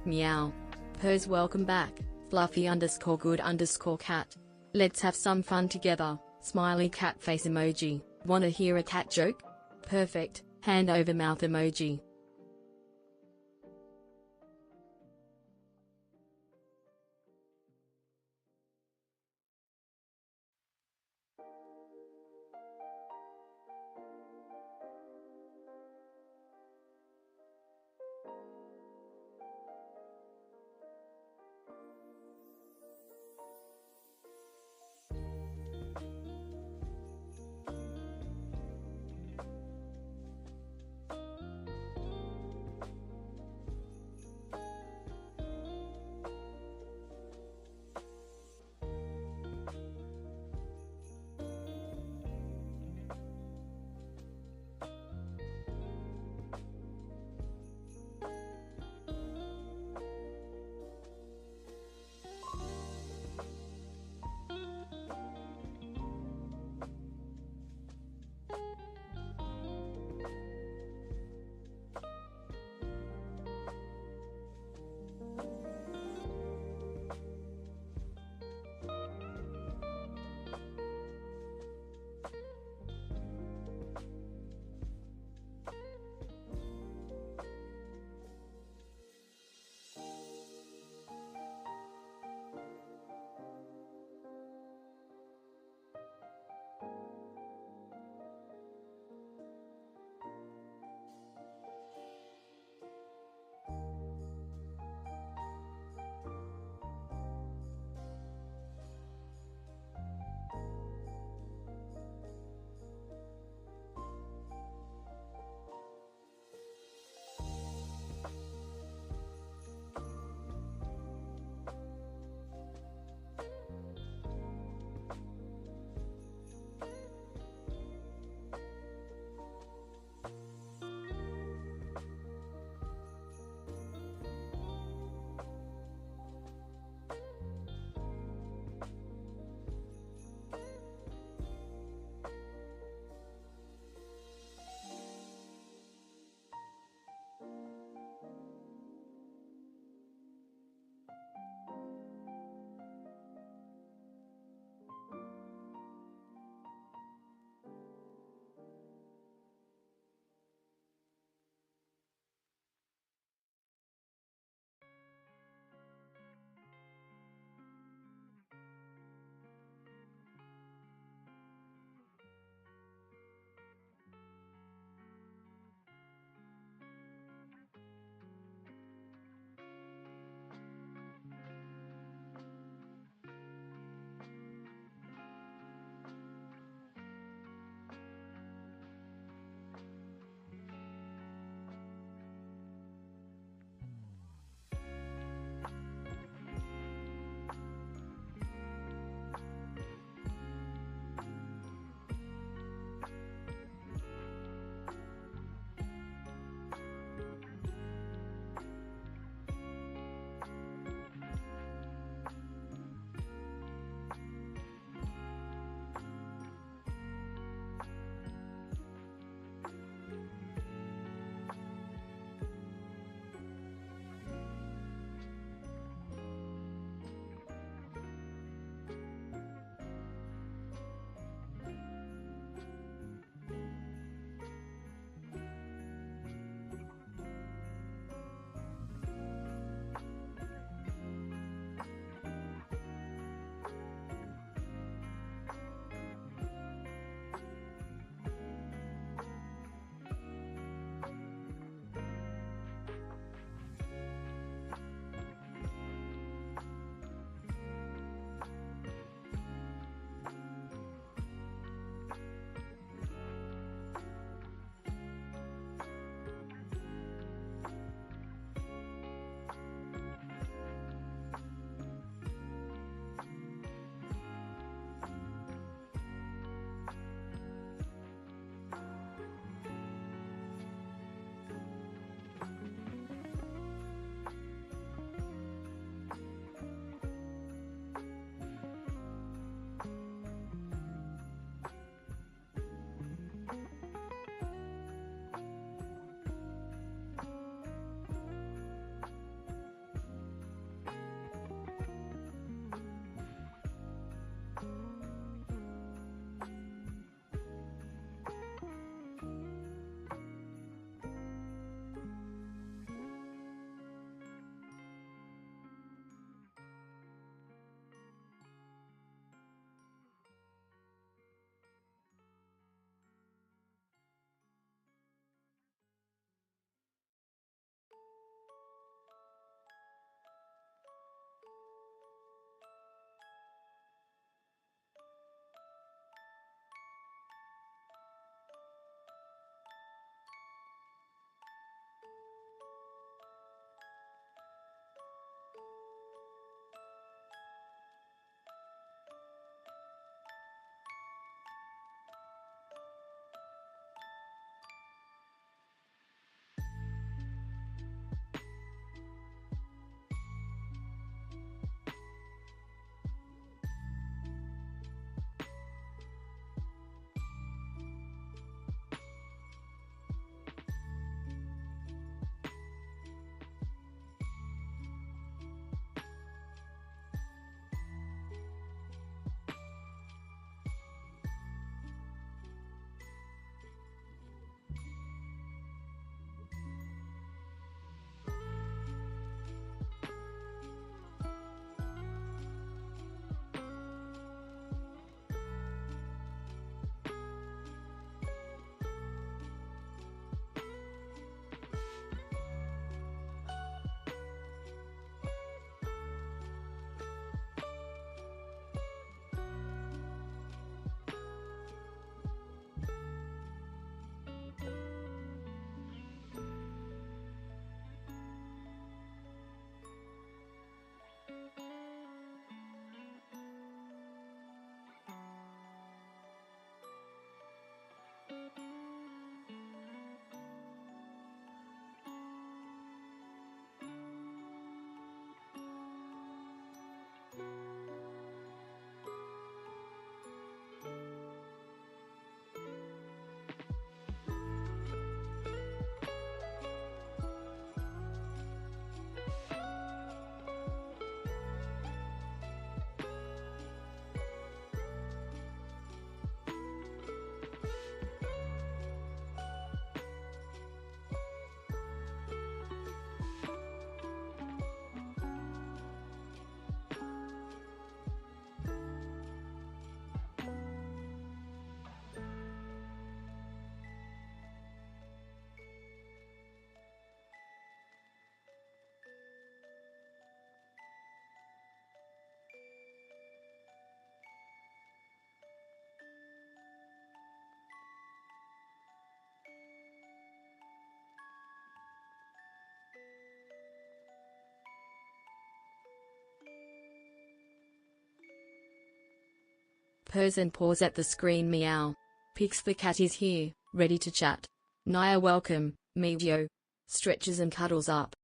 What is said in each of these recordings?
Meow. Purrs welcome back, fluffy_good_cat. Let's have some fun together, smiley cat face emoji. Wanna hear a cat joke? Perfect, hand over mouth emoji. purrs and paws at the screen. Meow. Picks the cat is here, ready to chat. Nia welcome, MeewGeo. Stretches and cuddles up.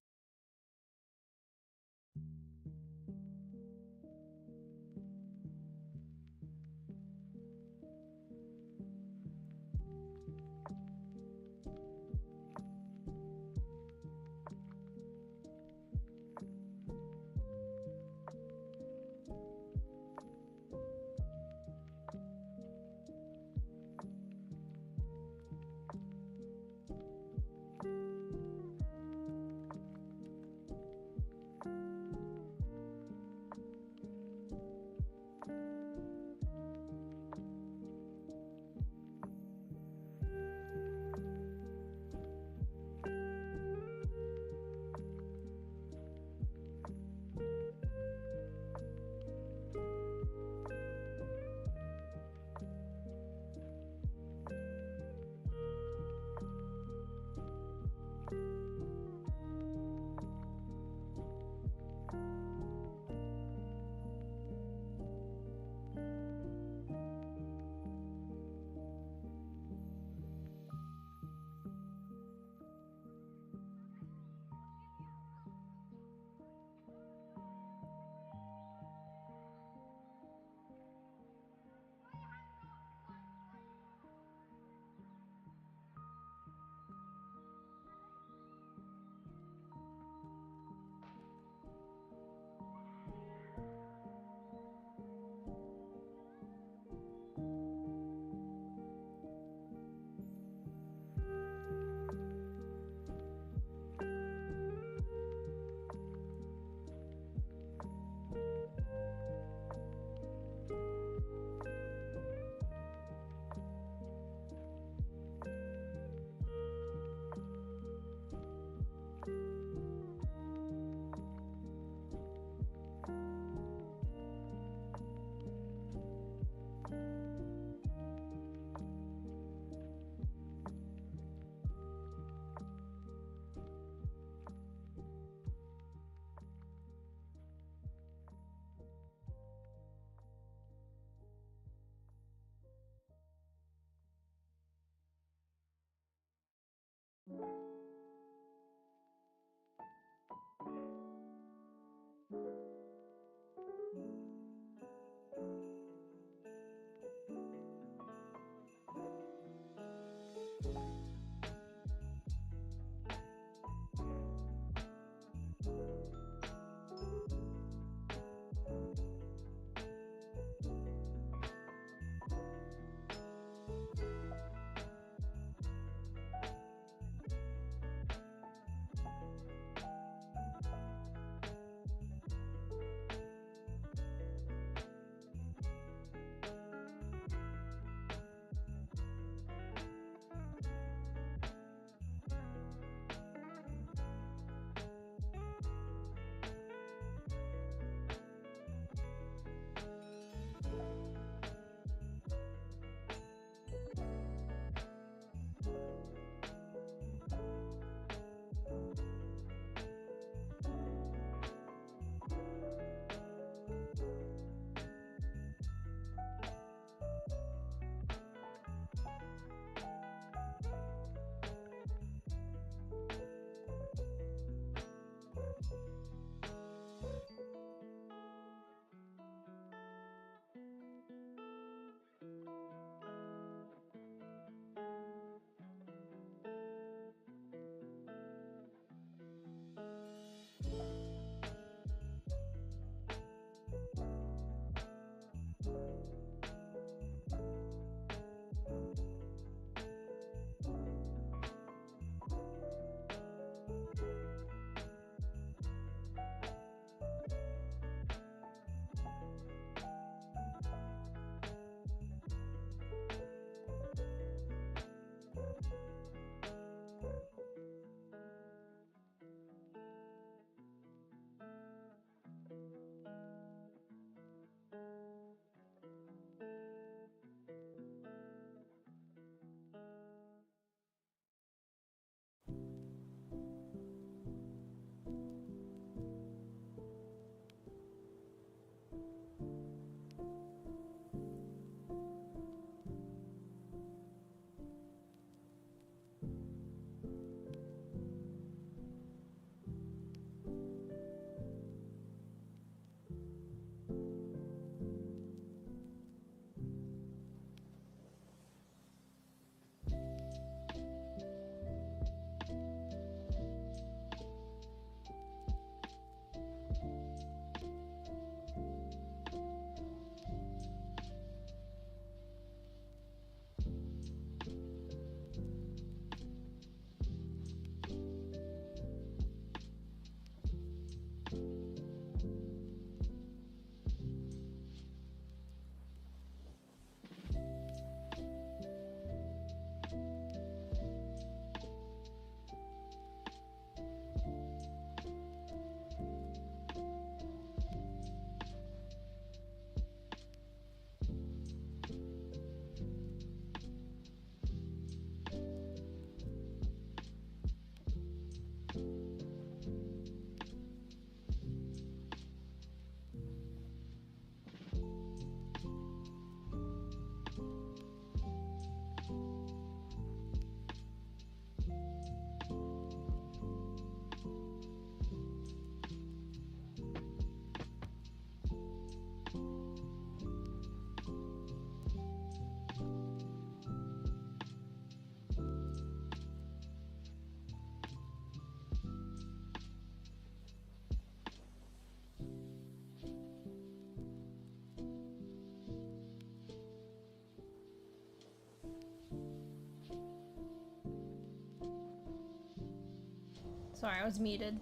Sorry, I was muted.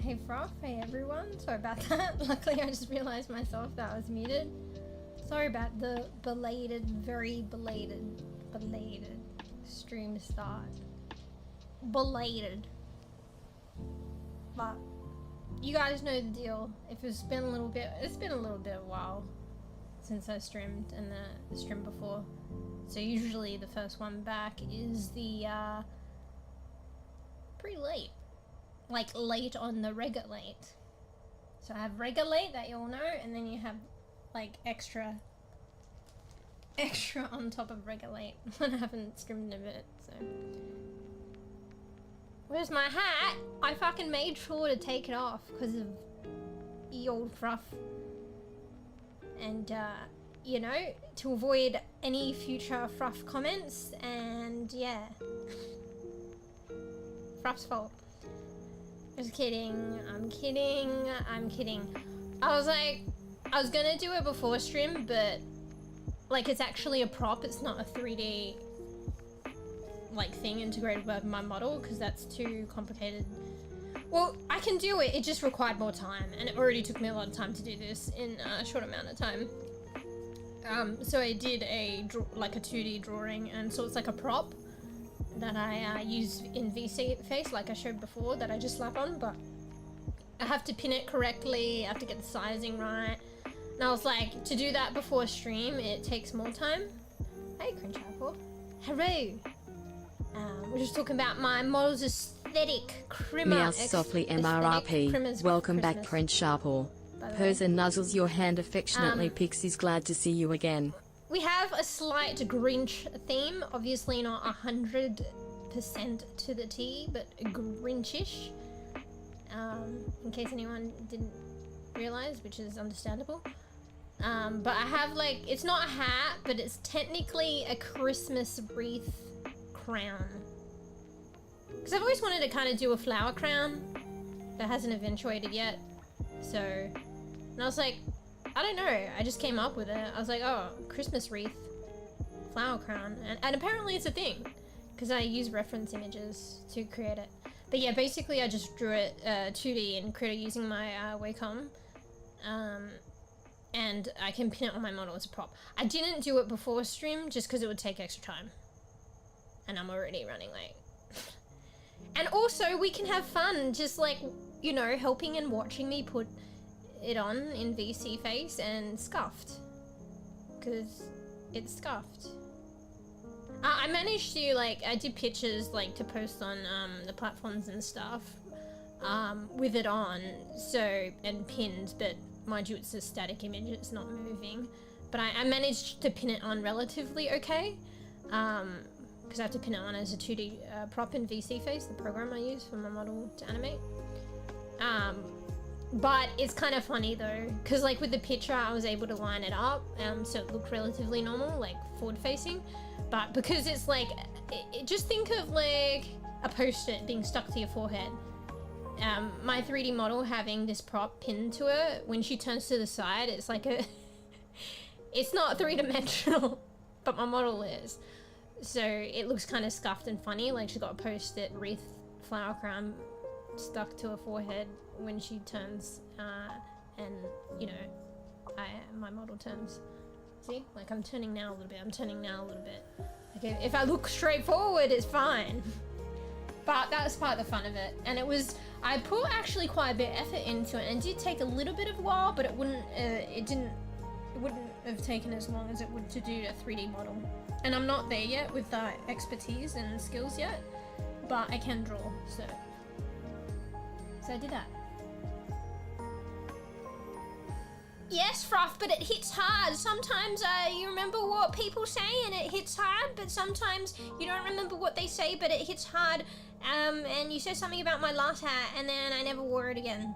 Hey Froth, hey everyone. Sorry about that. Luckily I just realized myself that I was muted. Sorry about the very belated stream start. Belated. But you guys know the deal. If it's been a little bit a while since I streamed and the stream before. So usually the first one back is the pretty late. Like late on the regular late. So I have regular late that you all know, and then you have like extra on top of regular late when I haven't streamed in a bit, so. Where's my hat? I fucking made sure to take it off because of ye old Froth. And you know, to avoid any future Froth comments, and yeah. Froth's fault. Just kidding, I'm kidding. I was gonna do it before stream, but like it's actually a prop, it's not a 3D like thing integrated with my model because that's too complicated. Well, I can do it, it just required more time, and it already took me a lot of time to do this in a short amount of time. So I did a 2D drawing, and so it's like a prop that I use in VC face like I showed before that I just slap on, but I have to pin it correctly, I have to get the sizing right, and I was like, to do that before stream it takes more time. Hey kwittens, hello. We're just talking about my model's aesthetic, Meow softly MRRP. Welcome back kwittens. Purrs and nuzzles your hand affectionately. Pixie's glad to see you again. We have a slight Grinch theme, obviously not 100% to the T, but Grinchish. In case anyone didn't realize, which is understandable. But I have like, it's not a hat, but it's technically a Christmas wreath crown. Because I've always wanted to kind of do a flower crown that hasn't eventuated yet. So, and I was like, I don't know, I just came up with it. I was like, oh, Christmas wreath, flower crown, and apparently it's a thing, because I use reference images to create it. But yeah, basically I just drew it 2D and created using my workin, and I can pin it on my model as a prop. I didn't do it before stream, just because it would take extra time, and I'm already running late. And also, we can have fun, just like, you know, helping and watching me put it on in VC face and scuffed, because it's scuffed. I managed to, like, I did pictures like to post on the platforms and stuff with it on, so, and pinned, but mind you it's a static image, it's not moving, but I managed to pin it on relatively okay, because I have to pin it on as a 2D prop in VC face, the program I use for my model to animate. But it's kind of funny though, because like with the picture I was able to line it up, so it looked relatively normal, like forward facing, but because it's like, just think of like a post-it being stuck to your forehead. My 3D model having this prop pinned to it, when she turns to the side, it's like a, it's not 3-dimensional, but my model is. So it looks kind of scuffed and funny, like she got a post-it wreath flower crown stuck to her forehead when she turns, and you know, my model turns. See, like I'm turning now a little bit, I'm turning now a little bit. Okay, if I look straight forward, it's fine. But that was part of the fun of it, and it was, I put actually quite a bit of effort into it, and it did take a little bit of a while, but it wouldn't have taken as long as it would to do a 3D model. And I'm not there yet with the expertise and skills yet, but I can draw, so I did that. Yes, Froth, but it hits hard. Sometimes you remember what people say and it hits hard, but sometimes you don't remember what they say, but it hits hard. And you said something about my last hat, and then I never wore it again.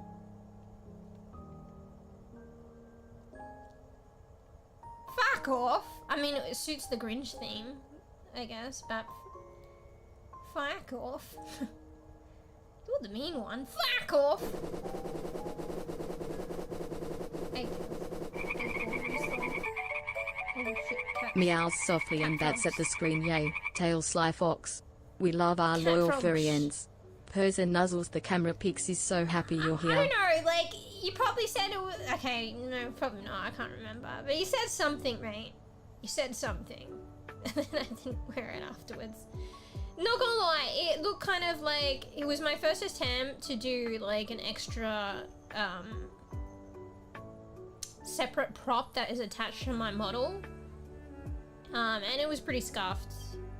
Fuck off. I mean, it suits the Grinch theme, I guess, but fuck off. You're the mean one. Fuck off. Meows softly and bats at the screen. Yay, tail sly fox. We love our loyal furry ends. purrs and nuzzles the camera pics. He's so happy you're here. I don't know, like, you probably said it was... Okay, no, probably not, I can't remember. But you said something, mate. You said something. And then I didn't wear it afterwards. Not gonna lie, it looked kind of like... It was my first attempt to do, like, an extra, separate prop that is attached to my model. And it was pretty scuffed.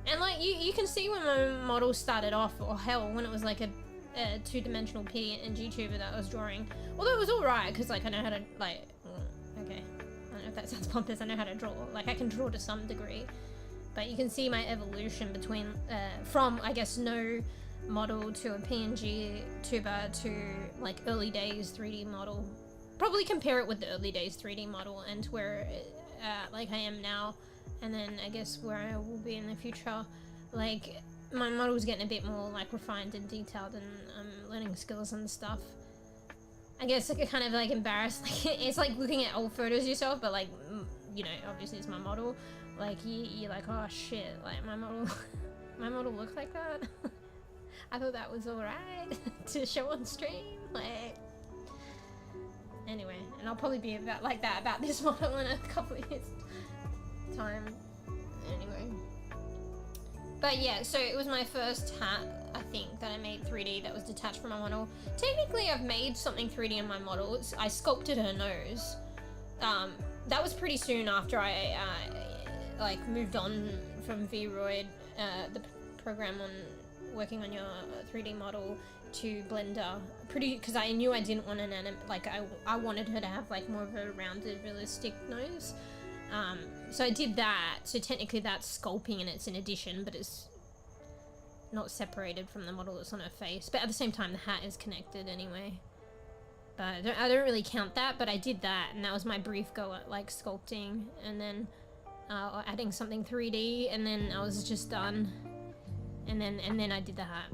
And, like, you can see when my model started off, or hell, when it was, like, a two-dimensional PNG tuber that I was drawing. Although it was alright, because, like, I know how to, like... Okay, I don't know if that sounds pompous, I know how to draw. Like, I can draw to some degree. But you can see my evolution between, from, I guess, no model to a PNG tuber to, like, early days 3D model. Probably compare it with the early days 3D model and where, like, I am now. And then, I guess, where I will be in the future. Like, my model's getting a bit more, like, refined and detailed, and I'm learning skills and stuff. I guess, like, kind of, like, embarrassed. Like, it's like looking at old photos yourself, but, like, you know, obviously it's my model. Like, you're like, oh shit, like, my model looks like that? I thought that was alright to show on stream, like... Anyway, and I'll probably be about like that about this model in a couple of years' time. Anyway. But yeah, so it was my first hat, I think, that I made 3D that was detached from my model. Technically, I've made something 3D in my model. I sculpted her nose. That was pretty soon after I like moved on from vroid, the program on working on your 3D model, to Blender. Because I knew I didn't want an I wanted her to have like more of a rounded, realistic nose. So I did that. So technically that's sculpting and it's an addition, but it's not separated from the model that's on her face. But at the same time, the hat is connected anyway. But I don't really count that, but I did that, and that was my brief go at like sculpting, and then adding something 3D, and then I was just done. And then I did the hat.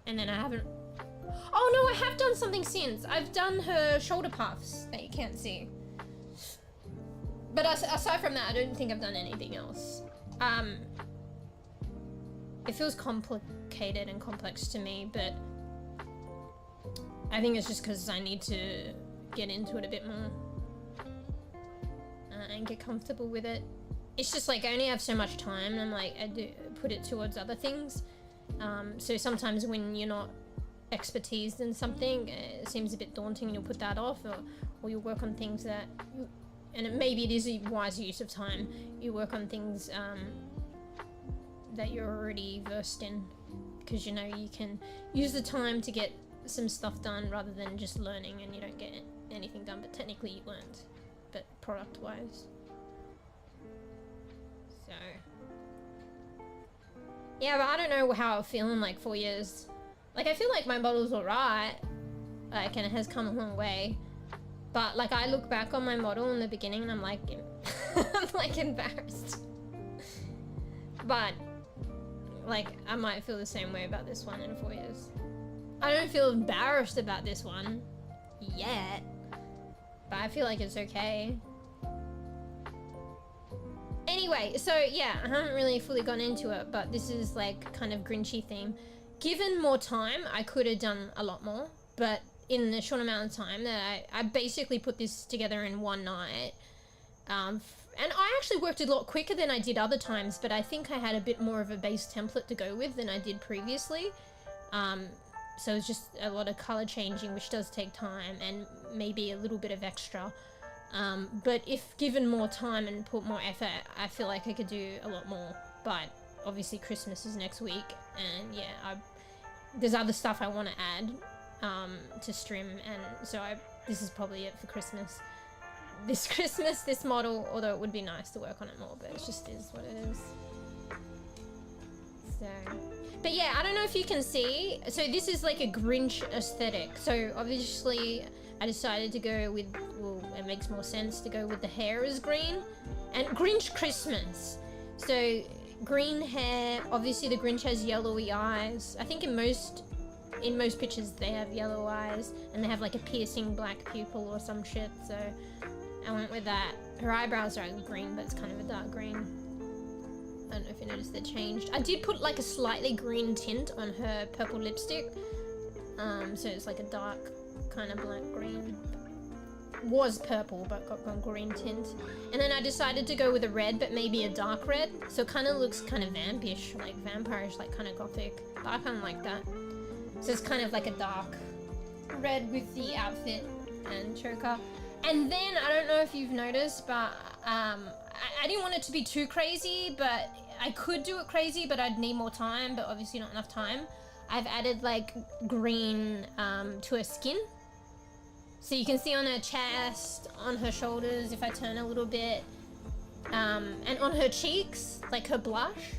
And then I haven't... Oh no, I have done something since. I've done her shoulder puffs that you can't see. But aside from that, I don't think I've done anything else. It feels complicated and complex to me, but I think it's just because I need to get into it a bit more and get comfortable with it. It's just like I only have so much time, and I'm like, I do put it towards other things. So sometimes when you're not expertised in something, it seems a bit daunting, and you'll put that off, or you'll work on things that, maybe it is a wise use of time. You work on things that you're already versed in, because you know you can use the time to get some stuff done rather than just learning and you don't get anything done, but technically you learned, but product wise. So yeah, but I don't know how I'll feel in like 4 years. Like, I feel like my model's alright, like, and it has come a long way, but like I look back on my model in the beginning and I'm like I'm like embarrassed. But like I might feel the same way about this one in 4 years. I don't feel embarrassed about this one yet, but I feel like it's okay. Anyway, so yeah, I haven't really fully gone into it, but this is like kind of Grinchy theme. Given more time, I could have done a lot more, but in the short amount of time that I basically put this together in one night. And I actually worked a lot quicker than I did other times, but I think I had a bit more of a base template to go with than I did previously. So it's just a lot of color changing, which does take time, and maybe a little bit of extra. But if given more time and put more effort, I feel like I could do a lot more. But obviously Christmas is next week, and yeah, there's other stuff I want to add to stream, and so this is probably it for Christmas. This Christmas, this model, although it would be nice to work on it more, but it just is what it is. So, but yeah, I don't know if you can see. So this is like a Grinch aesthetic. So obviously I decided to go with, well, it makes more sense to go with the hair is green. And Grinch Christmas. So green hair, obviously the Grinch has yellowy eyes. I think in most pictures they have yellow eyes, and they have like a piercing black pupil or some shit, so I went with that. Her eyebrows are green, but it's kind of a dark green. I don't know if you noticed they changed. I did put like a slightly green tint on her purple lipstick. So it's like a dark kind of black green. Was purple but got a green tint. And then I decided to go with a red, but maybe a dark red. So it kind of looks kind of vampish, like vampirish, like kind of gothic. But I kind of like that. So it's kind of like a dark red with the outfit and choker. And then, I don't know if you've noticed, but I didn't want it to be too crazy, but I could do it crazy, but I'd need more time, but obviously not enough time. I've added like green to her skin. So you can see on her chest, on her shoulders, if I turn a little bit, and on her cheeks, like her blush.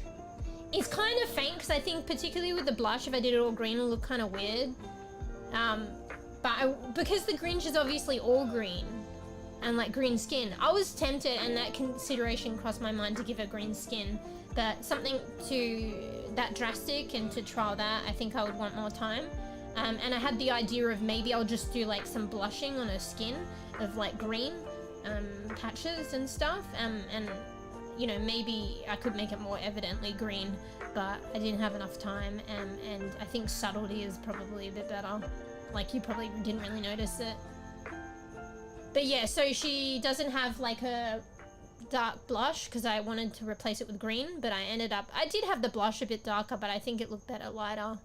It's kind of faint, because I think particularly with the blush, if I did it all green, it'll look kind of weird. Because the Grinch is obviously all green, and like green skin, I was tempted, and that consideration crossed my mind to give her green skin. But something to that drastic and to trial that, I think I would want more time. And I had the idea of maybe I'll just do like some blushing on her skin of like green patches and stuff. And you know, maybe I could make it more evidently green, but I didn't have enough time. And I think subtlety is probably a bit better. Like you probably didn't really notice it. But yeah, so she doesn't have like a dark blush because I wanted to replace it with green, but I did have the blush a bit darker, but I think it looked better lighter.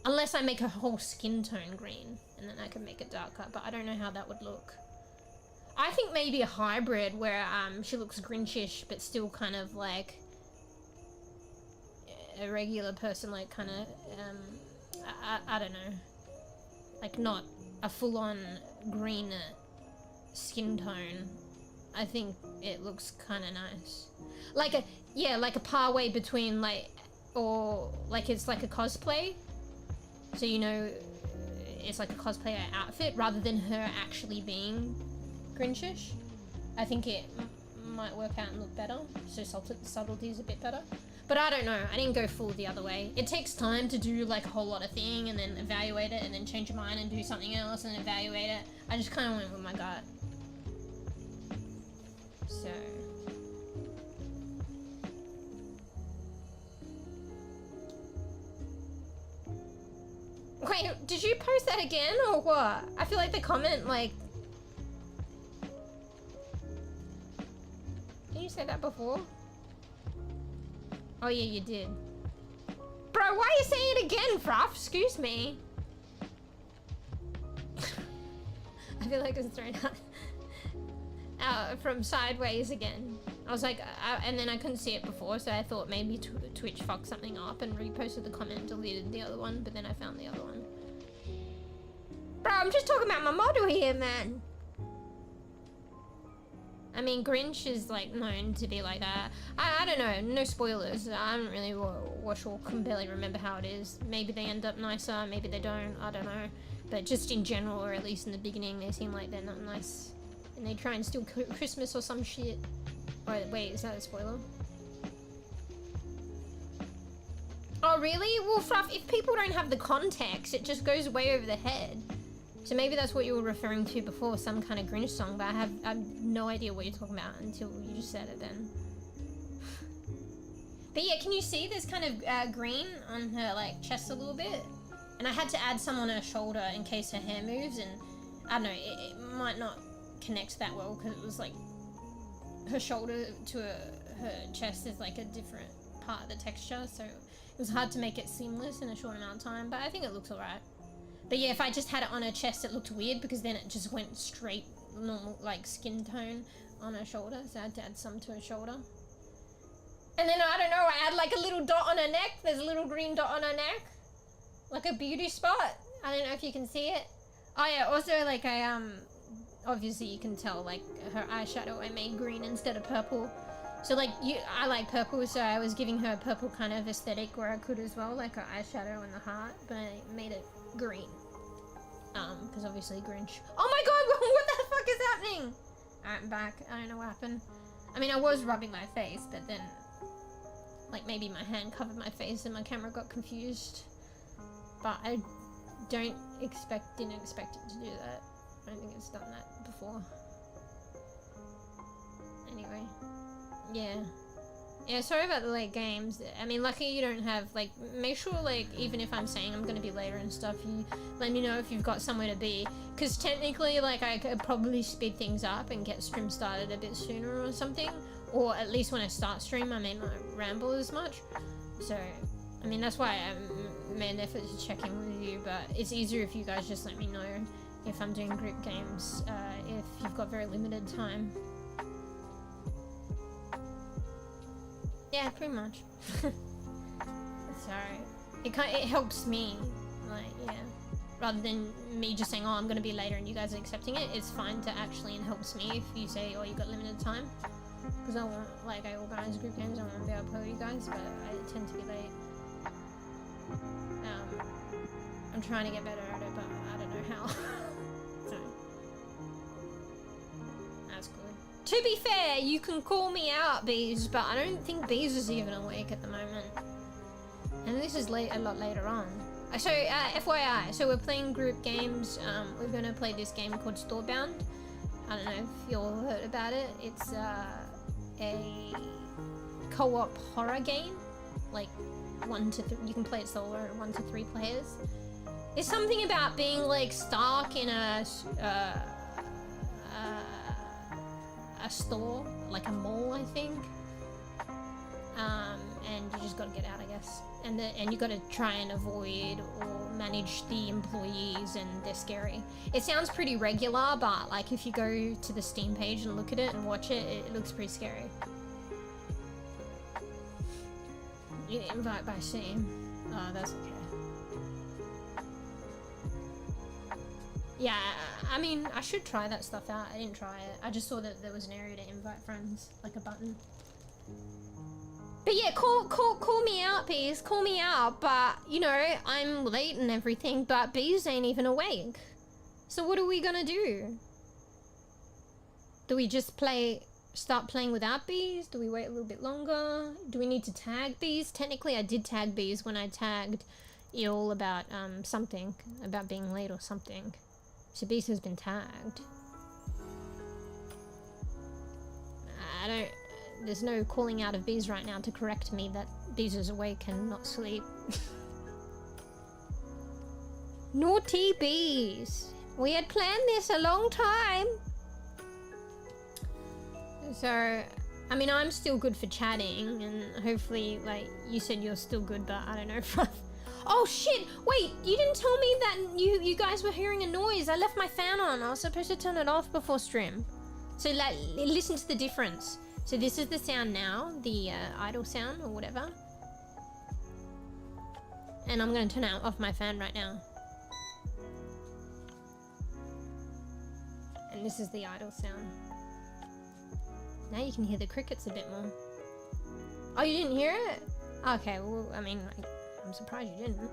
Unless I make her whole skin tone green, and then I can make it darker, but I don't know how that would look. I think maybe a hybrid where she looks Grinchish, but still kind of like a regular person, like kind of, I don't know. Like not a full-on green skin tone. I think it looks kind of nice. Like a par-way between like, or like it's like a cosplay. So you know, it's like a cosplayer outfit rather than her actually being Grinchish. I think it might work out and look better. So subtlety is a bit better. But I don't know, I didn't go full the other way. It takes time to do like a whole lot of thing and then evaluate it and then change your mind and do something else and evaluate it. I just kind of went with my gut. So... Wait, did you post that again or what? I feel like the comment like... Did you say that before? Oh yeah, you did. Bro, why are you saying it again, Fruff? Excuse me. I feel like I was thrown out from sideways again. I was like, and then I couldn't see it before, so I thought maybe Twitch fucked something up and reposted the comment and deleted the other one, but then I found the other one. Bro, I'm just talking about my model here, man. I mean, Grinch is like known to be like that. I don't know, no spoilers. I don't really watch or can barely remember how it is. Maybe they end up nicer, maybe they don't, I don't know. But just in general, or at least in the beginning, they seem like they're not nice. And they try and steal Christmas or some shit. Oh, wait, is that a spoiler? Oh, really? Well, Fluff, if people don't have the context, it just goes way over the head. So maybe that's what you were referring to before, some kind of Grinch song, but I have no idea what you're talking about until you just said it then. But yeah, can you see there's kind of green on her like chest a little bit? And I had to add some on her shoulder in case her hair moves, and I don't know, it might not connect that well because it was like her shoulder to her chest is like a different part of the texture, so it was hard to make it seamless in a short amount of time, but I think it looks alright. But yeah, if I just had it on her chest, it looked weird because then it just went straight normal like skin tone on her shoulder, so I had to add some to her shoulder. And then I don't know, I had like a little dot on her neck. There's a little green dot on her neck, like a beauty spot. I don't know if you can see it. Oh yeah, also like I obviously you can tell like her eyeshadow I made green instead of purple. So like I like purple, so I was giving her a purple kind of aesthetic where I could as well, like her eyeshadow and the heart, but I made it green. Because obviously Grinch. Oh my god, what the fuck is happening? I'm back. I don't know what happened. I mean, I was rubbing my face, but then like maybe my hand covered my face and my camera got confused. But I didn't expect it to do that. I don't think it's done that before. Anyway, yeah. Yeah, sorry about the late games. I mean, lucky you don't have, like, make sure, like, even if I'm saying I'm gonna be later and stuff, you let me know if you've got somewhere to be. Because technically, like, I could probably speed things up and get stream started a bit sooner or something. Or at least when I start stream, I may not ramble as much. So, I mean, that's why I made an effort to check in with you, but it's easier if you guys just let me know if I'm doing group games, if you've got very limited time. Yeah, pretty much. Sorry. It helps me, like, yeah. Rather than me just saying, oh, I'm gonna be later and you guys are accepting it, it's fine to actually, and helps me if you say, oh, you got limited time. Because I want, like, I organize group games, I want to be able to play with you guys, but I tend to be late. I'm trying to get better at it, but I don't know how. So. That's good. To be fair, you can call me out, Bees, but I don't think Bees is even awake at the moment. And this is a lot later on. So, FYI, so we're playing group games. We're going to play this game called Storebound. I don't know if you all heard about it. It's a co-op horror game. Like, 1 to 3, you can play it solo, 1 to 3 players. There's something about being, like, stuck in a store, like a mall, I think. And you just gotta get out, I guess. And you gotta try and avoid or manage the employees, and they're scary. It sounds pretty regular, but like if you go to the Steam page and look at it and watch it, it looks pretty scary. You invite by Steam. Oh, that's okay. Yeah, I mean, I should try that stuff out. I didn't try it. I just saw that there was an area to invite friends, like a button. But yeah, call me out, Bees. Call me out. But, you know, I'm late and everything, but Bees ain't even awake. So what are we gonna do? Do we just start playing without Bees? Do we wait a little bit longer? Do we need to tag Bees? Technically, I did tag Bees when I tagged 𝖗𝖚𝖊𝖘 about something, about being late or something. So Bees has been tagged. There's no calling out of Bees right now to correct me that Bees is awake and not asleep. Naughty Bees. We had planned this a long time. So, I mean, I'm still good for chatting, and hopefully, like, you said you're still good, but I don't know if Oh shit! Wait, you didn't tell me that you guys were hearing a noise. I left my fan on. I was supposed to turn it off before stream. So, like, listen to the difference. So this is the sound now, the idle sound or whatever. And I'm going to turn off my fan right now. And this is the idle sound. Now you can hear the crickets a bit more. Oh, you didn't hear it? Okay, well, I mean, I'm surprised you didn't.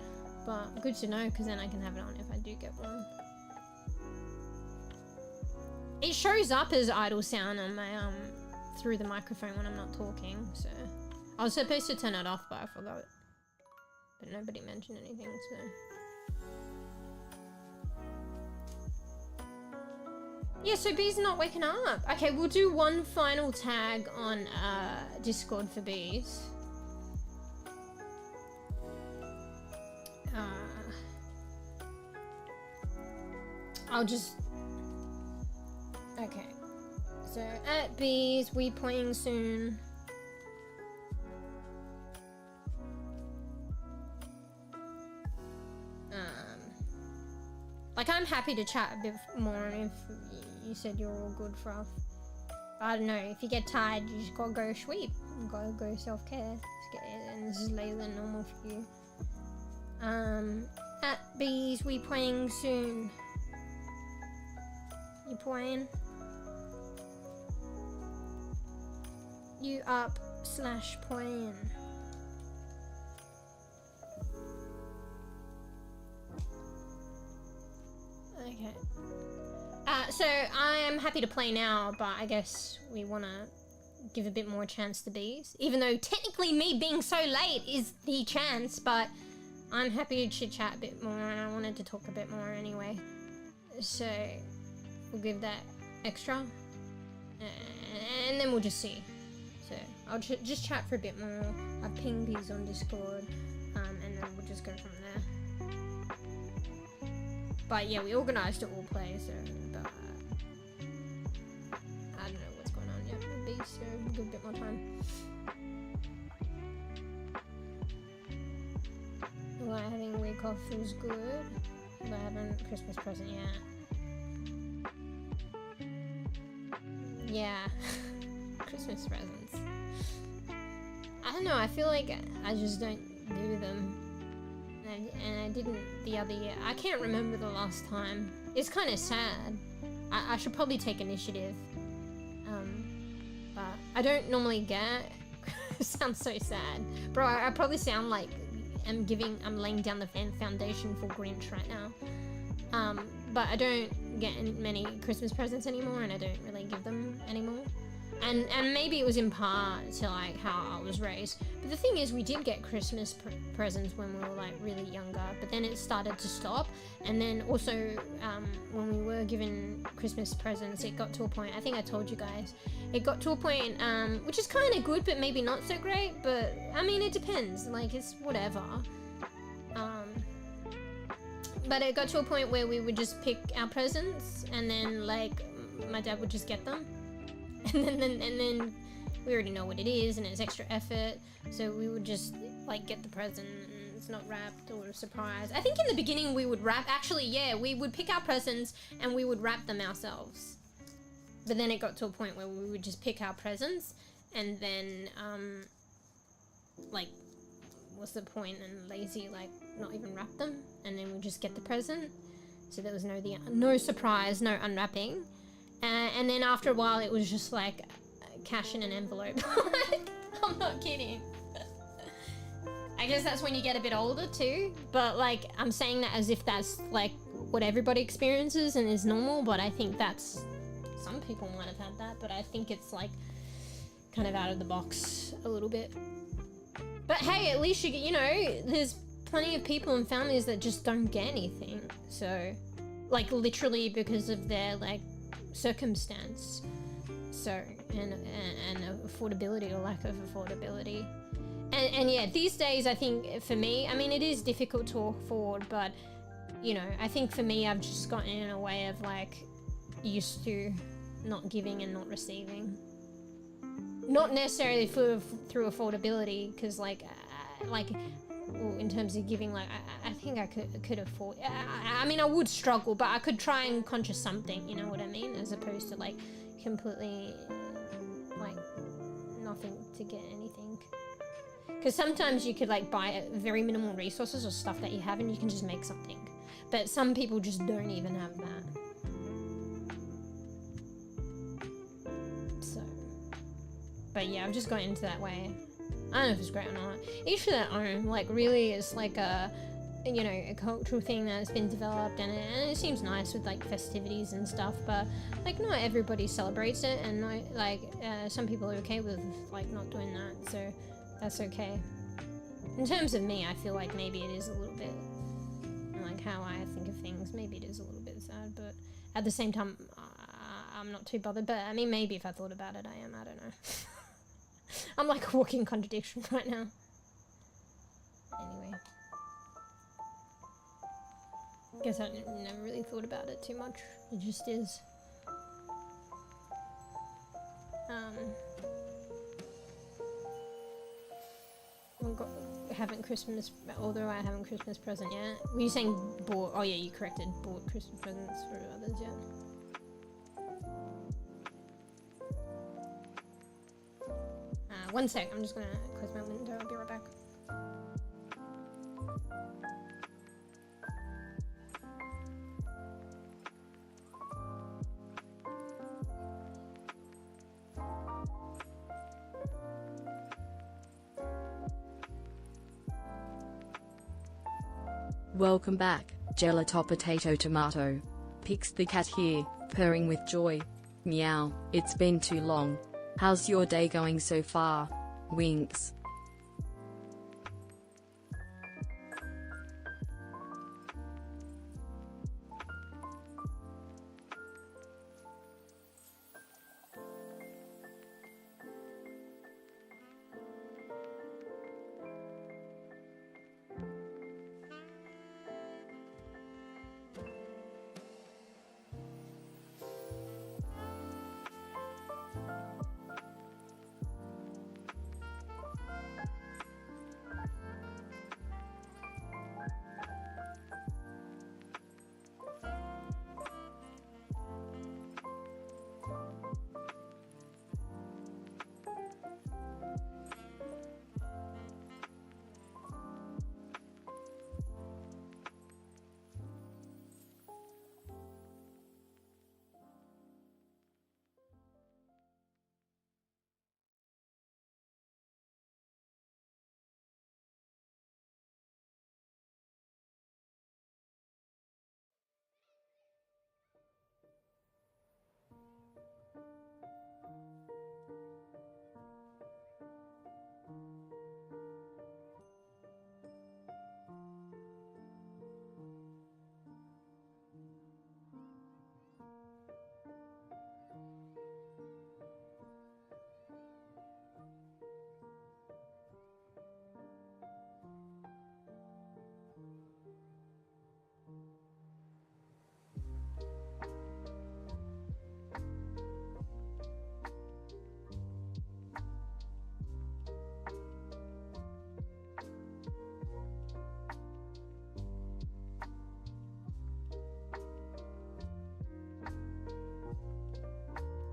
But good to know, because then I can have it on if I do get one. It shows up as idle sound on my, through the microphone when I'm not talking, so I was supposed to turn it off, but I forgot. But nobody mentioned anything, so. Yeah, so Bees not waking up. Okay, we'll do one final tag on Discord for Bees. I'll just. Okay. So at Bees, we playing soon. Like, I'm happy to chat a bit more if you said you're all good for us. I don't know, if you get tired, you just gotta go sleep. You gotta go self-care. And this is later than normal for you. At Bees, we playing soon. You playing? You up / playing. Okay. So I am happy to play now, but I guess we want to give a bit more chance to Bees. Even though technically me being so late is the chance, but I'm happy to chit chat a bit more, and I wanted to talk a bit more anyway. So we'll give that extra, and then we'll just see. So I'll just chat for a bit more. I've pinged these on Discord, and then we'll just go from there. But yeah, we organised to all play, so but, I don't know what's going on yet with these, so we'll give a bit more time. Like having a week off feels good, but I haven't Christmas present yet. Yeah, Christmas presents. I don't know, I feel like I just don't do them. And I didn't the other year. I can't remember the last time. It's kind of sad. I should probably take initiative. But I don't normally get... It sounds so sad. Bro, I probably sound like I'm laying down the foundation for Grinch right now. But I don't get many Christmas presents anymore, and I don't really give them anymore. And maybe it was in part to like how I was raised. But the thing is, we did get Christmas presents when we were like really younger, but then it started to stop. And then also when we were given Christmas presents, it got to a point, I think I told you guys, it got to a point which is kind of good, but maybe not so great. But I mean, it depends, like it's whatever. But it got to a point where we would just pick our presents, and then like my dad would just get them. And then we already know what it is, and it's extra effort, so we would just like get the present and it's not wrapped or a surprise. I think in the beginning we would wrap, actually, yeah, we would pick our presents and we would wrap them ourselves. But then it got to a point where we would just pick our presents, and then like what's the point, and lazy, like not even wrap them, and then we just get the present, so there was no surprise, no unwrapping. And then after a while, it was just like cash in an envelope. I'm not kidding. I guess that's when you get a bit older too. But like, I'm saying that as if that's like what everybody experiences and is normal. But I think that's, some people might have had that, but I think it's like kind of out of the box a little bit. But hey, at least you know, there's plenty of people and families that just don't get anything. So like literally because of their like circumstance, so and affordability or lack of affordability, and yeah, these days I think for me, I mean it is difficult to afford, but you know, I think for me I've just gotten in a way of like used to not giving and not receiving, not necessarily through affordability, because like in terms of giving, like I think I could afford. I mean, I would struggle, but I could try and conjure something. You know what I mean? As opposed to like completely like nothing to get anything. Because sometimes you could like buy very minimal resources or stuff that you have, and you can just make something. But some people just don't even have that. So, but yeah, I've just got into that way. I don't know if it's great or not. Each to their own. Like, really, it's like a, you know, a cultural thing that's been developed, and it seems nice with like festivities and stuff. But like, not everybody celebrates it, and some people are okay with like not doing that. So that's okay. In terms of me, I feel like maybe it is a little bit like how I think of things. Maybe it is a little bit sad, but at the same time, I'm not too bothered. But I mean, maybe if I thought about it, I am. I don't know. I'm like a walking contradiction right now. Anyway. Guess I never really thought about it too much. It just is. Haven't Christmas, although I haven't Christmas present yet. Were you saying bought? Oh yeah, you corrected. Bought Christmas presents for others, yeah. One sec, I'm just gonna close my window, I'll be right back. Welcome back, gelato potato tomato. Pix the cat here, purring with joy. Meow, it's been too long. How's your day going so far? Winks.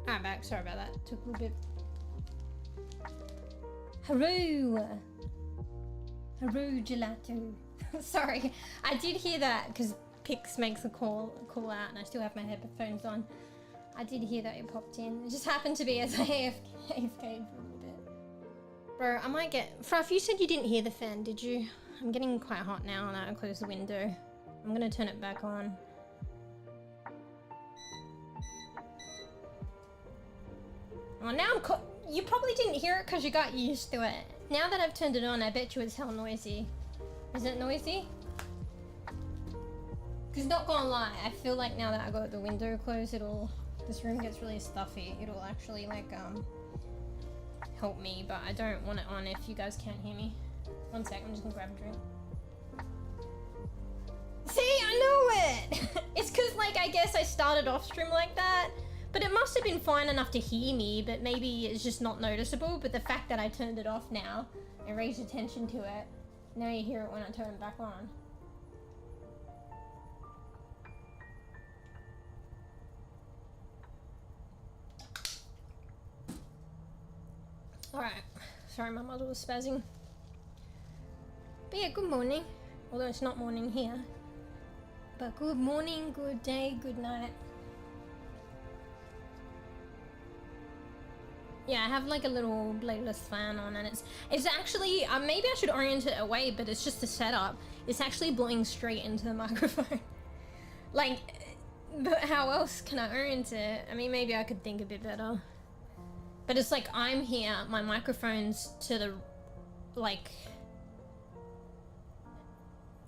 I'm back. Sorry about that. Took a little bit. Hello. Hello, gelato. Sorry, I did hear that because Pix makes a call out, and I still have my headphones on. I did hear that it popped in. It just happened to be as I AFK'd for a little bit. Bro, I might get... Fruff, you said you didn't hear the fan, did you? I'm getting quite hot now, and I close the window. I'm gonna turn it back on. Oh, now I'm... You probably didn't hear it because you got used to it. Now that I've turned it on, I bet you it's hell noisy. Is it noisy? Because not gonna lie, I feel like now that I got the window closed, this room gets really stuffy. It'll actually like help me, but I don't want it on if you guys can't hear me. One sec, I'm just gonna grab a drink. See, I knew it! It's because like I guess I started off stream like that, but it must have been fine enough to hear me, but maybe it's just not noticeable. But the fact that I turned it off now and raised attention to it, now you hear it when I turn it back on. Alright, sorry my mother was spazzing. But yeah, good morning. Although it's not morning here. But good morning, good day, good night. Yeah, I have like a little bladeless fan on, and it's actually, maybe I should orient it away, but it's just a setup. It's actually blowing straight into the microphone. Like, but how else can I orient it? I mean, maybe I could think a bit better. But it's like I'm here, my microphone's to the, like...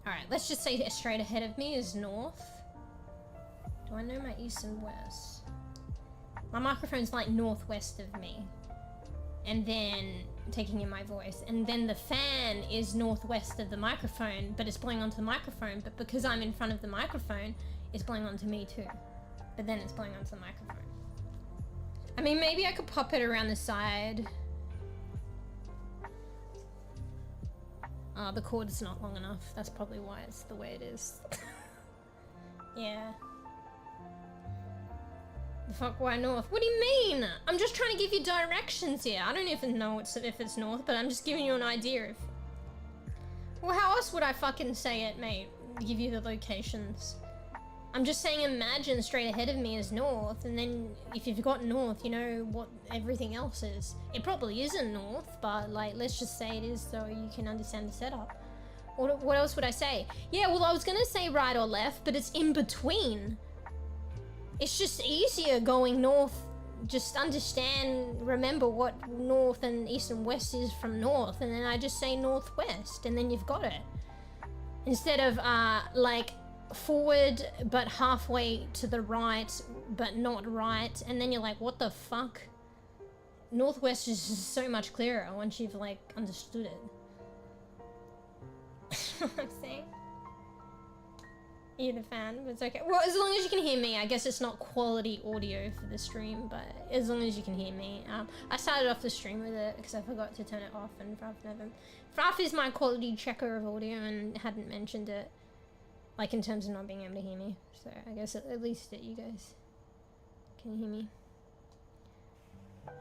Alright, let's just say straight ahead of me is north. Do I know my east and west? My microphone's like northwest of me. And then taking in my voice. And then the fan is northwest of the microphone, but it's blowing onto the microphone. But because I'm in front of the microphone, it's blowing onto me too. But then it's blowing onto the microphone. I mean, maybe I could pop it around the side. Oh, the cord's not long enough. That's probably why it's the way it is. Yeah. The fuck, why north? What do you mean? I'm just trying to give you directions here. I don't even know if it's north, but I'm just giving you an idea of... Well, how else would I fucking say it, mate? Give you the locations. I'm just saying imagine straight ahead of me is north, and then if you've got north, you know what everything else is. It probably isn't north, but like, let's just say it is so you can understand the setup. What else would I say? Yeah, well, I was gonna say right or left, but it's in between. It's just easier going north. Just understand, remember what north and east and west is from north, and then I just say northwest, and then you've got it. Instead of like forward but halfway to the right but not right, and then you're like, what the fuck? Northwest is just so much clearer once you've like understood it. What I'm saying? You're the fan, but it's okay. Well, as long as you can hear me. I guess it's not quality audio for the stream, but as long as you can hear me. I started off the stream with it because I forgot to turn it off, and Fruff is my quality checker of audio and hadn't mentioned it. Like in terms of not being able to hear me. So I guess at least that you guys can hear me.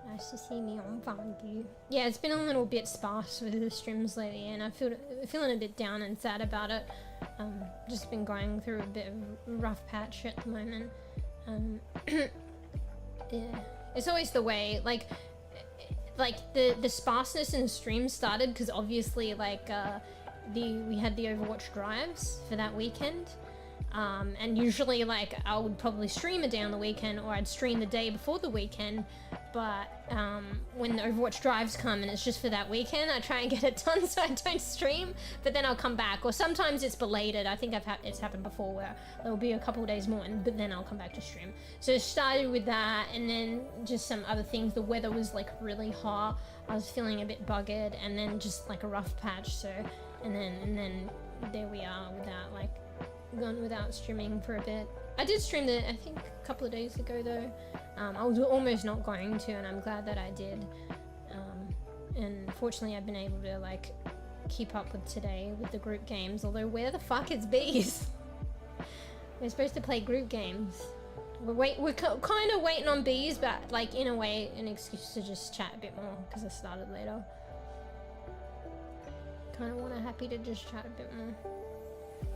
Nice to see me on Vangu. Yeah, it's been a little bit sparse with the streams lately, and I feeling a bit down and sad about it. Just been going through a bit of a rough patch at the moment. Yeah, it's always the way. Like the sparseness in the stream started because obviously like we had the Overwatch drives for that weekend. And usually like I would probably stream a day on the weekend, or I'd stream the day before the weekend, but when the Overwatch drives come and it's just for that weekend, I try and get it done so I don't stream, but then I'll come back. Or sometimes it's belated. I think it's happened before where there'll be a couple of days more, but then I'll come back to stream. So it started with that, and then just some other things. The weather was like really hot, I was feeling a bit buggered, and then just like a rough patch. So and then there we are with that, like gone without streaming for a bit. I did stream I think a couple of days ago though. I was almost not going to, and I'm glad that I did. And fortunately I've been able to like keep up with today with the group games, although where the fuck is bees? We're supposed to play group games. We're kind of waiting on bees, but like in a way, an excuse to just chat a bit more because I started later. Kind of want to happy to just chat a bit more.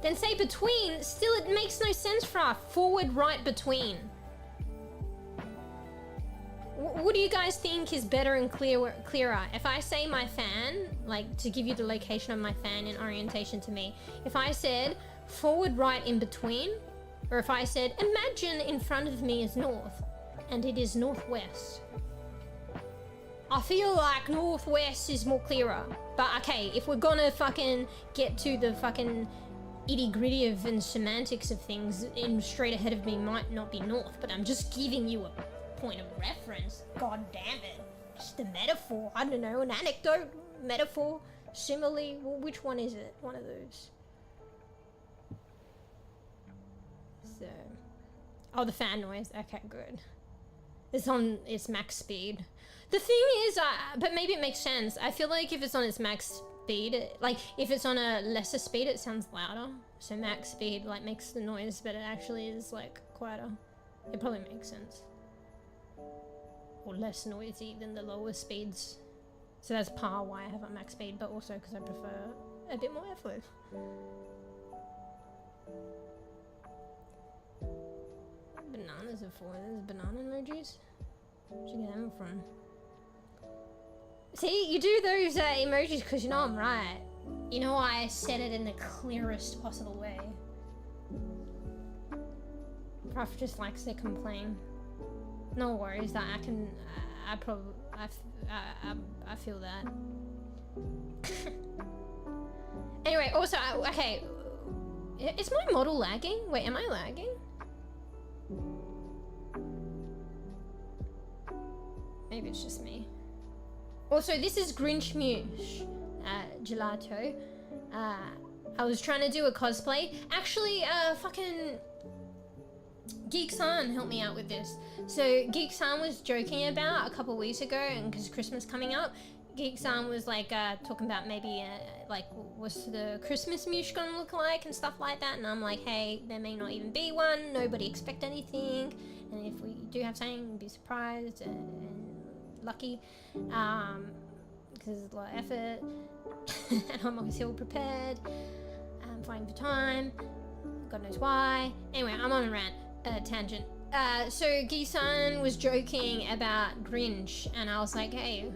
Then say between. Still, it makes no sense for our forward, right, between. What do you guys think is better and clearer? If I say my fan, like to give you the location of my fan in orientation to me, if I said forward, right, in between, or if I said imagine in front of me is north and it is northwest, I feel like northwest is more clearer. But okay, if we're gonna fucking get to the fucking itty gritty of and semantics of things, in straight ahead of me might not be north, but I'm just giving you a point of reference. God damn it. Just a metaphor. I don't know, an anecdote, metaphor, simile. Well, which one is it? One of those. So, oh, the fan noise. Okay, good. It's on its max speed. The thing is, but maybe it makes sense. I feel like if it's on its max speed, like if it's on a lesser speed, it sounds louder. So max speed like makes the noise, but it actually is like quieter. It probably makes sense. Or less noisy than the lower speeds. So that's part why I have a max speed, but also because I prefer a bit more airflow. Bananas are for. There's banana emojis. Where'd you get them from? See, you do those emojis because you know I'm right. You know I said it in the clearest possible way. Prof just likes to complain. No worries, that I can. I feel that. Anyway, also, okay. Is my model lagging? Wait, am I lagging? Maybe it's just me. Also, this is Grinch Muse Gelato. I was trying to do a cosplay. Actually, fucking Geek-san helped me out with this. So Geek-san was joking about a couple weeks ago, and because Christmas coming up, Geek-san was like talking about maybe like what's the Christmas Muse gonna look like and stuff like that. And I'm like, hey, there may not even be one. Nobody expect anything. And if we do have something, be surprised and lucky, because there's a lot of effort. And I'm obviously all prepared. I'm fighting for time. God knows why. Anyway, I'm on a rant. Tangent. So Gisan was joking about Grinch, and I was like, hey,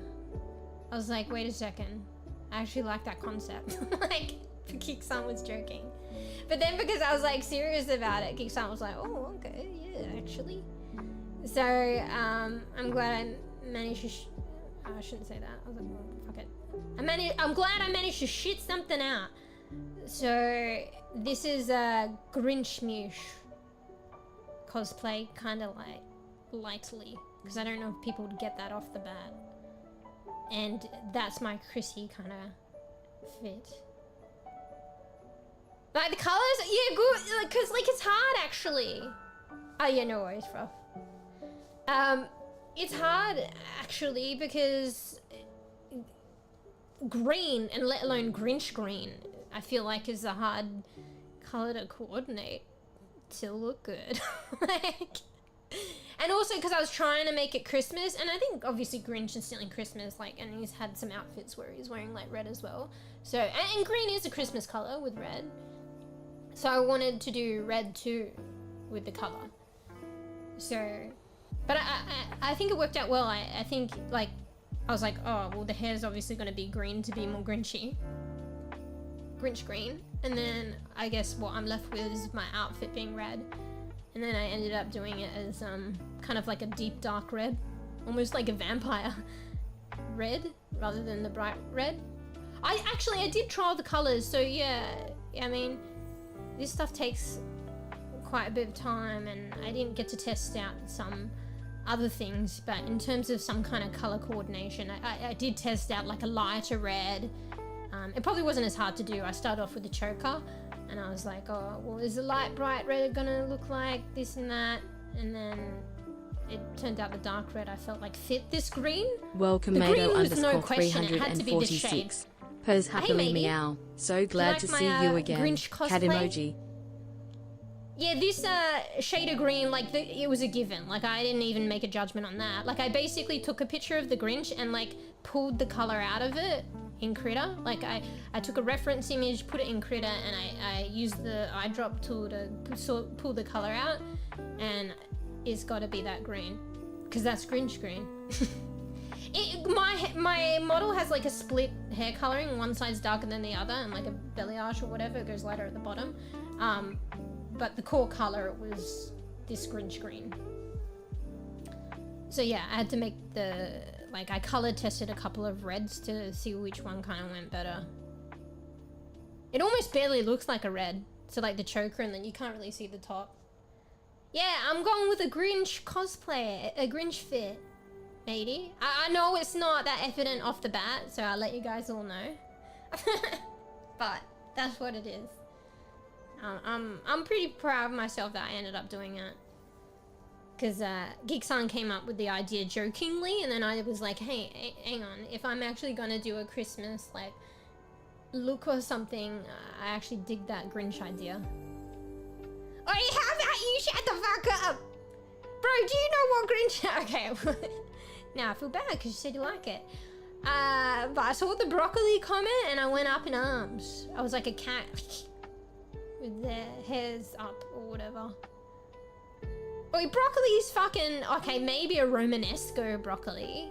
wait a second. I actually like that concept. Like, Geek-san was joking. But then because I was like serious about it, Geek-san was like, oh, okay, yeah, actually. So, I'm glad I managed to I shouldn't say that. I was like, oh, fuck it. I'm glad I managed to shit something out. So, this is a Grinch Muse cosplay, kind of like lightly, because I don't know if people would get that off the bat. And that's my Chrissy kind of fit. Like the colors, yeah, good, because like it's hard actually. Oh yeah, no worries, bro. It's hard actually because green, and let alone Grinch green, I feel like is a hard color to coordinate to look good. Like, and also because I was trying to make it Christmas, and I think obviously Grinch is still in Christmas, like, and he's had some outfits where he's wearing like red as well. So, and green is a Christmas color with red. So I wanted to do red too with the color. So, but I think it worked out well. I think like, I was like, oh, well the hair's obviously going to be green to be more Grinchy. Grinch green. And then I guess what I'm left with is my outfit being red. And then I ended up doing it as kind of like a deep dark red. Almost like a vampire red rather than the bright red. I did trial the colors, so yeah, I mean, this stuff takes quite a bit of time, and I didn't get to test out some other things, but in terms of some kind of color coordination, I did test out like a lighter red. It probably wasn't as hard to do. I started off with the choker, and I was like, oh, well, is the light bright red gonna look like this and that? And then it turned out the dark red I felt like fit this green. Welcome, the green mɛOw was no question, it had to be this shade. _346. Pose happily, hey, meow. So glad like to my, see you again. Grinch cosplay? Cat emoji. Yeah, this shade of green, like, it was a given. Like, I didn't even make a judgment on that. Like, I basically took a picture of the Grinch and, like, pulled the color out of it in Critter. Like, I took a reference image, put it in Critter, and I used the eyedrop tool to pull the color out. And it's got to be that green. Because that's Grinch green. My model has, like, a split hair coloring. One side's darker than the other, and, like, a balayage or whatever. It goes lighter at the bottom. But the core color was this Grinch green. So yeah, I had to make I color tested a couple of reds to see which one kind of went better. It almost barely looks like a red. So like the choker, and then you can't really see the top. Yeah, I'm going with a Grinch cosplay, a Grinch fit, matey. I know it's not that evident off the bat, so I'll let you guys all know. But that's what it is. I'm pretty proud of myself that I ended up doing it. Because Geek-san came up with the idea jokingly, and then I was like, hey, hang on, if I'm actually gonna do a Christmas, like, look or something, I actually dig that Grinch idea. Oh, how about you shut the fuck up? Bro, do you know what Grinch... Okay, now I feel bad because you said you like it. But I saw the broccoli comment and I went up in arms. I was like a cat with their hairs up or whatever. Oh, broccoli is fucking... Okay, maybe a Romanesco broccoli.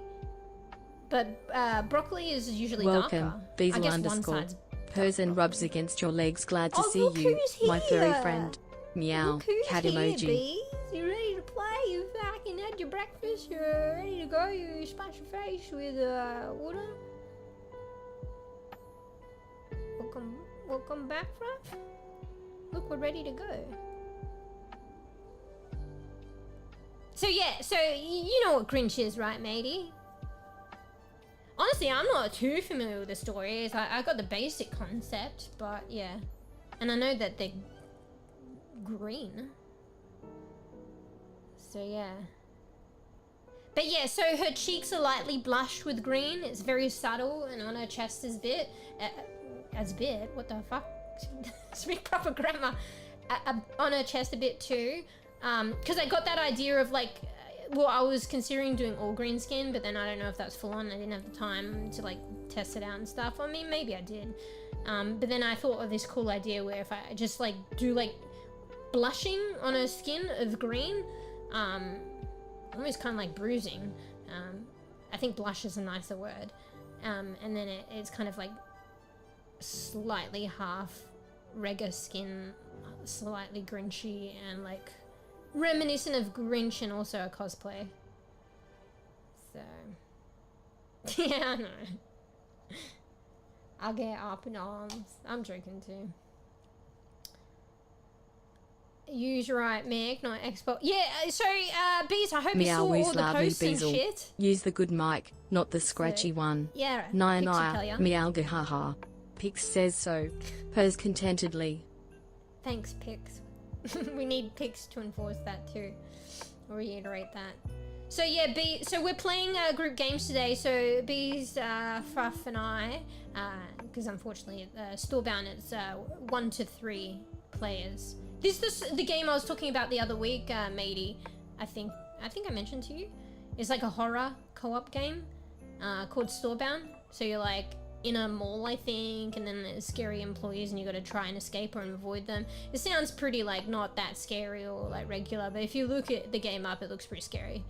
But broccoli is usually Welcome, darker. Beazle I guess underscore. one side's Person rubs against your legs, glad to Oh, see look you, who's my furry here. friend. Meow, Look who's cat here, emoji. Bees. You ready to play? You fucking had your breakfast. You're ready to go. You splash your face with water. Welcome back, Ruff. Look, we're ready to go. So yeah, so you know what Grinch is, right, matey? Honestly, I'm not too familiar with the stories. I got the basic concept, but yeah. And I know that they're green. So yeah. But yeah, so her cheeks are lightly blushed with green. It's very subtle, and on her chest is bit. What the fuck? Speak proper grammar. On her chest a bit too. Because I got that idea of like, well, I was considering doing all green skin, but then I don't know if that's full on. I didn't have the time to like test it out and stuff. I mean, maybe I did. But then I thought of this cool idea where if I just like do like blushing on her skin of green, almost kind of like bruising. I think blush is a nicer word. And then it's kind of like slightly half regular skin, slightly grinchy, and like reminiscent of Grinch, and also a cosplay. So yeah, I know. I'll get up in arms. I'm joking too. Use right mic, not expo. Yeah, so Bees, I hope you saw all the posts and shit. Use the good mic, not the scratchy one. Yeah. Naya, meow, Pix says so. Purrs contentedly. Thanks, Pix. We need Pix to enforce that too. Or reiterate that. So yeah, so we're playing group games today. So Bees, Fruff, and I, because unfortunately, Storebound it's 1 to 3 players. This is the game I was talking about the other week, matey. I think I mentioned to you. It's like a horror co-op game called Storebound. So you're like in a mall, I think, and then there's scary employees and you got to try and escape or avoid them. It sounds pretty like not that scary or like regular, but if you look at the game up, it looks pretty scary.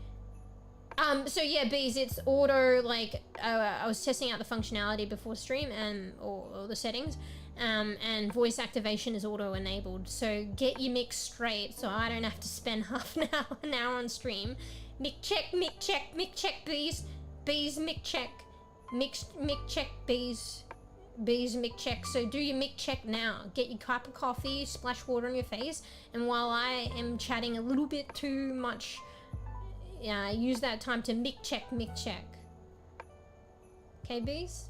So yeah, Bees, it's auto, like, I was testing out the functionality before stream and or the settings, and voice activation is auto enabled. So get your mix straight so I don't have to spend half an hour on stream. Mic check, Bees. Bees, mic check. Mic check, Bees. Bees, mic check. So do your mic check now. Get your cup of coffee, splash water on your face, and while I am chatting a little bit too much, use that time to mic check. Okay, Bees?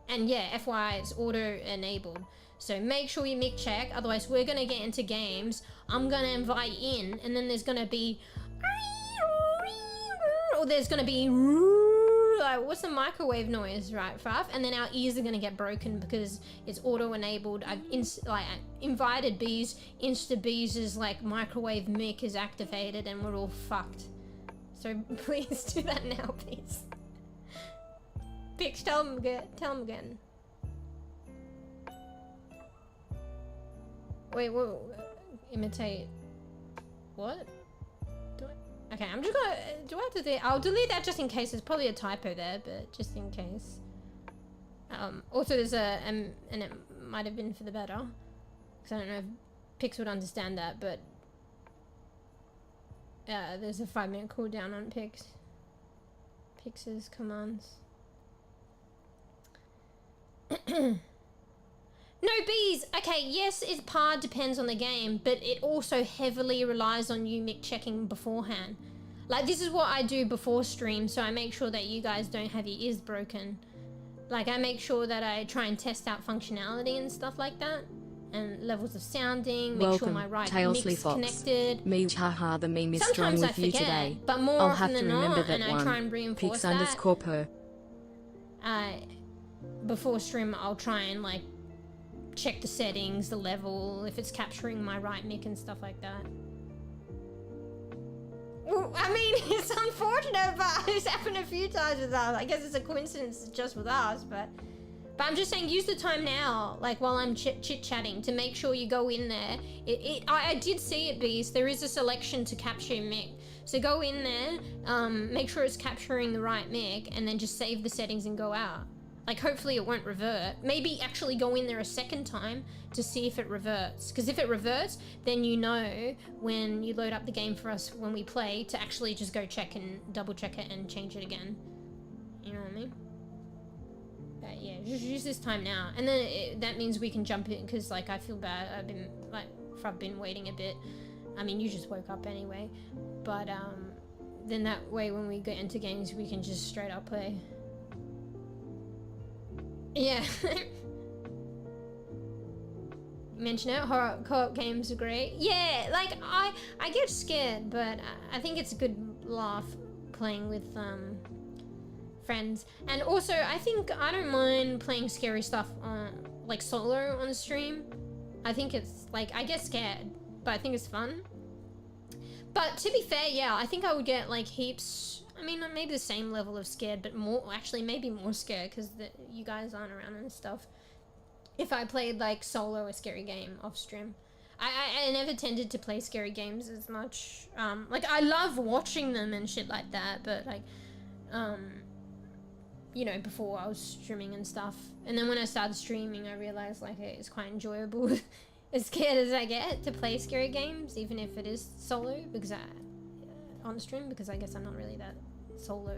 And yeah, FYI, it's auto enabled. So make sure you mic check, otherwise we're gonna get into games. I'm gonna invite in, and then there's gonna be, or there's gonna be what's the microwave noise, right, Faf? And then our ears are gonna get broken because it's auto-enabled. I've invited bees, insta bees' like microwave mic is activated, and we're all fucked. So please do that now, please. Pix, tell them again. Wait, what? Imitate what? Okay, I'm just gonna, do I have to I'll delete that just in case. There's probably a typo there, but just in case. Also there's and it might have been for the better, because I don't know if Pix would understand that, but there's a 5-minute cooldown on Pix's commands. No bees! Okay, yes, its par depends on the game, but it also heavily relies on you mic checking beforehand. Like, this is what I do before stream, so I make sure that you guys don't have your ears broken. Like, I make sure that I try and test out functionality and stuff like that, and levels of sounding, make sure my right mic's connected. Me, haha, the meme is strong Sometimes I with you forget, today. but more I'll often have to than remember not, that and one. I try and reinforce that. Pix_per. Before stream, I'll try and like check the settings, the level, if it's capturing my right mic and stuff like that. Well, I mean, it's unfortunate, but it's happened a few times with us. I guess it's a coincidence just with us, but I'm just saying, use the time now, like while I'm chit-chatting, to make sure you go in there. I did see it, Bees. There is a selection to capture your mic. So go in there, make sure it's capturing the right mic, and then just save the settings and go out. Like, hopefully it won't revert. Maybe actually go in there a second time to see if it reverts. Because if it reverts, then you know when you load up the game for us when we play to actually just go check and double check it and change it again. You know what I mean? But yeah, just use this time now. And then that means we can jump in, because like I feel bad. I've been waiting a bit. I mean, you just woke up anyway. But then that way when we get into games, we can just straight up play. Yeah. Mention it, horror co-op games are great. Yeah, like I get scared, but I think it's a good laugh playing with friends. And also I think I don't mind playing scary stuff on like solo on stream. I think it's like, I get scared, but I think it's fun. But to be fair, yeah, I think I would get like heaps, I mean, maybe the same level of scared, but more, actually maybe more scared because you guys aren't around and stuff. If I played like solo a scary game off stream. I never tended to play scary games as much. Like I love watching them and shit like that, but like, you know, before I was streaming and stuff. And then when I started streaming, I realized like it's quite enjoyable, as scared as I get, to play scary games, even if it is solo, because on stream, because I guess I'm not really that solo.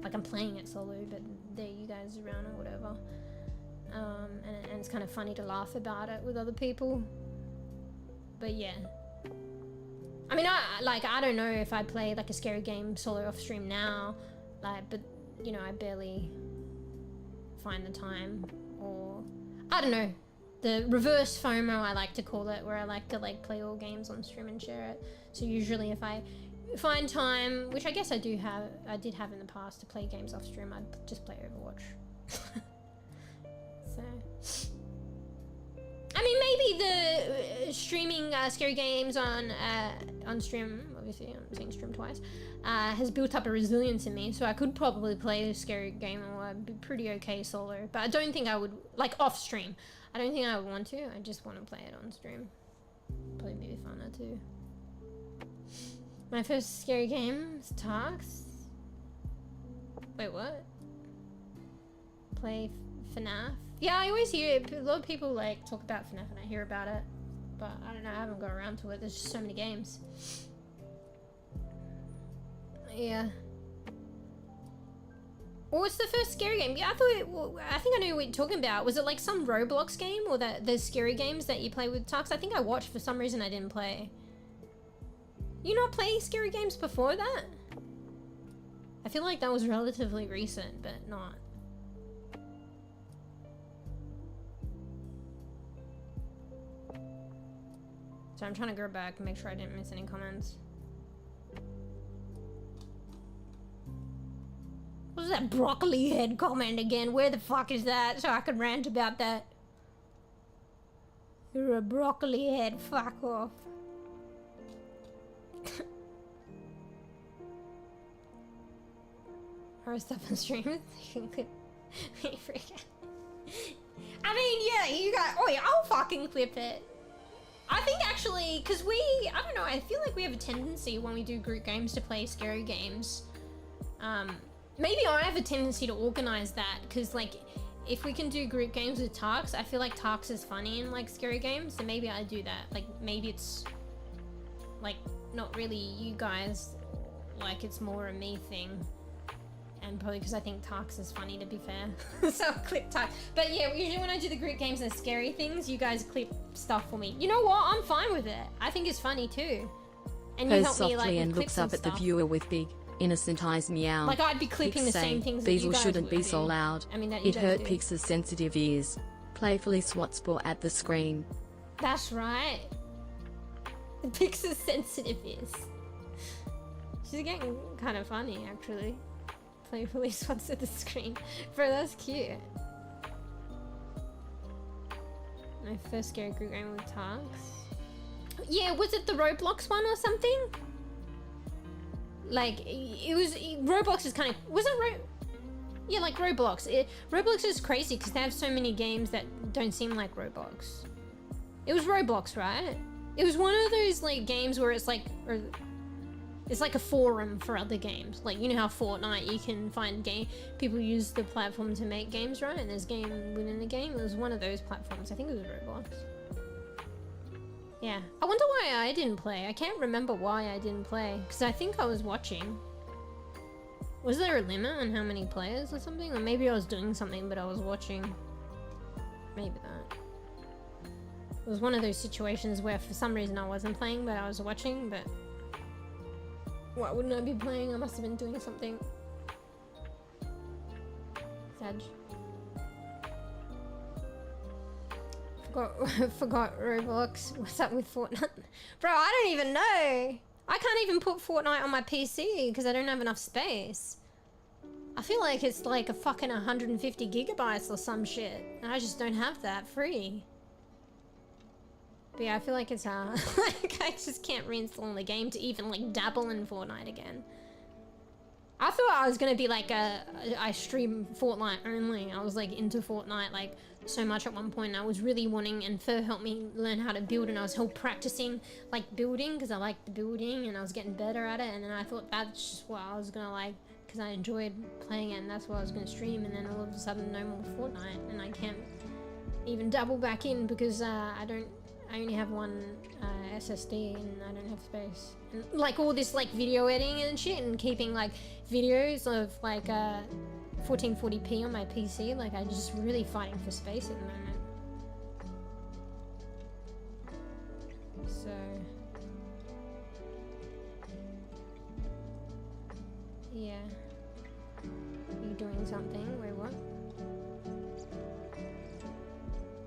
Like I'm playing it solo, but there you guys around or whatever. And it's kind of funny to laugh about it with other people. But yeah. I mean, I don't know if I play like a scary game solo off stream now, like, but you know, I barely find the time, or I don't know, the reverse FOMO I like to call it, where I like to like play all games on stream and share it. So usually if I find time, which I guess I did have in the past, to play games off stream, I'd just play Overwatch. So I mean, maybe the streaming scary games on stream, obviously I'm saying stream twice, has built up a resilience in me, so I could probably play a scary game, or I'd be pretty okay solo, but I don't think I would, like off stream, I don't think I would want to. I just want to play it on stream. Probably be funner too. My first scary game is Tarks. Wait, what? Play FNAF? Yeah, I always hear it. A lot of people like talk about FNAF and I hear about it, but I don't know, I haven't got around to it. There's just so many games. Yeah. What's the first scary game? Yeah, I think I knew what you're talking about. Was it like some Roblox game, or the scary games that you play with Tux? I think I watched, for some reason I didn't play. You not play scary games before that? I feel like that was relatively recent, but not. So I'm trying to go back and make sure I didn't miss any comments. What's that broccoli head comment again? Where the fuck is that? So I can rant about that. You're a broccoli head, fuck off. Or stuff on stream. I mean, yeah, you got. Oh yeah, I'll fucking clip it. I think actually, because I don't know, I feel like we have a tendency when we do group games to play scary games. Maybe I have a tendency to organize that, because like, if we can do group games with Tarks, I feel like Tarks is funny in like scary games, so maybe I do that. Like, maybe it's like not really you guys, like it's more a me thing. And probably because I think Tarks is funny, to be fair. So I'll clip Tarks. But yeah, usually when I do the group games and scary things, you guys clip stuff for me. You know what? I'm fine with it. I think it's funny too. And you help me like and looks up at the viewer with big, innocent eyes. Meow. Like I'd be clipping the same things that you guys shouldn't be so loud. I mean, that it hurt Pix's sensitive ears. Playfully swats ball at the screen. That's right. Pix's sensitive ears. She's getting kind of funny, actually. Playfully swats at the screen. Bro, that's cute. My first scary group game with Tarks. Yeah, was it the Roblox one or something? Like, it was... Roblox is kind of... Was it Yeah, like Roblox. Roblox is crazy because they have so many games that don't seem like Roblox. It was Roblox, right? It was one of those, like, games where it's like... It's like a forum for other games. Like, you know how Fortnite, you can find people use the platform to make games, right? And there's game within the game. It was one of those platforms. I think it was Roblox. Yeah. I wonder why I didn't play. I can't remember why I didn't play. Because I think I was watching. Was there a limit on how many players or something? Or maybe I was doing something, but I was watching. Maybe that. It was one of those situations where for some reason I wasn't playing, but I was watching, but... Why wouldn't I be playing? I must have been doing something. Sag. Forgot Roblox. What's up with Fortnite? Bro, I don't even know. I can't even put Fortnite on my PC because I don't have enough space. I feel like it's like a fucking 150 gigabytes or some shit. And I just don't have that free. But yeah, I feel like it's like I just can't reinstall the game to even like dabble in Fortnite again. I thought I was gonna be like I stream Fortnite only. I was like into Fortnite like so much at one point. I was really wanting, and Fur helped me learn how to build, and I was practicing like building because I liked the building and I was getting better at it. And then I thought that's just what I was gonna like because I enjoyed playing it, and that's what I was gonna stream. And then all of a sudden, no more Fortnite, and I can't even double back in because I only have one SSD and I don't have space. And like all this like video editing and shit and keeping like videos of like 1440p on my PC, like I'm just really fighting for space at the moment. So... yeah. Are you doing something? Wait, what?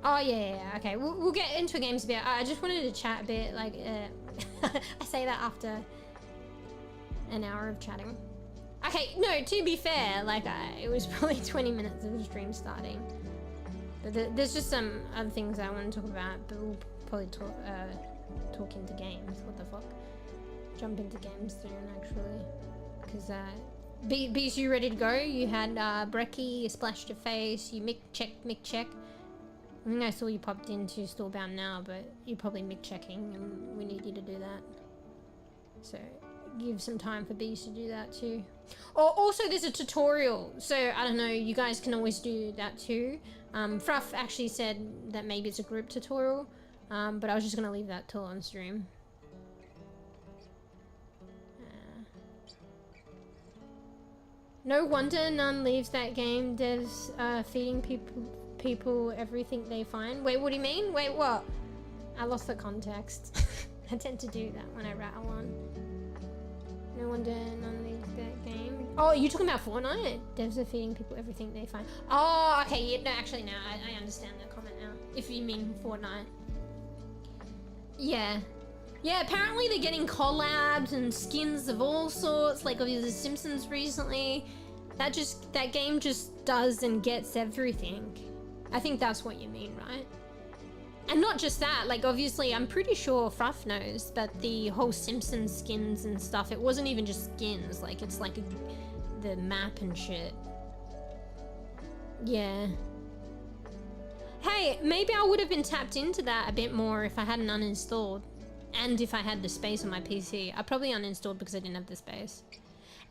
Oh yeah, okay. We'll get into games a bit. I just wanted to chat a bit, like, I say that after an hour of chatting. Okay, no, to be fair, like, it was probably 20 minutes of the stream starting. But there's just some other things I want to talk about, but we'll probably talk into games. What the fuck? Jump into games soon, actually. Because, Bees, you ready to go? You had, brekkie, you splashed your face, you mic check. I think I saw you popped into Storebound now, but you're probably mic-checking and we need you to do that. So give some time for Bees to do that too. Oh, also there's a tutorial, so I don't know, you guys can always do that too. Fruff actually said that maybe it's a group tutorial, but I was just gonna leave that till on stream. No wonder none leaves that game. Devs feeding people everything they find. Wait, what do you mean? Wait, what? I lost the context. I tend to do that when I rattle on. No wonder none leaves that game. Oh, you talking about Fortnite? Devs are feeding people everything they find. Oh, okay. Yeah, no, actually, no. I understand that comment now. If you mean Fortnite. Yeah. Yeah, apparently they're getting collabs and skins of all sorts. Like, obviously The Simpsons recently. That game just does and gets everything. I think that's what you mean, right? And not just that, like obviously I'm pretty sure Fruff knows that the whole Simpsons skins and stuff, it wasn't even just skins, like it's like the map and shit. Yeah. Hey, maybe I would have been tapped into that a bit more if I hadn't uninstalled. And if I had the space on my PC. I probably uninstalled because I didn't have the space.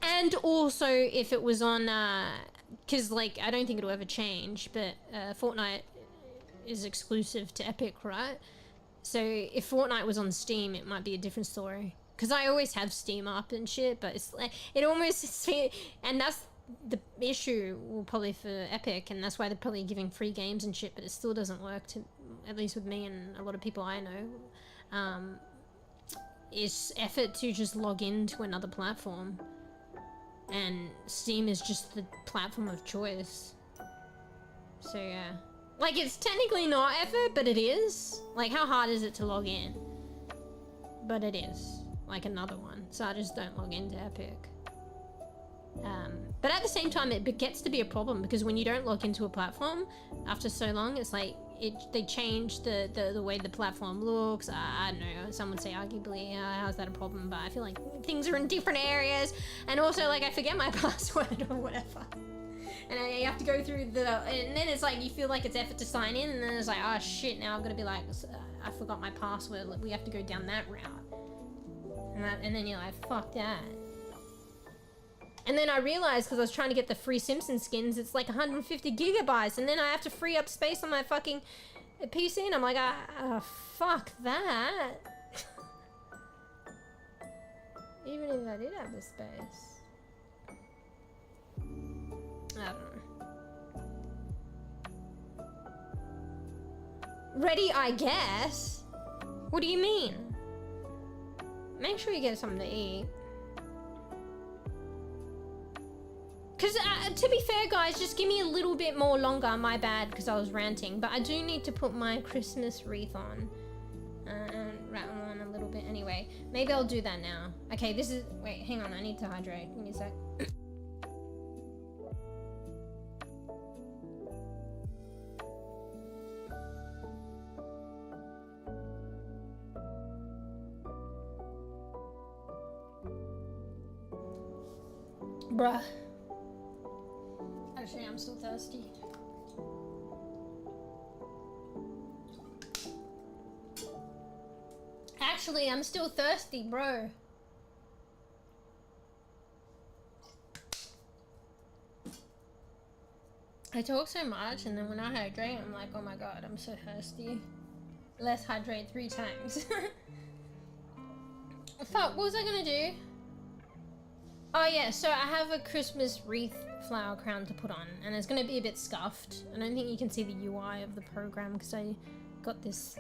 And also if it was on, cause like, I don't think it'll ever change, but Fortnite is exclusive to Epic, right? So if Fortnite was on Steam, it might be a different story. Cause I always have Steam up and shit, but it's like, it almost, and that's the issue probably for Epic, and that's why they're probably giving free games and shit, but it still doesn't work, to at least with me and a lot of people I know. Is effort to just log into another platform, and Steam is just the platform of choice. So yeah, like it's technically not effort, but it is. Like how hard is it to log in? But it is like another one, so I just don't log into Epic. But at the same time, it gets to be a problem because when you don't log into a platform after so long, it's like they change the way the platform looks. I don't know, some would say arguably, how's that a problem? But I feel like things are in different areas, and also like I forget my password or whatever, and I have to go through and then it's like you feel like it's effort to sign in, and then it's like, oh shit, now I've got to be like, I forgot my password. Like, we have to go down that route, and then you're like, fuck that. And then I realized, because I was trying to get the free Simpsons skins, it's like 150 gigabytes, and then I have to free up space on my fucking PC, and I'm like, fuck that. Even if I did have the space. I don't know. Ready, I guess? What do you mean? Make sure you get something to eat. Because, to be fair, guys, just give me a little bit more longer. My bad, because I was ranting. But I do need to put my Christmas wreath on. And rattle on a little bit anyway. Maybe I'll do that now. Okay, this is... Wait, hang on. I need to hydrate. Give me a sec. Bruh. Actually, I'm still thirsty. Actually, I'm still thirsty, bro. I talk so much, and then when I hydrate, I'm like, oh my god, I'm so thirsty. Let's hydrate 3 times. Fuck, what was I gonna do? Oh yeah, so I have a Christmas wreath flower crown to put on, and it's going to be a bit scuffed. I don't think you can see the UI of the program because I got this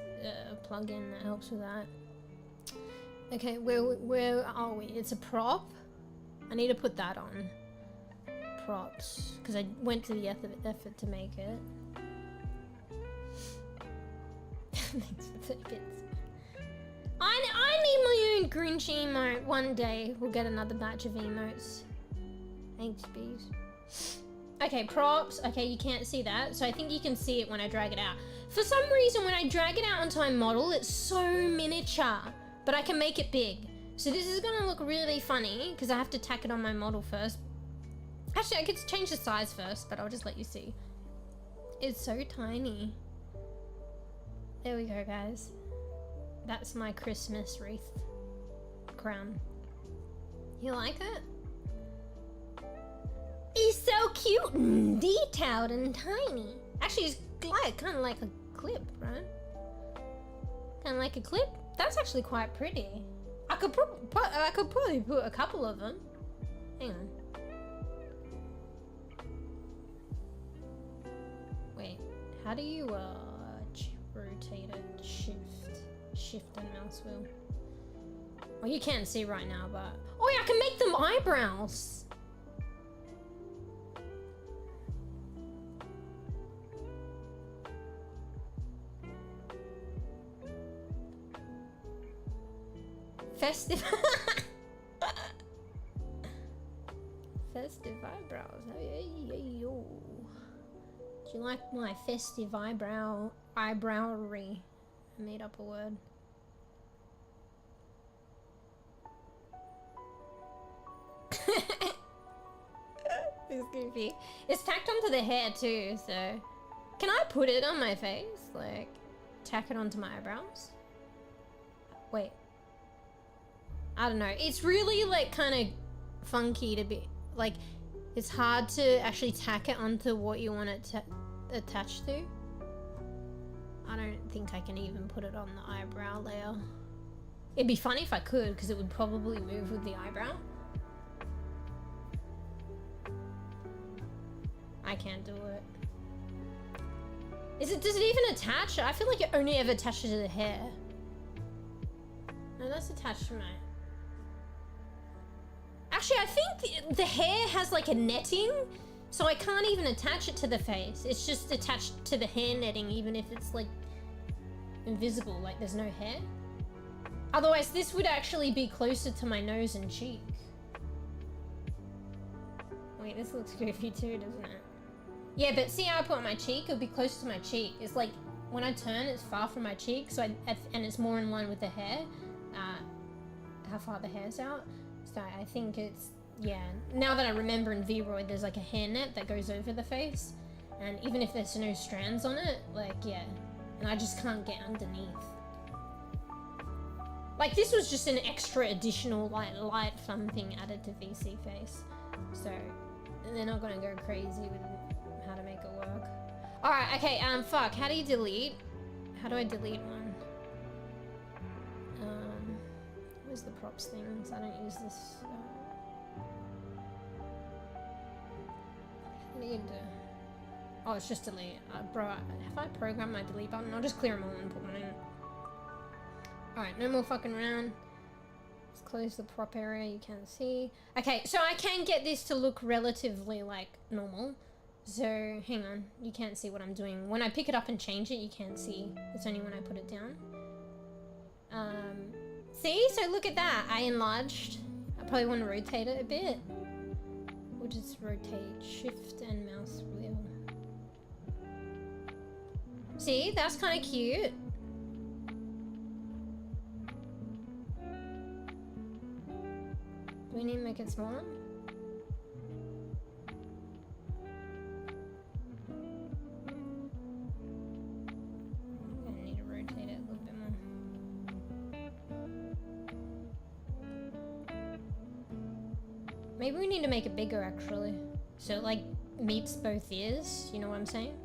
plugin that helps with that. Okay, where are we? It's a prop. I need to put that on. Props, because I went to the effort to make it. Thanks for 30 bits. I need my own Grinch emote. One day we'll get another batch of emotes. Thanks, bees. Okay, props. Okay, you can't see that. So I think you can see it when I drag it out. For some reason, when I drag it out onto my model, it's so miniature. But I can make it big. So this is going to look really funny because I have to tack it on my model first. Actually, I could change the size first, but I'll just let you see. It's so tiny. There we go, guys. That's my Christmas wreath crown. You like it? He's so cute and detailed and tiny. Actually, it's like kind of like a clip, right? Kind of like a clip. That's actually quite pretty. I could probably put a couple of them. Hang on. Wait, how do you rotate it? Shift and mouse wheel. Well, you can't see right now, but oh yeah, I can make them eyebrows. Festive festive eyebrows. Hey, yo. Do you like my festive eyebrowery? I made up a word. It's goofy. It's tacked onto the hair too, so... Can I put it on my face? Like, tack it onto my eyebrows? Wait. I don't know. It's really, like, kind of funky to be... Like, it's hard to actually tack it onto what you want it to attach to. I don't think I can even put it on the eyebrow layer. It'd be funny if I could, because it would probably move with the eyebrow. I can't do it. Does it even attach? I feel like it only ever attaches to the hair. No, that's attached to my... Actually, I think the hair has like a netting, so I can't even attach it to the face. It's just attached to the hair netting, even if it's like invisible, like there's no hair. Otherwise, this would actually be closer to my nose and cheek. Wait, this looks goofy too, doesn't it? Yeah, but see how I put on my cheek? It'll be close to my cheek. It's like, when I turn, it's far from my cheek, so and it's more in line with the hair. How far the hair's out. So I think it's, yeah. Now that I remember in V-Roid, there's like a hair net that goes over the face. And even if there's no strands on it, like, yeah. And I just can't get underneath. Like, this was just an extra additional, like, light fun thing added to VC face. So, they're not gonna go crazy with how to make it work. Alright, okay, fuck, how do you delete? How do I delete one? Where's the props things? I don't use this. Need to... Oh, it's just delete. Bro, have I programmed my delete button? I'll just clear them all and put one in. Alright, no more fucking around. Let's close the prop area, you can see. Okay, so I can get this to look relatively, like, normal. So, hang on. You can't see what I'm doing. When I pick it up and change it, you can't see. It's only when I put it down. See? So look at that. I enlarged. I probably want to rotate it a bit. We'll just rotate shift and mouse wheel. See? That's kind of cute. Do we need to make it smaller? I need to rotate it a little bit more. Maybe we need to make it bigger, actually. So it, like, meets both ears. You know what I'm saying?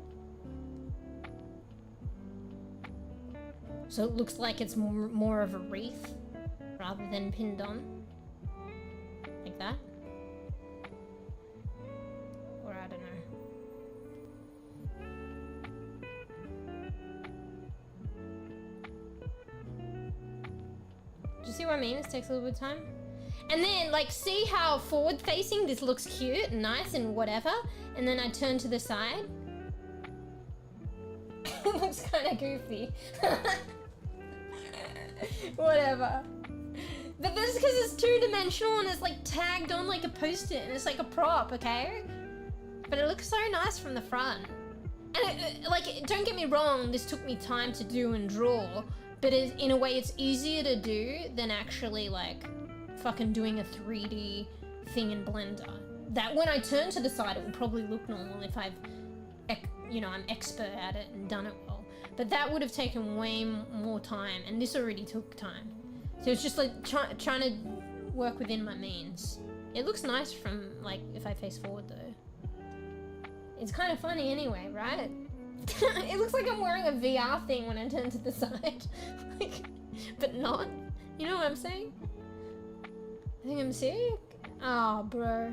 So it looks like it's more of a wreath rather than pinned on. Like that. Or I don't know. Do you see what I mean? This takes a little bit of time. And then, like, see how forward facing this looks cute and nice and whatever? And then I turn to the side. It looks kind of goofy. Whatever. But this is because it's two-dimensional and it's, like, tagged on like a post-it and it's like a prop, okay? But it looks so nice from the front. And, like, don't get me wrong, this took me time to do and draw, but in a way it's easier to do than actually, like, fucking doing a 3D thing in Blender. That when I turn to the side, it will probably look normal if I've, you know, I'm expert at it and done it well. But that would have taken way more time, and this already took time. So it's just like trying to work within my means. It looks nice from, like, if I face forward though. It's kind of funny anyway, right? It looks like I'm wearing a VR thing when I turn to the side. Like, but not. You know what I'm saying? I think I'm sick. Oh, bro.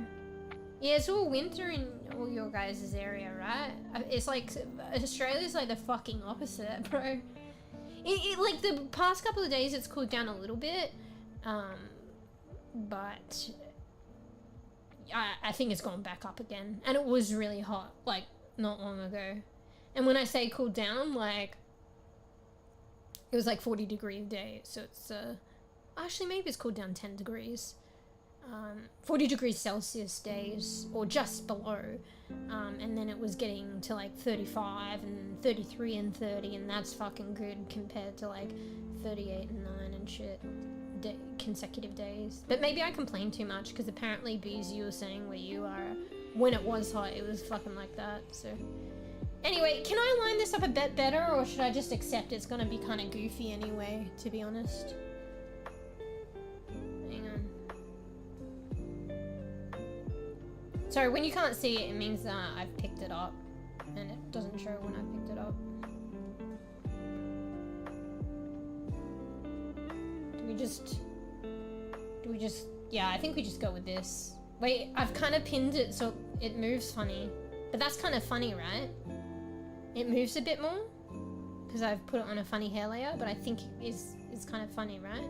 Yeah, it's all winter in all your guys' area, right? It's like, Australia's like the fucking opposite, bro. It like, the past couple of days it's cooled down a little bit, but I think it's gone back up again. And it was really hot, like, not long ago. And when I say cooled down, like, it was like 40 degree a day, so it's, actually maybe it's cooled down 10 degrees. 40 degrees Celsius days, or just below, and then it was getting to like 35 and 33 and 30, and that's fucking good compared to like 38 and 9 and shit consecutive days. But maybe I complain too much, because apparently, Bees, you were saying where you are, when it was hot, it was fucking like that. So anyway, can I line this up a bit better, or should I just accept it's gonna be kind of goofy anyway, to be honest? So when you can't see it, it means that I've picked it up, and it doesn't show when I picked it up. Do we just, yeah, I think we just go with this. Wait, I've kind of pinned it so it moves funny, but that's kind of funny, right? It moves a bit more, because I've put it on a funny hair layer, but I think it's kind of funny, right?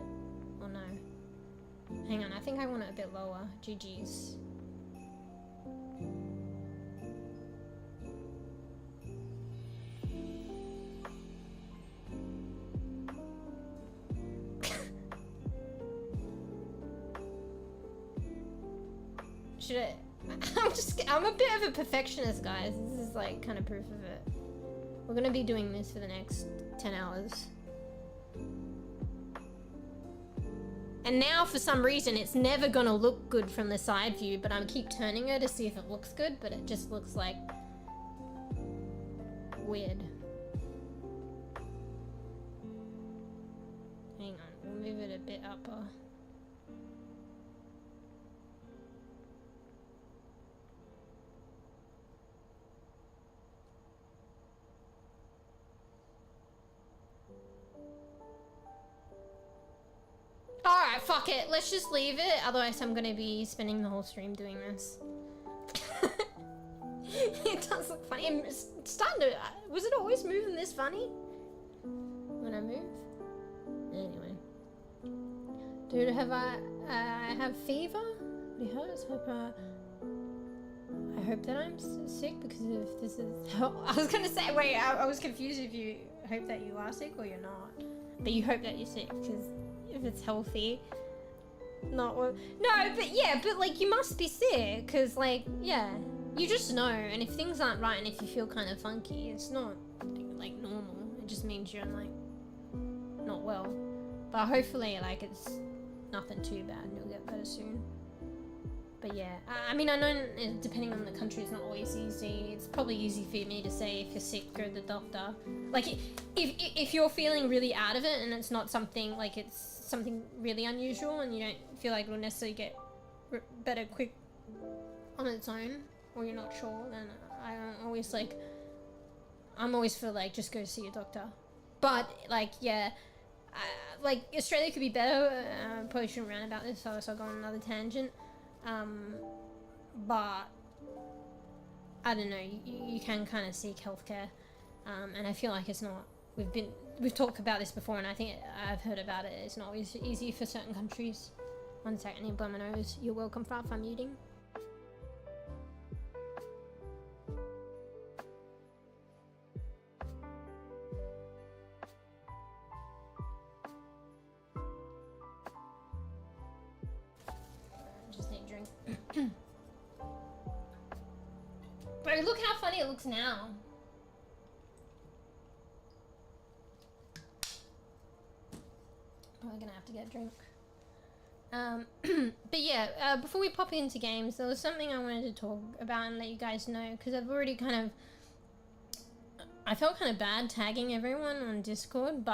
Or no? Hang on, I think I want it a bit lower. GG's. I'm a bit of a perfectionist, guys. This is like kind of proof of it. We're gonna be doing this for the next 10 hours. And now for some reason it's never gonna look good from the side view, but I keep turning her to see if it looks good, but it just looks like weird. Hang on, we'll move it a bit upper. Alright, fuck it. Let's just leave it. Otherwise, I'm gonna be spending the whole stream doing this. It does look funny. It's starting to... Was it always moving this funny? When I move? Anyway. Dude, have I have fever? It hurts. I hope that I'm sick, because if this is... I was gonna say, wait, I was confused if you hope that you are sick or you're not. But you hope that you're sick, because... if it's healthy, not what. No, but yeah, but like you must be sick, because like, yeah, you just know. And if things aren't right and if you feel kind of funky, it's not like normal. It just means you're like not well. But hopefully, like, it's nothing too bad and you'll get better soon. But yeah, I mean, I know depending on the country, it's not always easy. It's probably easy for me to say if you're sick, go to the doctor. Like, if you're feeling really out of it and it's not something, like, it's something really unusual and you don't feel like it'll necessarily get better quick on its own, or you're not sure, then I'm always for, like, just go see your doctor. But, like, yeah, like, Australia could be better. Probably shouldn't rant about this, so I'll go on another tangent. But I don't know, you can kind of seek healthcare, and I feel like it's not, we've talked about this before, and I think I've heard about it, it's not always easy for certain countries. One second, I need to blow my nose. You're welcome, Frap, I'm muting. Bro, look how funny it looks now. Probably gonna have to get a drink. But yeah, before we pop into games, there was something I wanted to talk about and let you guys know, because I've already I felt kind of bad tagging everyone on Discord,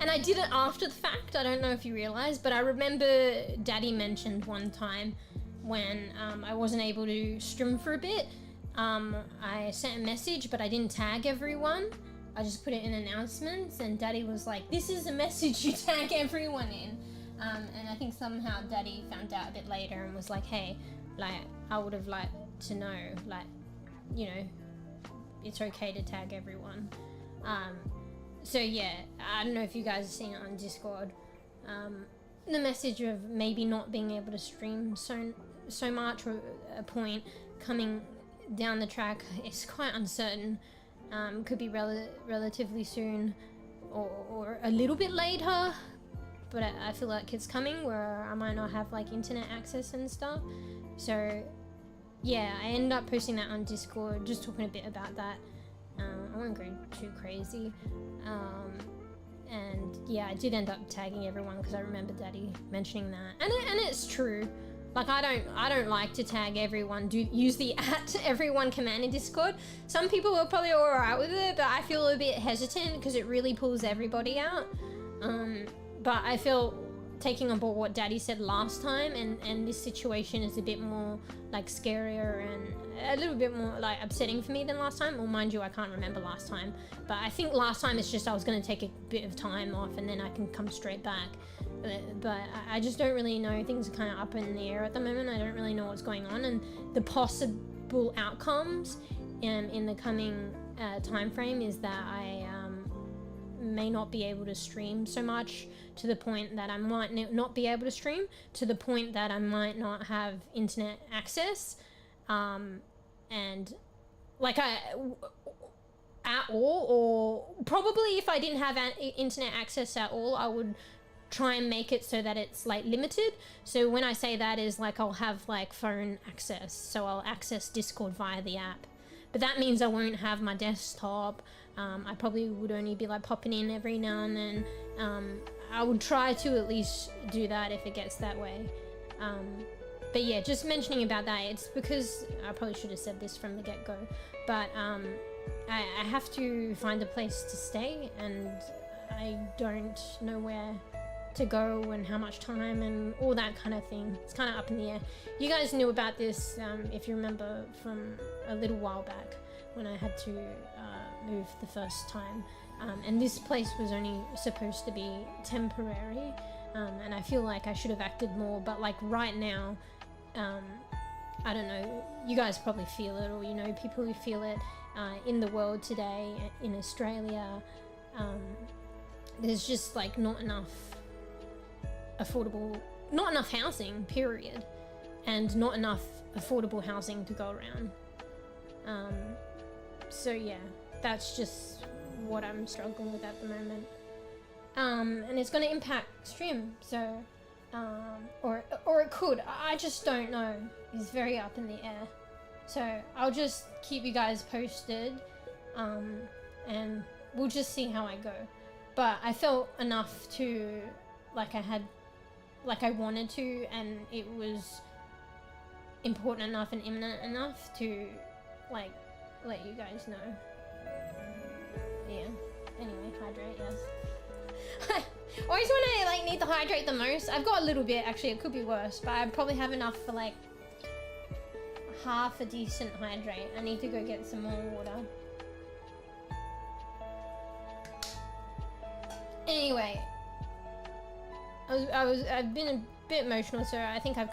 and I did it after the fact. I don't know if you realized, but I remember Daddy mentioned one time when I wasn't able to stream for a bit. I sent a message, but I didn't tag everyone. I just put it in announcements, and Daddy was like, this is a message you tag everyone in. And I think somehow Daddy found out a bit later and was like, hey, like, I would have liked to know, like, you know, it's okay to tag everyone. So yeah, I don't know if you guys have seen it on Discord. The message of maybe not being able to stream so much, or a point coming down the track is quite uncertain. Could be relatively soon, or a little bit later, but I feel like it's coming where I might not have like internet access and stuff. So yeah, I ended up posting that on Discord, just talking a bit about that. I won't go too crazy. And yeah, I did end up tagging everyone because I remember Daddy mentioning that, and it's true. Like I don't like to tag everyone. Use the @everyone command in Discord. Some people are probably alright with it, but I feel a bit hesitant because it really pulls everybody out. But I feel taking on board what Daddy said last time, and this situation is a bit more like scarier and a little bit more like upsetting for me than last time. Well, mind you, I can't remember last time, but I think last time it's just I was going to take a bit of time off and then I can come straight back. But I just don't really know. Things are kind of up in the air at the moment. I don't really know what's going on, and the possible outcomes in the coming time frame is that I may not be able to stream so much, to the point that I might not be able to stream, to the point that I might not have internet access, and like at all, or probably if I didn't have internet access at all, I would try and make it so that it's like limited. So when I say that is like I'll have like phone access, so I'll access Discord via the app, but that means I won't have my desktop. I probably would only be like popping in every now and then. I would try to at least do that if it gets that way. But yeah, just mentioning about that, it's because I probably should have said this from the get-go, but I have to find a place to stay, and I don't know where to go and how much time and all that kind of thing. It's kind of up in the air. You guys knew about this if you remember from a little while back when I had to move the first time, and this place was only supposed to be temporary, and I feel like I should have acted more, but like right now, I don't know, you guys probably feel it, or you know people who feel it in the world today, in Australia. There's just like not enough housing, period, and not enough affordable housing to go around. So yeah, that's just what I'm struggling with at the moment, and it's going to impact stream, so or it could, I just don't know. It's very up in the air, so I'll just keep you guys posted, and we'll just see how I go. But I felt enough to, like I wanted to, and it was important enough and imminent enough to like let you guys know. Yeah, anyway, hydrate, yes. Always when I like need to hydrate the most, I've got a little bit, actually it could be worse, but I probably have enough for like half a decent hydrate. I need to go get some more water. Anyway, I've been a bit emotional, so I think I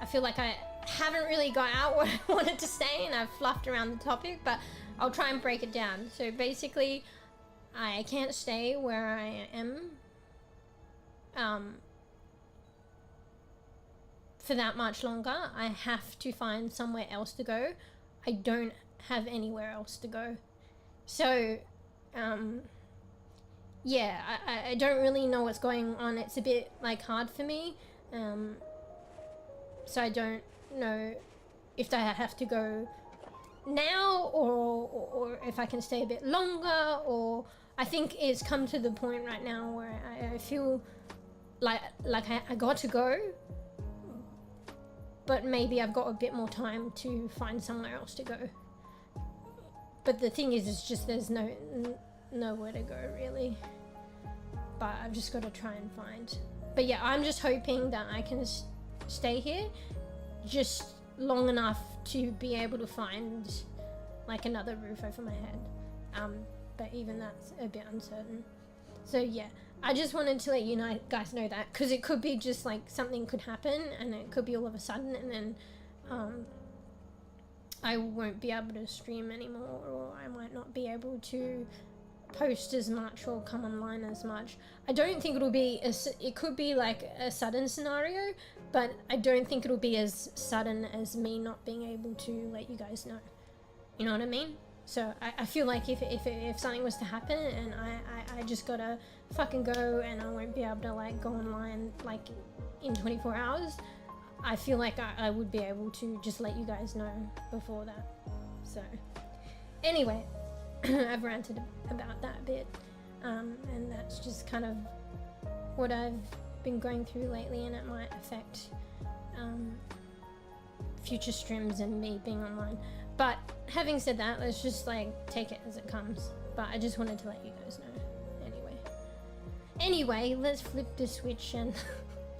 feel like I haven't really got out what I wanted to say, and I've fluffed around the topic, but I'll try and break it down. So basically, I can't stay where I am for that much longer. I have to find somewhere else to go. I don't have anywhere else to go. So, yeah, I don't really know what's going on. It's a bit like hard for me. So I don't know if I have to go now or if I can stay a bit longer, or I think it's come to the point right now where I feel like I got to go, but maybe I've got a bit more time to find somewhere else to go. But the thing is, it's just there's nowhere to go really, but I've just got to try and find. But yeah, I'm just hoping that I can stay here just long enough to be able to find like another roof over my head, but even that's a bit uncertain. So yeah, I just wanted to let you guys know that, because it could be just like something could happen, and it could be all of a sudden, and then I won't be able to stream anymore, or I might not be able to post as much or come online as much. I don't think it'll be it could be like a sudden scenario, but I don't think it'll be as sudden as me not being able to let you guys know. You know what I mean? So I feel like if something was to happen and I just gotta fucking go and I won't be able to like go online like in 24 hours, I feel like I would be able to just let you guys know before that. So anyway, I've ranted about that a bit, and that's just kind of what I've been going through lately, and it might affect future streams and me being online. But having said that, let's just like take it as it comes. But I just wanted to let you guys know. Anyway, let's flip the switch and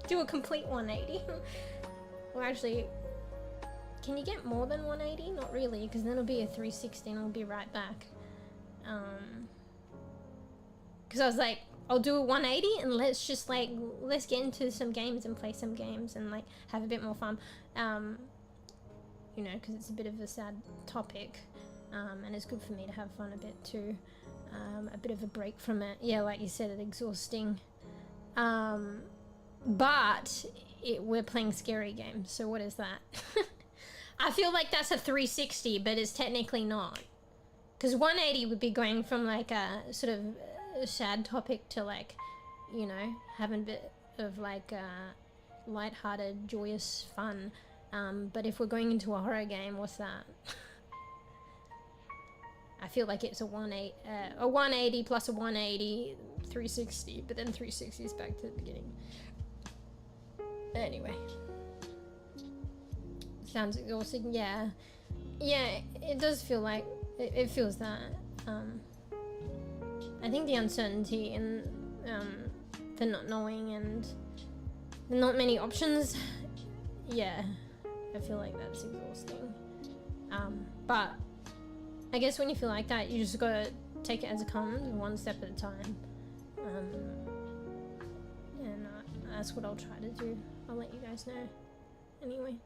do a complete 180. Well, actually, can you get more than 180? Not really, because then it'll be a 360 and I'll be right back. Because I was like, I'll do a 180 and let's get into some games and play some games and like have a bit more fun. You know, because it's a bit of a sad topic, and it's good for me to have fun a bit too. A bit of a break from it. Yeah, like you said, it's exhausting. But we're playing scary games, so what is that? I feel like that's a 360, but it's technically not. Because 180 would be going from like a sort of a sad topic to like, you know, having a bit of like light-hearted, joyous fun. But if we're going into a horror game, what's that? I feel like it's a 180 plus a 180, 360, but then 360 is back to the beginning. Anyway. Sounds exhausting, yeah. Yeah, it does feel like, it feels that. I think the uncertainty and the not knowing and the not many options, yeah. I feel like that's exhausting. But I guess when you feel like that, you just gotta take it as it comes, one step at a time. And that's what I'll try to do. I'll let you guys know. Anyway.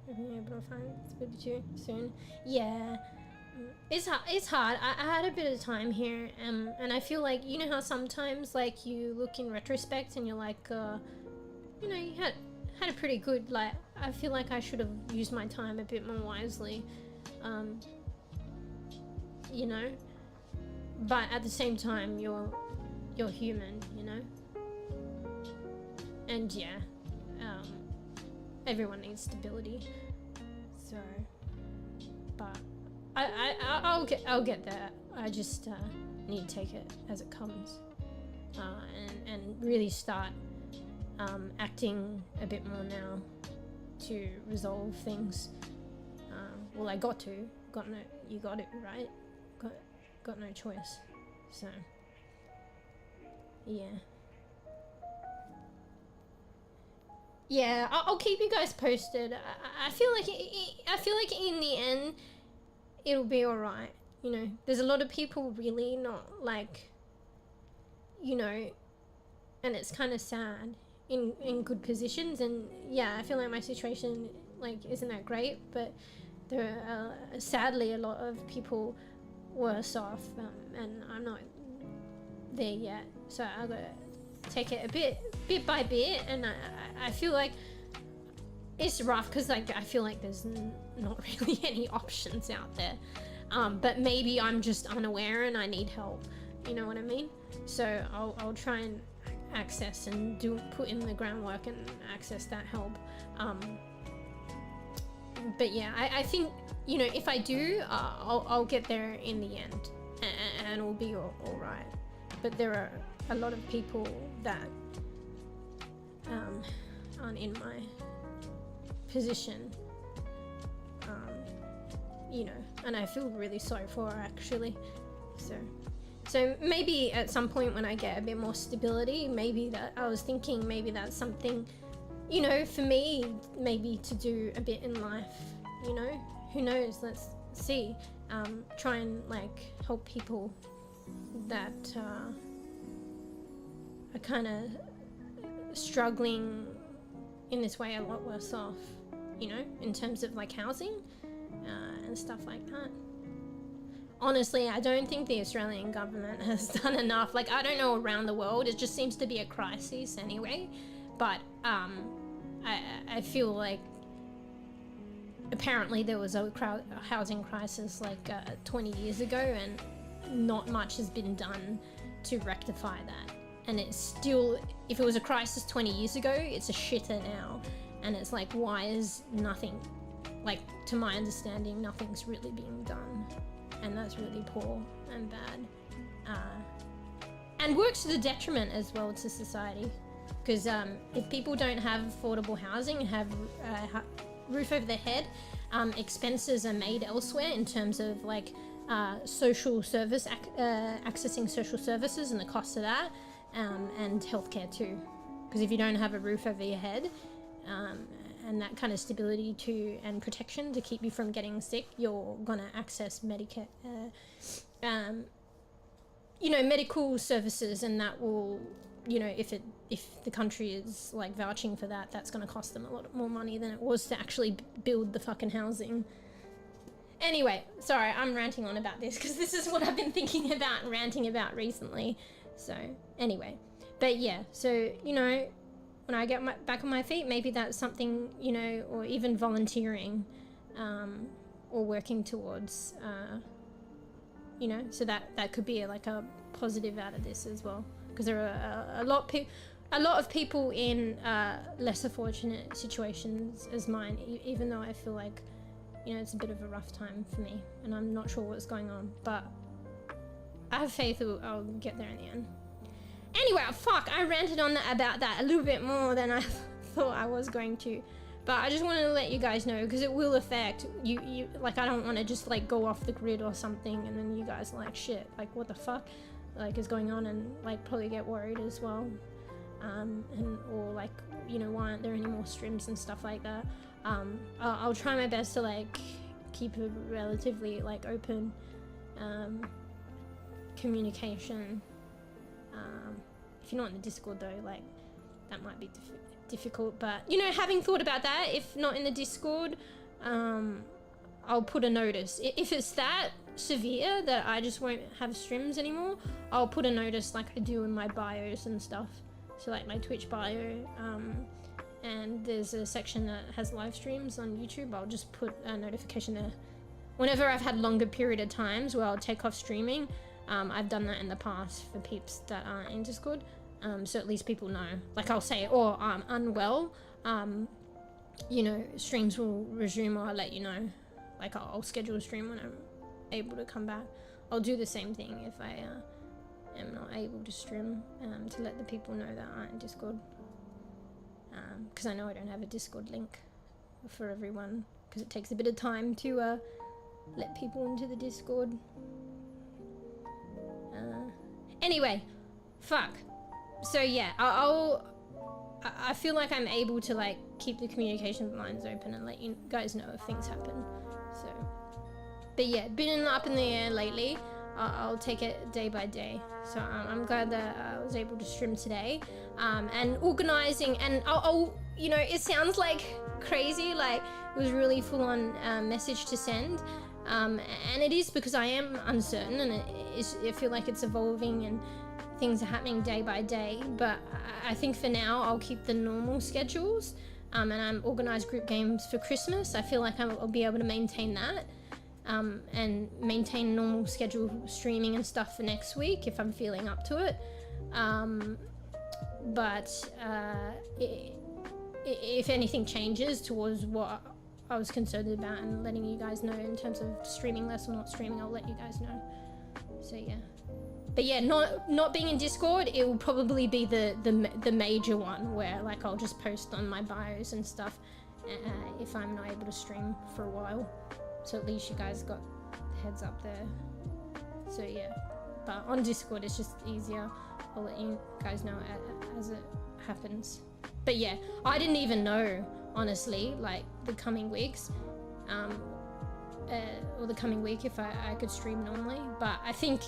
I'll be able to find it's a bit too soon. Yeah. It's hard. I had a bit of time here, and I feel like, you know how sometimes like you look in retrospect and you're like, you know, you had a pretty good, like, I feel like I should have used my time a bit more wisely, you know, but at the same time you're human, you know, and yeah, everyone needs stability, so, but I'll get there. I just need to take it as it comes, and really start acting a bit more now to resolve things. Well, you got it, right? Got no choice. So yeah, I'll keep you guys posted. I feel like in the end it'll be alright, you know. There's a lot of people really not like, you know, and it's kind of sad in good positions, and yeah, I feel like my situation like isn't that great, but there are sadly a lot of people worse off, and I'm not there yet, so I gotta take it a bit by bit, and I feel like it's rough because like I feel like there's not really any options out there, but maybe I'm just unaware and I need help, you know what I mean? So I'll try and access and put in the groundwork and access that help, but yeah, I think, you know, if I do, I'll get there in the end, and it'll be all right. But there are a lot of people that aren't in my position, you know, and I feel really sorry for her actually. So maybe at some point when I get a bit more stability, maybe that I was thinking maybe that's something, you know, for me maybe to do a bit in life, you know, who knows, let's see. Try and like help people that are kind of struggling in this way a lot worse off, you know, in terms of like housing and stuff like that. Honestly, I don't think the Australian government has done enough. Like, I don't know around the world, it just seems to be a crisis anyway, but I feel like apparently there was a housing crisis like 20 years ago, and not much has been done to rectify that. And it's still, if it was a crisis 20 years ago, it's a shitter now. And it's like, why is nothing, like, to my understanding, nothing's really being done. And that's really poor and bad. And works to the detriment as well to society. Because if people don't have affordable housing and have roof over their head, expenses are made elsewhere in terms of like social service, accessing social services and the cost of that, and healthcare too. Because if you don't have a roof over your head, and that kind of stability and protection to keep you from getting sick, you're gonna access medical services, and that will, if the country is like vouching for that, that's going to cost them a lot more money than it was to actually build the fucking housing. Anyway, sorry, I'm ranting on about this because this is what I've been thinking about and ranting about recently. So anyway, but yeah, so when I get back on my feet, maybe that's something, or even volunteering, or working towards, so that could be like a positive out of this as well. Because there are a lot of people in lesser fortunate situations as mine, even though I feel like, it's a bit of a rough time for me, and I'm not sure what's going on, but I have faith I'll get there in the end. Anyway, fuck, I ranted on about that a little bit more than I thought I was going to, but I just wanted to let you guys know, because it will affect you. Like, I don't want to just like go off the grid or something, and then you guys are like, shit, like what the fuck like is going on, and like probably get worried as well, or like, why aren't there any more strims and stuff like that. I'll try my best to like keep a relatively like open communication. If you're not in the Discord though, like that might be difficult, but having thought about that, if not in the Discord, I'll put a notice. If it's that severe that I just won't have strims anymore, I'll put a notice like I do in my bios and stuff. So like my Twitch bio, and there's a section that has live streams on YouTube. I'll just put a notification there. Whenever I've had longer period of times where I'll take off streaming, I've done that in the past for peeps that aren't in Discord, so at least people know. Like I'll say, oh, I'm unwell, streams will resume, or I'll let you know. Like I'll schedule a stream when I'm able to come back. I'll do the same thing if I am not able to stream, to let the people know that aren't in Discord. Because I know I don't have a Discord link for everyone, because it takes a bit of time to let people into the Discord. Anyway, fuck. So yeah, I feel like I'm able to like keep the communication lines open and let you guys know if things happen. So, but yeah, been up in the air lately. I'll take it day by day. So I'm glad that I was able to stream today, and organizing, and I'll it sounds like crazy, like it was really full on message to send, and it is, because I am uncertain, and I feel like it's evolving and things are happening day by day. But I think for now I'll keep the normal schedules, and I'm organized group games for Christmas. I feel like I'll be able to maintain that. And maintain normal schedule streaming and stuff for next week if I'm feeling up to it. But if anything changes towards what I was concerned about and letting you guys know in terms of streaming less or not streaming, I'll let you guys know. So yeah. But yeah, not being in Discord, it will probably be the major one, where like I'll just post on my bios and stuff if I'm not able to stream for a while. So at least you guys got the heads up there. So yeah, but on Discord it's just easier. I'll let you guys know as it happens. But yeah, I didn't even know, honestly, like the coming weeks, or the coming week if I could stream normally. But I think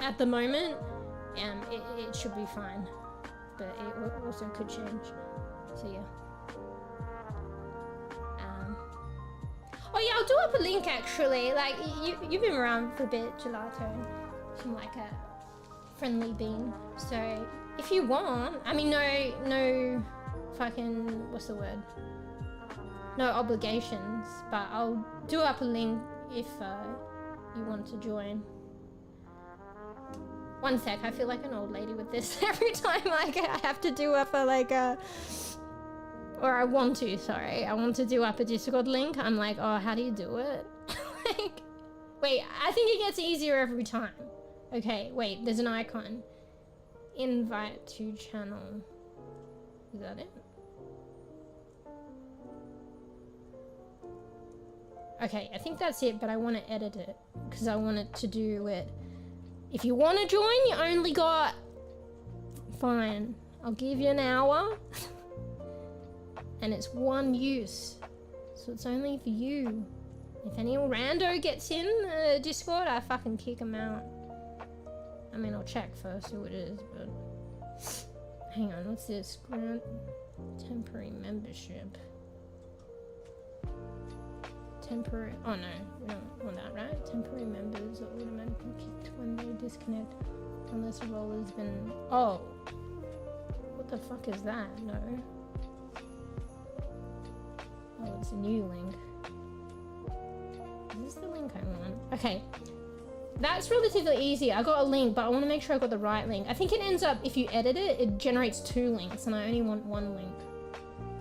at the moment, it should be fine. But it also could change. So yeah. Oh yeah, I'll do up a link actually. Like you've been around for a bit, Gelato. I'm like a friendly bean. So if you want, I mean, no fucking, what's the word? no obligations, but I'll do up a link if you want to join. One sec, I feel like an old lady with this every time I have to do up a like a, or I want to, sorry, I want to do up a Discord link. I'm like, oh, how do you do it? Like, wait, I think it gets easier every time. Okay, wait, there's an icon. Invite to channel. Is that it? Okay, I think that's it, but I want to edit it because I want it to do it. If you want to join, you only got... Fine, I'll give you an hour. And it's one use. So it's only for you. If any rando gets in Discord, I fucking kick him out. I mean, I'll check first who it is, but... Hang on, what's this? Grant temporary membership. Temporary... Oh no, we don't want that, right? Temporary members are automatically kicked when they disconnect. Unless a role has been... Oh! What the fuck is that? No. Oh, it's a new link. Is this the link I want? Okay. That's relatively easy. I got a link, but I want to make sure I got the right link. I think it ends up, if you edit it, it generates 2 links, and I only want 1 link.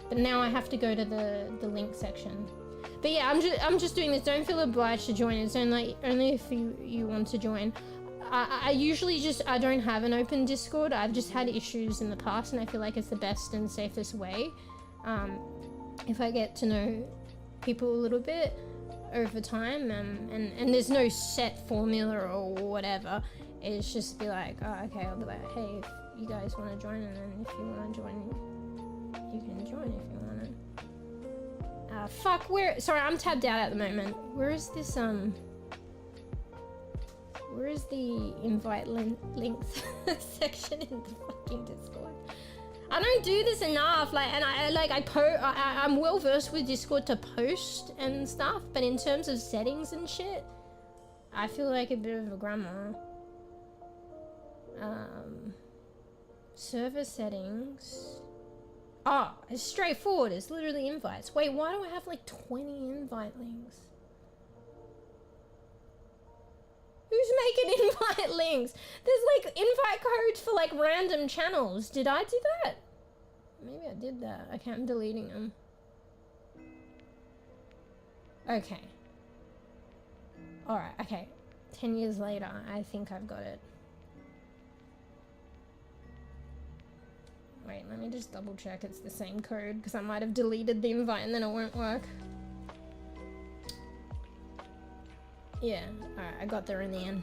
But now I have to go to the link section. But yeah, I'm just doing this. Don't feel obliged to join. It's only if you want to join. I usually I don't have an open Discord. I've just had issues in the past, and I feel like it's the best and safest way. If I get to know people a little bit over time, and there's no set formula or whatever. It's just be like, oh, okay, I'll be like, hey, if you guys want to join, and then if you want to join, you can join if you want to. Fuck, sorry, I'm tabbed out at the moment. Where is this, where is the invite links section in the fucking Discord? I don't do this enough, like, and I'm well versed with Discord to post and stuff, but in terms of settings and shit, I feel like a bit of a grandma. Server settings. Oh, it's straightforward. It's literally invites. Wait, why do I have like 20 invite links? Who's making invite links? There's like invite codes for like random channels. Did I do that? Maybe I did that. Okay, I'm deleting them. Okay. Alright, okay. 10 years later, I think I've got it. Wait, let me just double check it's the same code, because I might have deleted the invite and then it won't work. Yeah, alright, I got there in the end.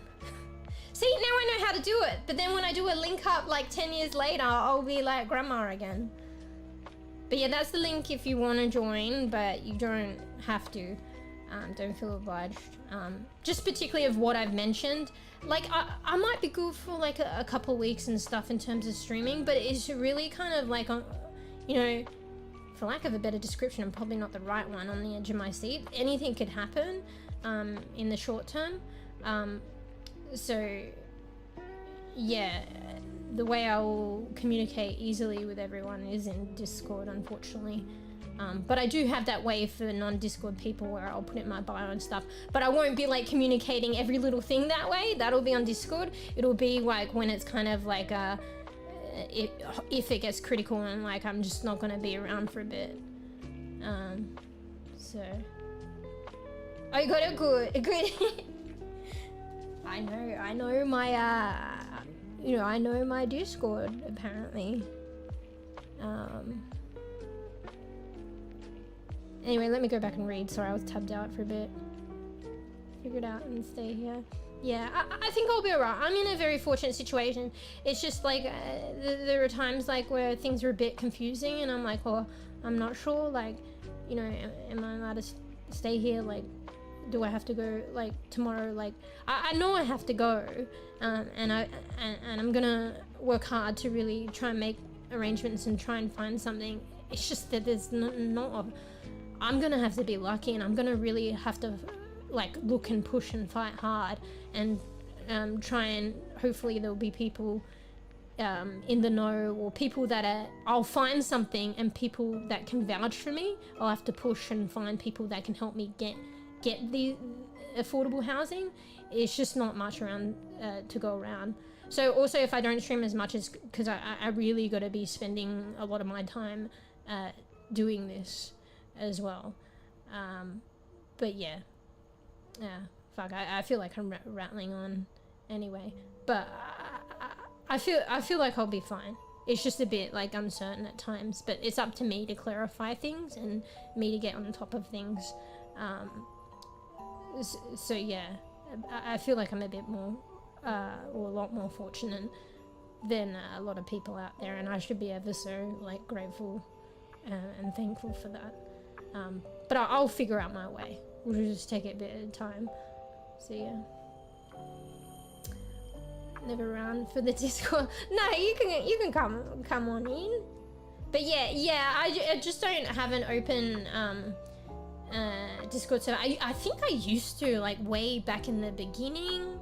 See, now I know how to do it, but then when I do a link up like 10 years later, I'll be like grandma again. But yeah, that's the link if you want to join, but you don't have to. Don't feel obliged. Just particularly of what I've mentioned. Like, I might be good for like a couple weeks and stuff in terms of streaming, but it's really kind of like, you know, for lack of a better description, I'm probably not the right one, on the edge of my seat. Anything could happen in the short term. So, yeah, the way I will communicate easily with everyone is in Discord, unfortunately. But I do have that way for non-Discord people where I'll put it in my bio and stuff. But I won't be like communicating every little thing that way. That'll be on Discord. It'll be like when it's kind of like if it gets critical and like I'm just not gonna be around for a bit. So I got it good. I know my you know, I know my Discord apparently. Anyway, let me go back and read. Sorry, I was tabbed out for a bit. Figure it out and stay here. Yeah, I think I'll be alright. I'm in a very fortunate situation. It's just like, there are times like where things are a bit confusing and I'm like, oh, I'm not sure. Like, you know, am I allowed to stay here? Like, do I have to go like tomorrow? Like, I know I have to go, and I'm gonna work hard to really try and make arrangements and try and find something. It's just that there's not I'm gonna have to be lucky, and I'm gonna really have to like look and push and fight hard and try and hopefully there'll be people in the know, or people that are, I'll find something and people that can vouch for me, I'll have to push and find people that can help me get the affordable housing. It's just not much around to go around. So also, if I don't stream as much, as because I really got to be spending a lot of my time doing this as well. But yeah, fuck, I feel like I'm rattling on anyway, but I feel like I'll be fine. It's just a bit like uncertain at times, but it's up to me to clarify things and me to get on top of things. So yeah, I feel like I'm a bit more or a lot more fortunate than a lot of people out there, and I should be ever so like grateful and thankful for that. But I'll figure out my way. We'll just take it a bit at a time. So yeah. Never around for the Discord. No, you can come on in. But yeah, I just don't have an open Discord server. I think I used to, like, way back in the beginning.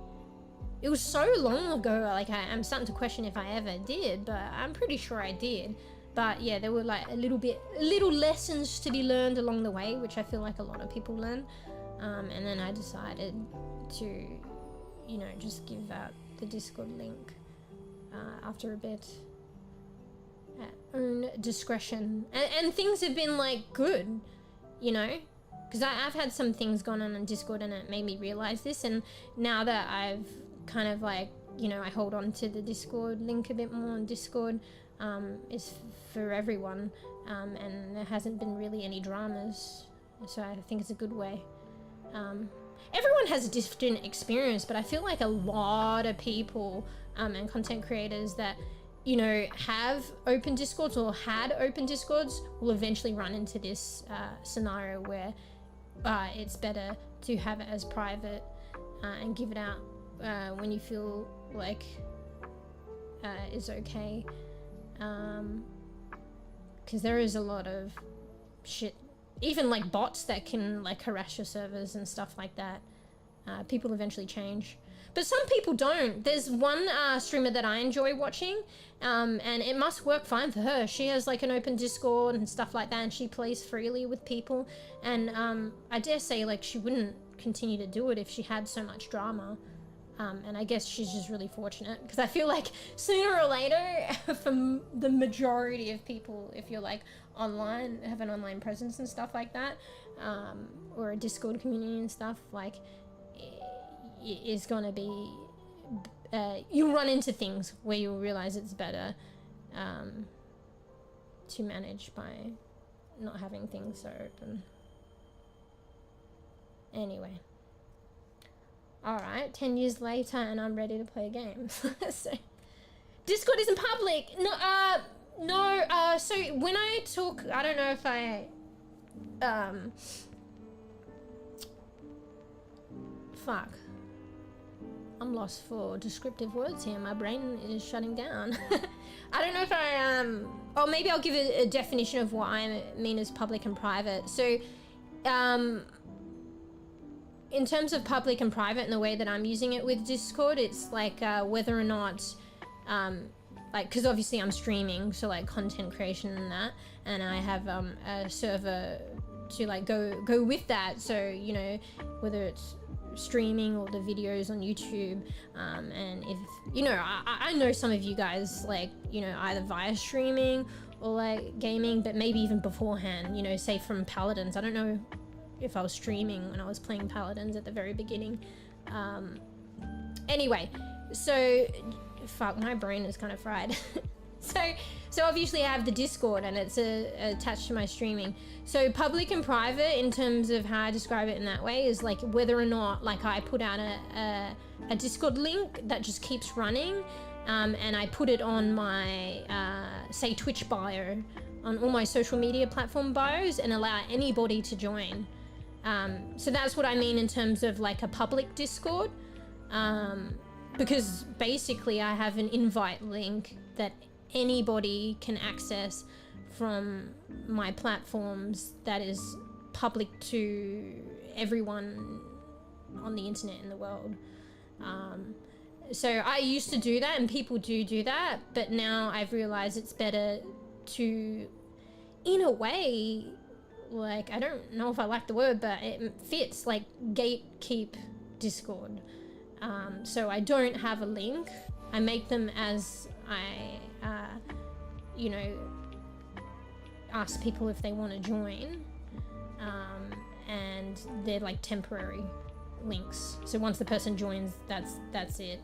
It was so long ago, like I'm starting to question if I ever did, but I'm pretty sure I did. But yeah, there were like little lessons to be learned along the way, which I feel like a lot of people learn. And then I decided to, you know, just give out the Discord link after a bit at own discretion. And things have been like good, you know, because I've had some things going on Discord and it made me realize this. And now that I've kind of like, you know, I hold on to the Discord link a bit more on Discord, it's for everyone, and there hasn't been really any dramas, so I think it's a good way. Everyone has a different experience, but I feel like a lot of people and content creators that, you know, have open Discords or had open Discords will eventually run into this scenario where it's better to have it as private and give it out when you feel like is okay, because there is a lot of shit, even like bots that can like harass your servers and stuff like that. People eventually change, but some people don't. There's one streamer that I enjoy watching, and it must work fine for her. She has like an open Discord and stuff like that, and she plays freely with people, and I dare say like she wouldn't continue to do it if she had so much drama. And I guess she's just really fortunate, because I feel like sooner or later, for the majority of people, if you're like online, have an online presence and stuff like that, or a Discord community and stuff, like, is gonna be, you'll run into things where you'll realize it's better to manage by not having things so open. Anyway. Alright, 10 years later and I'm ready to play games. So, Discord isn't public! No, so when I talk, I don't know if I, fuck. I'm lost for descriptive words here. My brain is shutting down. I don't know if I, or maybe I'll give a definition of what I mean as public and private. So, in terms of public and private and the way that I'm using it with Discord, it's like whether or not, like, because obviously I'm streaming, so like content creation and that, and I have a server to like go with that. So, you know, whether it's streaming or the videos on YouTube, and if, you know, I know some of you guys, like, you know, either via streaming or like gaming, but maybe even beforehand, you know, say from Paladins. I don't know if I was streaming when I was playing Paladins at the very beginning. Anyway, so fuck, my brain is kind of fried. so obviously I have the Discord and it's attached to my streaming. So public and private, in terms of how I describe it in that way, is like whether or not, like, I put out a Discord link that just keeps running, and I put it on my say Twitch bio, on all my social media platform bios, and allow anybody to join. So that's what I mean in terms of like a public Discord, because basically I have an invite link that anybody can access from my platforms that is public to everyone on the internet in the world. So I used to do that, and people do that, but now I've realized it's better to, in a way, like, I don't know if I like the word, but it fits, like, gatekeep Discord. So I don't have a link. I make them as I, you know, ask people if they want to join, and they're like temporary links. So once the person joins, that's it.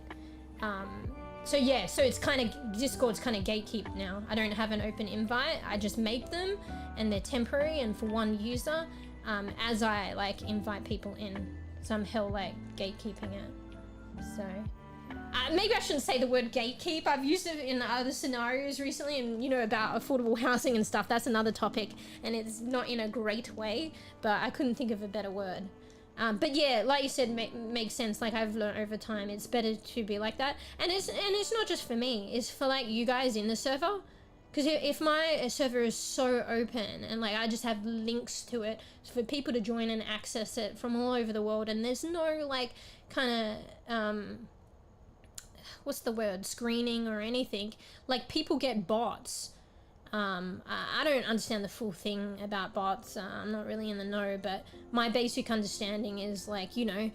So yeah, so it's kind of, Discord's kind of gatekeep now. I don't have an open invite. I just make them, and they're temporary and for one user, as I like invite people in. So I'm hell like gatekeeping it. So maybe I shouldn't say the word gatekeep. I've used it in other scenarios recently, and you know, about affordable housing and stuff. That's another topic, and it's not in a great way, but I couldn't think of a better word. But yeah, like you said, makes sense. Like I've learned over time, it's better to be like that. And it's not just for me, it's for like you guys in the server. Because if my server is so open and like I just have links to it for people to join and access it from all over the world, and there's no like kind of what's the word, screening or anything, like people get bots. I don't understand the full thing about bots. I'm not really in the know, but my basic understanding is like, you know,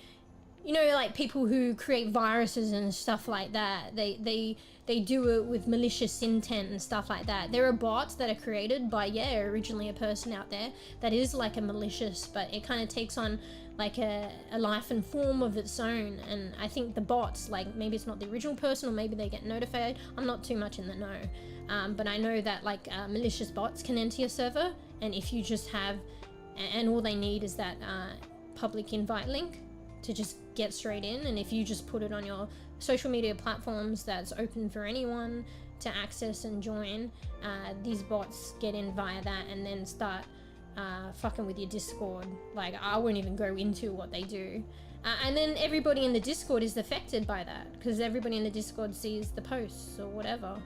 like people who create viruses and stuff like that, they do it with malicious intent and stuff like that. There are bots that are created by, yeah, originally a person out there that is like a malicious, but it kind of takes on like a life and form of its own. And I think the bots, like maybe it's not the original person, or maybe they get notified. I'm not too much in the know. But I know that like malicious bots can enter your server, and if you just have, and all they need is that public invite link to just get straight in, and if you just put it on your social media platforms that's open for anyone to access and join, these bots get in via that and then start fucking with your Discord. Like I won't even go into what they do. And then everybody in the Discord is affected by that, because everybody in the Discord sees the posts or whatever.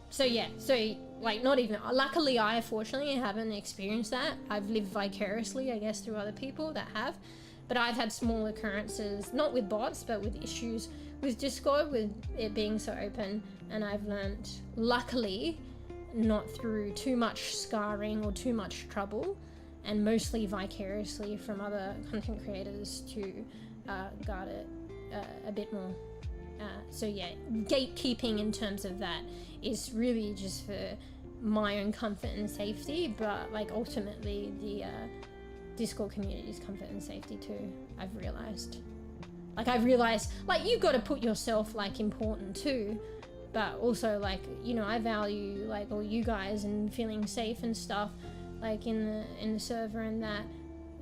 So yeah, so like not even, luckily I fortunately haven't experienced that. I've lived vicariously, I guess, through other people that have, but I've had small occurrences, not with bots, but with issues with Discord, with it being so open, and I've learned, luckily, not through too much scarring or too much trouble, and mostly vicariously from other content creators, to guard it a bit more. So yeah, gatekeeping in terms of that is really just for my own comfort and safety, but like ultimately the Discord community's comfort and safety too. I've realized like you've got to put yourself like important too, but also like, you know, I value like all you guys and feeling safe and stuff like in the server and that.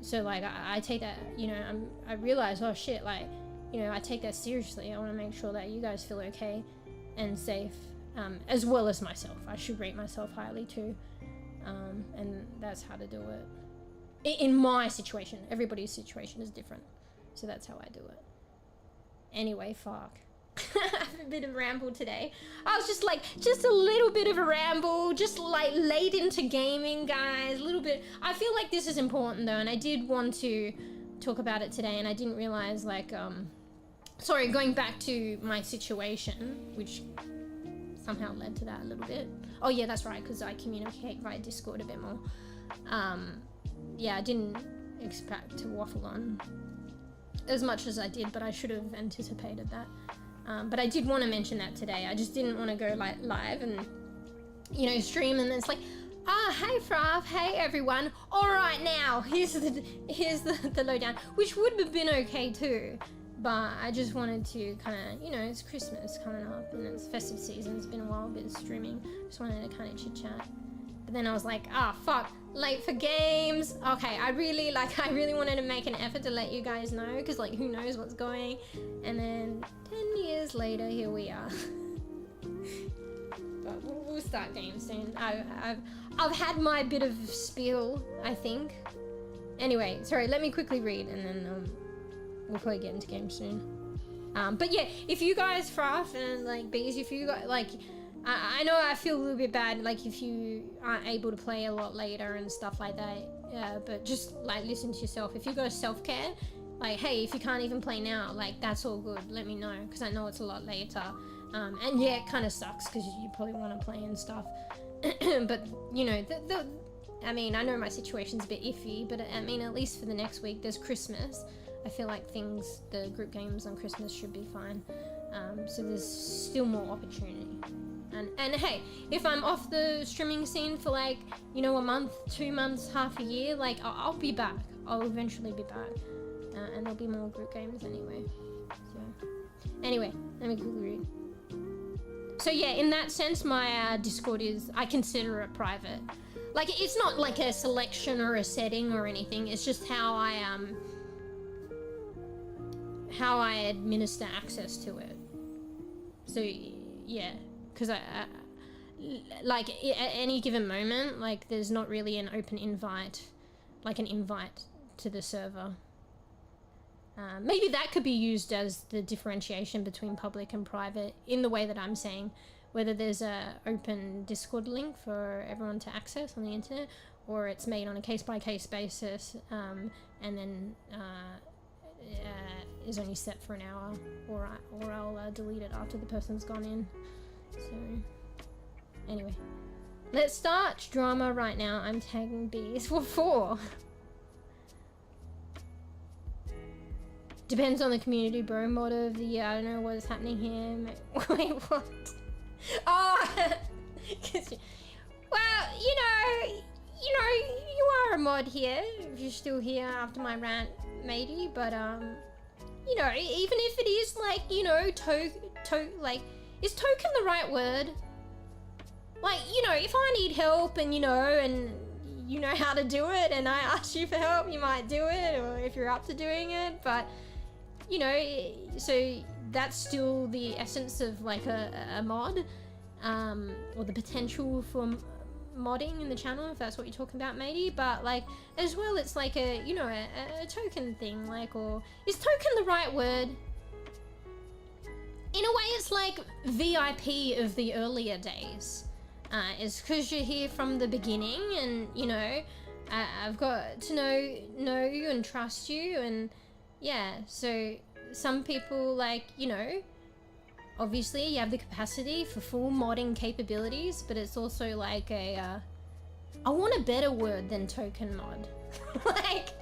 So like I take that, you know, I realize, oh shit, like, you know, I take that seriously. I want to make sure that you guys feel okay and safe, as well as myself. I should rate myself highly too, and that's how to do it. In my situation, everybody's situation is different, so that's how I do it. Anyway, fuck. I have a bit of ramble today. I was just a little bit of a ramble, just like late into gaming, guys. A little bit. I feel like this is important though, and I did want to talk about it today, and I didn't realize like sorry, going back to my situation, which somehow led to that a little bit. Oh yeah, that's right, because I communicate via Discord a bit more. Yeah, I didn't expect to waffle on as much as I did, but I should have anticipated that. But I did want to mention that today. I just didn't want to go like live and, you know, stream and it's like, hey Frav, hey everyone. All right, now here's the lowdown, which would have been okay too. But I just wanted to kind of, you know, it's Christmas coming up and it's festive season. It's been a while, been streaming. Just wanted to kind of chit chat. But then I was like, fuck, late for games. Okay, I really wanted to make an effort to let you guys know, because like who knows what's going. And then 10 years later, here we are. But we'll start games soon. I've had my bit of spiel, I think. Anyway, sorry, let me quickly read and then we'll probably get into games soon. But yeah, if you guys, Fraff and like Bees, if you got like, I know I feel a little bit bad, like if you aren't able to play a lot later and stuff like that, but just like listen to yourself. If you got self-care, Like, hey, if you can't even play now, like, that's all good. Let me know, because I know it's a lot later. And yeah, it kind of sucks because you probably want to play and stuff. But, you know, I mean, I know my situation's a bit iffy, but I mean, at least for the next week, there's Christmas. I feel like the group games on Christmas should be fine. So there's still more opportunity. And hey, if I'm off the streaming scene for like, you know, a month, 2 months, half a year, like I'll be back. I'll eventually be back. And there'll be more group games anyway. So anyway, let me quickly read. So yeah, in that sense, my Discord I consider it private. Like, it's not like a selection or a setting or anything. It's just how I administer access to it. So yeah, because I like at any given moment, like there's not really an open invite, like an invite to the server. Maybe that could be used as the differentiation between public and private in the way that I'm saying, whether there's a open Discord link for everyone to access on the internet, or it's made on a case-by-case basis, and then is only set for an hour, or I'll delete it after the person's gone in. So anyway, let's start drama right now. I'm tagging bees. What for? Depends on the community, bro. Mod of the year. I don't know what is happening here. Wait, what? Oh, well, you are a mod here if you're still here after my rant, matey. But you know, even if it is like, you know, like, is token the right word? Like, you know, if I need help and you know how to do it, and I ask you for help, you might do it, or if you're up to doing it, but. You know, so that's still the essence of like a mod, or the potential for modding in the channel, if that's what you're talking about, matey. But like, as well, it's like a token thing, like, or is token the right word? In a way, it's like VIP of the earlier days. It's because you're here from the beginning, and you know, I've got to know you and trust you, and yeah, so some people, like, you know, obviously you have the capacity for full modding capabilities, but it's also like I want a better word than token mod. Like,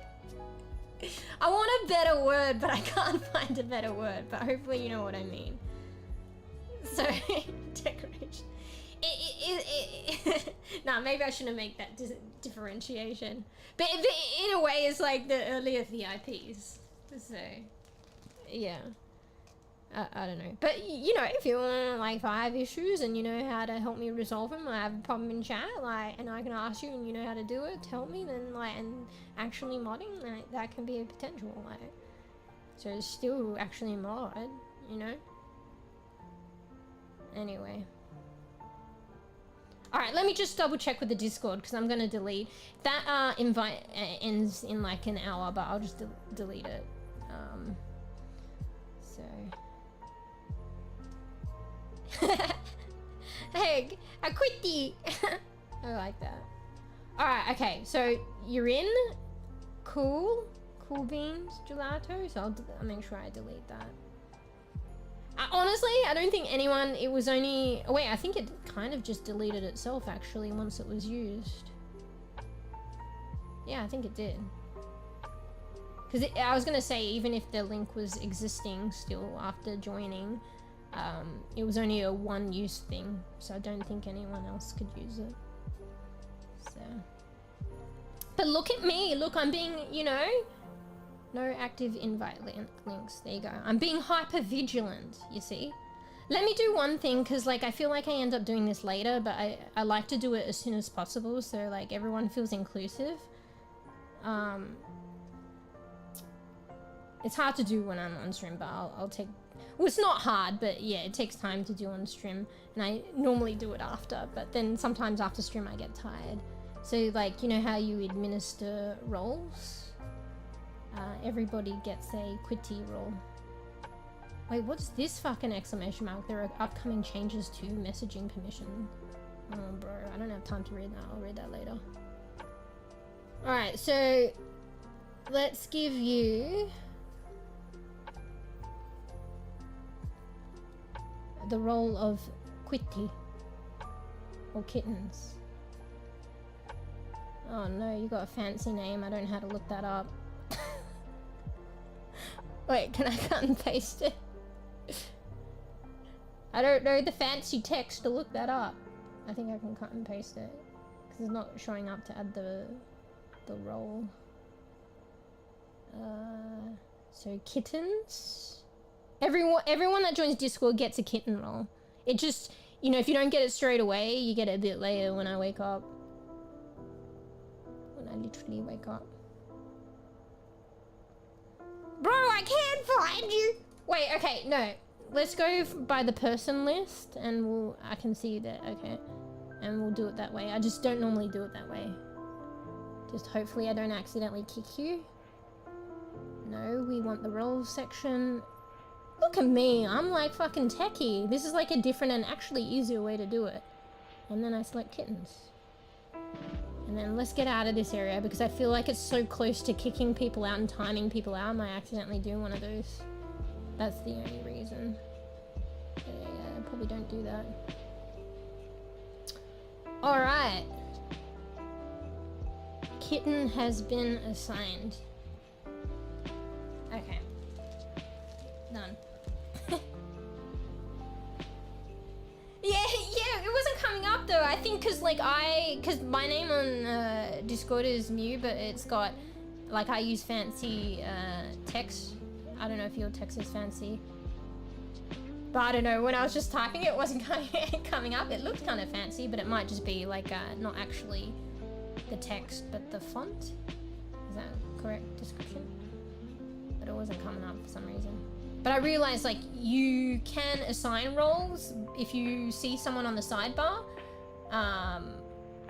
I want a better word, but I can't find a better word, but hopefully you know what I mean. So, decoration. Nah, maybe I shouldn't make that differentiation. But in a way, it's like the earlier VIPs. So, yeah, I don't know. But, you know, if you want, like, if I have issues and you know how to help me resolve them, I have a problem in chat, like, and I can ask you and you know how to do it to help me, then, like, and actually modding, like, that can be a potential, like, so it's still actually mod, you know? Anyway. Alright, let me just double check with the Discord, because I'm going to delete. That invite ends in like an hour, but I'll just delete it. So. Hey, I quitty. I like that. Alright, okay, so you're in. Cool beans gelato, so I'll make sure I delete that. Honestly, I don't think anyone, it was only, oh wait, I think it kind of just deleted itself actually once it was used. Yeah, I think it did. Because I was going to say, even if the link was existing still after joining, it was only a one-use thing, so I don't think anyone else could use it. So. But look at me, look, I'm being, you know, no active invite links. There you go. I'm being hyper vigilant, you see. Let me do one thing, because like I feel like I end up doing this later, but I like to do it as soon as possible, so like everyone feels inclusive. It's hard to do when I'm on stream, but I'll take, well, it's not hard, but yeah, it takes time to do on stream, and I normally do it after, but then sometimes after stream I get tired. So like, you know how you administer roles? Everybody gets a quitty roll. Wait, what's this fucking exclamation mark? There are upcoming changes to messaging permission. Oh, bro, I don't have time to read that. I'll read that later. Alright, so let's give you the role of Quitty or kittens. Oh no, you got a fancy name. I don't know how to look that up. Wait, can I cut and paste it? I don't know the fancy text to look that up. I think I can cut and paste it because it's not showing up to add the role. So kittens. Everyone that joins Discord gets a kitten role. It just, you know, if you don't get it straight away, you get it a bit later when I wake up. When I literally wake up. Bro, I can't find you! Wait, okay, no. Let's go by the person list and I can see that, okay. And we'll do it that way. I just don't normally do it that way. Just hopefully I don't accidentally kick you. No, we want the roles section. Look at me, I'm like fucking techie. This is like a different and actually easier way to do it. And then I select kittens. And then let's get out of this area because I feel like it's so close to kicking people out and timing people out. I might accidentally do one of those. That's the only reason. But yeah, I probably don't do that. Alright. Kitten has been assigned. Okay. Done. Yeah, it wasn't coming up though. I think cause my name on Discord is Mew, but it's got, like, I use fancy text. I don't know if your text is fancy. But I don't know, when I was just typing it wasn't coming up. It looked kind of fancy, but it might just be like not actually the text, but the font. Is that correct description? But it wasn't coming up for some reason. But I realized, like, you can assign roles if you see someone on the sidebar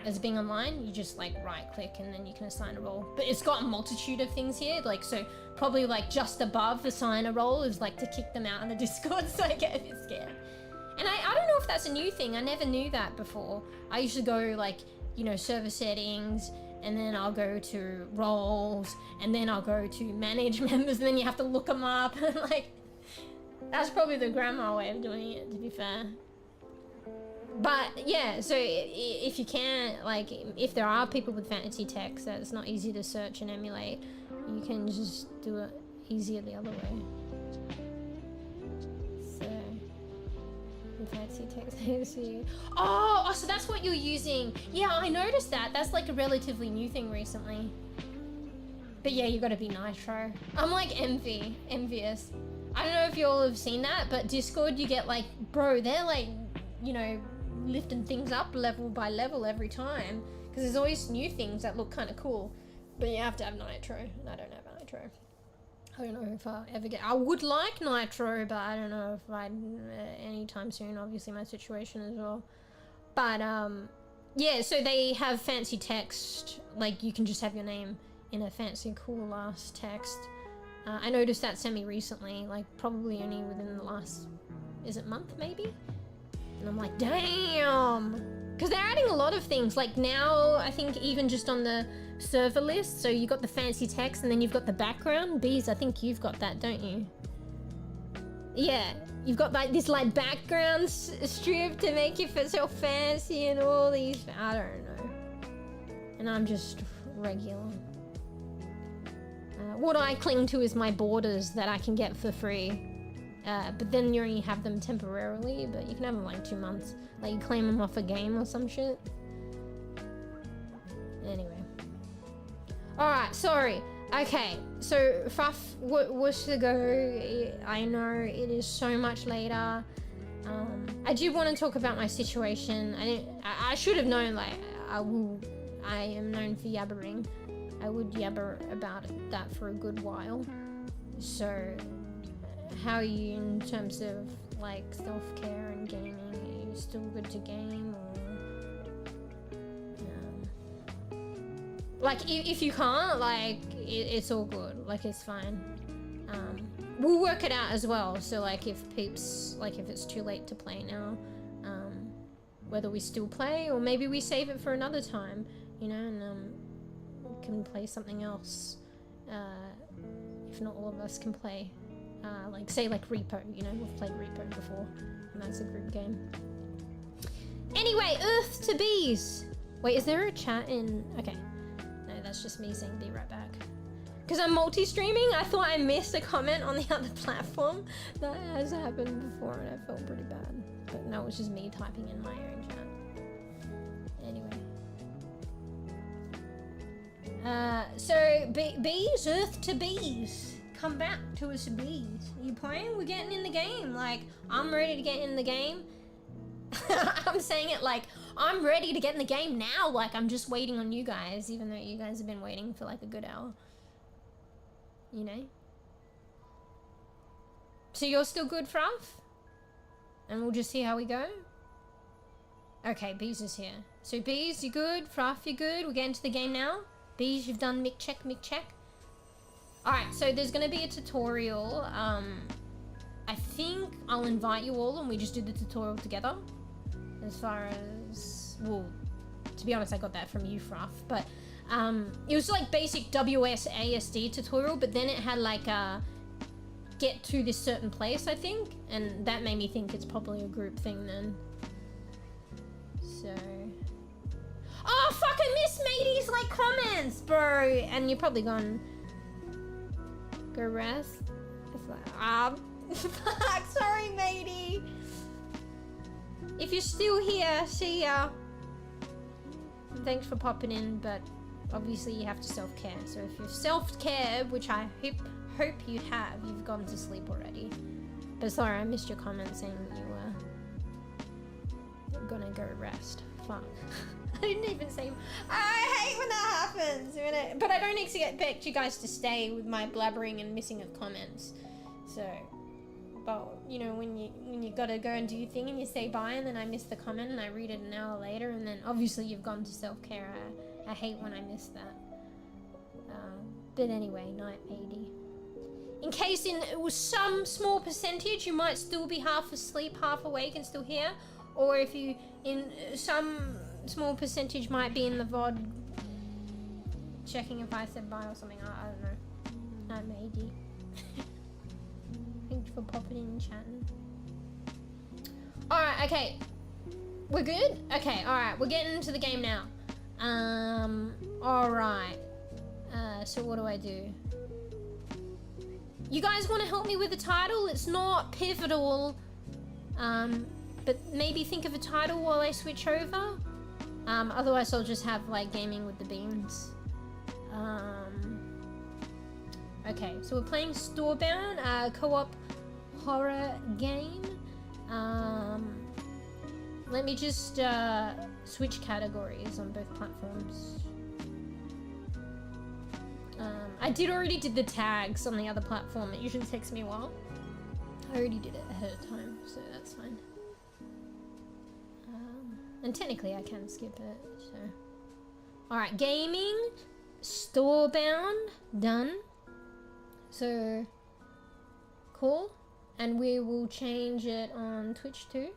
as being online. You just like right click and then you can assign a role. But it's got a multitude of things here, like, so probably like just above assign a role is like to kick them out on the Discord, so I get a bit scared. And I don't know if that's a new thing. I never knew that before. I used to go like, you know, server settings, and then I'll go to roles, and then I'll go to manage members, and then you have to look them up. And like, that's probably the grandma way of doing it, to be fair. But yeah, so if you can, like, if there are people with fancy text that it's not easy to search and emulate, you can just do it easier the other way. So, fancy text. Oh, so that's what you're using. Yeah, I noticed that. That's like a relatively new thing recently. But yeah, you gotta be nitro. I'm like envious. I don't know if you all have seen that, but Discord, you get like, bro, they're like, you know, lifting things up level by level every time. Because there's always new things that look kind of cool. But you have to have nitro, and I don't have nitro. I don't know if I'll ever get... I would like nitro, but I don't know if I'd anytime soon. Obviously my situation as well. But yeah, so they have fancy text. Like, you can just have your name in a fancy cool ass text. I noticed that semi-recently, like probably only within the last, is it month maybe? And I'm like, damn! Because they're adding a lot of things. Like now, I think even just on the server list, so you got the fancy text and then you've got the background. Bees, I think you've got that, don't you? Yeah, you've got like this like background strip to make you feel so fancy and all these, I don't know. And I'm just regular. What I cling to is my borders that I can get for free. But then you only have them temporarily, but you can have them like 2 months. Like you claim them off a game or some shit. Anyway. Alright, sorry. Okay, so Fuff was to go. I know it is so much later. I do want to talk about my situation. I should have known, like, I am known for yabbering. I would yabber about that for a good while. So, how are you in terms of like self-care and gaming? Are you still good to game, or like if you can't, like it's all good. Like it's fine. We'll work it out as well. So like if peeps, like if it's too late to play now, whether we still play or maybe we save it for another time, you know, and can play something else. If not all of us can play. Like say like Repo, you know, we've played Repo before. That's a group game. Anyway, Earth to bees. Wait, is there a chat in? Okay. No, that's just me saying be right back. Because I'm multi-streaming, I thought I missed a comment on the other platform. That has happened before and I felt pretty bad. But no, it was just me typing in my own chat. Anyway. So, bees, Earth to bees. Come back to us bees. Are you playing? We're getting in the game. Like, I'm ready to get in the game. I'm saying it like, I'm ready to get in the game now. Like, I'm just waiting on you guys, even though you guys have been waiting for like a good hour. You know? So you're still good, Fruff? And we'll just see how we go? Okay, Bees is here. So Bees, you good? Fruff, you good? We're getting to the game now? Bees, you've done mic check, mic check. Alright, so there's gonna be a tutorial. I think I'll invite you all and we just do the tutorial together. As far as, well, to be honest, I got that from you, Fruff, but it was like basic WSASD tutorial, but then it had like a get to this certain place, I think, and that made me think it's probably a group thing then. So, oh fuck, I missed Matey's like comments, bro, and you're probably gone go rest. It's like, fuck, sorry Matey. If you're still here, see ya. Thanks for popping in, but obviously you have to self-care. So if you've self-care, which I hope you have, you've gone to sleep already. But sorry, I missed your comment saying you were gonna go rest. Fuck. I didn't even say. I hate when that happens. But I don't expect you guys to stay with my blabbering and missing of comments. So, but you know, when you gotta go and do your thing and you say bye and then I miss the comment and I read it an hour later and then obviously you've gone to self-care. I hate when I miss that. But anyway, night 80. In case it was some small percentage, you might still be half asleep, half awake and still here. Or if you, in some small percentage might be in the VOD checking if I said bye or something. I don't know. Night 80. Thanks for popping in and chatting. Alright, okay. We're good? Okay, alright. We're getting into the game now. Alright. So what do I do? You guys want to help me with the title? It's not pivotal. But maybe think of a title while I switch over. Otherwise I'll just have like gaming with the beans. Okay, so we're playing Storebound, co-op horror game. Let me just switch categories on both platforms. I already did the tags on the other platform. It usually takes me a while. I already did it ahead of time, so that's fine. And technically I can skip it, so. Alright, gaming, Storebound, done. So, cool. And we will change it on Twitch too.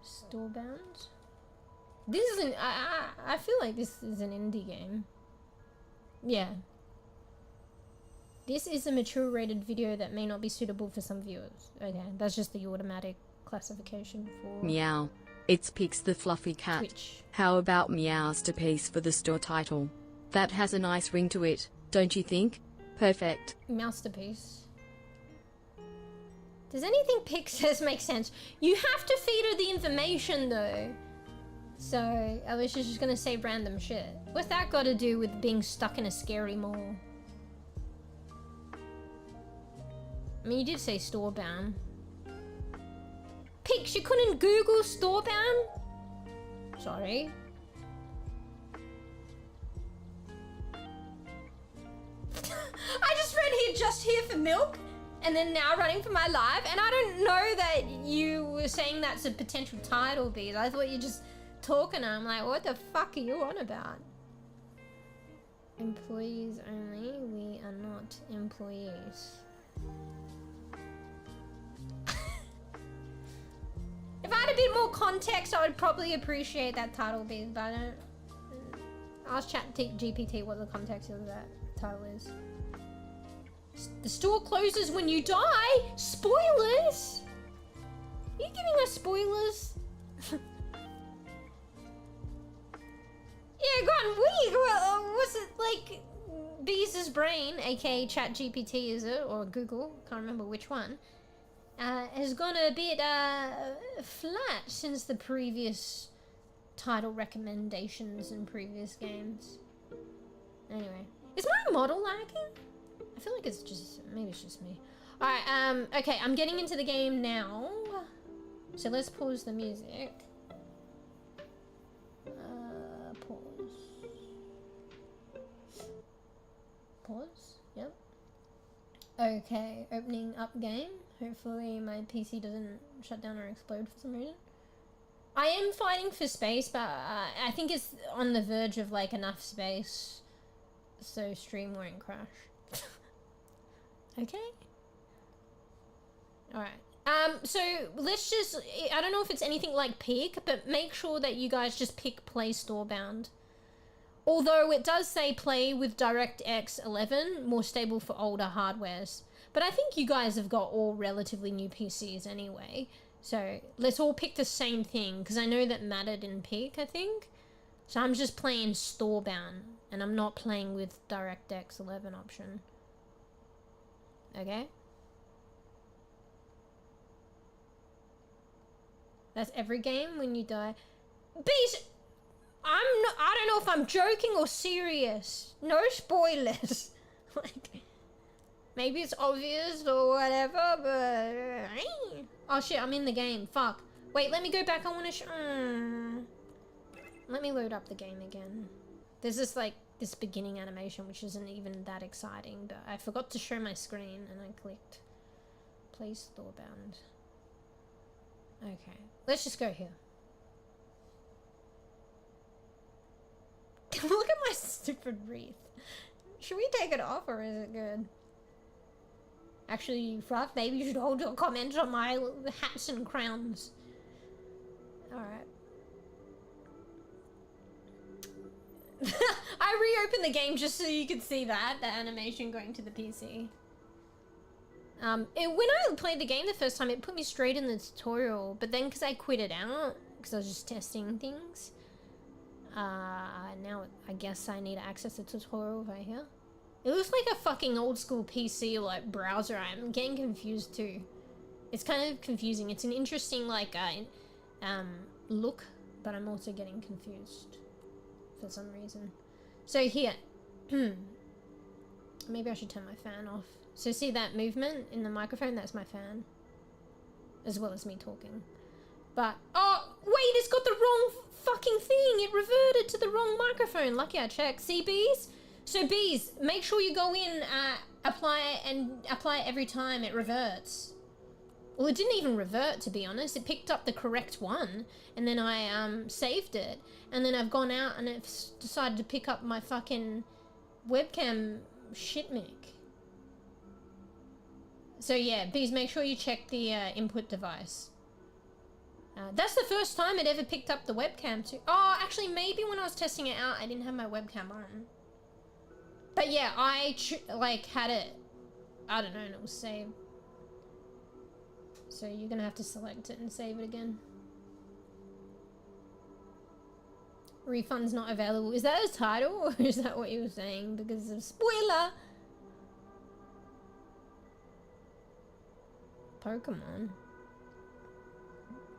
Storebound. This is an, I feel like this is an indie game. Yeah. This is a mature rated video that may not be suitable for some viewers. Okay, that's just the automatic classification for Meow. It's Pix the fluffy cat. Twitch. How about Meowsterpiece for the store title? That has a nice ring to it, don't you think? Perfect. Masterpiece. Does anything Pix says make sense? You have to feed her the information though. So, Alicia's just gonna say random shit. What's that got to do with being stuck in a scary mall? I mean, you did say Storebound. Pix, you couldn't Google Storebound? Sorry. I just read here, just here for milk, and then now running for my life, and I don't know that you were saying that's a potential title, Bees. I thought you just talking, I'm like, what the fuck are you on about? Employees only, we are not employees. If I had a bit more context, I would probably appreciate that title, Bees, but I don't. Ask ChatGPT what the context of that title is. The store closes when you die? Spoilers? you giving us spoilers? Yeah, go on. Was it like Bees' brain, aka ChatGPT, is it, or Google? Can't remember which one. Has gone a bit flat since the previous title recommendations in previous games. Anyway, is my model lagging? I feel like it's just, maybe it's just me. Alright, okay, I'm getting into the game now. So let's pause the music. Pause, yep. Okay, opening up game. Hopefully my PC doesn't shut down or explode for some reason. I am fighting for space, but I think it's on the verge of like enough space so stream won't crash. Okay. Alright. So let's just, I don't know if it's anything like pick, but make sure that you guys just pick play Storebound. Although it does say play with DirectX 11, more stable for older hardwares. But I think you guys have got all relatively new PCs anyway. So let's all pick the same thing, because I know that mattered in pick, I think. So I'm just playing Storebound, and I'm not playing with DirectX 11 option. Okay? That's every game when you die. Beast! I don't know if I'm joking or serious. No spoilers. Like, maybe it's obvious or whatever, but... Oh shit, I'm in the game. Fuck. Wait, let me go back. I want to let me load up the game again. There's this, like, this beginning animation, which isn't even that exciting, but I forgot to show my screen, and I clicked play Storebound. Okay, let's just go here. Look at my stupid wreath. Should we take it off, or is it good? Actually, Fluff, maybe you should hold your comments on my hats and crowns. Alright. I reopened the game just so you could see that, the animation going to the PC. When I played the game the first time, it put me straight in the tutorial, but then because I quit it out, because I was just testing things, now I guess I need to access the tutorial right here. It looks like a fucking old school PC or like browser. I'm getting confused too. It's kind of confusing. It's an interesting like look, but I'm also getting confused for some reason. So here, maybe I should turn my fan off. So see that movement in the microphone? That's my fan, as well as me talking. But, oh, wait, it's got the wrong fucking thing. It reverted to the wrong microphone. Lucky I checked. See, Bees? So, Bees, make sure you go in, apply it every time it reverts. Well, it didn't even revert, to be honest. It picked up the correct one, and then I saved it. And then I've gone out and it's decided to pick up my fucking webcam shitmic. So, yeah, Bees, make sure you check the input device. That's the first time it ever picked up the webcam too. Oh, actually, maybe when I was testing it out, I didn't have my webcam on. But yeah, I like had it, I don't know, and it was saved. So you're gonna have to select it and save it again. Refund's not available. Is that a title, or is that what you were saying? Because of spoiler. Pokemon.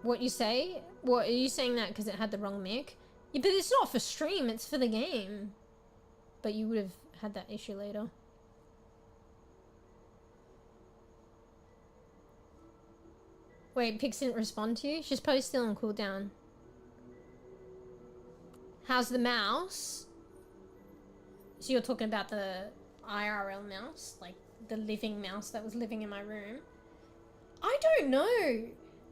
What you say? What are you saying that because it had the wrong mic? Yeah, but it's not for stream, it's for the game. But you would have had that issue later. Wait, Pix didn't respond to you? She's probably still on cooldown. How's the mouse? So you're talking about the IRL mouse? Like the living mouse that was living in my room? I don't know.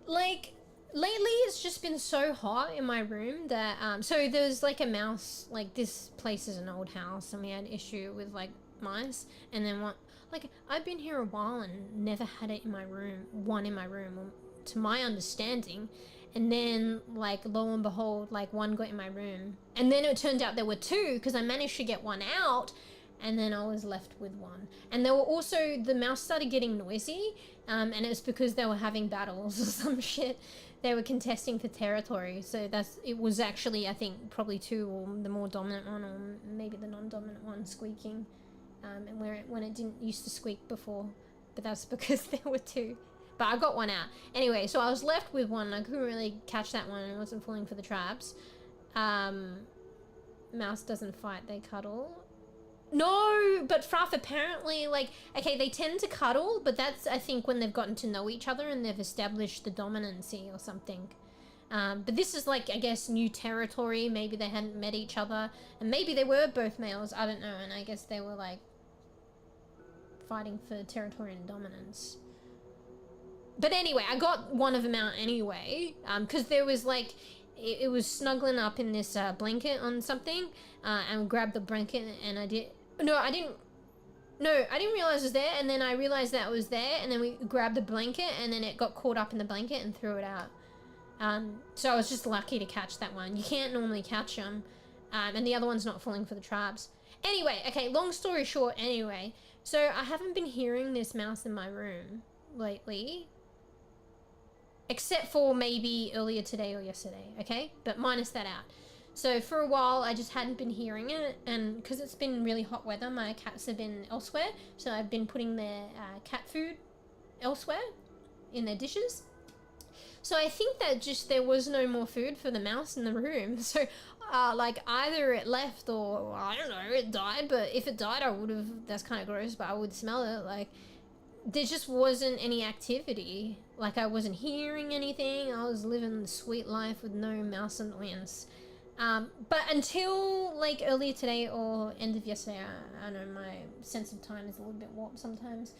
Like, lately it's just been so hot in my room that, so there's like a mouse, like this place is an old house and we had issue with like mice, and then one, like I've been here a while and never had it in my room, one in my room, to my understanding, and then like lo and behold, like one got in my room, and then it turned out there were two because I managed to get one out, and then I was left with one. And they were also, the mouse started getting noisy, and it was because they were having battles or some shit. They were contesting for territory, so it was actually, I think, probably two, or the more dominant one, or maybe the non-dominant one squeaking, and when it didn't used to squeak before, but that's because there were two. But I got one out. Anyway, so I was left with one, and I couldn't really catch that one, and I wasn't falling for the traps. Mouse doesn't fight, they cuddle. No, but Fruff, apparently, like, okay, they tend to cuddle, but that's, I think, when they've gotten to know each other and they've established the dominancy or something. But this is, like, I guess, new territory. Maybe they hadn't met each other, and maybe they were both males, I don't know, and I guess they were, like, fighting for territory and dominance. But anyway, I got one of them out anyway, because there was, like, it was snuggling up in this blanket on something, and grabbed the blanket, and I didn't realize it was there, and then I realized that it was there, and then we grabbed the blanket, and then it got caught up in the blanket and threw it out. So I was just lucky to catch that one. You can't normally catch them, and the other one's not falling for the traps. Anyway, okay, long story short, anyway, so I haven't been hearing this mouse in my room lately, except for maybe earlier today or yesterday, okay? But minus that out. So for a while, I just hadn't been hearing it, and because it's been really hot weather, my cats have been elsewhere, so I've been putting their cat food elsewhere in their dishes. So I think that just there was no more food for the mouse in the room, so like either it left or, I don't know, it died, but if it died, I would have, that's kind of gross, but I would smell it, like, there just wasn't any activity. Like, I wasn't hearing anything. I was living the sweet life with no mouse annoyance. But until, like, earlier today or end of yesterday, I know my sense of time is a little bit warped sometimes.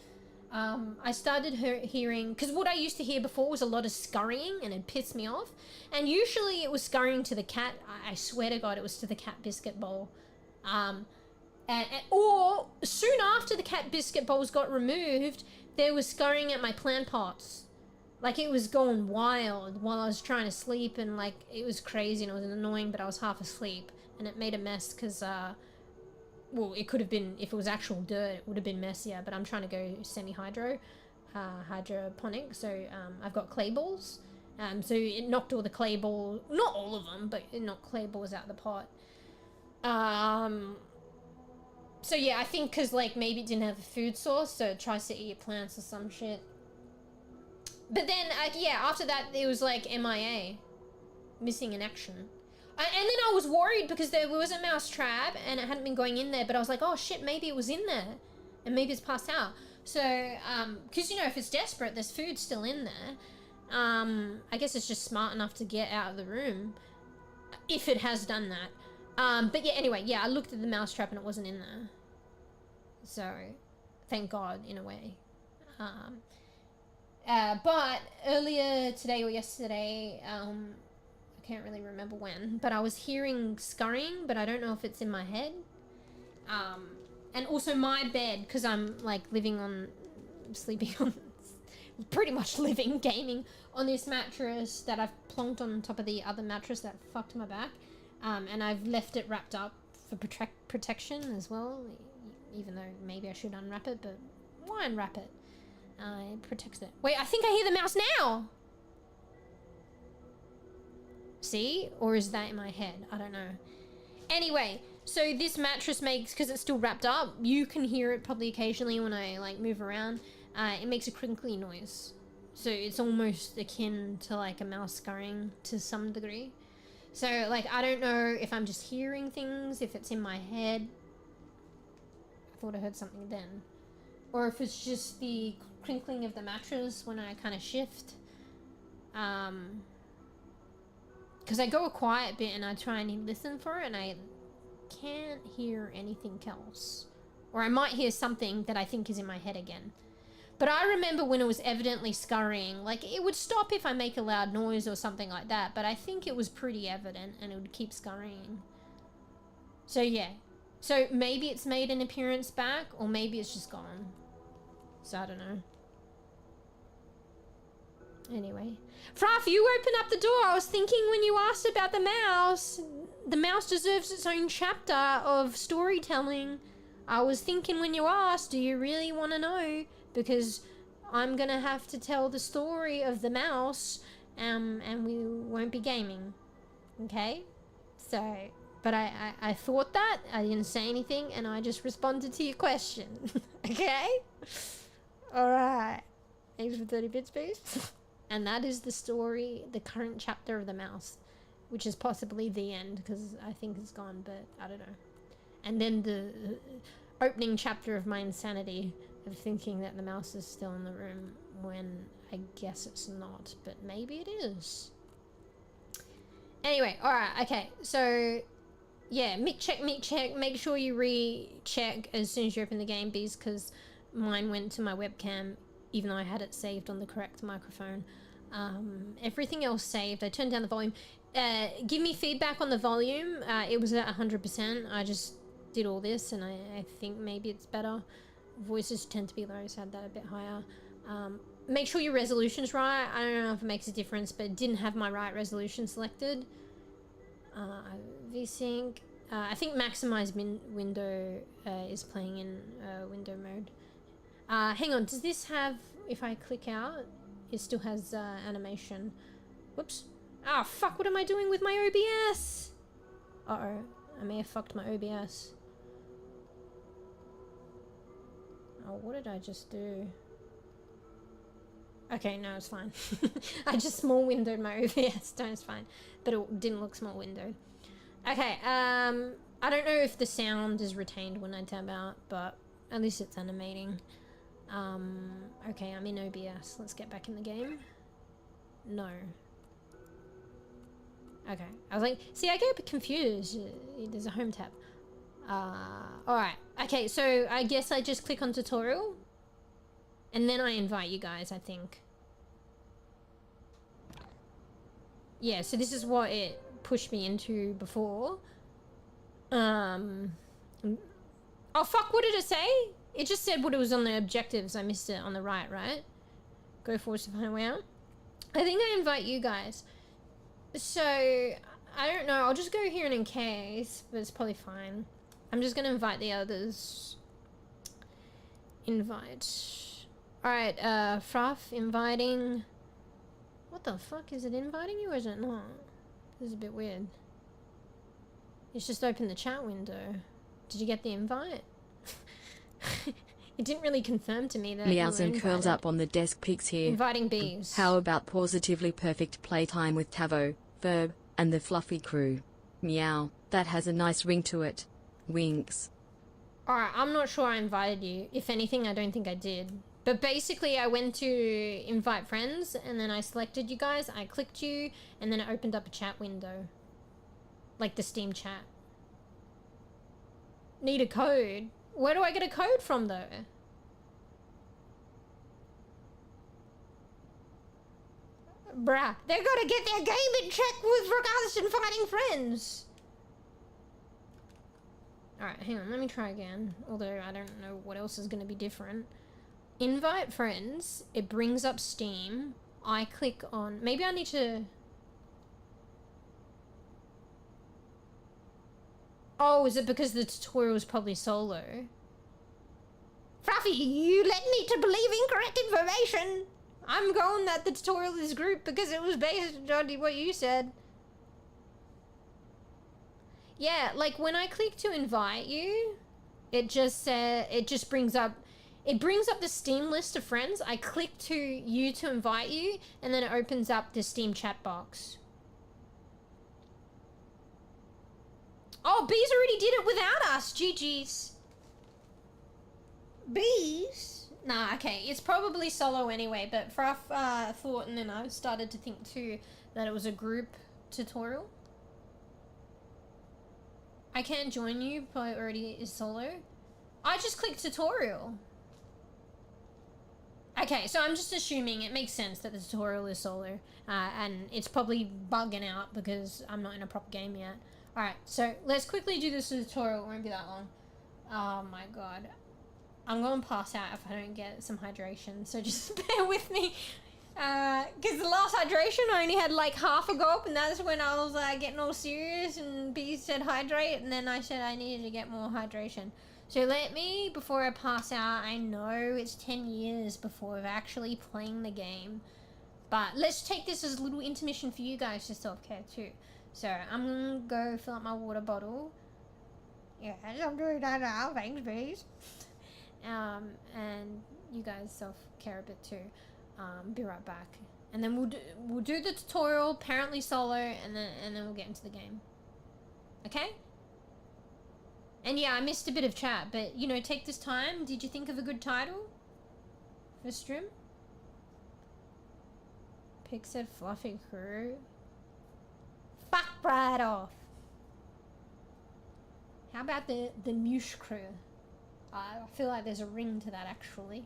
I started hearing, because what I used to hear before was a lot of scurrying, and it pissed me off. And usually it was scurrying to the cat. I swear to God, it was to the cat biscuit bowl. Or soon after the cat biscuit bowls got removed, there was scurrying at my plant pots. Like, it was going wild while I was trying to sleep, and, like, it was crazy, and it was annoying, but I was half asleep, and it made a mess because, well, it could have been, if it was actual dirt, it would have been messier, but I'm trying to go semi-hydro, hydroponic, so I've got clay balls, so it knocked all the clay balls, not all of them, but it knocked clay balls out of the pot. So yeah, I think because, like, maybe it didn't have a food source, so it tries to eat plants or some shit. But then, yeah, after that, it was like MIA, missing in action. And then I was worried because there was a mouse trap and it hadn't been going in there, but I was like, oh shit, maybe it was in there and maybe it's passed out. So, because, you know, if it's desperate, there's food still in there. I guess it's just smart enough to get out of the room if it has done that. But yeah, anyway, yeah, I looked at the mouse trap and it wasn't in there. So, thank God, in a way. But earlier today or yesterday, I can't really remember when, but I was hearing scurrying, but I don't know if it's in my head. And also my bed, because I'm, like, sleeping on, pretty much gaming on this mattress that I've plonked on top of the other mattress that fucked my back. And I've left it wrapped up for protection as well, even though maybe I should unwrap it, but why unwrap it? It protects it. Wait, I think I hear the mouse now! See? Or is that in my head? I don't know. Anyway, so this mattress makes, because it's still wrapped up, you can hear it probably occasionally when I, like, move around. It makes a crinkly noise. So it's almost akin to, like, a mouse scurrying to some degree. So, like, I don't know if I'm just hearing things, if it's in my head. I thought I heard something then. Or if it's just the crinkling of the mattress when I kind of shift. Because I go a quiet bit and I try and listen for it and I can't hear anything else. Or I might hear something that I think is in my head again. But I remember when it was evidently scurrying, like, it would stop if I make a loud noise or something like that, but I think it was pretty evident and it would keep scurrying. So yeah. So maybe it's made an appearance back, or maybe it's just gone. So I don't know. Anyway. Fruff, you open up the door. I was thinking when you asked about the mouse deserves its own chapter of storytelling I was thinking when you asked, do you really want to know? Because I'm gonna have to tell the story of the mouse, and we won't be gaming, okay? So, but I thought that, I didn't say anything, and I just responded to your question, okay? Alright, thanks for 30 bits, please. And that is the story, the current chapter of the mouse, which is possibly the end, because I think it's gone, but I don't know. And then the opening chapter of my insanity of thinking that the mouse is still in the room when I guess it's not, but maybe it is. Anyway, alright, okay, so yeah, mic check, make sure you recheck as soon as you open the game, bees, because mine went to my webcam even though I had it saved on the correct microphone. Everything else saved. I turned down the volume. Give me feedback on the volume. It was at 100%. I just did all this and I think maybe it's better. Voices tend to be low, so I had that a bit higher. Make sure your resolution's right. I don't know if it makes a difference, but it didn't have my right resolution selected. VSync. I think maximize window is playing in window mode. Hang on, does this have, if I click out, it still has animation. Whoops. Oh, fuck, what am I doing with my OBS? Uh-oh, I may have fucked my OBS. Oh, what did I just do? Okay, no, it's fine. I just small windowed my OBS, no, it's fine. But it didn't look small windowed. Okay, I don't know if the sound is retained when I tab out, but at least it's animating. Okay, I'm in OBS. Let's get back in the game. No. Okay, I was like, see, I get a bit confused. There's a home tab. Alright. Okay, so I guess I just click on tutorial. And then I invite you guys, I think. Yeah, so this is what it pushed me into before. Oh fuck, what did it say? It just said what it was on the objectives. I missed it on the right? Go forward to find a way out. I think I invite you guys. So, I don't know. I'll just go here in case, but it's probably fine. I'm just going to invite the others. Invite. Alright, Fruff, inviting. What the fuck? Is it inviting you or is it not? This is a bit weird. It's just opened the chat window. Did you get the invite? It didn't really confirm to me that Meows and curls up on the desk pics here. Inviting bees. How about positively perfect playtime with Tavo, Verb, and the fluffy crew? Meow, that has a nice ring to it. Winks. Alright, I'm not sure I invited you. If anything, I don't think I did. But basically, I went to invite friends, and then I selected you guys, I clicked you, and then it opened up a chat window. Like the Steam chat. Need a code? Where do I get a code from, though? Bruh, they're gonna get their game in check with regards to inviting friends. Alright, hang on, let me try again. Although I don't know what else is gonna be different. Invite friends, it brings up Steam. I click on... Maybe I need to... Oh, is it because the tutorial is probably solo? Fluffy, you led me to believe incorrect information. I'm going that the tutorial is group because it was based on what you said. Yeah, like when I click to invite you, it just brings up the Steam list of friends. I click to you to invite you, and then it opens up the Steam chat box. Oh, Bees already did it without us. GG's. Bees? Nah, okay. It's probably solo anyway, but Fruff thought, and then I started to think too, that it was a group tutorial. I can't join you, but it already is solo. I just clicked tutorial. Okay, so I'm just assuming it makes sense that the tutorial is solo, and it's probably bugging out because I'm not in a proper game yet. Alright, so let's quickly do this tutorial. It won't be that long. Oh my god. I'm going to pass out if I don't get some hydration, so just bear with me. Because the last hydration I only had like half a gulp, and that's when I was getting all serious, and B said hydrate, and then I said I needed to get more hydration. So let me, before I pass out, I know it's 10 years before of actually playing the game, but let's take this as a little intermission for you guys to self-care too. So I'm gonna go fill up my water bottle. Yeah, I'm doing that now, thanks please. And you guys self-care a bit too. Be right back. And then we'll do the tutorial, apparently solo, and then we'll get into the game. Okay? And yeah, I missed a bit of chat, but you know, take this time. Did you think of a good title for stream? Pig said fluffy crew. Fuck right off. How about the Mewsh crew? I feel like there's a ring to that actually.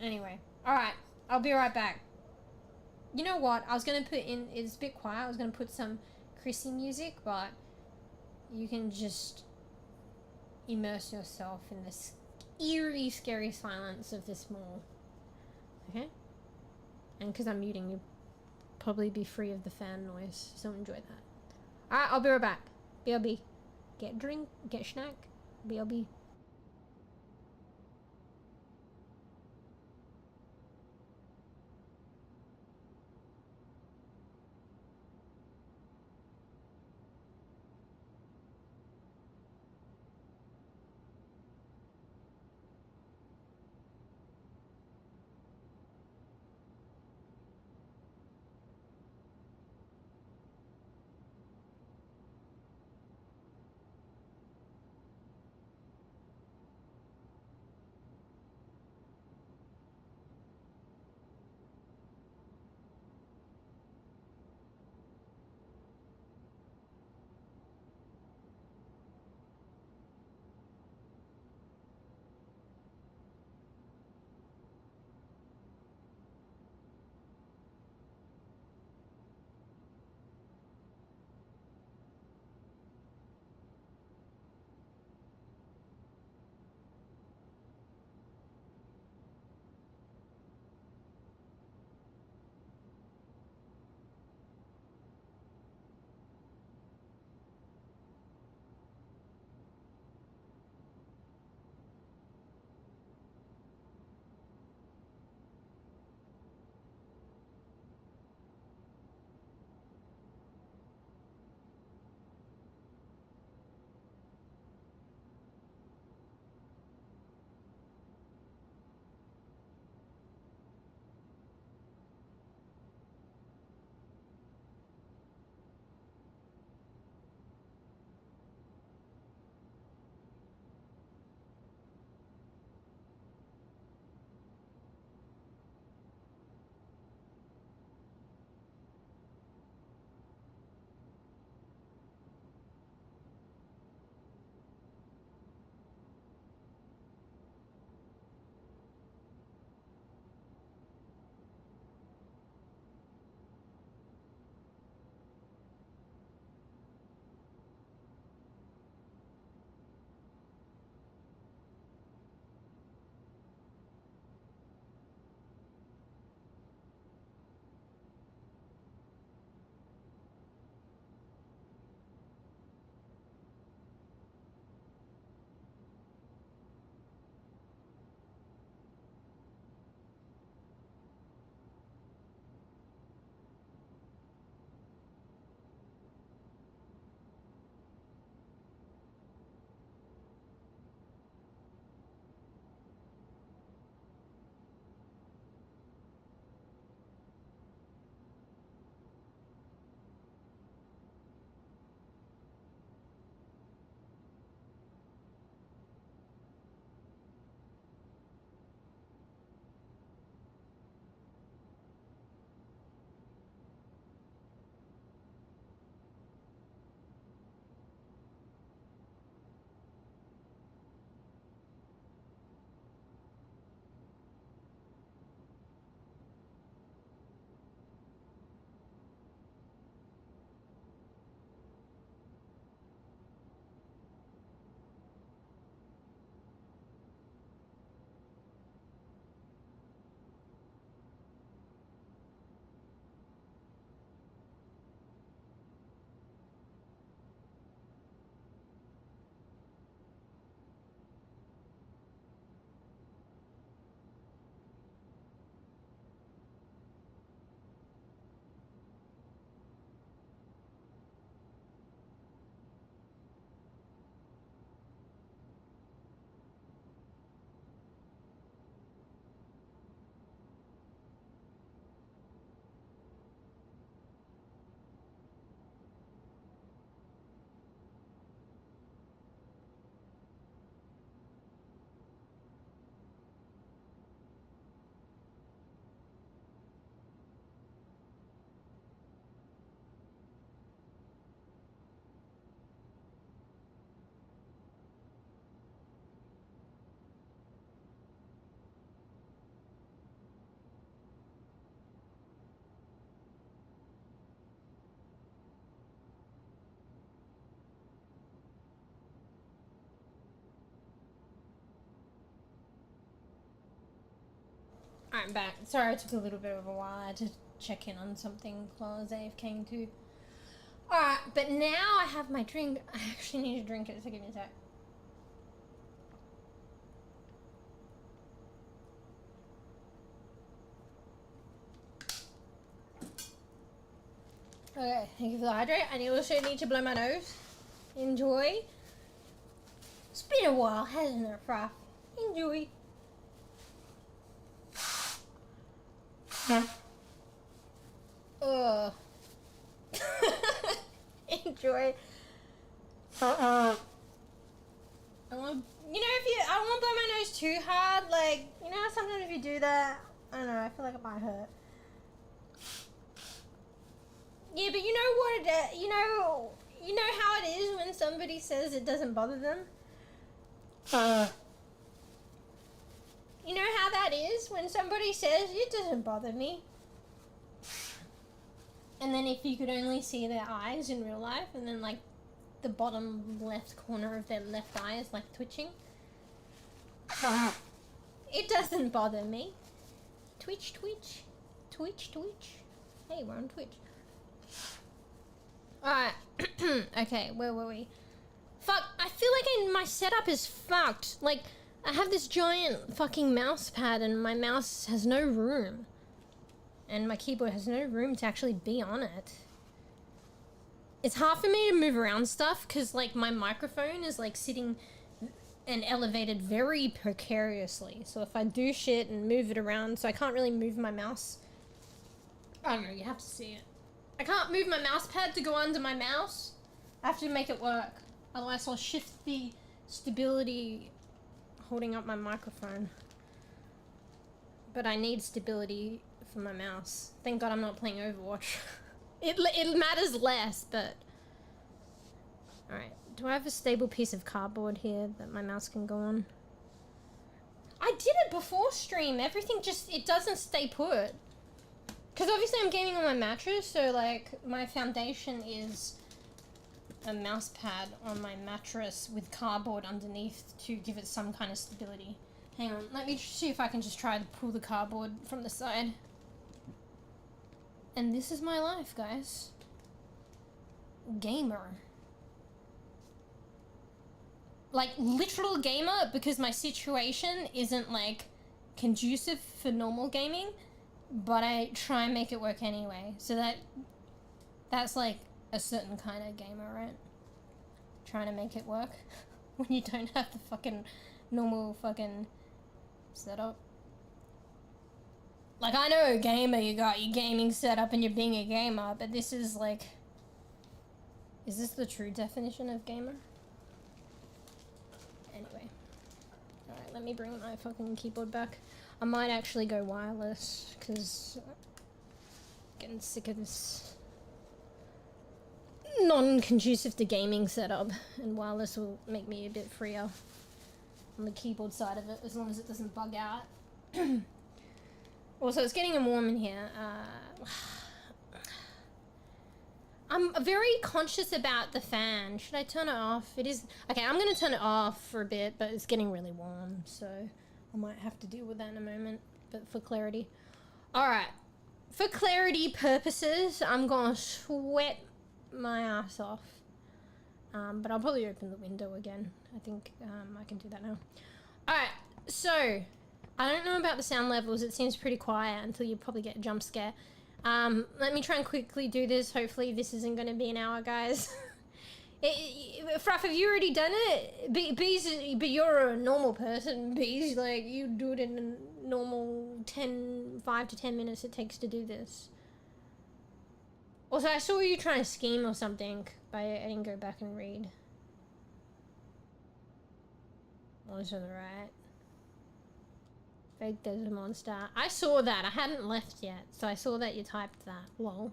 Anyway, alright, I'll be right back. You know what? I was gonna put in, it's a bit quiet, I was gonna put some Chrissy music, but you can just immerse yourself in this eerie, scary silence of this mall. Okay? And because I'm muting, you'll probably be free of the fan noise, so enjoy that. Alright, I'll be right back. BLB. Get drink, get snack. BLB. Alright, I'm back. Sorry I took a little bit of a while. I had to check in on something while I was AFKing too. Alright, but now I have my drink. I actually need to drink it, so give me a sec. Okay, thank you for the hydrate. I also need to blow my nose. Enjoy. It's been a while, hasn't it, Fruff? Enjoy. Ugh. Enjoy. I want, I don't want to blow my nose too hard. Like, you know how sometimes if you do that, I don't know, I feel like it might hurt. Yeah, but you know what? You know how it is when somebody says it doesn't bother them. You know how that is when somebody says it doesn't bother me. And then if you could only see their eyes in real life, and then like the bottom left corner of their left eye is like twitching. It doesn't bother me. Twitch, twitch, twitch, twitch. Hey, we're on Twitch. Alright, okay, where were we? Fuck, I feel like my setup is fucked. Like, I have this giant fucking mouse pad and my mouse has no room. And my keyboard has no room to actually be on it. It's hard for me to move around stuff because, like, my microphone is, like, sitting and elevated very precariously. So if I do shit and move it around, so I can't really move my mouse. I don't know, you have to see it. I can't move my mouse pad to go under my mouse. I have to make it work. Otherwise I'll shift the stability holding up my microphone. But I need stability for my mouse. Thank God I'm not playing Overwatch. It matters less, but... Alright, do I have a stable piece of cardboard here that my mouse can go on? I did it before stream. Everything just, it doesn't stay put. Because obviously I'm gaming on my mattress, so like my foundation is a mouse pad on my mattress with cardboard underneath to give it some kind of stability. Hang on, let me see if I can just try to pull the cardboard from the side. And this is my life, guys. Gamer. Like literal gamer, because my situation isn't like conducive for normal gaming. But I try and make it work anyway. So that's like a certain kind of gamer, right? Trying to make it work when you don't have the fucking normal fucking setup. Like, I know gamer, you got your gaming setup and you're being a gamer, but this is like... Is this the true definition of gamer? Anyway. Alright, let me bring my fucking keyboard back. I might actually go wireless, because I'm getting sick of this non-conducive to gaming setup, and wireless will make me a bit freer on the keyboard side of it, as long as it doesn't bug out. Also, it's getting warm in here. I'm very conscious about the fan. Should I turn it off? It is... Okay, I'm going to turn it off for a bit, but it's getting really warm, so... I might have to deal with that in a moment, but for clarity. Alright, for clarity purposes, I'm gonna sweat my ass off. But I'll probably open the window again. I think I can do that now. Alright, so, I don't know about the sound levels. It seems pretty quiet until you probably get a jump scare. Let me try and quickly do this. Hopefully this isn't going to be an hour, guys. Fruff, have you already done it? Bees, but you're a normal person. Bees, like, you do it in a normal 5 to 10 minutes it takes to do this. Also, I saw you trying to scheme or something, but I didn't go back and read. Monster the right. Fake there's a monster. I saw that. I hadn't left yet, so I saw that you typed that. Lol.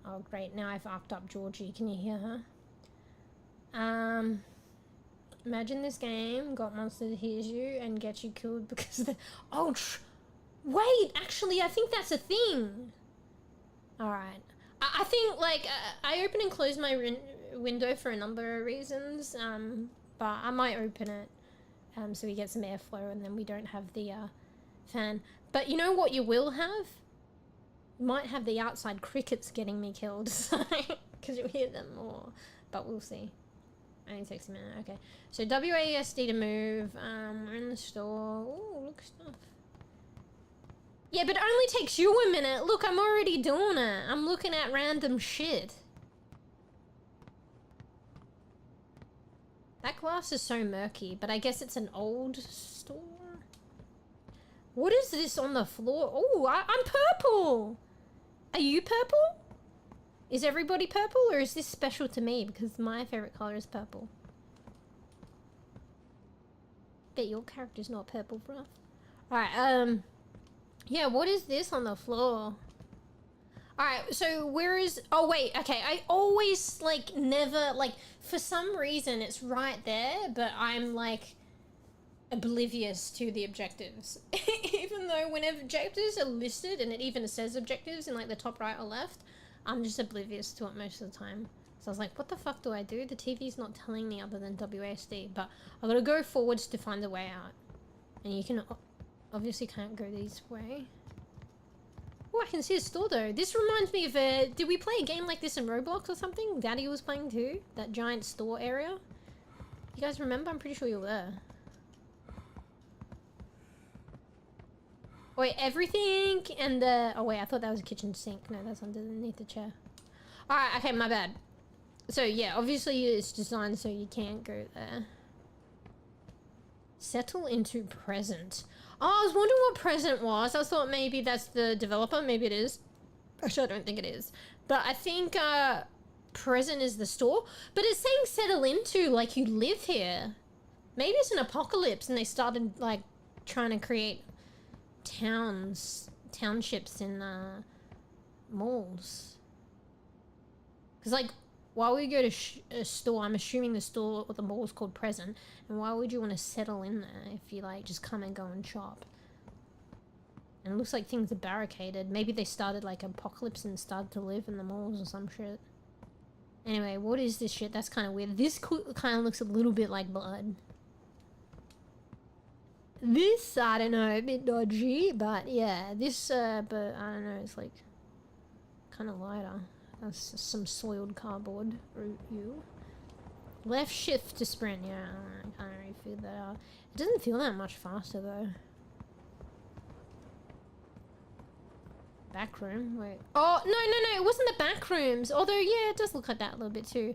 Oh great, now I've upped up Georgie. Can you hear her? Imagine this game got monster that hears you and gets you killed because of the... Oh, wait, actually, I think that's a thing. Alright. I think, like, I open and close my window for a number of reasons, but I might open it so we get some airflow and then we don't have the fan. But you know what you will have? You might have the outside crickets getting me killed, because you'll hear them more. But we'll see. Only takes a minute. Okay. So WASD to move. We're in the store. Ooh, look stuff. Yeah, but it only takes you a minute. Look, I'm already doing it. I'm looking at random shit. That glass is so murky, but I guess it's an old store. What is this on the floor? Oh, I'm purple. Are you purple? Is everybody purple, or is this special to me? Because my favorite color is purple. Bet your character's not purple, bro. Alright, yeah, what is this on the floor? Alright, so where is... Oh, wait, okay. I always, like, never... Like, for some reason, it's right there, but I'm, like, oblivious to the objectives. Even though whenever objectives are listed, and it even says objectives in, like, the top right or left, I'm just oblivious to it most of the time. So I was like, what the fuck do I do? The TV's not telling me other than WASD, but I gotta go forwards to find the way out. And you can... Obviously can't go this way. Oh, I can see a store though. This reminds me of did we play a game like this in Roblox or something? Daddy was playing too. That giant store area. You guys remember? I'm pretty sure you were there. Wait, everything and the... Oh wait, I thought that was a kitchen sink. No, that's underneath the chair. Alright, okay, my bad. So yeah, obviously it's designed so you can't go there. Settle into present. Oh, I was wondering what present was. I thought maybe that's the developer. Maybe it is. Actually, I don't think it is. But I think present is the store. But it's saying settle into, like you live here. Maybe it's an apocalypse and they started, like, trying to create townships in malls. Because, like, why would you go to a store? I'm assuming the store or the mall is called present. And why would you want to settle in there if you, like, just come and go and shop? And it looks like things are barricaded. Maybe they started, like, apocalypse and started to live in the malls or some shit. Anyway, what is this shit? That's kind of weird. This kind of looks a little bit like blood. This, I don't know, a bit dodgy. But, yeah, this, but, I don't know, it's, like, kind of lighter. That's some soiled cardboard. You. Left shift to sprint. Yeah, I can't really figure that out. It doesn't feel that much faster though. Back room. Wait. Oh no! It wasn't the back rooms. Although yeah, it does look like that a little bit too.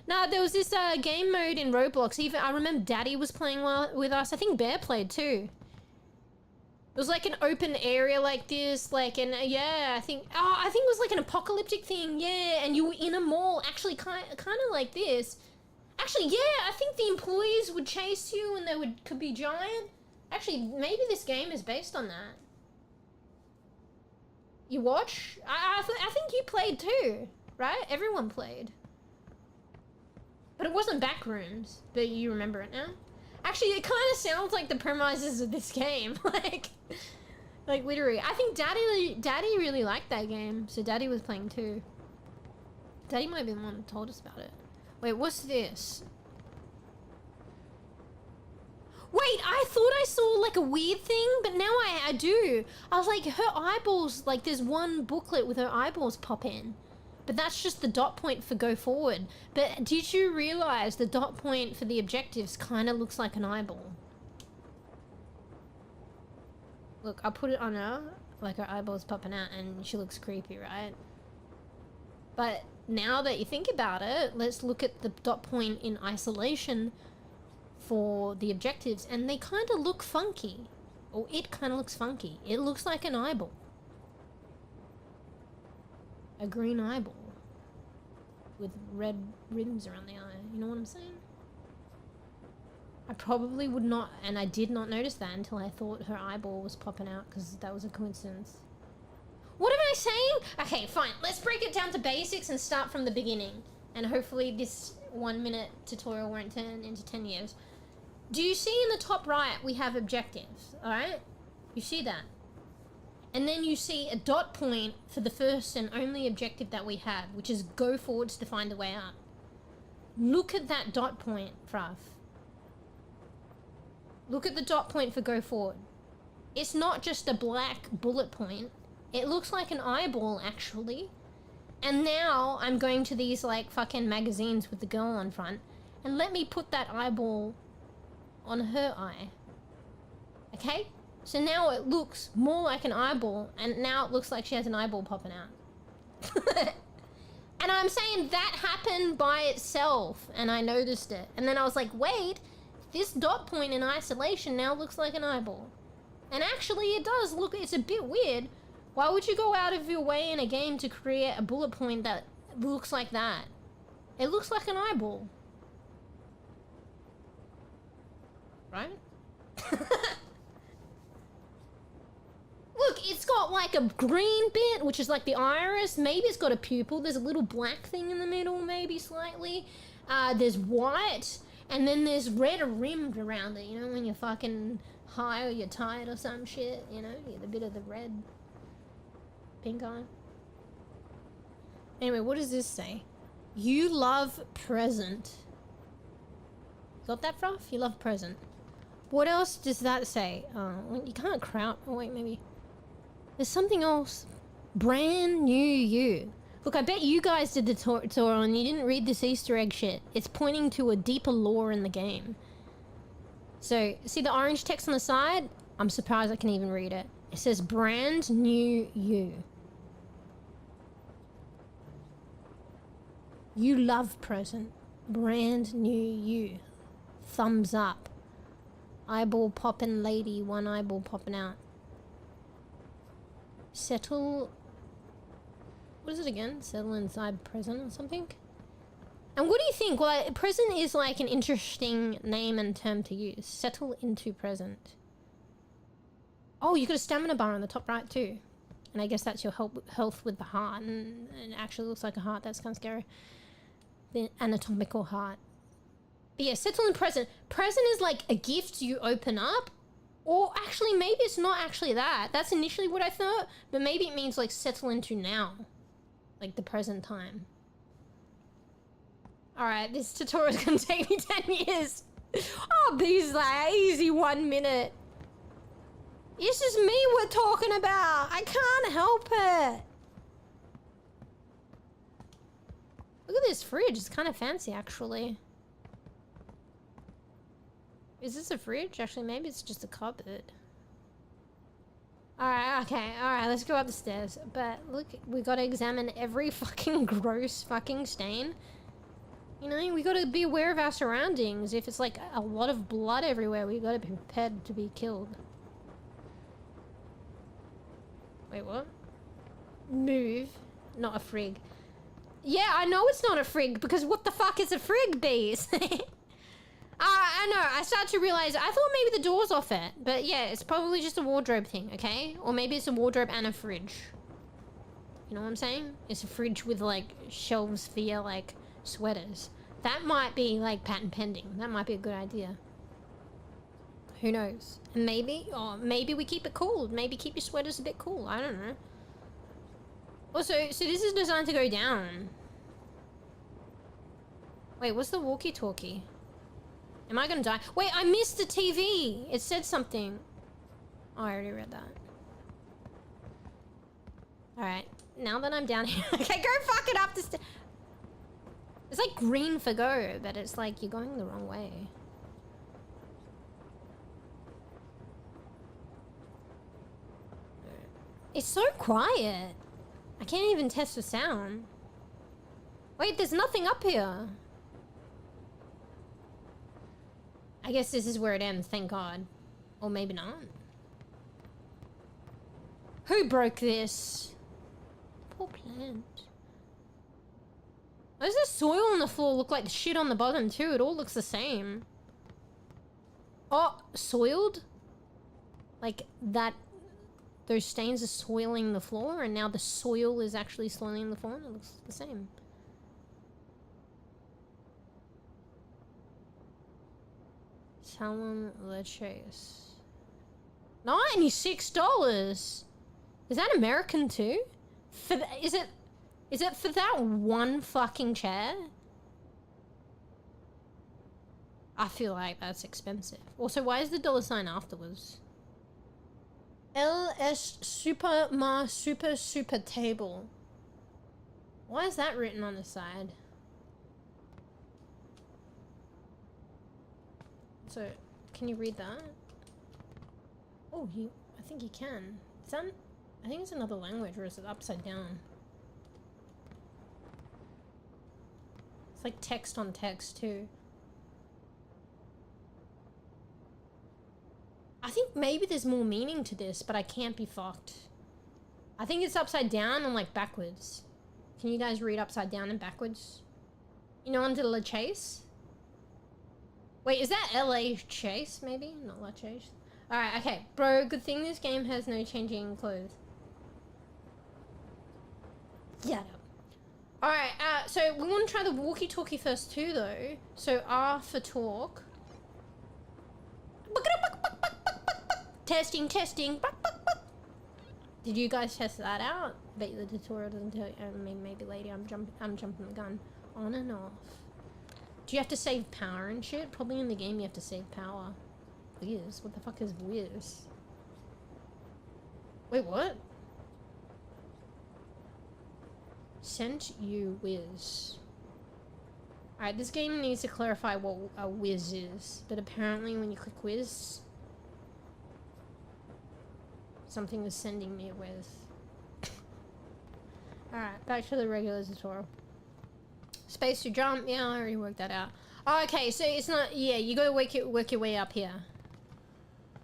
Now there was this game mode in Roblox. Even I remember Daddy was playing with us. I think Bear played too. It was like an open area like this, like, and yeah, I think it was like an apocalyptic thing, yeah, and you were in a mall, actually kind of like this. Actually, yeah, I think the employees would chase you and they could be giant. Actually, maybe this game is based on that. You watch? I think you played too, right? Everyone played. But it wasn't back-rooms, but you remember it now? Actually, it kind of sounds like the premises of this game, like literally. I think Daddy really liked that game, so Daddy was playing too. Daddy might be the one that told us about it. Wait, what's this? Wait, I thought I saw like a weird thing, but now I do. I was like, her eyeballs, like there's one booklet with her eyeballs pop in. But that's just the dot point for go forward. But did you realize the dot point for the objectives kind of looks like an eyeball? Look, I'll put it on her, like her eyeball's popping out and she looks creepy, right? But now that you think about it, let's look at the dot point in isolation for the objectives and they kind of look funky. Or it kind of looks funky. It looks like an eyeball. A green eyeball with red rims around the eye. You know what I'm saying? I probably would not, and I did not notice that until I thought her eyeball was popping out because that was a coincidence. What am I saying? Okay, fine. Let's break it down to basics and start from the beginning. And hopefully this 1 minute tutorial won't turn into 10 years. Do you see in the top right we have objectives, alright? You see that? And then you see a dot point for the first and only objective that we have, which is go forwards to find a way out. Look at that dot point, Fruff. Look at the dot point for go forward. It's not just a black bullet point. It looks like an eyeball, actually. And now I'm going to these, like, fucking magazines with the girl on front. And let me put that eyeball on her eye. Okay? So now it looks more like an eyeball, and now it looks like she has an eyeball popping out. And I'm saying that happened by itself, and I noticed it. And then I was like, wait, this dot point in isolation now looks like an eyeball. And actually it does look, it's a bit weird. Why would you go out of your way in a game to create a bullet point that looks like that? It looks like an eyeball. Right? Look, it's got like a green bit, which is like the iris. Maybe it's got a pupil. There's a little black thing in the middle, maybe slightly. There's white, and then there's red rimmed around it. You know, when you're fucking high or you're tired or some shit, you know, you get a bit of the red pink eye. Anyway, what does this say? You love present. Got that, Fruff? You love present. What else does that say? You can't crowd. Oh, wait, maybe. There's something else. Brand new you. Look, I bet you guys did the tutorial and you didn't read this Easter egg shit. It's pointing to a deeper lore in the game. So, see the orange text on the side? I'm surprised I can even read it. It says brand new you. You love present. Brand new you. Thumbs up. Eyeball popping lady, one eyeball popping out. Settle... What is it again? Settle inside present or something? And what do you think? Well, present is like an interesting name and term to use. Settle into present. Oh, you got a stamina bar on the top right too. And I guess that's your health with the heart. And it actually looks like a heart. That's kind of scary. The anatomical heart. But yeah, settle in present. Present is like a gift you open up. Or actually, maybe it's not actually that. That's initially what I thought. But maybe it means like settle into now. Like the present time. Alright, this tutorial is going to take me 10 years. Oh, these like easy 1 minute. This is me we're talking about. I can't help it. Look at this fridge. It's kind of fancy, actually. Is this a fridge? Actually, maybe it's just a cupboard. Alright, okay. Alright, let's go up the stairs. But look, we gotta examine every fucking gross fucking stain. You know, we gotta be aware of our surroundings. If it's like a lot of blood everywhere, we gotta be prepared to be killed. Wait, what? Move. Not a frig. Yeah, I know it's not a frig, because what the fuck is a frig, bees? I know, I started to realize, I thought maybe the door's off it. But yeah, it's probably just a wardrobe thing, okay? Or maybe it's a wardrobe and a fridge. You know what I'm saying? It's a fridge with, like, shelves for your, like, sweaters. That might be, like, patent pending. That might be a good idea. Who knows? And maybe, or maybe we keep it cool. Maybe keep your sweaters a bit cool. I don't know. Also, so this is designed to go down. Wait, what's the walkie-talkie? Am I gonna die? Wait, I missed the TV! It said something. Oh, I already read that. Alright, now that I'm down here... Okay, go fuck it up the stairs! It's like green for go, but it's like you're going the wrong way. It's so quiet. I can't even test the sound. Wait, there's nothing up here. I guess this is where it ends, thank God. Or maybe not. Who broke this? Poor plant. Why does the soil on the floor look like the shit on the bottom too? It all looks the same. Oh, soiled? Like that, those stains are soiling the floor and now the soil is actually soiling the floor and it looks the same. Salon Leches. $96. Is that American too? For is it for that one fucking chair? I feel like that's expensive. Also, why is the dollar sign afterwards? LS super table. Why is that written on the side? So, can you read that? Oh, I think you can. Is that, I think it's another language, or is it upside down? It's like text on text too. I think maybe there's more meaning to this, but I can't be fucked. I think it's upside down and like backwards. Can you guys read upside down and backwards? You know, under La Chase? Wait, is that LA Chase maybe? Not La Chase. Alright, okay. Bro, good thing this game has no changing clothes. Yeah. Alright, so we want to try the walkie-talkie first too though. So R for talk. Testing. Did you guys test that out? Bet the tutorial doesn't tell you. Maybe later. I'm jumping the gun. On and off. Do you have to save power and shit? Probably in the game you have to save power. Whiz? What the fuck is whiz? Wait, what? Sent you whiz. Alright, this game needs to clarify what a whiz is. But apparently when you click whiz, something is sending me a whiz. Alright, back to the regular tutorial. Space to jump. Yeah, I already worked that out. Oh, okay, so it's not... Yeah, you gotta work your way up here.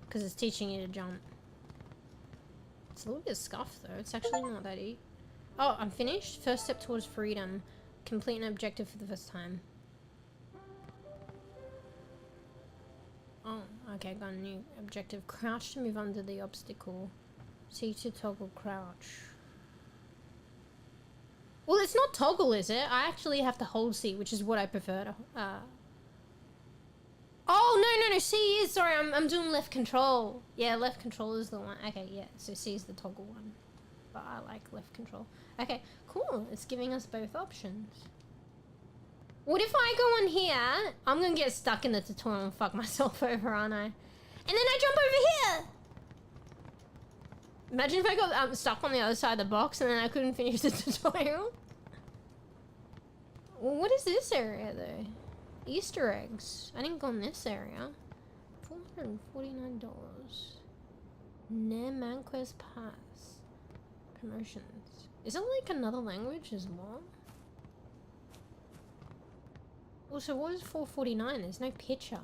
Because it's teaching you to jump. It's a little bit scuffed, though. It's actually not that easy. Oh, I'm finished. First step towards freedom. Complete an objective for the first time. Oh, okay, got a new objective. Crouch to move under the obstacle. C to toggle crouch. Well, it's not toggle, is it? I actually have to hold C, which is what I prefer to... Oh, no, C is... Sorry, I'm doing left control. Yeah, left control is the one. Okay, yeah, so C is the toggle one. But I like left control. Okay, cool. It's giving us both options. What if I go on here? I'm gonna get stuck in the tutorial and fuck myself over, aren't I? And then I jump over here! Imagine if I got stuck on the other side of the box and then I couldn't finish the tutorial. Well, what is this area, though? Easter eggs. I didn't go in this area. $449. Nemanquez Pass. Promotions. Is it like another language as well? Also, what is $449? There's no picture.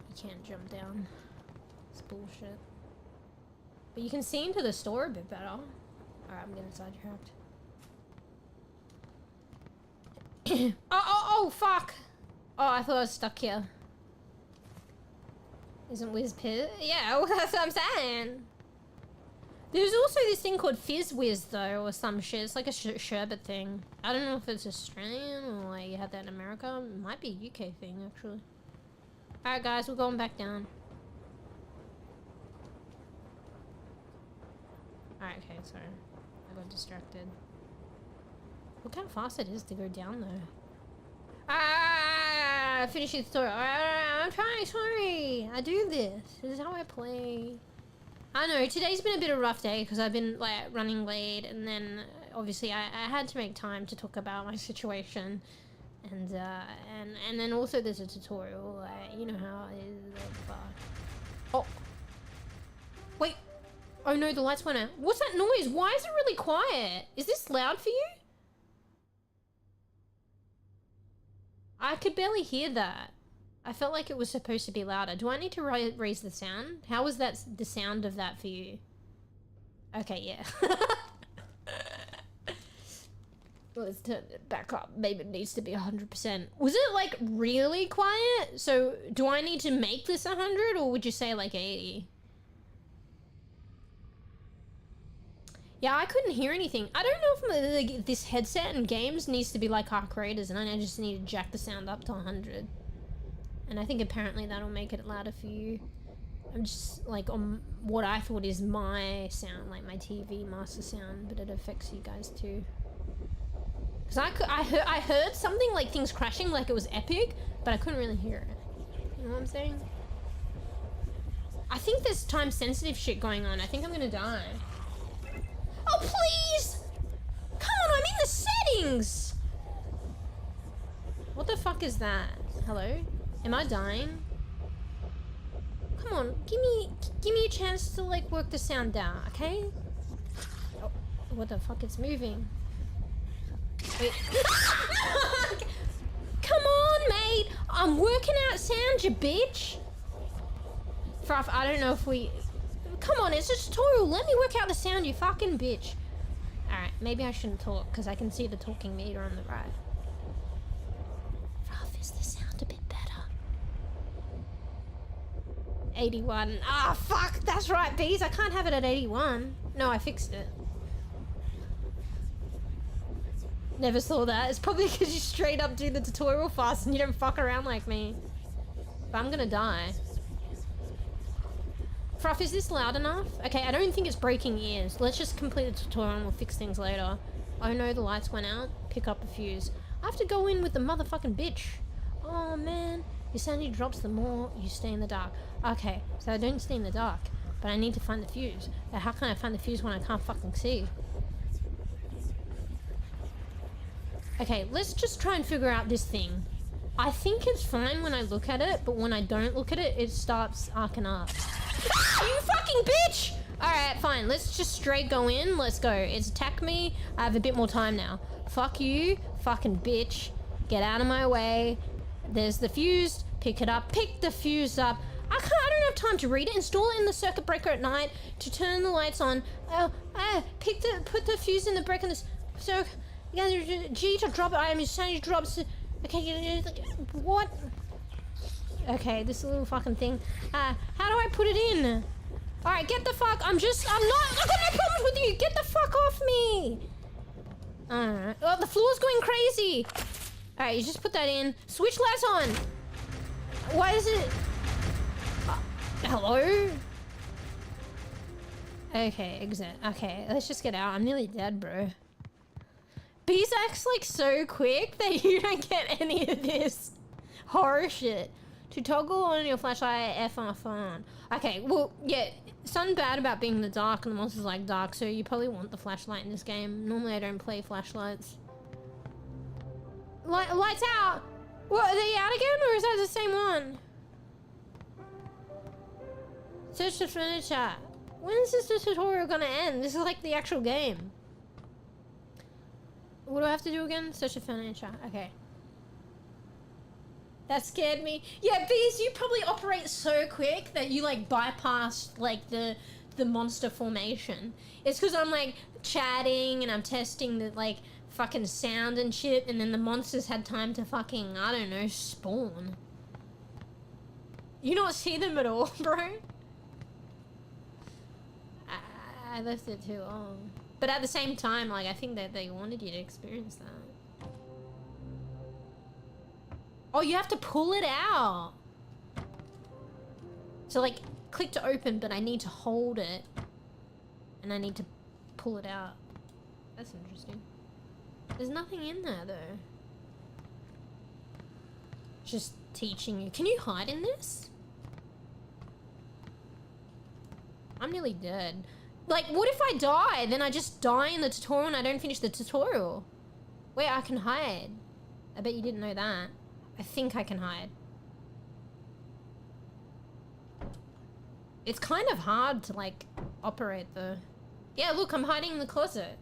You can't jump down. It's bullshit. But you can see into the store a bit better. Alright, I'm getting sidetracked. oh, fuck! Oh, I thought I was stuck here. Isn't Whiz Piz? Yeah, that's what I'm saying. There's also this thing called Fizz Whiz, though, or some shit. It's like a sherbet thing. I don't know if it's Australian or like you had that in America. It might be a UK thing, actually. Alright, guys, we're going back down. Alright, okay, sorry. I got distracted. Look how fast it is to go down, though. Finish the tutorial. I'm trying, sorry. I do this. This is how I play. I know, today's been a bit of a rough day because I've been like running late, and then obviously I had to make time to talk about my situation, and then also there's a tutorial, you know how it is. Oh, wait, oh no, the lights went out. What's that noise? Why is it really quiet? Is this loud for you? I could barely hear that. I felt like it was supposed to be louder. Do I need to raise the sound? How was that the sound of that for you? Okay, yeah. Let's turn it back up. Maybe it needs to be 100%. Was it like really quiet? So do I need to make this 100 or would you say like 80? Yeah, I couldn't hear anything. I don't know if this headset and games needs to be like Arc Raiders and I just need to jack the sound up to 100. And I think apparently that'll make it louder for you. I'm just like on what I thought is my sound, like my TV master sound, but it affects you guys too. Cause I heard something like things crashing, like it was epic, but I couldn't really hear it. You know what I'm saying? I think there's time sensitive shit going on. I think I'm gonna die. Oh, please! Come on, I'm in the settings! What the fuck is that? Hello? Am I dying? Come on, give me a chance to like work the sound down, okay? Oh, what the fuck? It's moving. Wait. Come on, mate! I'm working out sound, you bitch! Fruff, I don't know if we... Come on, it's a tutorial. Let me work out the sound, you fucking bitch. Alright, maybe I shouldn't talk, because I can see the talking meter on the right. Fruff, is the sound a bit better? 81. Ah, fuck! That's right, bees. I can't have it at 81. No, I fixed it. Never saw that. It's probably because you straight up do the tutorial fast and you don't fuck around like me. But I'm gonna die. Fruff, is this loud enough? Okay, I don't think it's breaking ears. Let's just complete the tutorial and we'll fix things later. Oh no, the lights went out. Pick up a fuse. I have to go in with the motherfucking bitch. Oh man. Your sanity drops the more you stay in the dark. Okay, so I don't stay in the dark, but I need to find the fuse. But how can I find the fuse when I can't fucking see? Okay, let's just try and figure out this thing. I think it's fine when I look at it, but when I don't look at it, it starts arcing up. You fucking bitch! Alright, fine. Let's just straight go in. Let's go. It's attacked me. I have a bit more time now. Fuck you, fucking bitch. Get out of my way. There's the fuse. Pick it up. Pick the fuse up. I don't have time to read it. Install it in the circuit breaker at night to turn the lights on. Put the fuse in the breaker in the circuit. G to drop it. I am sanity drops. Okay, what? Okay, this little fucking thing. How do I put it in? Alright, get the fuck. I've got no problems with you. Get the fuck off me. Alright. Oh, the floor's going crazy. Alright, you just put that in. Switch lights on. Why is it? Hello? Okay, exit. Okay, let's just get out. I'm nearly dead, bro. Bees acts like so quick that you don't get any of this horror shit. To toggle on your flashlight, F off on. Okay, well, yeah, something bad about being in the dark and the monsters like dark, so you probably want the flashlight in this game. Normally I don't play flashlights. Lights out! What, are they out again, or is that the same one? Search the furniture. When is this tutorial gonna end? This is like the actual game. What do I have to do again? Search the furniture. Okay. That scared me. Yeah, bees, you probably operate so quick that you like bypass like the monster formation. It's because I'm like chatting and I'm testing the like fucking sound and shit, and then the monsters had time to fucking, I don't know, spawn. You not see them at all, bro? I left it too long. But at the same time, like, I think that they wanted you to experience that. Oh, you have to pull it out. So, like, click to open, but I need to hold it. And I need to pull it out. That's interesting. There's nothing in there, though. Just teaching you. Can you hide in this? I'm nearly dead. Like, what if I die? Then I just die in the tutorial and I don't finish the tutorial. Wait, I can hide. I bet you didn't know that. I think I can hide. It's kind of hard to, like, operate the... Yeah, look, I'm hiding in the closet.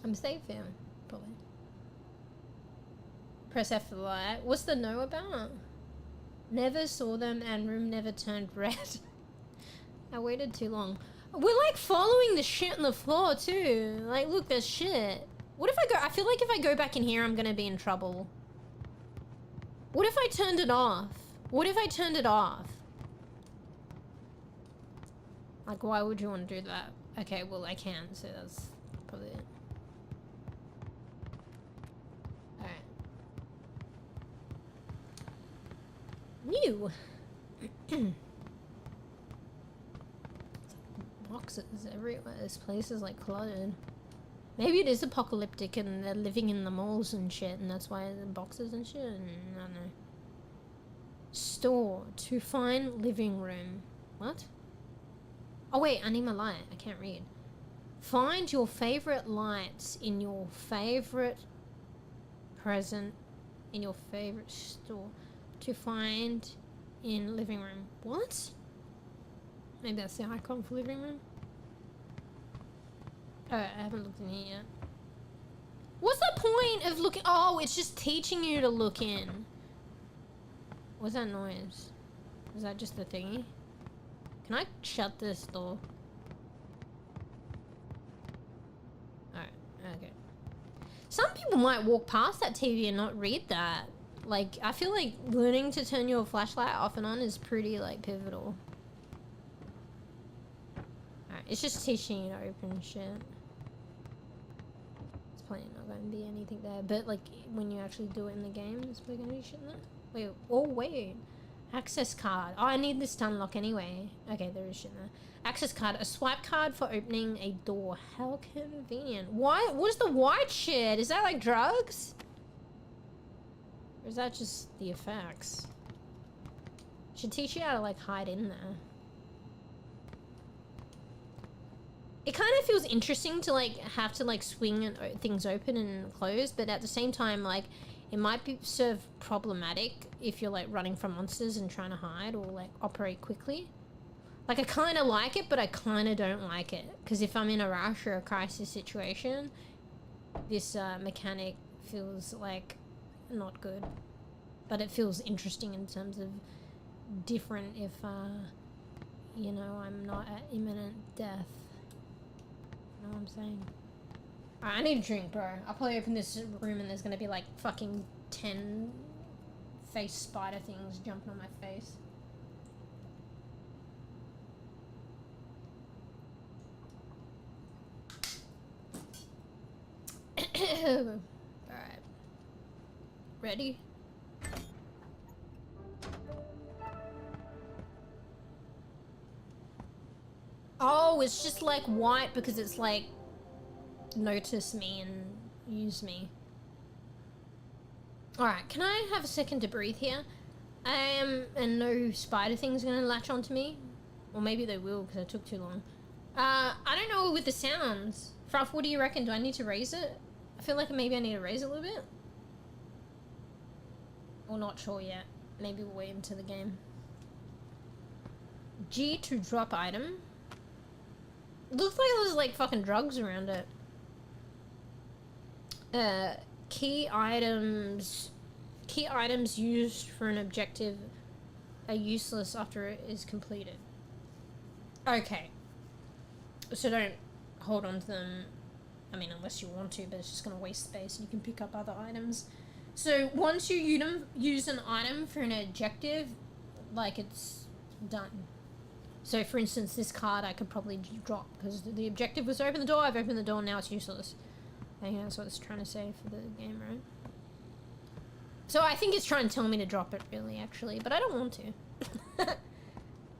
I'm safe here, probably. Press F for the light. What's the no about? Never saw them and room never turned red. I waited too long. We're like following the shit on the floor too. Like, look, there's shit. What if I go... I feel like if I go back in here, I'm gonna be in trouble. What if I turned it off? What if I turned it off? Like, why would you want to do that? Okay, well, I can, so that's probably it. Alright. New! Boxes everywhere. This place is, like, cluttered. Maybe it is apocalyptic and they're living in the malls and shit, and that's why the boxes and shit, and I don't know. Store to find living room. What? Oh wait, I need my light. I can't read. Find your favorite lights in your favorite present in your favorite store to find in living room. What? Maybe that's the icon for living room. Oh, I haven't looked in here yet. What's the point of looking? Oh, it's just teaching you to look in. What's that noise? Is that just the thingy? Can I shut this door? Alright, okay. Some people might walk past that TV and not read that. Like, I feel like learning to turn your flashlight off and on is pretty, like, pivotal. Alright, it's just teaching you to open shit. It's probably not going to be anything there, but, like, when you actually do it in the game, there's probably going to be shit in there. Wait, oh, wait. Access card. Oh, I need this to unlock anyway. Okay, there is shit in there. Access card. A swipe card for opening a door. How convenient. Why? What is the white shit? Is that, like, drugs? Or is that just the effects? Should teach you how to, like, hide in there. It kind of feels interesting to, like, have to, like, swing things open and close, but at the same time, like, it might be sort of problematic if you're, like, running from monsters and trying to hide or, like, operate quickly. Like, I kind of like it, but I kind of don't like it. Because if I'm in a rush or a crisis situation, this mechanic feels, like, not good. But it feels interesting in terms of different if, you know, I'm not at imminent death. You know what I'm saying? Alright, I need a drink, bro. I'll probably open this room and there's gonna be like fucking 10 face spider things jumping on my face. Alright. Ready? Oh, it's just like white because it's like notice me and use me. Alright, can I have a second to breathe here? And no spider thing's gonna latch onto me. Or maybe they will because I took too long. I don't know with the sounds. Fruff, what do you reckon? Do I need to raise it? I feel like maybe I need to raise it a little bit. Or not sure yet. Maybe we'll wait until the game. G to drop item. Looks like there's like fucking drugs around it. Key items used for an objective are useless after it is completed. Okay. So don't hold on to them. I mean, unless you want to, but it's just going to waste space and you can pick up other items. So once you use an item for an objective, like it's done. So for instance, this card I could probably drop because the objective was to open the door. I've opened the door, now it's useless. I think that's what it's trying to say for the game, right? So I think it's trying to tell me to drop it, really, actually, but I don't want to.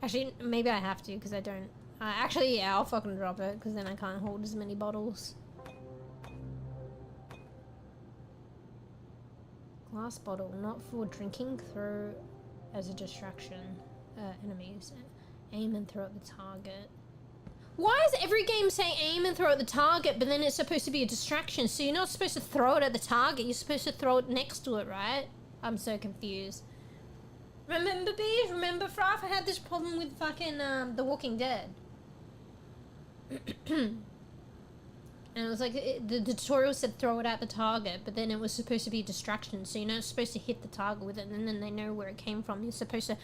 Actually, maybe I have to because I don't. Actually, yeah, I'll fucking drop it because then I can't hold as many bottles. Glass bottle, not for drinking. Throw as a distraction. Enemies. Aim and throw at the target. Why does every game say aim and throw at the target, but then it's supposed to be a distraction? So you're not supposed to throw it at the target, you're supposed to throw it next to it, right? I'm so confused. Remember, bees? Remember, Fruff? I had this problem with fucking, The Walking Dead. And it was like, the tutorial said throw it at the target, but then it was supposed to be a distraction, so you're not supposed to hit the target with it, and then they know where it came from. You're supposed to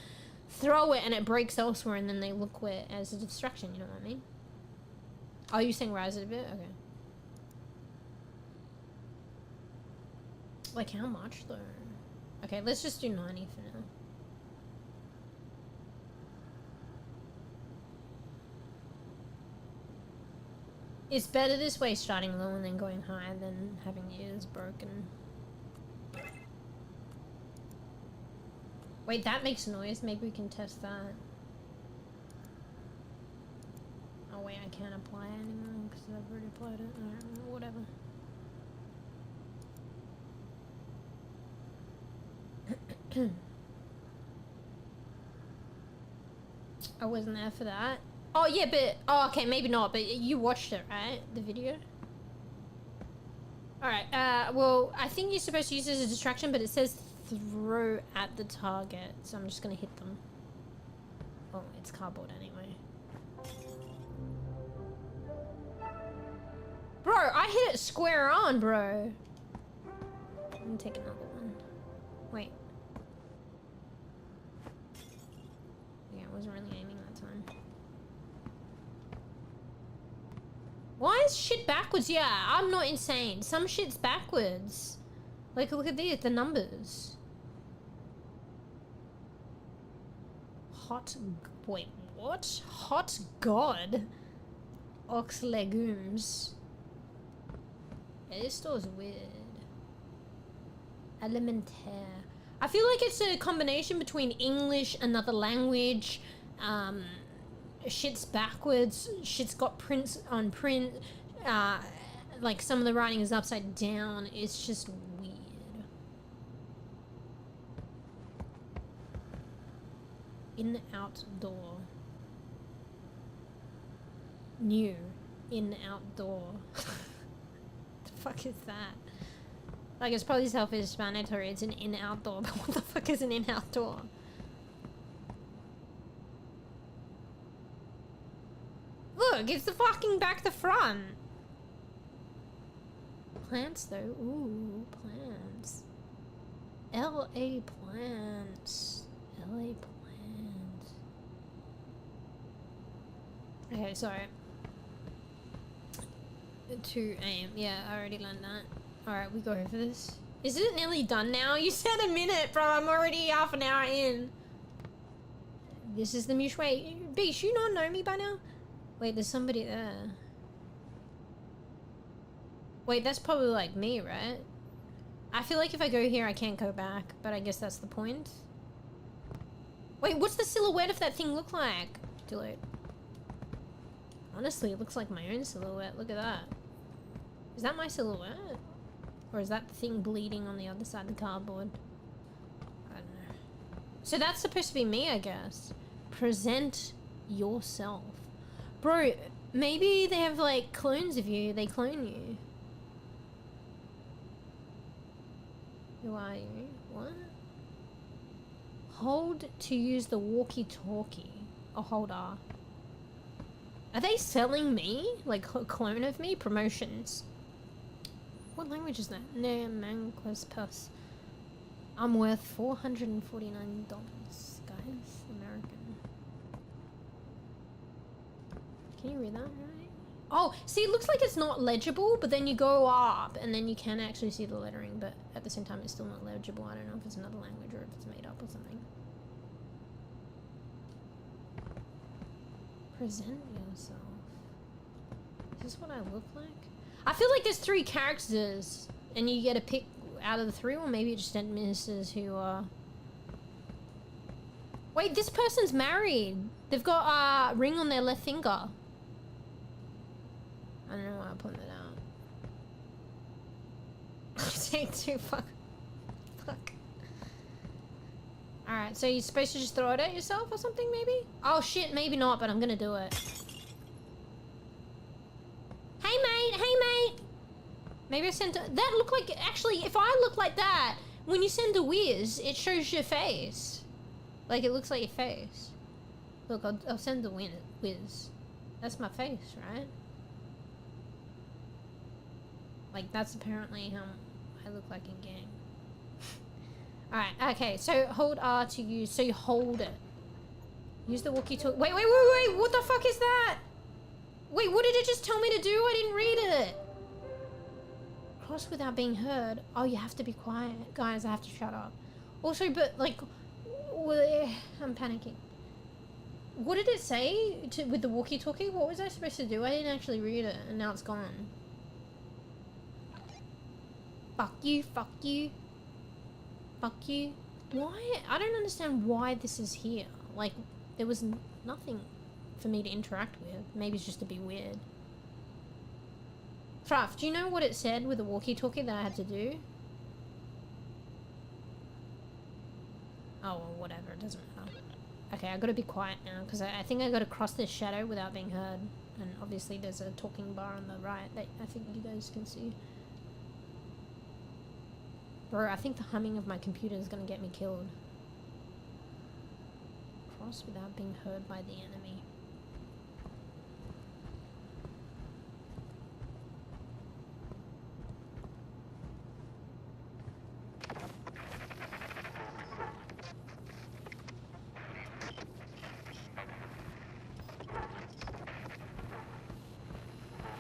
throw it and it breaks elsewhere, and then they look where as a distraction, you know what I mean? Oh, you're saying rise it a bit? Okay. Like how much though? Okay, let's just do 90 for now. It's better this way, starting low and then going high, than having ears broken. Wait, that makes noise. Maybe we can test that. Oh wait, I can't apply it anymore because I've already applied it. Alright, whatever. I wasn't there for that. Oh yeah, but oh okay, maybe not. But you watched it, right? The video. All right. Well, I think you're supposed to use it as a distraction, but it says throw at the target, so I'm just gonna hit them. Oh, it's cardboard anyway. Bro, I hit it square on, bro. I'm gonna take another one. Wait. Yeah, I wasn't really aiming that time. Why is shit backwards? Yeah, I'm not insane. Some shit's backwards. Like, look at these, the numbers. Wait, what? Hot God. Ox legumes. Yeah, this store's weird. Elementaire. I feel like it's a combination between English, another language, shit's backwards, shit's got prints on print, like some of the writing is upside down. It's just weird. In, outdoor. New. In, outdoor. The fuck is that? Like, it's probably self-explanatory. It's an in-outdoor, but what the fuck is an in-outdoor? Look, it's the fucking back to front. Plants, though. Ooh, plants. LA plants. LA plants. Okay, sorry. 2 AM. Yeah, I already learned that. Alright, we go over this. Is it nearly done now? You said a minute, bro. I'm already half an hour in. This is the Mew way. Beesh, you not know me by now? Wait, there's somebody there. Wait, that's probably like me, right? I feel like if I go here, I can't go back. But I guess that's the point. Wait, what's the silhouette of that thing look like? Delete. Honestly, it looks like my own silhouette. Look at that. Is that my silhouette? Or is that the thing bleeding on the other side of the cardboard? I don't know. So that's supposed to be me, I guess. Present yourself. Bro, maybe they have like clones of you. They clone you. Who are you? What? Hold to use the walkie-talkie. Or hold R. Are they selling me? Like a clone of me? Promotions. What language is that? No, manquas pus. I'm worth $449, guys. American. Can you read that right? Oh, see, it looks like it's not legible, but then you go up and then you can actually see the lettering, but at the same time it's still not legible. I don't know if it's another language or if it's made up or something. Present yourself. Is this what I look like? I feel like there's 3 characters and you get to pick out of the 3, or maybe it just administers who are... Wait, this person's married. They've got a ring on their left finger. I don't know why I'm putting that out. Take 2, fuck. Alright, so you're supposed to just throw it at yourself or something, maybe? Oh shit, maybe not, but I'm gonna do it. Hey mate! Maybe I sent that look like, actually, if I look like that, when you send a whiz, it shows your face. Like, it looks like your face. Look, I'll send the whiz. That's my face, right? Like, that's apparently how I look like in game. Alright, okay, so hold R to use, so you hold it. Use the walkie-talkie. Wait, what the fuck is that? Wait, what did it just tell me to do? I didn't read it. Cross without being heard. Oh, you have to be quiet. Guys, I have to shut up. Also, but, like, I'm panicking. What did it say with the walkie-talkie? What was I supposed to do? I didn't actually read it, and now it's gone. Fuck you, fuck you. Fuck you. Why? I don't understand why this is here. Like, there was nothing for me to interact with. Maybe it's just to be weird. Fraff, do you know what it said with the walkie-talkie that I had to do? Oh, well, whatever. It doesn't matter. Okay, I gotta be quiet now, because I think I gotta cross this shadow without being heard. And obviously there's a talking bar on the right that I think you guys can see. Bro, I think the humming of my computer is gonna get me killed. Cross without being heard by the enemy.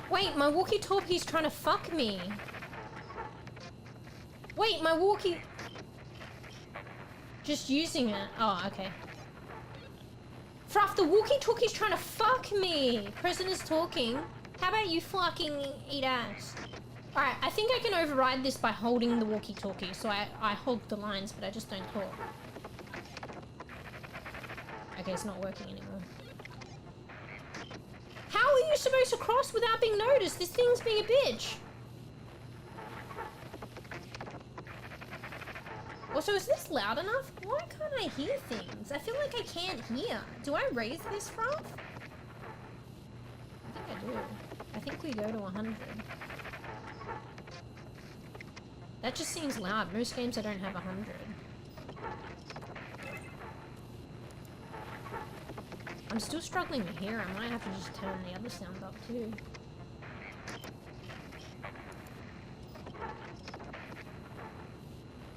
Wait, my walkie-talkie's trying to fuck me. Wait, my walkie... Just using it. Oh, okay. Fruff, the walkie-talkie's trying to fuck me. President's talking. How about you fucking eat ass? Alright, I think I can override this by holding the walkie-talkie. So I hold the lines, but I just don't talk. Okay, it's not working anymore. How are you supposed to cross without being noticed? This thing's being a bitch. Also, is this loud enough? Why can't I hear things? I feel like I can't hear. Do I raise this, Fruff? I think I do. I think we go to 100. That just seems loud. Most games I don't have 100. I'm still struggling to hear. I might have to just turn the other sound up too.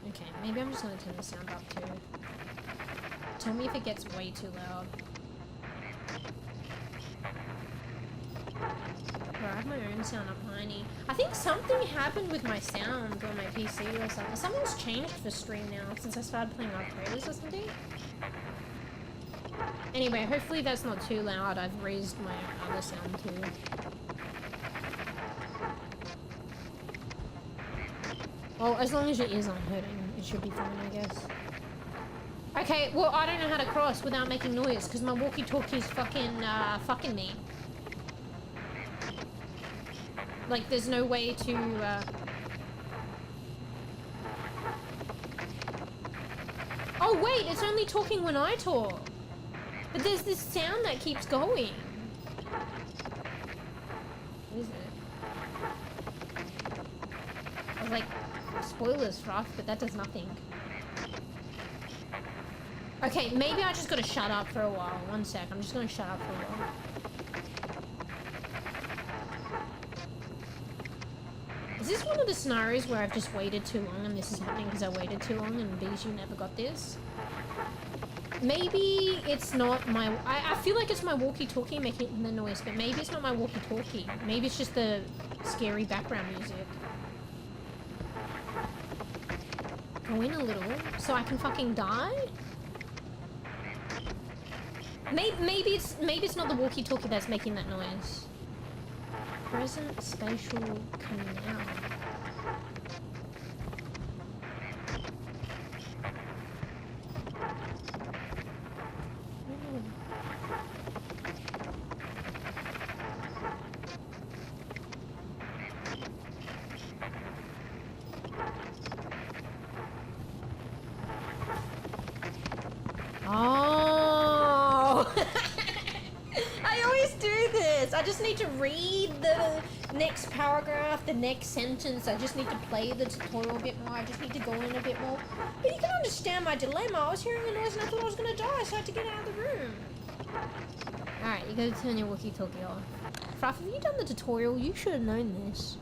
Okay, maybe I'm just gonna turn the sound up too. Tell me if it gets way too loud. Bro, I have my own sound up tiny. I think something happened with my sound on my PC or something. Something's changed for stream now since I started playing our trailers or something. Anyway, hopefully that's not too loud. I've raised my other sound too. Well, as long as your ears aren't hurting, it should be fine, I guess. Okay, well, I don't know how to cross without making noise, because my walkie-talkie's fucking me. Like, there's no way to, Oh, wait, it's only talking when I talk. But there's this sound that keeps going. What is it? I was like, spoilers, Fruff, but that does nothing. Okay, maybe I just gotta shut up for a while. One sec, I'm just gonna shut up for a while. Is this one of the scenarios where I've just waited too long and this is happening because I waited too long and you never got this? Maybe it's not my... I feel like it's my walkie-talkie making the noise, but maybe it's not my walkie-talkie. Maybe it's just the scary background music. Go in a little so I can fucking die? Maybe it's not the walkie-talkie that's making that noise. Present spatial canal. I just need to read the next paragraph, the next sentence. I just need to play the tutorial a bit more. I just need to go in a bit more. But you can understand my dilemma. I was hearing a noise and I thought I was going to die, so I had to get out of the room. Alright, you gotta turn your walkie-talkie off. Fruff, have you done the tutorial? You should have known this.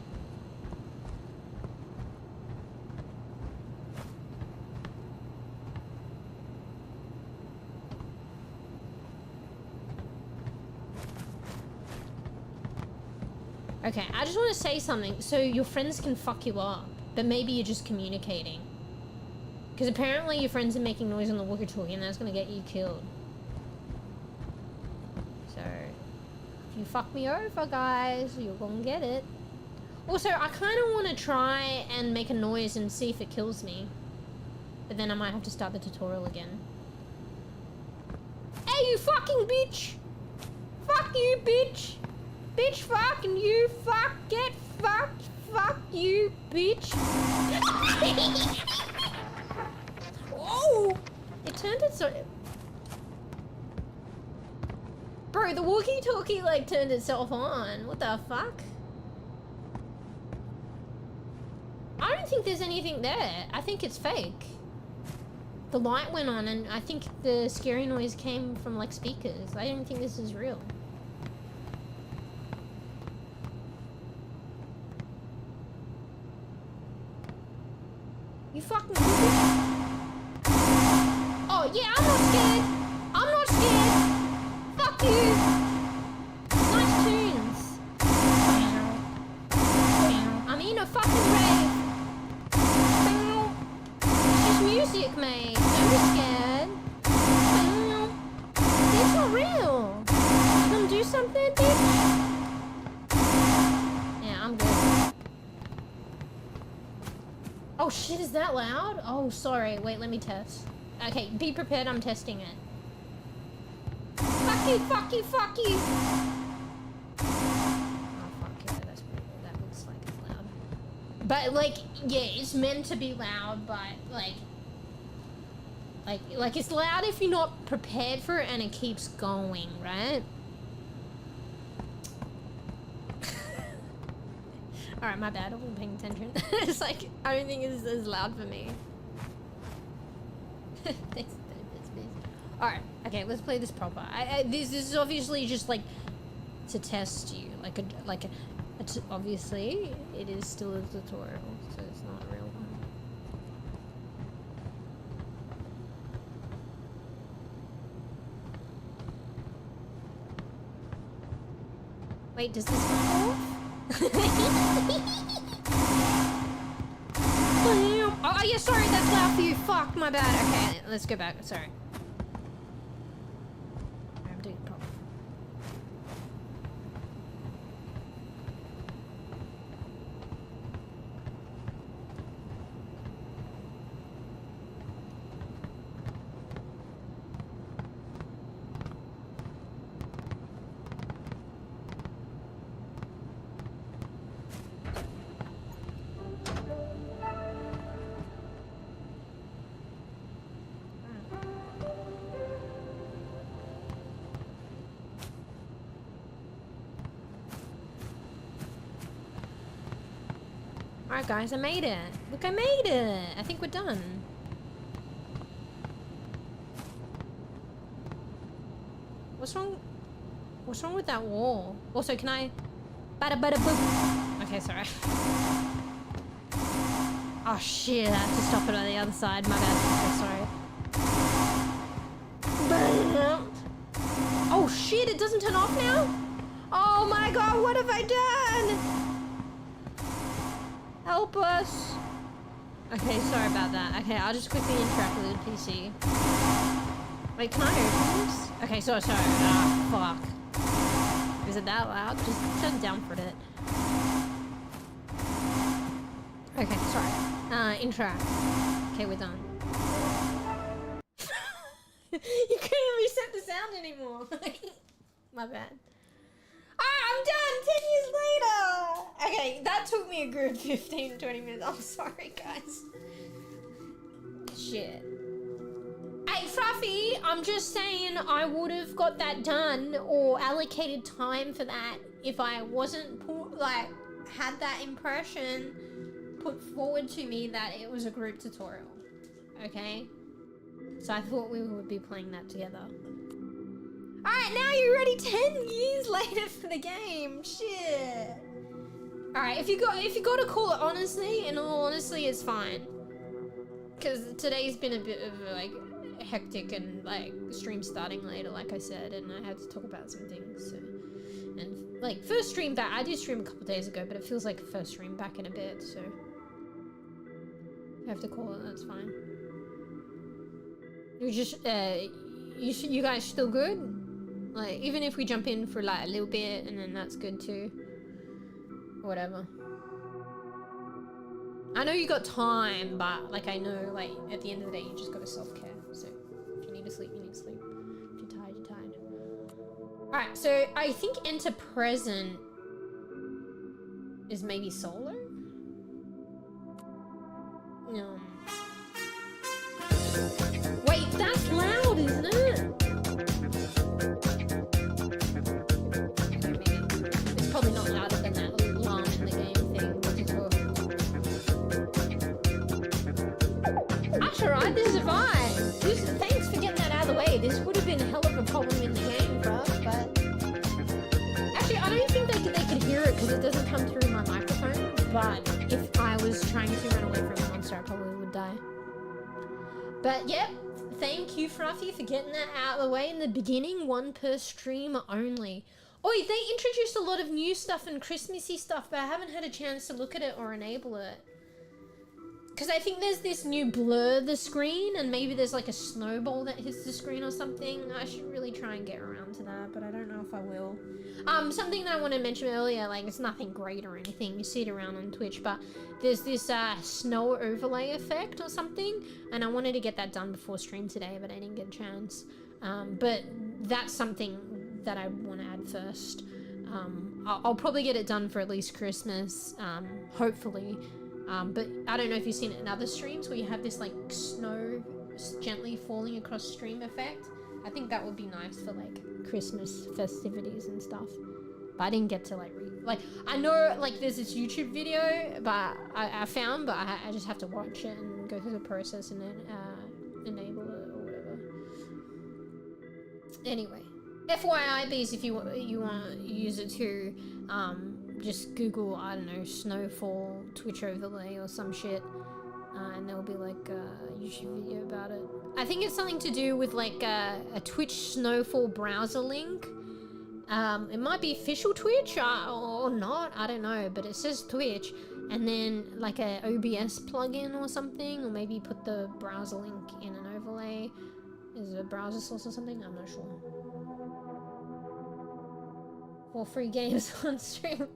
Okay, I just want to say something. So your friends can fuck you up, but maybe you're just communicating. Because apparently your friends are making noise on the walkie-talkie and that's going to get you killed. So, if you fuck me over, guys, you're going to get it. Also, I kind of want to try and make a noise and see if it kills me. But then I might have to start the tutorial again. Hey, you fucking bitch! Fuck you, bitch! Bitch, fucking you, fuck, get fucked, fuck you, bitch. Oh! It turned it so... Bro, the walkie-talkie like turned itself on. What the fuck? I don't think there's anything there. I think it's fake. The light went on and I think the scary noise came from like speakers. I don't think this is real. You fucking... Oh yeah, I'm not scared. I'm not scared. Fuck you. Nice tunes. I'm in a fucking rave. It's just music, mate. Don't be scared. It's not real. You gonna do something, bitch? Yeah, I'm good. Oh shit, is that loud? Oh, sorry. Wait, let me test. Okay, be prepared, I'm testing it. Fuck you, fuck you, fuck you! Oh, fuck yeah, that looks like it's loud. But, like, yeah, it's meant to be loud, but, like it's loud if you're not prepared for it and it keeps going, right? Alright, my bad, I wasn't paying attention. It's like, I don't think it's as loud for me. Thanks, alright, okay, let's play this proper. This is obviously just like to test you. Obviously, it is still a tutorial, so it's not a real one. Wait, does this one go off? Oh yeah, sorry, that's loud for you. Fuck, my bad. Okay, let's go back. Sorry. I'm doing it proper. Alright guys, I made it. Look, I made it. I think we're done. What's wrong? What's wrong with that wall? Also, can I... Bada bada boop. Okay, sorry. Oh shit, I have to stop it on the other side. My bad. Okay, sorry. Oh shit, it doesn't turn off now? Oh my god, what have I done? Help us. Okay, sorry about that. Okay, I'll just quickly interact with the PC. Wait, can I open this? Okay, sorry. Ah, fuck. Is it that loud? Just turn it down for a bit. Okay, sorry. Interact. Okay, we're done. You couldn't reset the sound anymore. My bad. I'm done 10 years later. Okay, that took me a good 15-20 minutes. I'm sorry, guys. Shit. Hey, Fluffy, I'm just saying I would have got that done or allocated time for that if I wasn't had that impression put forward to me that it was a group tutorial. Okay? So I thought we would be playing that together. Alright, now you're ready 10 years later for the game. Shit. Alright, if you gotta call it honestly, in all honesty, it's fine. Cause today's been a bit of like hectic and like stream starting later, like I said, and I had to talk about some things. So, and like first stream back, I did stream a couple days ago, but it feels like first stream back in a bit. So I have to call it. That's fine. You just you guys still good? Like, even if we jump in for like a little bit and then that's good too. Whatever. I know you got time, but like I know like at the end of the day you just gotta self-care. So if you need to sleep, you need to sleep. If you're tired, you're tired. Alright, so I think enter present is maybe solo? No. Wait, that's loud, isn't it? but if I was trying to run away from a monster, I probably would die. But yep, thank you, Fruffy, for getting that out of the way in the beginning. 1 per stream only. Oi, they introduced a lot of new stuff and Christmassy stuff, but I haven't had a chance to look at it or enable it. Because I think there's this new blur the screen, and maybe there's like a snowball that hits the screen or something. I should really try and get around to that, but I don't know if I will. Something that I want to mention earlier, like it's nothing great or anything, you see it around on Twitch, but there's this snow overlay effect or something, and I wanted to get that done before stream today, but I didn't get a chance. But that's something that I want to add first. I'll probably get it done for at least Christmas, hopefully. But I don't know if you've seen it in other streams where you have this like snow gently falling across stream effect. I think that would be nice for like Christmas festivities and stuff. But I didn't get to like I know like there's this YouTube video, but I found, but I just have to watch it and go through the process and then enable it or whatever. Anyway, FYI, bees, if you want to use it too, just Google, I don't know, snowfall Twitch overlay or some shit, and there'll be like a YouTube video about it. I think it's something to do with like a Twitch snowfall browser link. It might be official Twitch or not, I don't know, but it says Twitch, and then like a OBS plugin or something, or maybe put the browser link in an overlay. Is it a browser source or something? I'm not sure. For free games on stream.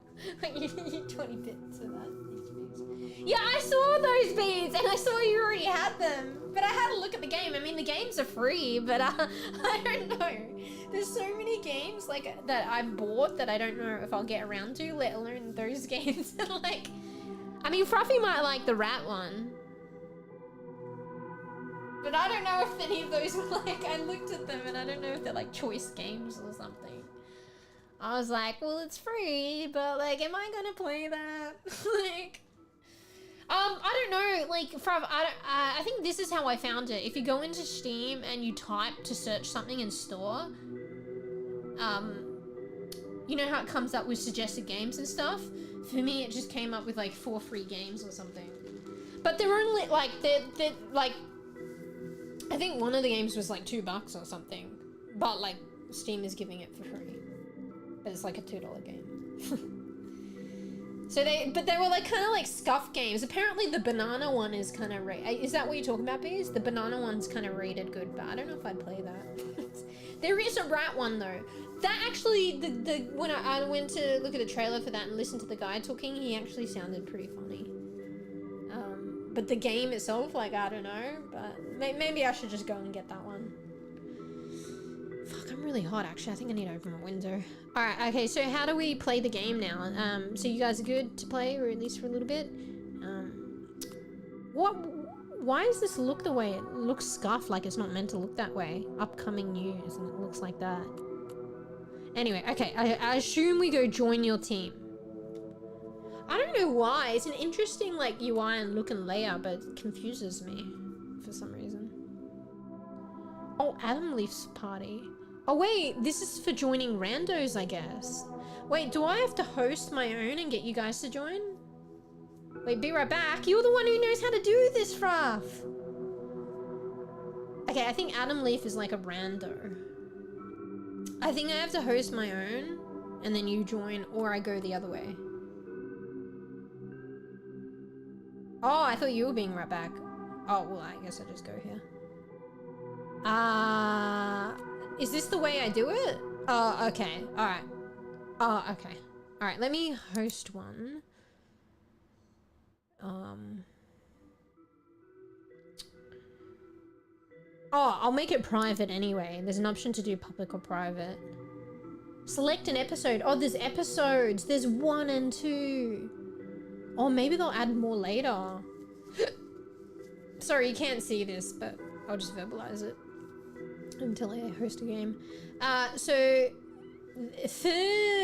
Like you 20 bits of that. Yeah, I saw those beads and I saw you already had them. But I had a look at the game. I mean, the games are free, but I don't know. There's so many games like that I've bought that I don't know if I'll get around to, let alone those games. Like, I mean, Fruffy might like the rat one. But I don't know if any of those were like, I looked at them and I don't know if they're like choice games or something. I was like, well, it's free, but like, am I gonna play that? Like, I don't know, like, I think this is how I found it. If you go into Steam and you type to search something in store, you know how it comes up with suggested games and stuff? For me, it just came up with like 4 free games or something. But they're only like, they're like, I think one of the games was like $2 or something, but like Steam is giving it for free. But it's like a $2 game. So they were like kind of like scuff games. Apparently the banana one is kind of is that what you're talking about, Bees? The banana one's kind of rated good, but I don't know if I'd play that. There is a rat one though. That actually, when I went to look at the trailer for that and listen to the guy talking, he actually sounded pretty funny. But the game itself, like, I don't know, but maybe I should just go and get that one. Fuck, I'm really hot actually. I think I need to open my window. Alright, okay, so how do we play the game now? So you guys are good to play, or at least for a little bit? Why does this look the way it looks? Scuffed, like it's not meant to look that way. Upcoming news, and it looks like that. Anyway, okay, I assume we go join your team. I don't know why. It's an interesting like UI and look and layout, but it confuses me for some reason. Oh, Adam Leaf's party. Oh wait, this is for joining randos, I guess. Wait, do I have to host my own and get you guys to join? Wait, be right back. You're the one who knows how to do this, Fruff. Okay, I think Adam Leaf is like a rando. I think I have to host my own and then you join, or I go the other way. Oh, I thought you were being right back. Oh, well, I guess I just go here. Is this the way I do it? Oh, okay. All right. Oh, okay. All right, let me host one. Oh, I'll make it private anyway. There's an option to do public or private. Select an episode. Oh, there's episodes. There's 1 and 2. Oh, maybe they'll add more later. Sorry, you can't see this, but I'll just verbalize it until I host a game.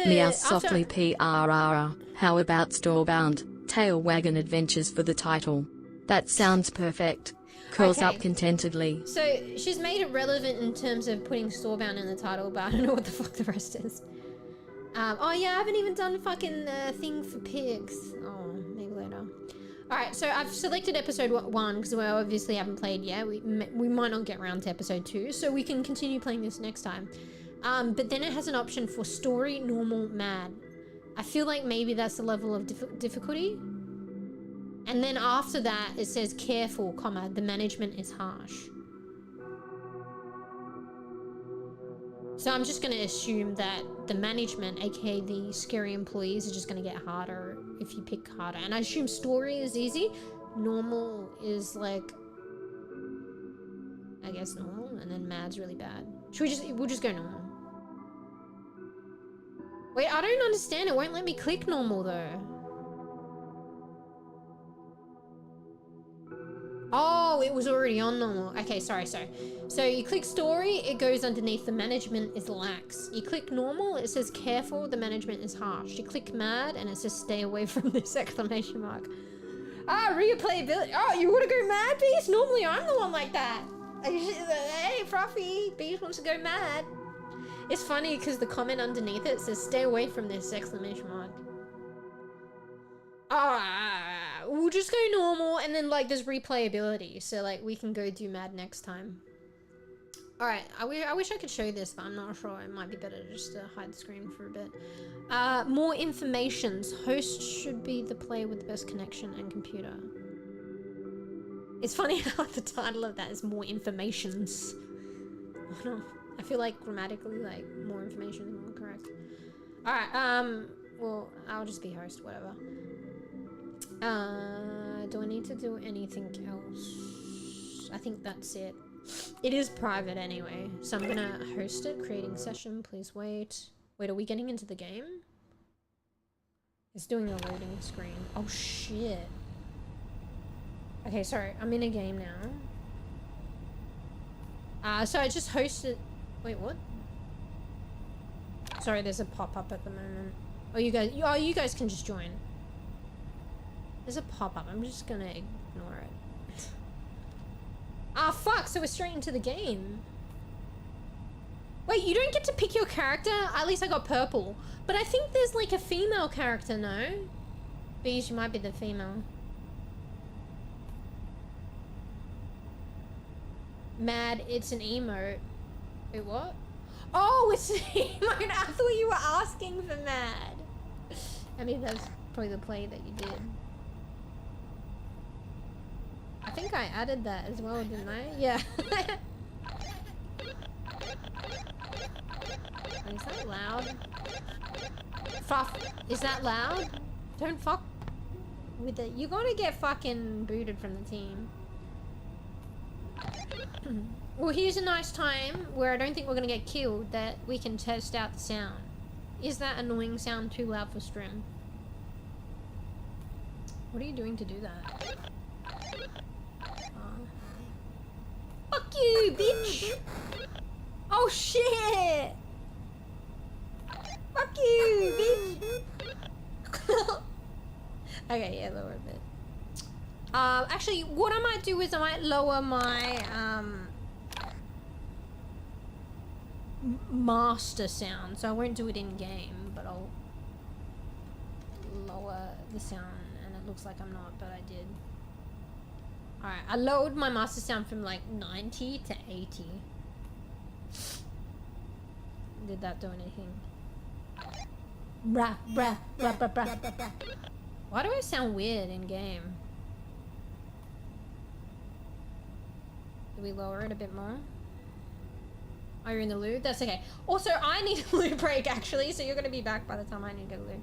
Meow softly PRR. How about Storebound? Tail wagon adventures for the title. That sounds perfect. Curls up contentedly. So she's made it relevant in terms of putting Storebound in the title, but I don't know what the fuck the rest is. Oh yeah, I haven't even done fucking thing for pigs. Oh, maybe later. Alright, so I've selected episode 1 because we obviously haven't played yet. We might not get around to episode 2, so we can continue playing this next time. But then it has an option for story, normal, mad. I feel like maybe that's the level of difficulty. And then after that, it says careful, comma, the management is harsh. So I'm just going to assume that the management, aka the scary employees, are just going to get harder if you pick harder. And I assume story is easy. Normal is like, I guess normal, and then mad's really bad. We'll just go normal. Wait, I don't understand. It won't let me click normal though. Oh, it was already on normal. Okay, sorry. So you click story, it goes underneath the management is lax. You click normal, it says careful, the management is harsh. You click mad, and it says stay away from this exclamation mark. Ah, replayability. Oh, you want to go mad, Beast? Normally I'm the one like that. Hey, Fruffy, Beast wants to go mad. It's funny because the comment underneath it says stay away from this exclamation mark. We'll just go normal, and then like there's replayability, so like we can go do mad next time. All right, I wish I could show this, but I'm not sure. It might be better just to hide the screen for a bit. More informations. Host should be the player with the best connection and computer. It's funny how the title of that is more informations. I don't know. I feel like grammatically, like more information is more correct. All right. Well, I'll just be host, whatever. Do I need to do anything else? I think that's it. It is private anyway, so I'm gonna host it. Creating session, please wait. Wait, are we getting into the game? It's doing a loading screen. Oh shit. Okay, sorry, I'm in a game now. So I just hosted. Wait, what? Sorry, there's a pop-up at the moment. Oh, you guys can just join. There's a pop-up. I'm just gonna ignore it. Ah, fuck, so we're straight into the game. Wait, you don't get to pick your character? At least I got purple. But I think there's like a female character, no? Bees, you might be the female. Mad, it's an emote. Wait, what? Oh, it's an emote. I thought you were asking for mad. I mean, that's probably the play that you did. I think I added that as well, didn't I? Yeah. Is that loud? Fuck. Is that loud? Don't fuck with it. You're gonna get fucking booted from the team. Well, here's a nice time where I don't think we're gonna get killed, that we can test out the sound. Is that annoying sound too loud for stream? What are you doing to do that? Fuck you, bitch! Oh shit! Fuck you, bitch! Okay, yeah, lower a bit. Actually, what I might do is I might lower my master sound, so I won't do it in game, but I'll lower the sound, and it looks like I'm not, but I did. Alright, I lowered my master sound from like 90 to 80. Did that do anything? Brah, brah, brah, brah, brah, brah, brah. Why do I sound weird in game? Do we lower it a bit more? Oh, you're in the loo? That's okay. Also, I need a loo break actually, so you're gonna be back by the time I need to go to loo.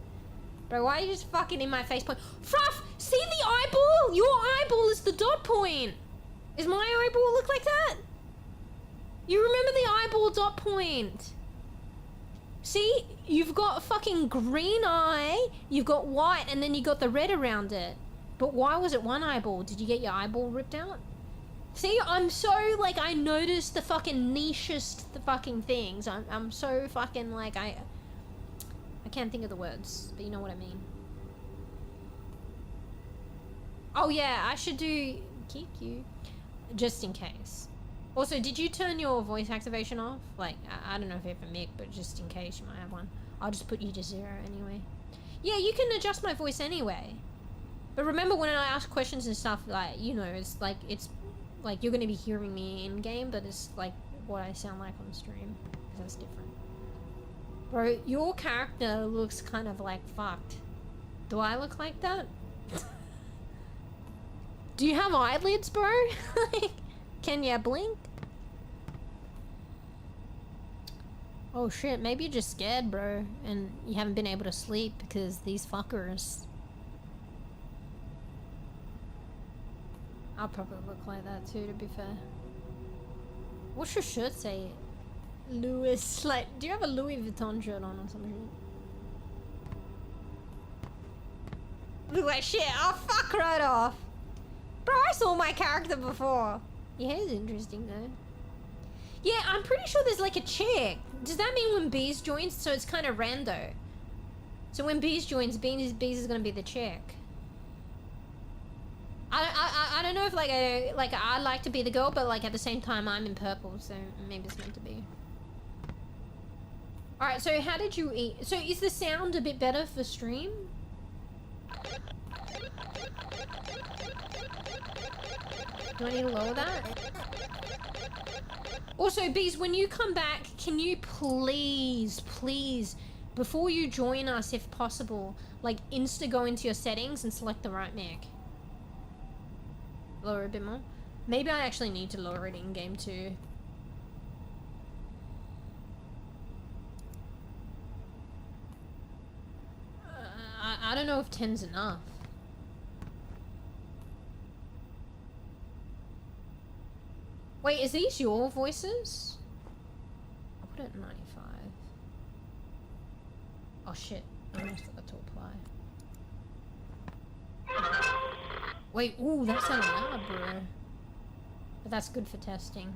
Bro, why are you just fucking in my face point? Fruff! See the eyeball? Your eyeball is the dot point. Is my eyeball look like that? You remember the eyeball dot point? See? You've got a fucking green eye, you've got white, and then you got the red around it. But why was it one eyeball? Did you get your eyeball ripped out? See, I'm so, like, I noticed the fucking nichest the fucking things. I'm so fucking, like, I can't think of the words, but you know what I mean. Oh yeah, I should do kick you, just in case. Also, did you turn your voice activation off? Like, I don't know if you have a mic, but just in case you might have one. I'll just put you to 0 anyway. Yeah, you can adjust my voice anyway. But remember when I ask questions and stuff, like, you know, it's like you're gonna be hearing me in game, but it's like what I sound like on stream, because that's different. Bro, your character looks kind of like fucked. Do I look like that? Do you have eyelids, bro? Like, can you blink? Oh shit, maybe you're just scared, bro, and you haven't been able to sleep because these fuckers. I'll probably look like that too, to be fair. What's your shirt say? Louis, like, do you have a Louis Vuitton shirt on or something? Look like shit, oh fuck right off. Bro, I saw my character before. Your hair's interesting though. Yeah, I'm pretty sure there's like a chick. Does that mean when Bees joins? So it's kind of rando. So when Bees joins, Bees is gonna be the chick. I don't know if I like to be the girl, but like at the same time I'm in purple, so maybe it's meant to be. All right, so how did you eat? So is the sound a bit better for stream? Do I need to lower that? Also, Bees, when you come back, can you please, before you join us, if possible, like insta go into your settings and select the right mic? Lower a bit more. Maybe I actually need to lower it in game too. I don't know if 10's enough. Wait, is these your voices? I'll put it at 95. Oh shit, I almost forgot to apply. Wait, ooh, that sounded loud, bro. But that's good for testing.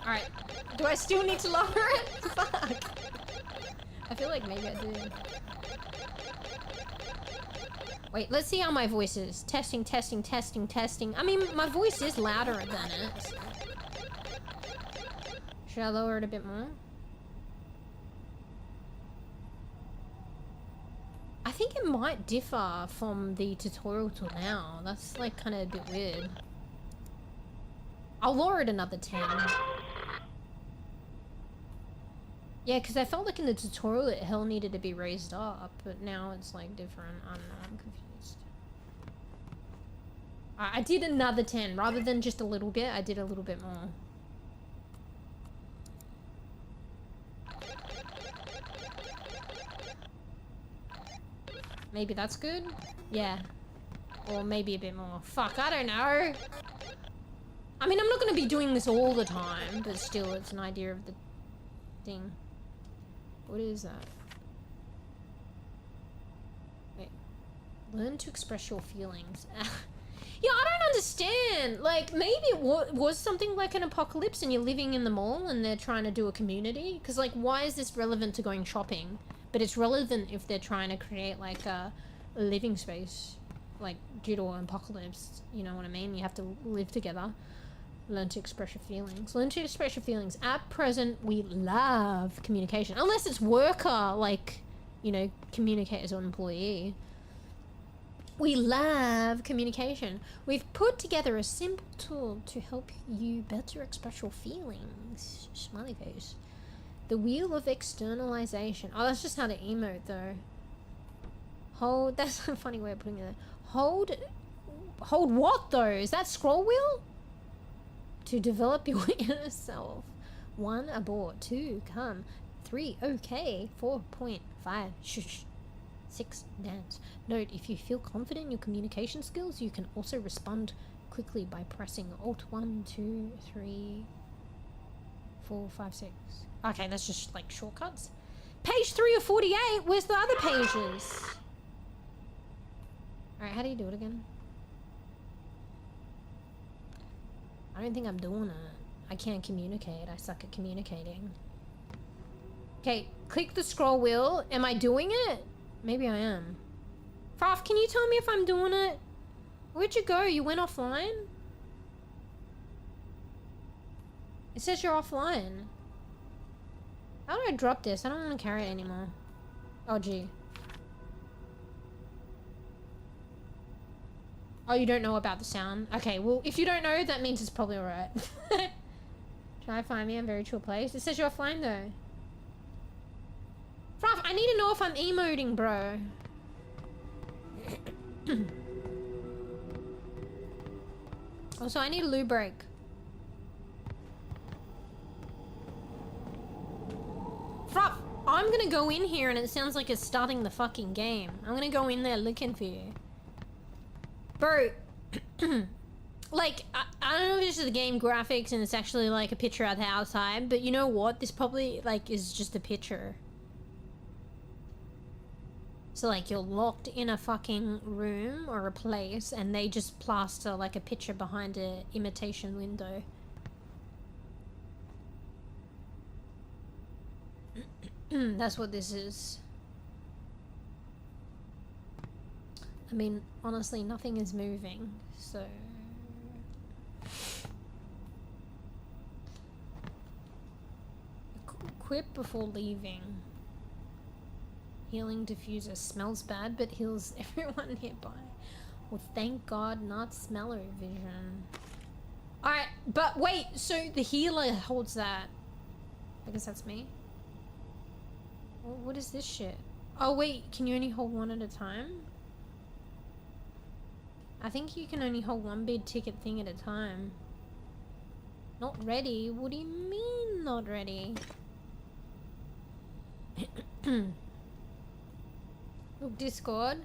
Alright, do I still need to lower it? Fuck. I feel like maybe I do. Wait, let's see how my voice is. Testing, testing, testing, testing. I mean, my voice is louder than it. Should I lower it a bit more? I think it might differ from the tutorial till now. That's like kind of a bit weird. I'll lower it another 10. Yeah, because I felt like in the tutorial it hell needed to be raised up, but now it's like different. I don't know, I'm confused. I did another 10. Rather than just a little bit, I did a little bit more. Maybe that's good? Yeah. Or maybe a bit more. Fuck, I don't know. I mean, I'm not going to be doing this all the time, but still, it's an idea of the thing. What is that? Wait. Learn to express your feelings. Yeah, I don't understand. Like, maybe it was something like an apocalypse and you're living in the mall and they're trying to do a community. Because, like, why is this relevant to going shopping? But it's relevant if they're trying to create, like, a living space. Like, due to an apocalypse. You know what I mean? You have to live together. Learn to express your feelings. Learn to express your feelings. At present, we love communication. Unless it's worker, like, you know, communicate as an employee. We love communication. We've put together a simple tool to help you better express your feelings. Smiley face. The wheel of externalization. Oh, that's just how to emote, though. Hold. That's a funny way of putting it. Hold what, though? Is that scroll wheel? To develop your inner self. 1, abort. 2, come. 3, okay. 4.5, shush. 6, dance. Note, if you feel confident in your communication skills, you can also respond quickly by pressing Alt 1, 2, 3, 4, 5, 6. Okay, that's just like shortcuts. Page 3 of 48. Where's the other pages? Alright, how do you do it again? I don't think I'm doing it. I can't communicate. I suck at communicating. Okay, click the scroll wheel. Am I doing it? Maybe I am. Froth, can you tell me if I'm doing it? Where'd you go? You went offline? It says you're offline. How do I drop this? I don't want to carry it anymore. Oh, gee. Oh, you don't know about the sound? Okay, well, if you don't know, that means it's probably alright. Try find me a very chill place. It says you're offline though. Fruff, I need to know if I'm emoting, bro. Also, I need a loo break. Fruff, I'm gonna go in here and it sounds like it's starting the fucking game. I'm gonna go in there looking for you. Bro, like, I don't know if this is the game graphics and it's actually like a picture of the outside, but you know what? This probably like is just a picture. So like you're locked in a fucking room or a place and they just plaster like a picture behind an imitation window. That's what this is. I mean, honestly, nothing is moving, so... Equip before leaving. Healing diffuser smells bad, but heals everyone nearby. Well, thank God, not smell-o-vision. Alright, but wait, so the healer holds that. I guess that's me. Well, what is this shit? Oh wait, can you only hold one at a time? I think you can only hold one big ticket thing at a time. Not ready? What do you mean not ready? Look, Discord.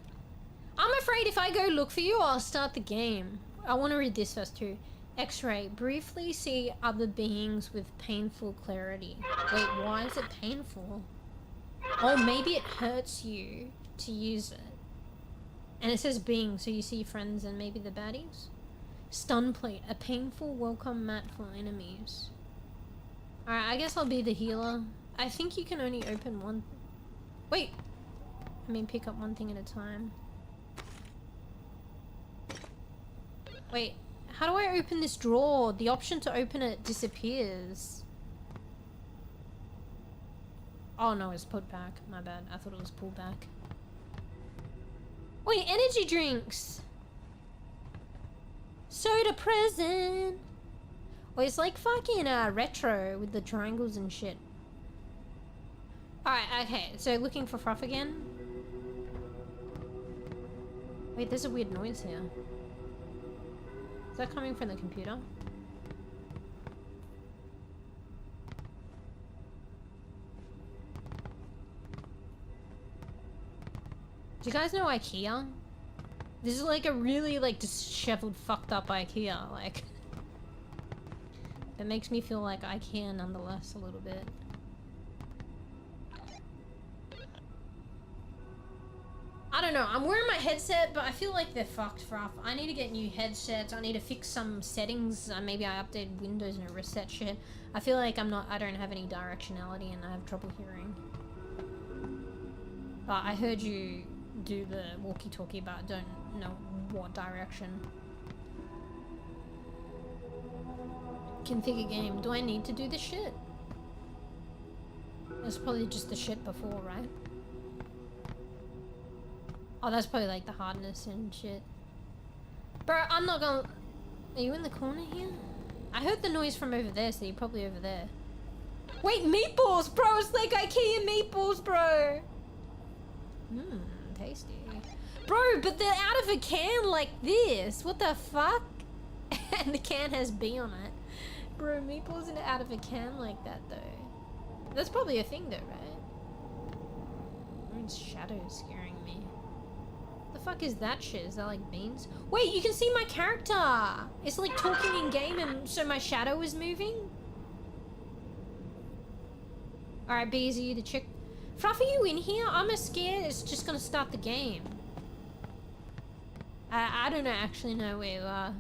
I'm afraid if I go look for you, I'll start the game. I want to read this first too. X-ray. Briefly see other beings with painful clarity. Wait, why is it painful? Oh, maybe it hurts you to use it. And it says being, so you see friends and maybe the baddies. Stun plate. A painful welcome mat for enemies. Alright, I guess I'll be the healer. I think you can only open one... Wait! I mean, pick up one thing at a time. Wait, how do I open this drawer? The option to open it disappears. Oh no, it's put back. My bad. I thought it was pulled back. Wait, energy drinks! Soda present! Oh, it's like fucking retro with the triangles and shit. Alright, okay, so looking for Fruff again. Wait, there's a weird noise here. Is that coming from the computer? Do you guys know IKEA? This is like a really like disheveled, fucked up IKEA, like. It makes me feel like IKEA nonetheless a little bit. I don't know, I'm wearing my headset, but I feel like they're fucked, Fruff. I need to get new headsets, I need to fix some settings, maybe I updated Windows and a reset shit. I feel like I don't have any directionality and I have trouble hearing. But I heard you do the walkie-talkie, but I don't know what direction. Configure game. Do I need to do this shit? It's probably just the shit before, right? Oh, that's probably like the hardness and shit. Bro, I'm not gonna... Are you in the corner here? I heard the noise from over there, so you're probably over there. Wait, meatballs, bro! It's like IKEA meatballs, bro! Mmm, tasty. Bro, but they're out of a can like this. What the fuck? And the can has B on it. Bro, meatballs in out of a can like that, though. That's probably a thing, though, right? Orange shadow scaring me. The fuck is that shit? Is that like beans? Wait, you can see my character! It's like talking in game and so my shadow is moving? Alright, B, is you the chick? Fruff, are you in here? I'm scared it's just gonna start the game. I don't actually know where you are.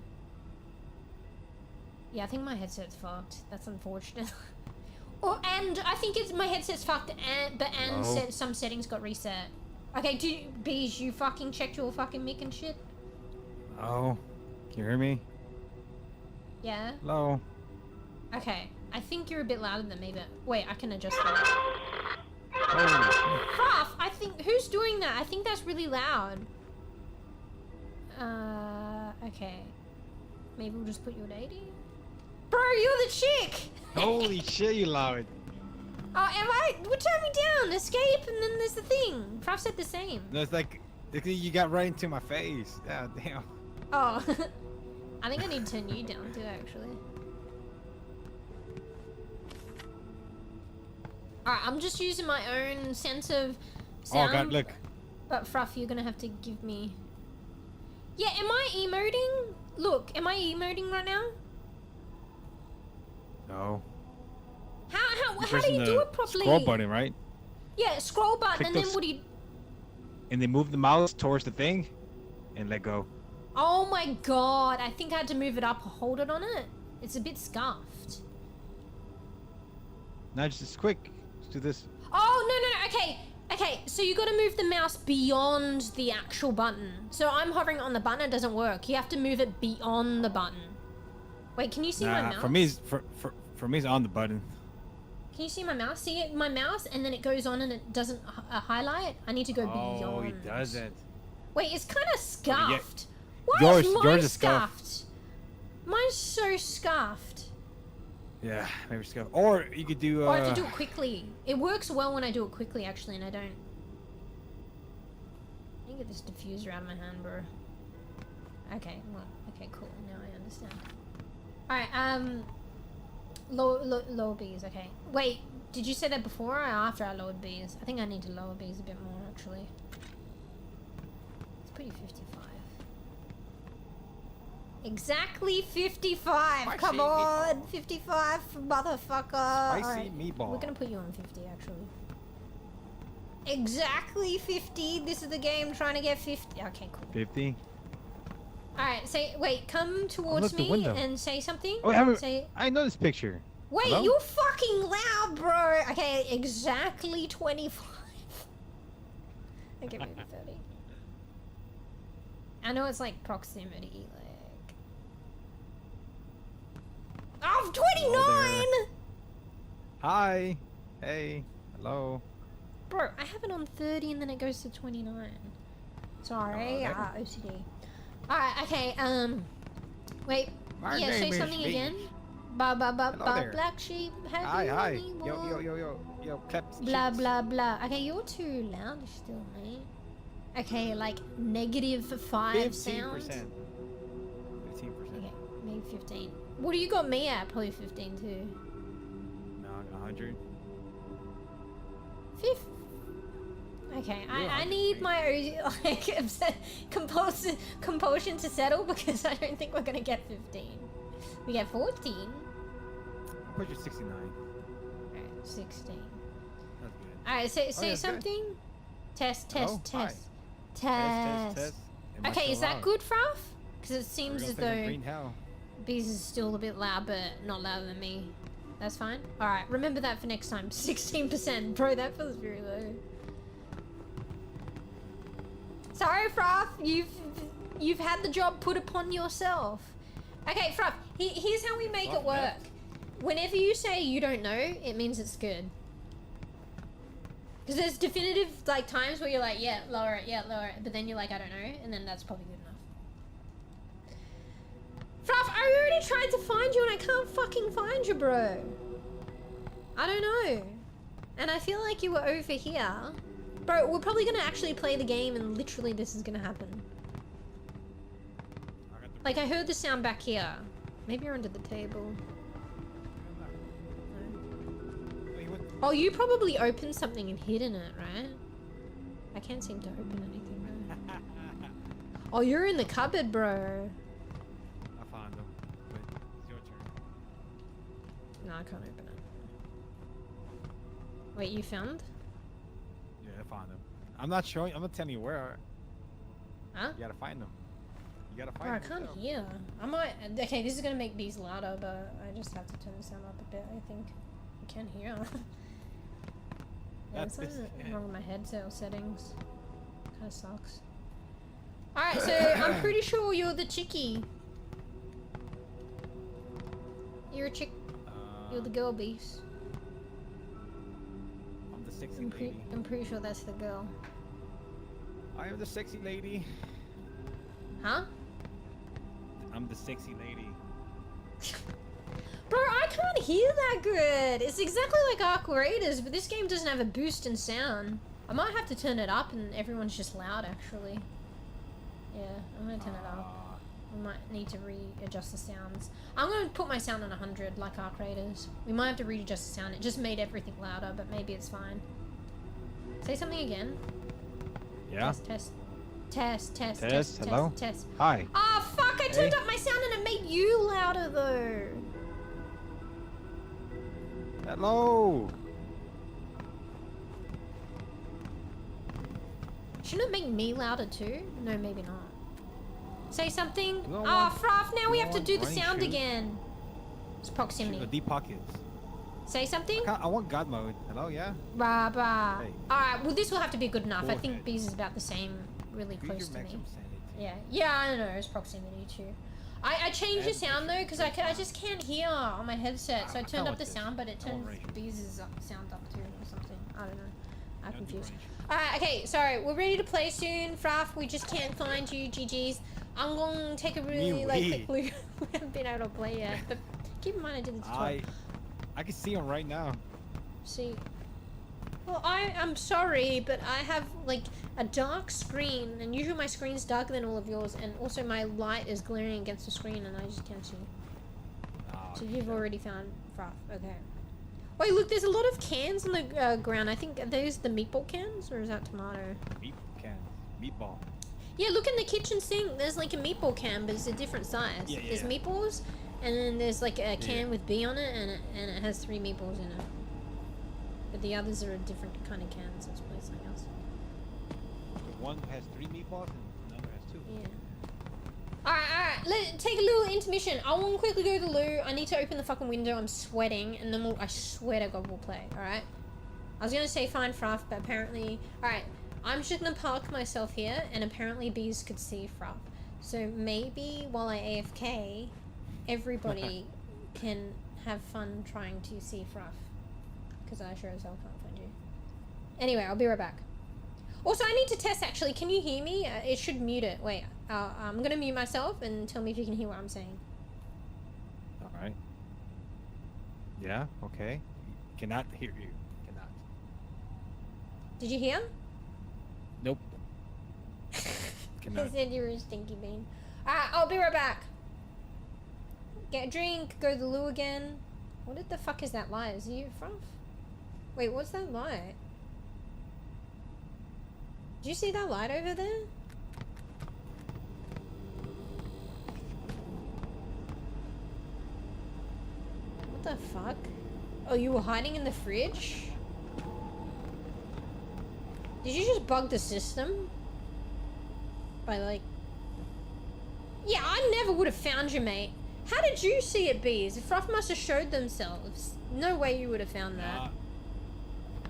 Yeah, I think my headset's fucked. That's unfortunate. Oh, and I think it's my headset's fucked, but said some settings got reset. Okay, Bees, you fucking checked your fucking mic and shit? Oh, can you hear me? Yeah? Hello? Okay, I think you're a bit louder than me, but wait, I can adjust that. Oh. Fruff, I think, who's doing that? I think that's really loud. Okay. Maybe we'll just put you at 80. Bro, you're the chick! Holy shit, you loud. Oh, am I? What turn me down? Escape, and then there's the thing. Prof said the same. No, it's like you got right into my face. Yeah, damn. Oh. I think I need to turn you down too, actually. Alright, I'm just using my own sense of sound. Oh god, look. But Fruff, you're gonna have to give me... Yeah, am I emoting? Look, am I emoting right now? No. How do you do it properly? Scroll button, right? Yeah, scroll button, Click and then those- what do you... And then move the mouse towards the thing, and let go. Oh my god, I think I had to move it up or hold it on it. It's a bit scuffed. No, just quick. Just do this. Oh, no, okay. Okay, so you gotta move the mouse beyond the actual button. So I'm hovering on the button, it doesn't work. You have to move it beyond the button. Wait, can you see my mouse? For me, it's on the button. Can you see my mouse? See it, my mouse, and then it goes on and it doesn't highlight? I need to go beyond. Oh, he doesn't. Wait, it's kind of scuffed. Why Yours- is mine yours is scuffed? Mine's so scuffed. Yeah, maybe just go. Or you could do. Or I have to do it quickly. It works well when I do it quickly, actually, and I don't. Let me get this diffuser out of my hand, bro. Okay, well, okay, cool. Now I understand. Alright, lower B's, okay. Wait, did you say that before or after I lowered B's? I think I need to lower B's a bit more, actually. Let's put you 55. Exactly 55! Spicy Come on! meatball. 55, motherfucker! Spicy Alright, meatball. we're gonna put you on 50, actually. Exactly 50! This is the game trying to get 50. Okay, cool. 50. Alright, say, wait, come towards Look the me window. and say something. Oh, Say, I know this picture. wait, Hello? you're fucking loud, bro! Okay, exactly 25. Okay, maybe 30. I know it's like proximity, like... Oh, 29! Hi. Hey. Hello. Bro, I have it on 30 and then it goes to 29. Sorry, okay. OCD. Alright, okay, wait. My yeah, say name is something me. again. Hello there. Black sheep, have Hi, you hi. any Yo, more? yo, clap. Blah, blah, blah. Okay, you're too loud still, mate. Okay, like negative 5 sound. 15%. 15%. Okay, maybe 15. What do you got me at? Probably 15 too. No, 100. Fifth. Okay, I 100, need my like compulsion to settle because I don't think we're gonna get 15. We get 14. Put your 69. Alright, 16. That's good. Alright, say that's good. something. Test, Hello? test. Test. Am I Okay, still is that loud? good, Fruff? Because it We're seems gonna as take a though green hell. Bees is still a bit loud, but not louder than me. That's fine. Alright, remember that for next time. 16%. Bro, that feels very low. Sorry, Fruff. You've had the job put upon yourself. Okay, Fruff, here's how we make it work. Whenever you say you don't know, it means it's good. Because there's definitive like times where you're like, yeah, lower it, but then you're like, I don't know, and then that's probably good enough. Fruff, I already tried to find you and I can't fucking find you, bro. I don't know. And I feel like you were over here. Bro, we're probably gonna actually play the game and literally this is gonna happen. Like, I heard the sound back here. Maybe you're under the table. No. Oh, you probably opened something and hidden it, right? I can't seem to open anything, bro. Oh, you're in the cupboard, bro. I found them. Wait, it's your turn. No, I can't open it. Wait, you found? Yeah, I found them. I'm not telling you where. Huh? You gotta find them. You gotta Bro, find I them. can't yourself. hear. I might. Okay, this is gonna make bees louder, but I just have to turn the sound up a bit. I think I can hear. Yeah, That's there's something this- wrong with my headset settings. Kind of sucks. All right, so I'm pretty sure you're the chickie. You're a chick. You're the girl bees. I'm the sexy lady. I'm pretty sure that's the girl. I am the sexy lady. Huh? I'm the sexy lady. Bro, I can't hear that good. It's exactly like Arc Raiders, but this game doesn't have a boost in sound. I might have to turn it up and everyone's just loud, actually. Yeah, I'm gonna turn it up. We might need to readjust the sounds. I'm gonna put my sound on 100, like Arc Raiders. We might have to readjust the sound. It just made everything louder, but maybe it's fine. Say something again. Yeah. Test. Hello. Test. Hi. Oh fuck! I turned up my sound and it made you louder though. Hello. Shouldn't it make me louder too? No, maybe not. Say something. No Ah, one- Fruff, now we no have to one do the running sound shoes. again. It's proximity. The deep pockets. Say something. I want God mode. Hello, yeah. Rah. Hey. Alright, well this will have to be good enough. I think Forehead. Bees is about the same, really Use close your to me. maximum sanity. Yeah, I know, it's proximity too. I changed the sound though, because I just can't hear on my headset, so I turned up the sound, but it turned Bees' sound up too, or something. I don't know. I'm confused. Alright, okay, sorry, we're ready to play soon, Fruff. We just can't find you, GG's. I'm going to take a really, quick look. We haven't been able to play yet, but keep in mind I did the tutorial. I can see him right now. See. Well, I'm sorry, but I have, like, a dark screen, and usually my screen's darker than all of yours, and also my light is glaring against the screen, and I just can't see. So you've already found Fruff. Okay. Wait, look, there's a lot of cans on the ground. I think, are those the meatball cans, or is that tomato? Meatball. Yeah, look in the kitchen sink. There's, like, a meatball can, but it's a different size. Yeah. There's meatballs, and then there's, like, a can with B on it, and it has 3 meatballs in it. But the others are a different kind of cans. Let's play something else. One has 3 meatballs and another has 2. Yeah. Alright. Let's take a little intermission. I want to quickly go to the loo. I need to open the fucking window. I'm sweating. And then I swear to God we'll play. Alright? I was going to say find Fruff, but apparently... Alright. I'm just going to park myself here. And apparently Bees could see Fruff. So maybe while I AFK, everybody can have fun trying to see Fruff. Because I sure as hell can't find you. Anyway, I'll be right back. Also, I need to test, actually. Can you hear me? It should mute it. Wait, I'm going to mute myself and tell me if you can hear what I'm saying. Alright. Yeah, okay. Cannot hear you. Cannot. Did you hear? Nope. I Cannot. said you were a stinky bean. Alright, I'll be right back. Get a drink, go to the loo again. What the fuck is that light? Is it you, Fruff? Wait, what's that light? Did you see that light over there? What the fuck? Oh, you were hiding in the fridge? Did you just bug the system? By like... Yeah, I never would have found you, mate. How did you see it, Bees? If Fruff must have showed themselves. No way you would have found that.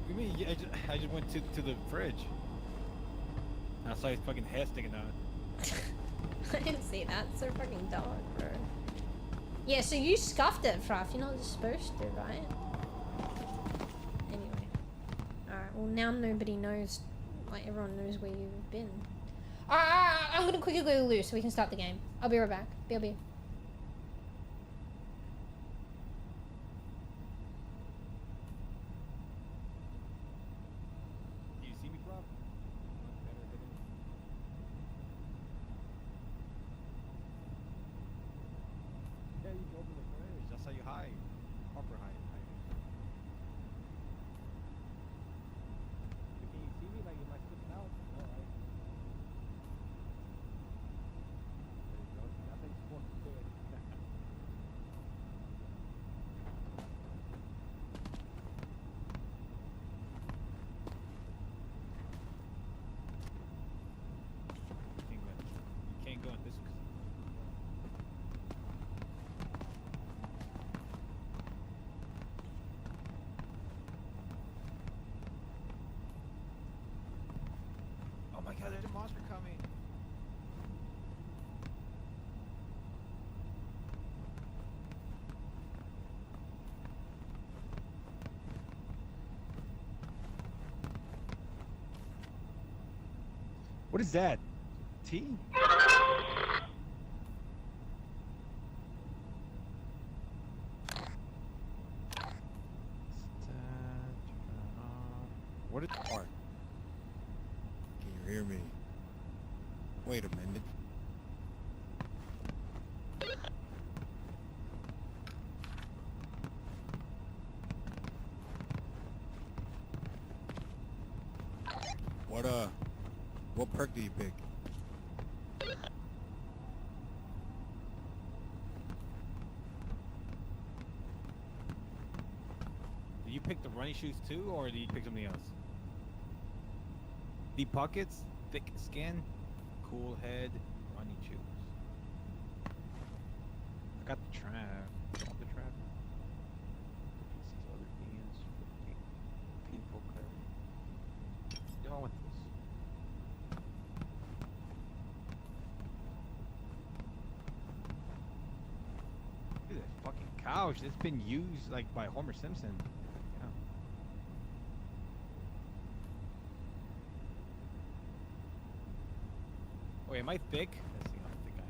You mean I just went to the fridge. I saw his fucking head sticking out. I didn't see that. It's so fucking dark, bro. Yeah, so you scuffed it, Fruff. You're not supposed to, right? Anyway. Alright, well now nobody knows, like everyone knows where you've been. Alright, I'm gonna quickly go loose so we can start the game. I'll be right back. BRB. There's a monster coming. What is that? Tea? Wait a minute. What perk do you pick? Do you pick the running shoes too, or do you pick something else? Deep pockets, thick skin, cool head, running shoes. I got the trap. You want the trap? These other beans. Painful curry. You don't want this. Look at that fucking couch. It's been used like by Homer Simpson. Yeah. Wait, am I thick? Let's see how thick I am.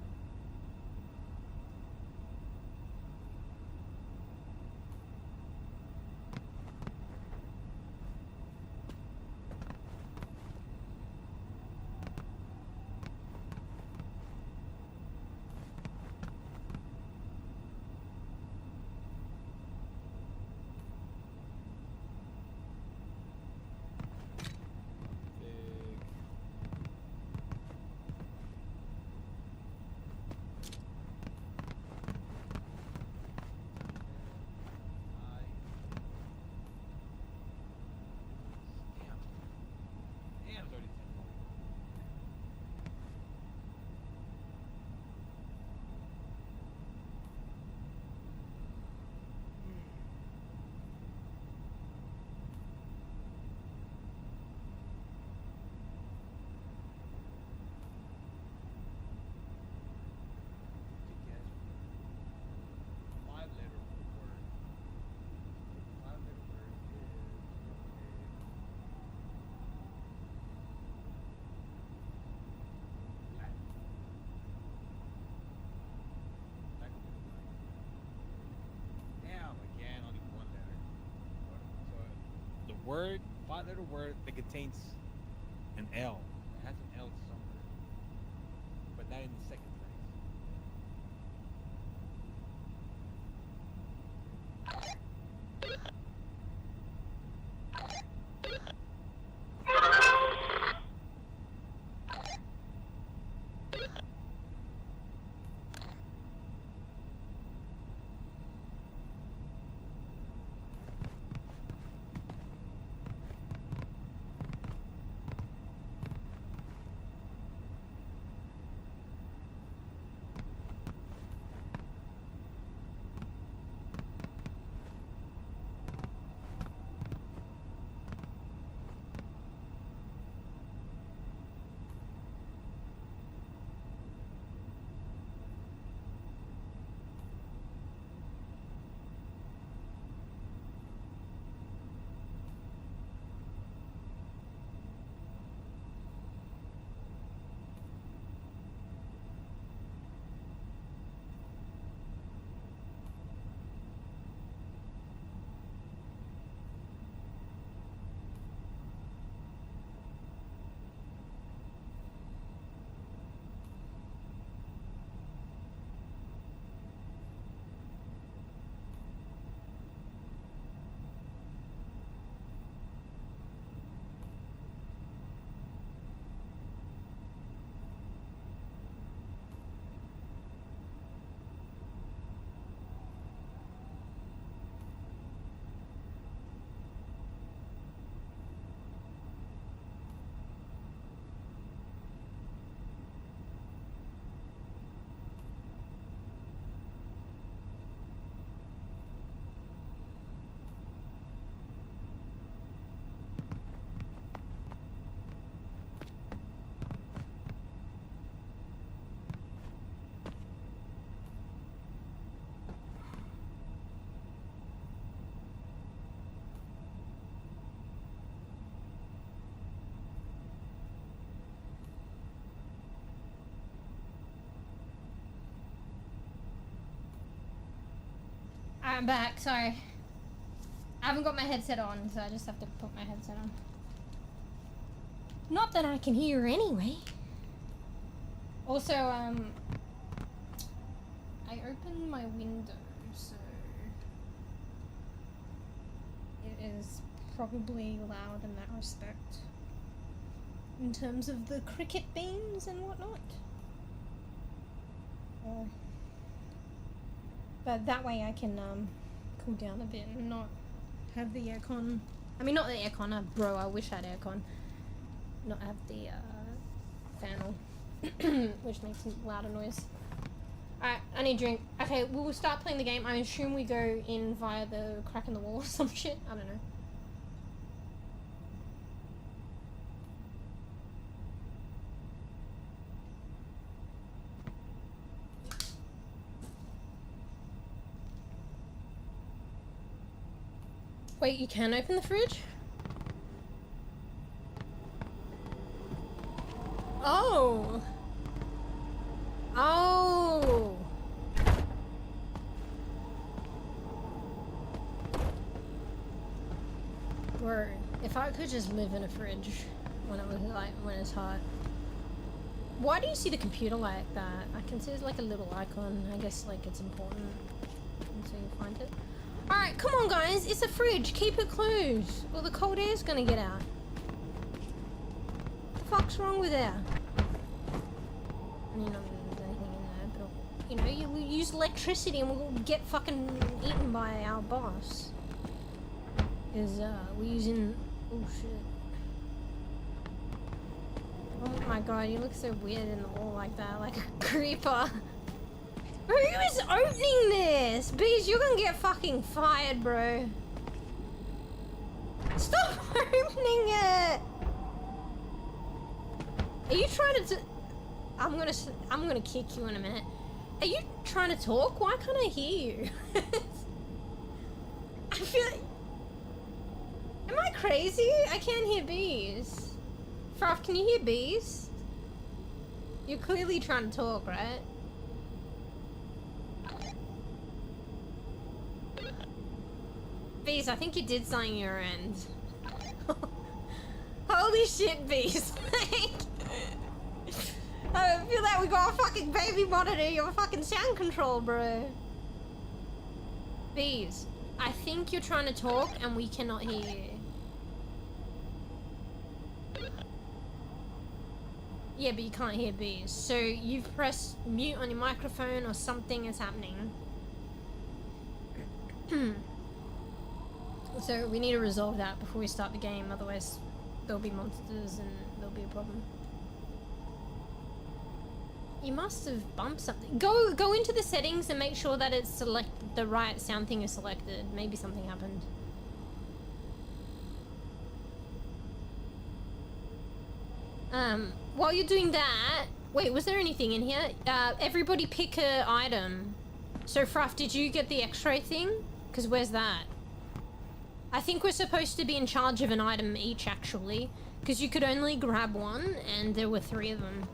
Word, 5-letter word that contains an L. It has an L somewhere, but not in the second place. I'm back, sorry. I haven't got my headset on, so I just have to put my headset on. Not that I can hear anyway. Also, I opened my window, so it is probably loud in that respect. In terms of the cricket beams and whatnot. But that way I can cool down a bit and not have the aircon. I mean, not the aircon, bro, I wish I had aircon. Not have the fan on, which makes a louder noise. Alright, I need a drink. Okay, we'll start playing the game. I assume we go in via the crack in the wall or some shit. I don't know. Wait, you can open the fridge? Oh! Oh! Bro, if I could just live in a fridge when it was like, when it's hot. Why do you see the computer like that? I can see there's like a little icon. I guess like it's important. So you find it. Alright, come on guys, it's a fridge, keep it closed, or the cold air's gonna get out. What the fuck's wrong with that? I mean, not that there's anything in there, but, you know, you use electricity and we'll get fucking eaten by our boss. Is, we're using, oh shit. Oh my god, you look so weird in the wall like that, like a creeper. Who is opening this? Bees, you're gonna get fucking fired, bro. Stop opening it! Are you trying to I'm gonna kick you in a minute. Are you trying to talk? Why can't I hear you? I feel like... Am I crazy? I can't hear bees. Froth, can you hear bees? You're clearly trying to talk, right? Bees, I think you did something your end. Holy shit, Bees. I feel like we got a fucking baby monitor, your fucking sound control, bro. Bees, I think you're trying to talk and we cannot hear you. Yeah, but you can't hear Bees. So you've pressed mute on your microphone or something is happening. So we need to resolve that before we start the game, otherwise there'll be monsters and there'll be a problem. You must have bumped something. Go into the settings and make sure that it's the right sound thing is selected. Maybe something happened. While you're doing that, wait, was there anything in here? Everybody pick a item. So Fruff, did you get the X-ray thing? Because where's that? I think we're supposed to be in charge of an item each, actually. Because you could only grab one, and there were 3 of them.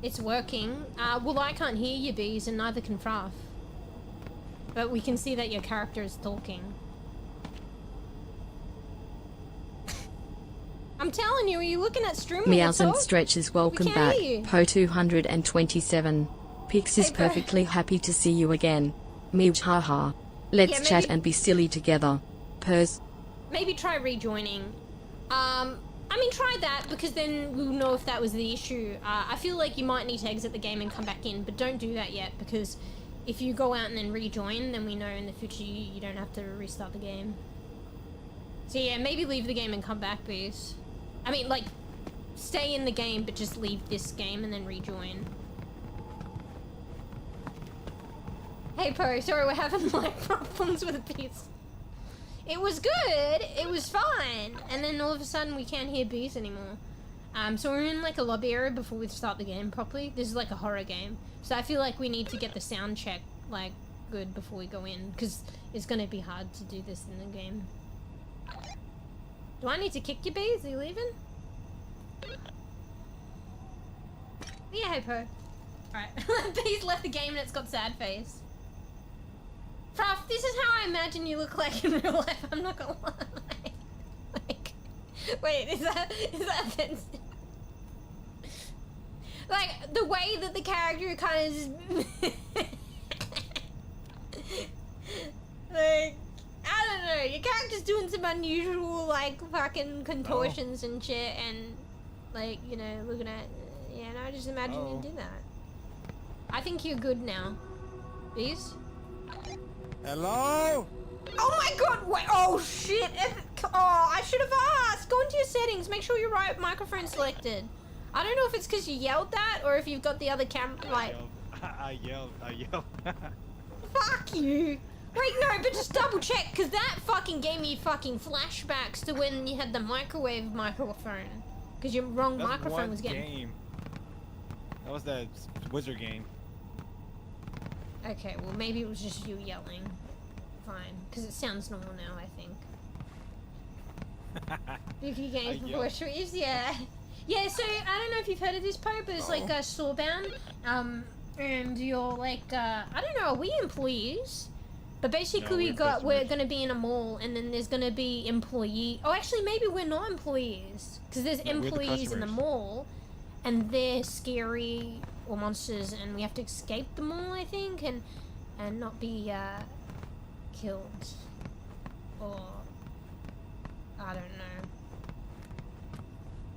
It's working. Well, I can't hear you, Bees, and neither can Fruff. But we can see that your character is talking. I'm telling you, are you looking at stream? Meows and stretches, welcome back. Po 227. Pix is perfectly happy to see you again. Meow, haha. Let's chat and be silly together. Purrs. Maybe try rejoining. I mean, try that, because then we'll know if that was the issue. I feel like you might need to exit the game and come back in, but don't do that yet, because if you go out and then rejoin, then we know in the future you don't have to restart the game. So yeah, maybe leave the game and come back, please. I mean, like, stay in the game, but just leave this game and then rejoin. Hey, Po, sorry we're having, like, problems with the bees. It was good, it was fine, and then all of a sudden we can't hear bees anymore. So we're in, like, a lobby area before we start the game properly. This is, like, a horror game. So I feel like we need to get the sound check, like, good before we go in, because it's gonna be hard to do this in the game. Do I need to kick your bees? Are you leaving? Yeah, hey, Po. Alright. Bees left the game and it's got sad face. Fruff, this is how I imagine you look like in real life, I'm not gonna lie. Like, wait, is that Like, the way that the character kind of just... like, I don't know, your character's doing some unusual, like, fucking contortions and shit, and, like, you know, looking at... Yeah, no, just imagine you did that. I think you're good now. Bees? Hello? Oh my god, wait, oh shit! Oh, I should have asked! Go into your settings, make sure your right microphone selected. I don't know if it's because you yelled that, or if you've got the other like... I yelled. Fuck you! Wait, no, but just double check, because that fucking gave me fucking flashbacks to when you had the microwave microphone. Because your wrong microphone was getting... Game. That was that wizard game. Okay, well maybe it was just you yelling. Fine, because it sounds normal now, I think. Yuki games before streams, yeah. Yeah, so I don't know if you've heard of this, Poe, but it's like Storebound. And you're like, I don't know, are we employees? But basically no, we're gonna be in a mall, and then there's gonna be employee. Oh, actually, maybe we're not employees, because there's employees in the mall, and they're scary or monsters, and we have to escape the mall, I think, and not be killed, or I don't know.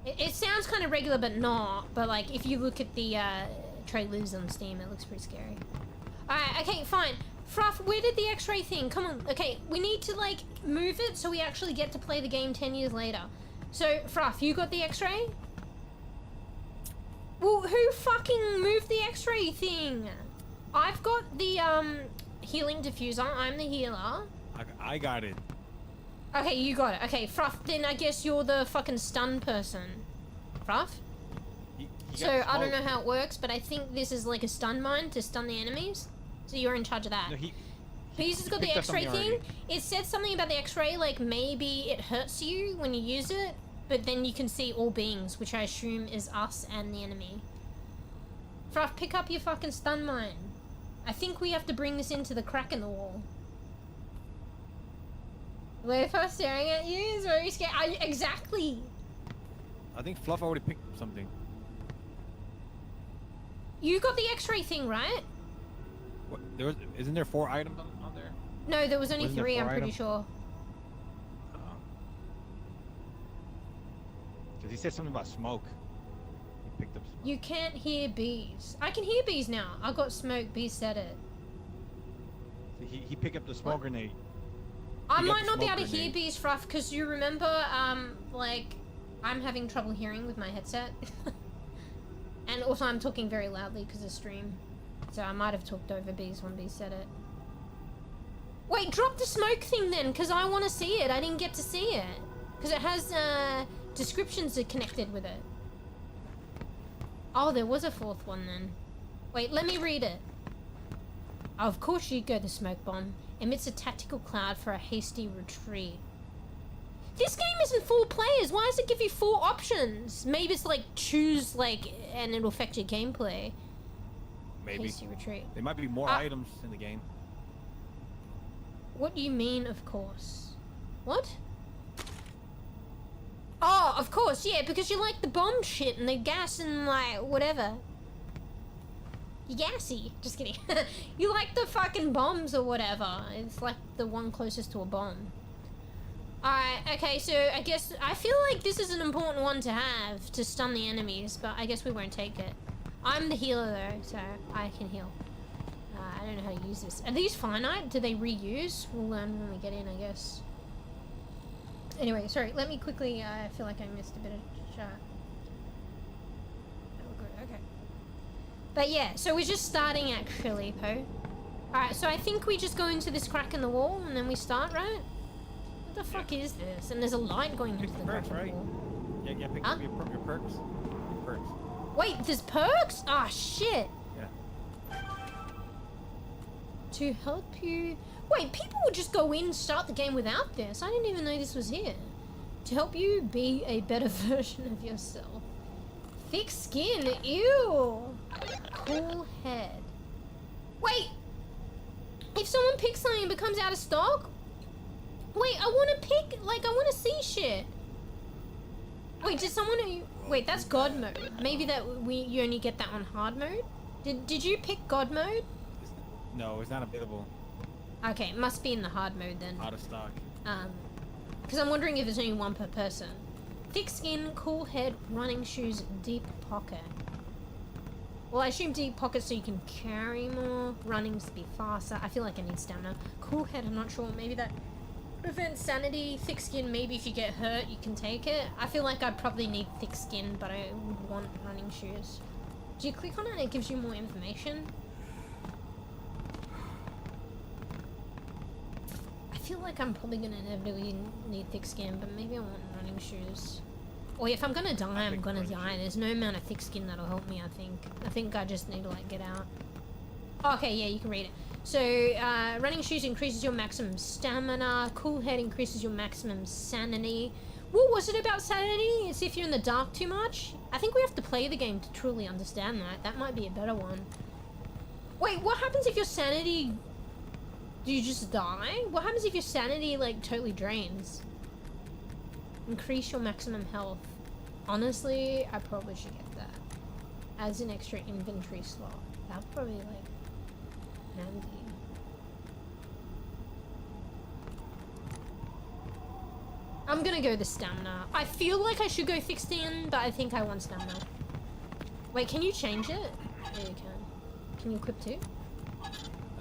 It sounds kind of regular, but not. But like, if you look at the trailers on Steam, it looks pretty scary. All right, okay, fine. Fruff, where did the X-ray thing? Come on, okay, we need to like move it so we actually get to play the game 10 years later. So, Fruff, you got the X-ray? Well, who fucking moved the X-ray thing? I've got the healing diffuser. I'm the healer. I got it. Okay, you got it. Okay, Fruff, then I guess you're the fucking stun person. Fruff? So, I don't know how it works, but I think this is like a stun mine to stun the enemies. So you're in charge of that. No, Bees has got the X-ray thing. It said something about the X-ray, like maybe it hurts you when you use it, but then you can see all beings, which I assume is us and the enemy. Fruff, pick up your fucking stun mine. I think we have to bring this into the crack in the wall. Lufa staring at you is very scared. Exactly. I think Fluff already picked something. You got the X-ray thing, right? What, isn't there 4 items on there? No, there was only Wasn't there 3, 4 I'm pretty items? sure. Because he said something about smoke. He picked up smoke. You can't hear bees. I can hear bees now. I got smoke, bees said it. So he picked up the smoke grenade. I might not be able to hear bees, Fruff, because you remember, like, I'm having trouble hearing with my headset. And also I'm talking very loudly because of stream. So I might have talked over bees when bees said it. Wait, drop the smoke thing then, because I want to see it. I didn't get to see it. Because it has, descriptions that connected with it. Oh, there was a 4th one then. Wait, let me read it. Of course you go the smoke bomb. Emits a tactical cloud for a hasty retreat. This game isn't 4 players. Why does it give you 4 options? Maybe it's like choose like and it'll affect your gameplay. Maybe. Hasty retreat. There might be more items in the game. What do you mean, of course? What? Oh, of course, yeah, because you like the bomb shit and the gas and like whatever. You gassy. Just kidding. You like the fucking bombs or whatever. It's like the one closest to a bomb. Alright, okay, so I guess I feel like this is an important one to have to stun the enemies, but I guess we won't take it. I'm the healer though, so I can heal. I don't know how to use this. Are these finite? Do they reuse? We'll learn when we get in, I guess. Anyway, sorry, let me quickly, I feel like I missed a bit of chat. Oh, good, okay. But yeah, so we're just starting actually, Poe. Alright, so I think we just go into this crack in the wall and then we start, right? What the fuck is this? And there's a light going into the crack in the wall. Yeah, pick up your perks. Your perks. Wait, there's perks? Ah, shit. Yeah. To help you... Wait, people would just go in and start the game without this. I didn't even know this was here. To help you be a better version of yourself. Thick skin, ew. Cool head. Wait! If someone picks something and becomes out of stock? Wait, I want to pick... Like, I want to see shit. Wait, did someone... Wait, that's God mode. Maybe you only get that on hard mode? Did you pick God mode? No, it's not available. Okay, it must be in the hard mode then. Out of stock. Because I'm wondering if there's only one per person. Thick skin, cool head, running shoes, deep pocket. Well, I assume deep pocket so you can carry more. Running's to be faster. I feel like I need stamina. Cool head, I'm not sure. Maybe that prevents sanity. Thick skin, maybe if you get hurt, you can take it. I feel like I probably need thick skin, but I would want running shoes. Do you click on it and it gives you more information? I feel like I'm probably gonna inevitably need thick skin, but maybe I want running shoes. Or if I'm gonna die, I'm gonna die. There's no amount of thick skin that'll help me, I think. I think I just need to, like, get out. Okay, yeah, you can read it. So, running shoes increases your maximum stamina. Cool head increases your maximum sanity. What was it about sanity? It's if you're in the dark too much? I think we have to play the game to truly understand that. That might be a better one. Wait, what happens if your sanity... Do you just die? What happens if your sanity, like, totally drains? Increase your maximum health. Honestly, I probably should get that. Adds an extra inventory slot. That'd probably, like, handy. I'm gonna go the stamina. I feel like I should go thick skin, but I think I want stamina. Wait, can you change it? Yeah, you can. Can you equip too? I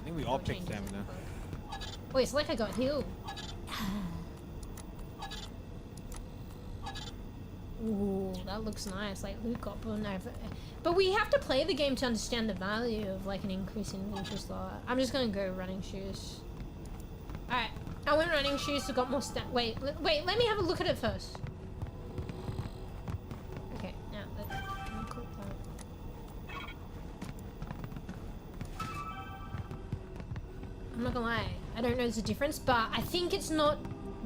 think we all picked stamina. Wait, it's like I got healed. Ooh, that looks nice. Like loot got blown over. But we have to play the game to understand the value of like an increase in inventory slot. I'm just gonna go running shoes. Alright, I went running shoes, so got more wait, let me have a look at it first. Okay, now let's click that. I'm not gonna lie, I don't know there's a difference, but I think it's not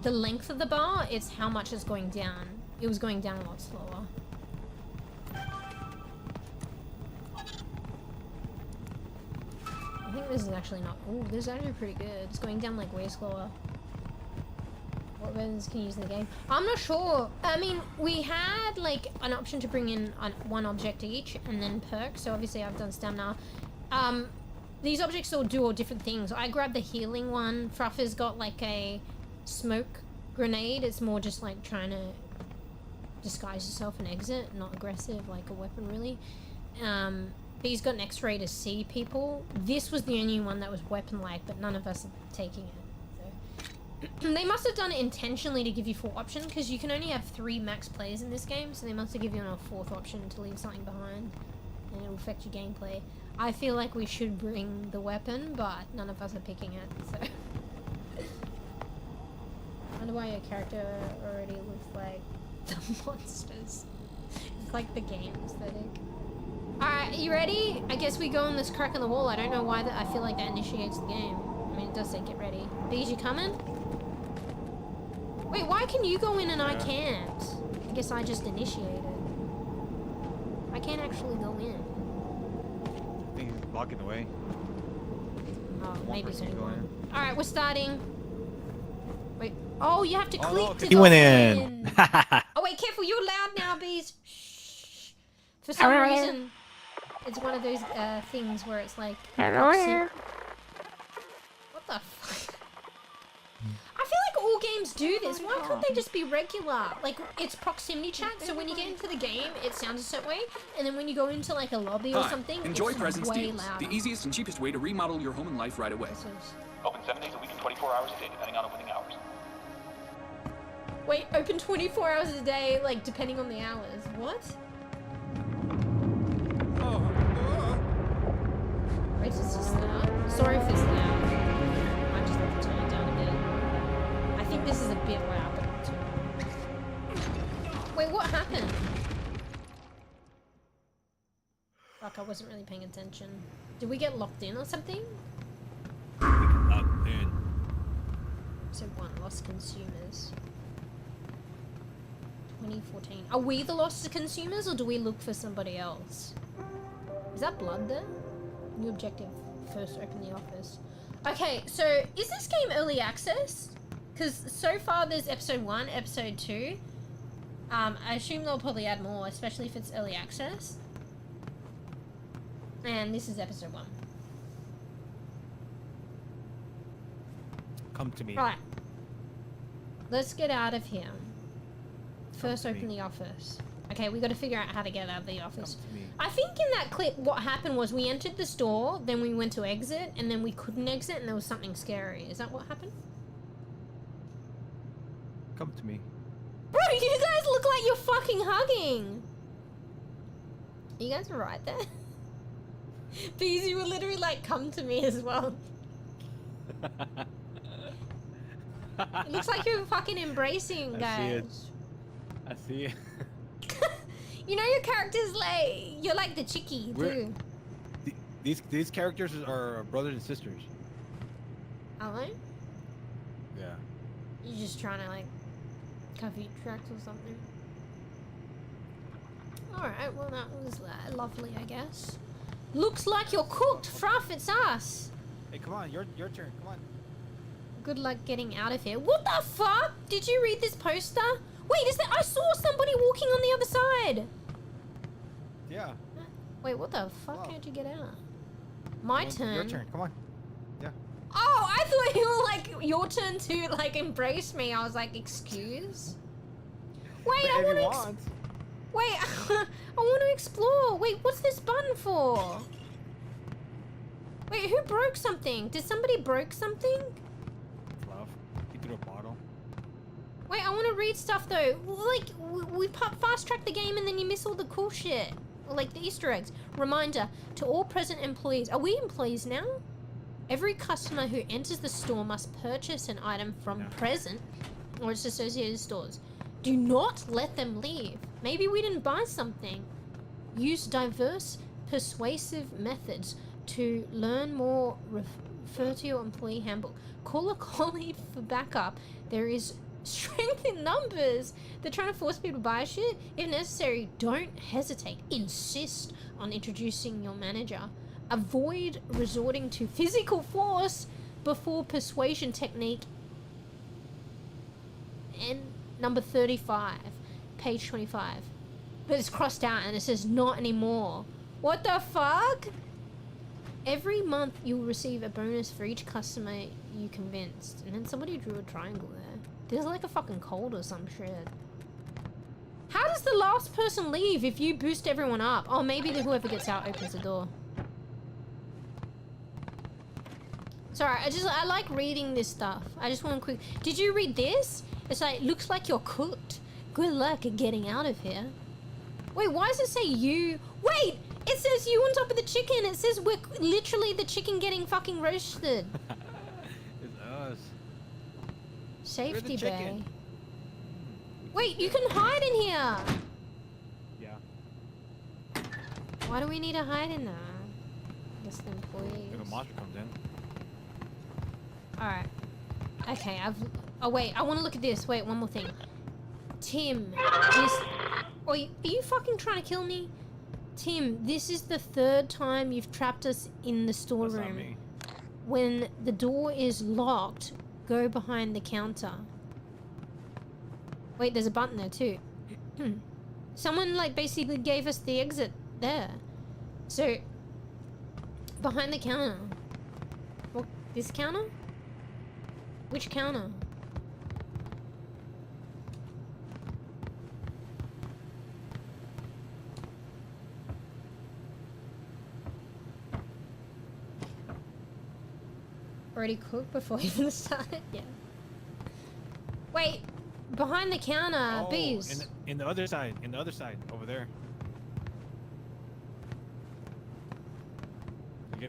the length of the bar, it's how much it's going down. It was going down a lot slower. I think this is actually not... Ooh, this is actually pretty good. It's going down like way slower. What weapons can you use in the game? I'm not sure. I mean, we had like an option to bring in one object each and then perks. So obviously I've done stamina. These objects all do all different things. I grabbed the healing one. Fruffer's got like a smoke grenade. It's more just like trying to disguise yourself and exit, not aggressive like a weapon really. He's got an x-ray to see people. This was the only one that was weapon-like, but none of us are taking it. So. They must have done it intentionally to give you 4 options, because you can only have 3 max players in this game, so they must have given you a 4th option to leave something behind, and it'll affect your gameplay. I feel like we should bring the weapon, but none of us are picking it, so... I wonder why your character already looks like the monsters. It's like the game aesthetic. Alright, you ready? I guess we go in this crack in the wall. I don't know why I feel like that initiates the game. I mean, it does say get ready. Bees, you coming? Wait, why can you go in and I can't? I guess I just initiated. I can't actually go in. I think he's blocking the way. Oh, maybe it's only one. Alright, we're starting. Wait. Oh, you have to click no, to he go went in. Oh, wait, careful. You're loud now, Bees. Shh. For some reason... It's one of those things where it's like... What the fuck? I feel like all games do this. Why can't they just be regular? Like, it's proximity chat, so when you get into the game, it sounds a certain way, and then when you go into like a lobby or something, enjoy it's presence way deals. louder. The easiest and cheapest way to remodel your home and life right away. Open 7 days a week and 24 hours a day, depending on opening hours. Wait, open 24 hours a day, like, depending on the hours. What? Wait, is this loud? Sorry if it's loud. I just have to turn it down a bit. I think this is a bit loud, but not too loud. Wait, what happened? Fuck, I wasn't really paying attention. Did we get locked in or something? Locked in. So 1, lost consumers. 2014. Are we the lost consumers or do we look for somebody else? Is that blood there? New objective, first open the office. Okay, so is this game early access? Because so far there's episode 1, episode 2. I assume they'll probably add more, especially if it's early access. And this is episode 1. Come to me. Right. Let's get out of here. First to open me. the office. Okay, we got to figure out how to get out of the office. Come to me. I think in that clip, what happened was we entered the store, then we went to exit, and then we couldn't exit, and there was something scary. Is that what happened? Come to me. Bro, you guys look like you're fucking hugging. You guys are right there. Because you were literally like, come to me as well. It looks like you're fucking embracing, guys. I see it. You know your character's like, you're like the chickie, too. These characters are brothers and sisters. Are they? Yeah. You're just trying to like cover your tracks or something. Alright, well that was lovely, I guess. Looks like you're cooked, Fruff, it's us. Hey, come on, your turn. Come on. Good luck getting out of here. What the fuck? Did you read this poster? Wait, is that? I saw somebody walking on the other side. Yeah. Wait, what the fuck? Oh. How'd you get out? My Well, turn. Your turn. Come on. Yeah. Oh, I thought you were like your turn to like embrace me. I was like, excuse. Wait, But I if want you to. want. Wait, I want to explore. Wait, what's this button for? Wait, who broke something? Did somebody broke something? Love. He threw a bottle. Wait, I want to read stuff though. Like, we fast track the game and then you miss all the cool shit. Like the Easter eggs. Reminder to all present employees. Are we employees now? Every customer who enters the store must purchase an item from present or its associated stores. Do not let them leave. Maybe we didn't buy something. Use diverse, persuasive methods to learn more. Refer to your employee handbook. Call a colleague for backup. There is strength in numbers. They're trying to force people to buy shit. If necessary, don't hesitate. Insist on introducing your manager. Avoid resorting to physical force before persuasion technique. And number 35, page 25. But it's crossed out and it says not anymore. What the fuck? Every month you'll receive a bonus for each customer you convinced. And then somebody drew a triangle there. There's like a fucking cold or some shit. How does the last person leave if you boost everyone up? Oh, maybe whoever gets out opens the door. Sorry, I like reading this stuff. I just want to quick. Did you read this? It's like, looks like you're cooked. Good luck at getting out of here. Wait, why does it say you? Wait, it says you on top of the chicken. It says we're literally the chicken getting fucking roasted. It's us. Safety We're the bay. chicken. Wait, you can hide in here. Yeah. Why do we need to hide in there? I guess the employees. If a monster comes in. Alright. Okay, oh wait, I want to look at this. Wait, one more thing. Tim, this... Oh, are you fucking trying to kill me? Tim, this is the 3rd time you've trapped us in the That's not storeroom. me. When the door is locked, go behind the counter. Wait, there's a button there too. Someone like basically gave us the exit there. So, behind the counter. What, this counter? Which counter? Already cooked before we even started? Yeah. Wait, behind the counter, bees. In the other side. In the other side. Over there.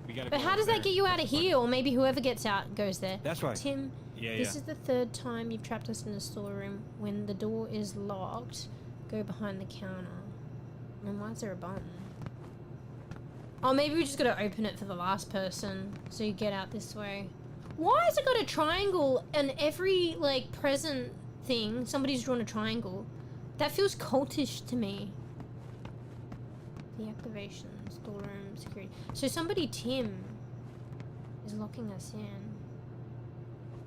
We gotta But go how over does that there. get you out of here? Or maybe whoever gets out goes there. That's right. Tim, Yeah, this yeah. is the 3rd time you've trapped us in the storeroom. When the door is locked, go behind the counter. And why is there a button? Oh, maybe we just gotta open it for the last person. So you get out this way. Why has it got a triangle and every, like, present thing, somebody's drawn a triangle? That feels cultish to me. Deactivation, storeroom, security. So somebody, Tim, is locking us in.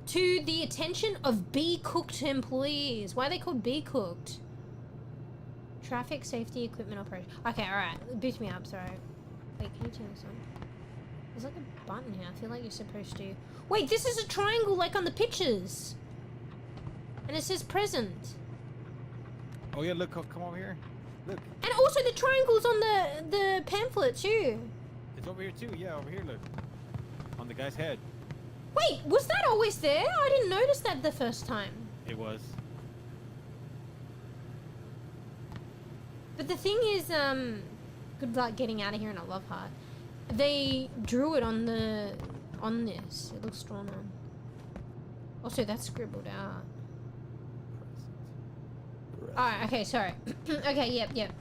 To the attention of bee-cooked employees. Why are they called bee-cooked? Traffic safety equipment operation. Okay, alright. Boost me up, sorry. Wait, can you turn this on? There's like a button here. I feel like you're supposed to... Wait, this is a triangle like on the pictures! And it says present. Oh yeah, look, come over here. Look. And also the triangle's on the pamphlet too. It's over here too, yeah, over here, look. On the guy's head. Wait, was that always there? I didn't notice that the first time. It was. But the thing is, good luck getting out of here in a love heart. They drew it on this. It looks drawn on. Also, that's scribbled out. Alright, okay, sorry. Okay, yep.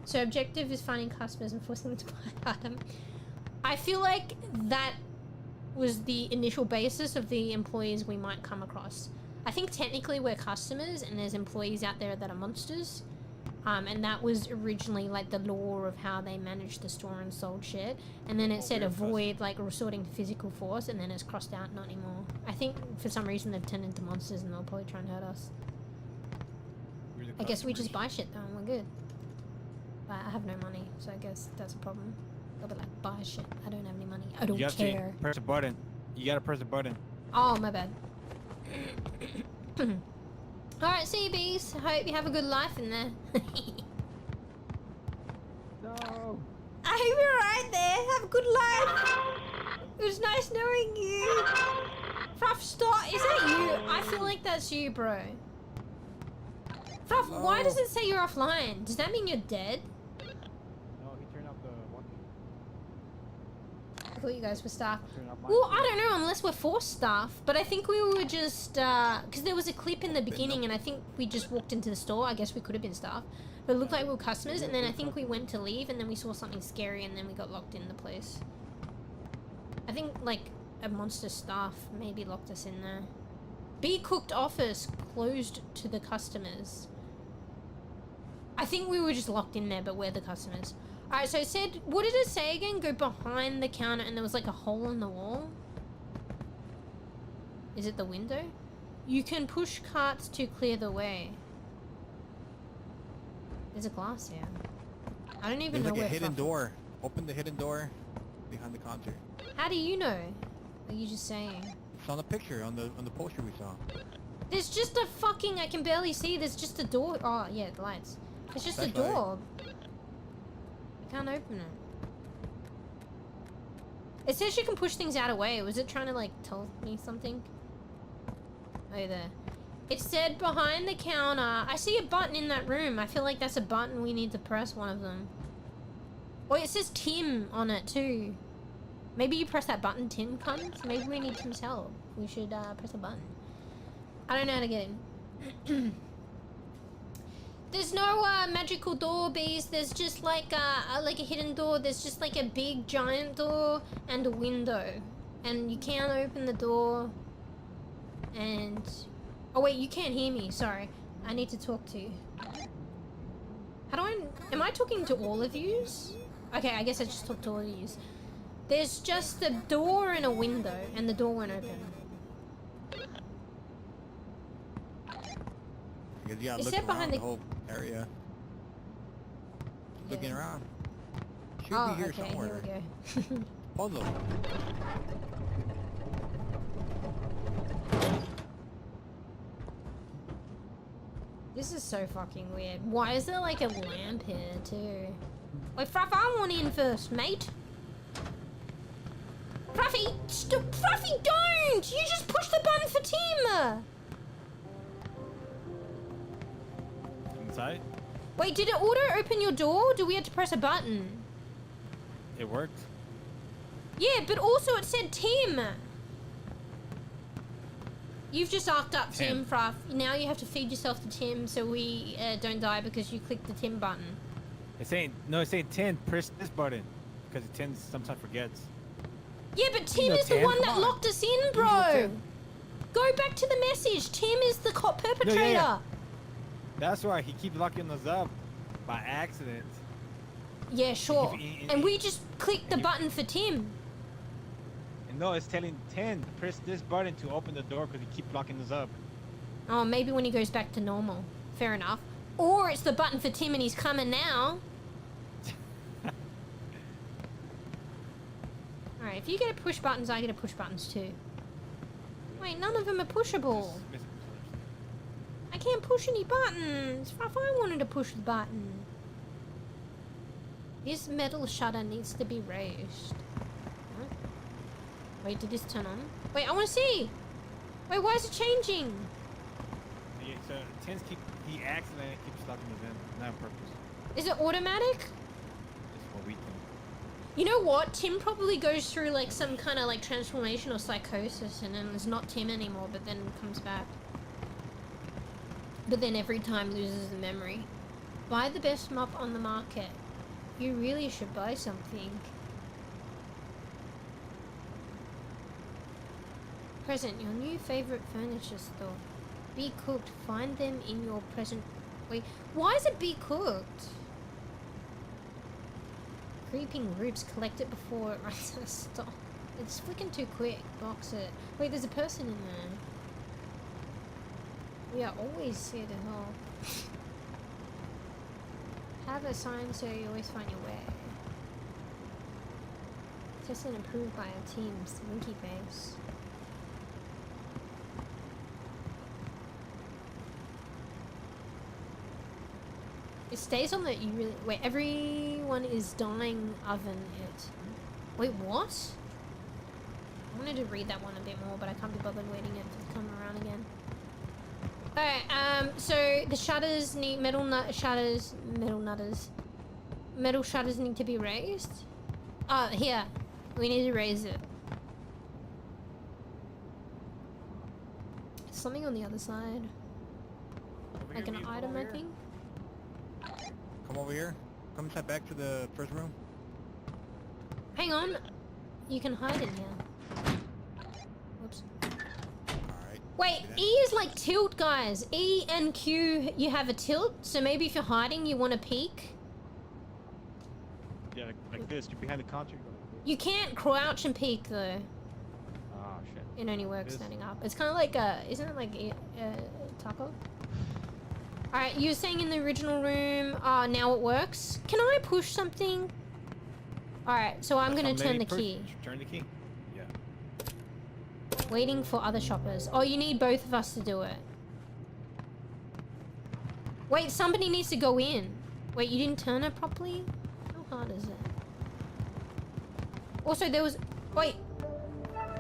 So objective is finding customers and forcing them to buy an item. I feel like that was the initial basis of the employees we might come across. I think technically we're customers and there's employees out there that are monsters. And that was originally like the law of how they managed the store and sold shit. And then it said avoid like resorting to physical force, and then it's crossed out not anymore. I think for some reason they've turned into monsters and they'll probably try and hurt us. I guess we just buy shit though and we're good. But I have no money, so I guess that's a problem. They'll be like, buy shit. I don't have any money. I don't care. Press a button. You gotta press a button. Oh, my bad. Alright, see you, bees. Hope you have a good life in there. No. I hope you're alright there. Have a good life. It was nice knowing you. Fruff, stop. Is that you? I feel like that's you, bro. Fruff, why does it say you're offline? Does that mean you're dead? No, he turned off the walkie. I thought you guys were staff. Well, I don't know, unless we're forced staff. But I think we were just, because there was a clip in the beginning and I think we just walked into the store. I guess we could have been staff. But it looked like we were customers, and then I think we went to leave and then we saw something scary and then we got locked in the place. I think, like, a monster staff maybe locked us in there. Be cooked office closed to the customers. I think we were just locked in there, but we're the customers. Alright, so it said, what did it say again? Go behind the counter and there was like a hole in the wall. Is it the window? You can push carts to clear the way. There's a glass here. I don't even know where. There's like a hidden door. Open the hidden door behind the counter. How do you know? Are you just saying? It's on the picture, on the poster we saw. There's just a fucking, I can barely see. There's just a door. Oh, yeah, the lights. It's just a door. I can't open it. It says you can push things out of the way. Was it trying to, like, tell me something? Oh, there. It said behind the counter. I see a button in that room. I feel like that's a button we need to press, one of them. Oh, it says Tim on it, too. Maybe you press that button, Tim comes. Maybe we need Tim's help. We should press a button. I don't know how to get in. There's no magical door, bees. There's just like a hidden door. There's just like a big giant door and a window, and you can't open the door. And oh wait, you can't hear me. Sorry, I need to talk to you. How do I? Am I talking to all of yous? Okay, I guess I just talked to all of yous. There's just a door and a window, and the door won't open. Yeah, Is look it behind around the whole area. Yeah. Looking around. Should be here somewhere. Here we go. Puzzle. This is so fucking weird. Why is there like a lamp here too? Wait, Fruff, I want in first, mate. Fruffy, Fruffy, don't! You just push the button for Tim! Inside? Wait, did it auto open your door, or do we have to press a button? It worked. Yeah, but also it said Tim. You've just arced up Tim, Fruff. Now you have to feed yourself to Tim so we don't die because you clicked the Tim button. It's saying, no, it's saying 10, press this button. Because 10 sometimes forgets. Yeah, but Tim is the one that locked us in, bro. Go back to the message. Tim is the perpetrator. No, yeah. That's why he keeps locking us up by accident. Yeah, sure. And we just clicked the button for Tim. And no, it's telling 10, press this button to open the door because he keeps locking us up. Oh, maybe when he goes back to normal. Fair enough. Or it's the button for Tim and he's coming now. Alright, if you get to push buttons, I get to push buttons too. Wait, none of them are pushable. I can't push any buttons. If I wanted to push the button. This metal shutter needs to be raised. What? Wait, did this turn on? Wait, I want to see. Wait, why is it changing? Yeah, so Tins he accidentally keeps locking us in, not on purpose. Is it automatic? It's what we can. You know what? Tim probably goes through like some kind of like transformation or psychosis and then it's not Tim anymore, but then comes back. But then every time loses the memory. Buy the best mop on the market. You really should buy something. Present, your new favorite furniture store. Be cooked. Find them in your present. Wait, why is it be cooked? Creeping roots. Collect it before it runs out of stock. It's flicking too quick. Box it. Wait, there's a person in there. We are always here to help. Have a sign so you always find your way. Tested and improved by our team's winky face. It stays on that you really wait, everyone is dying oven it. Wait, what? I wanted to read that one a bit more, but I can't be bothered waiting it to come around again. Alright, so the shutters need metal shutters need to be raised. Here. We need to raise it. Something on the other side. Like an item, I think. Come over here. Come step back to the first room. Hang on. You can hide in here. Whoops. Alright. Wait, E is like tilt, guys. E and Q, you have a tilt. So maybe if you're hiding, you want to peek. Yeah, like this. You're behind the counter. You can't crouch and peek, though. Ah, shit. It only works standing up. It's kind of like isn't it like taco? Alright, you were saying in the original room, now it works. Can I push something? Alright, so I'm gonna turn the key. Turn the key? Yeah. Waiting for other shoppers. Oh, you need both of us to do it. Wait, somebody needs to go in. Wait, you didn't turn it properly? How hard is it? Also, there was... Wait,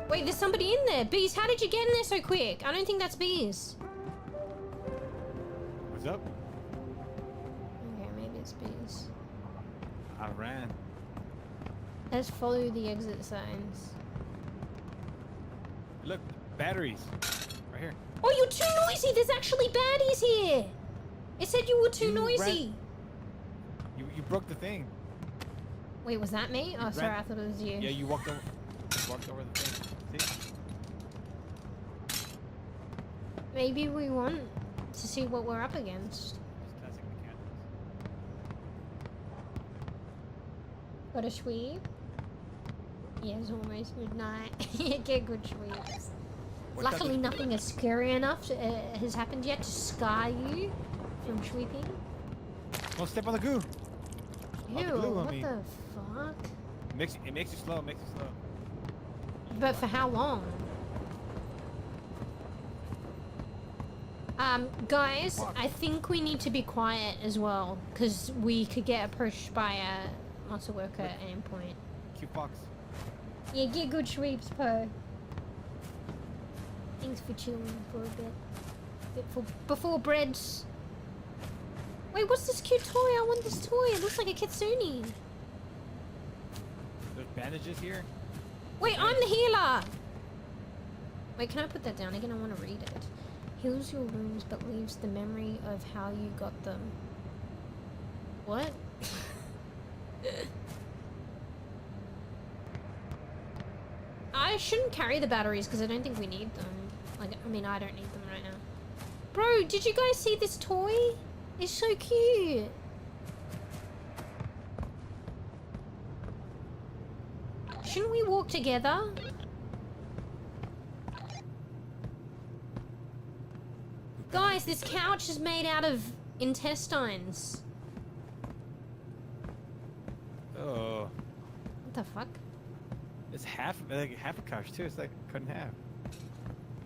there's somebody in there. Bees, how did you get in there so quick? I don't think that's Bees. What's up? Okay, maybe it's Bees. I ran. Let's follow the exit signs. Look, batteries. Right here. Oh, you're too noisy! There's actually baddies here! It said you were too noisy! You broke the thing. Wait, was that me? Oh, sorry, I thought it was you. Yeah, you walked over the thing. See? Maybe we want to see what we're up against. Classic mechanics. Got a sweep? Yeah, it's almost midnight. Get good sweeps. Luckily, nothing is scary enough has happened yet to scar you from sweeping. Don't step on the goo. Ew, what the fuck? It makes you slow, But for how long? Guys, I think we need to be quiet as well, because we could get approached by a monster worker at any point. Cute fox. Yeah, get good sweeps, Po. Thanks for chilling for a bit. Before breads. Wait, what's this cute toy? I want this toy. It looks like a kitsune. There's bandages here. Wait, I'm the healer. Wait, can I put that down again? I want to read it. Heals your wounds but leaves the memory of how you got them. What? I shouldn't carry the batteries because I don't think we need them. Like, I mean, I don't need them right now. Bro, did you guys see this toy? It's so cute. Shouldn't we walk together? Guys, this couch is made out of intestines. Oh. What the fuck? It's half a couch too. It's like cut in half.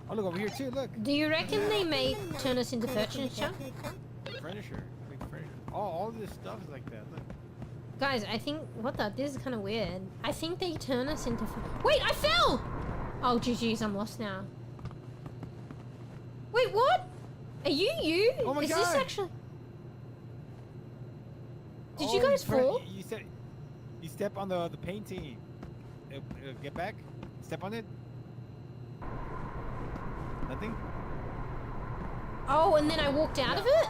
Oh, look over here too. Look. Do you reckon they may turn us into furniture? Furniture. Like furniture. Oh, all this stuff is like that. Look. Guys, I think this is kind of weird. I think they turn us into. Wait, I fell! Oh, GG's, I'm lost now. Wait, what? Are you? Oh my is God. This actually? Did you guys fall? You step on the painting. Get back. Step on it. Nothing. Oh, and then I walked out of it?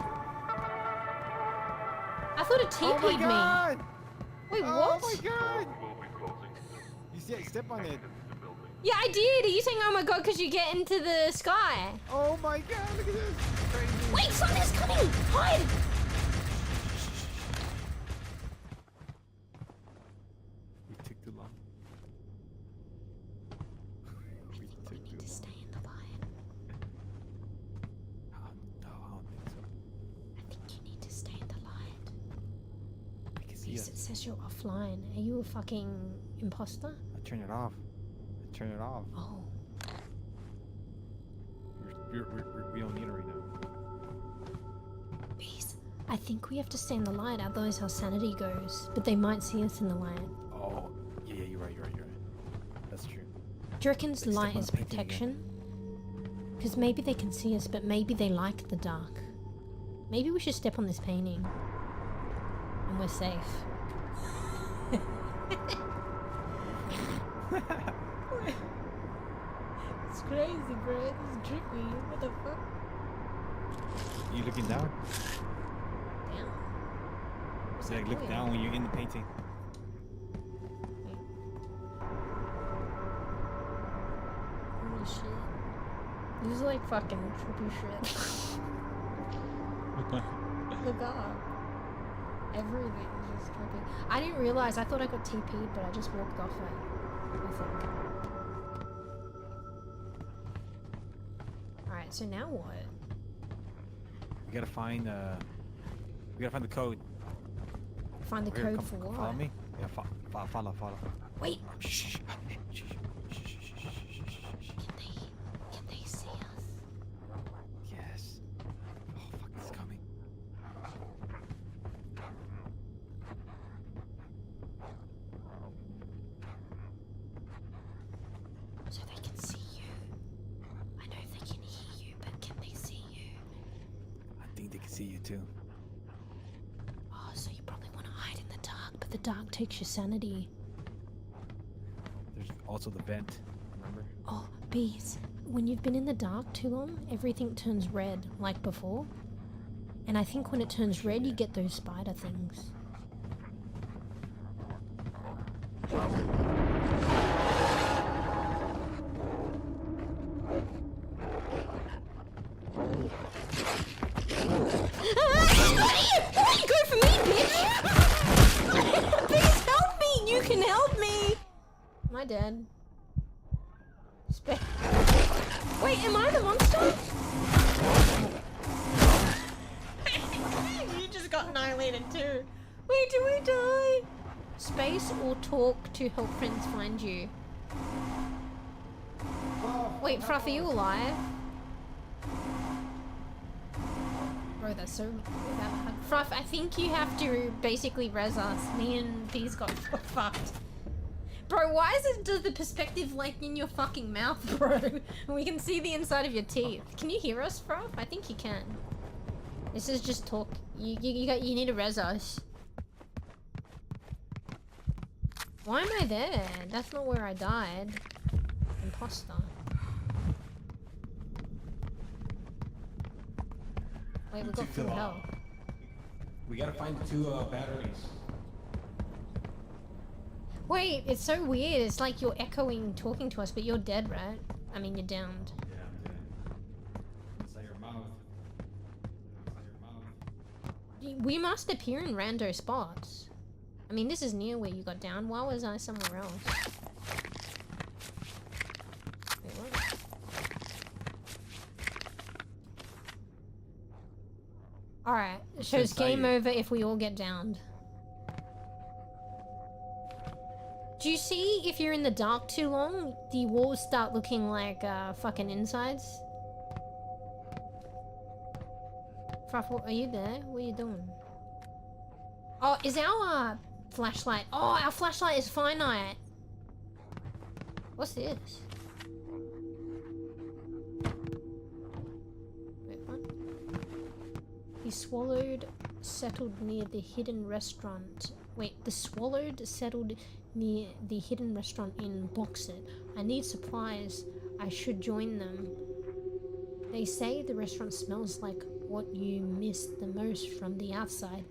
I thought it TP'd me. Wait, what? Oh my God! You see, step on it. Yeah, I did. Are you saying, oh my God, because you get into the sky? Oh my God, look at this. It's crazy. Wait, something's coming. Hide. We took too long. We took too long. Stay in the light. No, I don't think so. I think you need to stay in the light. We can see Yes, us. it says you're offline. Are you a fucking imposter? I turn it off. Turn it off. Oh. We don't need it right now. Bees, I think we have to stay in the light, otherwise our sanity goes. But they might see us in the light. Oh, yeah, you're right. That's true. Do you reckon Step light on is the painting protection? Because maybe they can see us, but maybe they like the dark. Maybe we should step on this painting. And we're safe. It's crazy, bro. This is trippy. What the fuck? You looking down? Damn. So like look down when you're in the painting. Holy shit. This is like fucking trippy shit. Look up. Everything is just trippy. I didn't realize. I thought I got TP'd, but I just walked off it. I think. Alright, so now what? We gotta find the code. Find the Over here, code come- for come what? Follow me. Yeah, follow. Wait! Shh. Can they see us? Yes. Oh fuck, it's coming. So they can see you. I know they can hear you, but can they see you? I think they can see you too. Oh, so you probably want to hide in the dark, but the dark takes your sanity. There's also the vent. Remember? Oh, bees. When you've been in the dark too long, everything turns red, like before. And I think when it turns red, you get those spider things. Why you go for me, bitch? Please help me! You can help me! Am I dead? Wait, am I the monster? You just got annihilated too. Wait, do we die? Space or talk to help friends find you. Wait, Fruff, are you alive? Bro, that's so bad. Fruff, I think you have to basically res us. Me and these got fucked. Bro, why does the perspective like in your fucking mouth, bro? We can see the inside of your teeth. Can you hear us, Fruff? I think you can. This is just talk. You need to res us. Why am I there? That's not where I died. Imposter. Wait, we got full health. We gotta find the two batteries. Wait, it's so weird. It's like you're echoing, talking to us, but you're dead, right? I mean, you're downed. Yeah, I'm dead. Inside your mouth. Inside your mouth. We must appear in rando spots. I mean, this is near where you got down. Why was I somewhere else? Wait, what? Alright, it shows game over if we all get downed. Do you see if you're in the dark too long, the walls start looking like fucking insides? Fruffle, are you there? What are you doing? Oh, is our flashlight? Oh, our flashlight is finite. What's this? Wait, what? He swallowed, settled near the hidden restaurant. Wait, the swallowed settled near the hidden restaurant in Boxit. I need supplies. I should join them. They say the restaurant smells like what you miss the most from the outside.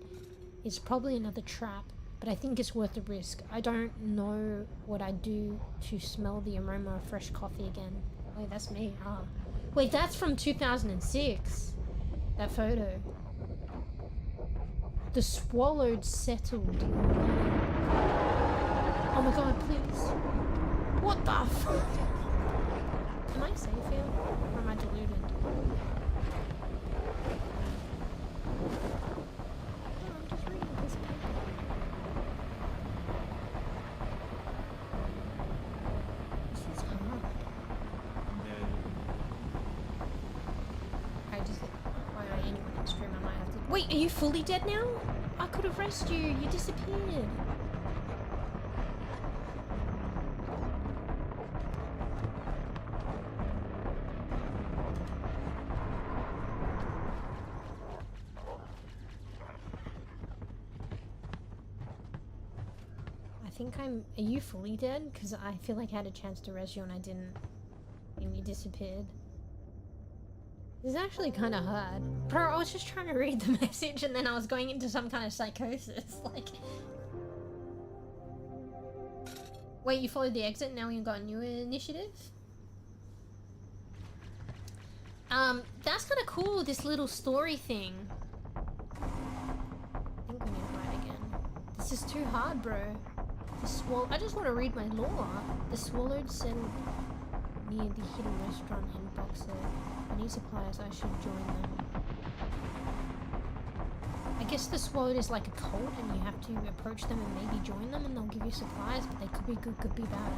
It's probably another trap, but I think it's worth the risk. I don't know what I'd do to smell the aroma of fresh coffee again. Wait, that's me. Ah. Wait, that's from 2006. That photo. The swallowed settled. Oh my god, please. What the fuck? Am I safe here? Or am I deluded? I'm just reading this paper. This is hard. I just... Why are anyone in stream? I might have to... Wait, are you fully dead now? I could have rescued you. You disappeared. I think I'm... Are you fully dead? Because I feel like I had a chance to res you and I didn't. And you disappeared. This is actually kind of hard. Bro, I was just trying to read the message and then I was going into some kind of psychosis. Like... Wait, you followed the exit and now you've got a new initiative? That's kind of cool, this little story thing. I think we need to write again. This is too hard, bro. I just want to read my lore. The swallowed settled near the hidden restaurant in Boxer. I need supplies. I should join them. I guess the swallowed is like a cult and you have to approach them and maybe join them and they'll give you supplies, but they could be good, could be bad.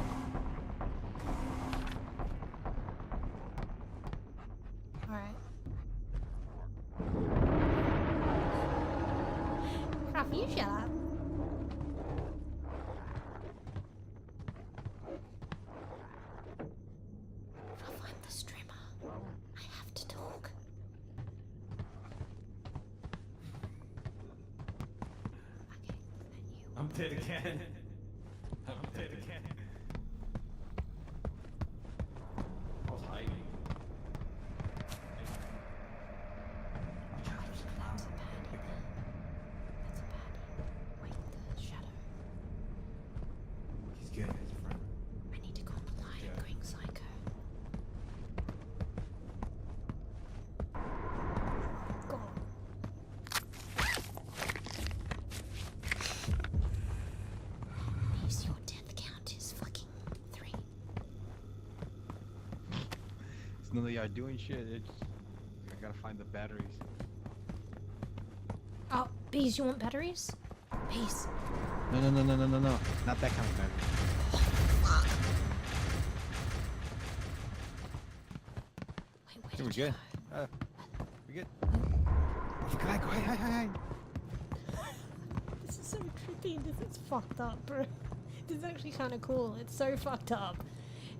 Alright. Crap, you shut up. I'm dead again. I'm dead again. I was hiding. That's a baddie. Wait, the shadow. He's good. He's a friend. I need to call the lion going psycho. God. Your death count is fucking 3. It's none of y'all doing shit. It's... I gotta find the batteries. Oh, Bees, you want batteries? Bees. No. Not that kind of battery. Wait, where Here we did you go. go? We good? Oh, hi. This is so trippy. This is fucked up, bro. This is actually kind of cool. It's so fucked up.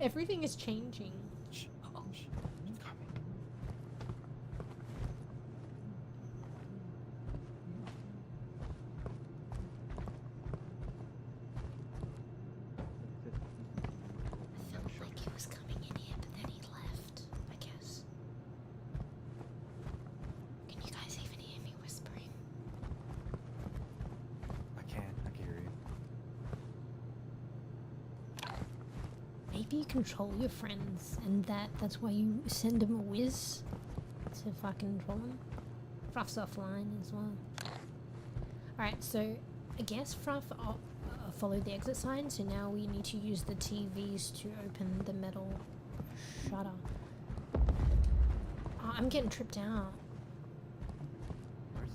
Everything is changing. Shh. Oh, shh. She's coming. I felt like he was coming in here, but then he left, I guess. Can you guys even hear me whispering? I can hear you. Maybe you control your friends, and that's why you send them a whiz to fucking control them. Fruff's offline as well. Alright, so I guess Fruff followed the exit sign, so now we need to use the TVs to open the metal shutter. Oh, I'm getting tripped out. Where's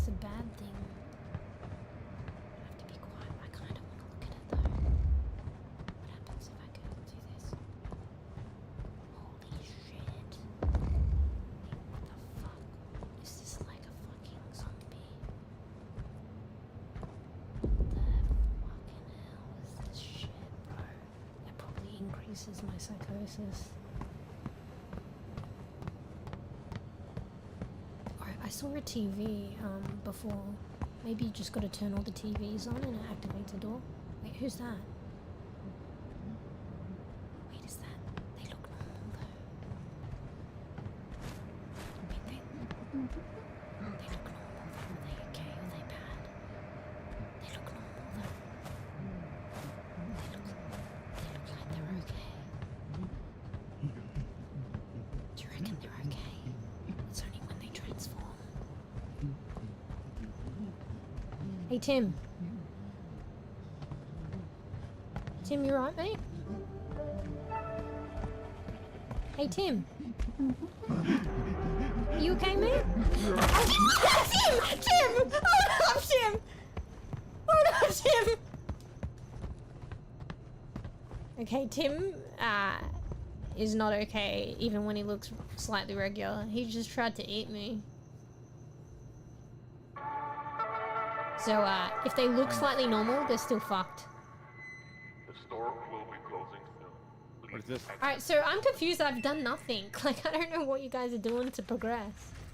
it's a bad thing. I have to be quiet. I kind of want to look at it though. What happens if I go do this? Holy shit. What the fuck? Is this like a fucking zombie? What the fucking hell is this shit, bro? That probably increases my psychosis. I saw a TV before. Maybe you just gotta turn all the TVs on and it activates a door. Wait, who's that? Wait, is that? They look normal though. Wait, they look normal though. Are they okay? Are they bad? They look normal though. They look like they're okay. Do you reckon they're okay? It's only when they transform. Hey Tim. Tim, you alright, mate? Hey Tim. You okay, mate? Tim! Tim! Hold up, Tim! Hold up, Tim! Okay, Tim is not okay, even when he looks slightly regular. He just tried to eat me. So, if they look slightly normal, they're still fucked. The store will be closing soon. What is this? Alright, so I'm confused. I've done nothing. Like, I don't know what you guys are doing to progress. If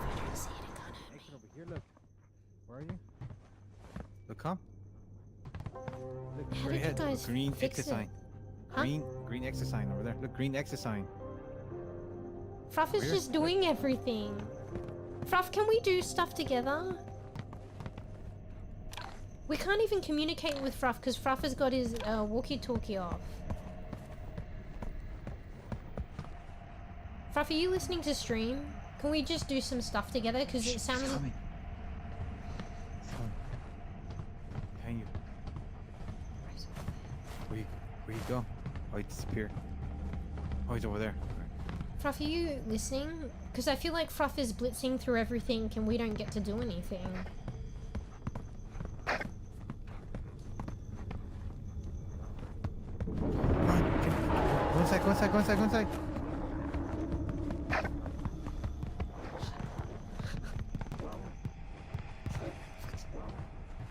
I don't see it, it can't hurt me. Over here, look. Where are you? Look, come. Look, How where did you head? you guys Green fix exit it? sign. Huh? Green exit sign over there. Look, green exit sign. Fruff is Where? just doing everything. Fruff, can we do stuff together? We can't even communicate with Fruff because Fruff has got his walkie-talkie off. Fruff, are you listening to stream? Can we just do some stuff together? Because it sounds... Coming. Behind you. Where you go? Oh, he disappeared. Oh, he's over there. Fruff, are you listening? Because I feel like Fruff is blitzing through everything and we don't get to do anything. Go inside.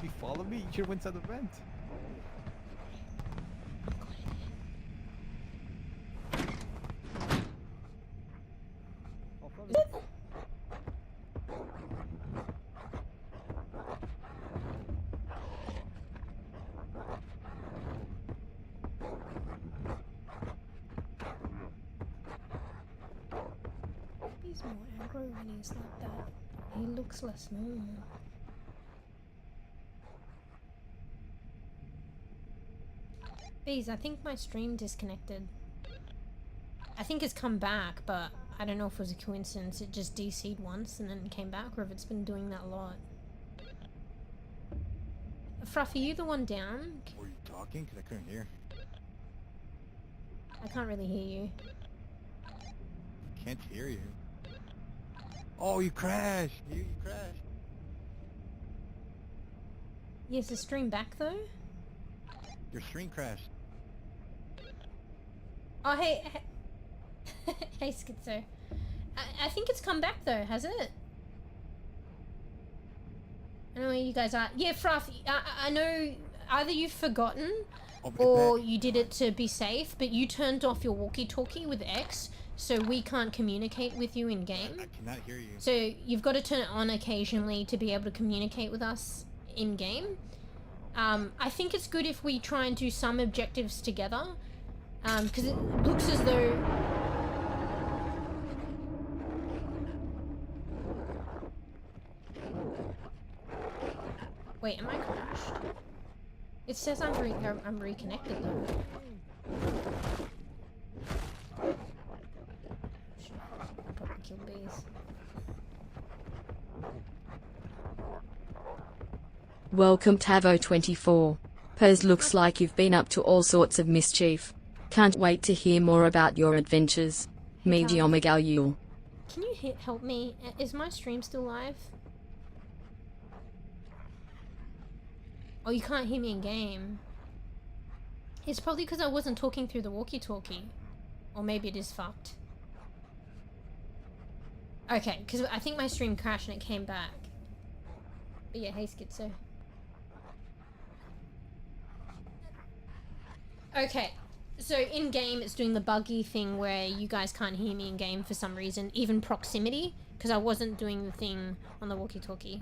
You follow me? You should have went inside the vent. He's more aggro when he's like that. He looks less normal. Bees, I think my stream disconnected. I think it's come back, but I don't know if it was a coincidence. It just DC'd once and then came back, or if it's been doing that a lot. Fruff, are you the one down? Were you talking? Because I couldn't hear. I can't really hear you. Can't hear you. Oh, you crashed! You crashed. Yeah, is the stream back though? Your stream crashed. Oh, hey, hey Schizo. I think it's come back though, has it? I know where you guys are. Yeah, Fruff, I know either you've forgotten or you did it to be safe, but you turned off your walkie-talkie with X, so we can't communicate with you in game. I cannot hear you. So you've got to turn it on occasionally to be able to communicate with us in game. I think it's good if we try and do some objectives together, because it looks as though... Wait, am I crashed? It says I'm reconnected though. Shit, I'll probably kill bees. Welcome Tavo24. Pers looks like you've been up to all sorts of mischief. Can't wait to hear more about your adventures. 𝖵𝖚𝖊𝖘. Can you help me? Is my stream still live? Oh, you can't hear me in game. It's probably because I wasn't talking through the walkie-talkie. Or maybe it is fucked. Okay, because I think my stream crashed and it came back. But yeah, hey Schizo. Okay, so in game it's doing the buggy thing where you guys can't hear me in game for some reason, even proximity, because I wasn't doing the thing on the walkie-talkie.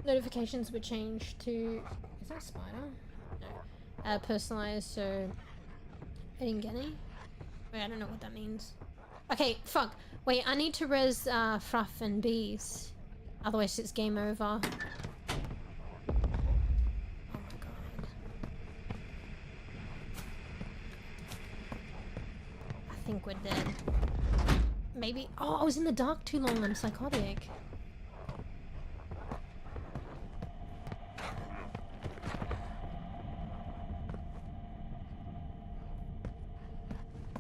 Notifications were changed to... Is that a spider? No. Personalized, so... I didn't get any. Wait, I don't know what that means. Okay, fuck. Wait, I need to res Fruff and Bees. Otherwise it's game over. I think we're dead. Maybe. Oh, I was in the dark too long. I'm psychotic.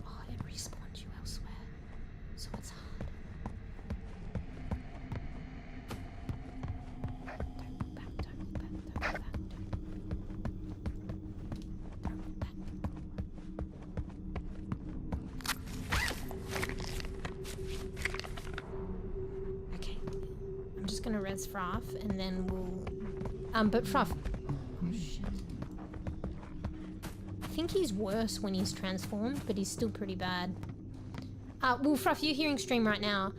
Oh, it respawned you elsewhere. So it's hard. Don't look back, don't look back, don't look back. I'm just gonna res Fruff and then we'll but Fruff, oh shit, I think he's worse when he's transformed, but he's still pretty bad. Well Fruff, you're hearing stream right now.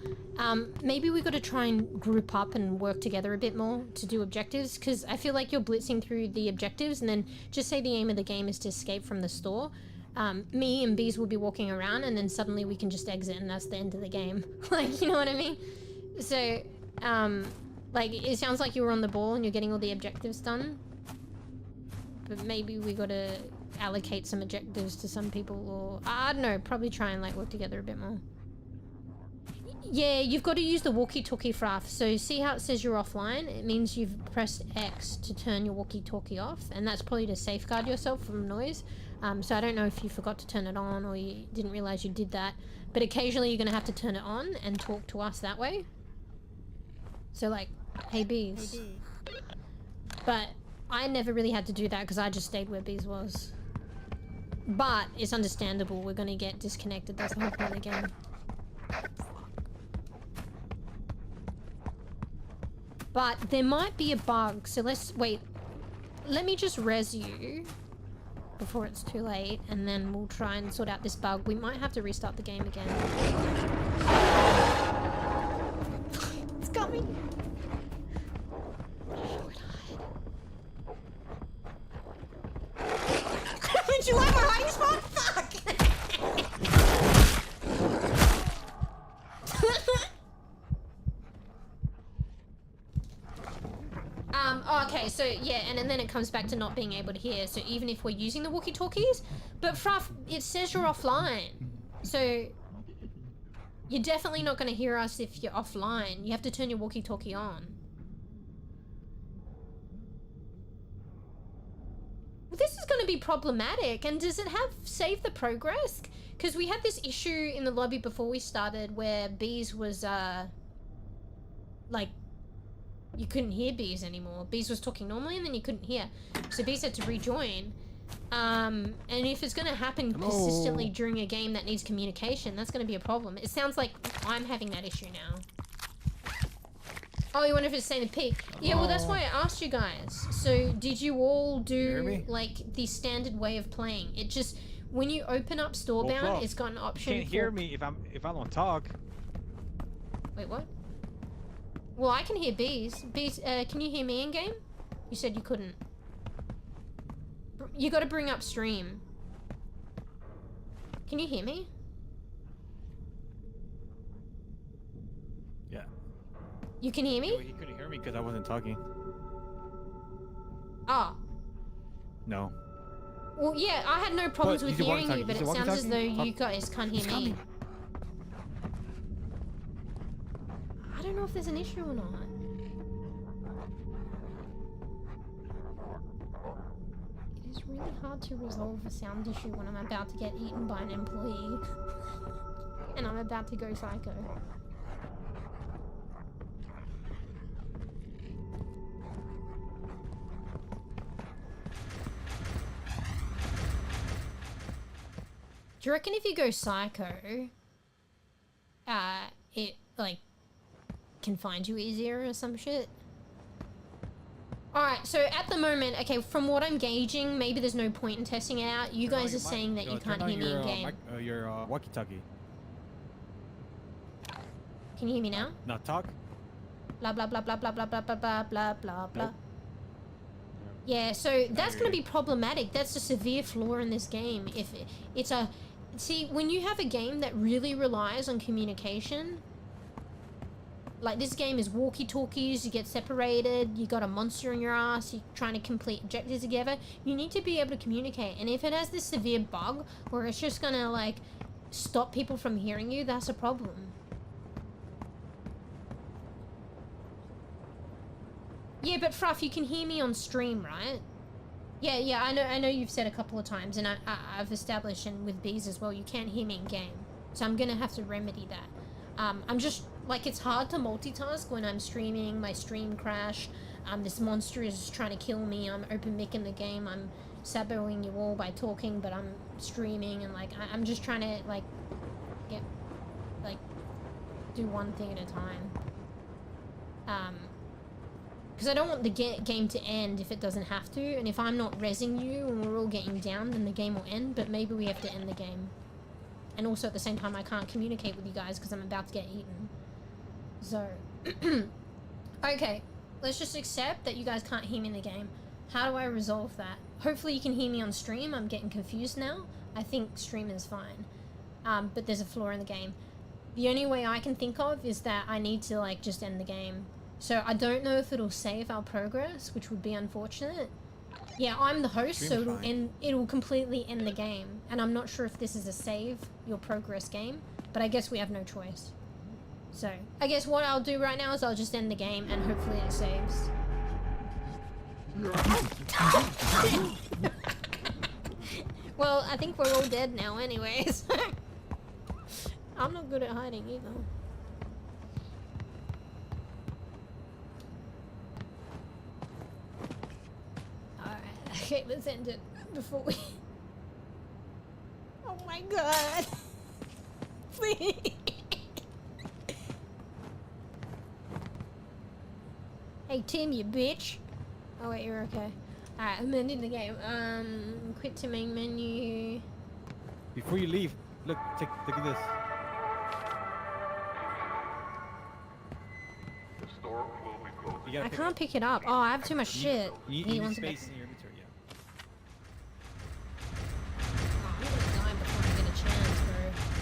Maybe we gotta try and group up and work together a bit more to do objectives, because I feel like you're blitzing through the objectives and then just say the aim of the game is to escape from the store. Me and Bees will be walking around and then suddenly we can just exit and that's the end of the game. Like, you know what I mean? So like, it sounds like you were on the ball and you're getting all the objectives done. But maybe we gotta allocate some objectives to some people, or... I don't know, probably try and, like, work together a bit more. Yeah, you've got to use the walkie-talkie Fruff. So, see how it says you're offline? It means you've pressed X to turn your walkie-talkie off. And that's probably to safeguard yourself from noise. So I don't know if you forgot to turn it on or you didn't realize you did that. But occasionally you're gonna have to turn it on and talk to us that way. So like, hey Bees. But I never really had to do that because I just stayed where Bees was. But it's understandable, we're gonna get disconnected, that's the whole point of the game. But there might be a bug, so let's, wait. Let me just res you before it's too late, and then we'll try and sort out this bug. We might have to restart the game again. It's got me. Did you like my hiding spot? Fuck! Okay, so yeah, and then it comes back to not being able to hear. So even if we're using the walkie-talkies, but Fruff, it says you're offline. So you're definitely not going to hear us if you're offline. You have to turn your walkie-talkie on. Well, this is going to be problematic. And does it have save the progress? Because we had this issue in the lobby before we started where Bees was, like, you couldn't hear Bees anymore. Bees was talking normally and then you couldn't hear. So Bees had to rejoin. And if it's going to happen persistently during a game that needs communication, that's going to be a problem. It sounds like I'm having that issue now. Oh, you wonder if it's saying the P? Yeah, well, that's why I asked you guys. So did you all do, like, the standard way of playing? It just, when you open up Storebound, it's got an option You can't hear me if I don't talk. Wait, what? Well, I can hear Bees. Bees, can you hear me in game? You said you couldn't. You got to bring up stream. Can you hear me? Yeah. You can hear me? No, he couldn't hear me because I wasn't talking. Oh. No. Well, yeah, I had no problems What, with hearing you, but it sounds as though you guys can't hear me. I don't know if there's an issue or not. It is really hard to resolve a sound issue when I'm about to get eaten by an employee. And I'm about to go psycho. Do you reckon if you go psycho, it, like, can find you easier or some shit? Alright, so at the moment, okay, from what I'm gauging, maybe there's no point in testing it out. You guys are saying that you can't hear me in-game. Your walkie-talkie. Can you hear me now? Not talk? Blah, blah, blah, blah, blah, blah, blah, blah, blah, blah, blah, blah. Yeah, so that's going to be problematic. That's a severe flaw in this game. If it's a... See, when you have a game that really relies on communication, like this game is walkie-talkies, you get separated, you got a monster in your ass, you're trying to complete objectives together, you need to be able to communicate. And if it has this severe bug where it's just going to, like, stop people from hearing you, that's a problem. Yeah, but Fruff, you can hear me on stream, right? Yeah, I know you've said a couple of times, and I've established, and with bees as well, you can't hear me in game. So I'm gonna have to remedy that. I'm just, like, it's hard to multitask when I'm streaming, my stream crash, this monster is trying to kill me, I'm open mic in the game, I'm saboing you all by talking, but I'm streaming, and, like, I'm just trying to, like, get, like, do one thing at a time. Because I don't want the game to end if it doesn't have to, and if I'm not rezzing you and we're all getting down, then the game will end, but maybe we have to end the game. And also at the same time, I can't communicate with you guys because I'm about to get eaten. So, okay, let's just accept that you guys can't hear me in the game. How do I resolve that? Hopefully you can hear me on stream. I'm getting confused now. I think stream is fine, but there's a flaw in the game. The only way I can think of is that I need to, like, just end the game. So I don't know if it'll save our progress, which would be unfortunate. Yeah, I'm the host, so it'll completely end the game. And I'm not sure if this is a save your progress game, but I guess we have no choice. So I guess what I'll do right now is I'll just end the game and hopefully it saves. Well, I think we're all dead now anyways. I'm not good at hiding either. Okay, let's end it before we... Oh my god. Please. Hey Tim, you bitch. Oh wait, you're okay. Alright, I'm ending the game. Quit to main menu. Before you leave, look at this. The store will be closing. I can't pick it up. Oh, I have too much shit. You need space in your inventory, yeah. I'm gonna die before I get a chance,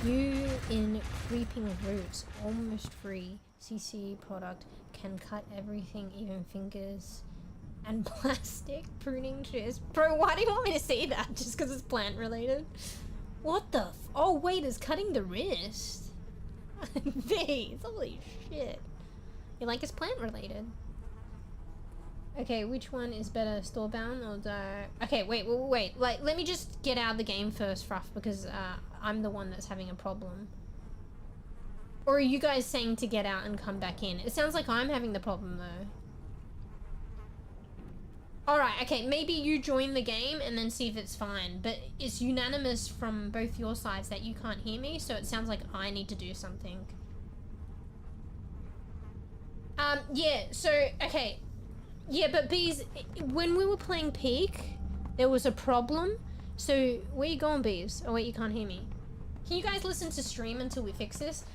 bro. You in creeping roots, almost free. CC product can cut everything, even fingers. And plastic pruning shears. Bro, why do you want me to say that? Just because it's plant related? What the f- Oh wait, it's cutting the wrist. Vase, holy shit. You like it's plant related. Okay, which one is better, Storebound or okay, wait. Like, let me just get out of the game first, Fruff, because I'm the one that's having a problem. Or are you guys saying to get out and come back in? It sounds like I'm having the problem though. Alright, okay, maybe you join the game and then see if it's fine, but it's unanimous from both your sides that you can't hear me, so it sounds like I need to do something. Yeah, so, okay. Yeah, but Bees, when we were playing Peak, there was a problem. So, where you going, Bees? Oh wait, you can't hear me. Can you guys listen to stream until we fix this?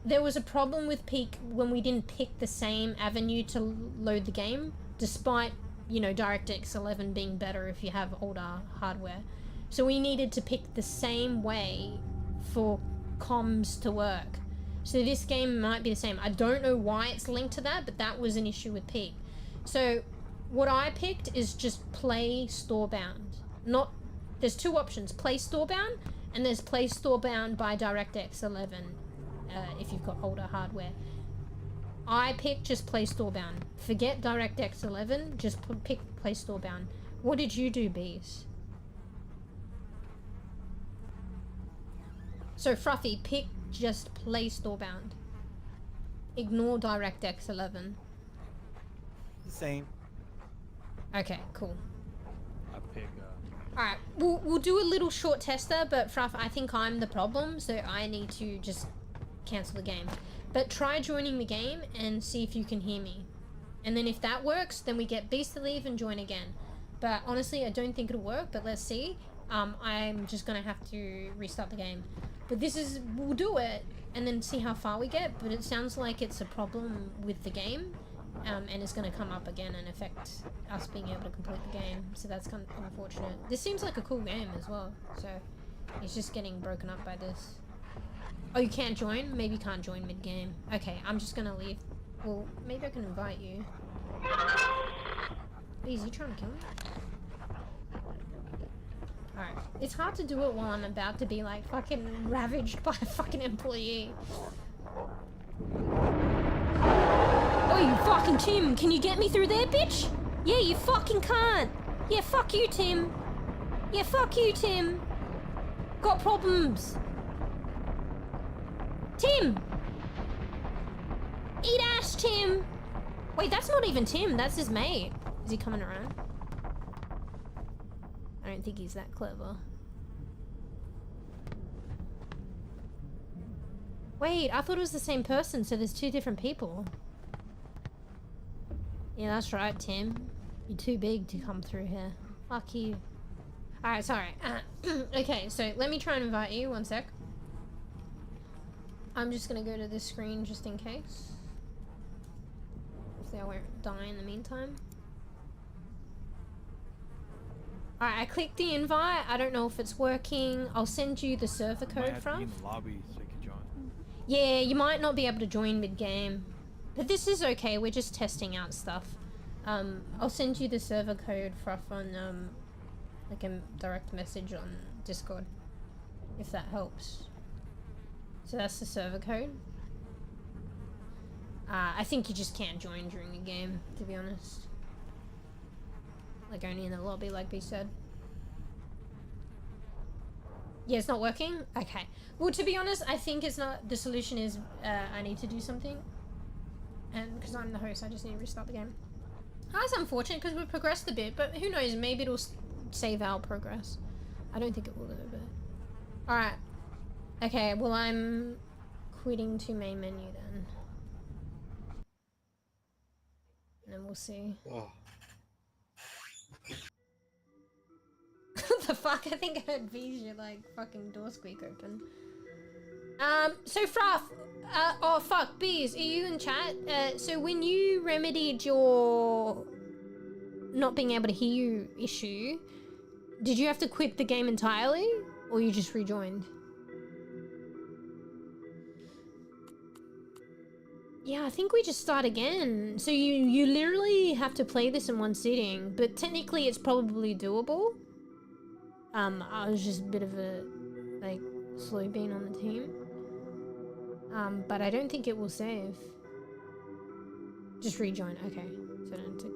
There was a problem with Peak when we didn't pick the same avenue to load the game. Despite, you know, DirectX 11 being better if you have older hardware. So we needed to pick the same way for comms to work. So this game might be the same. I don't know why it's linked to that, but that was an issue with Peak. So what I picked is just play Storebound. There's two options, play Storebound, and there's play Storebound by DirectX 11 if you've got older hardware. I picked just play Storebound. Forget DirectX 11, just pick play Storebound. What did you do, Bees? So Fruffy, pick just play Storebound. Ignore DirectX 11. The same. Okay, cool. I pick. Alright, we'll do a little short tester, but Fruff, I think I'm the problem, so I need to just cancel the game. But try joining the game and see if you can hear me. And then if that works, then we get Beast to leave and join again. But honestly, I don't think it'll work, but let's see. I'm just gonna have to restart the game. But we'll do it and then see how far we get, but it sounds like it's a problem with the game. And it's going to come up again and affect us being able to complete the game. So that's kind of unfortunate. This seems like a cool game as well. So it's just getting broken up by this. Oh, you can't join? Maybe you can't join mid-game. Okay, I'm just going to leave. Well, maybe I can invite you. Is he trying to kill me? Alright. It's hard to do it while I'm about to be like fucking ravaged by a fucking employee. Oh, you fucking Tim, can you get me through there, bitch? Yeah, you fucking can't. Yeah, fuck you, Tim. Yeah, fuck you, Tim. Got problems. Tim! Eat ass, Tim! Wait, that's not even Tim, that's his mate. Is he coming around? I don't think he's that clever. Wait, I thought it was the same person, so there's two different people. Yeah, that's right, Tim. You're too big to come through here. Fuck you. Alright, sorry. Okay, so let me try and invite you. One sec. I'm just gonna go to this screen just in case. Hopefully I won't die in the meantime. Alright, I clicked the invite. I don't know if it's working. I'll send you the server code from. In the lobby so you can join. Yeah, you might not be able to join mid-game. But this is okay, we're just testing out stuff. I'll send you the server code for on like a direct message on Discord, if that helps. So that's the server code. I think you just can't join during the game, to be honest. Like only in the lobby, like B said. Yeah, it's not working? Okay. Well, to be honest, I think it's not, the solution is I need to do something. And because I'm the host, I just need to restart the game. That's unfortunate because we've progressed a bit, but who knows, maybe it'll save our progress. I don't think it will though, but... Alright. Okay, well I'm quitting to main menu then. And then we'll see. Oh. What the fuck? I think I heard V's like fucking door squeak open. So Fruff, oh fuck, Bees, are you in chat? So when you remedied your not being able to hear you issue, did you have to quit the game entirely, or you just rejoined? Yeah, I think we just start again. So you literally have to play this in one sitting, but technically it's probably doable. I was just a bit of a, like, slow bean on the team. But I don't think it will save. Just rejoin, okay. So I don't have to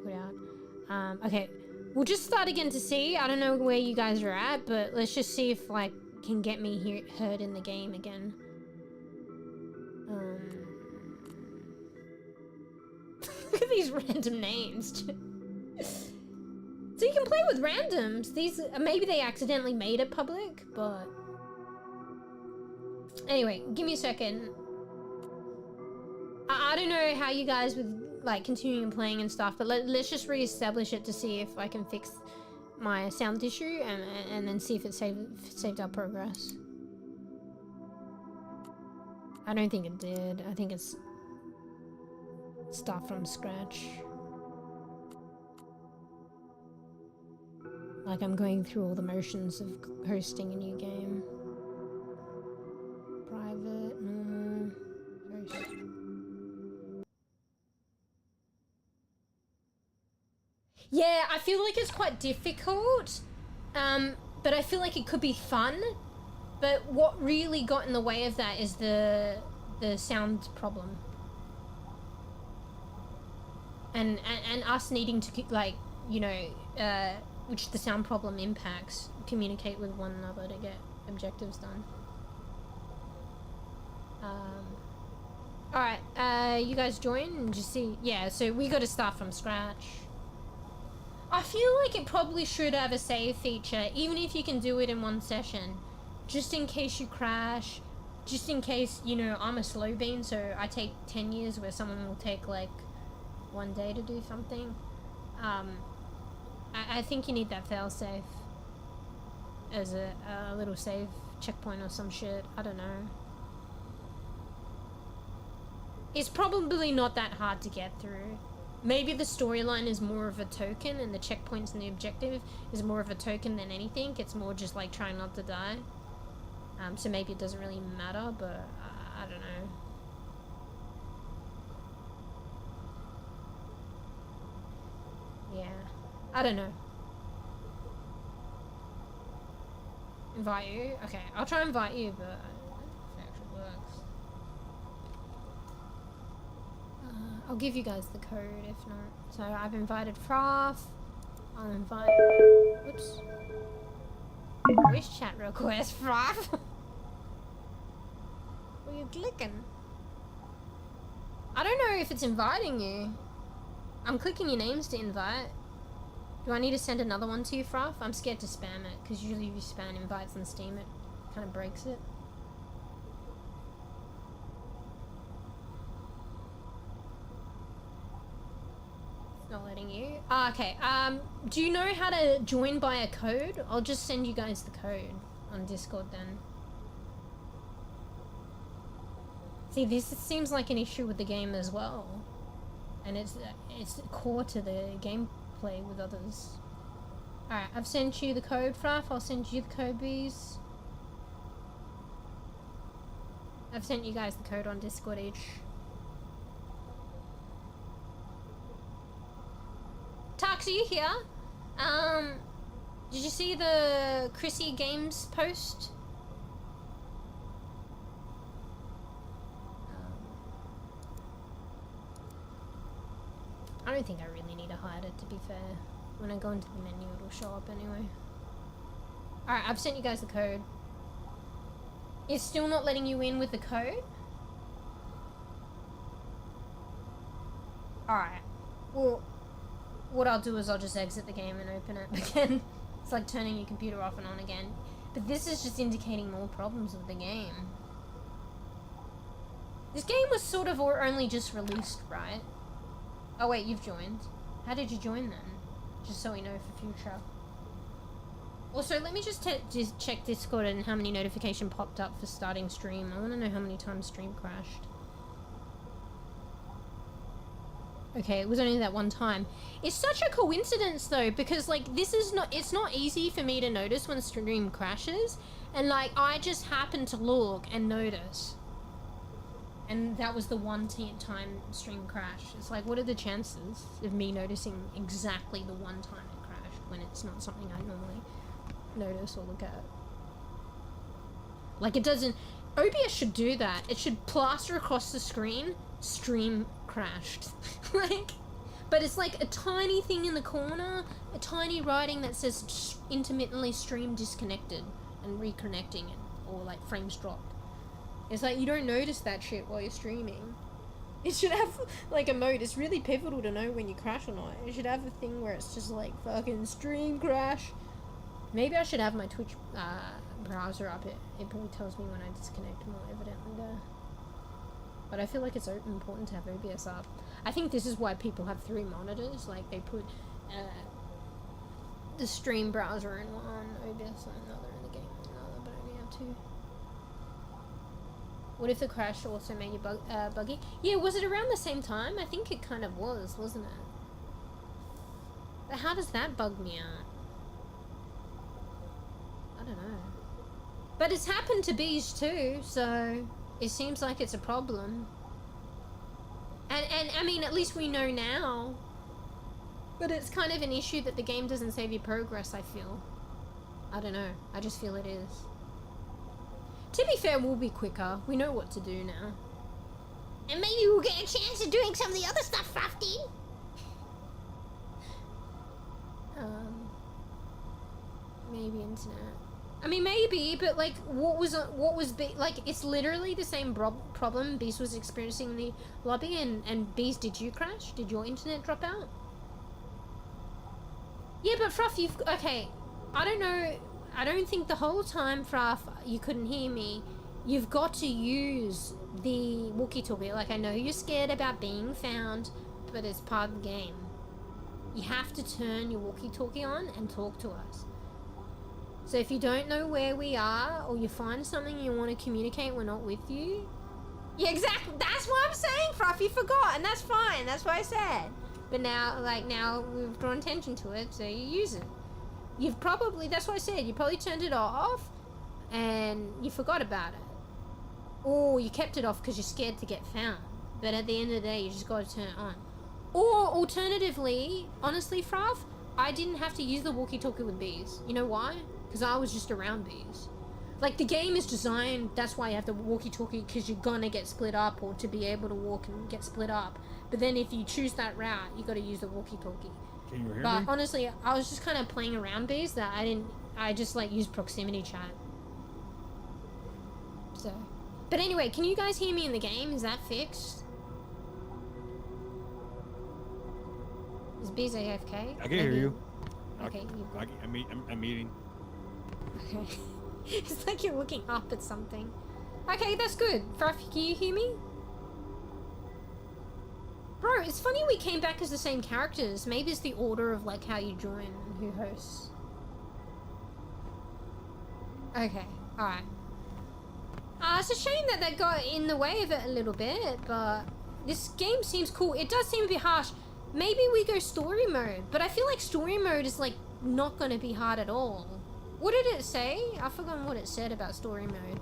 quit out. Okay, we'll just start again to see. I don't know where you guys are at, but let's just see if, like, can get me heard in the game again. Look at these random names. So you can play with randoms. These, maybe they accidentally made it public, but... Anyway, give me a second. I don't know how you guys would, like, continuing playing and stuff, but let's just re-establish it to see if I can fix my sound issue and then see if it saved our progress. I don't think it did. I think it's start from scratch. Like I'm going through all the motions of hosting a new game. Private, normal, host. Yeah, I feel like it's quite difficult, but I feel like it could be fun. But what really got in the way of that is the sound problem. And us needing to, like, you know, which the sound problem impacts, communicate with one another to get objectives done. Alright, you guys join and just see. Yeah, so we gotta start from scratch. I feel like it probably should have a save feature, even if you can do it in one session. Just in case you crash, just in case, you know, I'm a slow bean, so I take 10 years where someone will take like 1 day to do something. I think you need that failsafe as a little save checkpoint or some shit. I don't know. It's probably not that hard to get through. Maybe the storyline is more of a token and the checkpoints and the objective is more of a token than anything. It's more just like trying not to die. So maybe it doesn't really matter, but I don't know. Yeah, I don't know. Invite you? Okay, I'll try and invite you, but I don't know if it actually works. I'll give you guys the code if not. So I've invited Fraff. I'll invite... Whoops. Voice chat request, Fraff. What are you clicking? I don't know if it's inviting you. I'm clicking your names to invite. Do I need to send another one to you, Fraff? I'm scared to spam it, because usually if you spam invites on Steam, it kind of breaks it. It's not letting you. Okay, do you know how to join by a code? I'll just send you guys the code on Discord then. See, this seems like an issue with the game as well. And it's core to the gameplay with others. Alright, I've sent you the code, Fraff. I'll send you the code, bees. I've sent you guys the code on Discord each. Tarks, are you here? Did you see the Chrissy Games post? I don't think I really need to hide it, to be fair. When I go into the menu, it'll show up anyway. Alright, I've sent you guys the code. It's still not letting you in with the code? Alright. Well, what I'll do is I'll just exit the game and open it again. It's like turning your computer off and on again. But this is just indicating more problems with the game. This game was sort of only just released, right? Oh wait, you've joined. How did you join then? Just so we know for future. Also, let me just check Discord and how many notifications popped up for starting stream. I want to know how many times stream crashed. Okay, it was only that one time. It's such a coincidence though, because like it's not easy for me to notice when stream crashes, and like I just happened to look and notice. And that was the one time stream crashed. It's like, what are the chances of me noticing exactly the one time it crashed when it's not something I normally notice or look at? Like, it doesn't... OBS should do that. It should plaster across the screen, stream crashed. Like, but it's like a tiny thing in the corner, a tiny writing that says intermittently stream disconnected and reconnecting it, or like frames dropped. It's like, you don't notice that shit while you're streaming. It should have, like, a mode. It's really pivotal to know when you crash or not. It should have a thing where it's just like, fucking stream crash. Maybe I should have my Twitch browser up. It probably tells me when I disconnect more evidently there. But I feel like it's important to have OBS up. I think this is why people have 3 monitors. Like, they put the stream browser in one, OBS on another, and the game on another, but only have 2. What if the crash also made you buggy? Yeah, was it around the same time? I think it kind of was, wasn't it? But how does that bug me out? I don't know. But it's happened to bees too, so it seems like it's a problem. And I mean, at least we know now. But it's kind of an issue that the game doesn't save your progress, I feel. I don't know. I just feel it is. To be fair, we'll be quicker. We know what to do now. And maybe we'll get a chance of doing some of the other stuff, Frafty. Maybe internet. I mean, maybe, but like, what was like? It's literally the same problem Beast was experiencing in the lobby, and Beast, did you crash? Did your internet drop out? Yeah, but Fruff, okay. I don't know. I don't think the whole time, Fruff, you couldn't hear me. You've got to use the walkie-talkie. Like, I know you're scared about being found, but it's part of the game. You have to turn your walkie-talkie on and talk to us. So if you don't know where we are, or you find something you want to communicate, we're not with you. Yeah, exactly. That's what I'm saying, Fruff. You forgot, and that's fine. That's what I said. But now, like, now we've drawn attention to it, so you use it. You've probably, that's what I said, you probably turned it off, and you forgot about it. Or you kept it off because you're scared to get found. But at the end of the day, you just got to turn it on. Or, alternatively, honestly, Fruff, I didn't have to use the walkie-talkie with bees. You know why? Because I was just around bees. Like, the game is designed, that's why you have the walkie-talkie, because you're gonna get split up, or to be able to walk and get split up. But then if you choose that route, you gotta use the walkie-talkie. Can you hear But me? honestly, I was just kind of playing around bees that I just like used proximity chat. So, but anyway, can you guys hear me in the game? Is that fixed? Is Bees AFK? I can hear you. Okay, I'm eating. Okay. It's like you're looking up at something. Okay, that's good. Fruff, can you hear me? Bro, it's funny we came back as the same characters. Maybe it's the order of like how you join and who hosts. Okay, alright. It's a shame that got in the way of it a little bit, but this game seems cool. It does seem a bit harsh. Maybe we go story mode, but I feel like story mode is like not gonna be hard at all. What did it say? I've forgotten what it said about story mode.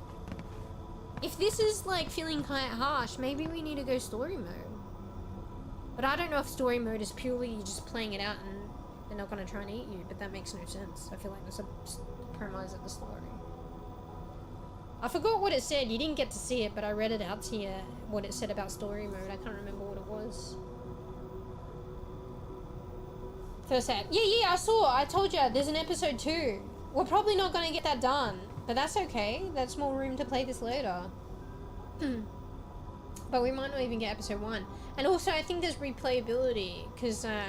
If this is like feeling kind of harsh, maybe we need to go story mode. But I don't know if story mode is purely you just playing it out and they're not gonna try and eat you, but that makes no sense. I feel like that's a premise of the story. I forgot what it said. You didn't get to see it, but I read it out to you, what it said about story mode. I can't remember what it was. First app. Yeah, I saw. I told you, there's an episode 2. We're probably not going to get that done, but that's okay. That's more room to play this later. But we might not even get episode 1. And also, I think there's replayability, because I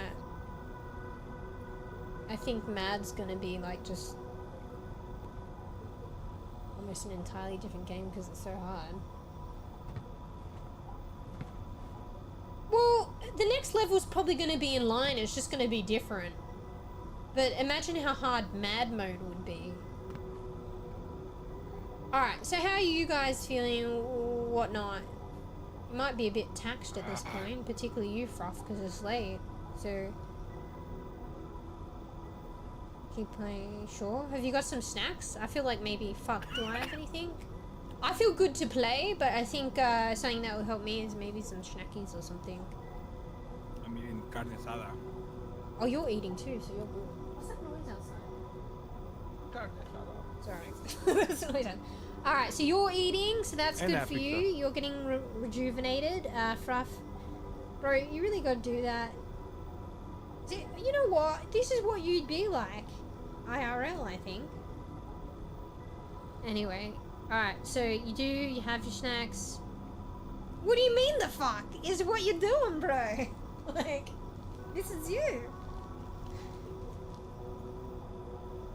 think Mad's going to be like just almost an entirely different game because it's so hard. Well, the next level's probably going to be in line. It's just going to be different. But imagine how hard Mad Mode would be. Alright, so how are you guys feeling? Whatnot? You might be a bit taxed at this point, particularly you, Fruff, because it's late. So, keep playing. Sure. Have you got some snacks? I feel like maybe, fuck, do I have anything? I feel good to play, but I think something that will help me is maybe some snackies or something. I'm eating carne asada. Oh, you're eating too, so you're good. What's that noise outside? Carne asada. Sorry. Alright, so you're eating, so that's And good Africa. for you. You're getting rejuvenated. Fruff. Bro, you really gotta do that. See, you know what? This is what you'd be like. IRL, I think. Anyway. Alright, so you have your snacks. What do you mean the fuck? Is what you're doing, bro. Like, this is you.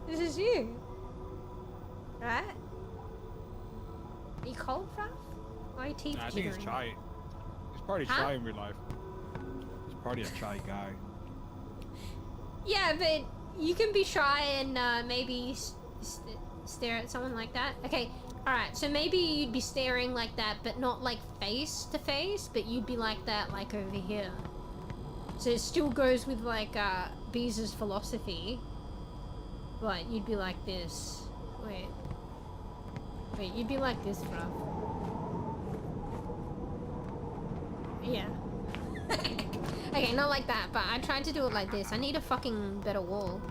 This is you. Right? Are you cold, Fruff? Why are your teeth Nah, I think it's jittering? chai. He's probably Huh? shy in real life. He's probably a shy guy. Yeah, but you can be shy and maybe stare at someone like that. Okay, alright, so maybe you'd be staring like that, but not like face to face, but you'd be like that like over here. So it still goes with like Beez's philosophy, but you'd be like this. Wait, you'd be like this, Fruff. Yeah. Okay, not like that, but I tried to do it like this. I need a fucking better wall.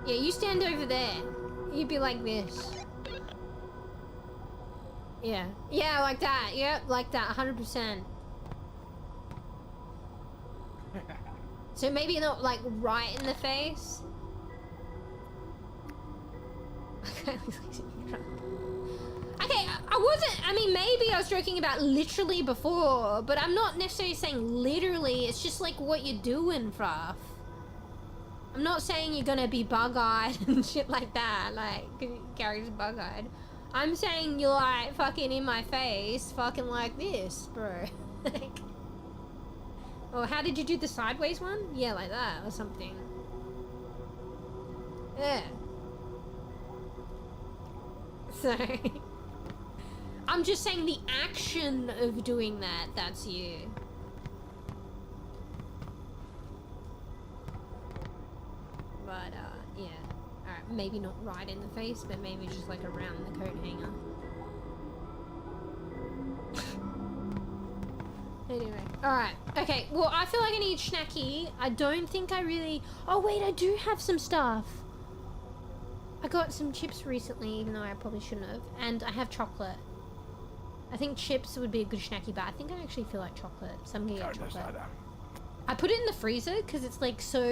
Yeah, you stand over there. You'd be like this. Yeah. Yeah, like that. Yep, like that, 100%. So maybe not like right in the face. Okay, I wasn't, I mean, maybe I was joking about literally before, but I'm not necessarily saying literally. It's just like what you're doing, Fruff. I'm not saying you're gonna be bug-eyed and shit like that, like, Gary's bug-eyed. I'm saying you're like fucking in my face, fucking like this, bro. Like, or how did you do the sideways one? Yeah, like that or something. Yeah. Sorry. I'm just saying the action of doing that, that's you. But, yeah. Alright, maybe not right in the face, but maybe just like around the coat hanger. Anyway, alright. Okay, well, I feel like I need snacky. I don't think I really... Oh, wait, I do have some stuff. I got some chips recently, even though I probably shouldn't have. And I have chocolate. I think chips would be a good snacky, but I think I actually feel like chocolate. So I'm gonna get chocolate. I put it in the freezer because it's like so,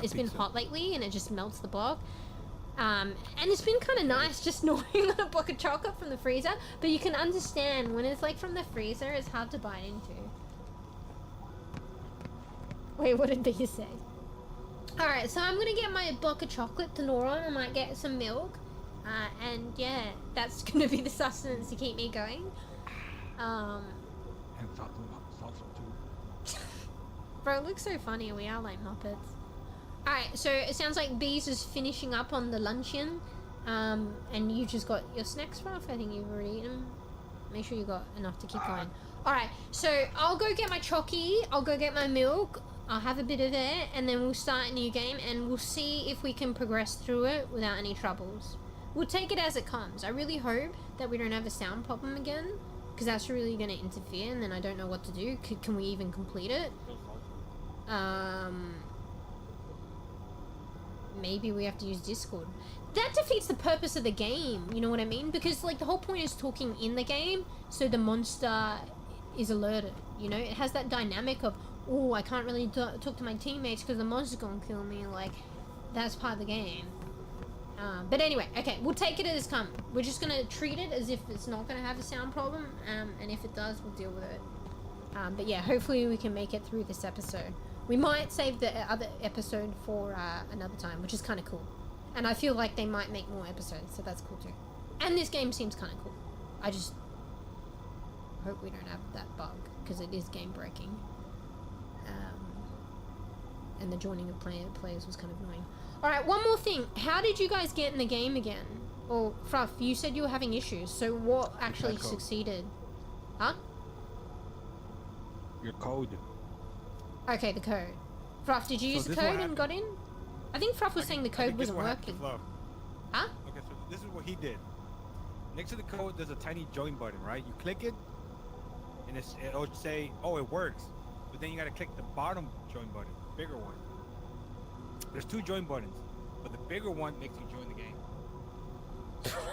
it's been hot lately and it just melts the block. And it's been kind of nice just gnawing on a block of chocolate from the freezer, but you can understand when it's like from the freezer, it's hard to bite into. Wait, what did these say? Alright, so I'm gonna get my block of chocolate to gnaw on. I might get some milk. And yeah, that's gonna be the sustenance to keep me going. And salsa too. Bro, it looks so funny. We are like Muppets. Alright, so it sounds like Bees is finishing up on the luncheon. And you just got your snacks, Ruff. I think you've already eaten them. Make sure you got enough to keep going. Alright, so I'll go get my chocky. I'll go get my milk. I'll have a bit of it. And then we'll start a new game. And we'll see if we can progress through it without any troubles. We'll take it as it comes. I really hope that we don't have a sound problem again, because that's really going to interfere, and then I don't know what to do. Can we even complete it? Maybe we have to use Discord. That defeats the purpose of the game, you know what I mean? Because, like, the whole point is talking in the game, so the monster is alerted, you know? It has that dynamic of, oh, I can't really talk to my teammates because the monster's going to kill me. Like, that's part of the game. But anyway, okay, we'll take it as come. We're just gonna treat it as if it's not gonna have a sound problem, and if it does, we'll deal with it. But yeah, hopefully we can make it through this episode. We might save the other episode for another time, which is kind of cool. And I feel like they might make more episodes, so that's cool too. And this game seems kind of cool. I just hope we don't have that bug, because it is game breaking. And the joining of players was kind of annoying. Alright, one more thing. How did you guys get in the game again? Or, Fruff, you said you were having issues, so what actually succeeded? Huh? Your code. Okay, the code. Fruff, did you use the code and got in? I think Fruff was saying the code wasn't working. Huh? Okay, so this is what he did. Next to the code, there's a tiny join button, right? You click it, and it'll say, oh, it works. But then you gotta click the bottom join button, bigger one. There's two join buttons, but the bigger one makes you join the game.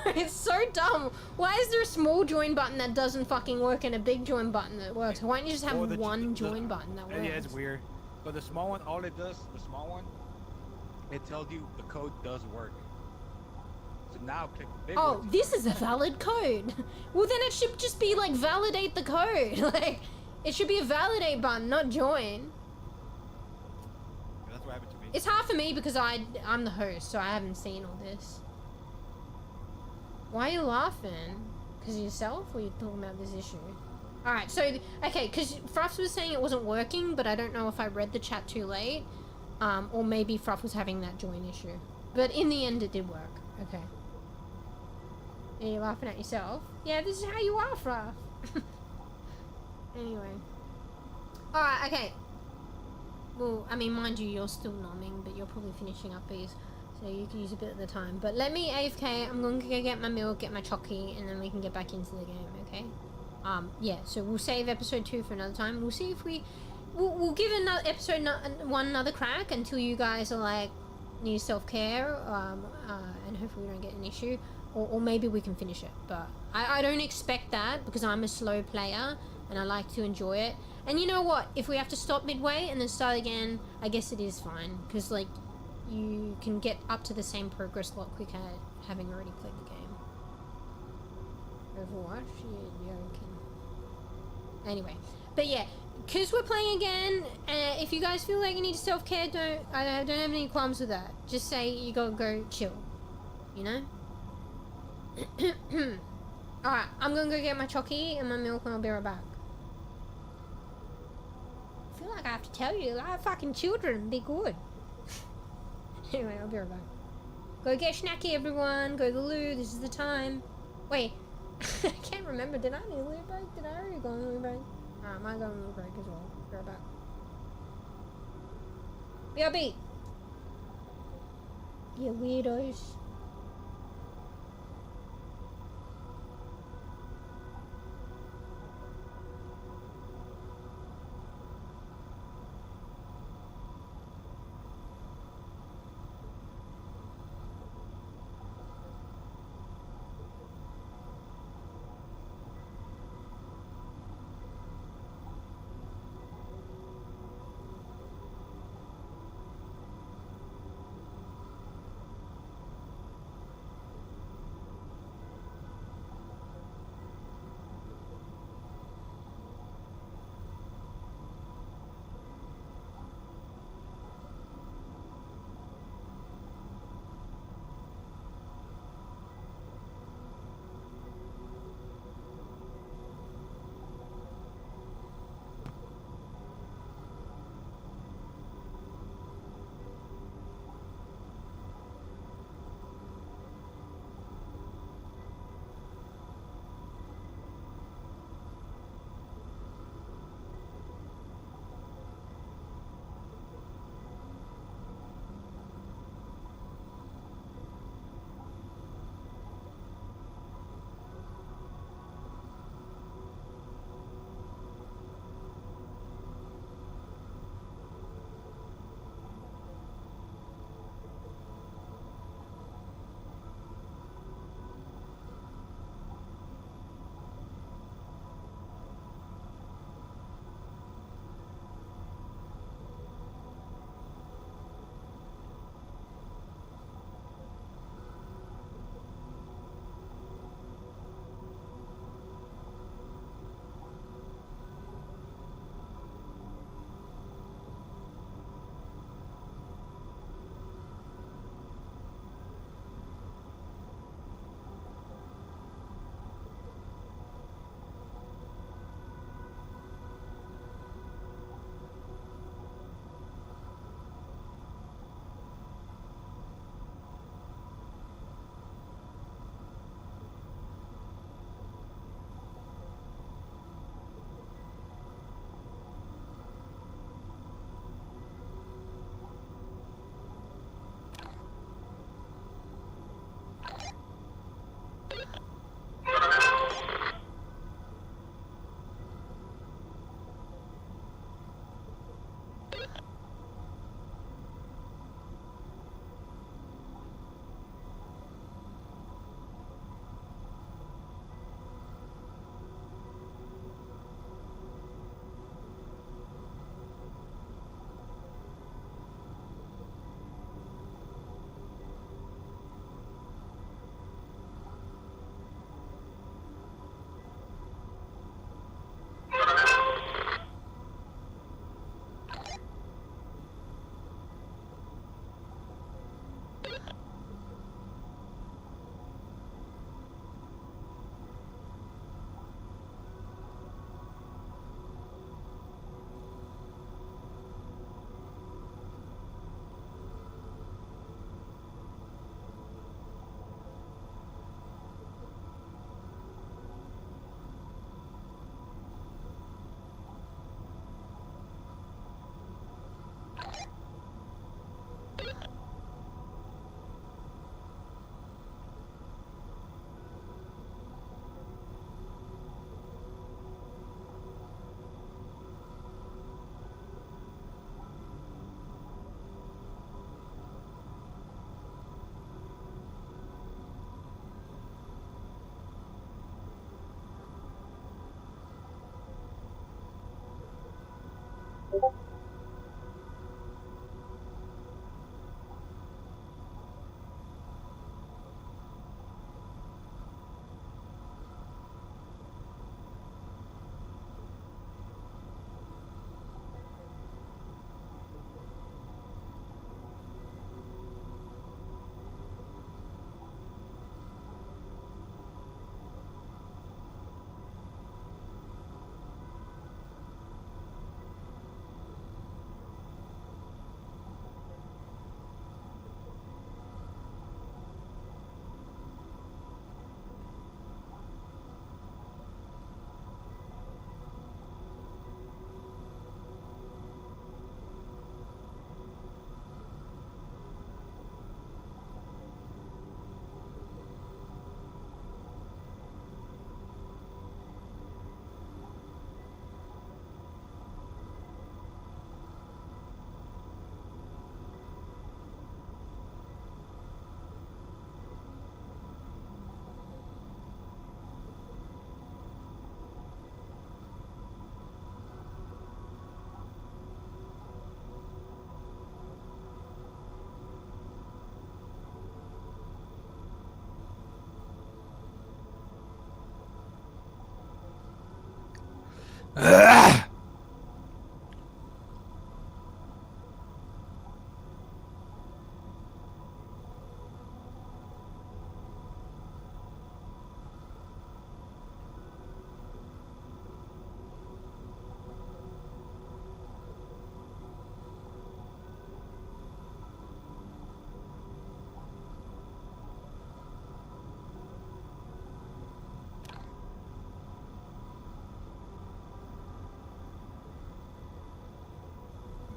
It's so dumb. Why is there a small join button that doesn't fucking work and a big join button that works? Why don't you just have one join button that works? Yeah, it's weird. But the small one, all it does, the small one, it tells you the code does work. So now click the big one. Oh, this is a valid code. Well, then it should just be like validate the code. Like, it should be a validate button, not join. That's what happened to me. It's hard for me because I'm the host, so I haven't seen all this. Why are you laughing? Because of yourself, or are you talking about this issue? Alright, so, okay, because Fruff was saying it wasn't working, but I don't know if I read the chat too late. Or maybe Fruff was having that join issue. But in the end, it did work. Okay. Are you laughing at yourself? Yeah, this is how you are, Fruff. Anyway. Alright, okay. Well, I mean, mind you, you're still nomming, but you're probably finishing up these, so you can use a bit of the time. But let me AFK, I'm going to go get my milk, get my chocky, and then we can get back into the game, okay? Yeah, so we'll save episode 2 for another time. We'll see if we'll give another episode 1 another crack until you guys are like, need self-care, and hopefully we don't get an issue. Or maybe we can finish it, but I don't expect that because I'm a slow player and I like to enjoy it. And you know what? If we have to stop midway and then start again, I guess it is fine. Because, like, you can get up to the same progress a lot quicker having already played the game. Overwatch? Yeah, can. Anyway, but yeah, because we're playing again, if you guys feel like you need self-care, I don't have any qualms with that. Just say you gotta go chill, you know? Alright, I'm gonna go get my chocky and my milk and I'll be right back. I feel like I have to tell you, like fucking children, be good. Anyway, I'll be right back. Go get snacky, everyone. Go to the loo. This is the time. Wait, I can't remember. Did I need a loo break? Did I already go on a loo break? Alright, I might go on a loo break as well. Be right back. BRB. You weirdos.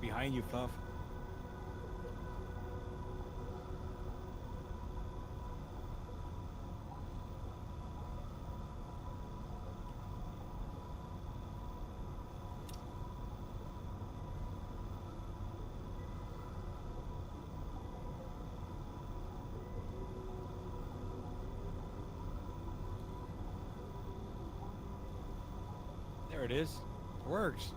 Behind you, Fluff. There it is. It works.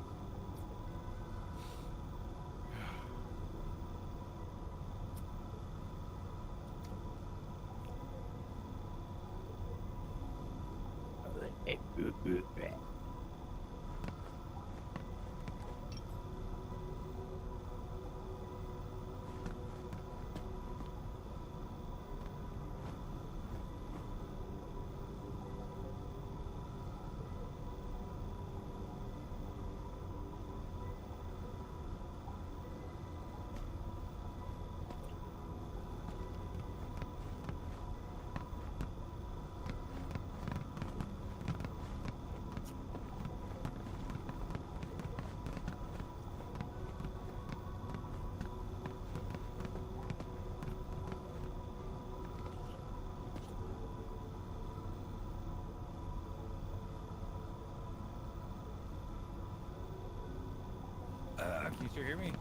Can you still hear me?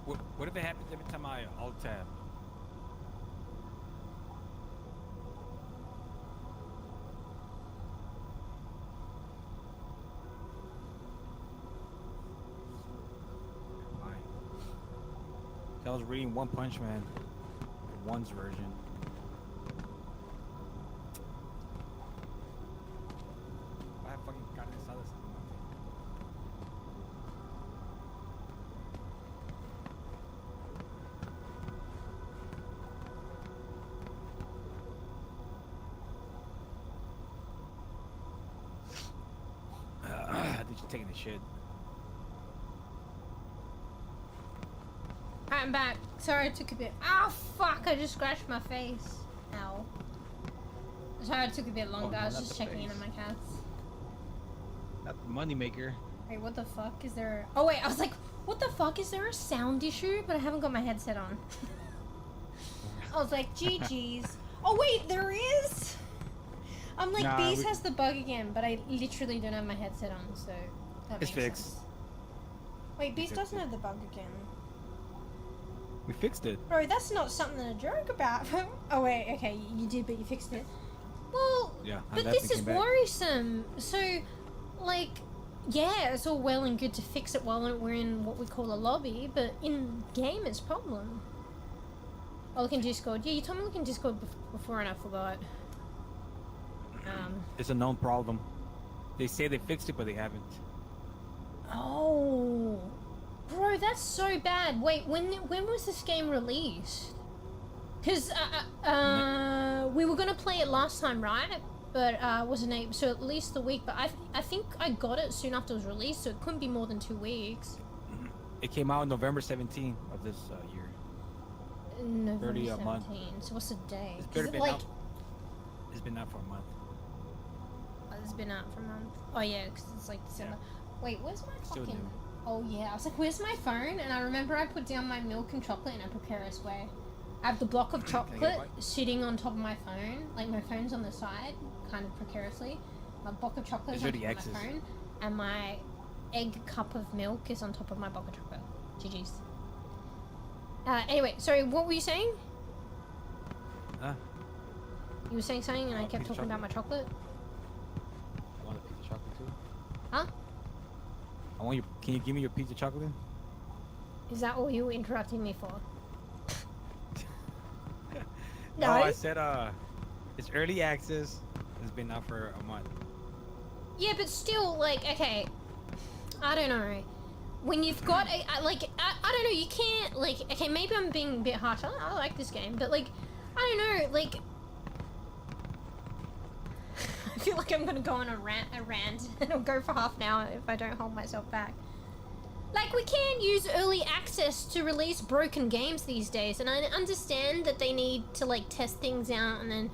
What if it happens every time I alt tab? Why? I was reading One Punch Man, one's version. I fucking got this other stuff. I think she's taking the shit. I'm back. Sorry, it took a bit. Oh fuck! I just scratched my face. Ow. Sorry, it took a bit longer. I was just checking in on my cats. Not the moneymaker. Wait, what the fuck? Is there? Oh wait, I was like, what the fuck? Is there a sound issue? But I haven't got my headset on. I was like, GG's. Oh wait, there is. I'm like, Bees has the bug again, but I literally don't have my headset on, so that makes fixed. sense. Wait, Bees doesn't have the bug again. We fixed it. Bro, that's not something to joke about. Oh wait, okay, you did, but you fixed it. Well, Yeah, but this is worrisome. So, like, yeah, it's all well and good to fix it while we're in what we call a lobby, but in game it's a problem. Oh, look in Discord. Yeah, you told me look in Discord before and I forgot. It's a known problem. They say they fixed it, but they haven't. Oh, bro, that's so bad. Wait, when was this game released? Because we were gonna play it last time, right? But wasn't able. So at least a week. But I think I got it soon after it was released, so it couldn't be more than 2 weeks. It came out November 17th of this year. November 30 a 17. month. So what's the day? It's been like out. It's been out for a month. it's been out for a month. Oh yeah, because it's like December. Yeah. Wait, where's my Still fucking? new. Oh yeah, I was like, where's my phone? And I remember I put down my milk and chocolate in a precarious way. I have the block of chocolate sitting on top of my phone, like my phone's on the side, kind of precariously. My block of chocolate is on top of my phone, and my egg cup of milk is on top of my block of chocolate. GG's. Anyway, sorry, what were you saying? You were saying something and I kept talking about my chocolate? I want a piece of chocolate too. Huh? I want you. Can you give me your piece of chocolate? Is that all you were interrupting me for? No, I said it's early access. It's been out for a month. Yeah, but still, like, okay, I don't know. When you've got a, like, I don't know, you can't, like, okay, maybe I'm being a bit harsh. I like this game, but, like, I don't know, like, I feel like I'm gonna go on a rant, and it'll go for half an hour if I don't hold myself back. Like, we can't use early access to release broken games these days, and I understand that they need to, like, test things out and then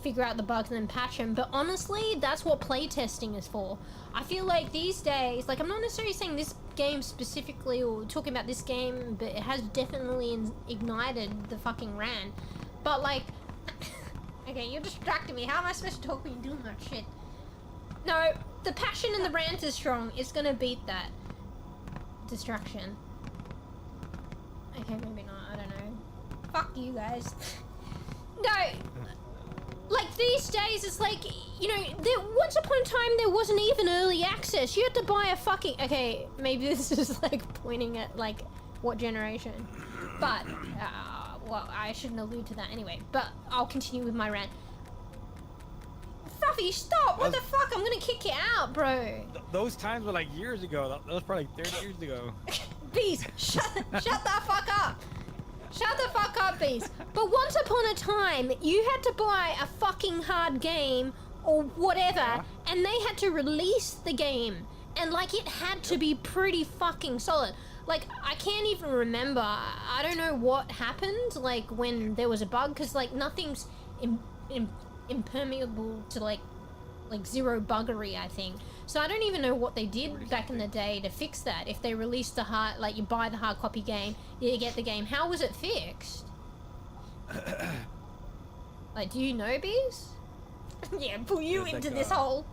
figure out the bugs and then patch them, but honestly, that's what playtesting is for. I feel like these days, like, I'm not necessarily saying this game specifically or talking about this game, but it has definitely ignited the fucking rant. But, like, okay, you're distracting me. How am I supposed to talk when you're doing that shit? No, the passion and the rant is strong. It's gonna beat that distraction. Okay, maybe not. I don't know. Fuck you guys. No. Like, these days, it's like, you know, once upon a time, there wasn't even early access. You had to buy a fucking... Okay, maybe this is, like, pointing at, like, what generation. But, well, I shouldn't allude to that anyway. But I'll continue with my rant. Fluffy, stop! What the fuck? I'm gonna kick you out, bro. Those times were, like, years ago. That was probably like 30 years ago. Bees, shut the fuck up. Shut the fuck up, Bees. But once upon a time, you had to buy a fucking hard game or whatever, and they had to release the game. And, like, it had to be pretty fucking solid. Like, I can't even remember. I don't know what happened, like, when there was a bug, because, like, nothing's impermeable to, like zero buggery, I think. So I don't even know what they did back in the day to fix that. If they released the hard, like, you buy the hard copy game, you get the game. How was it fixed? Like, do you know, Bees? Yeah, pull you into like this hole.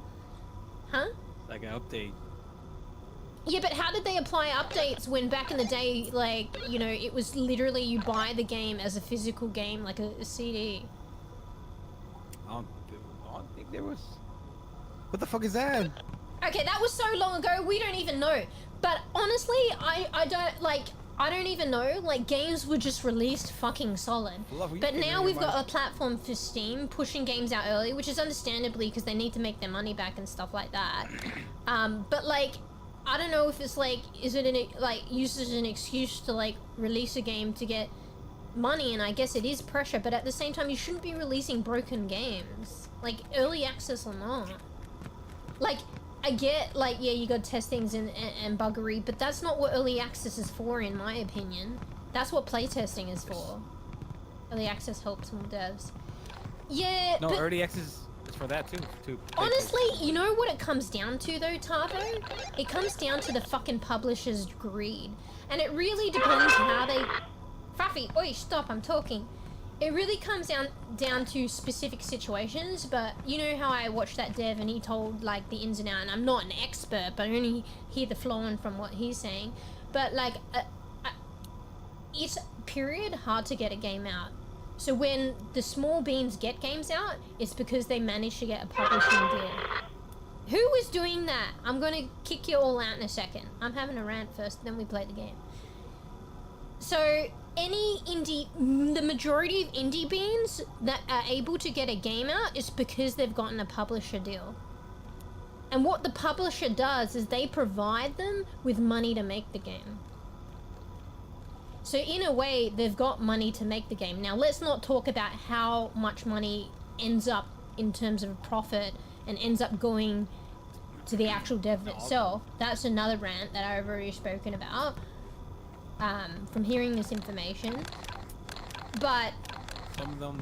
Huh? Like an update. Yeah, but how did they apply updates when back in the day, like, you know, it was literally you buy the game as a physical game, like a CD? I don't think there was... What the fuck is that? Okay, that was so long ago, we don't even know. But honestly, I don't even know. Like, games were just released fucking solid. But now we've got a platform for Steam pushing games out early, which is understandably because they need to make their money back and stuff like that. But, like, I don't know if it's like, is it like used as an excuse to, like, release a game to get money, and I guess it is pressure, but at the same time you shouldn't be releasing broken games, like, early access or not. Like, I get, like, yeah, you gotta test things and buggery, but that's not what early access is for, in my opinion. That's what playtesting is for. Early access helps more devs. Yeah, no, but early access is for that too. Honestly, you know what it comes down to though, Tavo? It comes down to the fucking publisher's greed. And it really depends how they... Faffy, oi, stop, I'm talking. It really comes down to specific situations, but you know how I watched that dev and he told, like, the ins and outs, and I'm not an expert, but I only hear the flow from what he's saying. But, like, it's, period, hard to get a game out. So when the small beans get games out, it's because they managed to get a publishing deal. Who was doing that? I'm gonna kick you all out in a second. I'm having a rant first, then we play the game. So, the majority of indie beans that are able to get a game out is because they've gotten a publisher deal. And what the publisher does is they provide them with money to make the game. So in a way, they've got money to make the game. Now, let's not talk about how much money ends up in terms of profit and ends up going to the actual dev itself. That's another rant that I've already spoken about. From hearing this information, but some of them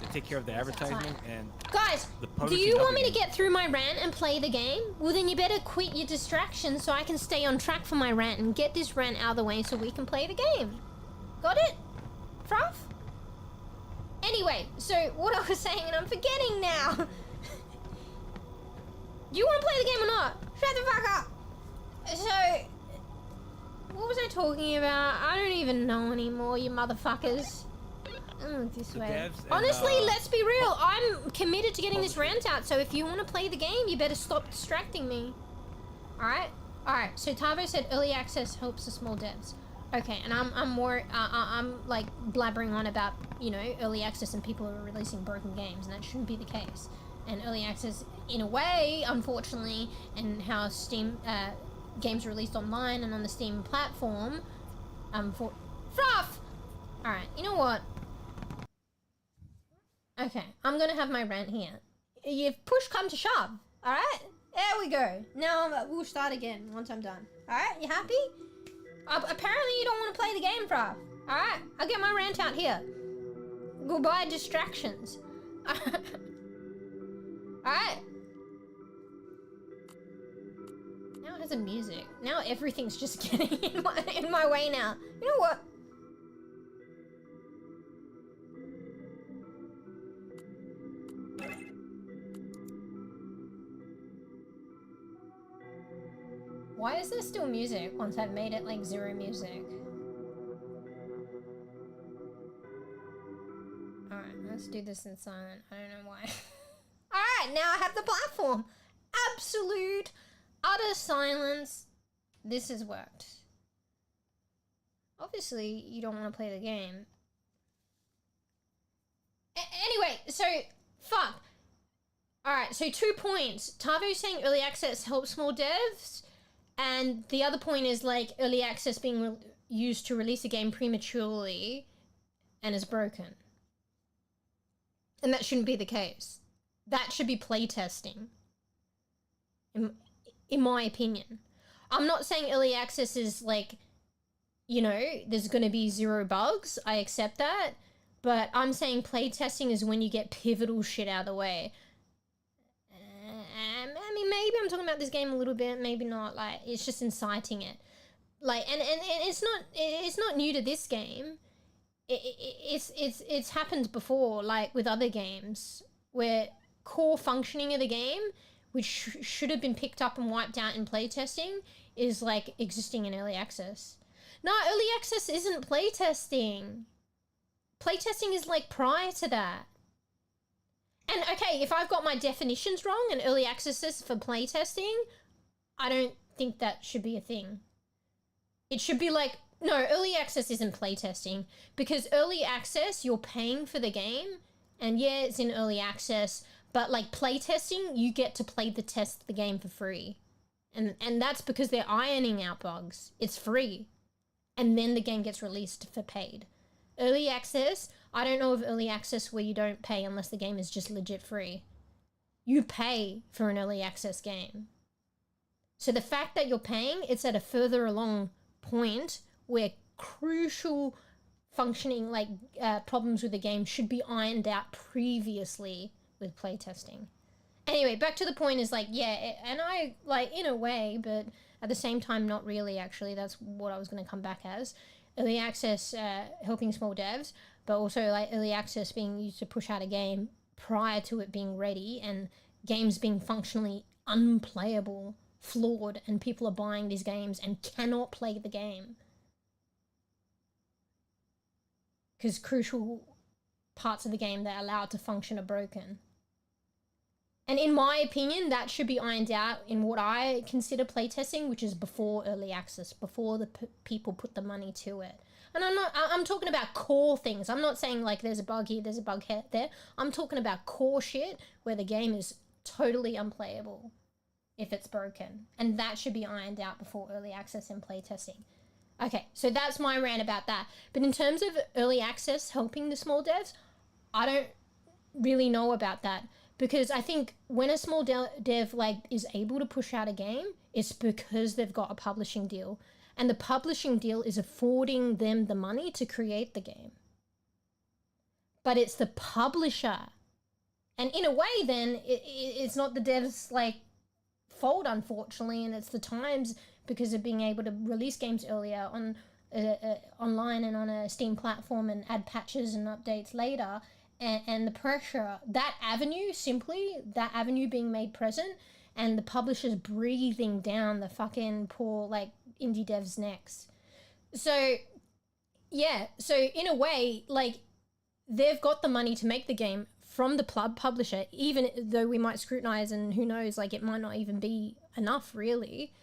they take care of the advertisement and guys, do you want me to get through my rant and play the game? Well, then you better quit your distractions so I can stay on track for my rant and get this rant out of the way so we can play the game. Got it? Fruff? Anyway, so what I was saying, and I'm forgetting now. Do you want to play the game or not? Shut the fuck up. So, what was I talking about? I don't even know anymore, you motherfuckers. This way. Honestly, let's be real. I'm committed to getting this rant out, so if you want to play the game, you better stop distracting me. Alright? Alright, so Tavo said early access helps the small devs. Okay, and I'm more, I'm like blabbering on about, you know, early access and people are releasing broken games, and that shouldn't be the case. and early access in a way, unfortunately, and how Steam games are released online and on the Steam platform. For Fruff! Alright, you know what? Okay, I'm gonna have my rant here. You've push come to shove, alright? There we go. Now we'll start again once I'm done. Alright, you happy? Apparently you don't want to play the game, Fruff. Alright, I'll get my rant out here. Goodbye distractions. Alright. Now it has a music. Now everything's just getting in my way now. You know what? Why is there still music once I've made it like 0 music? Alright, let's do this in silent. I don't know why. Alright, now I have the platform. Absolute, utter silence. This has worked. Obviously, you don't want to play the game. Anyway, so, fuck. Alright, so 2 points. Tavo's saying early access helps small devs. And the other point is like early access being used to release a game prematurely and is broken. And that shouldn't be the case. That should be playtesting, in my opinion. I'm not saying early access is like, you know, there's going to be 0 bugs. I accept that. But I'm saying playtesting is when you get pivotal shit out of the way. I mean, maybe I'm talking about this game a little bit, maybe not. Like, it's just inciting it. Like, and it's not new to this game. It's happened before, like with other games, where core functioning of the game, which should have been picked up and wiped out in playtesting, is like existing in early access. No, early access isn't playtesting. Playtesting is like prior to that. And okay, if I've got my definitions wrong and early access is for playtesting, I don't think that should be a thing. It should be like, no, early access isn't playtesting, because early access, you're paying for the game, and yeah, it's in early access, but like playtesting, you get to play the game for free. And that's because they're ironing out bugs. It's free. And then the game gets released for paid. Early access, I don't know of early access where you don't pay unless the game is just legit free. You pay for an early access game. So the fact that you're paying, it's at a further along point where crucial functioning like problems with the game should be ironed out previously with playtesting. Anyway, back to the point is like, yeah, and I like in a way, but at the same time, not really actually. That's what I was going to come back as. Early access helping small devs, but also like early access being used to push out a game prior to it being ready, and games being functionally unplayable, flawed, and people are buying these games and cannot play the game because crucial parts of the game that are allowed to function are broken. And in my opinion, that should be ironed out in what I consider playtesting, which is before early access, before the people put the money to it. And I'm talking about core things. I'm not saying like there's a bug here, there's a bug here, there. I'm talking about core shit where the game is totally unplayable if it's broken. And that should be ironed out before early access and playtesting. Okay, so that's my rant about that. But in terms of early access helping the small devs, I don't really know about that. Because I think when a small dev like is able to push out a game, it's because they've got a publishing deal. And the publishing deal is affording them the money to create the game. But it's the publisher. And in a way then, it's not the dev's like fault, unfortunately, and it's the times because of being able to release games earlier on online and on a Steam platform and add patches and updates later. And the pressure, that avenue being made present, and the publishers breathing down the fucking poor, like, indie devs' necks. So, yeah, so in a way, like, they've got the money to make the game from the publisher, even though we might scrutinize and who knows, like, it might not even be enough, really.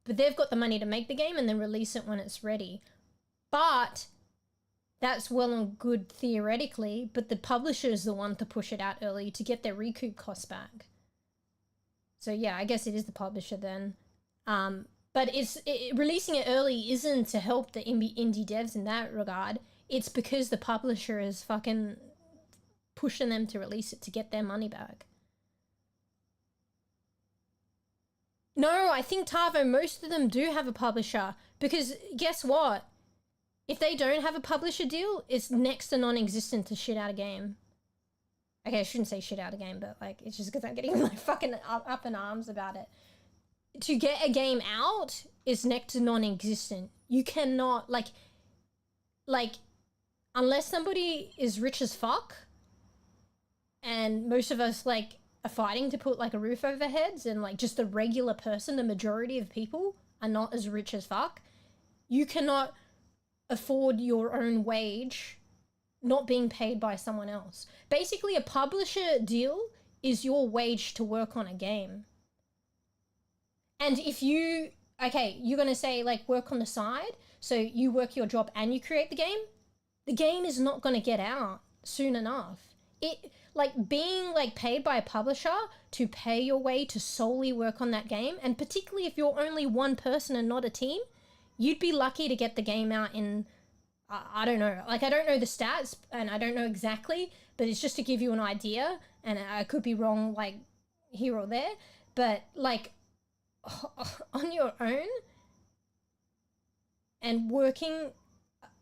But they've got the money to make the game and then release it when it's ready. But that's well and good theoretically, but the publisher is the one to push it out early to get their recoup costs back. So yeah, I guess it is the publisher then. But releasing it early isn't to help the indie devs in that regard. It's because the publisher is fucking pushing them to release it to get their money back. No, I think, Tavo, most of them do have a publisher, because guess what? If they don't have a publisher deal, it's next to non-existent to shit out a game. Okay, I shouldn't say shit out a game, but like, it's just because I'm getting like fucking up in arms about it. To get a game out is next to non-existent. You cannot, like, unless somebody is rich as fuck, and most of us, like, are fighting to put, like, a roof over heads, and, like, just the regular person, the majority of people are not as rich as fuck, you cannot afford your own wage not being paid by someone else. Basically, a publisher deal is your wage to work on a game. And if you, okay, you're going to say, like, work on the side, so you work your job and you create the game is not going to get out soon enough. It, like, being, like, paid by a publisher to pay your way to solely work on that game, and particularly if you're only one person and not a team, you'd be lucky to get the game out in, I don't know, like, I don't know the stats, and I don't know exactly, but it's just to give you an idea, and I could be wrong, like, here or there, but, like, on your own, and working,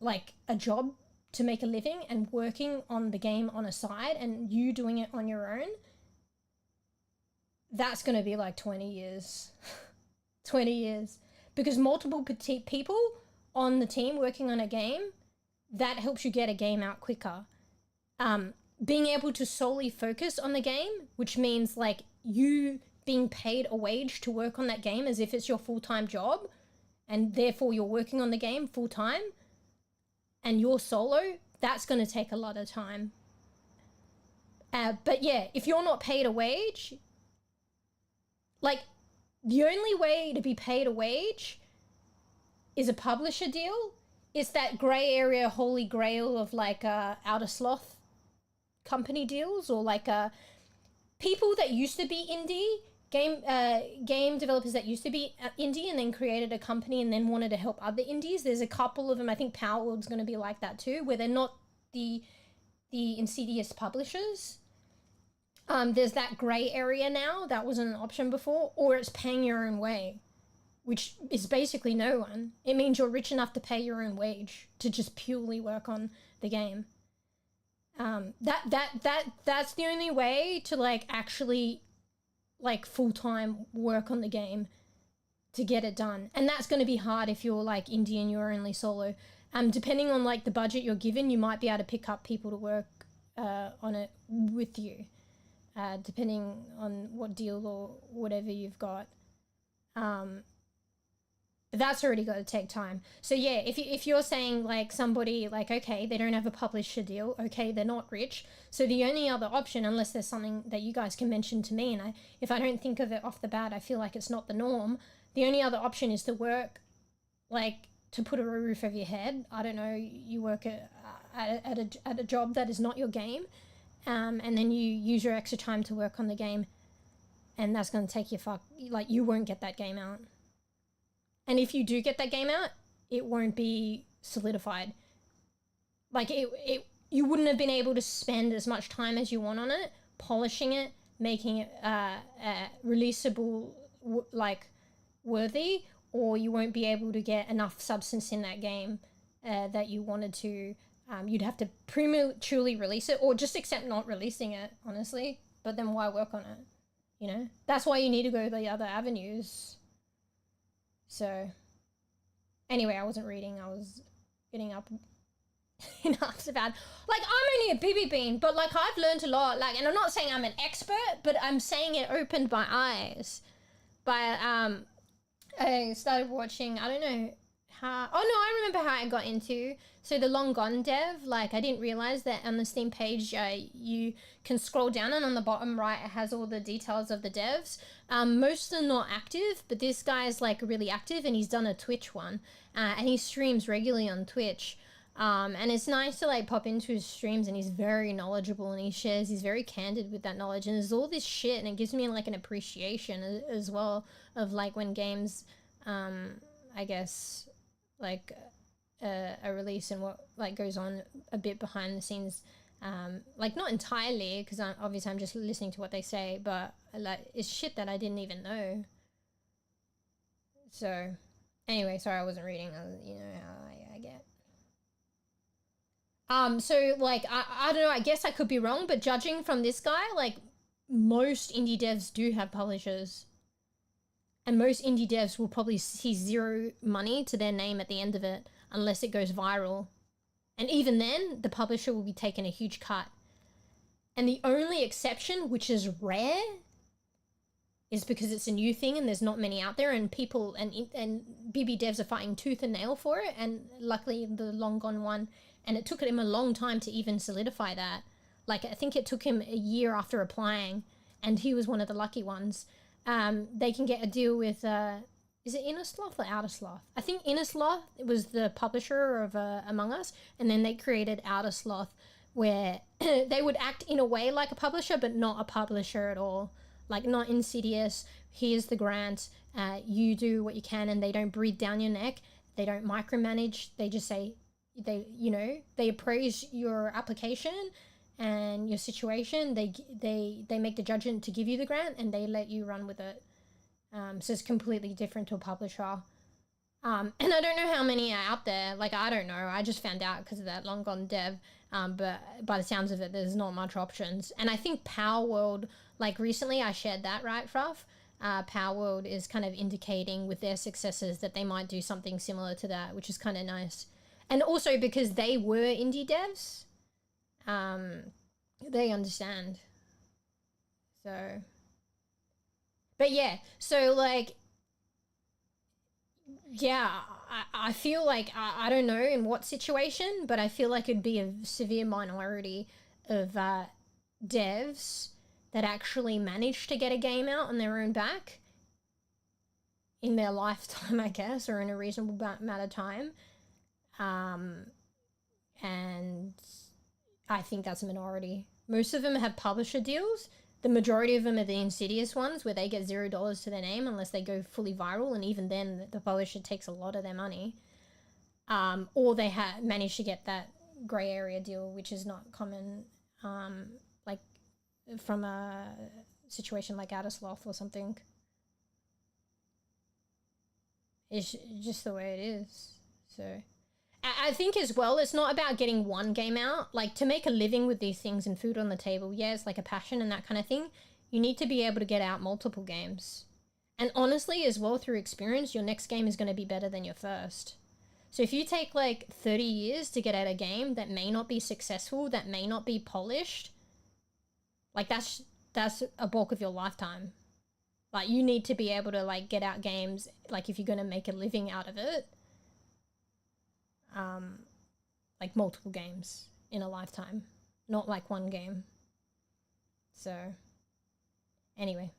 like, a job to make a living, and working on the game on a side, and you doing it on your own, that's going to be, like, 20 years. 20 years. Because multiple people on the team working on a game, that helps you get a game out quicker. Being able to solely focus on the game, which means, like, you being paid a wage to work on that game as if it's your full-time job, and therefore you're working on the game full-time, and you're solo, that's going to take a lot of time. But yeah, if you're not paid a wage, like, the only way to be paid a wage is a publisher deal. It's that grey area holy grail of, like, outer sloth company deals, or like people that used to be indie, game developers that used to be indie and then created a company and then wanted to help other indies. There's a couple of them. I think Powerworld's going to be like that too, where they're not the insidious publishers. There's that grey area now that wasn't an option before, or it's paying your own way, which is basically no one. It means you're rich enough to pay your own wage to just purely work on the game. That's the only way to, like, actually, like, full-time work on the game to get it done. And that's going to be hard if you're, like, indie and you're only solo. Depending on, like, the budget you're given, you might be able to pick up people to work on it with you. Depending on what deal or whatever you've got. That's already got to take time. So yeah, if you're saying, like, somebody, like, okay, they don't have a publisher deal, okay, they're not rich, so the only other option, unless there's something that you guys can mention to me, and if I don't think of it off the bat, I feel like it's not the norm, the only other option is to work, like, to put a roof over your head. I don't know, you work at a job that is not your game, and then you use your extra time to work on the game, and that's going to take you like, you won't get that game out. And if you do get that game out, it won't be solidified. Like, you wouldn't have been able to spend as much time as you want on it, polishing it, making it releasable, like, worthy, or you won't be able to get enough substance in that game that you wanted to. You'd have to prematurely release it, or just accept not releasing it, honestly. But then why work on it? You know? That's why you need to go the other avenues. So, anyway, I wasn't reading, I was getting up in arms about, like, I'm only a bEbE bean, but, like, I've learned a lot, like, and I'm not saying I'm an expert, but I'm saying it opened my eyes. I started watching, I don't know how, oh no, I remember how I got into, so the Long Gone dev, like, I didn't realize that on the Steam page, you can scroll down, and on the bottom right, it has all the details of the devs. Most are not active, but this guy is, like, really active, and he's done a Twitch one, and he streams regularly on Twitch. And it's nice to like pop into his streams, and he's very knowledgeable, and he's very candid with that knowledge, and there's all this shit, and it gives me like an appreciation as well of like when games, I guess, like a release and what like goes on a bit behind the scenes, like not entirely, because obviously I'm just listening to what they say, but like it's shit that I didn't even know. So anyway, sorry, I wasn't reading. You know how I get. So like I don't know, I guess I could be wrong, but judging from this guy, like most indie devs do have publishers, and most indie devs will probably see zero money to their name at the end of it unless it goes viral, and even then the publisher will be taking a huge cut. And the only exception, which is rare, is because it's a new thing and there's not many out there, and people and bEbE devs are fighting tooth and nail for it, and luckily the long gone one. And it took him a long time to even solidify that. Like, I think it took him a year after applying, and he was one of the lucky ones. They can get a deal with, is it Innersloth or Outersloth? I think Innersloth was the publisher of Among Us, and then they created Outersloth, where they would act in a way like a publisher, but not a publisher at all. Like, not insidious, here's the grant, you do what you can, and they don't breathe down your neck. They don't micromanage, they just say, they appraise your application and your situation. They make the judgment to give you the grant, and they let you run with it. So it's completely different to a publisher. And I don't know how many are out there. Like, I don't know. I just found out because of that long gone dev. But by the sounds of it, there's not much options. And I think Power World, like recently I shared that, right, Fruff? Power World is kind of indicating with their successes that they might do something similar to that, which is kind of nice. And also because they were indie devs, they understand. So, but yeah, so like, yeah, I feel like, I don't know in what situation, but I feel like it'd be a severe minority of devs that actually manage to get a game out on their own back in their lifetime, I guess, or in a reasonable amount of time. And I think that's a minority. Most of them have publisher deals. The majority of them are the insidious ones where they get $0 to their name unless they go fully viral, and even then the publisher takes a lot of their money. Or they manage to get that grey area deal, which is not common, like from a situation like Outersloth or something. It's just the way it is. So I think as well, it's not about getting one game out. Like, to make a living with these things and food on the table, yeah, it's like a passion and that kind of thing. You need to be able to get out multiple games. And honestly, as well, through experience, your next game is going to be better than your first. So if you take like 30 years to get out a game that may not be successful, that may not be polished, like that's a bulk of your lifetime. Like, you need to be able to like get out games, like if you're going to make a living out of it. Like multiple games in a lifetime, not like one game. So anyway,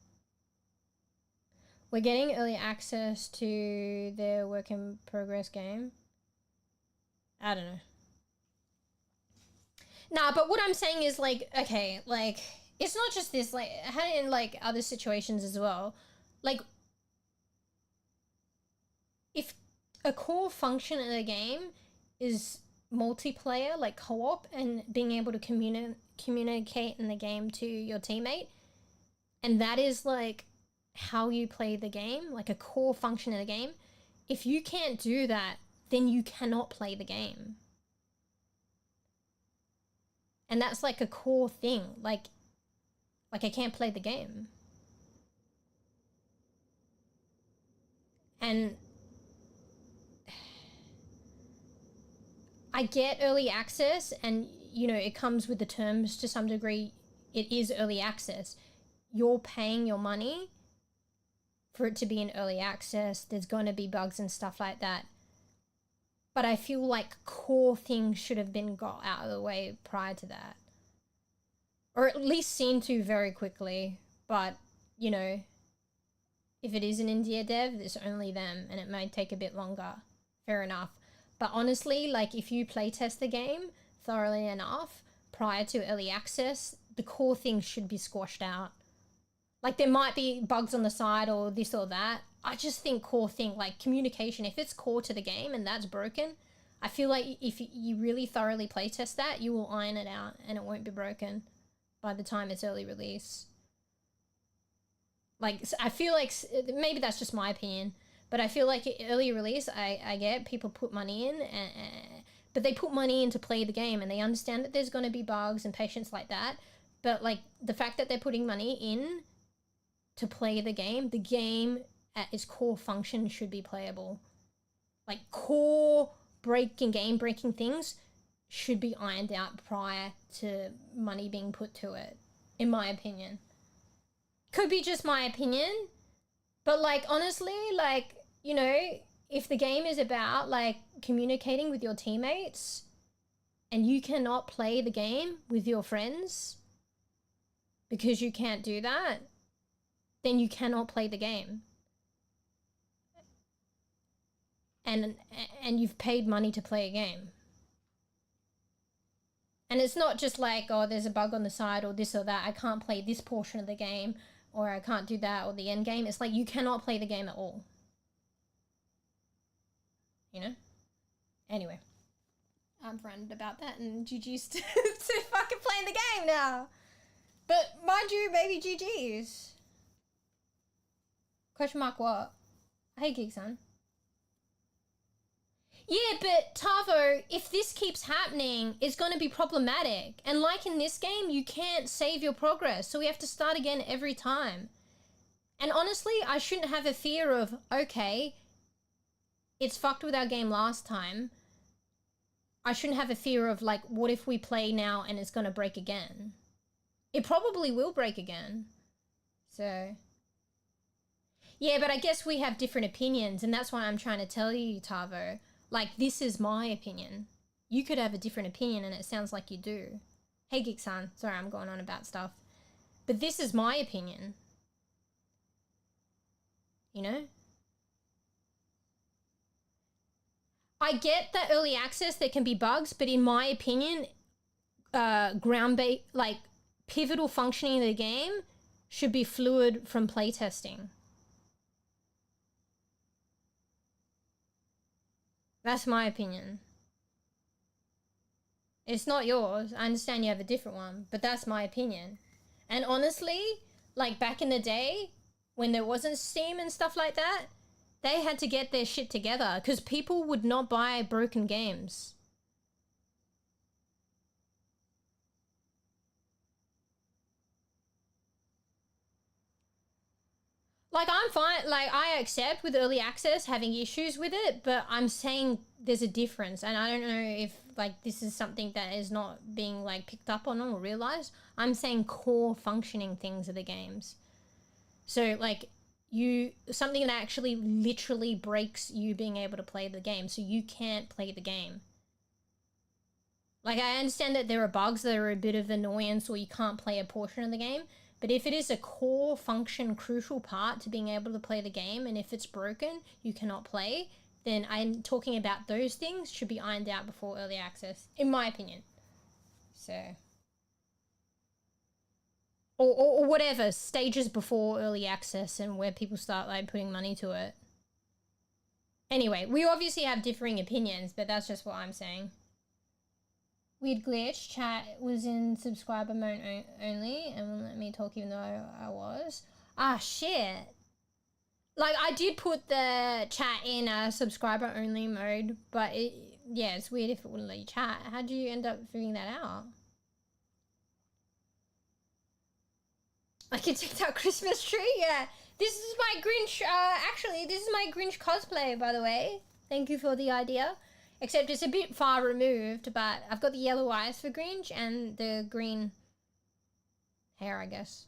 we're getting early access to their work in progress game. I don't know. Nah, but what I'm saying is like, okay, like it's not just this, like I had it in like other situations as well. Like, if a core function of the game is multiplayer, like co-op, and being able to communicate in the game to your teammate, and that is like how you play the game, like a core function of the game, if you can't do that, then you cannot play the game. And that's like a core thing, like I can't play the game. And I get early access, and you know, it comes with the terms to some degree. It is early access. You're paying your money for it to be in early access. There's going to be bugs and stuff like that. But I feel like core things should have been got out of the way prior to that. Or at least seen to very quickly. But, you know, if it is an India dev, it's only them, and it may take a bit longer. Fair enough. But honestly, like if you playtest the game thoroughly enough prior to early access, the core things should be squashed out. Like there might be bugs on the side or this or that. I just think core thing, like communication, if it's core to the game and that's broken, I feel like if you really thoroughly playtest that, you will iron it out and it won't be broken by the time it's early release. Like, I feel like, maybe that's just my opinion, but I feel like early release, I get people put money in, but they put money in to play the game and they understand that there's going to be bugs and patience like that. But like the fact that they're putting money in to play the game at its core function should be playable. Like core game breaking things should be ironed out prior to money being put to it, in my opinion. Could be just my opinion, but like honestly, like, you know, if the game is about like communicating with your teammates and you cannot play the game with your friends because you can't do that, then you cannot play the game. And you've paid money to play a game. And it's not just like, oh, there's a bug on the side or this or that. I can't play this portion of the game or I can't do that or the end game. It's like you cannot play the game at all. You know? Anyway. I'm ranted about that and GG's to fucking playing the game now. But mind you, maybe GG's. Question mark what? Hey, Geekson. Yeah, but Tavo, if this keeps happening, it's going to be problematic. And like in this game, you can't save your progress. So we have to start again every time. And honestly, I shouldn't have a fear of, okay, it's fucked with our game last time. I shouldn't have a fear of like, what if we play now and it's going to break again? It probably will break again. So... yeah, but I guess we have different opinions, and that's why I'm trying to tell you, Tavo. Like, this is my opinion. You could have a different opinion, and it sounds like you do. Hey, Geek-san. Sorry, I'm going on about stuff. But this is my opinion. You know? I get that early access, there can be bugs, but in my opinion, like, pivotal functioning of the game should be fluid from playtesting. That's my opinion. It's not yours. I understand you have a different one, but that's my opinion. And honestly, like back in the day, when there wasn't Steam and stuff like that, they had to get their shit together because people would not buy broken games. Like, I'm fine, like, I accept with early access having issues with it, but I'm saying there's a difference, and I don't know if, like, this is something that is not being, like, picked up on or realized. I'm saying core functioning things of the games. So, like, something that actually literally breaks you being able to play the game, so you can't play the game. Like, I understand that there are bugs that are a bit of annoyance or you can't play a portion of the game, but if it is a core function, crucial part to being able to play the game, and if it's broken, you cannot play, then I'm talking about those things should be ironed out before early access, in my opinion. So, or whatever, stages before early access and where people start like putting money to it. Anyway, we obviously have differing opinions, but that's just what I'm saying. Weird glitch, chat was in subscriber mode only and wouldn't let me talk even though I was. Ah, shit. Like, I did put the chat in a subscriber only mode, but yeah, it's weird if it wouldn't let you chat. How'd you end up figuring that out? Like a TikTok Christmas tree? Yeah. This is my Grinch, actually, this is my Grinch cosplay, by the way. Thank you for the idea. Except it's a bit far removed, but I've got the yellow eyes for Grinch and the green hair, I guess.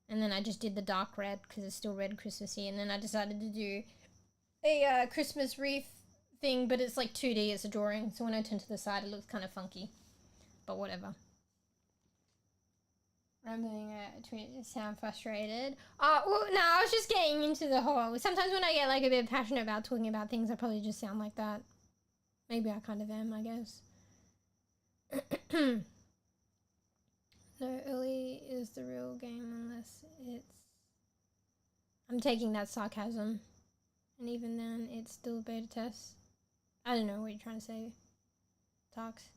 And then I just did the dark red because it's still red Christmassy. And then I decided to do a Christmas wreath thing, but it's like 2D, it's a drawing. So when I turn to the side, it looks kind of funky. But whatever. I'm doing a tweet, sound frustrated. Well, no, I was just getting into the whole... Sometimes when I get like a bit passionate about talking about things, I probably just sound like that. Maybe I kind of am, I guess. No, early is the real game unless it's... I'm taking that sarcasm. And even then, it's still a beta test. I don't know what you're trying to say, Talks.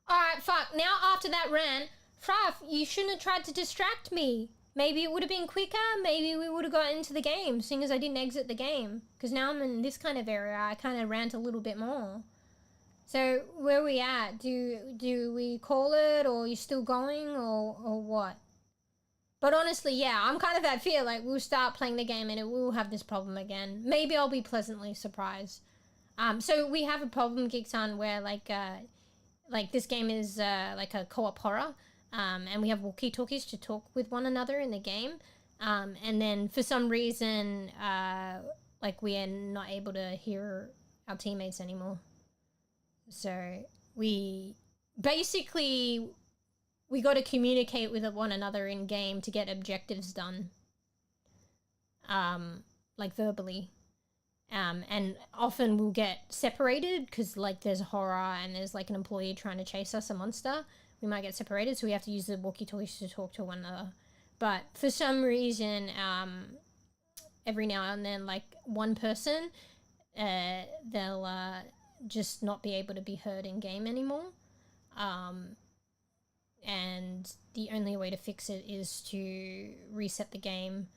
Alright, fuck. Now after that rant, Fraff, you shouldn't have tried to distract me. Maybe it would have been quicker. Maybe we would have got into the game, seeing as I didn't exit the game. Because now I'm in this kind of area, I kind of rant a little bit more. So, where are we at? Do we call it, or are you still going, or what? But honestly, yeah, I'm kind of at fear, like, we'll start playing the game and it will have this problem again. Maybe I'll be pleasantly surprised. So we have a problem, Geekson, where, like this game is, like a co-op horror, and we have walkie-talkies to talk with one another in the game, and then for some reason, like, we are not able to hear our teammates anymore. So we basically... we got to communicate with one another in game to get objectives done, like verbally, and often we'll get separated because like there's a horror and there's like an employee trying to chase us, a monster. We might get separated, so we have to use the walkie-talkies to talk to one another. But for some reason, every now and then, like one person, they'll just not be able to be heard in game anymore. And the only way to fix it is to reset the game,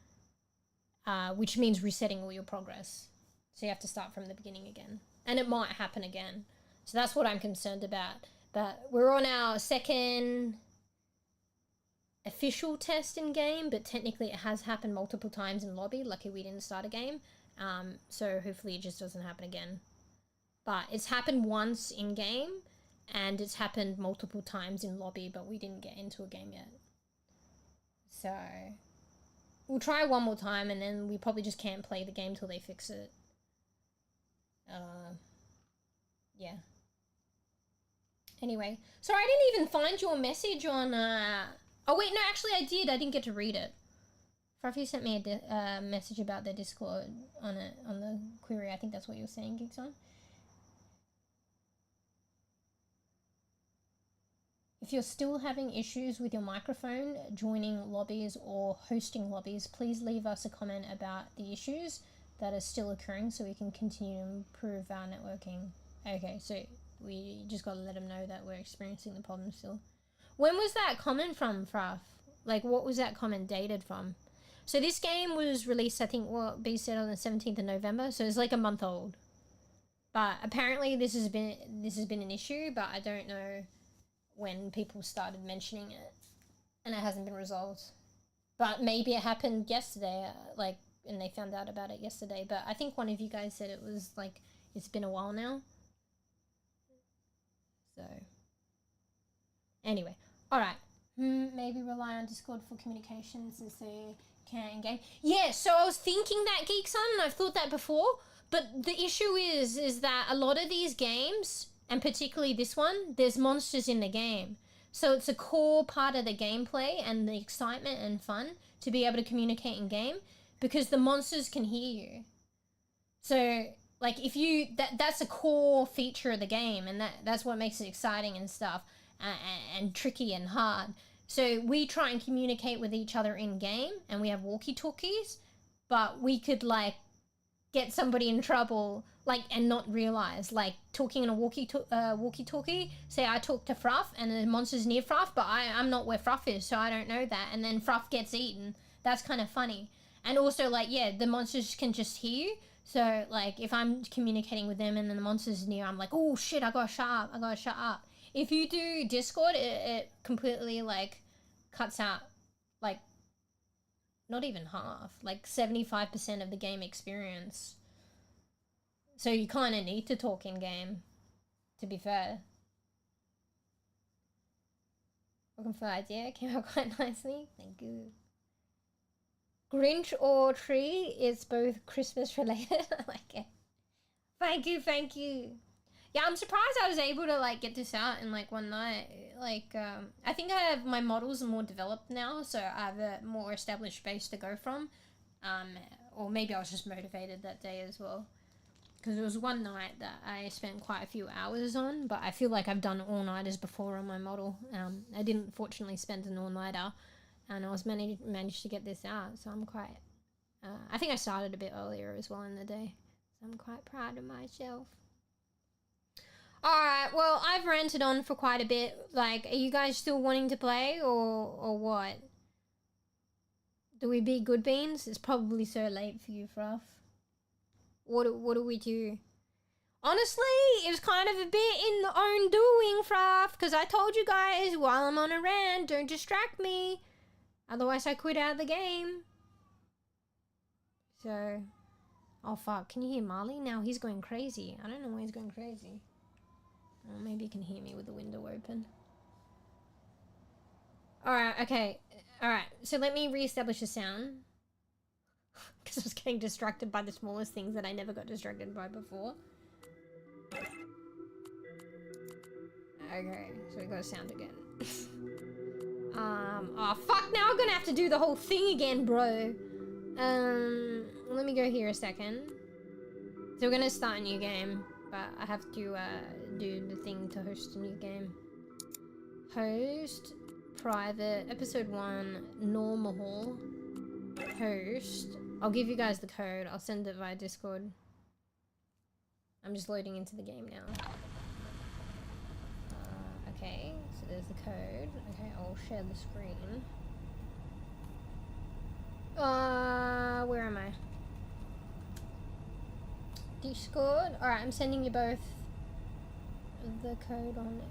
which means resetting all your progress. So you have to start from the beginning again. And it might happen again. So that's what I'm concerned about. But we're on our second official test in game, but technically it has happened multiple times in lobby. Lucky we didn't start a game. So hopefully it just doesn't happen again. But it's happened once in game, and it's happened multiple times in lobby, but we didn't get into a game yet. So we'll try one more time, and then we probably just can't play the game till they fix it. Yeah. Anyway, sorry, I didn't even find your message on, oh wait, no, actually I did. I didn't get to read it. Fruffy sent me a message about their Discord on the query. I think that's what you were saying, Geekson. If you're still having issues with your microphone, joining lobbies or hosting lobbies, please leave us a comment about the issues that are still occurring so we can continue to improve our networking. Okay, so we just got to let them know that we're experiencing the problem still. When was that comment from, Fraff? Like, what was that comment dated from? So this game was released, I think, what B said, on the 17th of November, so it's like a month old. But apparently this has been an issue, but I don't know when people started mentioning it, and it hasn't been resolved. But maybe it happened yesterday, like, and they found out about it yesterday. But I think one of you guys said it was like, it's been a while now. So anyway, all right. Maybe rely on Discord for communication since they can't engage. Yeah, so I was thinking that, Geekson, and I've thought that before. But the issue is that a lot of these games, and particularly this one, there's monsters in the game. So it's a core part of the gameplay and the excitement and fun to be able to communicate in game, because the monsters can hear you. So, like, if you... that's a core feature of the game, and that's what makes it exciting and stuff, and tricky and hard. So we try and communicate with each other in game, and we have walkie-talkies, but we could, like, get somebody in trouble, like, and not realize, like, talking in a walkie-talkie, say I talk to Fruff and the monster's near Fruff, but I'm not where Fruff is, so I don't know that, and then Fruff gets eaten. That's kind of funny. And also, like, yeah, the monsters can just hear you, so, like, if I'm communicating with them and then the monster's near, I'm like, oh shit, I gotta shut up. If you do Discord, it completely, like, cuts out, like, not even half, like 75% of the game experience. So you kind of need to talk in game, to be fair. Welcome for the idea, it came out quite nicely. Thank you. Grinch or tree is both Christmas related. I like it. Thank you. Yeah, I'm surprised I was able to, like, get this out in, like, one night. Like, I think my models are more developed now, so I have a more established base to go from. Or maybe I was just motivated that day as well. Because it was one night that I spent quite a few hours on, but I feel like I've done all-nighters before on my model. I didn't fortunately spend an all-nighter, and I was managed to get this out, so I'm quite... I think I started a bit earlier as well in the day, so I'm quite proud of myself. Alright, well, I've ranted on for quite a bit. Like, are you guys still wanting to play, or what? Do we be good beans? It's probably so late for you, Fruff. What do we do? Honestly, it was kind of a bit in the own doing, Fruff, because I told you guys while I'm on a rant, don't distract me. Otherwise, I quit out of the game. So, oh fuck, can you hear Marley? Now he's going crazy. I don't know why he's going crazy. Oh, maybe you can hear me with the window open. Alright, okay. Alright, so let me re-establish the sound. Because I was getting distracted by the smallest things that I never got distracted by before. Okay, so we got a sound again. Oh fuck, now I'm gonna have to do the whole thing again, bro. Let me go here a second. So we're gonna start a new game, but I have to do the thing to host a new game. Host, private, episode 1, normal, host. I'll give you guys the code. I'll send it via Discord. I'm just loading into the game now. Okay, so there's the code. Okay, I'll share the screen. Where am I? Discord. Alright, I'm sending you both the code on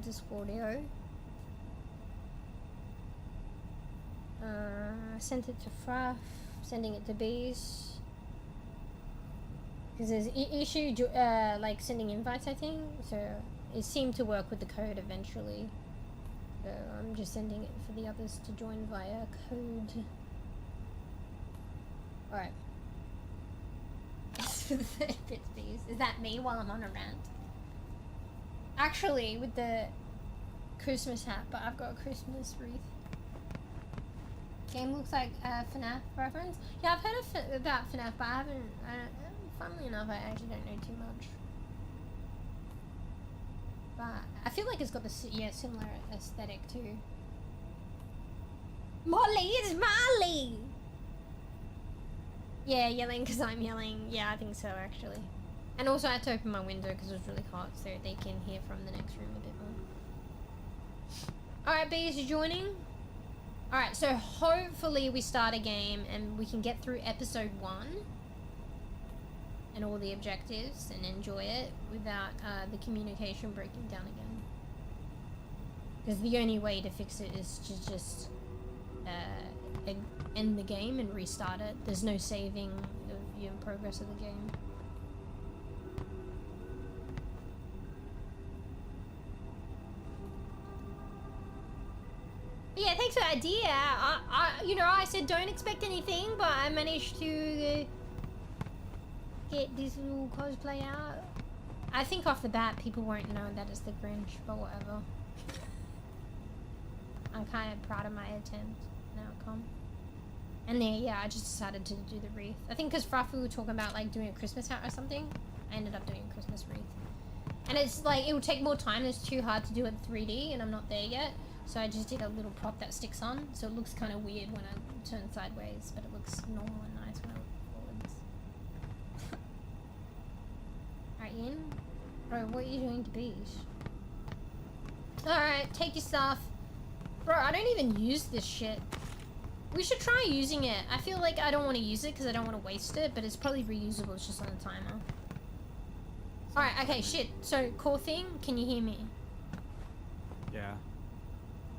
Discordio. Sent it to Fruff. Sending it to Bees. Because there's issue like sending invites, I think. So it seemed to work with the code eventually. So I'm just sending it for the others to join via code. Alright. Is that me while I'm on a rant? Actually, with the Christmas hat, but I've got a Christmas wreath. Game looks like FNAF reference. Yeah, I've heard about FNAF, but I haven't. Funnily enough, I actually don't know too much. But I feel like it's got the similar aesthetic too. Molly, it's Molly. Yeah, yelling because I'm yelling. Yeah, I think so actually. And also I had to open my window because it was really hot, so they can hear from the next room a bit more. Alright, Bees, you joining? Alright, so hopefully we start a game and we can get through episode 1 and all the objectives and enjoy it without the communication breaking down again. Because the only way to fix it is to just end the game and restart it. There's no saving of your progress of the game. But yeah, thanks for the idea. I said don't expect anything, but I managed to get this little cosplay out. I think off the bat people won't know that it's the Grinch, but whatever. I'm kind of proud of my attempt and outcome. And then, yeah, I just decided to do the wreath. I think because Fruff, we were talking about like doing a Christmas hat or something. I ended up doing a Christmas wreath. And it's like, it would take more time. It's too hard to do it 3D and I'm not there yet. So I just did a little prop that sticks on. So it looks kind of weird when I turn sideways, but it looks normal and nice when I look forwards. Alright, Ian? Bro, what are you doing to Bees? Alright, take your stuff. Bro, I don't even use this shit. We should try using it. I feel like I don't want to use it because I don't want to waste it, but it's probably reusable. It's just on a timer. Alright, okay, shit. So, core thing, can you hear me? Yeah.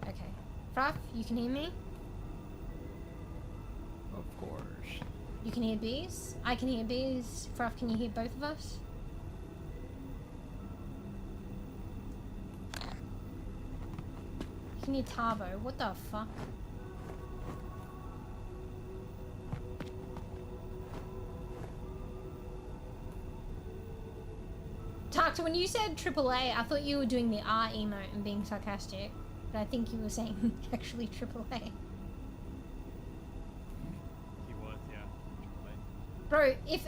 Okay. Fruff, you can hear me? Of course. You can hear Bees? I can hear Bees. Fruff, can you hear both of us? You can hear Tabo. What the fuck? Tarkta, when you said AAA, I thought you were doing the R emote and being sarcastic. But I think you were saying actually AAA. He was, yeah. AAA. Bro, if...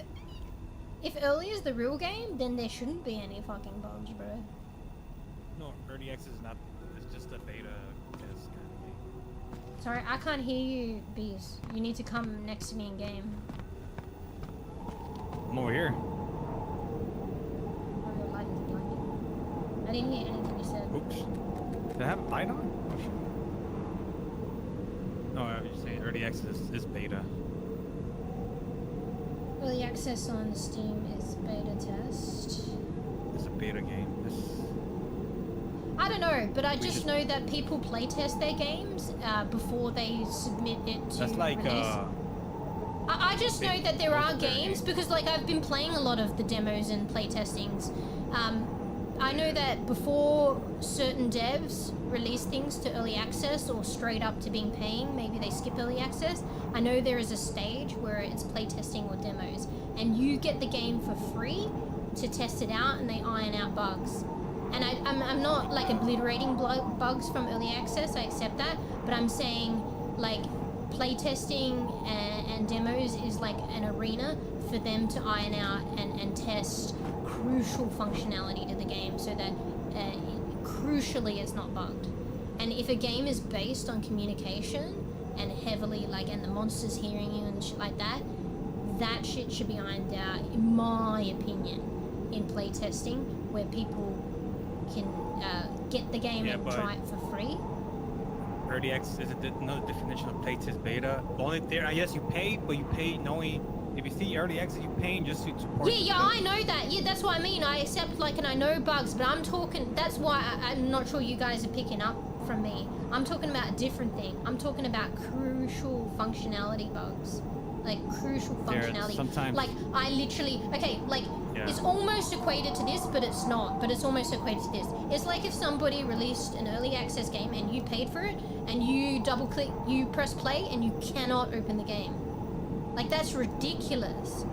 If early is the real game, then there shouldn't be any fucking bugs, bro. No, early access is not. It's just a beta test kind of thing. Sorry, I can't hear you, Bees. You need to come next to me in game. I'm over here. Oh, your light is blinding. I didn't hear anything you said. Oops. Did I have a light on? Oh, shit. No, I was just saying early access is beta. Early access on Steam is beta test. It's a beta game. I don't know, but I just know that people playtest their games before they submit it to That's like release. I just know that there are games because like I've been playing a lot of the demos and playtestings. I know that before certain devs release things to early access or straight up to being paying, maybe they skip early access. I know there is a stage where it's playtesting or demos, and you get the game for free to test it out, and they iron out bugs. And I'm not like obliterating bugs from early access, I accept that, but I'm saying like playtesting and demos is like an arena for them to iron out and test crucial functionality to the game so that crucially it's not bugged. And if a game is based on communication and heavily like, and the monsters hearing you and shit like that, that shit should be ironed out, in my opinion, in playtesting, where people can get the game and try it for free. Early access is another definition of playtest beta. The only there, I guess you pay, but you pay knowing if you see early access, you paying just to support. Yeah, I know that. Yeah, that's what I mean. I accept like, and I know bugs, but I'm talking. That's why I'm not sure you guys are picking up from me. I'm talking about a different thing. I'm talking about crucial functionality bugs. Like crucial functionality. Sometimes. Like I literally, okay, like it's almost equated to this, but it's not. But it's almost equated to this. It's like if somebody released an early access game and you paid for it, and you double click, you press play, and you cannot open the game. Like that's ridiculous.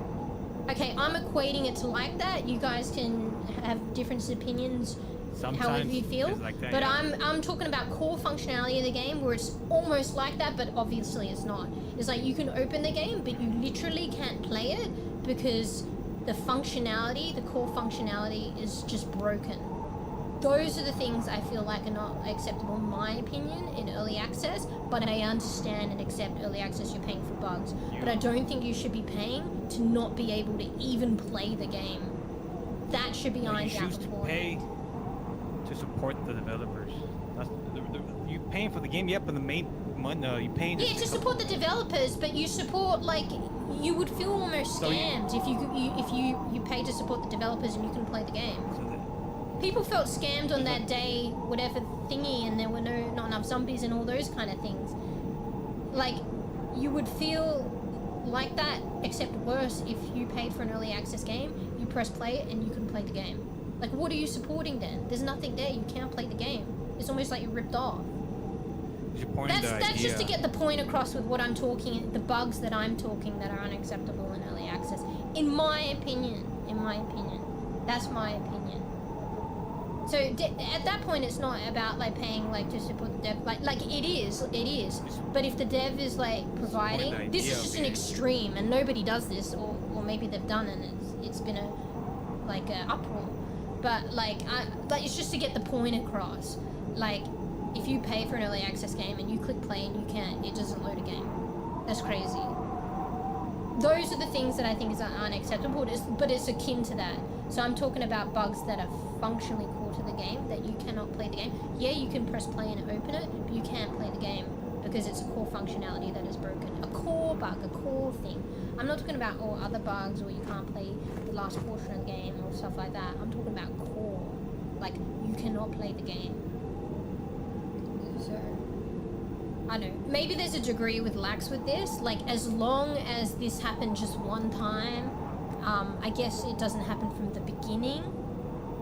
Okay, I'm equating it to like that. You guys can have different opinions. Sometimes however you feel, like that, but I'm talking about core functionality of the game where it's almost like that, but obviously it's not. It's like you can open the game, but you literally can't play it because the functionality, the core functionality is just broken. Those are the things I feel like are not acceptable in my opinion in early access, but I understand and accept early access, you're paying for bugs. But I don't think you should be paying to not be able to even play the game. That should be ironed out before. To support the developers. That's you paying for the game, yep, but the main money you paying. Yeah, to support the developers, but you support like you would feel almost scammed if you pay to support the developers and you couldn't play the game. People felt scammed on that day, whatever thingy, and there were not enough zombies and all those kind of things. Like you would feel like that, except worse if you paid for an early access game, you press play and you couldn't play the game. Like, what are you supporting then? There's nothing there. You can't play the game. It's almost like you're ripped off. That's just to get the point across with what I'm talking, the bugs that I'm talking that are unacceptable in early access. In my opinion. That's my opinion. So at that point, it's not about like paying like to support the dev. Like it is. But if the dev is like providing, this is just an extreme, and nobody does this, or maybe they've done and it's been a uproar. But like it's just to get the point across. Like if you pay for an early access game and you click play and it doesn't load a game. That's crazy. Those are the things that I think is unacceptable, but it's akin to that. So I'm talking about bugs that are functionally core to the game, that you cannot play the game. Yeah, you can press play and open it, but you can't play the game because it's a core functionality that is broken. A core bug, a core thing. I'm not talking about all other bugs or you can't play the last portion of the game or stuff like that. I'm talking about core. Like, you cannot play the game. So, I don't know. Maybe there's a degree with lax with this. Like, as long as this happened just one time, I guess it doesn't happen from the beginning.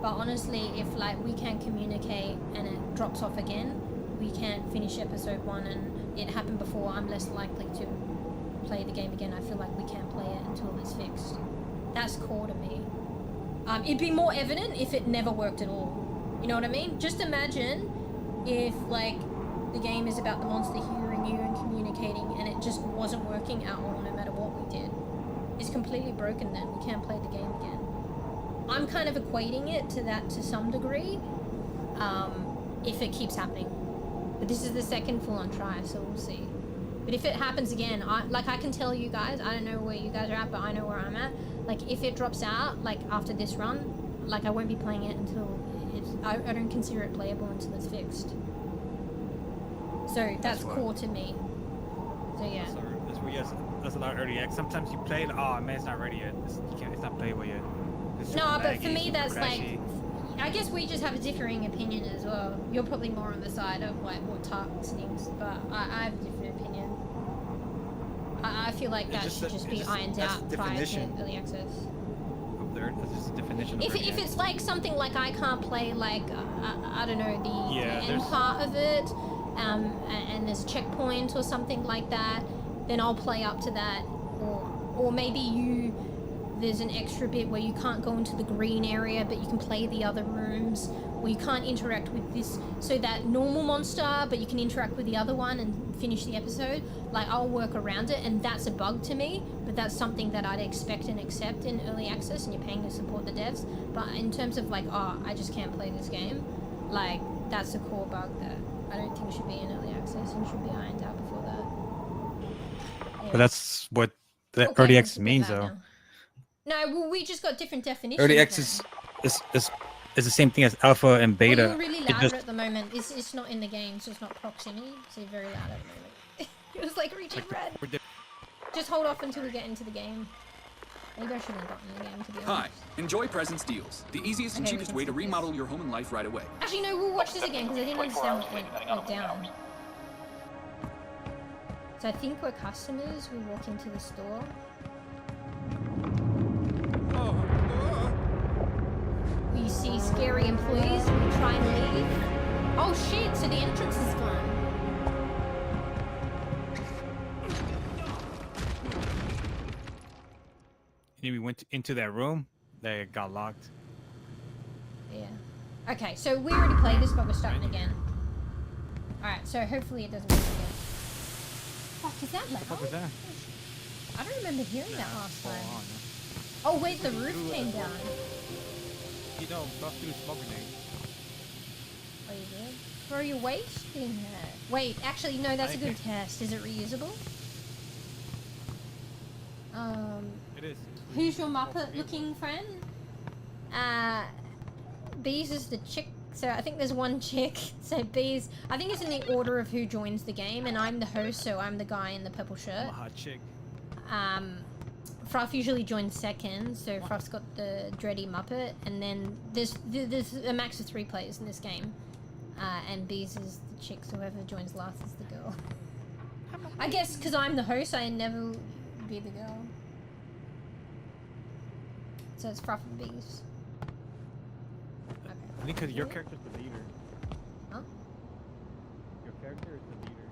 But honestly, if like we can't communicate and it drops off again, we can't finish episode 1 and it happened before, I'm less likely to play the game again. I feel like we can't play it until it's fixed. That's core to me. It'd be more evident if it never worked at all. You know what I mean? Just imagine if like the game is about the monster hearing you and communicating and it just wasn't working at all no matter what we did. It's completely broken then. We can't play the game again. I'm kind of equating it to that to some degree, if it keeps happening. But this is the second full-on try, so we'll see. But if it happens again, I can tell you guys, I don't know where you guys are at, but I know where I'm at. Like, if it drops out, like, after this run, like, I won't be playing it until I don't consider it playable until it's fixed. So that's core to me. So yeah. That's where that's a lot of early access. Sometimes you play it, oh man, it's not ready yet. It's not playable yet. No, but for me that's like, I guess we just have a differing opinion as well. You're probably more on the side of like more target things, but I have a different opinion. I feel like that should just be ironed out prior to early access. That's just a definition. If it's like something like I can't play like I don't know the end part of it, and there's checkpoint or something like that, then I'll play up to that, or maybe there's an extra bit where you can't go into the green area but you can play the other rooms, or you can't interact with this, so that normal monster but you can interact with the other one and finish the episode. Like, I'll work around it, and that's a bug to me, but that's something that I'd expect and accept in early access, and you're paying to support the devs. But in terms of like, oh, I just can't play this game, like, that's a core bug that I don't think should be in early access and should be ironed out before that. Yeah. But that's what the early access means, though. No, well, we just got different definitions. Early access is the same thing as alpha and beta. Well, you're really loud at the moment. It's not in the game, so it's not proximity. So you're very loud at the moment. It was like reaching red. Just hold off until we get into the game. Maybe I shouldn't have gotten in the game, to be honest. Hi, enjoy Presents Deals, the easiest and cheapest way to remodel your home and life right away. Actually, no, we'll watch this again because I didn't understand what went down. So I think we're customers. We walk into the store. We see scary employees. We try and leave. Oh shit! So the entrance is gone. And we went into that room. They got locked. Yeah. Okay, so we already played this, but we're starting again. Alright, so hopefully it doesn't work again. Fuck, is that loud? What the fuck was that? I don't remember hearing that last time. Oh wait, the roof came down. You know, buff through smoke grenade. Oh, you did? Bro, you're wasting it. Wait, actually, no, that's a good test. Is it reusable? It is. Who's your Muppet-looking friend? Bees is the chick. So I think there's one chick. So Bees, I think it's in the order of who joins the game, and I'm the host, so I'm the guy in the purple shirt. I'm a hot chick. Fruff usually joins second, so Fruff's got the dready Muppet, and then there's a max of 3 players in this game, and Bees is the chick, so whoever joins last is the girl. I guess because I'm the host, I never be the girl. So it's Fruff and Bees. Okay. I think because your character's the leader. Huh? Your character is the leader.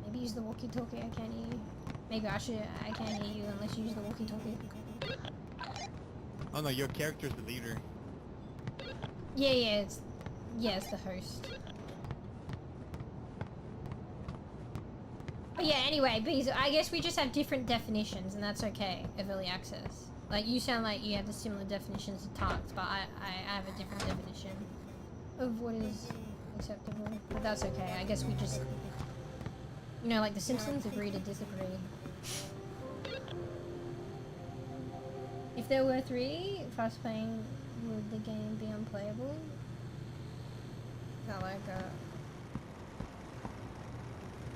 Maybe use the walkie-talkie, I can't hear you. Maybe I can't hear you unless you use the walkie-talkie. Oh no, your character's the leader. Yeah, it's the host. But yeah, anyway, Bees, I guess we just have different definitions, and that's okay of early access. Like, you sound like you have the similar definitions of targets, but I have a different definition of what is acceptable. But that's okay. I guess we just, you know, like the Simpsons, agree to disagree. If there were 3 fast playing, would the game be unplayable? Not like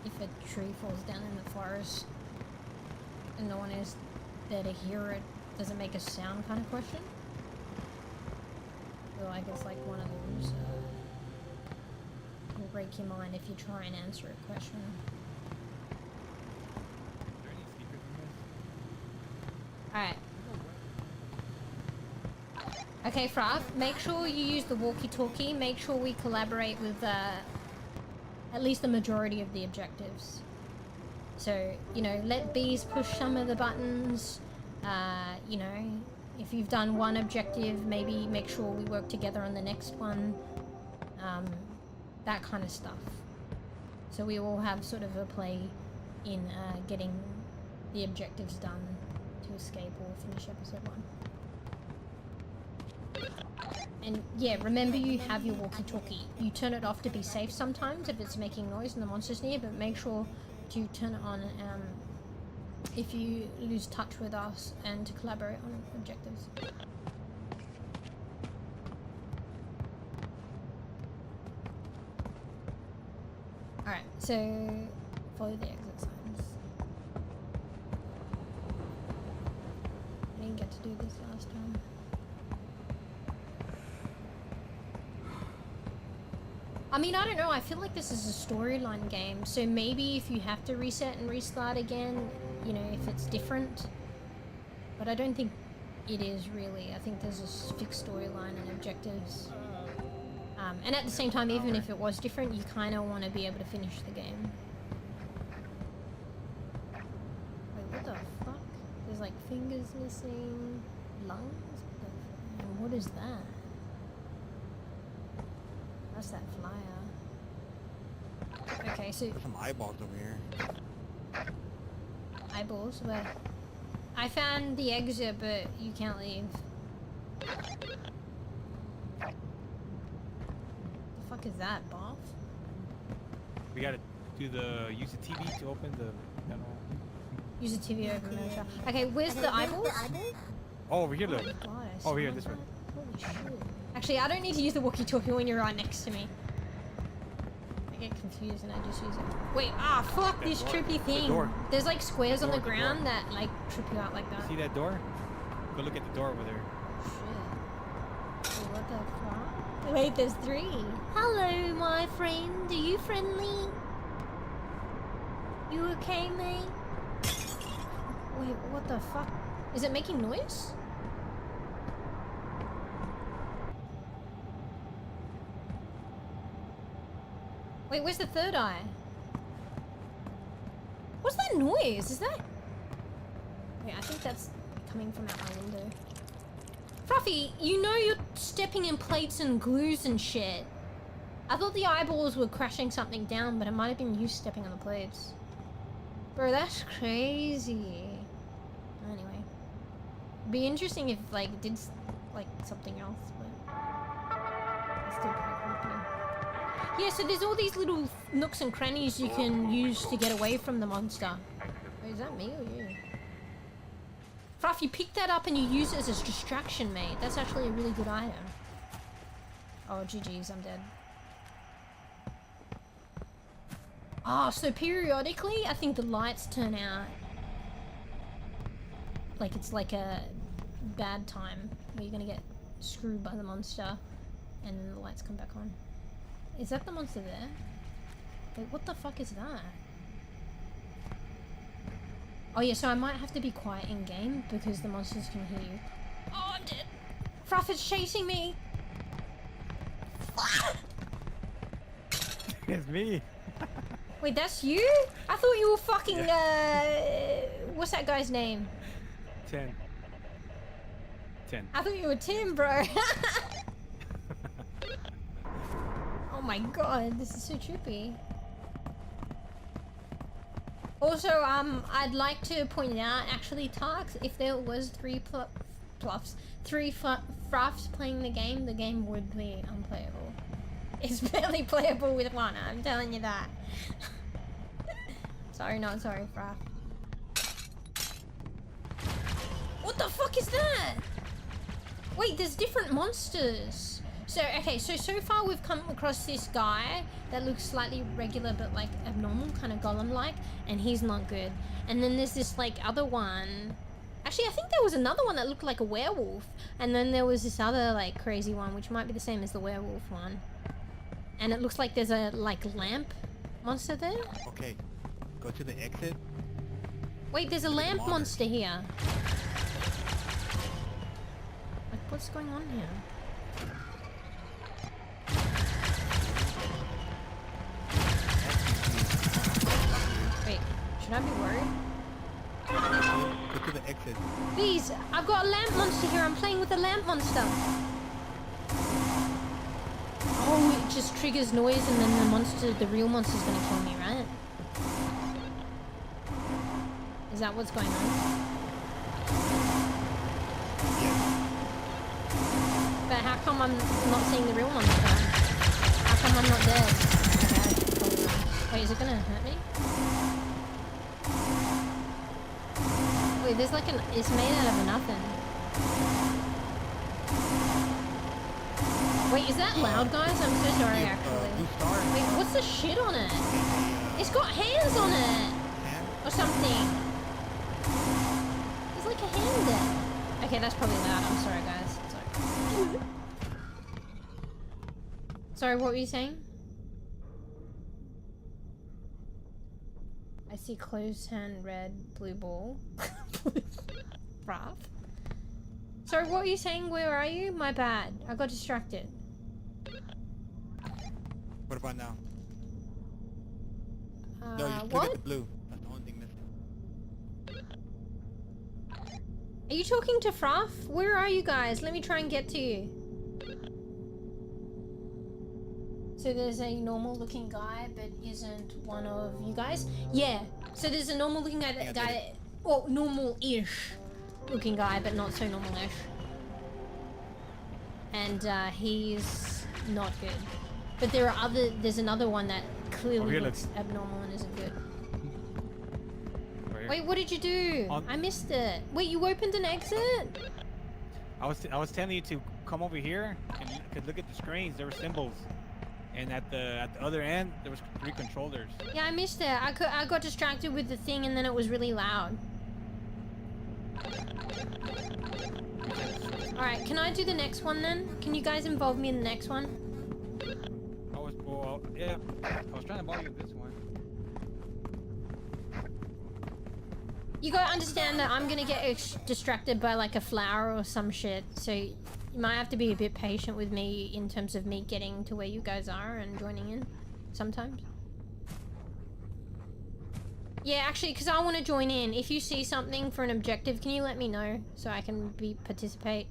if a tree falls down in the forest and no one is there to hear it, does it make a sound kind of question? I feel like it's like one of those will break your mind if you try and answer a question. Alright. Okay, Fruff, make sure you use the walkie-talkie. Make sure we collaborate with at least the majority of the objectives. So, you know, let Bees push some of the buttons. You know, if you've done one objective, maybe make sure we work together on the next one. That kind of stuff. So we all have sort of a play in getting the objectives done to escape or finish episode 1. And yeah, remember you have your walkie-talkie. You turn it off to be safe sometimes if it's making noise and the monster's near, but make sure to turn it on if you lose touch with us and to collaborate on objectives. Alright, so follow the exit signs. I didn't get to do this last time. I mean, I don't know, I feel like this is a storyline game, so maybe if you have to reset and restart again, you know, if it's different. But I don't think it is really. I think there's a fixed storyline and objectives. And at the same time, even if it was different, you kind of want to be able to finish the game. Wait, what the fuck? There's like fingers missing, lungs? And what is that? That's that flyer. Okay, so... There's some eyeballs over here. Eyeballs? Where? I found the exit, but you can't leave. The fuck is that, Bob? We gotta do the use the TV to open the panel. Use the TV over measure. Okay, where's the eyeballs? Oh, over here, look. Oh, God, I Over here, saw this way. that. Holy shit. Actually, I don't need to use the walkie-talkie when you're right next to me. I get confused and I just use it. Wait, fuck this trippy thing. There's like squares on the ground that like trip you out like that. See that door? Go look at the door over there. Shit. Wait, what the fuck? Wait, there's 3. Hello, my friend. Are you friendly? You okay, mate? Wait, what the fuck? Is it making noise? Wait, where's the 3rd eye? What's that noise? Is that... Wait, I think that's coming from out my window. Fluffy, you know you're stepping in plates and glues and shit. I thought the eyeballs were crashing something down, but it might have been you stepping on the plates. Bro, that's crazy. Anyway. Be interesting if, like, it did, like, something else, but... It's still pretty creepy. Yeah, so there's all these little nooks and crannies you can use to get away from the monster. Wait, is that me or you? Fruff, you pick that up and you use it as a distraction, mate. That's actually a really good item. Oh, GG's, I'm dead. So periodically, I think the lights turn out. Like it's like a bad time where you're gonna get screwed by the monster and then the lights come back on. Is that the monster there? Wait, what the fuck is that? Oh yeah, so I might have to be quiet in game because the monsters can hear you. Oh, I'm dead. Fruff is chasing me. It's me. Wait, that's you? I thought you were fucking, what's that guy's name? 10. I thought you were Tim, bro. Oh my god, this is so trippy. Also, I'd like to point out, actually, Tarks, if there was 3 fruffs playing the game would be unplayable. It's barely playable with 1, I'm telling you that. Sorry, not sorry, fruff. What the fuck is that? Wait, there's different monsters. So, okay, so far we've come across this guy that looks slightly regular but like abnormal, kind of golem-like, and he's not good. And then there's this like other one. Actually, I think there was another one that looked like a werewolf. And then there was this other like crazy one, which might be the same as the werewolf one. And it looks like there's a like lamp monster there. Okay, go to the exit. Wait, there's a lamp monster here. Like, what's going on here? Wait, should I be worried? Go to the exit. Please, I've got a lamp monster here. I'm playing with a lamp monster. Oh, it just triggers noise and then the real monster's gonna kill me, right? Is that what's going on? But how come I'm not seeing the real monster? How come I'm not dead? Okay, wait, is it gonna hurt me? Wait, there's like an... It's made out of nothing. Wait, is that loud, guys? I'm so sorry, actually. Wait, what's the shit on it? It's got hands on it! Or something. There's like a hand there. Okay, that's probably loud. I'm sorry, guys. Sorry. Sorry, what were you saying? I see closed hand, red, blue ball. Rough. Sorry, what were you saying? Where are you? My bad. I got distracted. What about now? No, you still what? get the blue. That's the only thing missing. Are you talking to Fruff? Where are you guys? Let me try and get to you. So there's a normal looking guy, but isn't one of you guys? Yeah. So there's a normal looking guy, well, normal-ish looking guy, but not so normal-ish. And he's not good. But there's another one that clearly looks abnormal and isn't good. Wait, what did you do? I missed it. Wait, you opened an exit? I was telling you to come over here and you could look at the screens. There were symbols, and at the other end there was 3 controllers. Yeah, I missed it. I got distracted with the thing, and then it was really loud. All right, can I do the next one then? Can you guys involve me in the next one? Yeah, I was trying to borrow you this one. You gotta understand that I'm gonna get distracted by like a flower or some shit, so you might have to be a bit patient with me in terms of me getting to where you guys are and joining in sometimes. Yeah, actually, because I want to join in. If you see something for an objective, can you let me know so I can participate?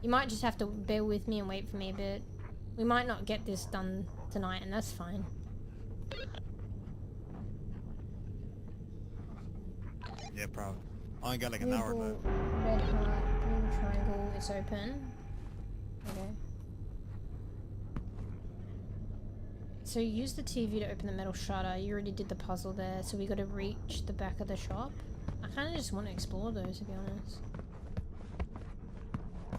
You might just have to bear with me and wait for me a bit. We might not get this done tonight, and that's fine. Yeah, probably. I only got like an hour left. Red heart, blue triangle, it's open. Okay. So use the TV to open the metal shutter. You already did the puzzle there, so we got to reach the back of the shop. I kind of just want to explore those, to be honest.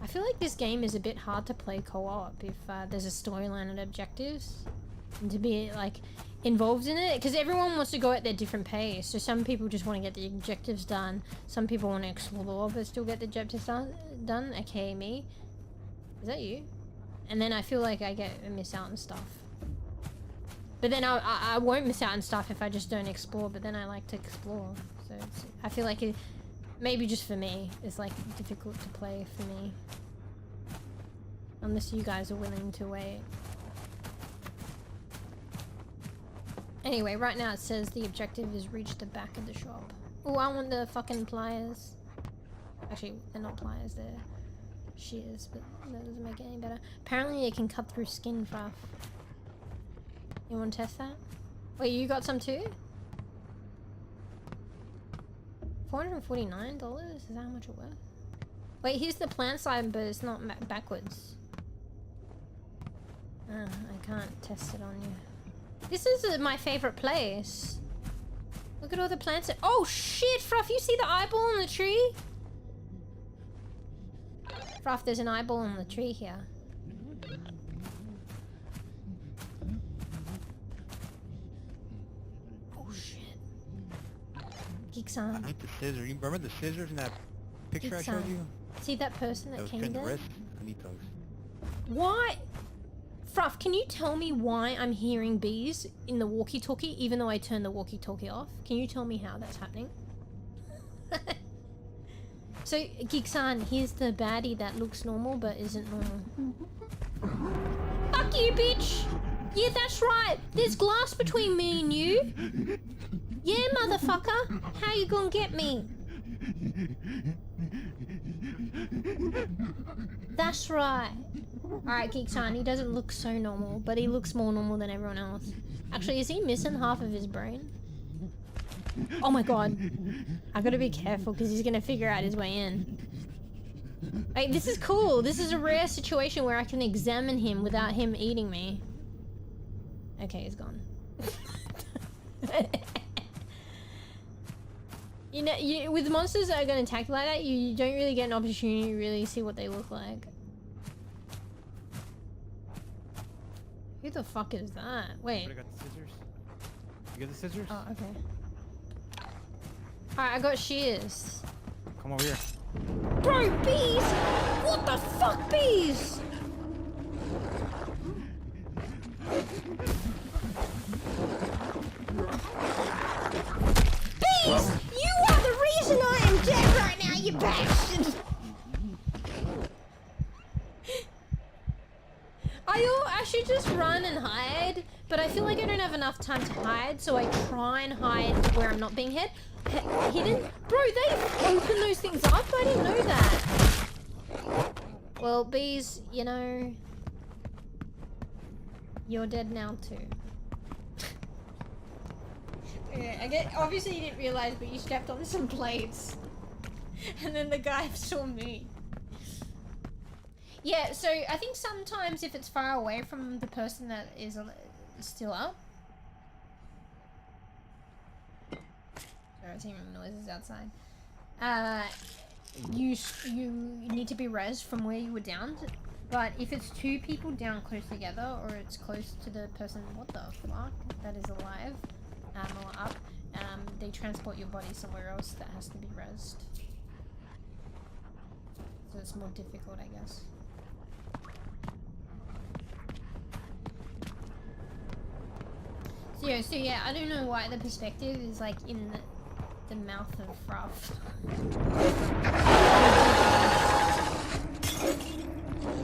I feel like this game is a bit hard to play co-op if there's a storyline and objectives, and to be like involved in it, because everyone wants to go at their different pace. So some people just want to get the objectives done, some people want to explore but still get the objectives done, aka me. Is that you? And then I feel like I miss out on stuff. But then I won't miss out on stuff if I just don't explore, but then I like to explore. So I feel like it, maybe just for me, it's like difficult to play for me. Unless you guys are willing to wait. Anyway, right now it says the objective is reach the back of the shop. Oh, I want the fucking pliers. Actually, they're not pliers, they're shears, but that doesn't make it any better. Apparently it can cut through skin, Fruff. You want to test that? Wait, you got some too? $449? Is that how much it worth? Wait, here's the plant side, but it's not backwards. I can't test it on you. This is my favorite place. Look at all the plants. Oh shit, Fruff, you see the eyeball on the tree? Fruff, there's an eyeball on the tree here. Oh shit. Geek-san. I need the scissors. You remember the scissors in that picture I showed you? See that person that came there? I need those. Why? Fruff, can you tell me why I'm hearing bees in the walkie-talkie even though I turned the walkie-talkie off? Can you tell me how that's happening? So, Geek-san, here's the baddie that looks normal but isn't normal. Fuck you, bitch! Yeah, that's right! There's glass between me and you! Yeah, motherfucker! How you gonna get me? That's right. Alright, Geek-san, he doesn't look so normal, but he looks more normal than everyone else. Actually, is he missing half of his brain? Oh my god. I gotta be careful because he's gonna figure out his way in. Like, this is cool. This is a rare situation where I can examine him without him eating me. Okay, he's gone. You know, with monsters that are gonna attack like that, you don't really get an opportunity to really see what they look like. Who the fuck is that? Wait. I got the scissors. You get the scissors? Oh, okay. Alright, I got shears. Come over here. Bro, bees! What the fuck, bees? Bees! You are the reason I am dead right now, you bastard! I should just run and hide, but I feel like I don't have enough time to hide, so I try and hide where I'm not being hidden. Bro, they open those things up? I didn't know that. Well, bees, you know, you're dead now too. Yeah, I get. Obviously, you didn't realize, but you stepped on some plates, and then the guy saw me. Yeah, so I think sometimes if it's far away from the person that is still up. Sorry, I was hearing noises outside. You need to be rezzed from where you were down. But if it's two people down close together, or it's close to the person, what the fuck, that is alive, or up, they transport your body somewhere else that has to be rezzed. So it's more difficult, I guess. So yeah, I don't know why the perspective is like in the mouth of Ruff. I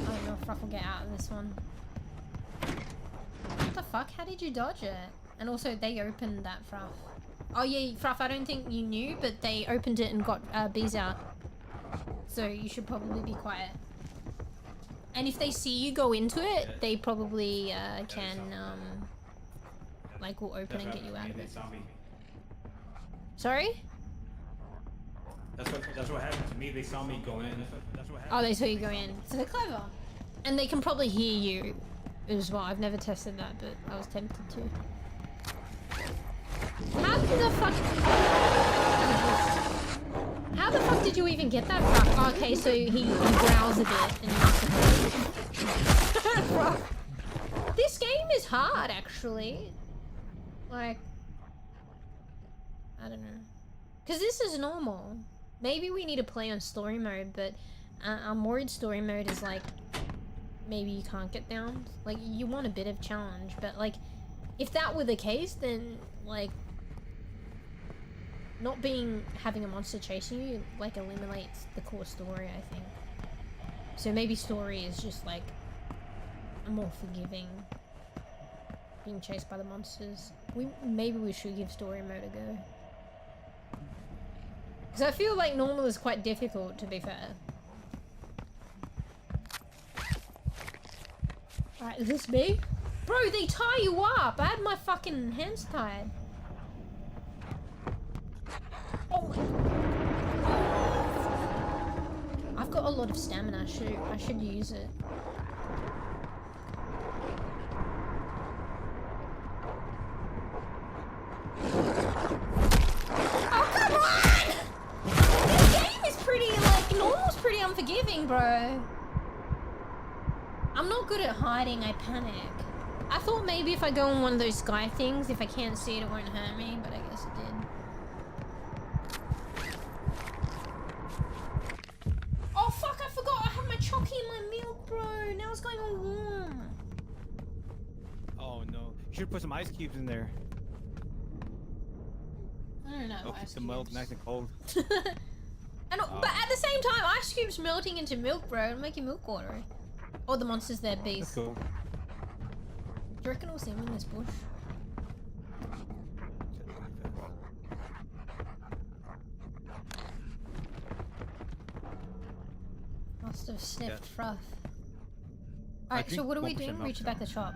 don't know if Ruff will get out of this one. What the fuck? How did you dodge it? And also, they opened that, Ruff. Oh yeah, Ruff, I don't think you knew, but they opened it and got bees out. So you should probably be quiet. And if they see you go into it, they probably can, like, will open and get you out of it. Sorry? That's what happened to me. They saw me go in. That's what happened. Oh, they saw you go in. So they're clever. And they can probably hear you as well. I've never tested that, but I was tempted to. How the fuck did you even get that from? Oh, okay, so he growls a bit and This game is hard, actually. Like, I don't know. Because this is normal. Maybe we need to play on story mode, but I'm worried story mode is like, maybe you can't get down. Like, you want a bit of challenge, but like, if that were the case, then like, not having a monster chasing you, like, eliminates the core story, I think. So maybe story is just like, a more forgiving being chased by the monsters. Maybe we should give story mode a go. Because I feel like normal is quite difficult, to be fair. Alright, is this me? Bro, they tie you up! I had my fucking hands tied. Oh my... I've got a lot of stamina, I should use it. Pretty unforgiving, bro. I'm not good at hiding, I panic. I thought maybe if I go on one of those sky things, if I can't see it, it won't hurt me, but I guess it did. Oh fuck, I forgot I have my chocky in my milk, bro. Now it's going all warm. Oh no. You should put some ice cubes in there. I don't know. It'll keep the milk nice and cold. And, but at the same time, ice cubes melting into milk, bro, it'll make your milk watery. Or the monsters there, bees. That's cool. Do you reckon we'll see them in this bush? Must have sniffed Fruff. Alright, so what are we doing? Reaching back the shop.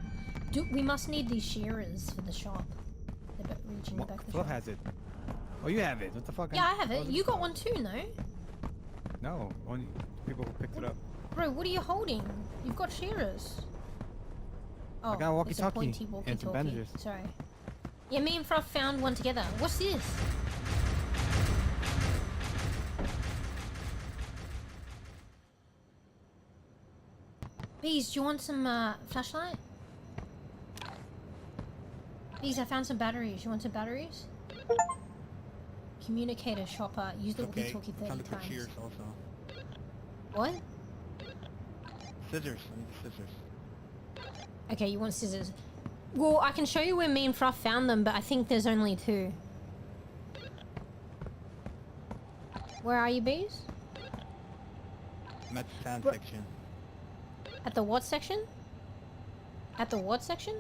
We must need these shearers for the shop. They're reaching back the shop. Fluff has it. Oh, you have it. What the fuck? Yeah, I have it. You got one too, no? No, only people who picked it up. Bro, what are you holding? You've got shearers. Oh, I got a walkie-talkie it's a pointy and some walkie-talkie. bandages. Sorry. Yeah, me and Fruff found one together. What's this? Bees, do you want some flashlight? Bees, I found some batteries. You want some batteries? Communicator shopper. Use the walkie-talkie 30 Time to put times. shears also. What? Scissors. I need the scissors. Okay, you want scissors. Well, I can show you where me and Fruff found them, but I think there's only 2. Where are you, Bees? I'm at the sand section. At the what section? At the what section?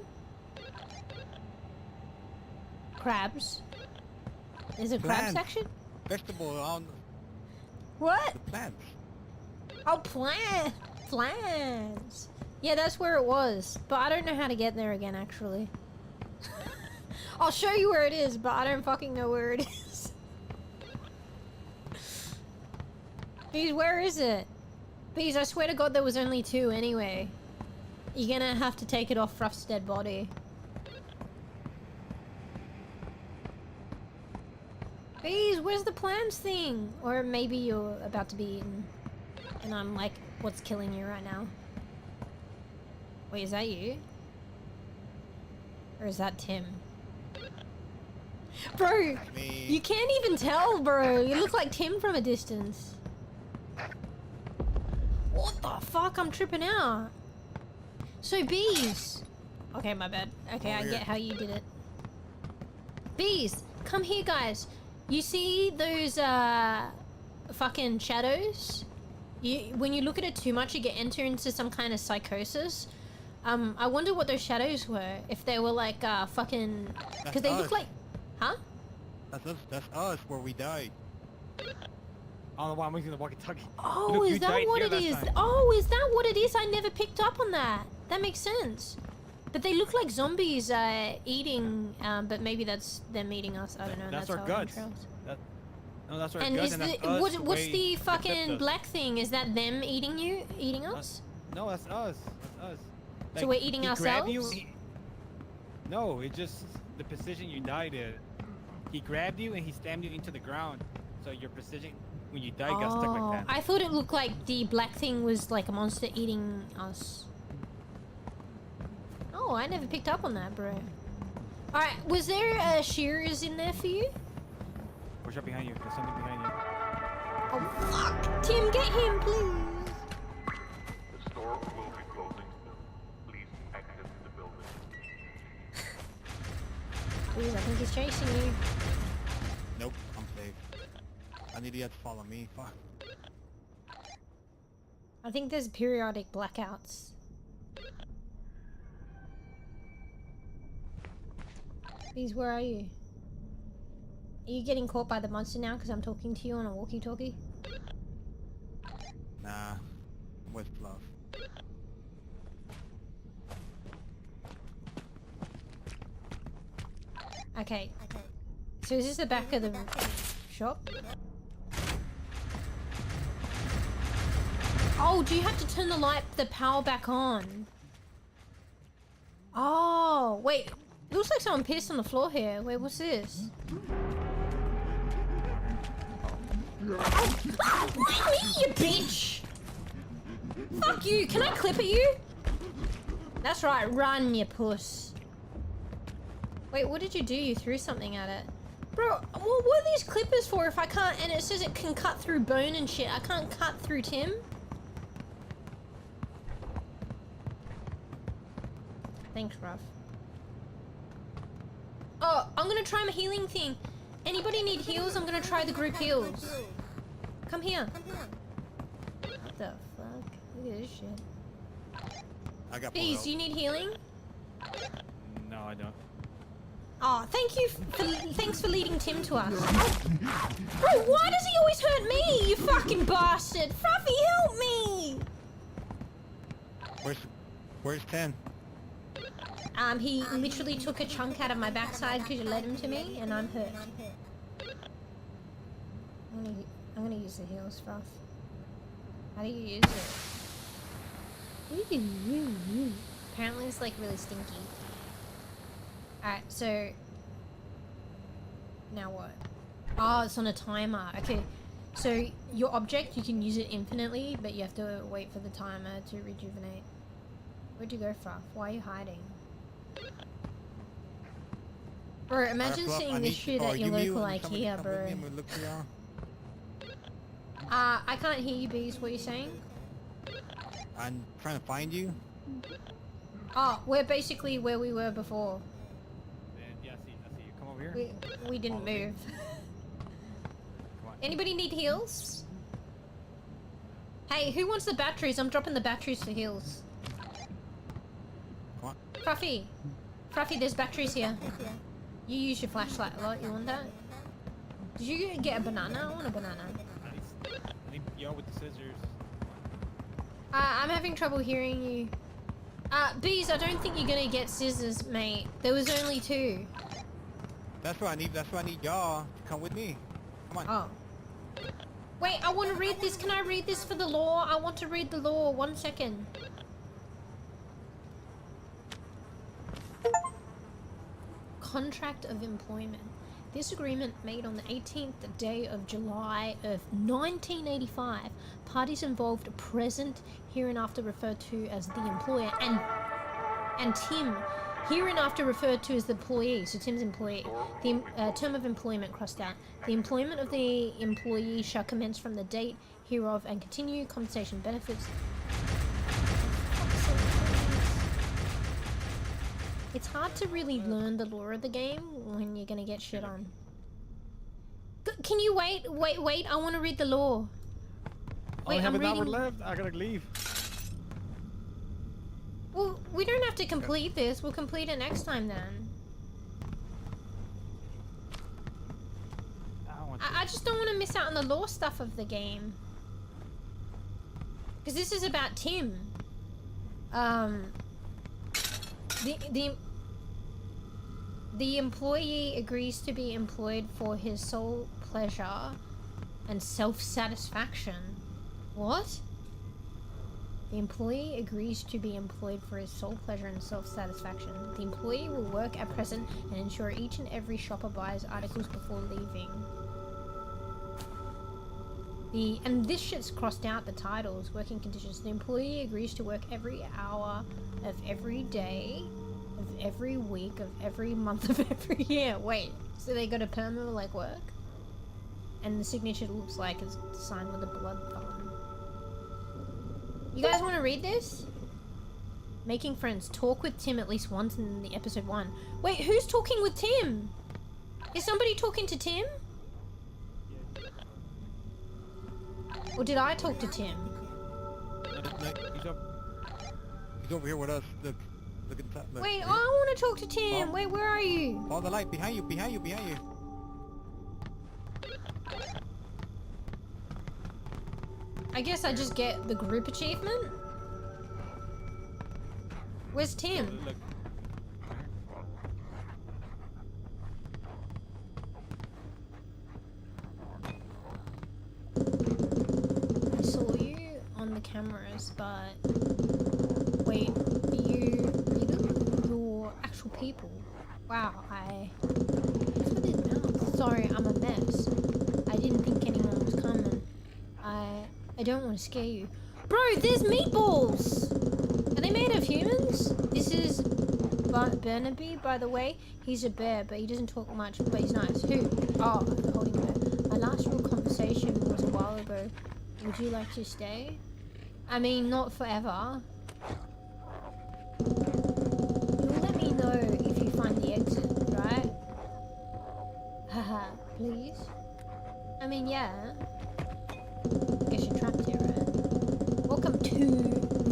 Crabs. There's a crab Plants. section? Vegetable on What? the plants. Oh, plants. Yeah, that's where it was. But I don't know how to get there again, actually. I'll show you where it is, but I don't fucking know where it is. Bees, where is it? Bees, I swear to God there was only 2 anyway. You're gonna have to take it off Fruff's dead body. Bees, where's the plants thing? Or maybe you're about to be eaten. And I'm like, what's killing you right now? Wait, is that you? Or is that Tim? Bro, Me. you can't even tell, bro. You look like Tim from a distance. What the fuck? I'm tripping out. So, Bees. Okay, my bad. Okay, I get how you did it. Bees, come here, guys. You see those, fucking shadows? When you look at it too much, you get entered into some kind of psychosis. I wonder what those shadows were. If they were like, fucking... Because they look like... Huh? That's us where we died. I don't know why I'm using the walkie-talkie. Oh, Look, is you that died what here it last is? time. Oh, is that what it is? I never picked up on that. That makes sense. But they look like zombies eating, but maybe that's them eating us. I don't know. That's our our guts. entrails. No, that's our And guts, is and the that's us what's way the they fucking dipped us. black thing? Is that them eating you? Eating us? No, that's us. That's us. So we're eating he grabbed you, ourselves? no, it's just the position you died in. He grabbed you and he stamped you into the ground. So your precision when you died got stuck like that. I thought it looked like the black thing was like a monster eating us. Oh, I never picked up on that, bro. Alright, was there shearers in there for you? Push up behind you. There's something behind you. Oh, fuck! Tim, get him, please! The store will be closing soon. Please exit the building. Please, I think he's chasing you. Nope, I'm safe. I need you to follow me. Fuck. I think there's periodic blackouts. Please, where are you? Are you getting caught by the monster now because I'm talking to you on a walkie-talkie? Nah, I'm with Fluff. Okay. So is this the back of the shop? Oh, do you have to turn the power back on? Oh, wait. It looks like someone pissed on the floor here. Wait, what's this? Oh, why me, you bitch? Fuck you. Can I clip at you? That's right. Run, you puss. Wait, what did you do? You threw something at it. Bro, what are these clippers for if I can't... And it says it can cut through bone and shit. I can't cut through Tim. Thanks, Ruff. Oh, I'm gonna try my healing thing. Anybody need heals? I'm gonna try the group heals. Come here. What the fuck? Look at this shit. I got Bees, do you need healing? No, I don't. Oh, thanks for leading Tim to us. Oh. Bro, why does he always hurt me, you fucking bastard? Fruffy, help me! Where's 10? He literally took a chunk out of my backside because you led him to me, and I'm hurt. I'm gonna use the heal stuff. How do you use it? Apparently it's like really stinky. Alright, so now what? Oh, it's on a timer. Okay, so your object, you can use it infinitely, but you have to wait for the timer to rejuvenate. Where'd you go, Fuff? Why are you hiding? Bro, imagine seeing this shit at your local IKEA, bro. I can't hear you, Bees. What are you saying? I'm trying to find you. Oh, we're basically where we were before. Yeah, I see you. Come over here. We didn't move. Come on. Anybody need heals? Hey, who wants the batteries? I'm dropping the batteries for heals. Come on. Fruffy, there's batteries here. You use your flashlight a lot. You want that? Did you get a banana? I want a banana. I need yo with the scissors. I'm having trouble hearing you. Bees, I don't think you're gonna get scissors, mate. There was only 2. That's what I need. That's what I need y'all to come with me. Come on. Oh. Wait, I want to read this. Can I read this for the law? I want to read the law. 1 second. Contract of employment. This agreement, made on the 18th day of July of 1985, parties involved present, hereinafter referred to as the employer, and Tim, hereinafter referred to as the employee, so Tim's employee. The term of employment crossed out. The employment of the employee shall commence from the date hereof and continue. Compensation, benefits. It's hard to really learn the lore of the game when you're gonna get shit on. Can you wait? Wait, I want to read the lore. I have an hour left. I gotta leave. Well, we don't have to complete this. We'll complete it next time then. I just don't want to miss out on the lore stuff of the game. Because this is about Tim. The employee agrees to be employed for his sole pleasure and self-satisfaction. What? The employee agrees to be employed for his sole pleasure and self-satisfaction. The employee will work at present and ensure each and every shopper buys articles before leaving. And this shit's crossed out the titles, working conditions. The employee agrees to work every hour of every day, of every week, of every month of every year. Wait, so they got a permanent like work? And the signature looks like it's signed with a blood thumb. You guys want to read this? Making friends. Talk with Tim at least once in the episode 1. Wait, who's talking with Tim? Is somebody talking to Tim? Or did I talk to Tim? He's over here with us. Look at the top. Look. Wait, I want to talk to Tim. Wait, where are you? Follow the light. Behind you. I guess I just get the group achievement? Where's Tim? Look. I saw you on the cameras, but wait, are you your actual people? Wow, look at his mouth. Sorry, I'm a mess. I didn't think anyone was coming. I don't want to scare you. Bro, there's meatballs! Are they made of humans? This is bEbE, by the way. He's a bear, but he doesn't talk much, but he's nice. Who? Oh, I'm holding her. My last real conversation was a while ago. Would you like to stay? I mean, not forever. You'll let me know if you find the exit, right? Haha, please? I mean, yeah. Guess you're trapped here, right? Welcome to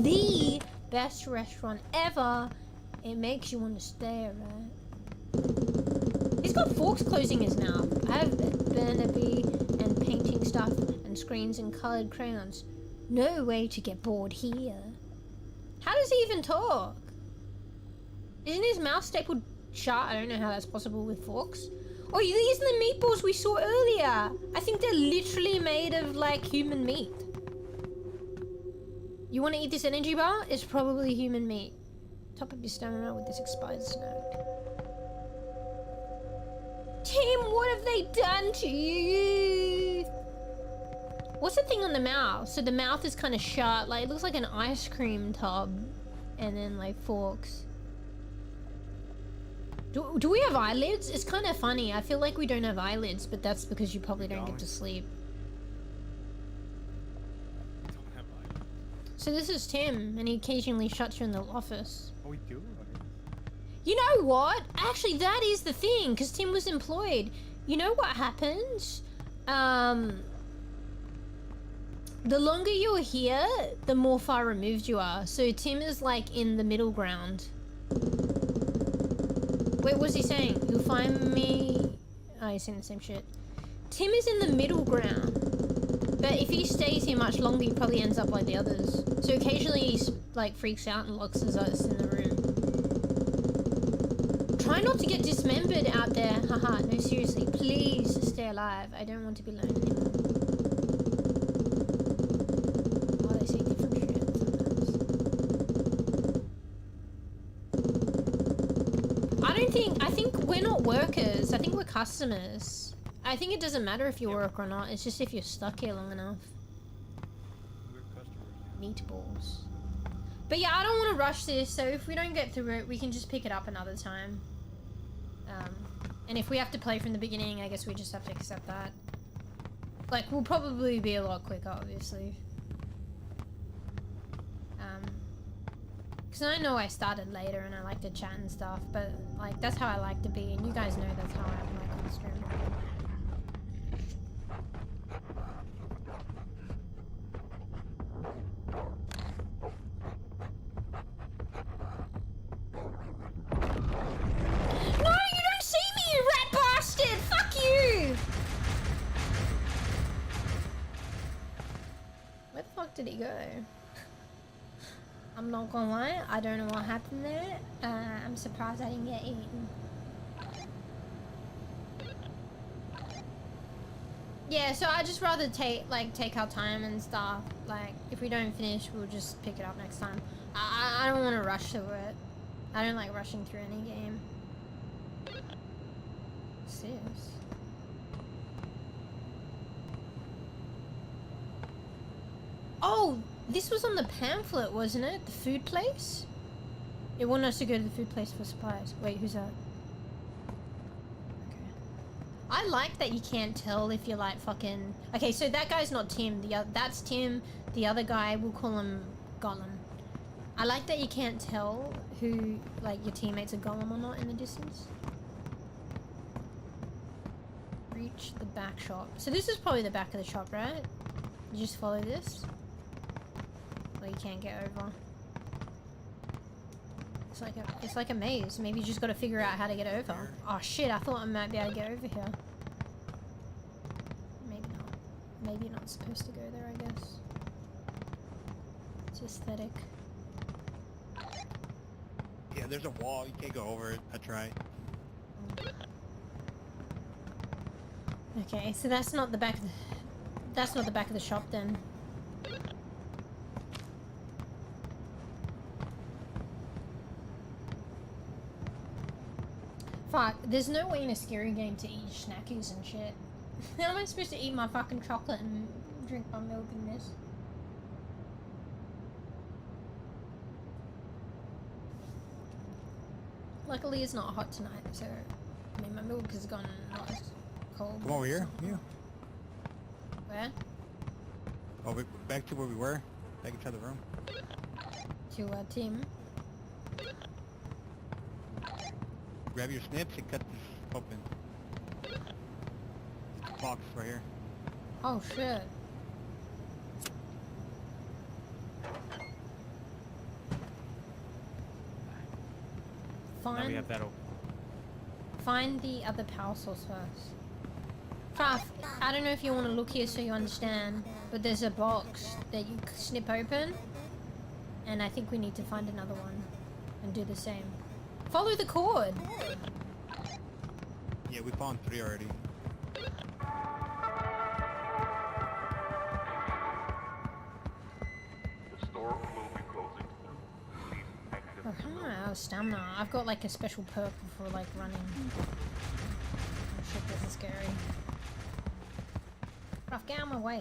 the best restaurant ever. It makes you want to stay, right? He's got forks closing his mouth. I have bEbE and painting stuff and screens and colored crayons. No way to get bored here. How does he even talk? Isn't his mouth stapled shut? I don't know how that's possible with forks. Oh, these are the meatballs we saw earlier. I think they're literally made of like human meat. You want to eat this energy bar? It's probably human meat. Top up your stamina with this expired snack. Tim, what have they done to you? What's the thing on the mouth? So the mouth is kind of shut, like it looks like an ice cream tub, and then like forks. Do we have eyelids? It's kind of funny. I feel like we don't have eyelids, but that's because you probably don't get to sleep. So this is Tim, and he occasionally shuts you in the office. Oh, we do? You know what? Actually, that is the thing, because Tim was employed. You know what happens? The longer you're here, the more far removed you are. So Tim is like in the middle ground. Wait, what's he saying? You'll find me... Oh, he's saying the same shit. Tim is in the middle ground. But if he stays here much longer, he probably ends up like the others. So occasionally he like freaks out and locks us in the room. Try not to get dismembered out there. Haha, no seriously. Please stay alive. I don't want to be alone anymore. Oh, they say different shit sometimes. I think we're not workers. I think we're customers. I think it doesn't matter if you work or not. It's just if you're stuck here long enough. Meatballs. But yeah, I don't want to rush this, so if we don't get through it, we can just pick it up another time. And if we have to play from the beginning, I guess we just have to accept that. Like, we'll probably be a lot quicker, obviously. Because I know I started later and I like to chat and stuff, but like, that's how I like to be, and you guys know that's how I like on stream. Did he go? I'm not gonna lie, I don't know what happened there. I'm surprised I didn't get eaten. Yeah, so I just rather take our time and stuff. Like, if we don't finish, we'll just pick it up next time. I don't want to rush through it. I don't like rushing through any game. What's this? Oh, this was on the pamphlet, wasn't it? The food place? It wanted us to go to the food place for supplies. Wait, who's that? Okay. I like that you can't tell if you're like fucking... Okay, so that guy's not Tim. That's Tim. The other guy, we'll call him Gollum. I like that you can't tell who, like, your teammates are Gollum or not in the distance. Reach the back shop. So this is probably the back of the shop, right? You just follow this. Well, you can't get over. It's like a maze. Maybe you just got to figure out how to get over. Oh shit! I thought I might be able to get over here. Maybe not. Maybe you're not supposed to go there. I guess. It's aesthetic. Yeah, there's a wall. You can't go over it. I tried. Okay, so that's not the back. That's not the back of the shop then. Fuck, there's no way in a scary game to eat snackies and shit. How am I supposed to eat my fucking chocolate and drink my milk in this? Luckily it's not hot tonight, so... I mean, my milk has gone not as cold. Come over here, yeah. Where? Oh, back to where we were. Back inside the room. To, Tim. Grab your snips and cut this open. Box right here. Oh shit. Now we have that open. Find the other power source first. Faf, I don't know if you want to look here so you understand, but there's a box that you snip open, and I think we need to find another one and do the same. Follow the cord! Yeah, we found 3 already. The store will be closing soon. Please exit. Oh, how am I out of stamina? I've got like a special purple for like running. Oh shit, this is scary. Ruff, get out of my way.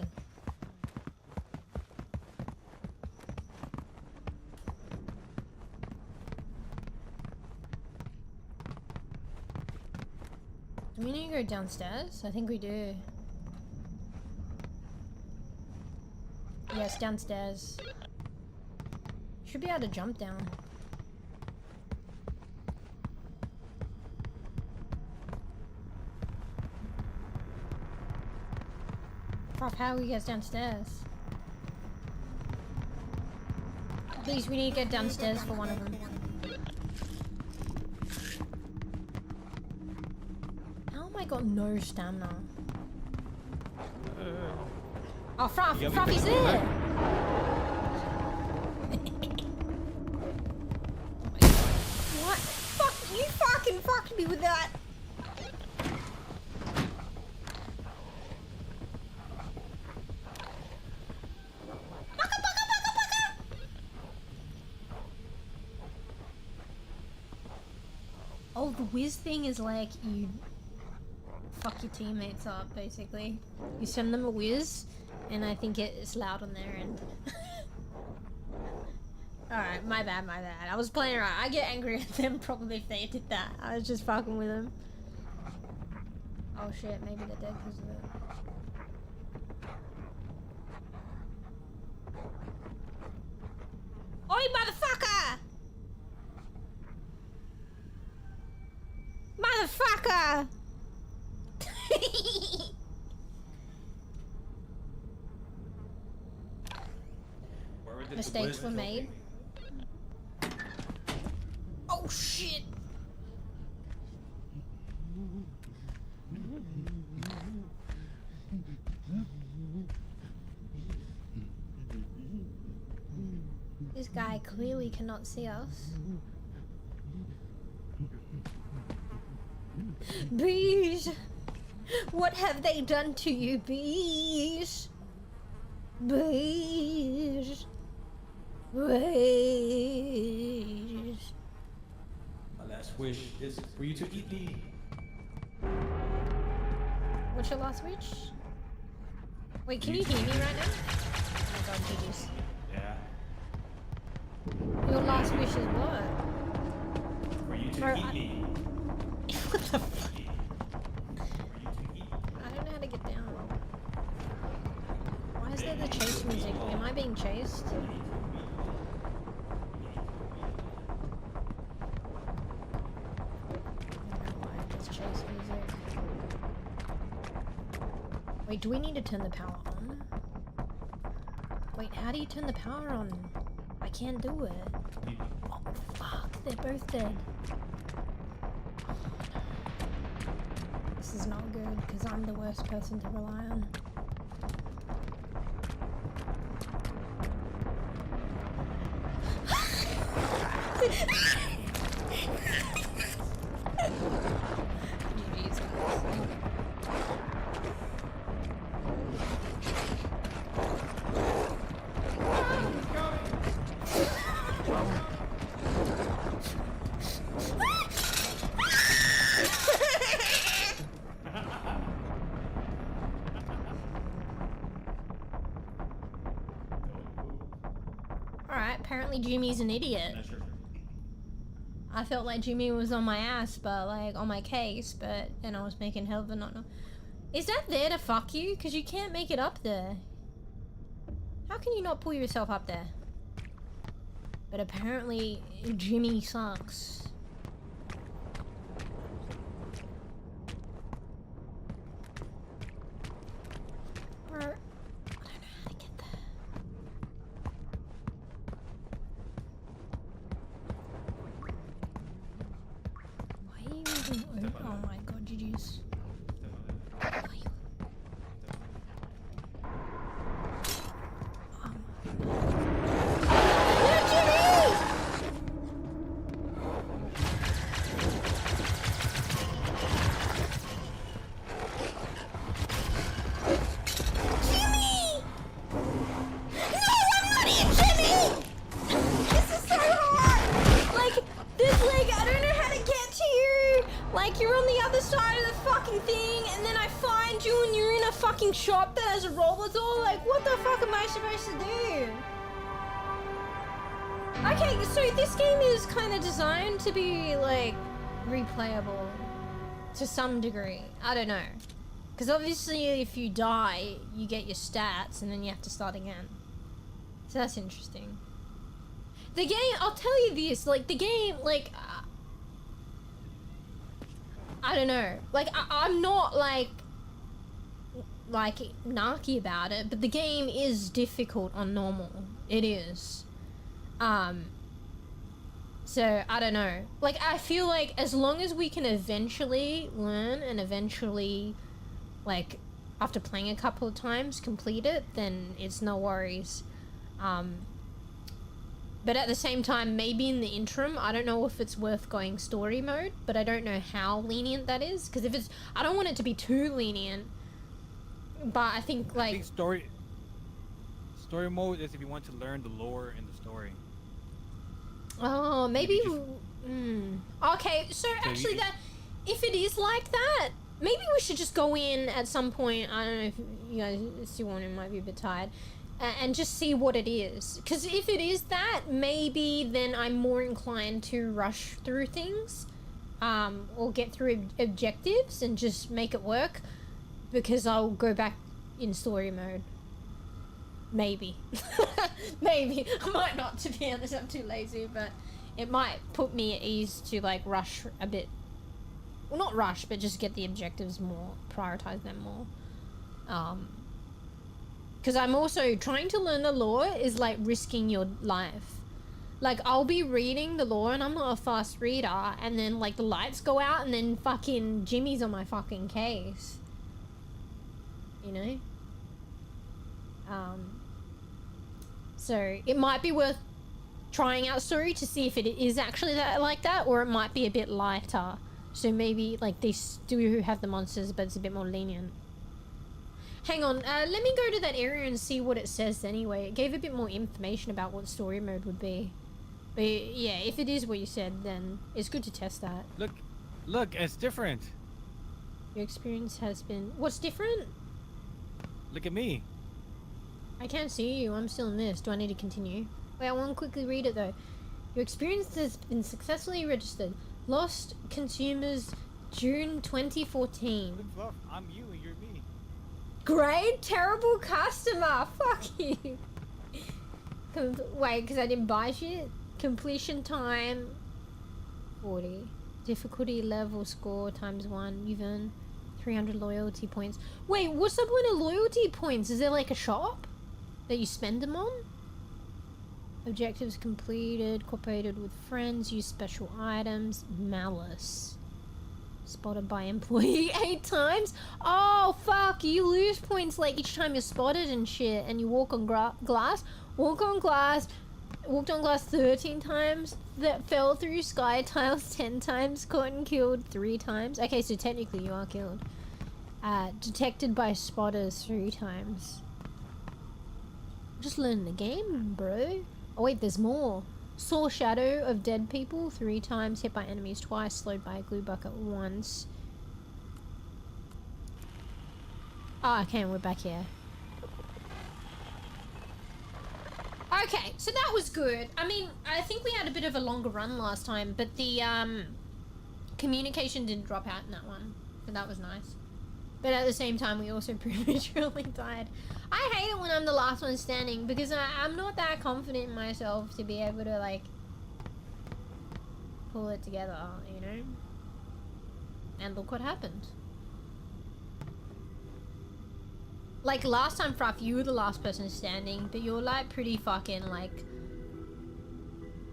Do we need to go downstairs? I think we do. Yes, downstairs. Should be able to jump down. Prof, how we get downstairs? Please, we need to get downstairs for one of them. How am I got no stamina? Oh, Fruffy's there! What? Fuck, you fucking fucked me with that! Oh, the whiz thing is like you fuck your teammates up, basically. You send them a whiz, and I think it's loud on their end. Alright, my bad. I was playing around. I get angry at them probably if they did that. I was just fucking with them. Oh shit, maybe they're dead because of it. Oi, motherfucker! Motherfucker! Mistakes were made. Oh shit! This guy clearly cannot see us. Bees! What have they done to you, bees? Bees! Bees! My last wish is for you to eat me. What's your last wish? Wait, can you hear me right now? Oh my god, GG's. Yeah. Your last wish is what? For you to eat me. What the fuck? I don't know how to get down. Why is there the chase music? Am I being chased? I don't know why there's chase music. Wait, do we need to turn the power on? Wait, how do you turn the power on? I can't do it. Oh fuck, they're both dead. This is not good, because I'm the worst person to rely on. GG's, Alright, apparently Jimmy's an idiot. I felt like Jimmy was on my ass, but like on my case, and I was making hell of a not. Is that there to fuck you? Because you can't make it up there. How can you not pull yourself up there? But apparently Jimmy sucks. I don't know how to get there. Why are you even open? Oh my god, GG's. Why are you... Oh my god. shop that has a roller door? Like, what the fuck am I supposed to do? Okay, so this game is kind of designed to be, like, replayable to some degree. I don't know. Because obviously if you die, you get your stats and then you have to start again. So that's interesting. The game, I'll tell you this, like, the game, like, I don't know. Like, I'm not, like narky about it, but the game is difficult on normal. It is. So, I don't know. Like, I feel like as long as we can eventually learn and eventually, like, after playing a couple of times, complete it, then it's no worries. But at the same time, maybe in the interim, I don't know if it's worth going story mode, but I don't know how lenient that is. Because if it's, I don't want it to be too lenient, but I think, like... I think story mode is if you want to learn the lore and the story. Oh, maybe... Okay, so actually that... If it is like that, maybe we should just go in at some point. I don't know if you guys still want to, might be a bit tired. And just see what it is. Because if it is that, maybe then I'm more inclined to rush through things. Or get through objectives and just make it work. Because I'll go back in story mode. Maybe. Maybe. I might not, to be honest. I'm too lazy. But it might put me at ease to, like, rush a bit. Well, not rush, but just get the objectives more. Prioritize them more. Because I'm also trying to learn the lore is like risking your life. Like, I'll be reading the lore and I'm not a fast reader, and then like the lights go out and then fucking Jimmy's on my fucking case. You know? So it might be worth trying out story to see if it is actually that like that, or it might be a bit lighter. So maybe like they do have the monsters, but it's a bit more lenient. Hang on, let me go to that area and see what it says anyway. It gave a bit more information about what story mode would be. But yeah, if it is what you said, then it's good to test that. Look, it's different. Your experience has been... What's different? Look at me. I can't see you, I'm still in this. Do I need to continue? Wait, I want to quickly read it though. Your experience has been successfully registered. Lost consumers June 2014. Good fluff. I'm you and you're me. Great, terrible customer. Fuck you. Wait, because I didn't buy shit. Completion time 40. Difficulty level score ×1. You've earned 300 loyalty points. Wait, what's the point of loyalty points? Is there like a shop that you spend them on? Objectives completed. Cooperated with friends. Use special items. Malice. Spotted by employee 8 times. Oh fuck, you lose points like each time you're spotted and shit, and you walk on glass. Walked on glass 13 times. That fell through sky tiles 10 times. Caught and killed 3 times. Okay, so technically you are killed. Detected by spotters 3 times. Just learning the game, bro. Oh wait, there's more. Saw shadow of dead people 3 times. Hit by enemies twice. Slowed by a glue bucket once. Oh, okay, we're back here. Okay, so that was good. I mean, I think we had a bit of a longer run last time, but the communication didn't drop out in that one, so that was nice. But at the same time, we also prematurely died. I hate it when I'm the last one standing, because I'm not that confident in myself to be able to, like, pull it together, you know? And look what happened. Like, last time, Fruff, you were the last person standing, but you're, like, pretty fucking, like...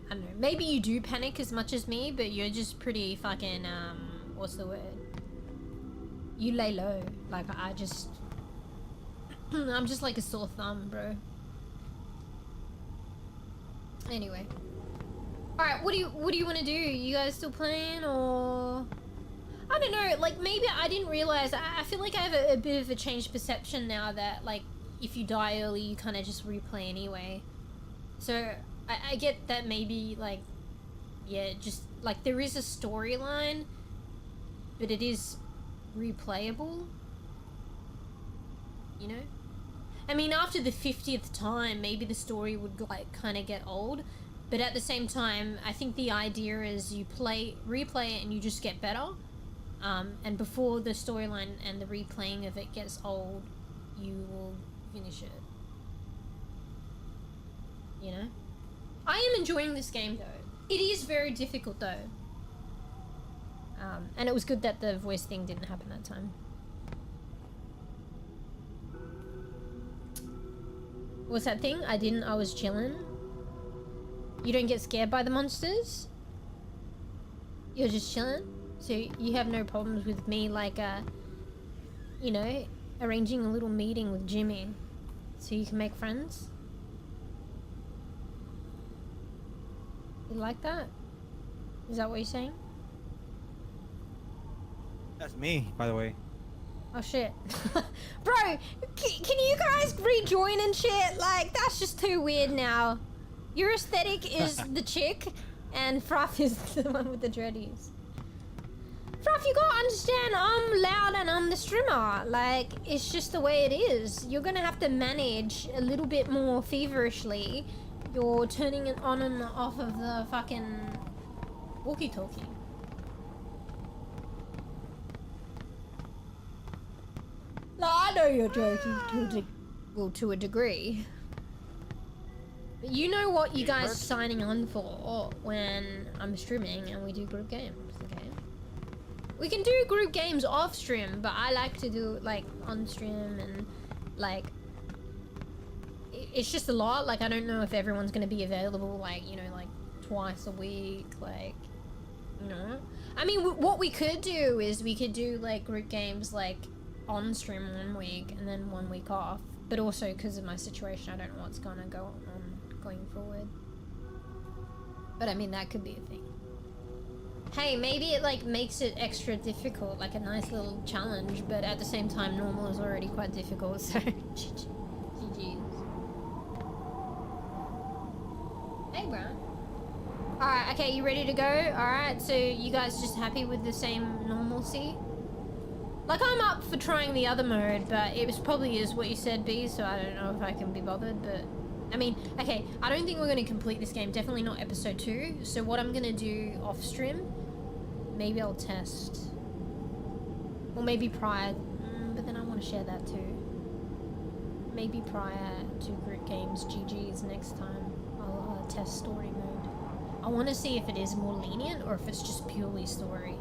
I don't know. Maybe you do panic as much as me, but you're just pretty fucking, what's the word? You lay low. Like, I just... I'm just like a sore thumb, bro. Anyway. Alright, what do you want to do? You guys still playing, or... I don't know, like, maybe I didn't realize. I feel like I have a bit of a changed perception now that, like, if you die early, you kind of just replay anyway. So, I get that maybe, like, yeah, just, like, there is a storyline, but it is replayable. you know? I mean, after the 50th time, maybe the story would like kind of get old, but at the same time, I think the idea is you replay it and you just get better. And before the storyline and the replaying of it gets old, you will finish it. You know? I am enjoying this game though. It is very difficult though. And it was good that the voice thing didn't happen that time. What's that thing? I was chilling. You don't get scared by the monsters? You're just chilling? So you have no problems with me, like, you know, arranging a little meeting with Jimmy so you can make friends? You like that? Is that what you're saying? That's me, by the way. Oh shit. Bro, can you guys rejoin and shit? Like, that's just too weird now. Your aesthetic is the chick, and Fruff is the one with the dreadies. Fruff, you gotta understand, I'm loud and I'm the streamer. Like, it's just the way it is. You're gonna have to manage a little bit more feverishly. You're turning it on and off of the fucking walkie-talkie. No, I know you're joking to a degree. But you know what you guys are signing on for when I'm streaming and we do group games, okay? We can do group games off stream, but I like to do it like on stream and like it's just a lot. Like, I don't know if everyone's gonna be available like, you know, like twice a week, like, you know. I mean, what we could do is we could do like group games like on stream 1 week and then 1 week off, but also because of my situation I don't know what's gonna go on going forward, but I mean that could be a thing. Hey, maybe it like makes it extra difficult, like a nice little challenge, but at the same time normal is already quite difficult, so GG's. Hey bro. Alright, okay, you ready to go? Alright, so you guys just happy with the same normalcy? Like, I'm up for trying the other mode, but it was probably is what you said, B, so I don't know if I can be bothered, but... I mean, okay, I don't think we're going to complete this game, definitely not episode 2, so what I'm going to do off stream, maybe I'll test. Or maybe prior, but then I want to share that too. Maybe prior to group games, GG's next time, I'll test story mode. I want to see if it is more lenient or if it's just purely story.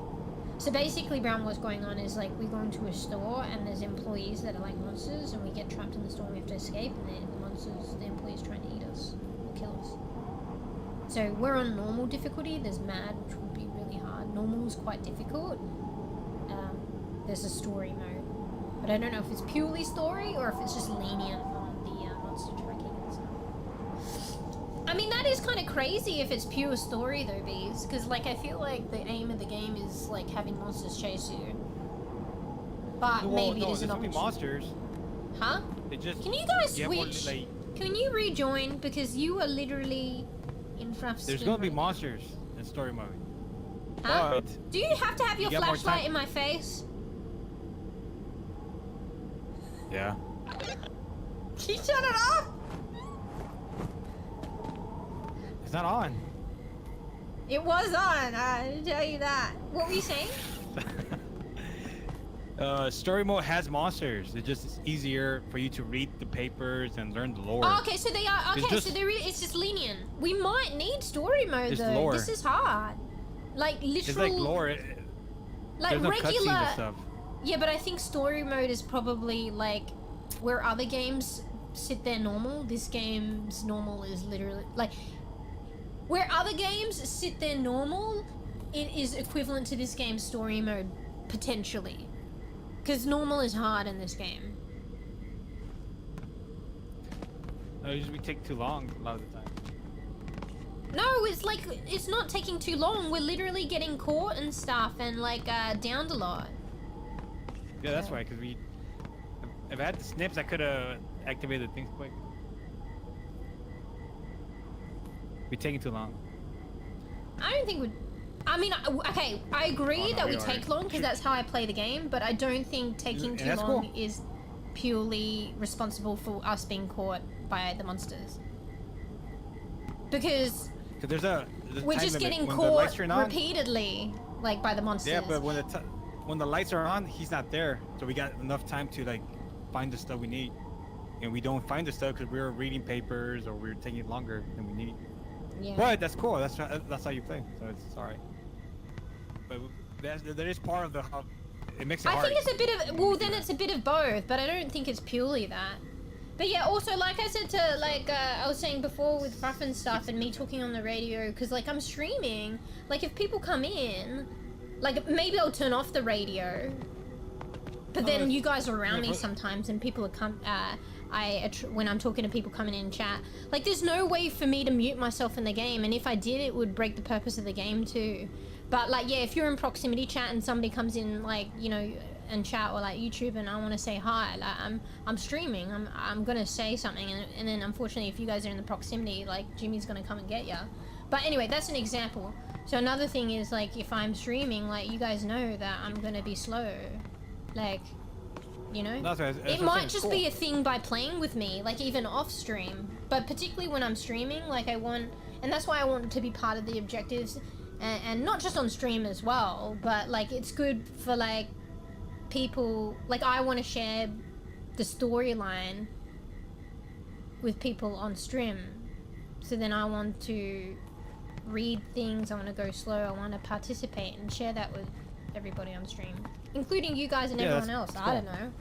So basically, Brown, what's going on is like we go into a store and there's employees that are like monsters and we get trapped in the store and we have to escape, and then the monsters, the employees trying to eat us or kill us. So we're on normal difficulty. There's mad, which would be really hard. Normal is quite difficult. There's a story mode, but I don't know if it's purely story or if it's just lenient on the monster tracking and stuff. I mean, that is kind of crazy if it's pure story though, Bees, because like I feel like the aim of the game is like having monsters chase you. But Well, maybe no, there's an gonna be opportunity. monsters. Huh? They just Can you guys get more, switch? like, Can you rejoin? Because you are literally in front of there's gonna be monsters in story mode. Huh? But Do you have to have your you get more flashlight time. in my face? yeah. Can you shut it off? It's not on. It was on, I tell you that. What were you saying? Story mode has monsters. It's just easier for you to read the papers and learn the lore. Oh, okay, so they are, It's okay, just- so it's just lenient. We might need story mode It's though. lore. This is hard. Like literal. It's like lore. Like There's no regular. cutscenes and stuff. Yeah, but I think story mode is probably like where other games sit there normal. This game's normal is literally like where other games sit there normal. It is equivalent to this game's story mode potentially, because normal is hard in this game. It usually take too long a lot of the time. No, it's like it's not taking too long. We're literally getting caught and stuff and like downed a lot. Yeah, that's why. Cause if I had the snips, I could have activated things quick. Be taking too long. I don't think I mean, okay, I agree Oh, no, that we we are. take long because that's how I play the game, but I don't think taking And too that's long cool. is purely responsible for us being caught by the monsters. Because there's we're time just limit. getting When the caught lights turn on, repeatedly, like by the monsters. yeah, but when the lights are on, he's not there, so we got enough time to like find the stuff we need, and we don't find the stuff because we were reading papers or we were taking longer than we need. Yeah. But that's cool. That's how you play, so it's alright. But that is part of the how it makes it hard. I think it's a bit of, well, then it's a bit of both, but I don't think it's purely that. But yeah, also, like I said to, like, I was saying before with Ruff and stuff and me talking on the radio, because, like, I'm streaming, like, if people come in, like, maybe I'll turn off the radio, but then you guys are around me sometimes and people are when I'm talking to people coming in chat, like, there's no way for me to mute myself in the game, and if I did, it would break the purpose of the game too. But, like, yeah, if you're in proximity chat and somebody comes in, like, you know, and chat or like YouTube and I want to say hi, like I'm streaming, I'm gonna say something, and then unfortunately if you guys are in the proximity, like Jimmy's gonna come and get ya. But anyway, that's an example. So another thing is, like, if I'm streaming, like, you guys know that I'm gonna be slow, like, you know, it might just be a thing by playing with me, like even off stream, but particularly when I'm streaming, like I want, and that's why I want to be part of the objectives, and not just on stream as well, but like it's good for like people, like I want to share the storyline with people on stream, so then I want to read things, I want to go slow, I want to participate and share that with everybody on stream, including you guys and everyone else. I don't know,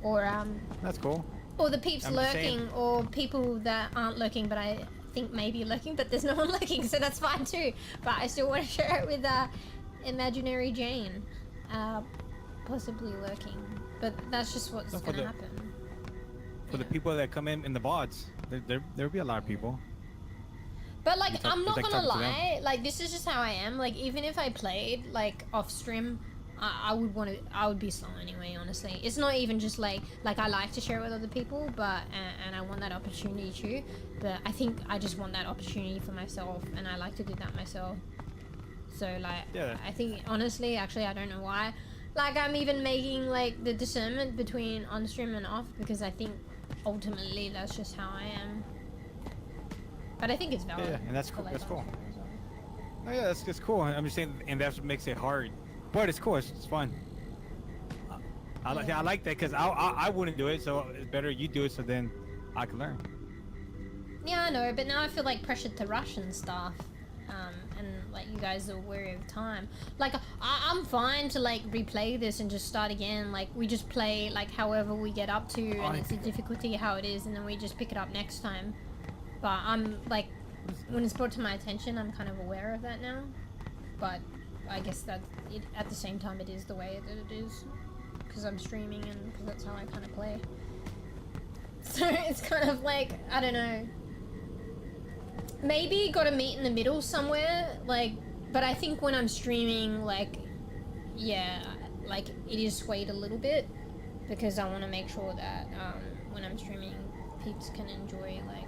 or that's cool, or the peeps lurking, or people that aren't lurking but I think maybe lurking, but there's no one lurking, so that's fine too, but I still want to share it with imaginary Jane, possibly lurking, but that's just what's gonna happen. For the people that come in the VODs, there'll be a lot of people. But like, I'm not gonna lie, like this is just how I am. Like even if I played like off stream, I would be slow anyway, honestly. It's not even just like I like to share it with other people, but and I want that opportunity too, but I think I just want that opportunity for myself, and I like to do that myself. So like, yeah. I think honestly, actually, I don't know why. Like I'm even making like the discernment between on stream and off, because I think ultimately that's just how I am. But I think it's valid. Yeah, and that's cool. That's cool. Oh yeah, that's cool. I'm just saying, and that's what makes it hard. But it's cool. It's fun. I like that, because I wouldn't do it, so it's better you do it, so then I can learn. Yeah, I know, but now I feel like pressured to rush and stuff. And like you guys are wary of time. Like I'm fine to like replay this and just start again. Like we just play like however we get up to, and it's a difficulty how it is, and then we just pick it up next time. But I'm like, when it's brought to my attention, I'm kind of aware of that now. But I guess that at the same time it is the way that it is, because I'm streaming and because that's how I kind of play. So it's kind of like, I don't know. Maybe gotta meet in the middle somewhere, like, but I think when I'm streaming, like, yeah, like, it is swayed a little bit, because I want to make sure that, when I'm streaming, peeps can enjoy, like,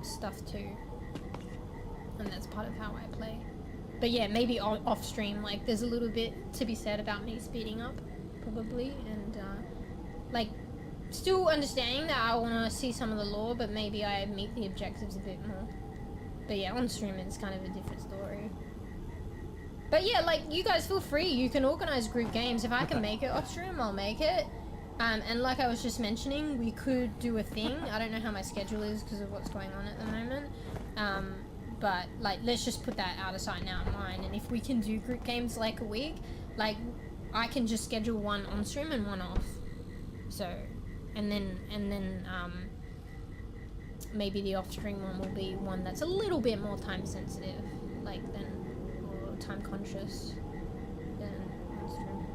stuff too, and that's part of how I play. But yeah, maybe off stream, like, there's a little bit to be said about me speeding up, probably, and, like, still understanding that I want to see some of the lore, but maybe I meet the objectives a bit more. But yeah, on stream it's kind of a different story. But yeah, like, you guys feel free, you can organize group games. If I can make it off stream, I'll make it. And like I was just mentioning, we could do a thing. I don't know how my schedule is because of what's going on at the moment. But like, let's just put that out of sight now in mind. And if we can do group games like a week, like, I can just schedule one on stream and one off. So, and then maybe the off-stream one will be one that's a little bit more time sensitive, like, or time conscious than on-stream.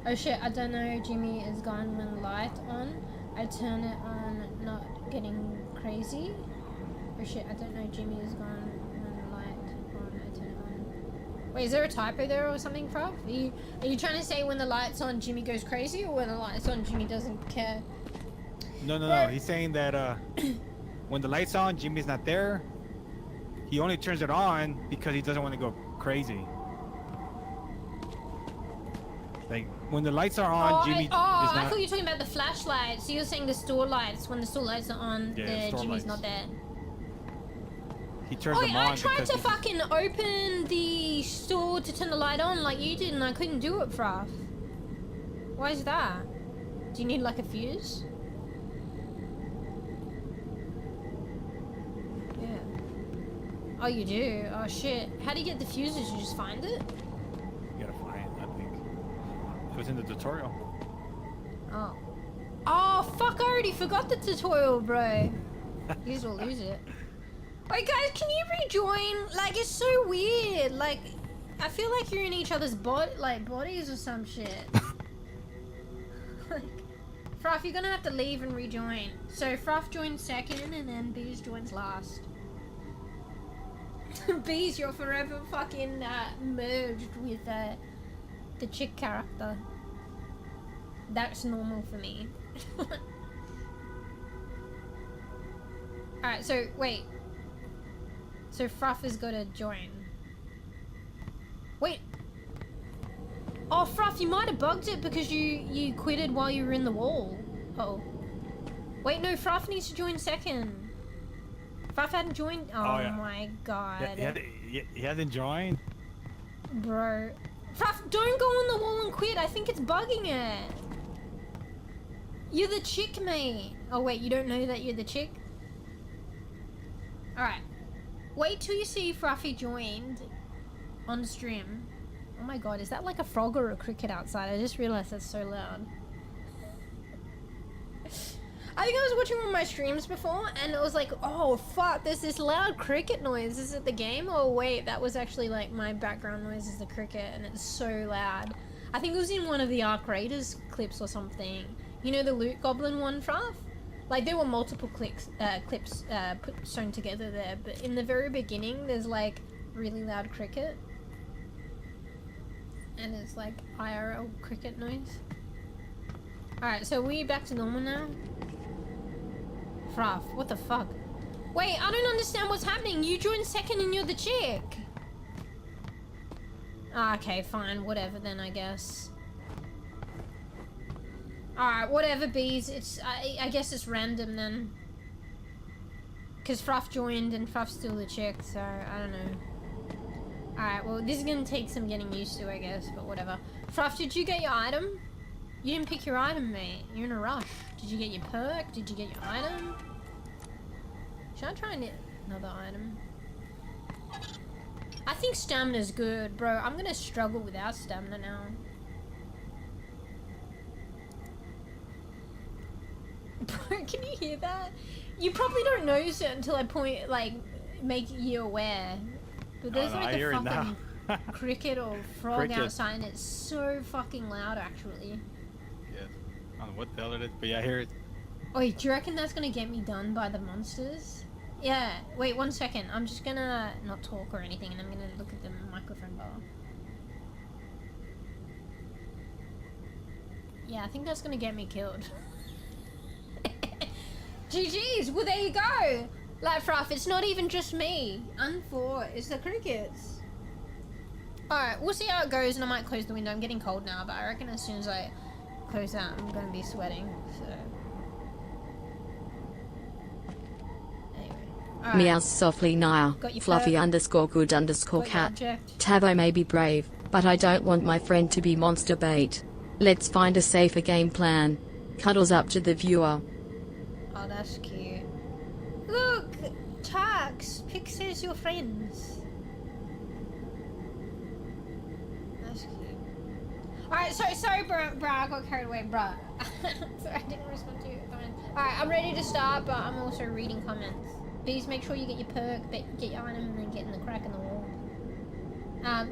Oh shit, I don't know, Jimmy is gone when light on. I turn it on, not getting crazy. Oh shit, I don't know, Jimmy is gone when light on, I turn it on. Wait, is there a typo there or something, Prof? Are you trying to say when the light's on, Jimmy goes crazy, or when the light's on, Jimmy doesn't care? No. He's saying that when the light's on, Jimmy's not there. He only turns it on because he doesn't want to go crazy. Like when the lights are on, Jimmy is I not. thought you were talking about the flashlights. So you're saying the store lights. When the store lights are on, Yeah, store Jimmy's lights. not there. He turns them on. I tried because to he's- fucking open the store to turn the light on like you did, and I couldn't do it, Fruff. Why is that? Do you need like a fuse? Yeah. Oh, you do? Oh shit. How do you get the fuses? You just find it? You gotta find it, I think. It was in the tutorial. Oh. Oh, fuck, I already forgot the tutorial, bro. Use or lose it. Wait, guys, can you rejoin? Like, it's so weird. Like, I feel like you're in each other's bodies or some shit. Like, Fruff, you're gonna have to leave and rejoin. So, Fruff joins second, and then Bees joins last. Bees, you're forever fucking merged with the chick character. That's normal for me. Alright, so, wait. So, Fruff has got to join. Wait. Oh, Fruff, you might have bugged it because you quitted while you were in the wall. Oh. Wait, no, Fruff needs to join second. Fruff hadn't joined. Oh, yeah. my god. He hasn't joined. Bro. Fruff, don't go on the wall and quit. I think it's bugging it. You're the chick, mate. Oh, wait, you don't know that you're the chick? Alright. Wait till you see Fruffy joined on stream. Oh my god, is that like a frog or a cricket outside? I just realized that's so loud. I think I was watching one of my streams before and it was like, oh fuck, there's this loud cricket noise. Is it the game? Oh wait, that was actually like my background noise is the cricket and it's so loud. I think it was in one of the Arc Raiders clips or something. You know the Loot Goblin one, Fruff? Like there were multiple clips sewn together there, but in the very beginning there's like really loud cricket. And it's like IRL cricket noise. Alright, so we back to normal now? Fruff, what the fuck? Wait, I don't understand what's happening. You joined second and you're the chick. Okay, fine, whatever then, I guess. Alright, whatever, Bees. It's I guess it's random then. Because Fruff joined and Fruff's still the chick, so I don't know. Alright, well, this is gonna take some getting used to, I guess, but whatever. Fruff, did you get your item? You didn't pick your item, mate. You're in a rush. Did you get your perk? Did you get your item? Should I try and get another item? I think stamina's good, bro. I'm gonna struggle without stamina now. Bro, can you hear that? You probably don't notice it until I point, like, make you aware. But there's like a fucking cricket or frog outside and it's so fucking loud, actually. Yes. I don't know what the hell it is, but yeah, I hear it. Wait, do you reckon that's gonna get me done by the monsters? Yeah, wait 1 second. I'm just gonna not talk or anything and I'm gonna look at the microphone bar. Yeah, I think that's gonna get me killed. GG's, well there you go! Like Fruff, it's not even just me. It's the crickets. Alright, we'll see how it goes and I might close the window. I'm getting cold now, but I reckon as soon as I close that, I'm gonna be sweating, so... Right. Meow softly Naya, fluffy underscore good underscore cat. Tavo may be brave, but I don't want my friend to be monster bait. Let's find a safer game plan. Cuddles up to the viewer. Oh, that's cute. Look! Tax! Pixels your friends. That's cute. Alright, sorry, bruh, I got carried away, bruh. Sorry, I didn't respond to your comment. Alright, I'm ready to start, but I'm also reading comments. Please make sure you get your perk, get your item, and then get in the crack in the wall.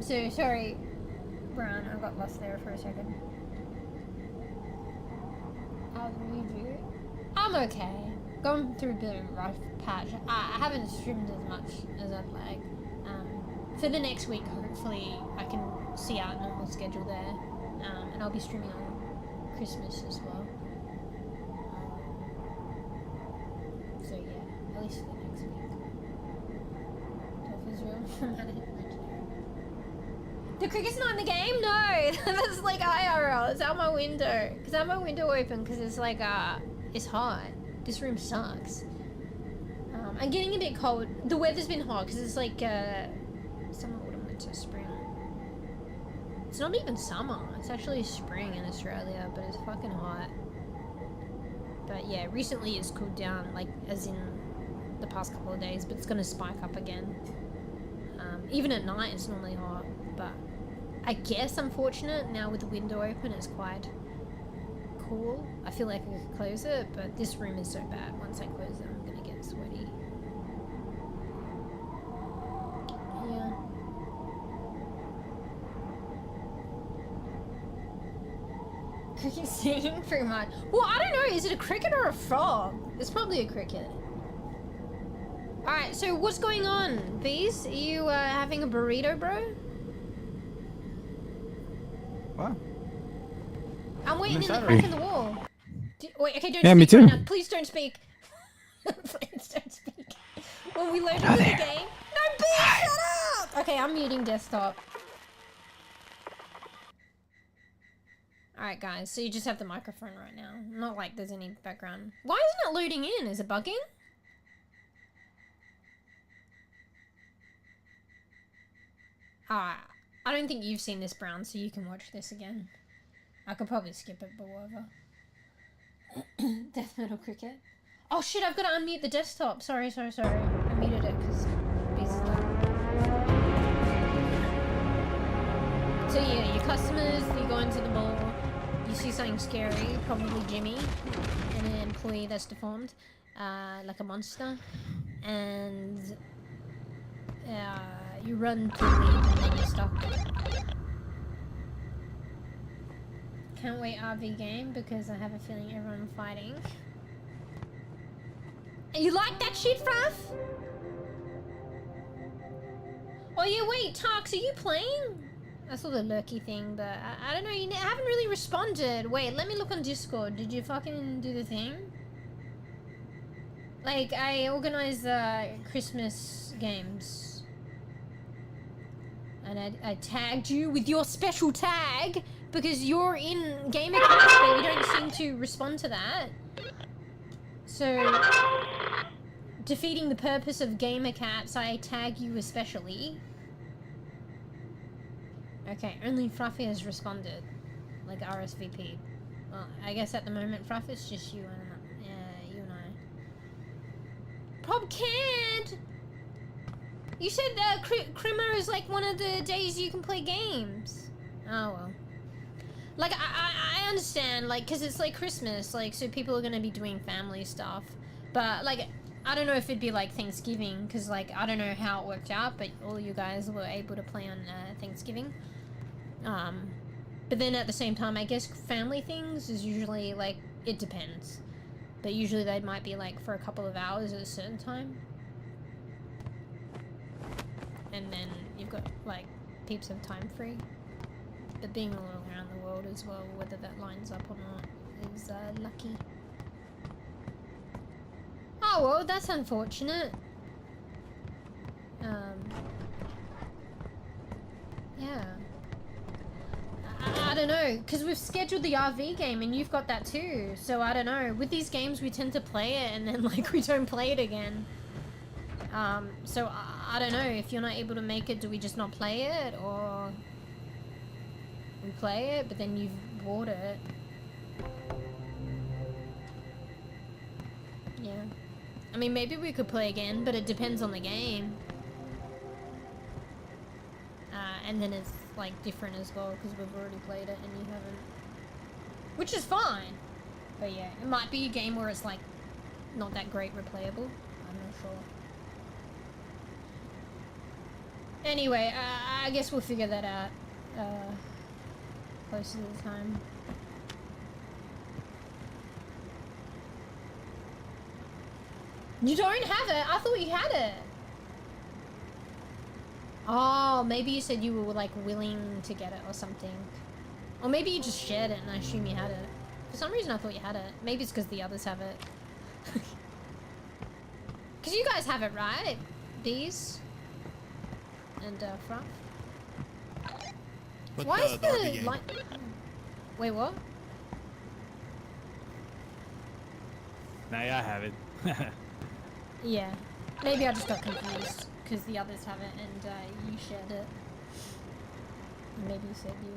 So, sorry, Brown, I got lost there for a second. How's MeewGeo? I'm okay. Going through a bit of a rough patch. I haven't streamed as much as I'd like. For the next week, hopefully, I can see our normal schedule there. And I'll be streaming on Christmas as well. So yeah, at least for the next week. The cricket's not in the game? No! That's like IRL. It's out my window. Because I have my window open because it's like, it's hot. This room sucks. I'm getting a bit cold. The weather's been hot because it's like, summer, autumn, winter, spring. It's not even summer. It's actually spring in Australia, but it's fucking hot. But yeah, recently it's cooled down, like, as in the past couple of days, but it's gonna spike up again. Even at night it's normally hot, but I guess I'm fortunate now with the window open, it's quite cool. I feel like I could close it, but this room is so bad. Once I close it, I'm gonna get sweaty. Yeah. Cricket singing pretty much. Well, I don't know, is it a cricket or a frog? It's probably a cricket. Alright, so what's going on, Bees? Are you having a burrito, bro? What? I'm waiting in the crack in the wall. Wait, okay, don't Yeah, speak me too. right now. Please don't speak. Please don't speak. When we load into the game. No, Bees, shut up! Okay, I'm muting desktop. Alright, guys, so you just have the microphone right now. Not like there's any background. Why isn't it loading in? Is it bugging? I don't think you've seen this, Brown, so you can watch this again. I could probably skip it, but whatever. Death Metal Cricket. Oh shit, I've got to unmute the desktop. Sorry. I muted it because Bees is loud. So yeah, your customers, you go into the mall, you see something scary, probably Jimmy, and an employee that's deformed, like a monster, and you run to leave and then you're stuck. Can't wait RV game because I have a feeling everyone fighting. You like that shit, Fruff? Oh yeah, wait, Tarks, are you playing? I saw the lurky thing, but I don't know, you haven't really responded. Wait, let me look on Discord. Did you fucking do the thing? Like, I organized Christmas games. And I tagged you with your special tag because you're in Gamer Cast, but you don't seem to respond to that. So, defeating the purpose of Gamer Cats, I tag you especially. Okay, only Fruffy has responded, like RSVP. Well, I guess at the moment, Fruff, it's just you and you and I. Prob can't. You said Crimmer is like one of the days you can play games. Oh well. Like I understand, like, cause it's like Christmas, like, so people are gonna be doing family stuff. But like, I don't know if it'd be like Thanksgiving, cause like I don't know how it worked out, but all you guys were able to play on Thanksgiving. But then at the same time, I guess family things is usually like, it depends. But usually they might be like for a couple of hours at a certain time. And then you've got like peeps of time free. But being all around the world as well, whether that lines up or not, is lucky. Oh well, that's unfortunate. Yeah. I don't know, because we've scheduled the RV game and you've got that too, so I don't know. With these games we tend to play it and then like we don't play it again. So I don't know, if you're not able to make it, do we just not play it, or we play it but then you've bought it? Yeah. I mean, maybe we could play again, but it depends on the game. And then it's like different as well because we've already played it and you haven't, which is fine. But yeah, it might be a game where it's like not that great replayable. I'm not sure. Anyway, I guess we'll figure that out closer to the time. You don't have it? I thought you had it. Oh, maybe you said you were like willing to get it or something. Or maybe you just shared it and I assume you had it. For some reason I thought you had it. Maybe it's because the others have it. Because you guys have it, right? These? And Fruff? Put Why is the RV the game. light? Wait, what? Now yeah, I have it. Yeah. Maybe I just got confused because the others have it and you shared it. And maybe you said you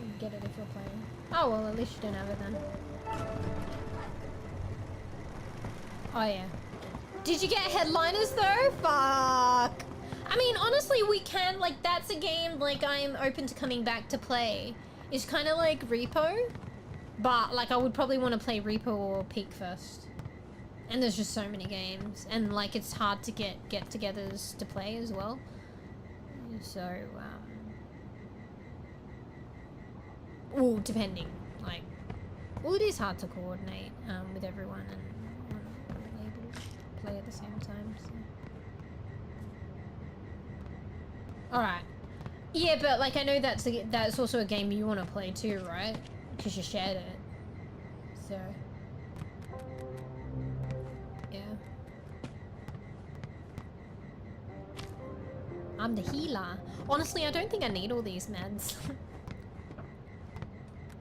would get it if you're playing. Oh well, at least you don't have it then. Oh yeah. Did you get headliners though? Fuck. I mean, honestly, we can, like, that's a game, like, I'm open to coming back to play. It's kind of like Repo, but, like, I would probably want to play Repo or Peak first. And there's just so many games, and, like, it's hard to get-togethers to play as well. So, well, depending, like, well, it is hard to coordinate, with everyone and able to play at the same time, so. Alright. Yeah, but like I know that's also a game you want to play too, right? Because you shared it. So. Yeah. I'm the healer. Honestly, I don't think I need all these meds.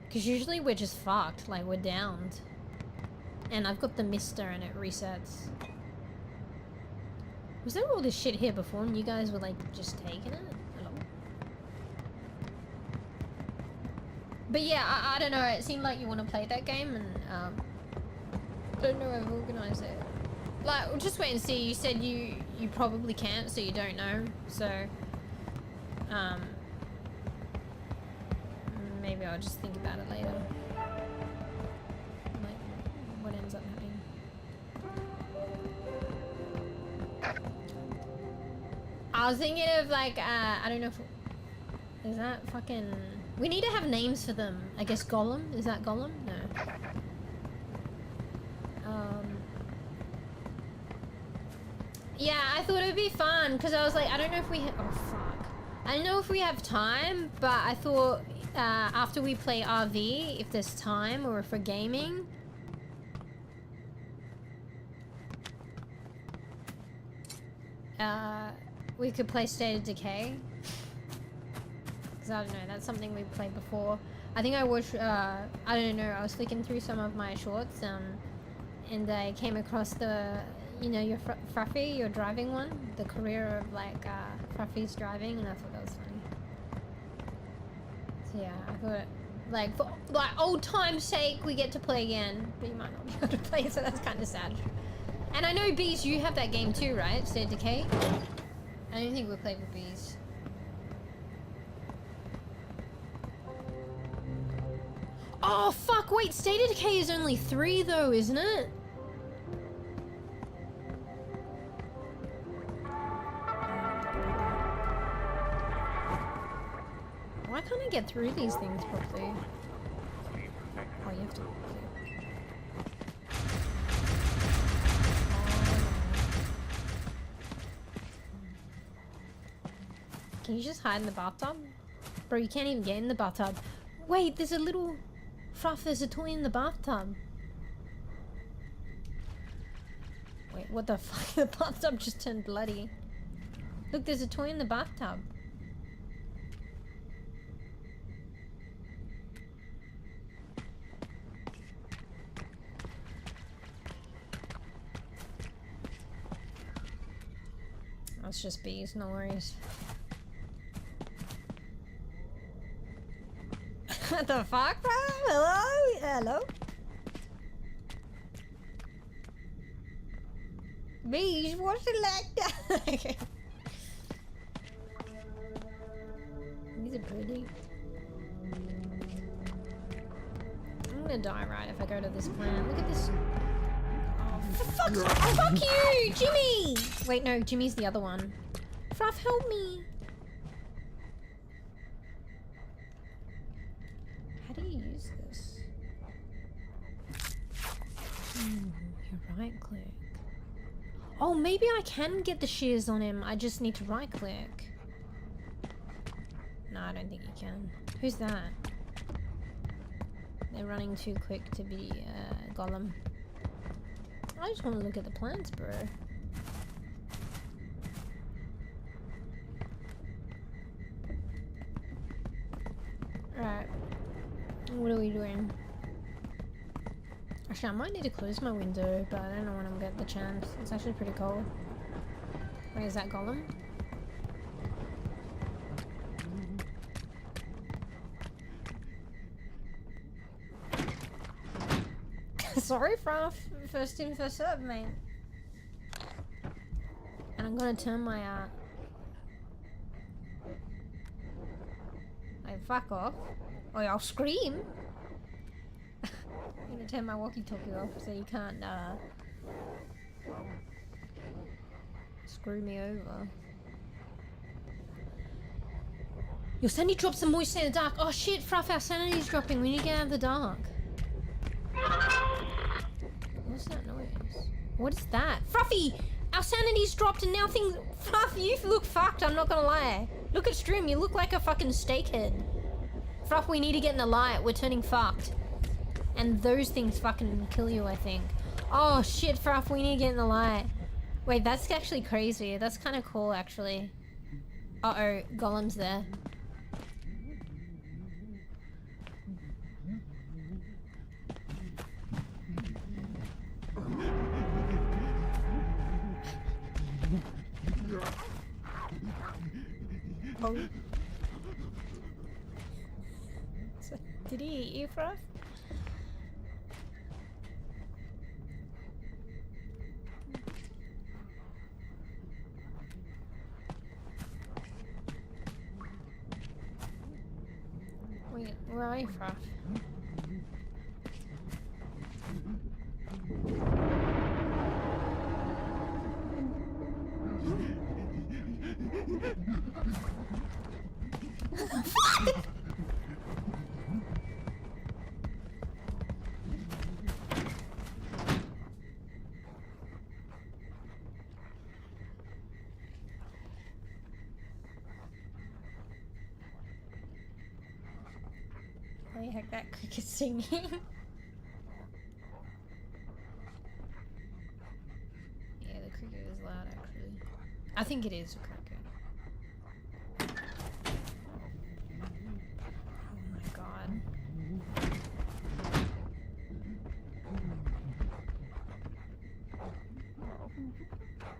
Because usually we're just fucked, like we're downed. And I've got the mister and it resets. Was there all this shit here before and you guys were like just taking it? Hello? But yeah, I don't know, it seemed like you want to play that game and I don't know how to organize it. Like, we'll just wait and see. You said you probably can't, so you don't know. So, maybe I'll just think about it later. Like, what ends up happening. I was thinking of like, I don't know if, is that fucking, we need to have names for them. I guess Golem, is that Golem? No. Yeah, I thought it would be fun, because I was like, I don't know if we oh fuck. I don't know if we have time, but I thought, after we play RV, if there's time, or if we're gaming, we could play State of Decay. Because I don't know, that's something we've played before. I think I watched, I don't know, I was flicking through some of my shorts, and I came across the, you know, your Fruffy, your driving one, the career of like, Fruffy's driving, and I thought that was funny. So yeah, I thought, like, for like old time's sake, we get to play again, but you might not be able to play, so that's kind of sad. And I know, Bees, you have that game too, right? State of Decay? I don't think we'll play with Bees. Oh, fuck, wait, State of Decay is only 3 though, isn't it? Why can't I get through these things properly? Oh, you have to... Can you just hide in the bathtub? Bro, you can't even get in the bathtub. Wait, there's a little... Fruff, there's a toy in the bathtub. Wait, what the fuck? The bathtub just turned bloody. Look, there's a toy in the bathtub. That's just Bees, no worries. What the fuck, bro? Hello? Hello? Bees, what's it like that? These are pretty. I'm gonna die right if I go to this planet. Look at this. Oh, for fuck's sake! Fuck you, Jimmy! Wait, no, Jimmy's the other one. Fruff, help me. How do you use this? You right click. Oh, maybe I can get the shears on him. I just need to right click. No, I don't think you can. Who's that? They're running too quick to be Golem. I just want to look at the plants, bro. What are we doing? Actually, I might need to close my window, but I don't know when I'm gonna get the chance. It's actually pretty cold. Wait, is that Golem? Sorry, Fruff. First in, first serve, mate. And I'm gonna turn my, Like, fuck off. Or I'll scream. I'm gonna turn my walkie-talkie off so you can't, screw me over. Your sanity drops the moisture in the dark. Oh shit, Fruff, our sanity's dropping. We need to get out of the dark. What's that noise? What is that? Fruffy! Our sanity's dropped and now things... Fruff, you look fucked, I'm not gonna lie. Look at Strim, you look like a fucking steakhead. Fruff, we need to get in the light. We're turning fucked. And those things fucking kill you, I think. Oh shit, Fruff, we need to get in the light. Wait, that's actually crazy. That's kind of cool, actually. Uh-oh, Golem's there. Oh. Did he eat you, Fruff? Wait, where are you, Fruff? I heard that cricket singing. Yeah, the cricket is loud actually. I think it is a cricket. Oh my god.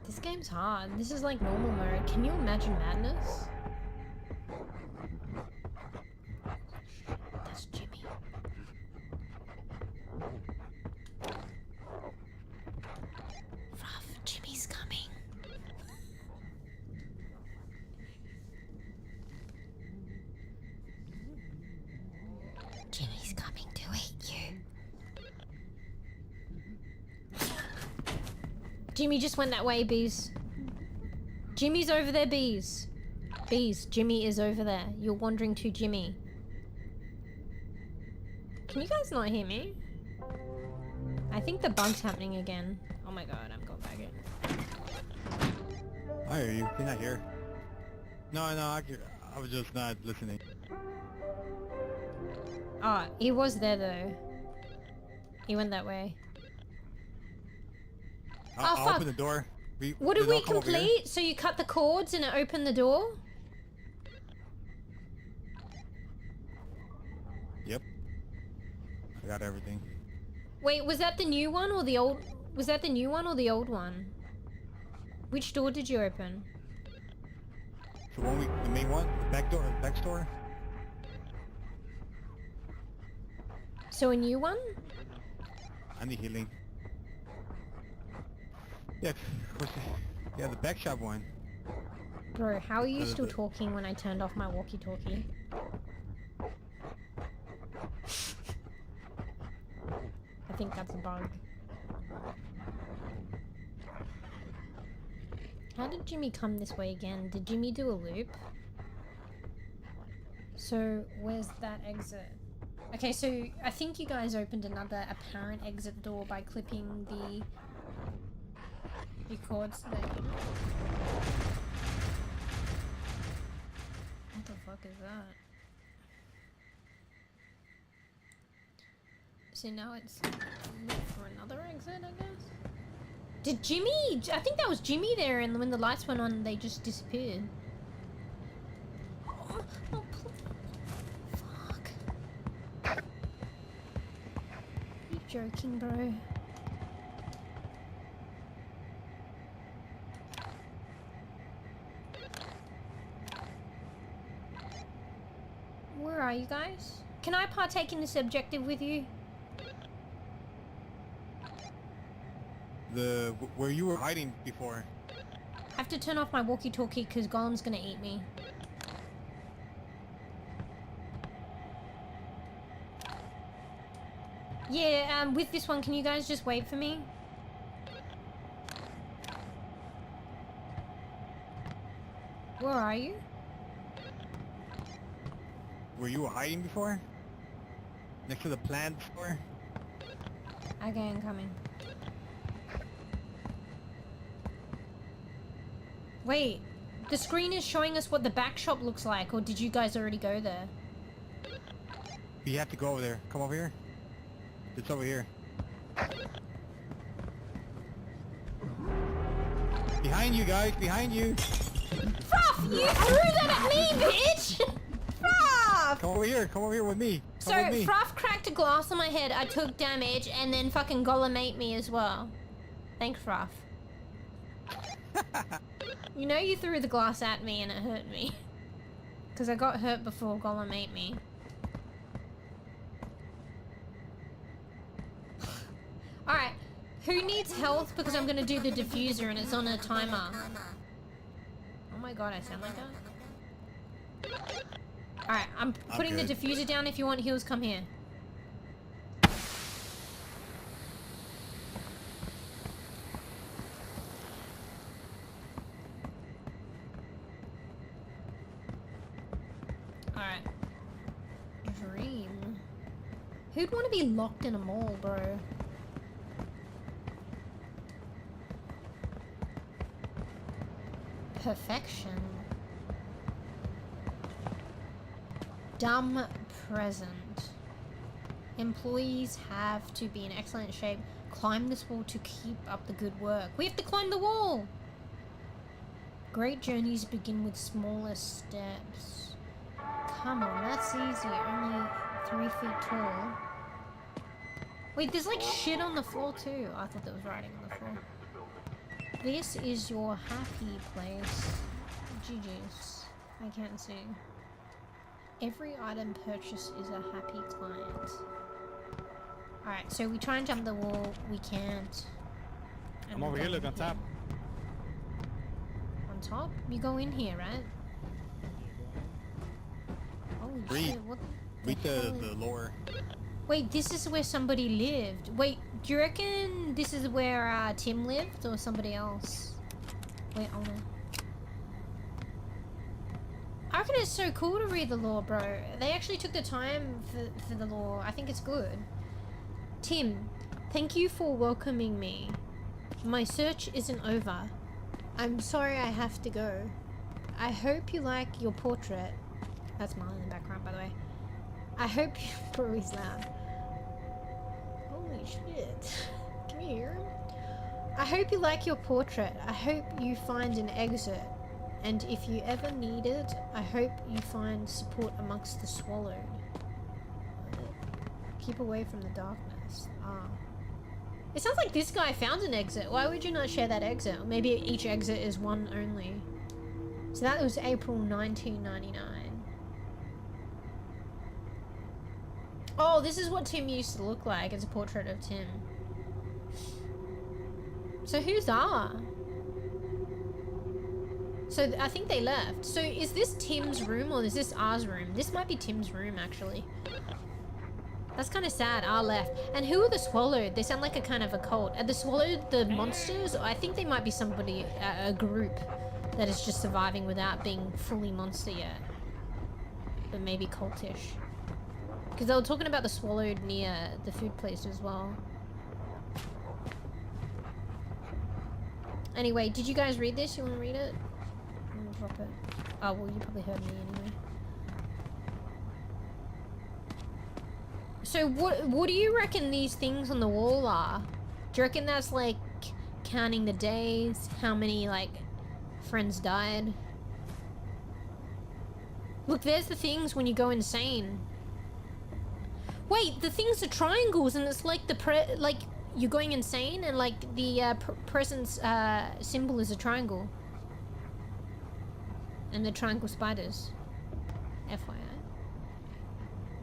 This game's hard. This is like normal mode. Can you imagine madness? That's Jimmy. Ruff, Jimmy's coming. Jimmy's coming to eat you. Jimmy just went that way, bees. Jimmy's over there, bees. Bees, Jimmy is over there. You're wandering to Jimmy. Can you guys not hear me? I think the bug's happening again. Oh my god, I'm going back in. I hear you. You're not here. No, I was just not listening. Oh, he was there though. He went that way. I'll fuck. open the door. What did we complete? So you cut the cords and it opened the door? Yep. I got everything. Wait, was that the new one or the old? Was that the new one or the old one? Which door did you open? So the main one, the back door, So a new one? I need healing. Yeah, of course. Yeah, the back shop one. Bro, how are you still talking when I turned off my walkie-talkie? I think that's a bug. How did Jimmy come this way again? Did Jimmy do a loop? So, where's that exit? Okay, so I think you guys opened another apparent exit door by clipping the cords there. What the fuck is that? So now it's look for another exit, I guess? Did Jimmy... I think that was Jimmy there, and when the lights went on, they just disappeared. Oh, fuck. joking, bro. Where are you guys? Can I partake in this objective with you? Where you were hiding before. I have to turn off my walkie-talkie because Golem's gonna eat me. Yeah, with this one, can you guys just wait for me? Where are you? Where you were hiding before? Next to the plant store? Okay, I'm coming. Wait, the screen is showing us what the back shop looks like, or did you guys already go there? You have to go over there. Come over here. It's over here. Behind you guys, behind you! Fruff, you threw that at me, bitch! Fruff! Come over here with me. Come So, with me. Fruff cracked a glass on my head, I took damage, and then fucking Golem ate me as well. Thanks, Fruff. You know you threw the glass at me and it hurt me. Because I got hurt before Golem ate me. Alright, who needs health? Because I'm gonna do the diffuser and it's on a timer. Oh my god, I sound like that? Alright, I'm putting the diffuser down. If you want heals, come here. Alright. Dream. Who'd want to be locked in a mall, bro? Perfection. Dumb present. Employees have to be in excellent shape. Climb this wall to keep up the good work. We have to climb the wall! Great journeys begin with smaller steps. Come on, that's easy. Only 3 feet tall. Wait, there's like shit on the floor too. I thought there was writing on the floor. This is your happy place. GG's. I can't see. Every item purchased is a happy client. Alright, so we try and jump the wall. We can't. I'm over here, look on top. On top? You go in here, right? Holy shit, what Read the lower. Wait, this is where somebody lived. Wait, do you reckon this is where Tim lived or somebody else? Wait, hold on. I reckon it's so cool to read the lore, bro. They actually took the time for the lore. I think it's good. Tim, thank you for welcoming me. My search isn't over. I'm sorry I have to go. I hope you like your portrait. That's mine in the background, by the way. I hope you... Bro, he's loud. Holy shit. Can you hear him? I hope you like your portrait. I hope you find an exit. And if you ever need it, I hope you find support amongst the swallowed. Keep away from the darkness. Ah. It sounds like this guy found an exit. Why would you not share that exit? Or maybe each exit is one only. So that was April 1999. Oh, this is what Tim used to look like. It's a portrait of Tim. So who's R? So I think they left. So is this Tim's room or is this R's room? This might be Tim's room, actually. That's kind of sad. R left. And who are the Swallowed? They sound like a kind of a cult. Are the Swallowed the monsters? I think they might be somebody, a group that is just surviving without being fully monster yet. But maybe cultish. Because they were talking about the Swallowed near the food place as well. Anyway, did you guys read this? You want to read it? I'm gonna drop it. Oh, well, you probably heard me anyway. So what do you reckon these things on the wall are? Do you reckon that's like counting the days? How many like friends died? Look, there's the things when you go insane. Wait, the things are triangles, and it's like like you're going insane, and like the presence symbol is a triangle, and the triangle spiders. FYI.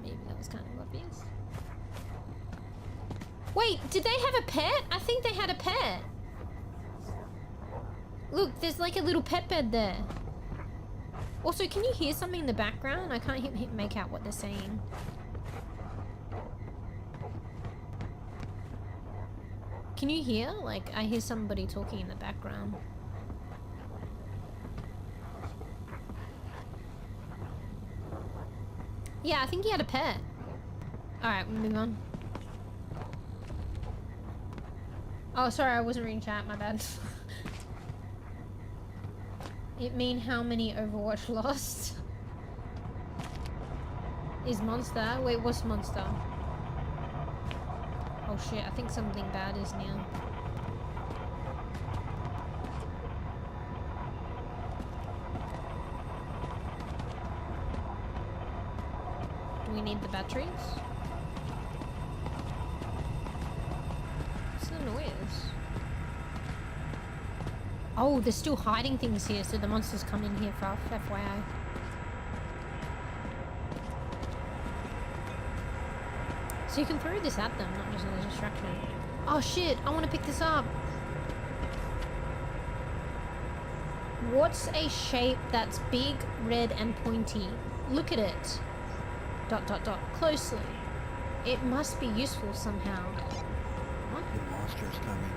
Maybe that was kind of obvious. Wait, did they have a pet? I think they had a pet. Look, there's like a little pet bed there. Also, can you hear something in the background? I can't make out what they're saying. Can you hear? Like, I hear somebody talking in the background. Yeah, I think he had a pet. Alright, we'll move on. Oh, sorry, I wasn't reading chat, my bad. It mean how many Overwatch lost? Is monster? Wait, what's monster? Oh shit, I think something bad is near. Do we need the batteries? What's the noise? Oh, they're still hiding things here, so the monsters come in here for FYI. So you can throw this at them, not just as a distraction. Oh shit, I want to pick this up. What's a shape that's big, red, and pointy? Look at it. ... Closely. It must be useful somehow. What? The monster's coming.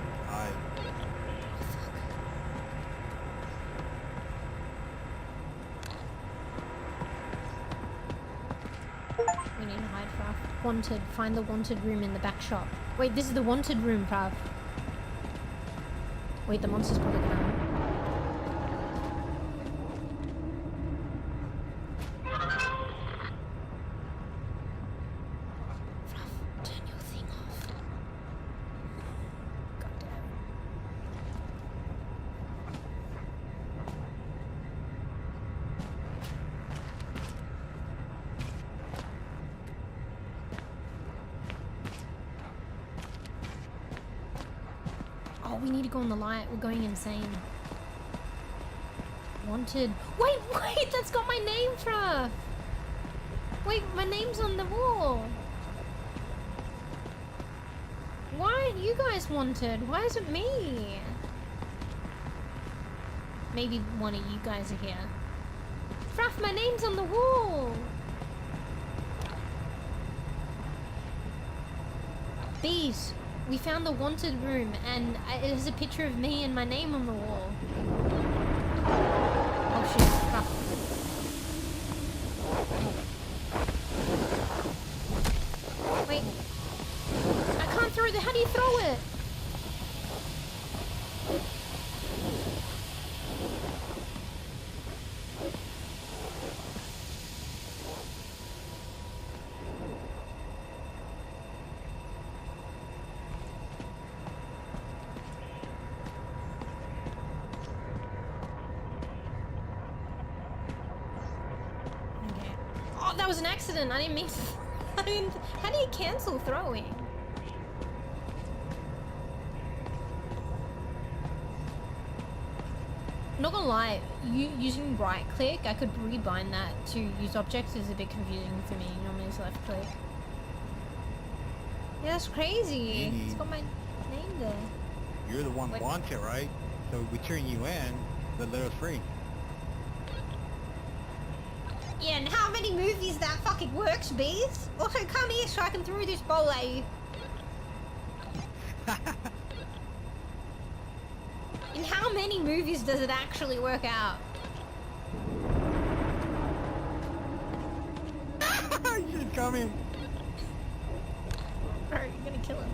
We need to hide, Frav. Wanted. Find the wanted room in the back shop. Wait, this is the wanted room, Frav. Wait, the monster's probably coming. We need to go on the light. We're going insane. Wanted. Wait, that's got my name, Frav. Wait, my name's on the wall. Why are you guys wanted? Why is it me? Maybe one of you guys are here. Frav, my name's on the wall. Bees. We found the wanted room, and it has a picture of me and my name on the wall. Oh shit, crap. Wait. I can't throw it. How do you throw it? That was an accident. I didn't mean to. How do you cancel throwing? Not gonna lie, using right click, I could rebind that to use objects is a bit confusing for me. Normally it's left click. Yeah, that's crazy. It's got my name there. You're the one wanted, right? So we turn you in, but let us free. Yeah, and how many movies that fucking works, bees? Also, come here so I can throw this bowl at you. In how many movies does it actually work out? She's coming. Bro, you're gonna kill him.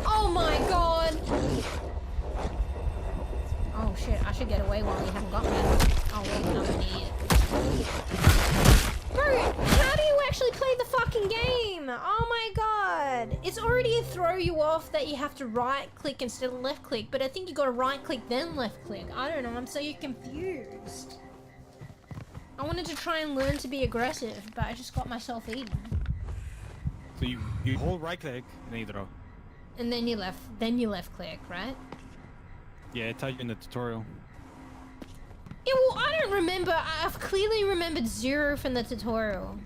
Oh my god! Oh shit, I should get away while you haven't got me. Oh wait, I'm an idiot. Bro, how do you actually play the fucking game? Oh my god! god! It's already a throw you off that you have to right click instead of left click, but I think you gotta right click then left click. I don't know, I'm so confused. I wanted to try and learn to be aggressive, but I just got myself eaten. So you hold right click and then you throw. And then you left click, right? Yeah, it tells you in the tutorial. Yeah, well, I don't remember. I've clearly remembered 0 from the tutorial.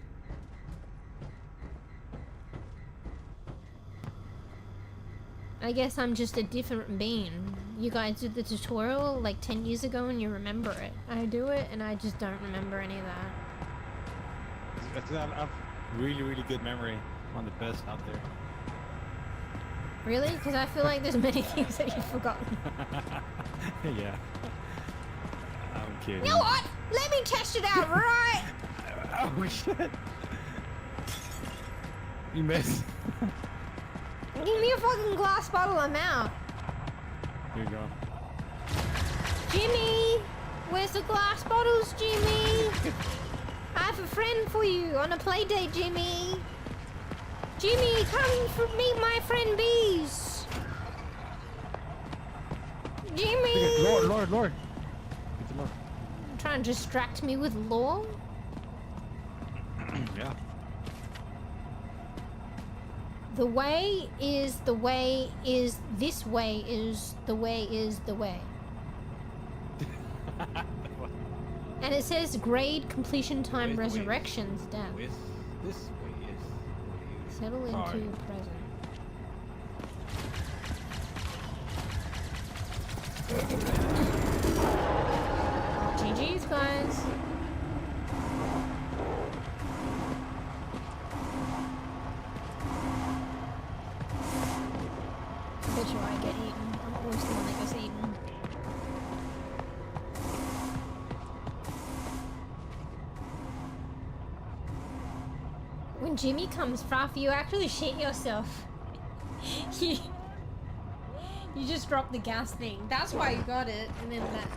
I guess I'm just a different bean. You guys did the tutorial like 10 years ago and you remember it. I do it and I just don't remember any of that. I've really, really good memory. One of the best out there. Really? Because I feel like there's many things that you've forgotten. Yeah. I'm kidding. You know what? Let me test it out, right? Oh shit! You missed. Give me a fucking glass bottle, I'm out. Here you go. Jimmy! Where's the glass bottles, Jimmy? I have a friend for you on a play date, Jimmy. Jimmy, come meet my friend Bees. Jimmy! Lord. It's Lord. Trying to distract me with lore? Yeah. The way is the way is this way is the way is the way. And it says grade completion time Where's the way? resurrections down. This way is. Settle into Alright. present. GG's, guys. I bet you I get eaten. I'm always the one that gets eaten. When Jimmy comes, Fruff, you actually shit yourself. You just dropped the gas thing. That's why you got it. And then that.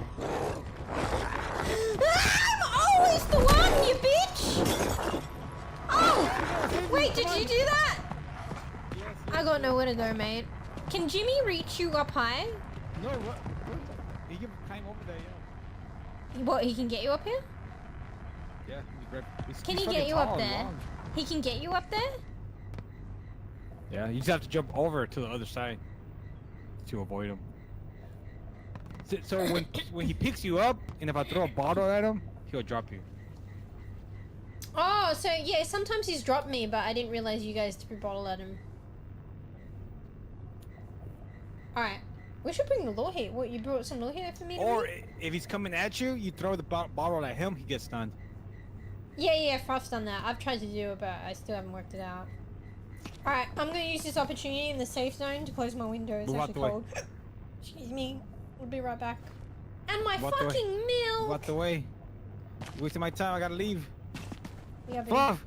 I'm always the one, you bitch! Oh! Wait, did you do that? I got nowhere to go, mate. Can Jimmy reach you up high? No, what? He can climb over there, yeah. What, he can get you up here? Yeah, Can he get you up there? He can get you up there? Yeah, you just have to jump over to the other side to avoid him. So when he picks you up, and if I throw a bottle at him, he'll drop you. Oh, so yeah, sometimes he's dropped me, but I didn't realize you guys threw bottle at him. Alright. We should bring the law here. What, you brought some law here for me to Or read? if he's coming at you, you throw the bottle at him, he gets stunned. Yeah, Fruff's done that. I've tried to do it, but I still haven't worked it out. Alright, I'm gonna use this opportunity in the safe zone to close my window. It's Move out actually the way. cold. Excuse me. I'll be right back. And my Move out the way. fucking milk! What the way? You're wasting my time, I gotta leave. Yeah, baby. Fluff!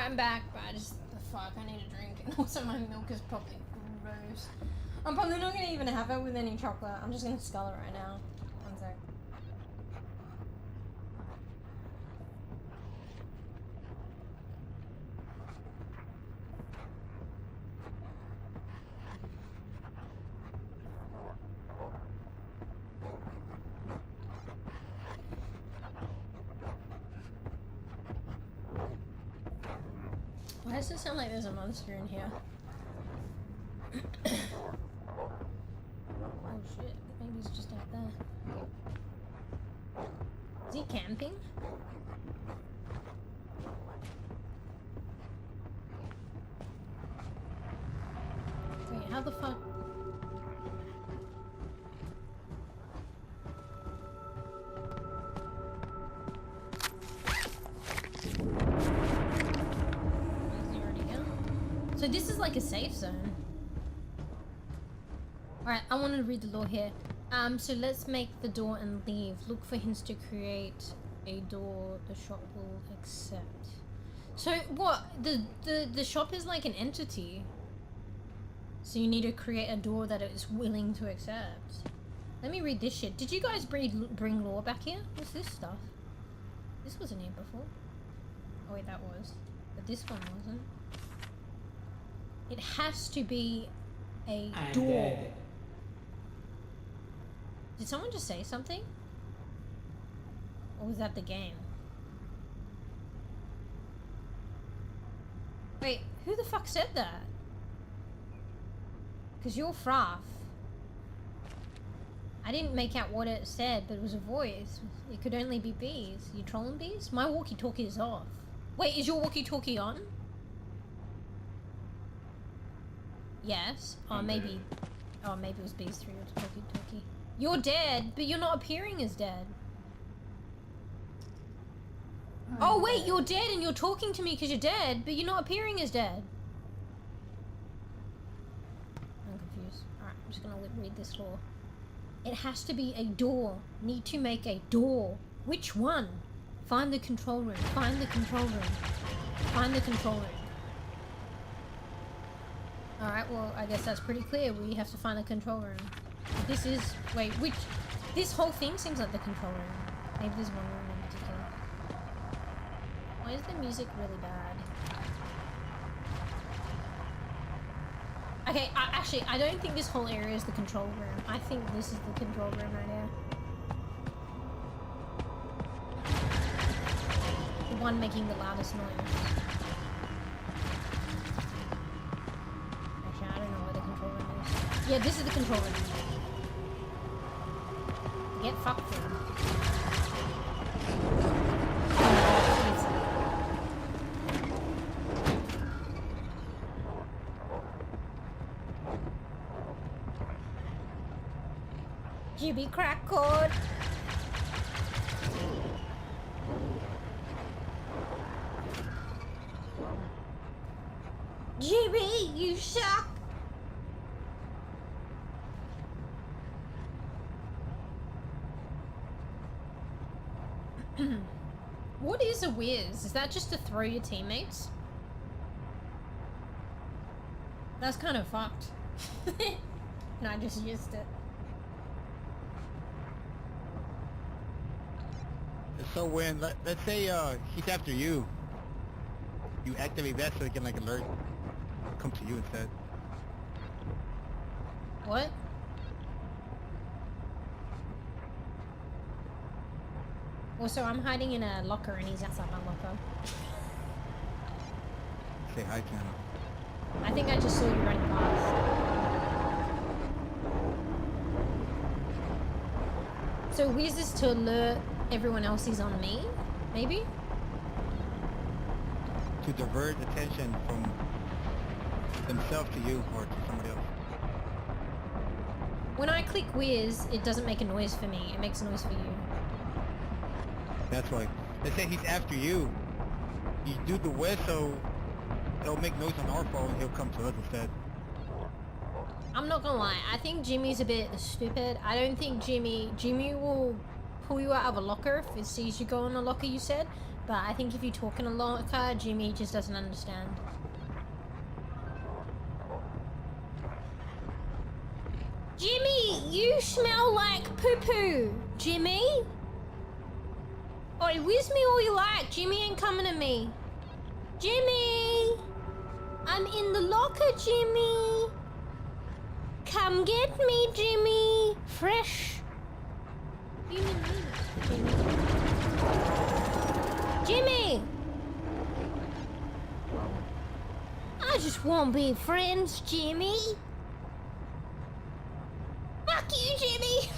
Alright, I'm back, but I just, fuck, I need a drink. And also my milk is probably gross. I'm probably not gonna even have it with any chocolate. I'm just gonna scull it right now. One sec. Why does it sound like there's a monster in here? Oh shit, maybe he's just out there. Is he camping? Wait, how the fuck? So this is like a safe zone. Alright, I wanted to read the law here. So let's make the door and leave. Look for hints to create a door the shop will accept. So what? The shop is like an entity. So you need to create a door that it is willing to accept. Let me read this shit. Did you guys bring law back here? What's this stuff? This wasn't here before. Oh wait, that was. But this one wasn't. It has to be a door. Did someone just say something? Or was that the game? Wait, who the fuck said that? Because you're Fraff. I didn't make out what it said, but it was a voice. It could only be bees. You trolling bees? My walkie-talkie is off. Wait, is your walkie-talkie on? Yes. Oh, maybe. Oh, maybe it was bees 3 or walkie-talkie. You're dead, but you're not appearing as dead. Oh, wait, you're dead and you're talking to me because you're dead, but you're not appearing as dead. I'm confused. Alright, I'm just gonna read this law. It has to be a door. Need to make a door. Which one? Find the control room. Find the control room. Find the control room. Alright, well, I guess that's pretty clear. We have to find the control room. This is... Wait, which... This whole thing seems like the control room. Maybe there's one room in particular. Why is the music really bad? Okay, actually, I don't think this whole area is the control room. I think this is the control room right here. The one making the loudest noise. Actually, I don't know where the control room is. Yeah, this is the control room. Get fucked then. GB crack code. GB, you suck. What is a whiz? Is that just to throw your teammates? That's kind of fucked. And I just used it. So when, let's say he's after you, you activate that so he can like alert, come to you instead. What? Also, I'm hiding in a locker and he's outside my locker. Say hi to him. I think I just saw you running past. So whiz is to alert everyone else is on me? Maybe? To divert attention from themselves to you or to somebody else. When I click whiz, it doesn't make a noise for me. It makes a noise for you. That's why. Let's say he's after you. You do the whiz so it'll make noise on our phone and he'll come to us instead. I'm not gonna lie. I think Jimmy's a bit stupid. I don't think Jimmy will pull you out of a locker if it sees you go in a locker, you said. But I think if you talk in a locker, Jimmy just doesn't understand. Jimmy, you smell like poo-poo. Jimmy? Oi, whiz me all you like. Jimmy ain't coming to me. Jimmy! I'm in the locker, Jimmy. Come get me, Jimmy. Fresh. You mean me? Jimmy! I just want to be friends, Jimmy. Fuck you, Jimmy!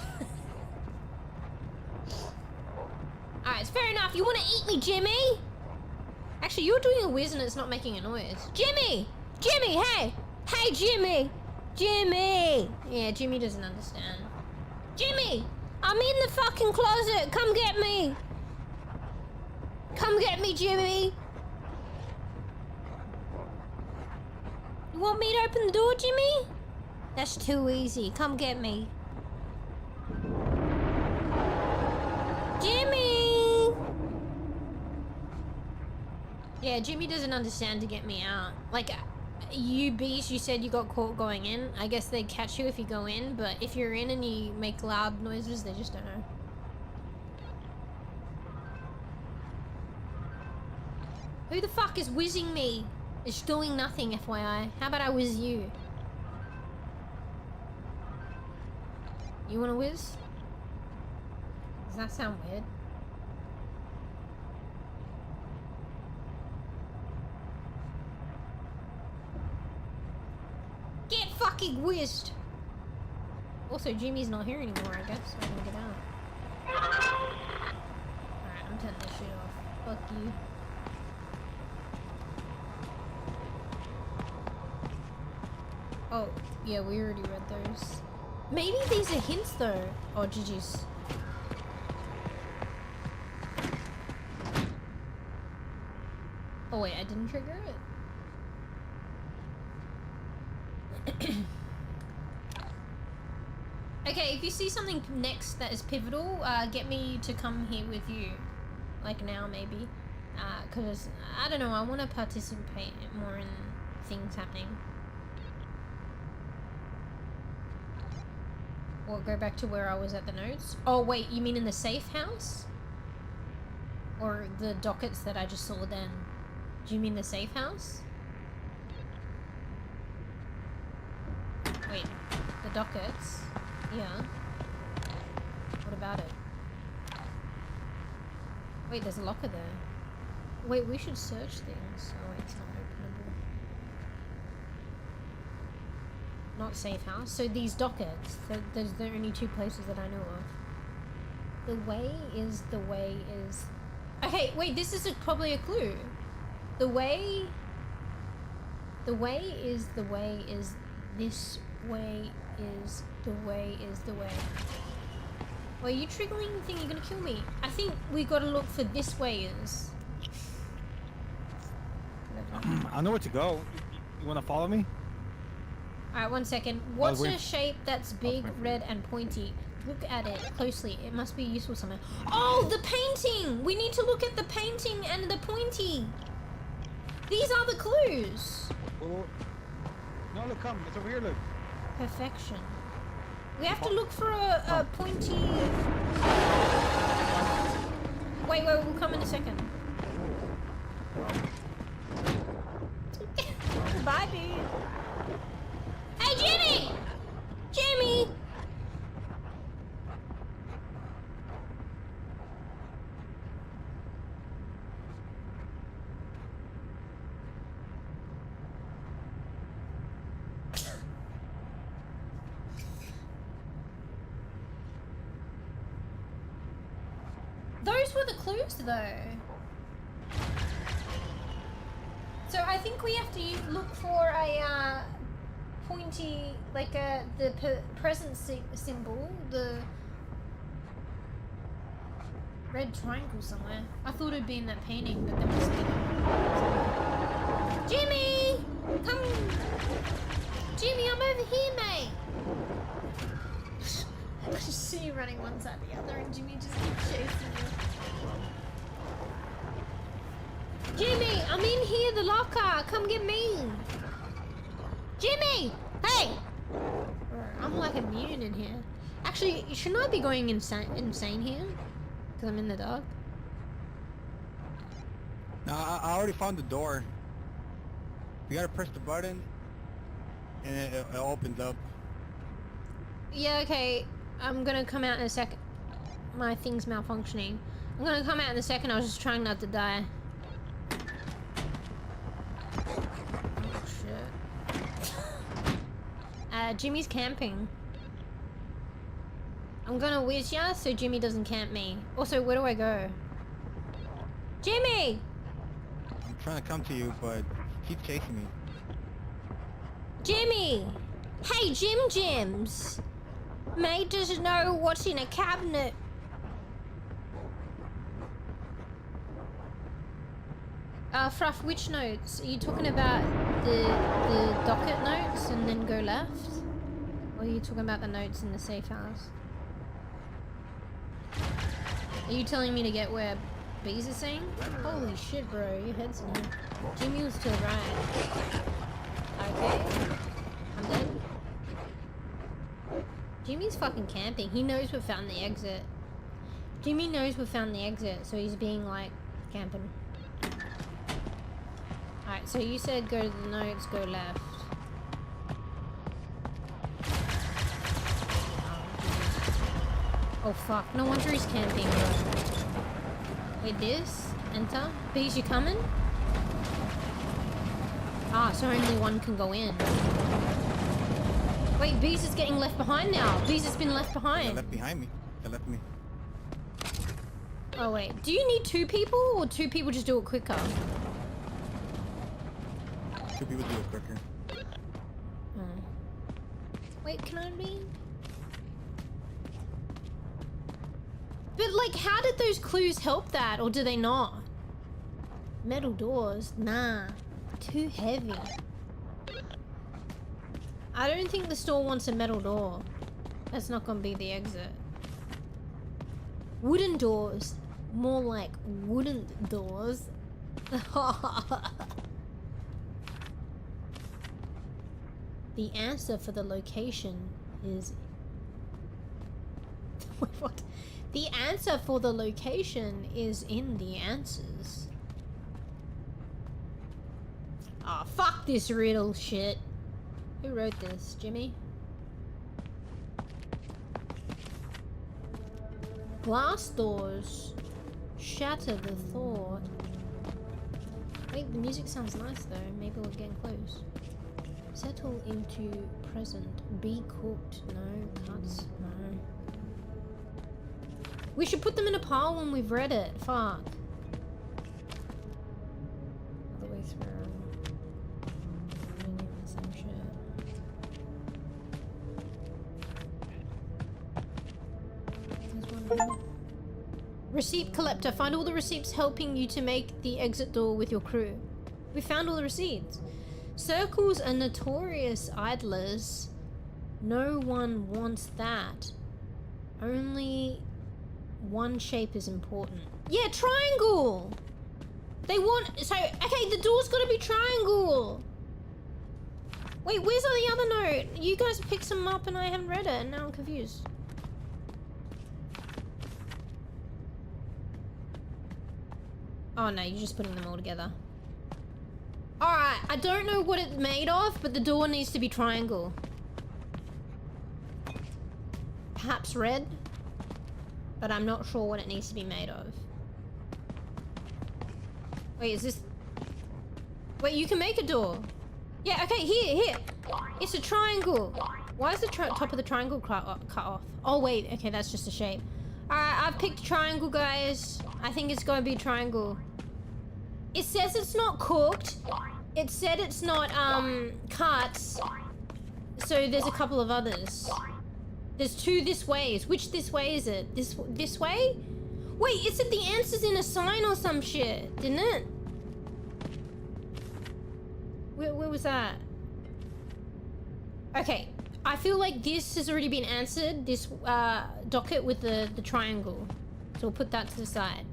Alright, it's fair enough. You want to eat me, Jimmy? Actually, you're doing a whiz and it's not making a noise. Jimmy! Jimmy, hey! Hey, Jimmy! Jimmy! Yeah, Jimmy doesn't understand. Jimmy! I'm in the fucking closet! Come get me! Come get me, Jimmy! You want me to open the door, Jimmy? That's too easy. Come get me. Jimmy! Yeah, Jimmy doesn't understand to get me out. Like, you bees, you said you got caught going in. I guess they'd catch you if you go in, but if you're in and you make loud noises, they just don't know. Who the fuck is whizzing me? It's doing nothing, FYI. How about I whiz you? You wanna whiz? Does that sound weird? Get fucking whizzed! Also, Jimmy's not here anymore, I guess, so I can get out. Alright, I'm turning this shit off. Fuck you. Oh, yeah, we already read those. Maybe these are hints though. Oh, GG's. Oh wait, I didn't trigger it. Okay, if you see something next that is pivotal, get me to come here with you. Like now, maybe. Because, I don't know, I want to participate more in things happening. Or go back to where I was at the notes. Oh wait, you mean in the safe house? Or the dockets that I just saw then? Do you mean the safe house? Wait, the dockets? Yeah. What about it? Wait, there's a locker there. Wait, we should search things. Oh wait, it's not openable. Not safe house. So these dockets, there's the only two places that I know of. The way is... Okay, wait, this is probably a clue. The way is this way is the way is the way. Well, you triggering thing, you're gonna kill me. I think we gotta look for this way is. I know where to go. You wanna follow me? Alright, 1 second. What's a shape that's big, red, and pointy? Look at it closely. It must be useful somewhere. Oh, the painting! We need to look at the painting and the pointy. These are the clues. No, look, come. It's over here, look. Perfection. We have to look for a pointy... Wait, we'll come in a second. Bye, dude. Hey, Jimmy! Jimmy! Those were the clues, though. So I think we have to look for a pointy, like the present symbol, the red triangle somewhere. I thought it'd be in that painting, but there must be. Jimmy, come. Jimmy, I'm over here, mate. I just see you running one side to the other, and Jimmy just keeps chasing you. Jimmy, I'm in here, the locker. Come get me. Jimmy, hey. I'm like immune in here. Actually, shouldn't I be going insane here? Because I'm in the dark. No, I already found the door. You gotta press the button, and it opens up. Yeah, okay. I'm gonna come out in a second. My thing's malfunctioning. I'm gonna come out in a second. I was just trying not to die. Oh, shit. Jimmy's camping. I'm gonna whiz ya so Jimmy doesn't camp me. Also, where do I go? Jimmy! I'm trying to come to you, but keep chasing me. Jimmy! Hey, Jims! Mate doesn't know what's in a cabinet. Fruff, which notes? Are you talking about the docket notes and then go left? Or are you talking about the notes in the safe house? Are you telling me to get where bees are saying? Holy shit, bro, your head's in here. Jimmy was to the right. Okay. I'm dead. Jimmy's fucking camping. He knows we found the exit. Jimmy knows we found the exit, so he's being like camping. Alright, so you said go to the notes, go left. Oh fuck, no wonder he's camping. Wait, this? Enter? Bees, you coming? Ah, so only one can go in. Wait, Bees is getting left behind now. Bees has been left behind. They left behind me. They left me. Oh wait, do you need 2 people or 2 people just do it quicker? 2 people do it quicker. Oh. Wait, can I read? But like, how did those clues help that, or do they not? Metal doors? Nah. Too heavy. I don't think the store wants a metal door. That's not gonna be the exit. Wooden doors. More like wooden doors. The answer for the location is... Wait, what? The answer for the location is in the answers. Ah, oh, fuck this riddle shit. Who wrote this? Jimmy? Glass doors shatter the thought. Wait, the music sounds nice though. Maybe we're getting close. Settle into present. Be cooked. No. Cuts. No. We should put them in a pile when we've read it. Fuck. All the way through. Same shit. There's one more. Receipt collector. Find all the receipts helping you to make the exit door with your crew. We found all the receipts. Circles are notorious idlers. No one wants that. Only one shape is important. Yeah, triangle! They want... So, okay, the door's gotta be triangle! Wait, where's the other note? You guys picked them up and I haven't read it and now I'm confused. Oh no, you're just putting them all together. Alright, I don't know what it's made of, but the door needs to be triangle. Perhaps red? But I'm not sure what it needs to be made of. Wait, is this... Wait, you can make a door. Yeah, okay, here. It's a triangle. Why is the top of the triangle cut off? Oh, wait, okay, that's just a shape. Alright, I've picked triangle, guys. I think it's gonna be triangle. It says it's not cooked. It said it's not, cut. So there's a couple of others. There's 2 this ways. Which this way is it? This way? Wait, it said the answer's in a sign or some shit, didn't it? Where was that? Okay, I feel like this has already been answered, this docket with the triangle. So we'll put that to the side.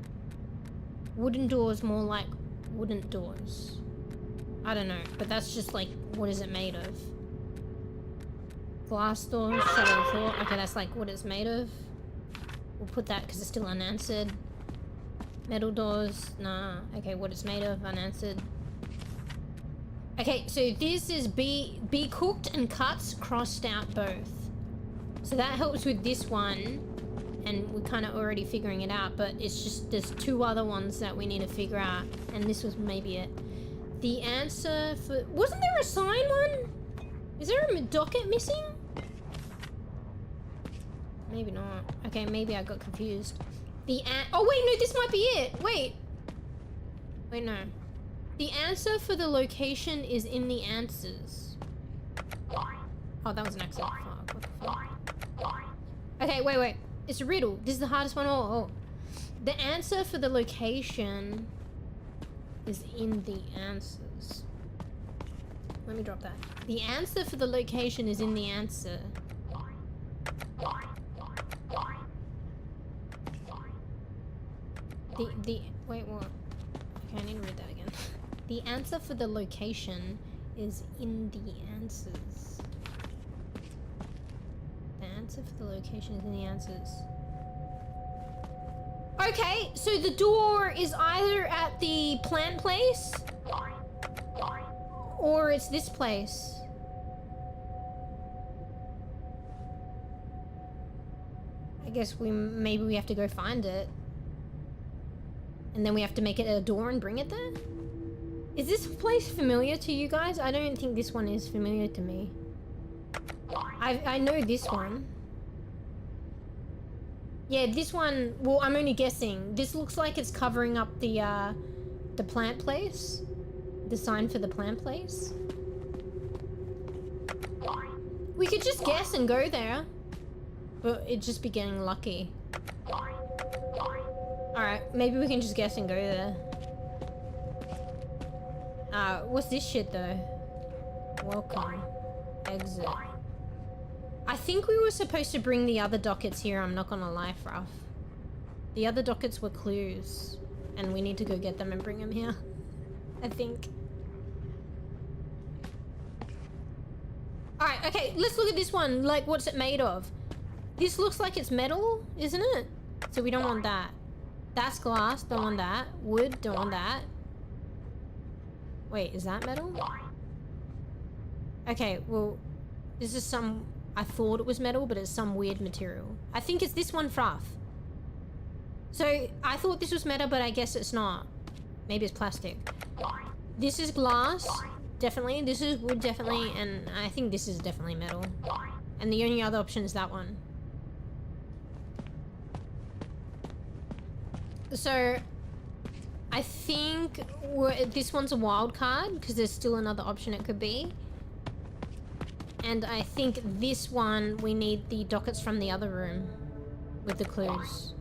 Wooden doors more like wooden doors. I don't know, but that's just like, what is it made of? Glass doors, shadow thought. Okay, that's like what it's made of. We'll put that because it's still unanswered. Metal doors, nah. Okay, what it's made of, unanswered. Okay, so this is be cooked and cuts crossed out both. So that helps with this one, and we're kind of already figuring it out, but it's just there's two other ones that we need to figure out, and this was maybe it. The answer for... Wasn't there a sign one? Is there a docket missing? Maybe not. Okay, maybe I got confused. Oh wait, no, this might be it. Wait, no. The answer for the location is in the answers. Oh, that was an accident. Fuck, what the fuck? Okay, wait. It's a riddle. This is the hardest one. Oh. The answer for the location is in the answers. Let me drop that. The answer for the location is in the answer. Wait, what? Okay, I need to read that again. The answer for the location is in the answers. The answer for the location is in the answers. Okay, so the door is either at the plant place or it's this place. I guess maybe we have to go find it. And then we have to make it a door and bring it there? Is this place familiar to you guys? I don't think this one is familiar to me. I know this one. Yeah, this one, well, I'm only guessing. This looks like it's covering up the plant place. The sign for the plant place. We could just guess and go there. But it'd just be getting lucky. Alright, maybe we can just guess and go there. What's this shit though? Welcome. Exit. I think we were supposed to bring the other dockets here, I'm not gonna lie, Fruff. The other dockets were clues. And we need to go get them and bring them here. I think. Alright, okay, let's look at this one. Like, what's it made of? This looks like it's metal, isn't it? So we don't want that. That's glass, don't want that. Wood, don't want that. Wait, is that metal? Okay, well, this is some... I thought it was metal, but it's some weird material. I think it's this one, Fruff. So, I thought this was metal, but I guess it's not. Maybe it's plastic. This is glass, definitely. This is wood, definitely. And I think this is definitely metal. And the only other option is that one. So, I think this one's a wild card because there's still another option it could be. And I think this one, we need the dockets from the other room with the clues.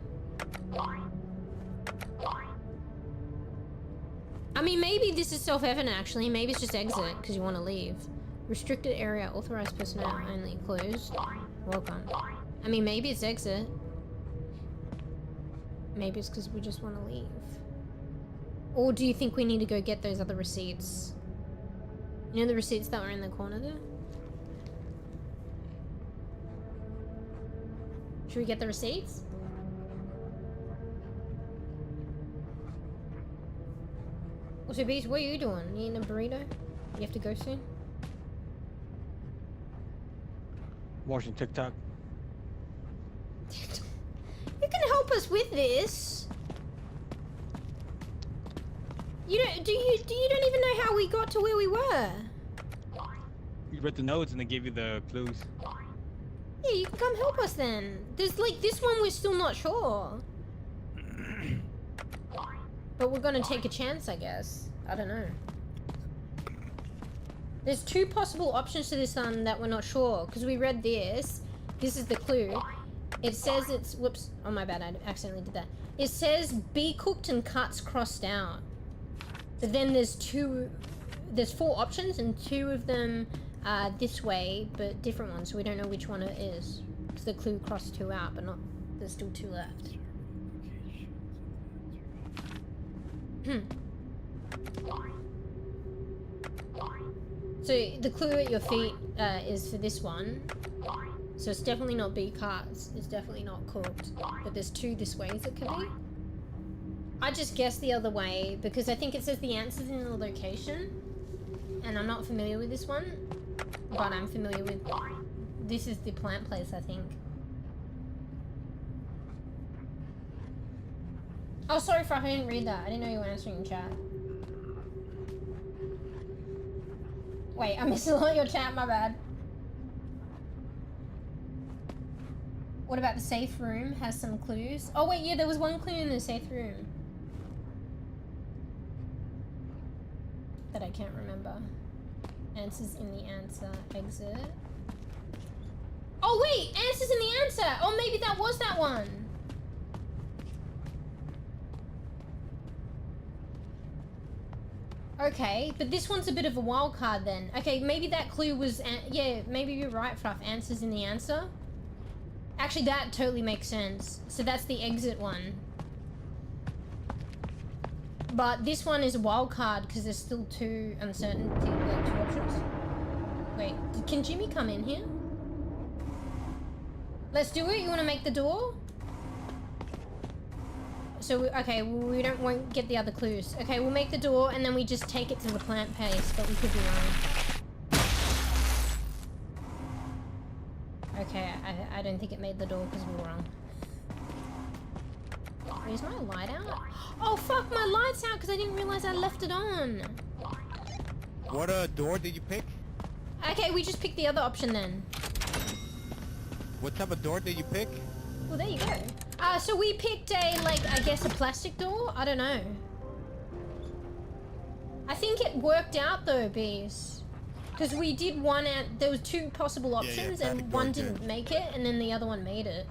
I mean, maybe this is self-evident actually. Maybe it's just exit because you want to leave. Restricted area, authorized personnel only, closed. Welcome. I mean, maybe it's exit. Maybe it's because we just want to leave. Or do you think we need to go get those other receipts? You know the receipts that were in the corner there? Should we get the receipts? Also, Beast, what are you doing? You eating a burrito? You have to go soon? Watching TikTok. You can help us with this. You don't even know how we got to where we were. You read the notes and they gave you the clues. Yeah, you can come help us then. There's like this one we're still not sure. But we're gonna take a chance, I guess. I don't know. There's two possible options to this one that we're not sure. Because we read this. This is the clue. It says it's... Whoops. Oh, my bad. I accidentally did that. It says be cooked and cuts crossed out. But then there's four options and two of them are this way, but different ones. So we don't know which one it is. Because the clue crossed two out, but not... There's still two left. So the clue at your feet is for this one. So it's definitely not bee carts. It's definitely not cooked. But there's two this ways it could be. I just guessed the other way because I think it says the answer's in the location. And I'm not familiar with this one. But I'm familiar with... This is the plant place, I think. Oh, sorry, Frog, I didn't read that. I didn't know you were answering in chat. Wait, I missed a lot of your chat, my bad. What about the safe room? Has some clues. Oh wait, yeah, there was one clue in the safe room. That I can't remember. Answers in the answer. Exit. Oh wait, answers in the answer! Oh, maybe that was that one. Okay, but this one's a bit of a wild card then. Okay, maybe that clue was... yeah, maybe you're right, Fruff. Answers in the answer. Actually, that totally makes sense. So that's the exit one. But this one is a wild card because there's still two uncertainty, like two options. Wait, can Jimmy come in here? Let's do it. You want to make the door? So, okay, we won't get the other clues. Okay, we'll make the door and then we just take it to the plant paste, but we could be wrong. Okay, I don't think it made the door because we were wrong. Wait, is my light out? Oh fuck, my light's out because I didn't realize I left it on. What door did you pick? Okay, we just picked the other option then. What type of door did you pick? Well, there you go. So we picked a, like, I guess a plastic door? I don't know. I think it worked out though, bees. Because we did one at, there was two possible options and one didn't make it and then the other one made it.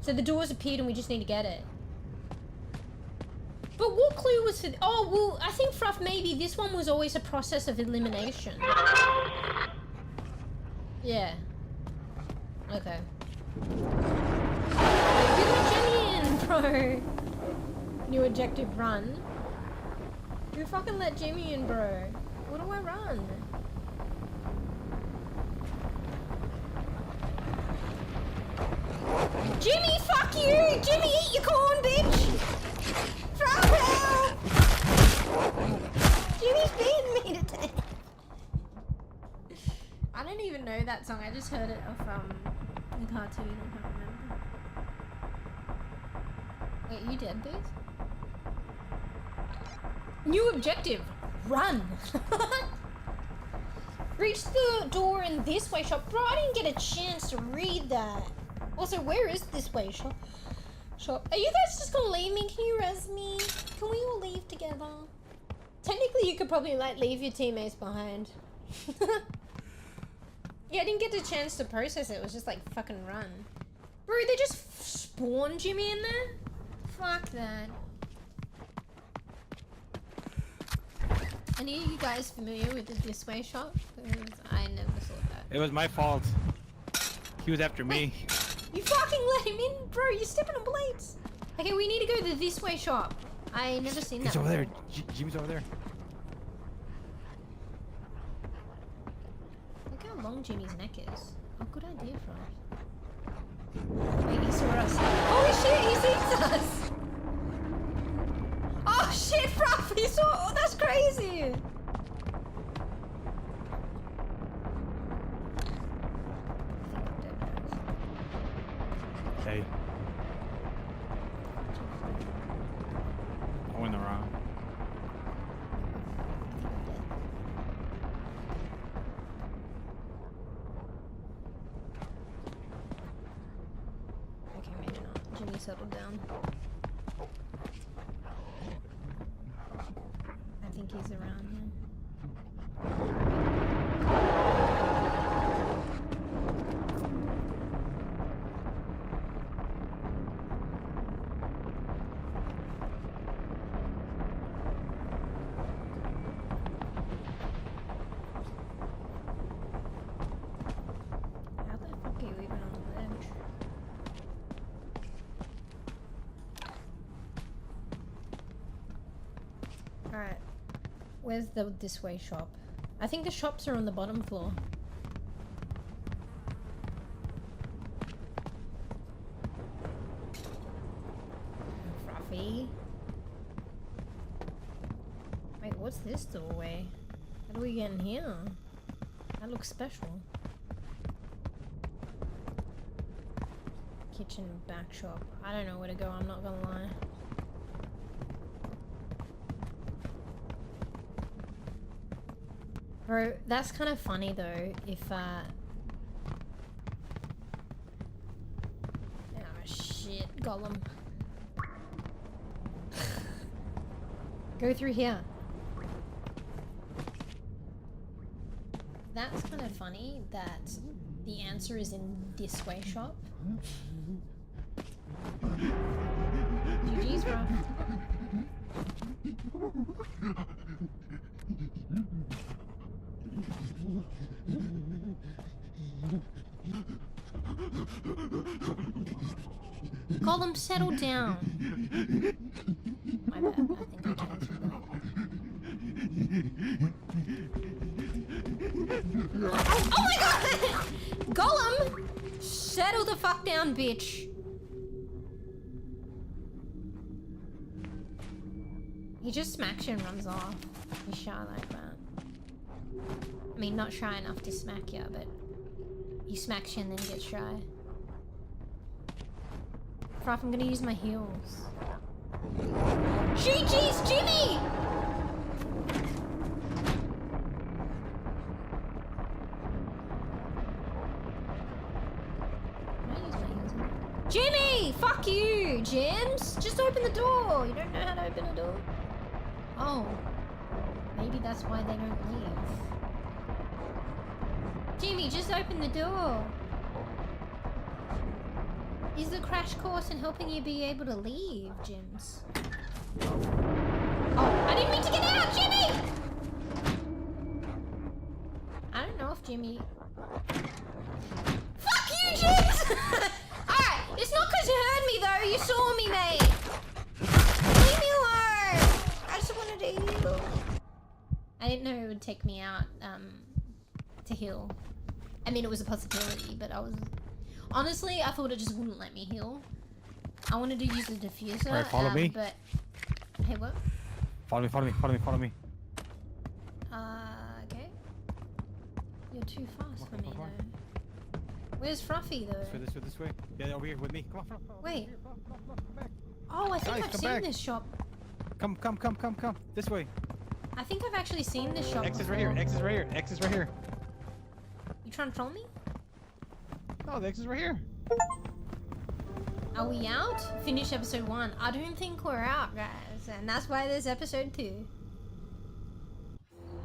So the doors appeared and we just need to get it. But what clue was for, oh, well, I think Fruff, maybe this one was always a process of elimination. Yeah. Okay. Who let Jimmy in, bro? New objective, run. Who fucking let Jimmy in, bro? What do I run? Jimmy, fuck you! Jimmy, eat your corn, bitch! Throw help! Jimmy's beating me to death. I don't even know that song. I just heard it of the cartoon. I can't remember. Wait, you dead, dude? New objective, run! Reach the door in this way shop. Bro, I didn't get a chance to read that. Also, where is this way shop? Are you guys just gonna leave me? Can you res me? Can we all leave together? Technically, you could probably like leave your teammates behind. Yeah, I didn't get a chance to process it. It was just like fucking run. Bro, they just spawned Jimmy in there? Fuck that. Any of you guys familiar with the this way shop? Because I never saw that. It was my fault. He was after me. You fucking let him in, bro. You're stepping on blades. Okay, we need to go to the this way shop. I never seen that. He's over there. Jimmy's over there. Look how long Jimmy's neck is. Oh, good idea, Frost. Wait, he saw us. Holy shit, he sees us. Oh shit, Frost, he saw. Oh, that's crazy. Hey. I went around. Okay, maybe not. Jimmy settled down. I think he's around here. How the fuck are you even on the ledge? Alright. Where's the this way shop? I think the shops are on the bottom floor. Fruffy. Wait, what's this doorway? How do we get in here? That looks special. Kitchen back shop. I don't know where to go, I'm not gonna lie. Bro, that's kind of funny though, if oh shit, Gollum. Go through here. That's kind of funny that the answer is in this way shop. GG's, bro. Gollum, settle down. My bad, I think I can't do that. Oh my god! Gollum! Settle the fuck down, bitch. He just smacks you and runs off. He's shy like that. I mean, not shy enough to smack you, but he smacks you and then gets shy. Fruff, I'm gonna use my heels. GG's, Jimmy! Jimmy! Fuck you, James! Just open the door! You don't know how to open a door? Oh. Maybe that's why they don't leave. Jimmy, just open the door! Is the crash course in helping you be able to leave, Jims? Oh, I didn't mean to get out, Jimmy! I don't know if Jimmy... Fuck you, Jims! Alright, it's not because you heard me though, you saw me, mate! Leave me alone! I just wanted to heal. I didn't know it would take me out, to heal. I mean, it was a possibility, but I was... Honestly, I thought it just wouldn't let me heal. I wanted to use the diffuser, Alright, follow me. But... Hey, what? Follow me, follow me, follow me, follow me. Okay. You're too fast for me, come on. though. Where's Fruffy, though? This way, this way, this way. Yeah, over here with me. Come on, come on. Wait. Come back. Oh, I think Guys, I've come seen back. this shop. Come. This way. I think I've actually seen this shop X is before. right here. X is right here. X is right here. You trying to troll me? Oh, the X is right here. Are we out? Finish episode 1. I don't think we're out, guys. And that's why there's episode 2.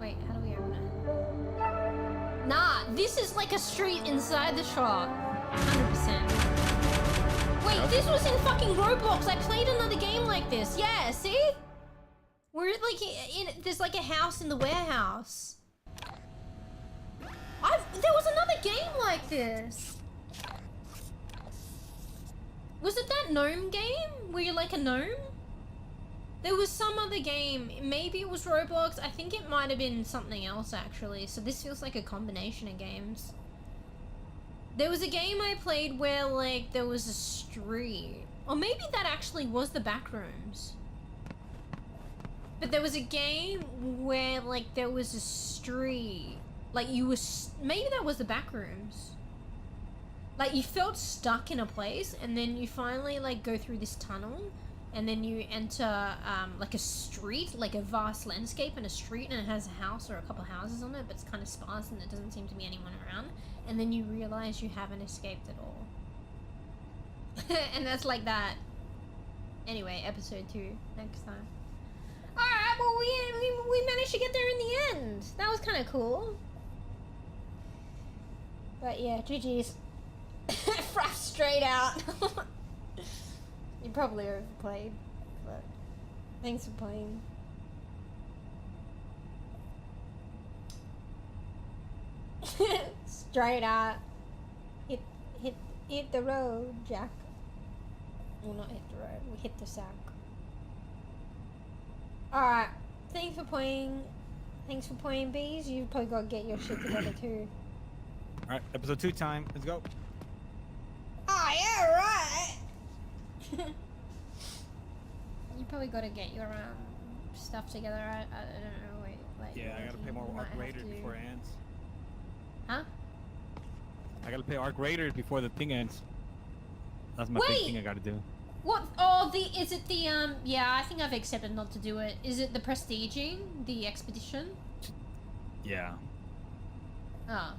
Wait, how do we open it? Nah, this is like a street inside the shop. 100%. Wait, this was in fucking Roblox. I played another game like this. Yeah, see? We're like there's like a house in the warehouse. There was another game like this. Was it that gnome game where you're like a gnome? There was some other game. Maybe it was Roblox. I think it might have been something else actually. So this feels like a combination of games. There was a game I played where like there was a street. Or maybe that actually was the Backrooms. But there was a game where like there was a street. Like you were, maybe that was the Backrooms. Like you felt stuck in a place and then you finally like go through this tunnel and then you enter like a street, like a vast landscape and a street, and it has a house or a couple houses on it, but it's kind of sparse and there doesn't seem to be anyone around, and then you realize you haven't escaped at all. And that's like that. Anyway, episode 2 next time. Alright, well we managed to get there in the end. That was kind of cool. But yeah, GG's. Fruff straight out. You probably overplayed, but thanks for playing. Straight out. Hit the road, Jack. Well, not hit the road. We hit the sack. Alright. Thanks for playing. Thanks for playing bees. You've probably got to get your shit together too. Alright, episode 2 time. Let's go. Oh, yeah, right. You probably got to get your stuff together. I don't know. Wait, like, Yeah, I gotta pay more arc raiders before it ends. Huh? I gotta pay arc raiders before the thing ends. That's my big thing I gotta do. What? Oh, is it the yeah, I think I've accepted not to do it. Is it the prestiging, the expedition? Yeah. Oh.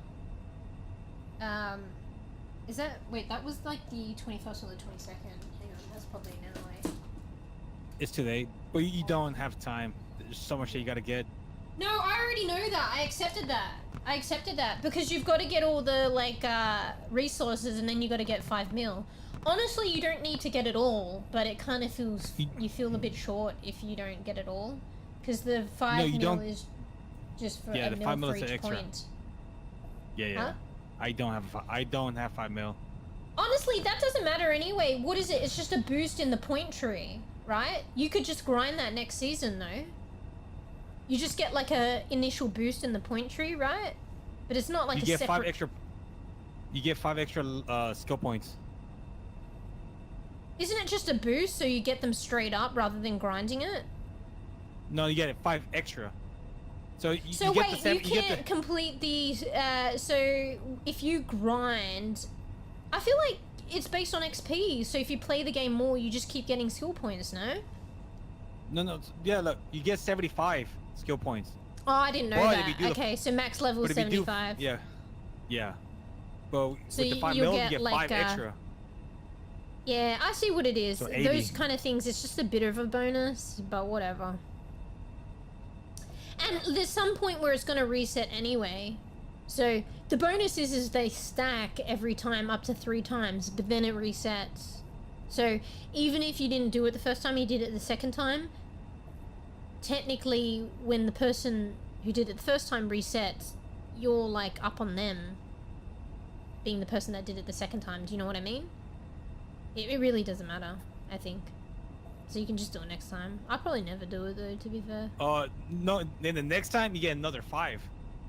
Is that, wait, that was like the 21st or the 22nd. Hang on, that's probably now, eh? It's too late. But you don't have time. There's so much that you gotta get. No, I already know that. I accepted that. Because you've got to get all the, like, resources and then you got to get 5 mil. Honestly, you don't need to get it all, but it kind of feels, you feel a bit short if you don't get it all. Because the 5 mil is just for a mil for each point. Yeah, yeah. Huh? I don't have 5 mil. Honestly, that doesn't matter anyway. What is it? It's just a boost in the point tree, right? You could just grind that next season, though. You just get like a initial boost in the point tree, right? But it's not like you get 5 extra. You get 5 extra skill points. Isn't it just a boost, so you get them straight up rather than grinding it? No, you get 5 extra. So you so get wait, the you can't complete the. So if you grind, I feel like it's based on XP. So if you play the game more, you just keep getting skill points, no? No. Yeah, look, you get 75 skill points. Oh, I didn't know that. Okay, so max level is 75. Yeah. But so with the 5 mil, you get like 5 extra. Yeah, I see what it is. So 80. Those kind of things, it's just a bit of a bonus, but whatever. And there's some point where it's going to reset anyway. So the bonus is they stack every time up to 3 times, but then it resets. So even if you didn't do it the first time, you did it the second time, technically when the person who did it the first time resets, you're like up on them being the person that did it the second time. Do you know what I mean? It really doesn't matter, I think. So you can just do it next time. I'll probably never do it though, to be fair. No, then the next time you get another 5.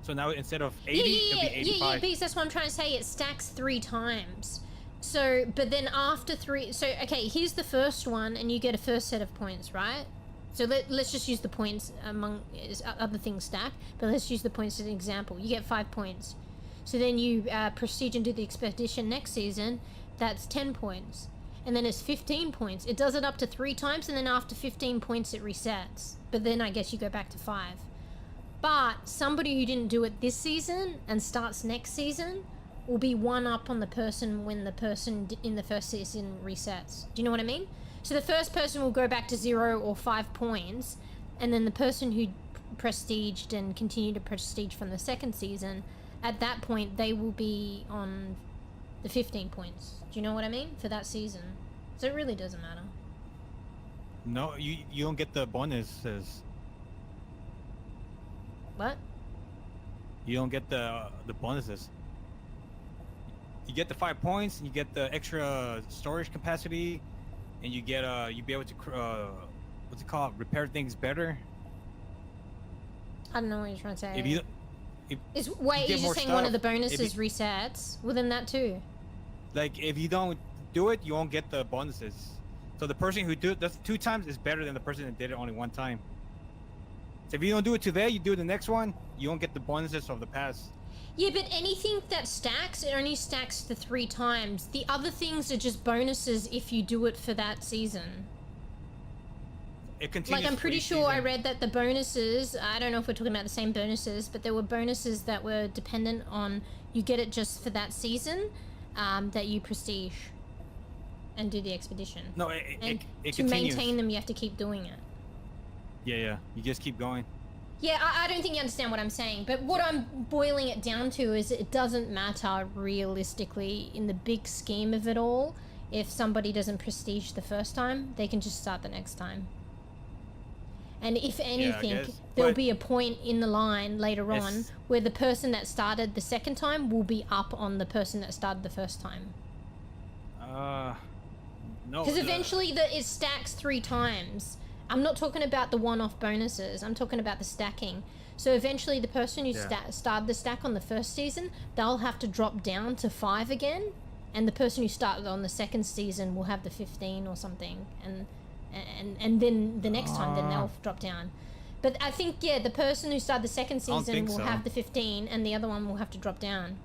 So now instead of 80, it'll be 85. Yeah, because that's what I'm trying to say. It stacks 3 times. So, but then after 3, so okay, here's the first one, and you get a first set of points, right? So let's just use the points among other things stack, but let's use the points as an example. You get 5 points. So then you prestige and do the expedition next season. That's 10 points. And then it's 15 points. It does it up to 3 times, and then after 15 points it resets. But then I guess you go back to 5. But somebody who didn't do it this season and starts next season will be 1 up on the person when the person in the first season resets. Do you know what I mean? So the first person will go back to 0 or 5 points, and then the person who prestiged and continued to prestige from the second season, at that point they will be on the 15 points. Do you know what I mean? For that season. So it really doesn't matter. No, you don't get the bonuses. What? You don't get the bonuses. You get the 5 points, and you get the extra storage capacity, and you get you be able to what's it called? Repair things better. I don't know what you're trying to say. If you wait, you're just saying one of the bonuses resets? Well, then that too. Like, if you don't do it, you won't get the bonuses. So the person who does 2 times is better than the person that did it only 1 time. So if you don't do it today, you do it the next one, you won't get the bonuses of the past. Yeah, but anything that stacks, it only stacks to 3 times. The other things are just bonuses if you do it for that season. It continues. Like, I'm pretty sure I read that the bonuses, I don't know if we're talking about the same bonuses, but there were bonuses that were dependent on you get it just for that season, that you prestige and do the expedition. No, it to continues. maintain them, you have to keep doing it. Yeah, you just keep going. Yeah, I don't think you understand what I'm saying, but what I'm boiling it down to is it doesn't matter realistically in the big scheme of it all. If somebody doesn't prestige the first time, they can just start the next time. And if anything, there'll be a point in the line later on where the person that started the second time will be up on the person that started the first time. No. Because eventually it stacks 3 times. I'm not talking about the one-off bonuses. I'm talking about the stacking. So eventually the person who started the stack on the first season, they'll have to drop down to 5 again, and the person who started on the second season will have the 15 or something, and then the next time then they'll drop down. But I think, yeah, the person who started the second season will have the 15, and the other one will have to drop down.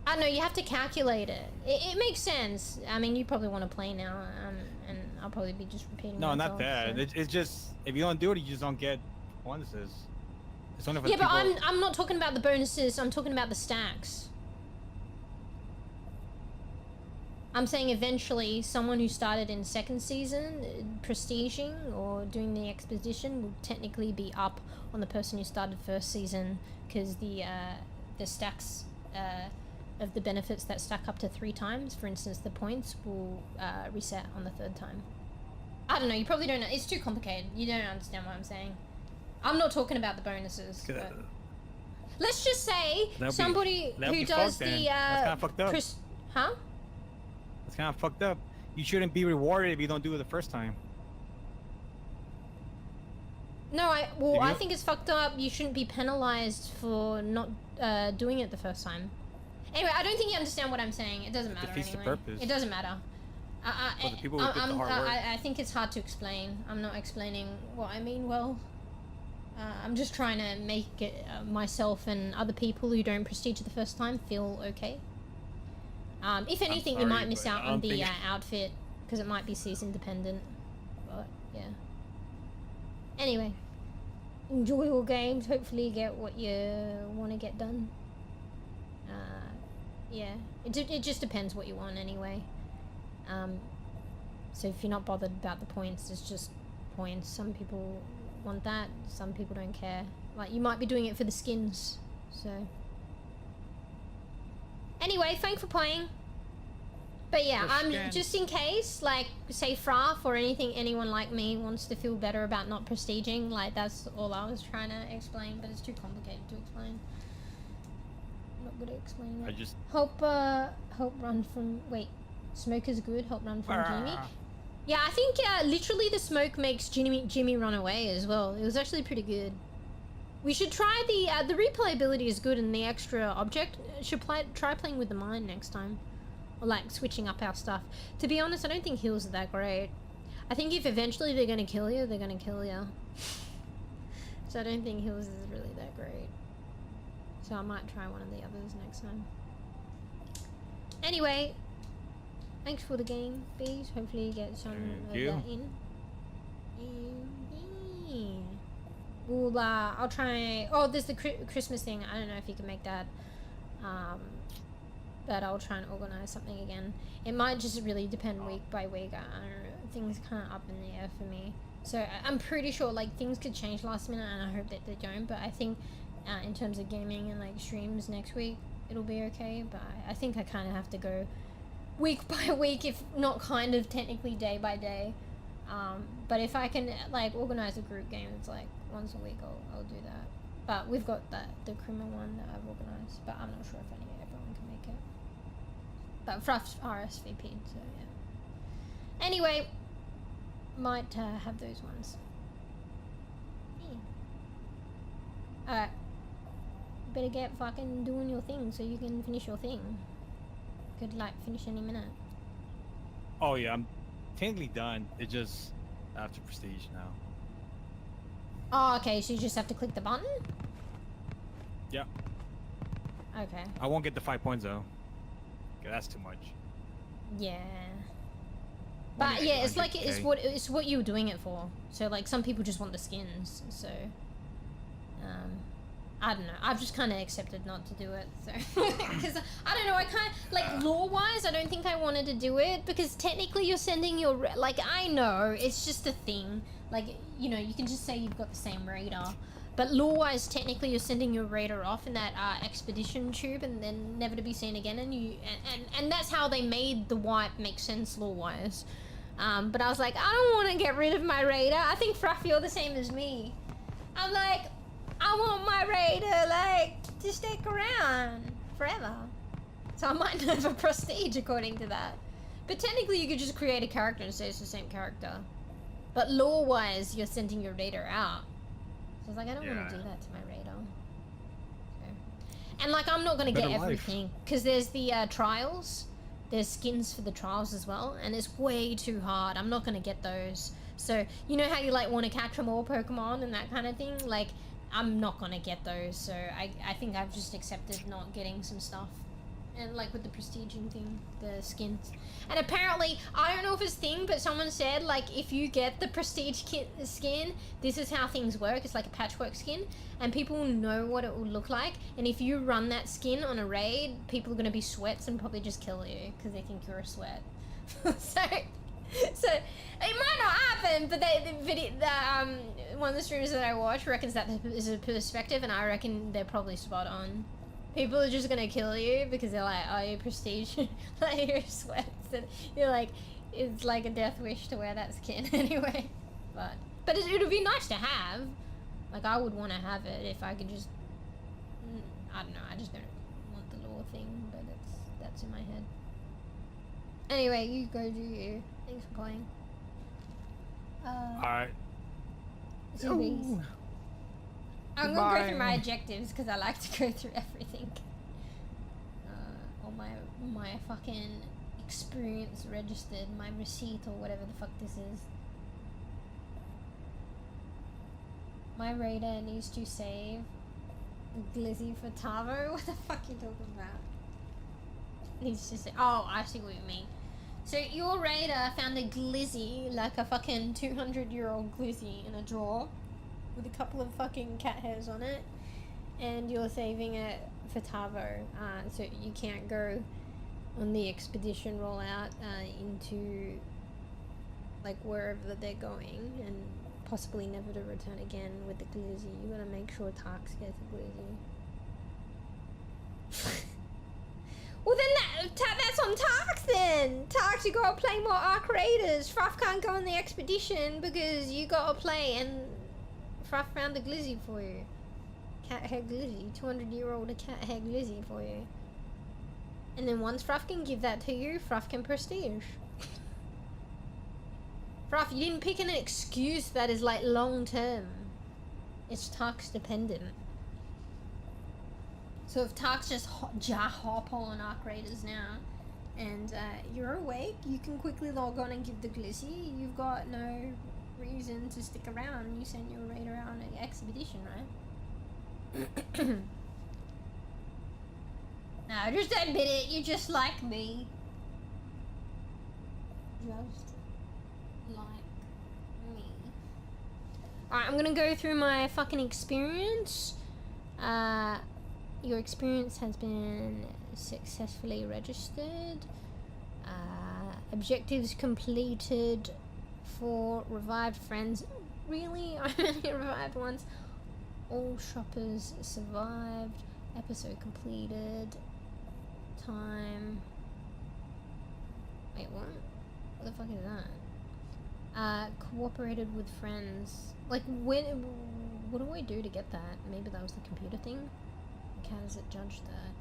I don't know, you have to calculate it. It makes sense. I mean, you probably want to play now, and I'll probably be just repeating myself. No, not that. So. It's just, if you don't do it, you just don't get bonuses. It's only for yeah, the but people... I'm not talking about the bonuses, I'm talking about the stacks. I'm saying eventually someone who started in second season, prestiging or doing the expedition, will technically be up on the person who started first season, because the stacks of the benefits that stack up to 3 times, for instance, the points will reset on the 3rd time. I don't know, you probably don't know. It's too complicated. You don't understand what I'm saying. I'm not talking about the bonuses. But let's just say somebody who does the... That's kind of fucked up. Huh? That's kind of fucked up. You shouldn't be rewarded if you don't do it the first time. No, I think it's fucked up. You shouldn't be penalized for not doing it the first time. Anyway, I don't think you understand what I'm saying. It doesn't matter defeats anyway. the purpose. It doesn't matter. For the people who put the hard work. I think it's hard to explain. I'm not explaining what I mean well. I'm just trying to make it, myself and other people who don't prestige the first time feel okay. If anything, you might miss out on the outfit, because it might be season dependent. But, yeah. Anyway. Enjoy your games. Hopefully you get what you want to get done. Yeah. It just depends what you want anyway. So if you're not bothered about the points, it's just points. Some people want that, some people don't care. Like, you might be doing it for the skins, so... Anyway, thanks for playing. But yeah, just in case, like, say Fraf or anyone like me wants to feel better about not prestiging, like, that's all I was trying to explain, but it's too complicated to explain. I'm not good at explaining it. I just... Help run from... Wait. Smoke is good, help run from Jimmy. Yeah, I think literally the smoke makes Jimmy run away as well. It was actually pretty good. We should try the replayability is good, and the extra object should try playing with the mine next time. Or like switching up our stuff. To be honest, I don't think heals are that great. I think if eventually they're gonna kill you, they're gonna kill you. So I don't think heals is really that great. So I might try one of the others next time. Anyway, thanks for the game, bees. Hopefully you get some of that in. Yeah. We'll, I'll try... Oh, there's the Christmas thing. I don't know if you can make that. But I'll try and organise something again. It might just really depend week by week. I don't know. Things kind of up in the air for me. So I'm pretty sure, like, things could change last minute, and I hope that they don't. But I think in terms of gaming and, like, streams next week, it'll be okay. But I think I kind of have to go week by week, if not kind of technically day by day. But if I can, like, organise a group game, it's like once a week, I'll do that. But we've got the criminal one that I've organised, but I'm not sure if everyone can make it. But Fruff's RSVP'd, so yeah. Anyway, might have those ones. Yeah. Alright. Better get fucking doing your thing so you can finish your thing. Could, like, finish any minute. Oh yeah, I'm technically done. It just after prestige now. Oh, okay, so you just have to click the button? Yeah. Okay. I won't get the 5 points though. Okay, that's too much. Yeah. But yeah, it's like it's what you were doing it for. So like some people just want the skins. So I don't know. I've just kind of accepted not to do it. So because I don't know. I kind of like lore-wise, I don't think I wanted to do it because technically you're sending your like I know it's just a thing. Like you know you can just say you've got the same raider. But lore-wise, technically, you're sending your raider off in that expedition tube, and then never to be seen again. And that's how they made the wipe make sense lore-wise. But I was like, I don't want to get rid of my raider. I think Fruff, you're the same as me. I'm like, I want my raider like to stick around forever. So I might not have a prestige according to that. But technically, you could just create a character and say it's the same character. But lore-wise, you're sending your raider out. So I was like, I don't want to do that to my radar. So. And like, I'm not going to get Better life. everything because there's the trials. There's skins for the trials as well, and it's way too hard. I'm not going to get those. So you know how you like want to capture more Pokemon and that kind of thing? Like, I'm not going to get those. So I think I've just accepted not getting some stuff. And like with the prestiging thing, the skins. And apparently, I don't know if it's a thing, but someone said like if you get the prestige skin, this is how things work. It's like a patchwork skin, and people know what it will look like. And if you run that skin on a raid, people are going to be sweats and probably just kill you because they think you're a sweat. so it might not happen, but one of the streamers that I watch reckons that is a perspective, and I reckon they're probably spot on. People are just gonna kill you because they're like, oh, you're prestige, like you're sweats, and you're like, it's like a death wish to wear that skin anyway. But it would be nice to have. Like, I would want to have it if I could just, I don't know, I just don't want the lore thing, but that's in my head. Anyway, you go do you. Thanks for playing. Alright. Zombies. I'm gonna go through my objectives because I like to go through everything. Or my fucking experience registered, my receipt or whatever the fuck this is. My radar needs to save Glizzy for Tavo. What the fuck are you talking about? Needs to say. Oh, I see what you mean. So your radar found a Glizzy, like a fucking 200-year-old Glizzy in a drawer with a couple of fucking cat hairs on it, and you're saving it for Tavo, so you can't go on the expedition rollout into like wherever they're going, and possibly never to return again with the Glizzy. You gotta make sure Tarks gets a Glizzy. Well then that's on Tarks then! Tarks, you gotta play more Arc Raiders. Fruff can't go on the expedition because you gotta play, and Fruff found a Glizzy for you. Cat hair Glizzy. 200-year-old cat hair Glizzy for you. And then once Fruff can give that to you, Fruff can prestige. Fruff, you didn't pick an excuse that is like long term. It's Tarks dependent. So if Tarks just hop on Arc Raiders now, and you're awake, you can quickly log on and give the Glizzy. You've got no reason to stick around. You send your raider out on an expedition, right? No, just admit it. You're just like me. Just like me. Alright, I'm gonna go through my fucking experience. Your experience has been successfully registered. Objectives completed for revived friends. Really? I only revived once. All shoppers survived. Episode completed. Time. Wait, what? What the fuck is that? Cooperated with friends. Like, when? What do I do to get that? Maybe that was the computer thing? Like, how does it judge that?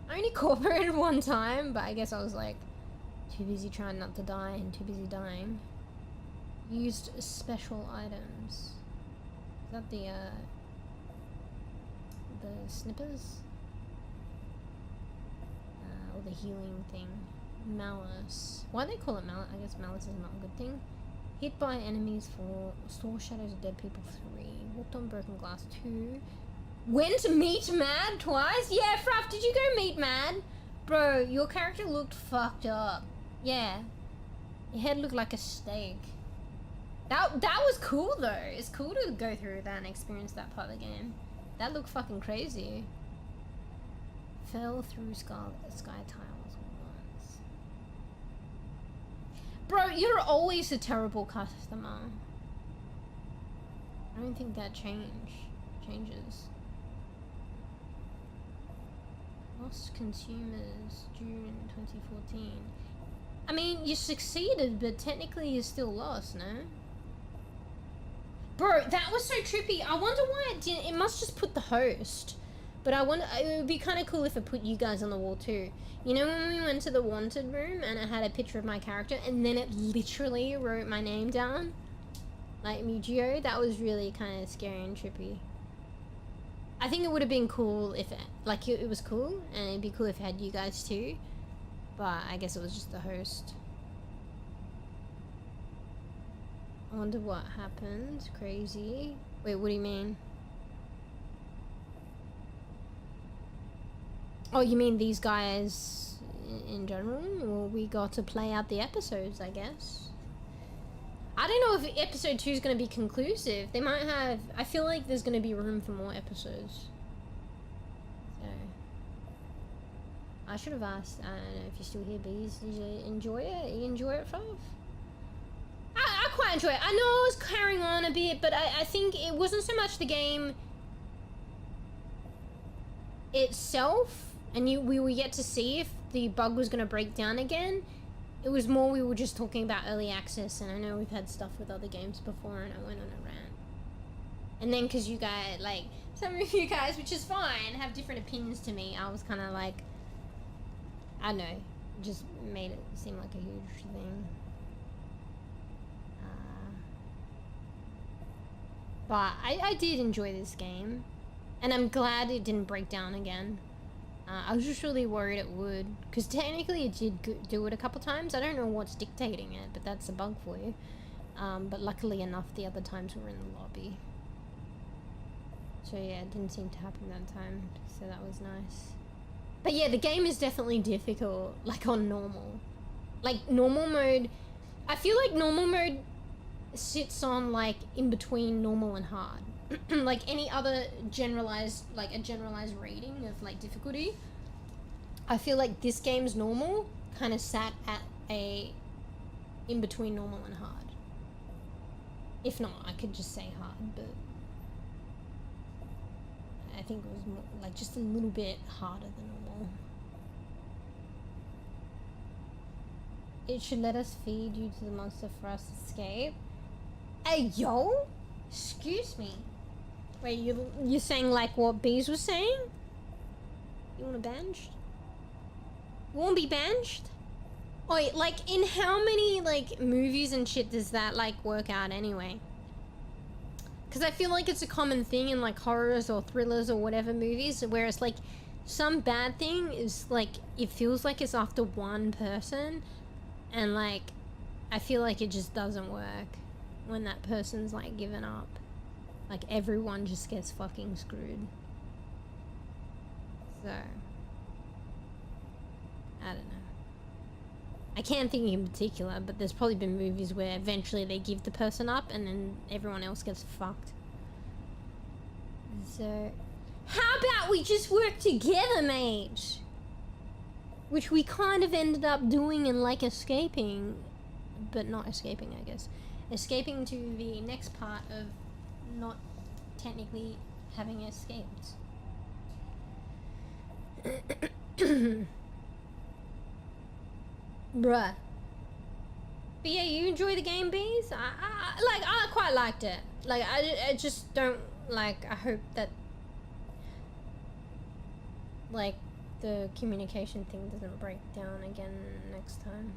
I only cooperated one time, but I guess I was like too busy trying not to die and too busy dying. Used special items. Is that the snippers? Or the healing thing. Malice. Why do they call it malice? I guess malice is not a good thing. Hit by enemies 4. Saw shadows of dead people 3. Walked on broken glass 2. Went to meet Mad twice? Yeah, Fruff, did you go meet Mad? Bro, your character looked fucked up. Yeah. Your head looked like a steak. That was cool though. It's cool to go through that and experience that part of the game. That looked fucking crazy. Fell through sky tiles once. Bro, you're always a terrible customer. I don't think that changes. Lost consumers June 2014. I mean, you succeeded, but technically you're still lost, no? Bro, that was so trippy. I wonder why it didn't. It must just put the host. But I wonder, it would be kind of cool if it put you guys on the wall too. You know when we went to the wanted room and it had a picture of my character and then it literally wrote my name down? like MeewGeo, that was really kind of scary and trippy. I think it would have been cool if it was cool, and it'd be cool if it had you guys too, but I guess it was just the host. I wonder what happened. Crazy. Wait, what do you mean? Oh, you mean these guys in general? Well, we got to play out the episodes, I guess. I don't know if episode 2 is going to be conclusive. They might have... I feel like there's going to be room for more episodes. So... I should have asked. I don't know if you're still here, bees. Did you enjoy it? You enjoy it, Fluff? I quite enjoy it. I know I was carrying on a bit, but I think it wasn't so much the game itself, and we were yet to see if the bug was going to break down again. It was more we were just talking about early access, and I know we've had stuff with other games before, and I went on a rant. And then because you guys, like, some of you guys, which is fine, have different opinions to me, I was kind of like, I don't know, just made it seem like a huge thing. But I did enjoy this game, and I'm glad it didn't break down again. I was just really worried it would, because technically it did do it a couple times. I don't know what's dictating it, but that's a bug for you. But luckily enough, the other times we were in the lobby. So yeah, it didn't seem to happen that time, so that was nice. But yeah, the game is definitely difficult, like on normal. Like normal mode, I feel like normal mode sits on like in between normal and hard. Like any other generalized, like a generalized rating of like difficulty, I feel like this game's normal kind of sat at a in between normal and hard. If not, I could just say hard, but I think it was more, like just a little bit harder than normal. It should let us feed you to the monster for us to escape. Hey, yo? Excuse me. Wait, you're saying like what Bees was saying? You wanna bange? You wanna be banged? Oh, like in how many like movies and shit does that like work out anyway? Because I feel like it's a common thing in like horrors or thrillers or whatever movies, where it's like some bad thing is like, it feels like it's after one person, and like I feel like it just doesn't work when that person's like given up. Like everyone just gets fucking screwed. So I don't know. I can't think in particular, but there's probably been movies where eventually they give the person up and then everyone else gets fucked. So how about we just work together, mate? Which we kind of ended up doing and like escaping, but not escaping, I guess. Escaping to the next part of not technically having escaped. Bruh. But yeah, you enjoy the game, Bees? I quite liked it. Like, I just don't, like, I hope that, like, the communication thing doesn't break down again next time.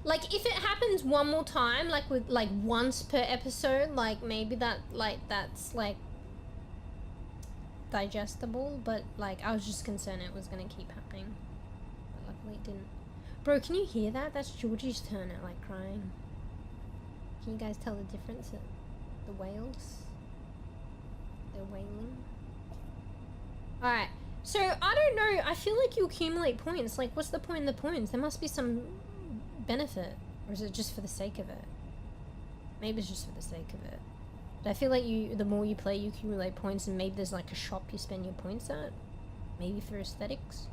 Like, if it happens one more time, like, with, like, once per episode, like, maybe that, like, that's, like, digestible, but, like, I was just concerned it was gonna keep happening. But luckily it didn't. Bro, can you hear that? That's Georgie's turn at, like, crying. Can you guys tell the difference at the whales? They're wailing. Alright, so, I don't know, I feel like you accumulate points. Like, what's the point in the points? There must be some benefit, or is it just for the sake of it? Maybe it's just for the sake of it. But I feel like the more you play, you accumulate points, and maybe there's like a shop you spend your points at. Maybe for aesthetics.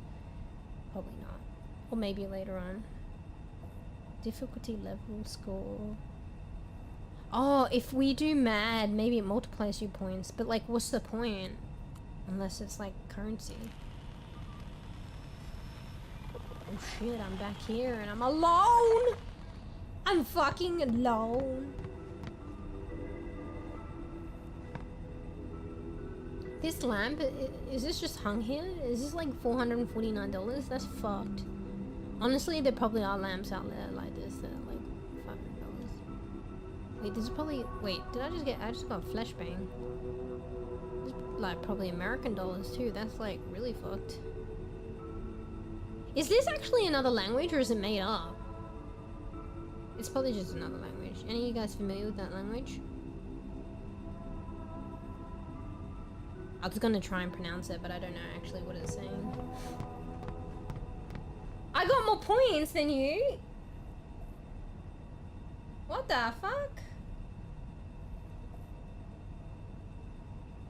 Probably not. Or maybe later on. Difficulty level score. Oh, if we do mad, maybe it multiplies your points. But like, what's the point? Unless it's like currency. Oh shit, I'm back here and I'm alone! I'm fucking alone. This lamp, is this just hung here? Is this like $449? That's fucked. Honestly, there probably are lamps out there like this that are like $500. Wait, this is probably... Wait, did I just get... I just got flashbang. This is like probably American dollars too. That's like really fucked. Is this actually another language or is it made up? It's probably just another language. Any of you guys familiar with that language? I was gonna try and pronounce it, but I don't know actually what it's saying. I got more points than you! What the fuck?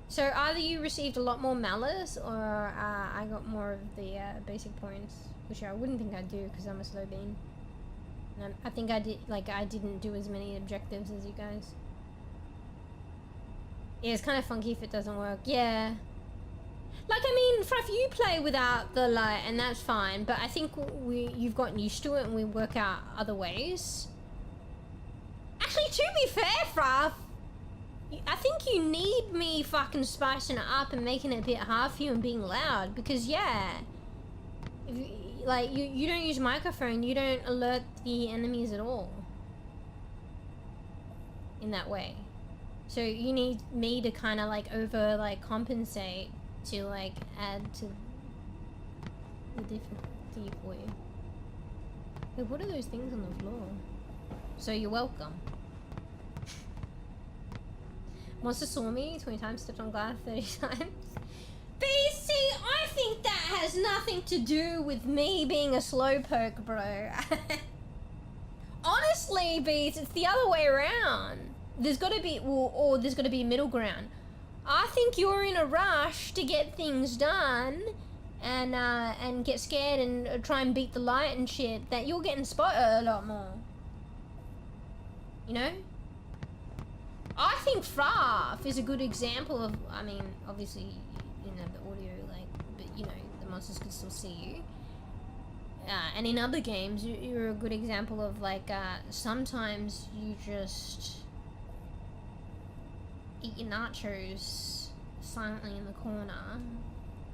So either you received a lot more malice, or I got more of the basic points, which I wouldn't think I'd do because I'm a slow bean. And I think I did, like, I didn't do as many objectives as you guys. Yeah, it's kind of funky if it doesn't work. Yeah. Like, I mean, Fruff, you play without the light, and that's fine, but I think you've gotten used to it and we work out other ways. Actually, to be fair, Fruff, I think you need me fucking spicing it up and making it a bit hard for you and being loud, because, yeah, if you, like, you don't use microphone, you don't alert the enemies at all in that way. So you need me to kind of like compensate to like add to the difficulty for you. Wait, what are those things on the floor? So you're welcome. Monster saw me 20 times, stepped on glass 30 times. BC, I think that has nothing to do with me being a slowpoke, bro. Honestly, Beats, it's the other way around. There's got to be, or there's got to be a middle ground. I think you're in a rush to get things done, and get scared and try and beat the light and shit. That you're getting spotted a lot more. You know? I think Fruff is a good example of. I mean, obviously, you know the audio, like, but you know the monsters can still see you. And in other games, you're a good example of like. Sometimes you just eat your nachos silently in the corner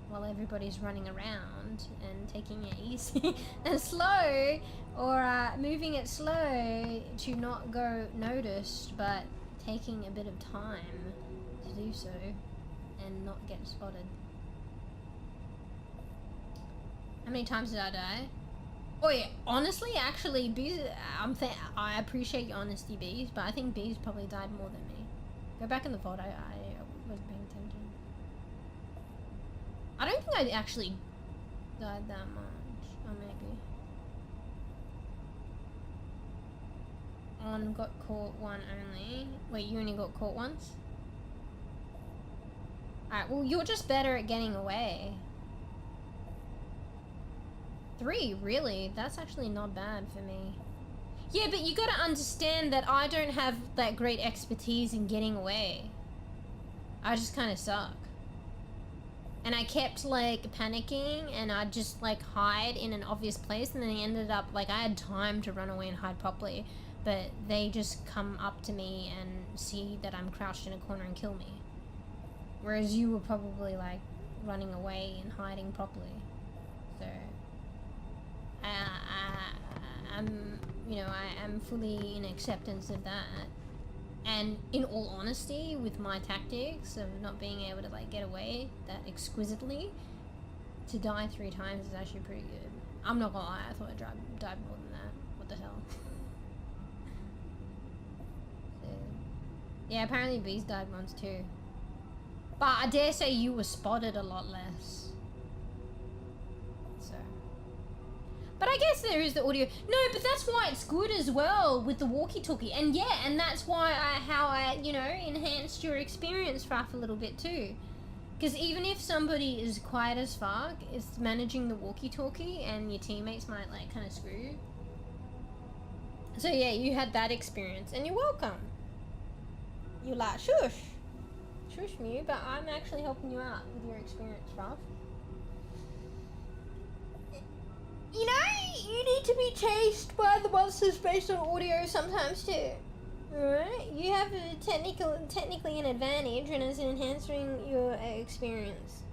while everybody's running around and taking it easy and slow, or moving it slow to not go noticed, but taking a bit of time to do so and not get spotted. How many times did I die? Oh yeah, honestly, actually, Bees, I appreciate your honesty, Bees, but I think Bees probably died more than me. Go back in the vault, I wasn't paying attention. I don't think I actually died that much. Or maybe. On got caught one only. Wait, you only got caught once? Alright, well you're just better at getting away. 3, really? That's actually not bad for me. Yeah, but you gotta understand that I don't have that great expertise in getting away. I just kinda suck. And I kept like panicking and I'd just like hide in an obvious place, and then I ended up like I had time to run away and hide properly, but they just come up to me and see that I'm crouched in a corner and kill me. Whereas you were probably like running away and hiding properly. So I'm, you know, I am fully in acceptance of that. And in all honesty, with my tactics of not being able to like get away that exquisitely, to die 3 times is actually pretty good. I'm not gonna lie, I thought I died more than that. What the hell? So, yeah, apparently Bees died once too. But I dare say you were spotted a lot less. So. But I guess there is the audio. No, but that's why it's good as well with the walkie-talkie. And yeah, and that's why how I, you know, enhanced your experience, Fruff, a little bit too. Because even if somebody is quiet as fuck, it's managing the walkie-talkie and your teammates might like kind of screw you. So yeah, you had that experience and you're welcome. You're like, shush. Shush me, but I'm actually helping you out with your experience, Fruff. You know, you need to be chased by the monsters based on audio sometimes too. Alright? You have a technically an advantage, and it's enhancing your experience.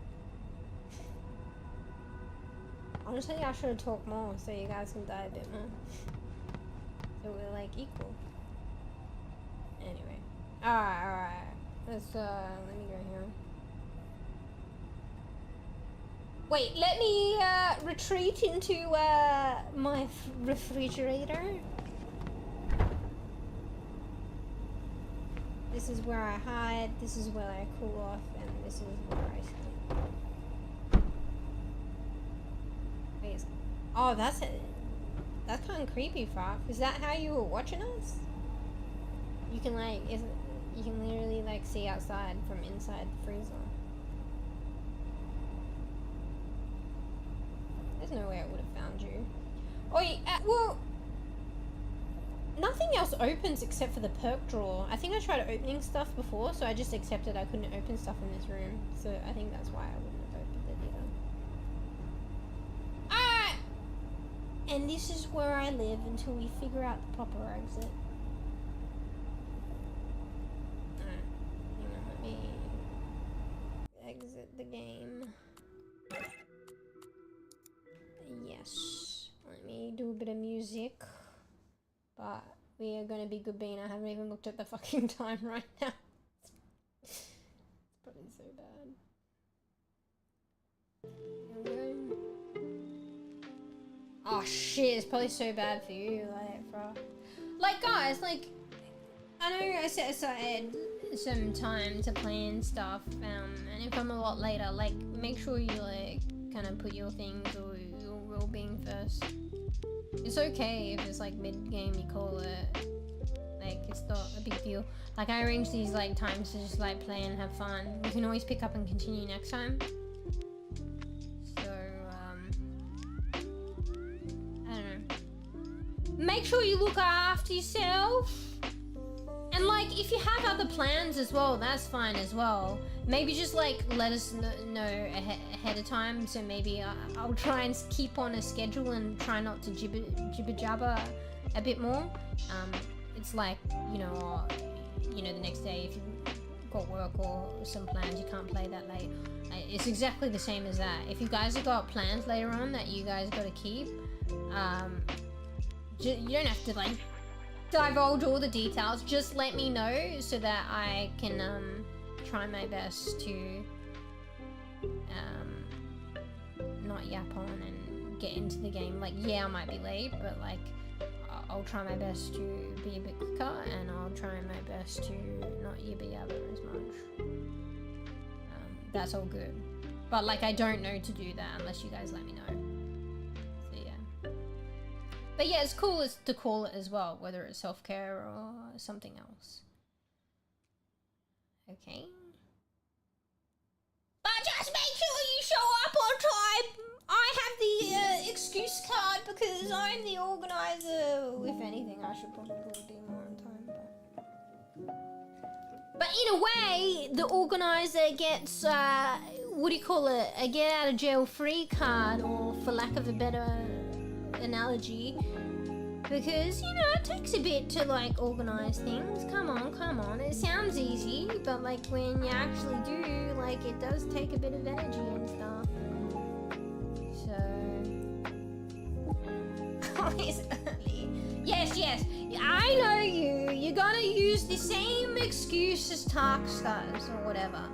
Honestly, I should have talked more so you guys can die a bit more. So we're like equal. Anyway. Alright. Let's, let me go here. Wait, let me, retreat into, my refrigerator. This is where I hide, this is where I cool off, and this is where I sleep. Wait, oh, that's kind of creepy, Froth. Is that how you were watching us? You can like, you can literally like see outside from inside the freezer. There's no way I would have found you. Oh, yeah, well, nothing else opens except for the perk drawer. I think I tried opening stuff before, so I just accepted I couldn't open stuff in this room. So I think that's why I wouldn't have opened it either. Alright! And this is where I live until we figure out the proper exit. Alright, let me exit the game. Yes. Let me do a bit of music. But we are gonna be good bean. I haven't even looked at the fucking time right now. It's probably so bad. Here we go. Oh shit, it's probably so bad for you, like, bro. Like, guys, like, I know I set aside some time to plan stuff, and if I'm a lot later, like, make sure you, like, kind of put your things or your well-being first. It's okay if it's like mid-game you call it, like it's not a big deal. Like I arrange these like times to just like play and have fun. You can always pick up and continue next time. So I don't know. Make sure you look after yourself. And like if you have other plans as well, that's fine as well. Maybe just like let us know ahead of time, so maybe I'll try and keep on a schedule and try not to jibber jabber a bit more. It's like, you know, the next day if you've got work or some plans, you can't play that late. It's exactly the same as that. If you guys have got plans later on that you guys got to keep, you don't have to like divulge all the details. Just let me know so that I can try my best to not yap on and get into the game. Like, yeah, I might be late, but like I'll try my best to be a bit quicker, and I'll try my best to not yibba yabba as much. That's all good. But like I don't know to do that unless you guys let me know. So yeah. But yeah, it's cool to call it as well, whether it's self-care or something else. Okay. But just make sure you show up on time. I have the excuse card because I'm the organizer. If anything, I should probably be more on time. But in a way, the organizer gets, what do you call it? A get out of jail free card, or for lack of a better analogy. Because, you know, it takes a bit to, like, organize things. Come on. It sounds easy, but, like, when you actually do, like, it does take a bit of energy and stuff. So... always early. Yes. I know you. You're gonna use the same excuse as Tarks does, or whatever.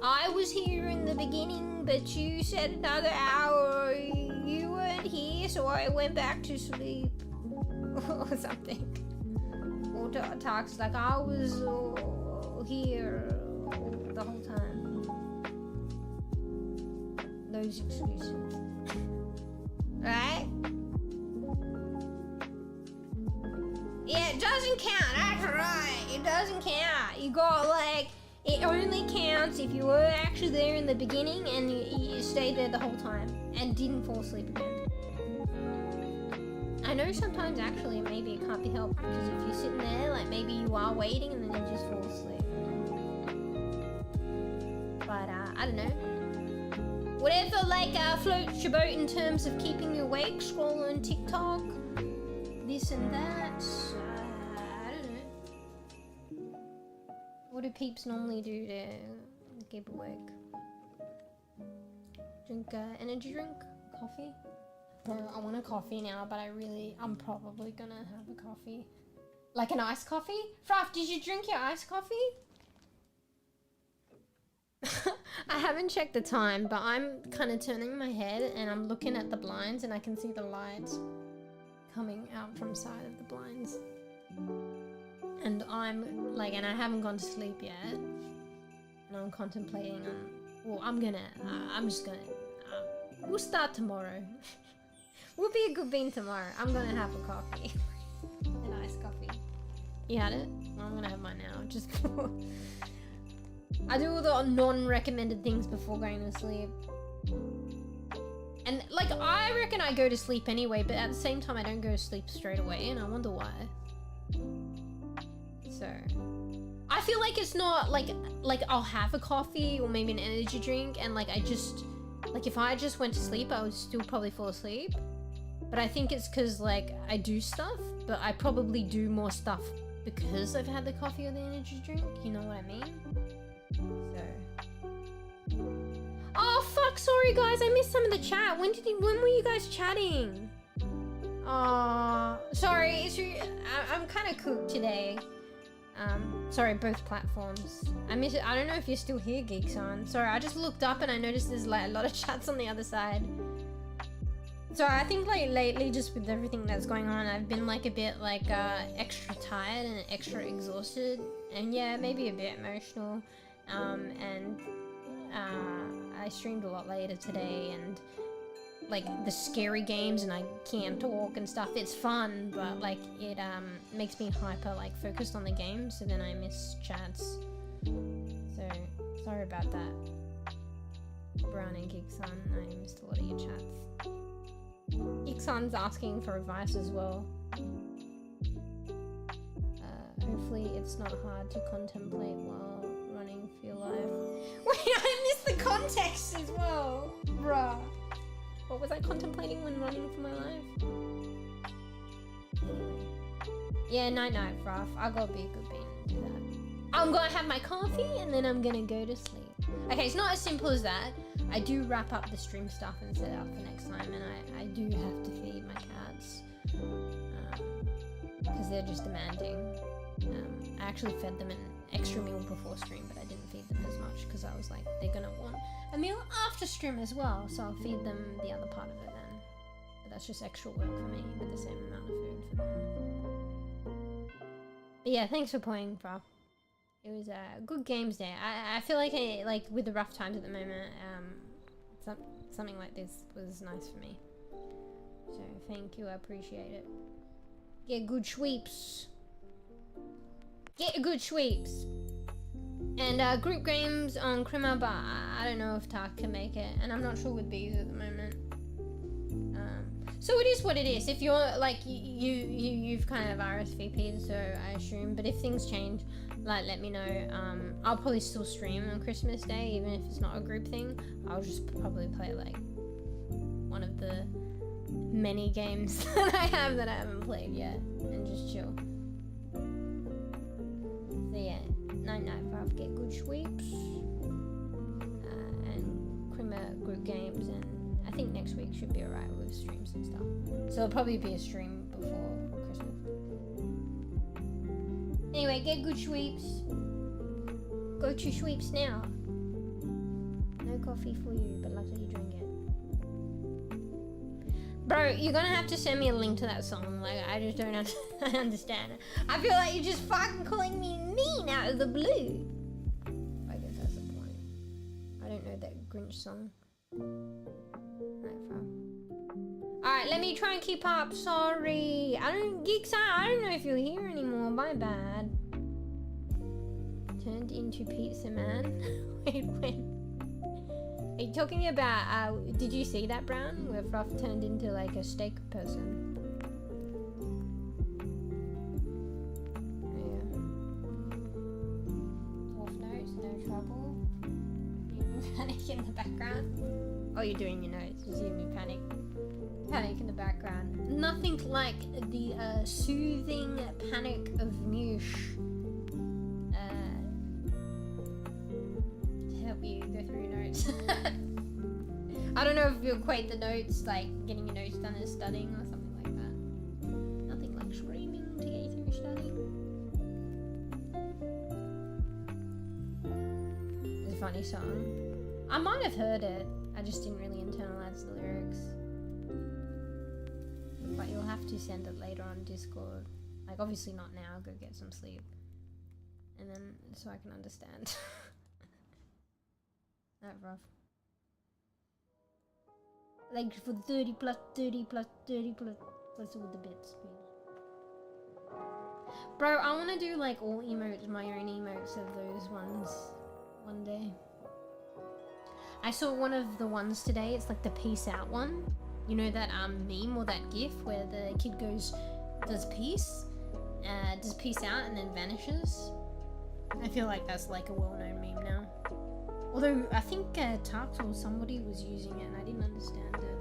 I was here in the beginning, but you said another hour. You weren't here, so I went back to sleep. Or something. Or Tarks like, I was here the whole time. Those excuses. Right? Yeah, it doesn't count. That's right. It doesn't count. You got like... It only counts if you were actually there in the beginning and you stayed there the whole time and didn't fall asleep again. I know sometimes actually maybe it can't be helped, because if you're sitting there, like maybe you are waiting and then you just fall asleep. But I don't know. Whatever like floats your boat in terms of keeping you awake, scrolling TikTok, this and that. I don't know. What do peeps normally do to keep awake? Drink energy drink? Coffee? I want a coffee now, but I'm probably gonna have a coffee. Like an iced coffee? Fraff, did you drink your iced coffee? I haven't checked the time, but I'm kind of turning my head and I'm looking at the blinds and I can see the lights coming out from side of the blinds. And I'm like, and I haven't gone to sleep yet. And I'm contemplating on, well, I'm just gonna, we'll start tomorrow. We'll be a good bean tomorrow. I'm gonna have a coffee. An iced coffee. You had it? Well, I'm gonna have mine now, just before. I do all the non-recommended things before going to sleep. And like, I reckon I go to sleep anyway, but at the same time I don't go to sleep straight away, and I wonder why. So, I feel like it's not like I'll have a coffee or maybe an energy drink, and like I just, like if I just went to sleep, I would still probably fall asleep. But I think it's because like I do stuff, but I probably do more stuff because I've had the coffee or the energy drink, you know what I mean? So. Oh fuck, sorry guys, I missed some of the chat. When were you guys chatting? Sorry, I'm kind of cooked today. Sorry, both platforms. I miss it. I don't know if you're still here, Geeks On. Sorry, I just looked up and I noticed there's like a lot of chats on the other side. So I think like lately, just with everything that's going on, I've been like a bit like extra tired and extra exhausted, and yeah, maybe a bit emotional. I streamed a lot later today, and like the scary games, and I can't talk and stuff. It's fun, but like it makes me hyper like focused on the game, so then I miss chats. So sorry about that. Brown and Geekson, I missed a lot of your chats. Geekson's asking for advice as well. Hopefully it's not hard to contemplate while running for your life. Wait, I missed the context as well, bruh. What was I contemplating when running for my life? Anyway. Yeah, night, Fraff. I gotta be a good bean and do that. I'm gonna have my coffee and then I'm gonna go to sleep. Okay, it's not as simple as that. I do wrap up the stream stuff and set it up for next time, and I do have to feed my cats because they're just demanding. I actually fed them an extra meal before stream, but I didn't feed them as much because I was like, they're gonna want a meal after stream as well, so I'll feed them the other part of it then. But that's just extra work for me with the same amount of food for them. But yeah, thanks for playing, bro. It was a good games day. I feel like like with the rough times at the moment, something like this was nice for me. So thank you, I appreciate it. Get good sweeps. Get good sweeps. And group games on Crimmer, but I don't know if Tak can make it, and I'm not sure with bees at the moment. So it is what it is. If you're like you've kind of RSVP'd, so I assume. But if things change, like let me know. I'll probably still stream on Christmas Day, even if it's not a group thing. I'll just probably play like one of the many games that I have that I haven't played yet, and just chill. So yeah, night, Fraff, get good sweeps, and Crimmer group games, and I think next week should be alright with streams and stuff. So it'll probably be a stream before Christmas. Anyway, get good sweeps. Go to sweeps now. No coffee for you, but luckily you drink it. Bro, you're gonna have to send me a link to that song. Like, I just don't understand it. I feel like you're just fucking calling me mean out of the blue. I guess that's the point. I don't know that Grinch song. Alright, let me try and keep up. Sorry. I don't know if you're here anymore. My bad. Turned into pizza man. Wait, when? Are you talking about, did you see that, Brown? Where Fraff turned into like a steak person. Yeah. Wolf notes, no trouble. You panic in the background. Oh, you're doing your notes. You see me panic in the background. Nothing like the soothing panic of Mewsh to help you go through your notes. I don't know if you equate the notes like getting your notes done as studying or something like that. Nothing like like screaming to get through study. It's a funny song. I might have heard it. I just didn't really internalize the lyrics. But you'll have to send it later on Discord. Like, obviously not now. Go get some sleep. And then, so I can understand. That rough. Like, for 30 plus 30 plus 30 plus all the bits, please. Bro, I want to do, like, all emotes, my own emotes of those ones one day. I saw one of the ones today. It's like the peace out one. You know that meme or that gif where the kid goes, does peace out and then vanishes? I feel like that's like a well-known meme now. Although I think Tux or somebody was using it and I didn't understand it.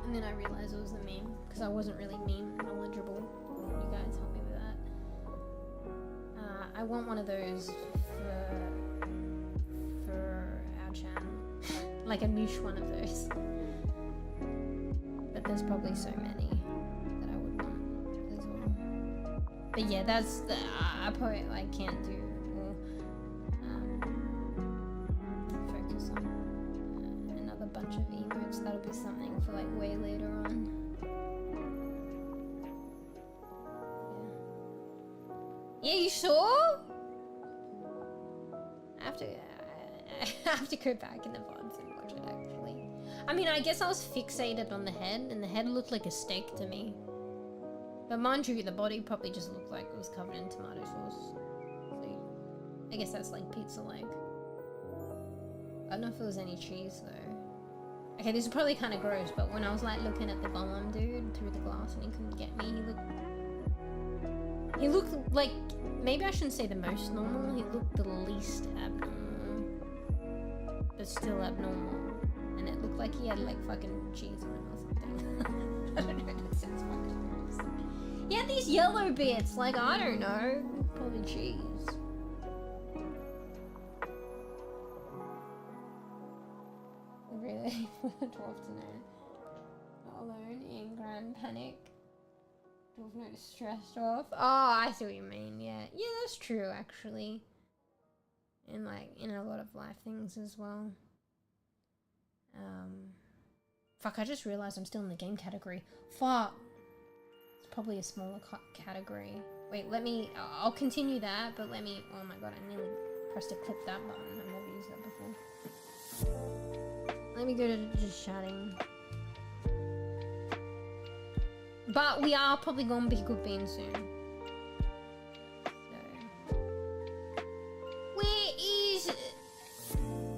And then I realized it was the meme because I wasn't really meme knowledgeable. You guys help me with that. I want one of those for our channel. Like a niche one of those. But there's probably so many that I would want as well. But yeah, that's the I probably like can't do or focus on another bunch of emotes. That'll be something for like way later on. Yeah, you sure? I have to go back in the VODs and watch it actually. I mean, I guess I was fixated on the head, and the head looked like a steak to me. But mind you, the body probably just looked like it was covered in tomato sauce. So, I guess that's like pizza leg. I don't know if there was any cheese though. Okay, this is probably kind of gross, but when I was like looking at the golem dude through the glass and he couldn't get me, he looked like, maybe I shouldn't say the most normal, he looked the least abnormal. But still abnormal. And it looked like he had like fucking cheese on him or something. I don't know, that sounds fucking gross. He had these yellow bits, like, I don't know, probably cheese. Really? For the dwarf to know. Not alone in grand panic. Dwarf note stressed off. Oh, I see what you mean, yeah. Yeah, that's true, actually. And like, in a lot of life things as well. Fuck, I just realized I'm still in the game category. Fuck. It's probably a smaller category. Wait, let me, I'll continue that, but let me, oh my god, I nearly pressed to click that button. I've never used that before. Let me go to just chatting. But we are probably going to be good beans soon. So. Where is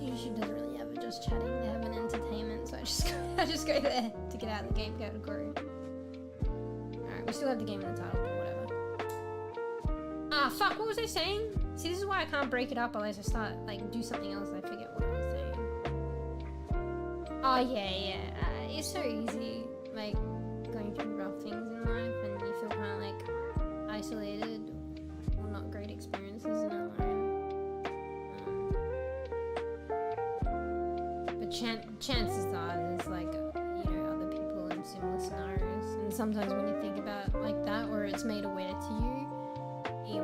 YouTube doesn't really have it just chatting, they have an entertainment, so I just go there to get out of the game category. Alright, we still have the game in the title, but whatever. Ah, fuck, what was I saying? See, this is why I can't break it up unless I start, like, do something else, I forget what I was saying. Oh, yeah, it's so easy, like, going through rough things in life, and you feel kind of, like, isolated, or not great experiences in our life. Chances are there's like, you know, other people in similar scenarios, and sometimes when you think about like that, or it's made aware to you,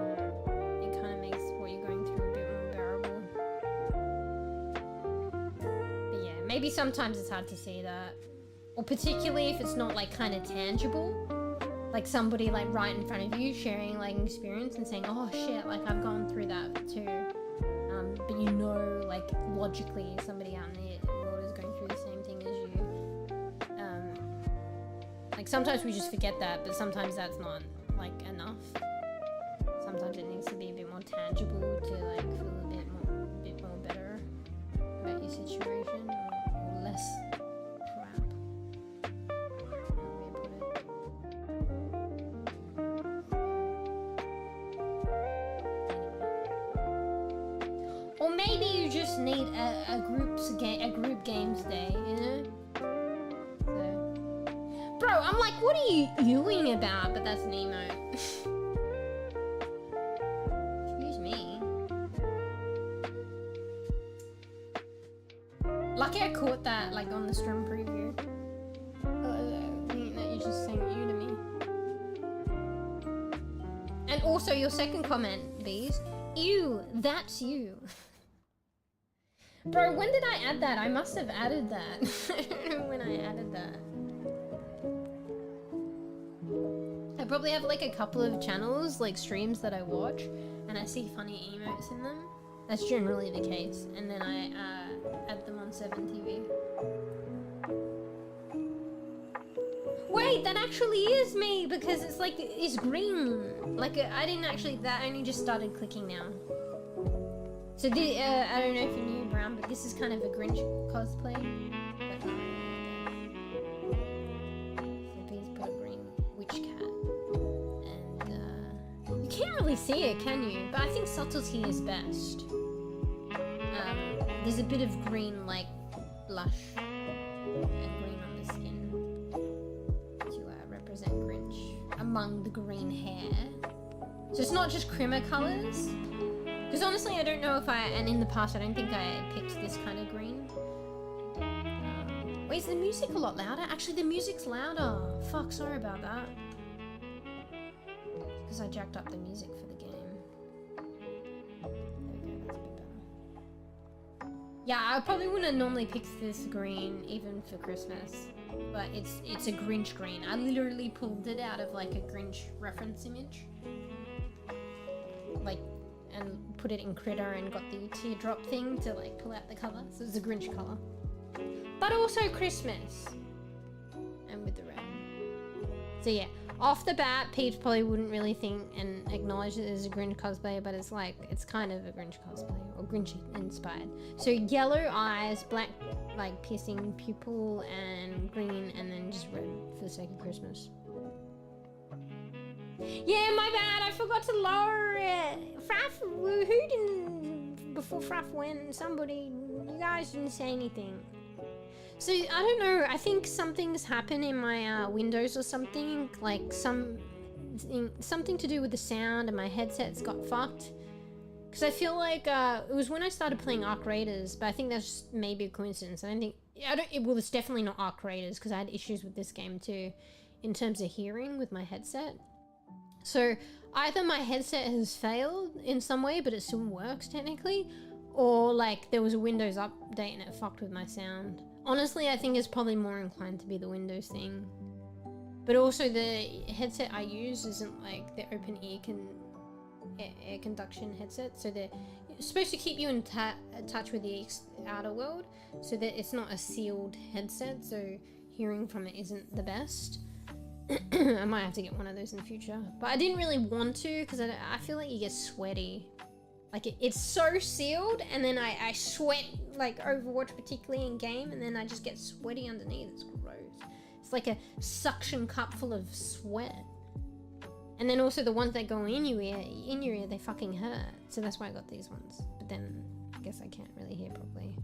it kind of makes what you're going through a bit more bearable. But yeah, maybe sometimes it's hard to see that, or particularly if it's not like kind of tangible, like somebody like right in front of you sharing like an experience and saying, oh shit, like I've gone through that too. But you know, like logically somebody out in the world is going through the same thing as you. Like sometimes we just forget that, but sometimes that's not like enough. Sometimes it needs to be a bit more tangible to like feel a bit more better about your situation, or less crap. How may I put it? Or maybe you just need a group games day, you know? So. Bro, I'm like, what are you yooing about? But that's an emote. Excuse me. Lucky I caught that like on the stream preview. That you just saying you to me. And also your second comment, bees. Ew, that's you. Bro, when did I add that? I must have added that. I don't know when I added that. I probably have like a couple of channels, like streams that I watch, and I see funny emotes in them. That's generally the case. And then I add them on 7TV. Wait, that actually is me because it's like, it's green. Like, I didn't actually, that only just started clicking now. So, I don't know if you knew, Brown, but this is kind of a Grinch cosplay. But, so please put a green witch cat. And, you can't really see it, can you? But I think subtlety is best. There's a bit of green, like, blush and green on the skin to represent Grinch among the green hair. So it's not just crimmer colors. Because honestly, I don't know if and in the past, I don't think I picked this kind of green. Wait, is the music a lot louder? Actually, the music's louder. Fuck, sorry about that. Because I jacked up the music for the game. Yeah, I probably wouldn't have normally picked this green even for Christmas, but it's a Grinch green. I literally pulled it out of like a Grinch reference image, like, and put it in Critter and got the teardrop thing to like pull out the color. So it's a Grinch color, but also Christmas, and with the red. So yeah, off the bat, peeps probably wouldn't really think and acknowledge it as a Grinch cosplay, but it's like, it's kind of a Grinch cosplay, or Grinch inspired. So yellow eyes, black like piercing pupil, and green, and then just red for the sake of Christmas. Yeah, my bad, I forgot to lower it. Fraff, who didn't, before Fraff went, somebody, you guys didn't say anything. So, I don't know, I think something's happened in my Windows or something, like something to do with the sound, and my headset's got fucked. Because I feel like, it was when I started playing Arc Raiders, but I think that's just maybe a coincidence. I don't, well, it's definitely not Arc Raiders, because I had issues with this game too, in terms of hearing with my headset. So, either my headset has failed in some way, but it still works technically, or like there was a Windows update and it fucked with my sound. Honestly, I think it's probably more inclined to be the Windows thing. But also the headset I use isn't like the open ear conduction headset, so they're supposed to keep you in touch with the outer world, so that it's not a sealed headset, so hearing from it isn't the best. I might have to get one of those in the future, but I didn't really want to because I feel like you get sweaty. Like it's so sealed, and then I sweat, like Overwatch particularly in game, and then I just get sweaty underneath. It's gross. It's like a suction cup full of sweat. And then also the ones that go in your ear, they fucking hurt. So that's why I got these ones. But then I guess I can't really hear properly.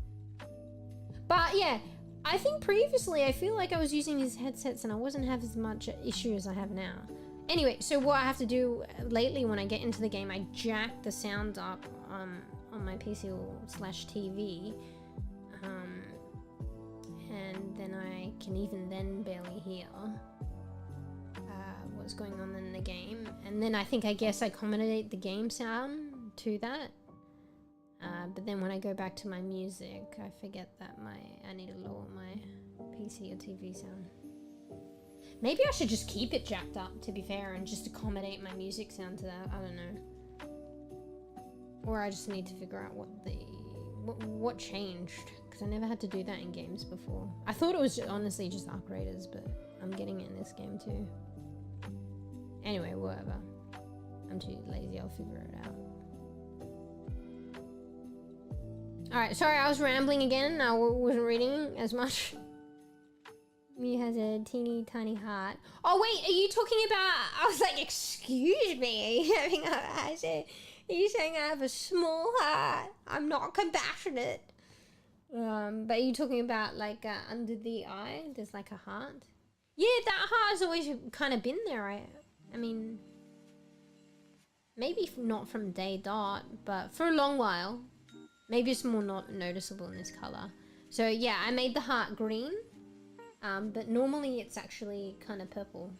But yeah, I think previously I feel like I was using these headsets and I wasn't having as much issue as I have now. Anyway, so what I have to do lately when I get into the game, I jack the sound up on my PC / TV, and then I can even then barely hear what's going on in the game. And then I guess I accommodate the game sound to that. But then when I go back to my music, I forget that I need to lower my PC or TV sound. Maybe I should just keep it jacked up, to be fair, and just accommodate my music sound to that. I don't know. Or I just need to figure out what changed, because I never had to do that in games before. I thought it was honestly just Arc Raiders, but I'm getting it in this game too. Anyway, whatever. I'm too lazy, I'll figure it out. Alright, sorry, I was rambling again. I wasn't reading as much. He has a teeny tiny heart. Oh wait, are you talking about? I was like, excuse me. Are you having are you saying I have a small heart? I'm not compassionate. But are you talking about like under the eye? There's like a heart. Yeah, that heart has always kind of been there. I mean, maybe not from day dot, but for a long while. Maybe it's more not noticeable in this color. So yeah, I made the heart green. But normally it's actually kind of purple.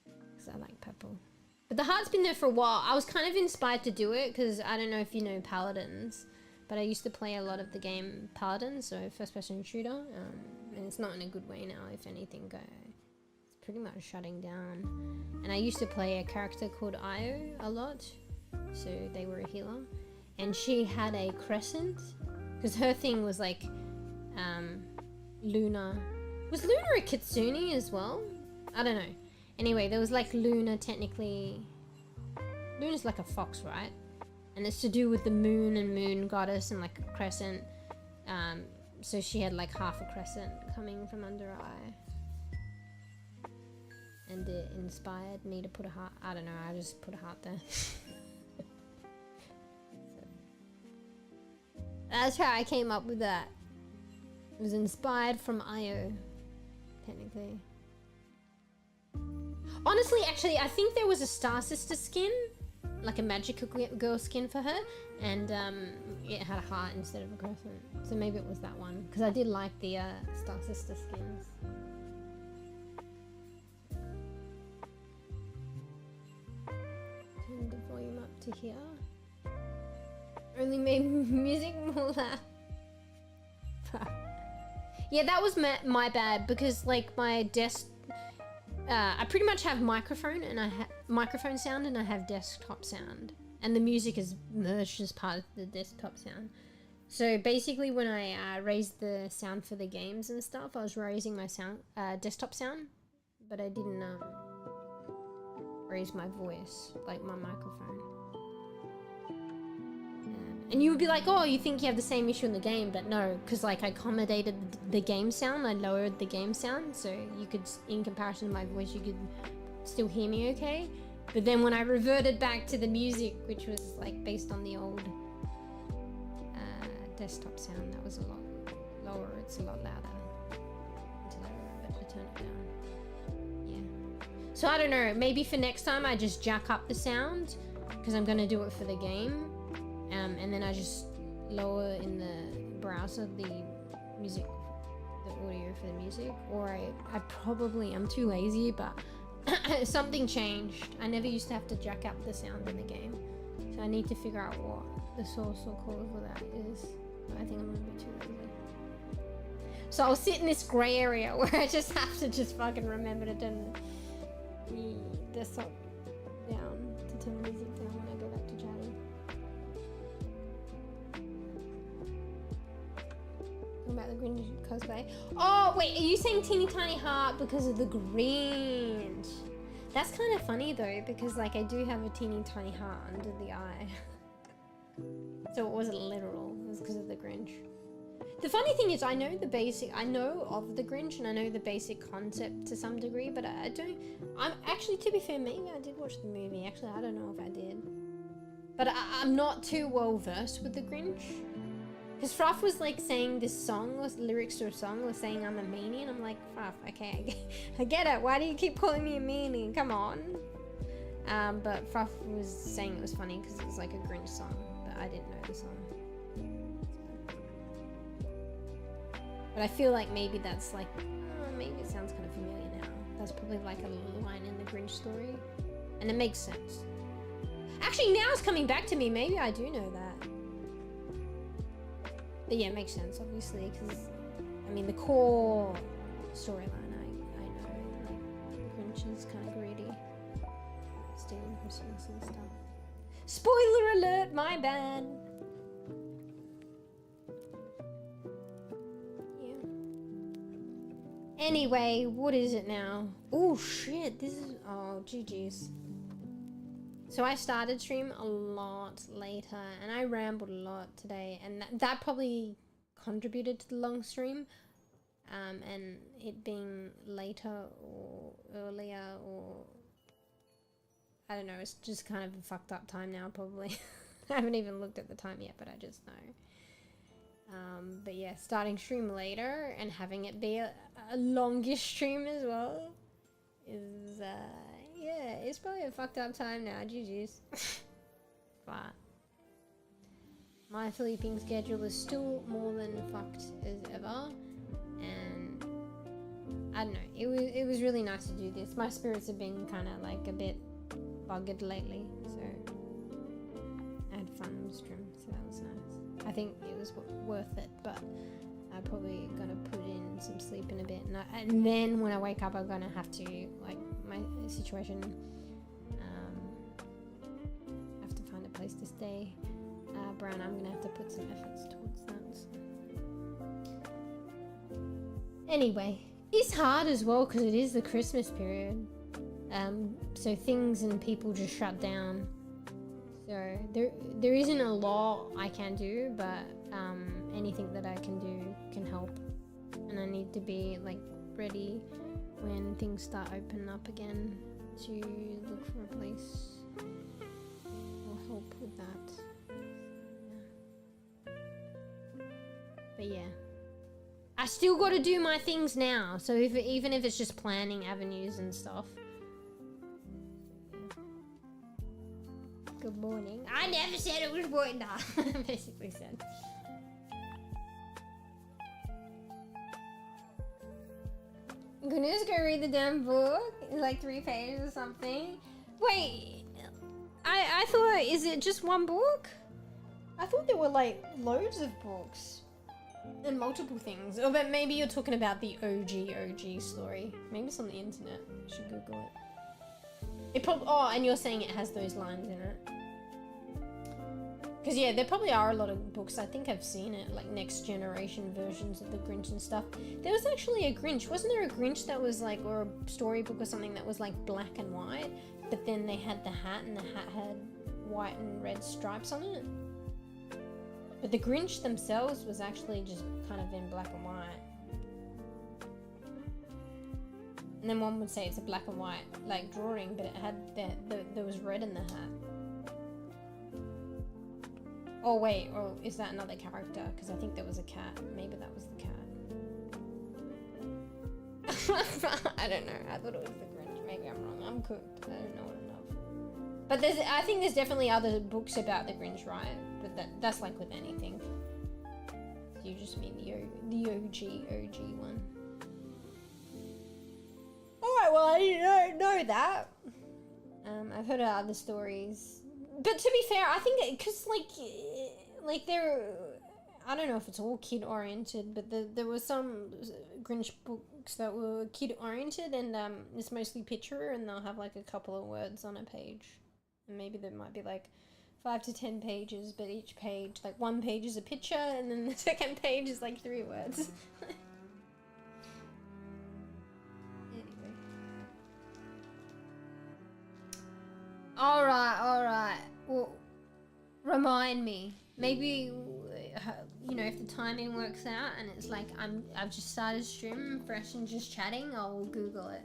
Because I like purple. But the heart's been there for a while. I was kind of inspired to do it because I don't know if you know paladins, but I used to play a lot of the game Paladins, so first-person shooter, and it's not in a good way now. If anything, it's pretty much shutting down. And I used to play a character called 𝖗𝖚𝖑𝖊𝖘 a lot, so they were a healer, and she had a crescent because her thing was like Luna. Was Luna a kitsune as well? I don't know. Anyway, there was like Luna technically. Luna's like a fox, right? And it's to do with the moon and moon goddess and like a crescent. So she had like half a crescent coming from under her eye. And it inspired me to put a heart. I don't know, I just put a heart there. That's how I came up with that. It was inspired from 𝖗𝖚𝖑𝖊𝖘, technically. Honestly, actually, I think there was a Star Sister skin, like a magical girl skin for her, and it had a heart instead of a crescent. So maybe it was that one, because I did like the Star Sister skins. Turn the volume up to here. Only made music more loud. Yeah, that was my bad, because like my desk, I pretty much have microphone and I have microphone sound and I have desktop sound, and the music is merged as part of the desktop sound. So basically, when I raised the sound for the games and stuff, I was raising my sound desktop sound, but I didn't raise my voice, like my microphone. And you would be like, oh, you think you have the same issue in the game, but no, because like I accommodated the game sound, I lowered the game sound, so you could, in comparison to my voice, you could still hear me okay. But then when I reverted back to the music, which was like based on the old desktop sound, that was a lot lower, it's a lot louder. Until I remembered to turn it down. Yeah. So I don't know, maybe for next time I just jack up the sound, because I'm going to do it for the game. And then I just lower in the browser the music, the audio for the music, or I probably, I'm too lazy, but something changed. I never used to have to jack up the sound in the game, so I need to figure out what the source or cause for that is. But I think I'm gonna be too lazy. So I'll sit in this gray area where I just have to just fucking remember to turn the desktop down, to turn the music down when I go back to chatting. About the Grinch cosplay. Oh wait, are you saying teeny tiny heart because of the Grinch? That's kind of funny though, because like I do have a teeny tiny heart under the eye. So it wasn't literal, it was because of the Grinch. The funny thing is, I know of the Grinch and I know the basic concept to some degree, but I'm actually, to be fair, maybe I did watch the movie. Actually, I don't know if I did. But I'm not too well versed with the Grinch. Because Fruff was like saying this song, or lyrics to a song, was saying I'm a meanie, and I'm like, Fruff, okay, I get it. Why do you keep calling me a meanie? Come on. But Fruff was saying it was funny because it was like a Grinch song, but I didn't know the song. But I feel like maybe that's like, maybe it sounds kind of familiar now. That's probably like a line in the Grinch story, and it makes sense. Actually, now it's coming back to me. Maybe I do know that. But yeah, it makes sense, obviously, because, I mean, the core storyline, I know, like, Grinch is kind of greedy, stealing Christmas and stuff. Spoiler alert, my bad! Yeah. Anyway, what is it now? Oh, shit, this is, oh, GG's. So I started stream a lot later, and I rambled a lot today, and that probably contributed to the long stream, and it being later or earlier, or I don't know, it's just kind of a fucked up time now probably. I haven't even looked at the time yet, but I just know. But yeah, starting stream later and having it be a longish stream as well is yeah, it's probably a fucked up time now. GG's. But my sleeping schedule is still more than fucked as ever, and I don't know. It was really nice to do this. My spirits have been kind of like a bit buggered lately, so I had fun with stream, so that was nice. I think it was worth it, but I'm probably gonna put in some sleep in a bit, and then when I wake up, I'm gonna have to, like, my situation, have to find a place to stay. Brown, I'm gonna have to put some efforts towards that. So. Anyway, it's hard as well because it is the Christmas period, so things and people just shut down. So there isn't a lot I can do, but anything that I can do can help, and I need to be like ready when things start opening up again to look for a place or help with that. But yeah, I still got to do my things now, so even if it's just planning avenues and stuff. Good morning. I never said it was morning. Nah, basically said. I'm gonna just go read the damn book. It's like 3 pages or something. Wait, I thought, is it just one book? I thought there were like loads of books and multiple things. Oh, but maybe you're talking about the OG story. Maybe it's on the internet. I should Google it. It probably, oh, and you're saying it has those lines in it. Because yeah, there probably are a lot of books. I think I've seen it, like next generation versions of the Grinch and stuff. There was actually a Grinch. Wasn't there a Grinch that was like, or a storybook or something that was like black and white, but then they had the hat and the hat had white and red stripes on it? But the Grinch themselves was actually just kind of in black and white. And then one would say it's a black and white like drawing, but it had there was red in the hat. Oh wait, or is that another character? Because I think there was a cat. Maybe that was the cat. I don't know. I thought it was the Grinch. Maybe I'm wrong. I'm cooked. I don't know enough. But I think there's definitely other books about the Grinch, right? But that's like with anything. So you just mean the OG one. Alright, well I didn't know that. I've heard of other stories. But to be fair, I think because like they're, I don't know if it's all kid oriented, but there were some Grinch books that were kid oriented, and it's mostly picture, and they'll have like a couple of words on a page, and maybe there might be like 5 to 10 pages, but each page, like one page is a picture, and then the second page is like 3 words. Anyway. Alright. Well, remind me. Maybe, you know, if the timing works out and it's like I've just started stream fresh and just chatting, I'll Google it.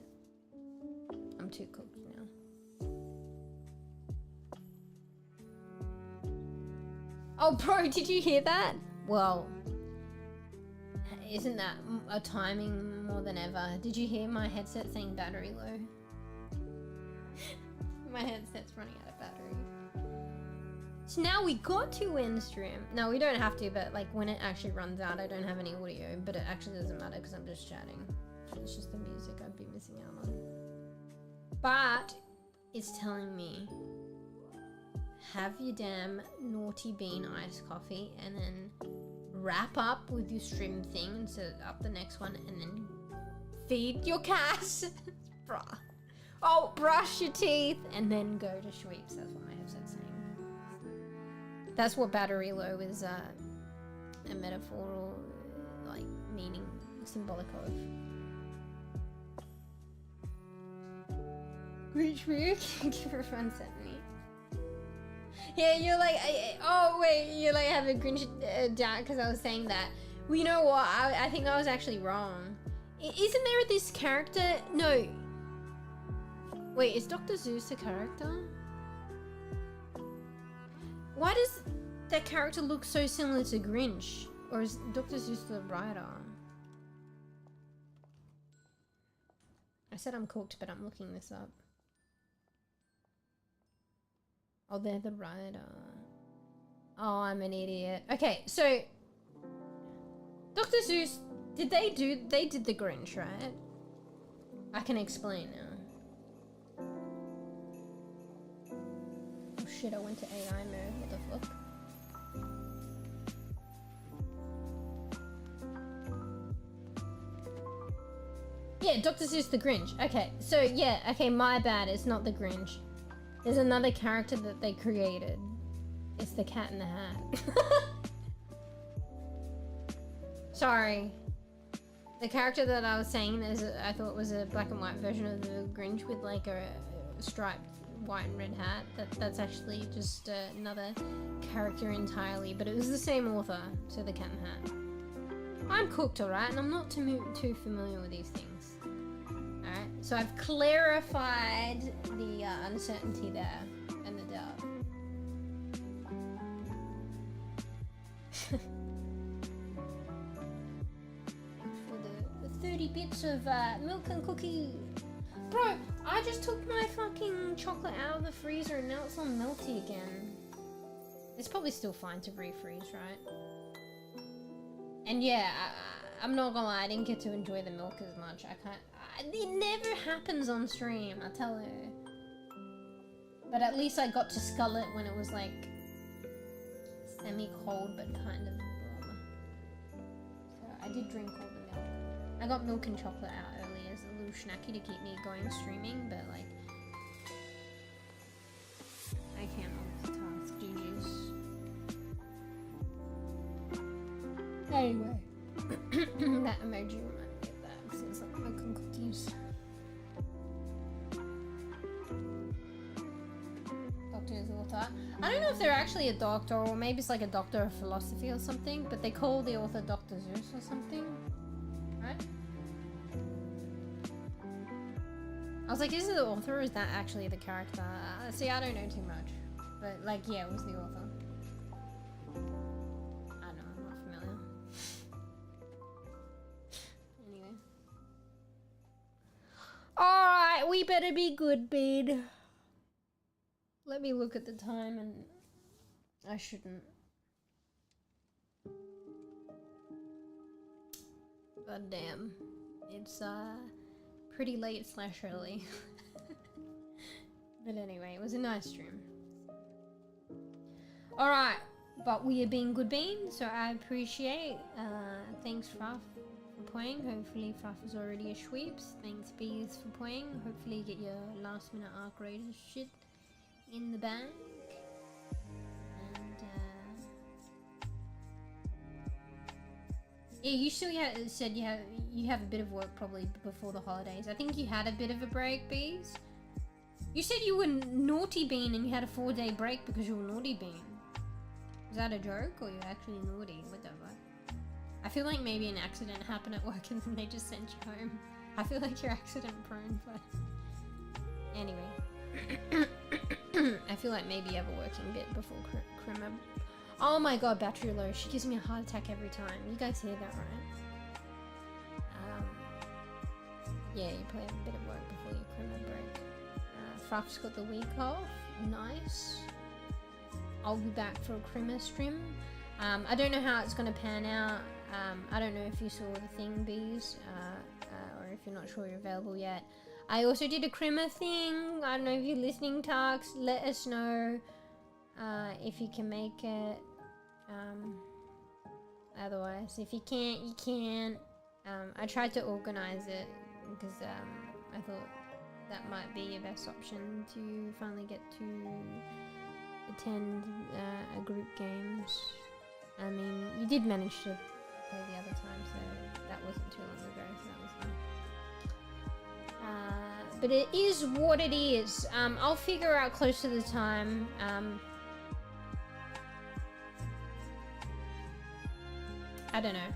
I'm too cooked now. Oh, bro, did you hear that? Well, isn't that a timing more than ever? Did you hear my headset saying battery low? My headset's running out of battery. So now we got to end stream. No, we don't have to, but like when it actually runs out, I don't have any audio, but it actually doesn't matter because I'm just chatting. It's just the music I'd be missing out on. But it's telling me, have your damn naughty bean iced coffee and then wrap up with your stream thing and set up the next one and then feed your cat. Bruh. Oh, brush your teeth and then go to sweeps. That's what my headset's saying. That's what battery low is a metaphor, like meaning symbolic of. Which week? Everyone sent me. Yeah, you're like, oh wait, you like have a Grinch down because I was saying that. Well, you know what? I think I was actually wrong. Isn't there this character? No. Wait, is Dr. Seuss a character? Why does that character look so similar to Grinch? Or is Dr. Seuss the writer? I said I'm cooked, but I'm looking this up. Oh, they're the writer. Oh, I'm an idiot. Okay, so Dr. Seuss, they did the Grinch, right? I can explain now. shit, I went to AI mode. What the fuck? Yeah, Dr. Seuss the Grinch. Okay, so yeah, okay, my bad. It's not the Grinch. There's another character that they created. It's the Cat in the Hat. Sorry. The character that I was saying I thought was a black and white version of the Grinch with like a striped white and red hat. That's actually just another character entirely, but it was the same author, so the Cat in the Hat. I'm cooked, alright, and I'm not too familiar with these things. Alright, so I've clarified the uncertainty there and the doubt. For the 30 bits of milk and cookie. Bro, I just took my fucking chocolate out of the freezer and now it's all melty again. It's probably still fine to refreeze, right? And yeah, I'm not gonna lie, I didn't get to enjoy the milk as much. It never happens on stream, I tell you. But at least I got to scull it when it was like semi-cold but kind of warm. So I did drink all the milk. I got milk and chocolate out early as a little snacky to keep me going streaming, but like I can't multitask, GG's. Anyway, that emoji reminded me of that because it's like milk and cookies. Doctor is author. I don't know if they're actually a doctor or maybe it's like a doctor of philosophy or something, but they call the author Dr. Zeus or something, right? I was like, is it the author or is that actually the character? See, I don't know too much, but like, yeah, it was the author. Alright, we better be good, bed. Let me look at the time and I shouldn't. God damn. It's pretty late / early. But anyway, it was a nice stream. Alright, but we are being good beans, so I appreciate. Thanks, Ruff. Pwaying. Hopefully Fluff is already a sweeps. Thanks bees for pwaying. Hopefully you get your last minute arc rated shit in the bank. And yeah, you still said you have a bit of work probably before the holidays. I think you had a bit of a break, bees. You said you were naughty bean and you had a 4-day break because you were naughty bean. Is that a joke or you're actually naughty? Whatever. I feel like maybe an accident happened at work and then they just sent you home. I feel like you're accident prone, but anyway. I feel like maybe you have a working bit before Krimmer. Oh my god, battery low. She gives me a heart attack every time. You guys hear that, right? Yeah, you probably have a bit of work before your Krimmer break. Fruff's got the week off. Nice. I'll be back for a Krimmer stream. I don't know how it's going to pan out. I don't know if you saw the thing, bees, or if you're not sure you're available yet. I also did a Krimmer thing. I don't know if you're listening, Tarks. Let us know if you can make it. Otherwise, if you can't, you can't. I tried to organize it because I thought that might be your best option to finally get to attend a group games. I mean, you did manage to play the other time, so that wasn't too long ago, so that was fun. But it is what it is. I'll figure out close to the time. I don't know.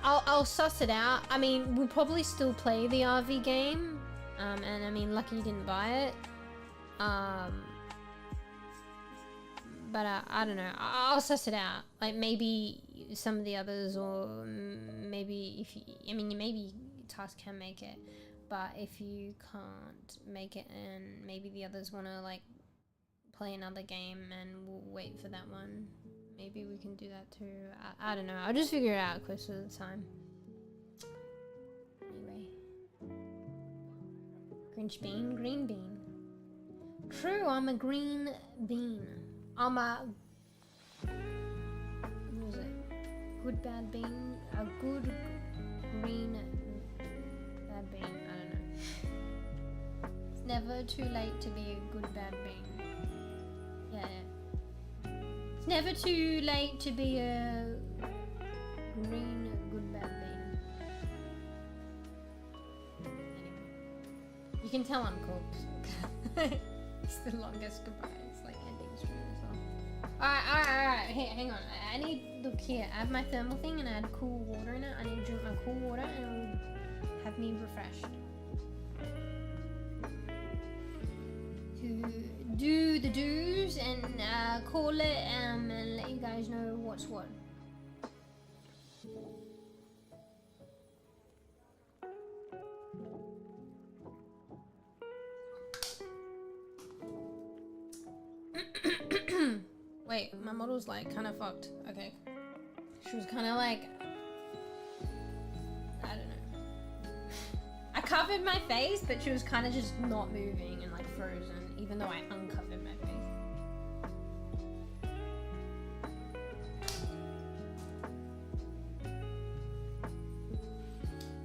I'll suss it out. I mean, we'll probably still play the RV game. And I mean, lucky you didn't buy it. But I don't know. I'll suss it out. Like maybe some of the others, or maybe if you, I mean, maybe Task can make it, but if you can't make it, and maybe the others want to like play another game, and we'll wait for that one. Maybe we can do that too. I don't know. I'll just figure it out close to the time. Anyway, Grinch bean, green bean. True, I'm a green bean. I'm a... What was it? Good bad bean? A good green bad bean. I don't know. It's never too late to be a good bad bean. Yeah. It's never too late to be a green good bad bean. Anyway. You can tell I'm cooked. It's the longest goodbye. It's like ending stream as well. Alright. Hey, hang on. I need, look here. I have my thermal thing and I had cool water in it. I need to drink my cool water and it will have me refreshed. To do the do's and call it and let you guys know what's what. Wait, my model's like kind of fucked. Okay. She was kind of like, I don't know. I covered my face, but she was kind of just not moving and like frozen, even though I uncovered my face.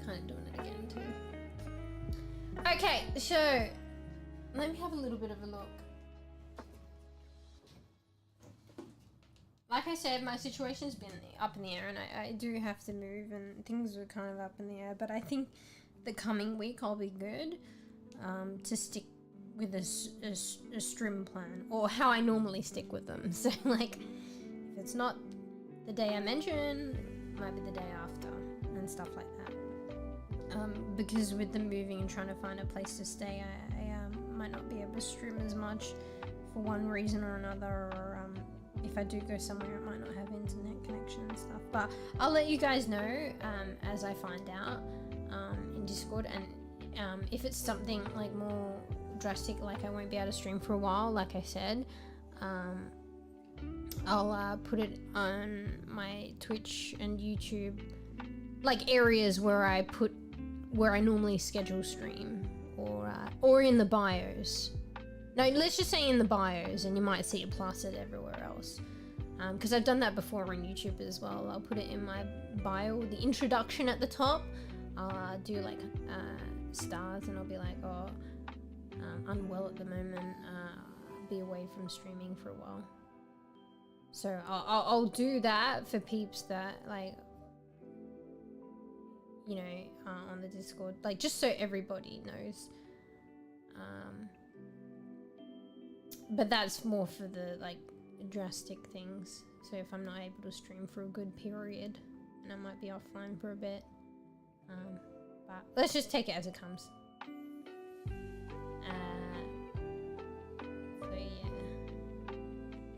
Kind of doing it again too. Okay, so let me have a little bit of a look. Like I said, my situation's been up in the air and I do have to move and things are kind of up in the air, but I think the coming week I'll be good to stick with a strim plan, or how I normally stick with them. So like, if it's not the day I mentioned, it might be the day after and stuff like that. Because with the moving and trying to find a place to stay, I might not be able to strim as much for one reason or another, or if I do go somewhere, it might not have internet connection and stuff. But I'll let you guys know as I find out in Discord. And if it's something like more drastic, like I won't be able to stream for a while, like I said, I'll put it on my Twitch and YouTube, like areas where I normally schedule stream, or in the bios. No, let's just say in the bios, and you might see it plastered everywhere else. Because I've done that before on YouTube as well. I'll put it in my bio, the introduction at the top. I'll do like stars, and I'll be like, oh, unwell at the moment. Be away from streaming for a while. So I'll do that for peeps that like, you know, on the Discord, like just so everybody knows. But that's more for the like drastic things. So if I'm not able to stream for a good period, and I might be offline for a bit, but let's just take it as it comes.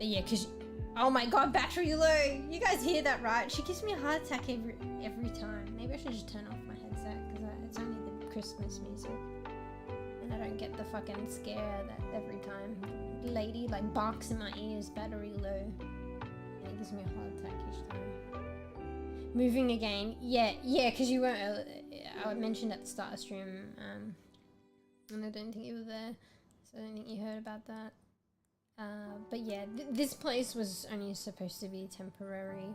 So yeah, cause oh my god, battery low. You guys hear that, right? She gives me a heart attack every time. Maybe I should just turn off my headset because it's only the Christmas music. I don't get the fucking scare that every time the lady like barks in my ears, battery low, and it gives me a heart attack each time. Moving again, yeah, because you weren't. I mentioned at the start of stream, and I don't think you were there, so I don't think you heard about that. But yeah, this place was only supposed to be temporary,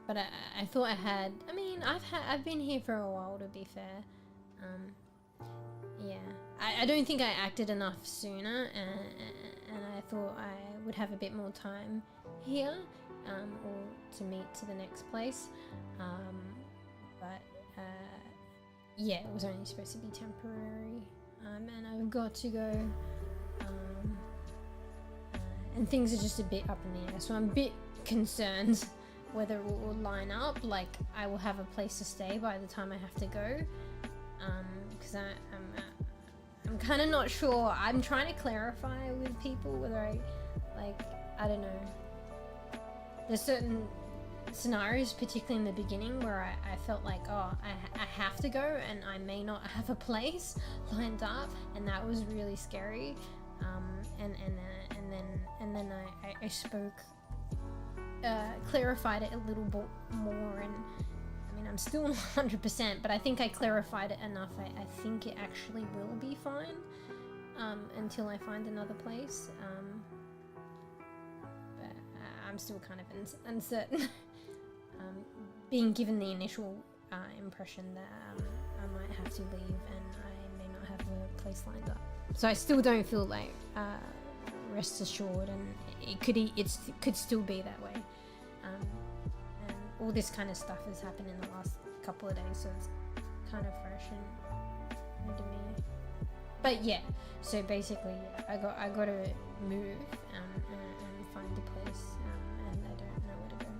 but I thought I had. I mean, I've been here for a while, to be fair. Yeah, I don't think I acted enough sooner, and I thought I would have a bit more time here, or to meet to the next place, but yeah, it was only supposed to be temporary, and I've got to go, and things are just a bit up in the air, so I'm a bit concerned whether it will line up, like I will have a place to stay by the time I have to go, because I'm kind of not sure. I'm trying to clarify with people whether I don't know. There's certain scenarios, particularly in the beginning, where I felt like, oh, I have to go and I may not have a place lined up, and that was really scary. And then I spoke, clarified it a little bit more, and I mean, I'm still not 100%, but I think I clarified it enough. I think it actually will be fine. until I find another place. But I'm still kind of uncertain. Being given the initial impression that I might have to leave and I may not have a place lined up. So I still don't feel like rest assured, and it could still be that way. And all this kind of stuff has happened in the last couple of days, so it's kind of fresh and new to me. But yeah, so basically, yeah, I got to move and find a place, and I don't know where to go.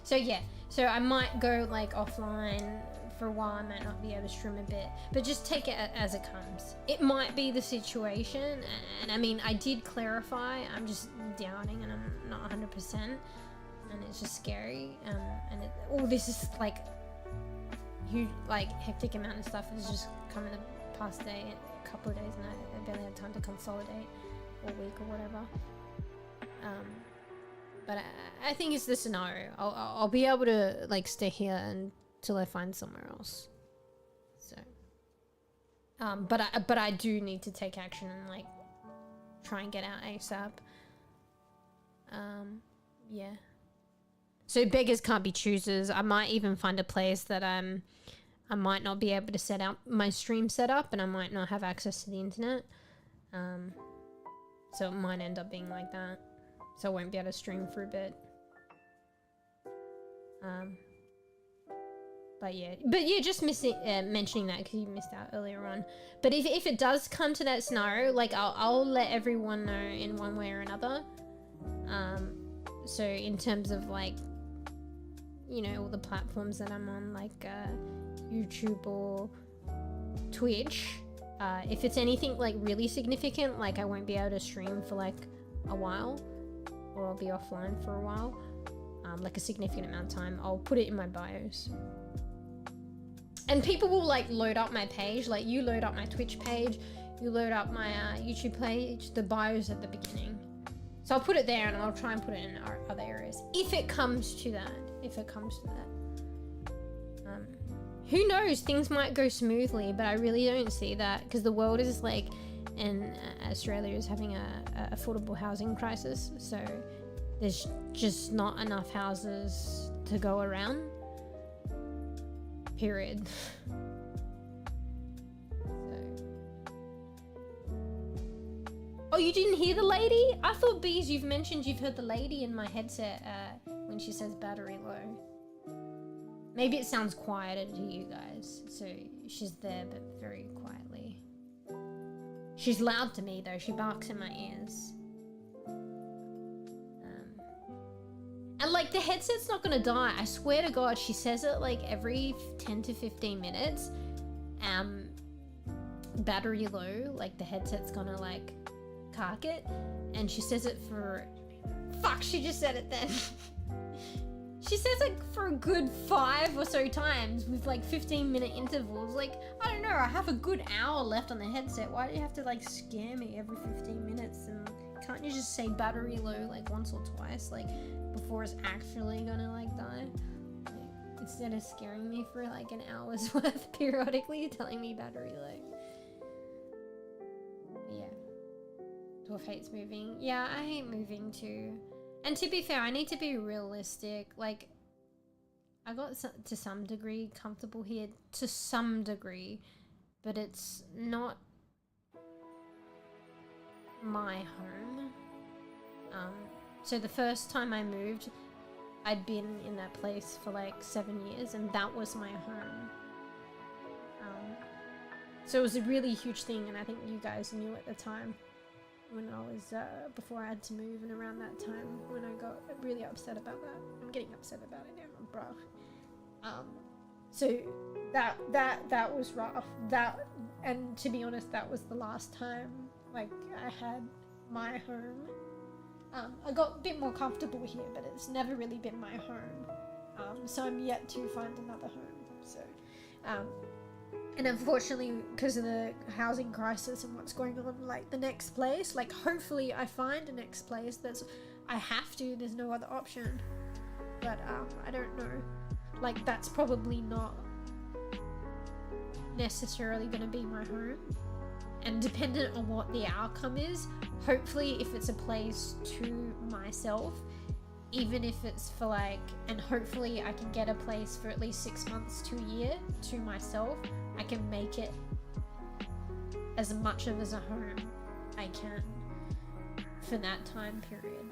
So yeah, so I might go like offline for a while. I might not be able to stream a bit, but just take it as it comes. It might be the situation, and I mean, I did clarify. I'm just doubting, and I'm not 100%, and it's just scary. And all this is like huge, like hectic amount of stuff has just come in the past day, a couple of days, and I barely had time to consolidate all week or whatever. But I think it's the scenario. I'll be able to like stay here until I find somewhere else. So, but I do need to take action and like try and get out ASAP. Yeah. So beggars can't be choosers. I might even find a place that I might not be able to set up my stream setup, and I might not have access to the internet. So it might end up being like that. So I won't be able to stream for a bit. But yeah, just mentioning that because you missed out earlier on. But if it does come to that scenario, like I'll let everyone know in one way or another. So in terms of like, you know, all the platforms that I'm on, like YouTube or Twitch, if it's anything like really significant, like I won't be able to stream for like a while, or I'll be offline for a while, like a significant amount of time, I'll put it in my bios. And people will like load up my page, like you load up my Twitch page, you load up my YouTube page, the bios at the beginning. So I'll put it there, and I'll try and put it in other areas if it comes to that. Who knows, things might go smoothly, but I really don't see that, because the world is like, and Australia is having a affordable housing crisis, so there's just not enough houses to go around, period. Oh, you didn't hear the lady? I thought, Bees, you've mentioned you've heard the lady in my headset when she says battery low. Maybe it sounds quieter to you guys, so she's there but very quietly. She's loud to me though, she barks in my ears. And like the headset's not gonna die, I swear to God, she says it like every 10 to 15 minutes. Battery low, like the headset's gonna like cark it, and she says it for, fuck, she just said it then. She says it for a good 5 or so times with like 15-minute intervals. Like, I don't know, I have a good hour left on the headset. Why do you have to like scare me every 15 minutes? And can't you just say battery low like once or twice, like before it's actually gonna like die? Like, instead of scaring me for like an hour's worth periodically, telling me battery low. Yeah. Dwarf hates moving. Yeah, I hate moving too. And to be fair, I need to be realistic. Like, I got to some degree comfortable here, to some degree, but it's not my home. So the first time I moved, I'd been in that place for like 7 years, and that was my home. So it was a really huge thing, and I think you guys knew at the time. When I was, before I had to move, and around that time when I got really upset about that. I'm getting upset about it now, bruh. So that was rough. And to be honest, that was the last time, like, I had my home. I got a bit more comfortable here, but it's never really been my home. So I'm yet to find another home, so, and unfortunately, because of the housing crisis and what's going on, like the next place, like hopefully I find a next place I have to, there's no other option. But I don't know. Like that's probably not necessarily going to be my home. and dependent on what the outcome is, hopefully if it's a place to myself, even if it's for like, and hopefully I can get a place for at least 6 months to a year to myself, I can make it as much of as a home I can for that time period.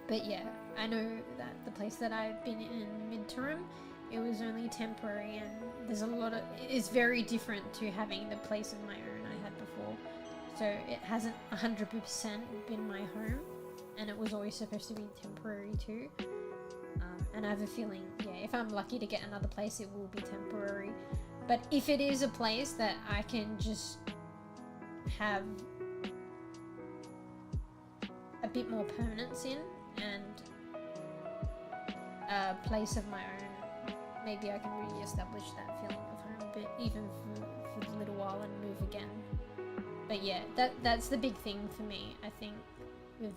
But yeah, I know that the place that I've been in midterm, it was only temporary, and there's a lot of, it's very different to having the place of my own I had before. So it hasn't 100% been my home, and it was always supposed to be temporary too. And I have a feeling, yeah, if I'm lucky to get another place, it will be temporary. But if it is a place that I can just have a bit more permanence in, and a place of my own, maybe I can re-establish that feeling of home, but even for a little while and move again. But yeah, that's the big thing for me, I think, with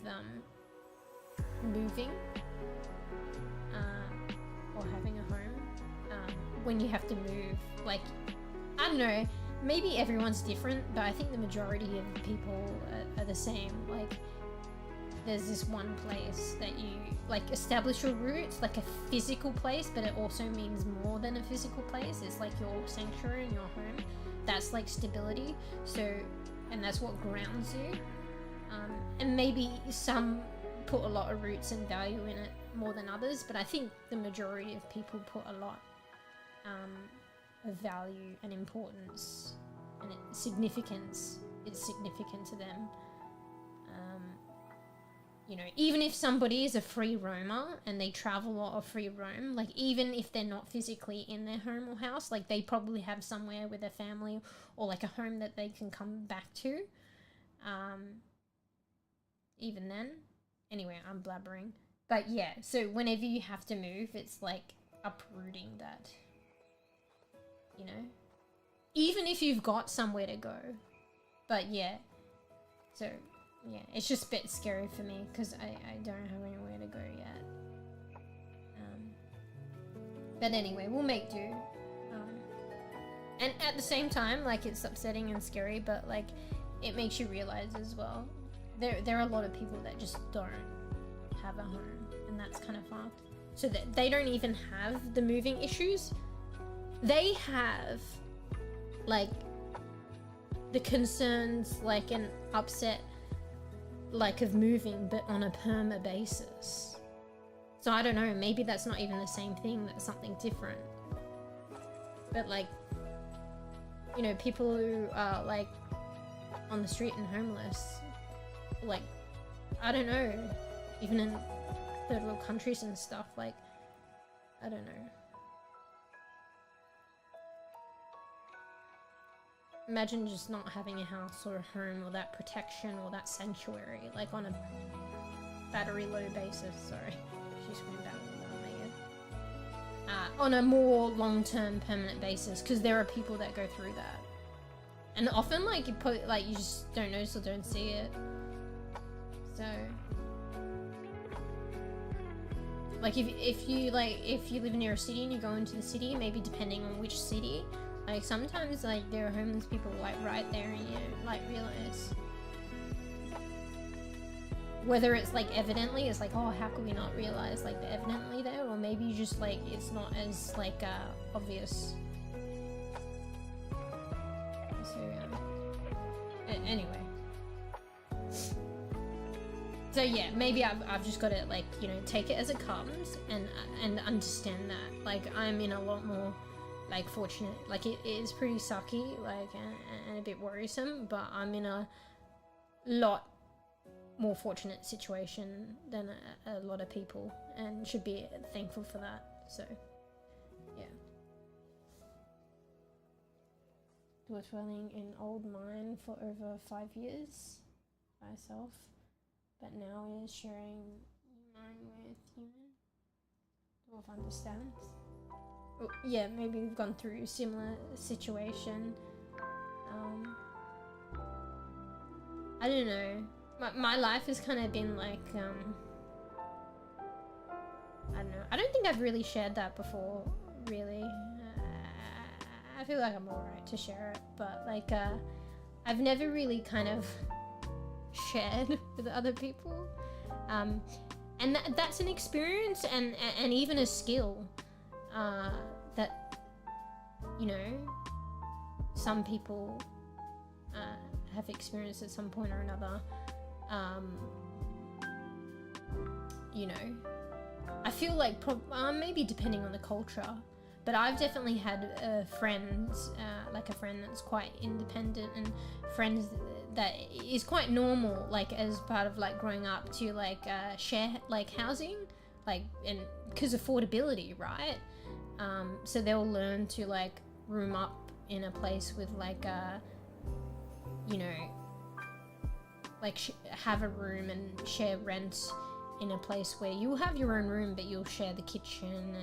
moving or having a home. When you have to move, like, I don't know, maybe everyone's different, but I think the majority of people are the same. Like, there's this one place that you like establish your roots, like a physical place, but it also means more than a physical place. It's like your sanctuary and your home. That's like stability. So, and that's what grounds you. And maybe some put a lot of roots and value in it more than others, but I think the majority of people put a lot of value and importance, and significance is significant to them. You know, even if somebody is a free roamer and they travel a lot or free roam, like even if they're not physically in their home or house, like they probably have somewhere with their family or like a home that they can come back to. Even then, anyway, I'm blabbering. But yeah, so whenever you have to move, it's like uprooting that, you know, even if you've got somewhere to go. But yeah, so yeah, it's just a bit scary for me because I don't have anywhere to go yet. But anyway, we'll make do. And at the same time, like, it's upsetting and scary, but like it makes you realize as well, there are a lot of people that just don't have a home, and that's kind of fucked. So that they don't even have the moving issues. They have like the concerns, like an upset, like of moving, but on a perma basis. So I don't know, maybe that's not even the same thing, that's something different. But like, you know, people who are like on the street and homeless, like, I don't know, even in third world countries and stuff, like, I don't know. Imagine just not having a house or a home or that protection or that sanctuary, like on a battery low basis. Sorry, she's going back on a more long-term permanent basis, because there are people that go through that, and often like you just don't notice or don't see it. So like if you live near a city and you go into the city, maybe depending on which city, like sometimes like there are homeless people like right there, and you like realize whether it's like evidently, it's like, oh, how could we not realize like the evidently there, or maybe you just like it's not as like obvious. So anyway, so yeah, maybe I've just got to like, you know, take it as it comes and understand that like I'm in a lot more like fortunate, like it is pretty sucky, like and a bit worrisome, but I'm in a lot more fortunate situation than a lot of people, and should be thankful for that. So yeah, dwelling in old mine for over 5 years by myself, but now is sharing mine with human. Dwarf understands. Oh, yeah, maybe we've gone through a similar situation. I don't know. My life has kind of been like, I don't know. I don't think I've really shared that before, really. I feel like I'm alright to share it, but like I've never really kind of shared with other people, and that's an experience and even a skill that, you know, some people have experienced at some point or another. You know, I feel like maybe depending on the culture, but I've definitely had friends, like a friend that's quite independent, and friends that is quite normal, like as part of like growing up, to like share like housing, like, and because affordability, right? So they'll learn to like room up in a place with like you know, like have a room and share rent in a place where you'll have your own room but you'll share the kitchen,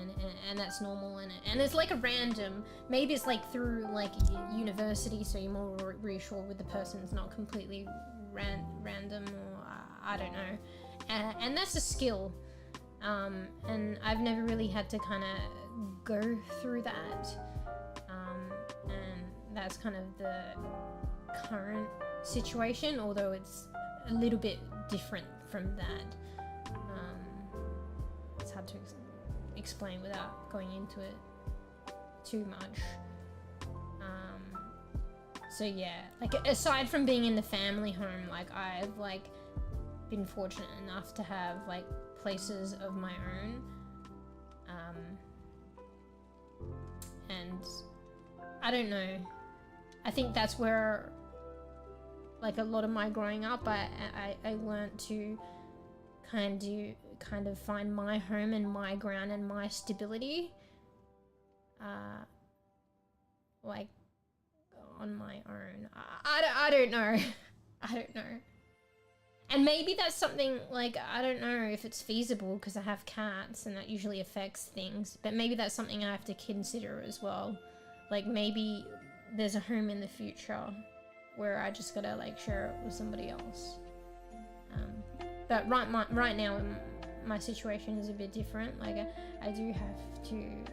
and that's normal, and it's like a random, maybe it's like through like university, so you're more reassured with the person's not completely random, or I don't know, and that's a skill, and I've never really had to kind of go through that, and that's kind of the current situation, although it's a little bit different from that. It's hard to explain without going into it too much. So yeah, like aside from being in the family home, like I've like been fortunate enough to have like places of my own, and I don't know, I think that's where like a lot of my growing up, I learned to kind of find my home and my ground and my stability, like on my own. I don't know. I don't know. And maybe that's something like, I don't know if it's feasible because I have cats and that usually affects things, but maybe that's something I have to consider as well. Like maybe there's a home in the future where I just gotta like share it with somebody else. But right now my situation is a bit different. Like I do have to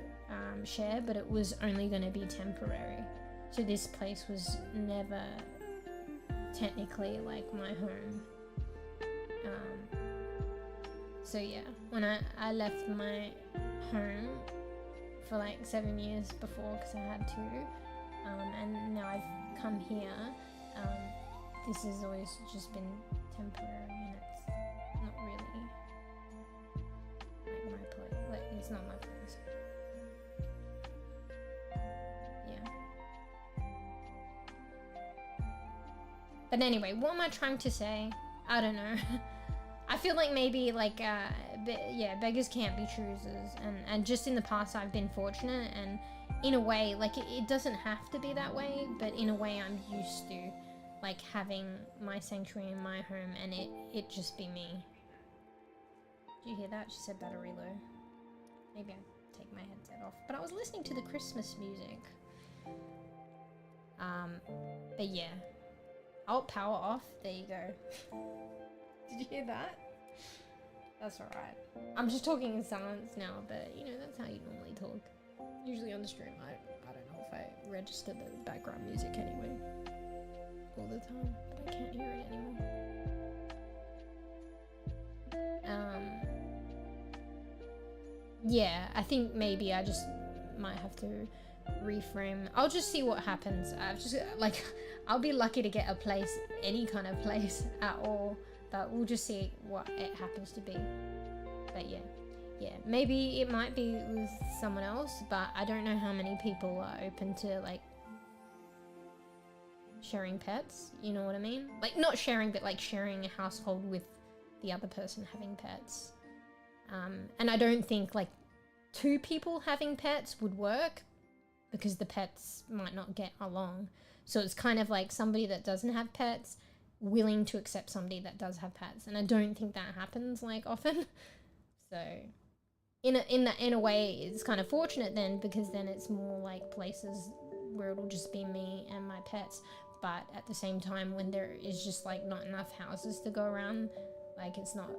share, but it was only going to be temporary. So this place was never technically like my home. So yeah, when I left my home for like 7 years before because I had to, and now I've come here, this has always just been temporary, and it's not really like my place. Like it's not my place. Yeah. But anyway, what am I trying to say? I don't know. I feel like maybe like yeah, beggars can't be choosers, and just in the past I've been fortunate, and in a way like it doesn't have to be that way, but in a way I'm used to like having my sanctuary in my home and it just be me. Did you hear that? She said battery low. Maybe I take my headset off, but I was listening to the Christmas music. But yeah, I'll power off. There you go. Did you hear that? That's alright. I'm just talking in silence now, but you know, that's how you normally talk. Usually on the stream, I don't know if I register the background music anyway. All the time, but I can't hear it anymore. Yeah, I think maybe I just might have to reframe. I'll just see what happens. I've just like, I'll be lucky to get a place, any kind of place at all. But we'll just see what it happens to be. But yeah, maybe it might be with someone else, but I don't know how many people are open to like sharing pets, you know what I mean? Like not sharing, but like sharing a household with the other person having pets. And I don't think like 2 people having pets would work because the pets might not get along. So it's kind of like somebody that doesn't have pets willing to accept somebody that does have pets, and I don't think that happens like often. So in a way it's kind of fortunate then, because then it's more like places where it'll just be me and my pets. But at the same time, when there is just like not enough houses to go around, like it's not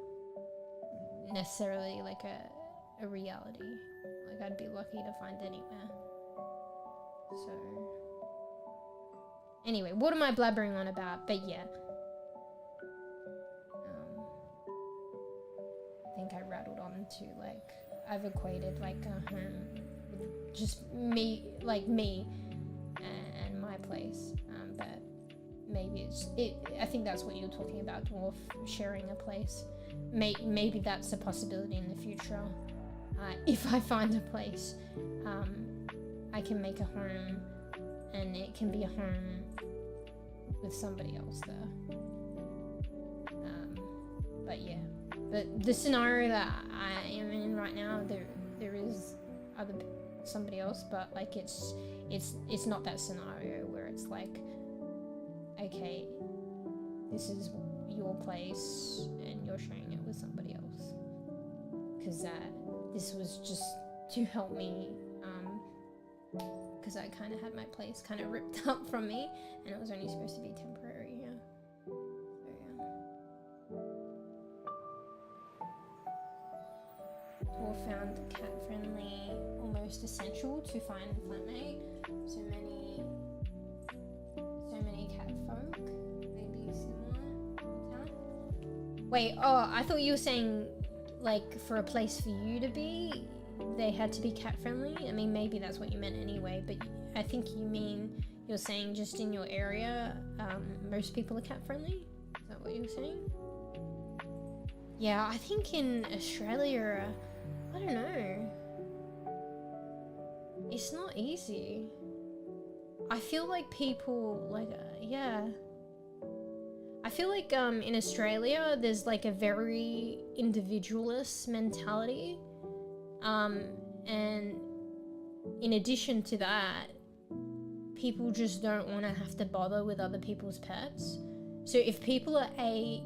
necessarily like a reality. Like I'd be lucky to find anywhere. So anyway, what am I blabbering on about? But yeah, I think I rattled on to like I've equated like a home with just me, like me and my place, but maybe I think that's what you're talking about, dwarf sharing a place. Maybe that's a possibility in the future. If I find a place, I can make a home, and it can be a home with somebody else there. But yeah, but the scenario that I am in right now, there is somebody else, but like it's not that scenario where it's like, okay, this is your place and you're sharing it with somebody else, because this was just to help me, because I kind of had my place kind of ripped up from me, and it was only supposed to be temporary. Yeah. So yeah. Dwarf found cat friendly almost essential to find a flatmate. So many cat folk. Maybe similar in town. Wait, oh, I thought you were saying like for a place for you to be, they had to be cat friendly. I mean, maybe that's what you meant anyway, but I think you're saying just in your area, most people are cat friendly. Is that what you're saying? Yeah, I think in Australia, I don't know. It's not easy. I feel like people like, yeah. I feel like in Australia, there's like a very individualist mentality. And in addition to that, people just don't want to have to bother with other people's pets. So if people are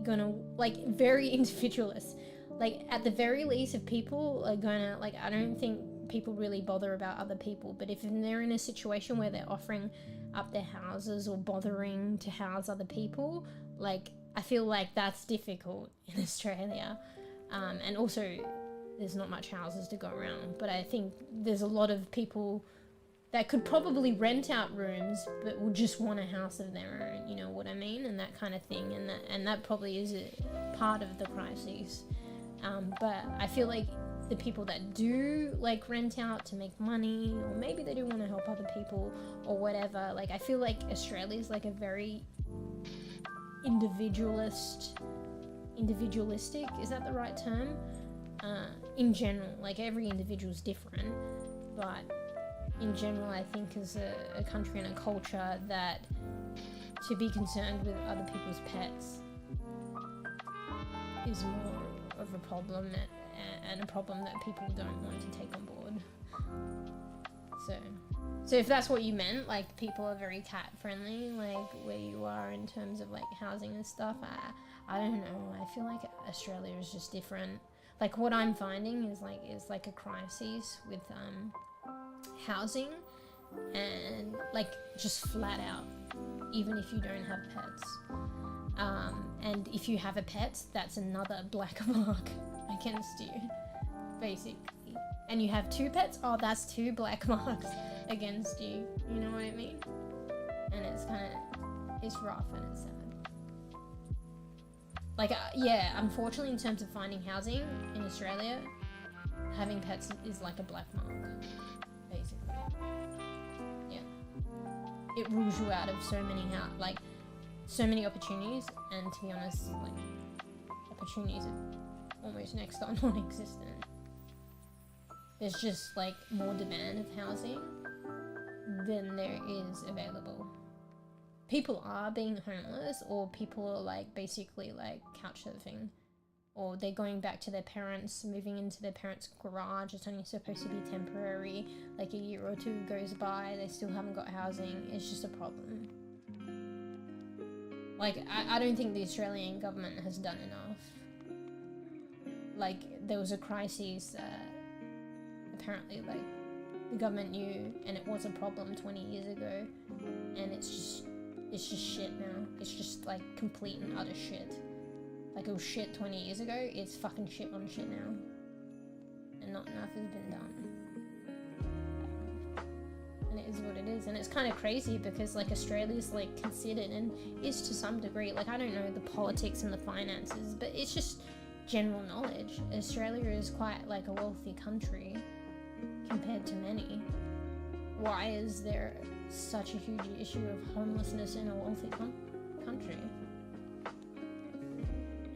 gonna, like, very individualist, like at the very least, if people are gonna, like, I don't think people really bother about other people, but if they're in a situation where they're offering up their houses or bothering to house other people, like, I feel like that's difficult in Australia. And also there's not much houses to go around, but I think there's a lot of people that could probably rent out rooms but will just want a house of their own, you know what I mean, and that kind of thing, and that probably is a part of the crises. But I feel like the people that do like rent out to make money, or maybe they do want to help other people or whatever, like I feel like Australia is like a very individualistic, is that the right term? In general, like every individual is different, but in general I think as a country and a culture that to be concerned with other people's pets is more of a problem and a problem that people don't want to take on board. So if that's what you meant, like people are very cat friendly, like where you are in terms of like housing and stuff, I don't know, I feel like Australia is just different. Like what I'm finding is like a crisis with housing, and like just flat out, even if you don't have pets, and if you have a pet, that's another black mark against you, basically. And you have 2 pets, oh, that's 2 black marks against you, you know what I mean? And it's rough and it's sad. Like, yeah, unfortunately, in terms of finding housing in Australia, having pets is like a black mark, basically. Yeah. It rules you out of so many opportunities, and to be honest, like, opportunities are almost next to non-existent. There's just, like, more demand of housing than there is available. People are being homeless, or people are like basically like couch surfing, or they're going back to their parents, moving into their parents' garage. It's only supposed to be temporary, like a year or 2 goes by, they still haven't got housing. It's just a problem. Like I don't think the Australian government has done enough. Like there was a crisis, apparently like the government knew, and it was a problem 20 years ago, and it's just shit now. It's just like complete and utter shit. Like it was shit 20 years ago, it's fucking shit on shit now. And not enough has been done. and it is what it is. And it's kind of crazy because like Australia's like considered and is to some degree, like I don't know the politics and the finances, but it's just general knowledge. Australia is quite like a wealthy country compared to many. Why is there such a huge issue of homelessness in a wealthy country?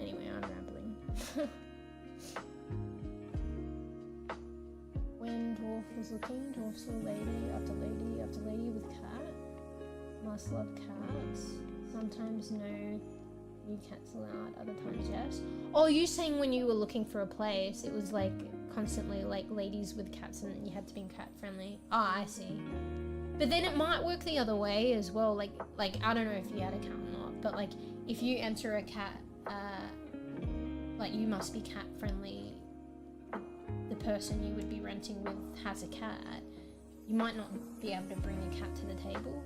Anyway, I'm rambling. When dwarf was looking, dwarf saw lady after lady after lady with cat. Must love cats. Sometimes no new cats allowed, other times yes. Oh, you saying when you were looking for a place, it was like constantly like ladies with cats and you had to be cat friendly. Oh, I see. But then it might work the other way as well. Like I don't know if you had a cat or not, but like if you enter a cat, like you must be cat friendly. The person you would be renting with has a cat. You might not be able to bring a cat to the table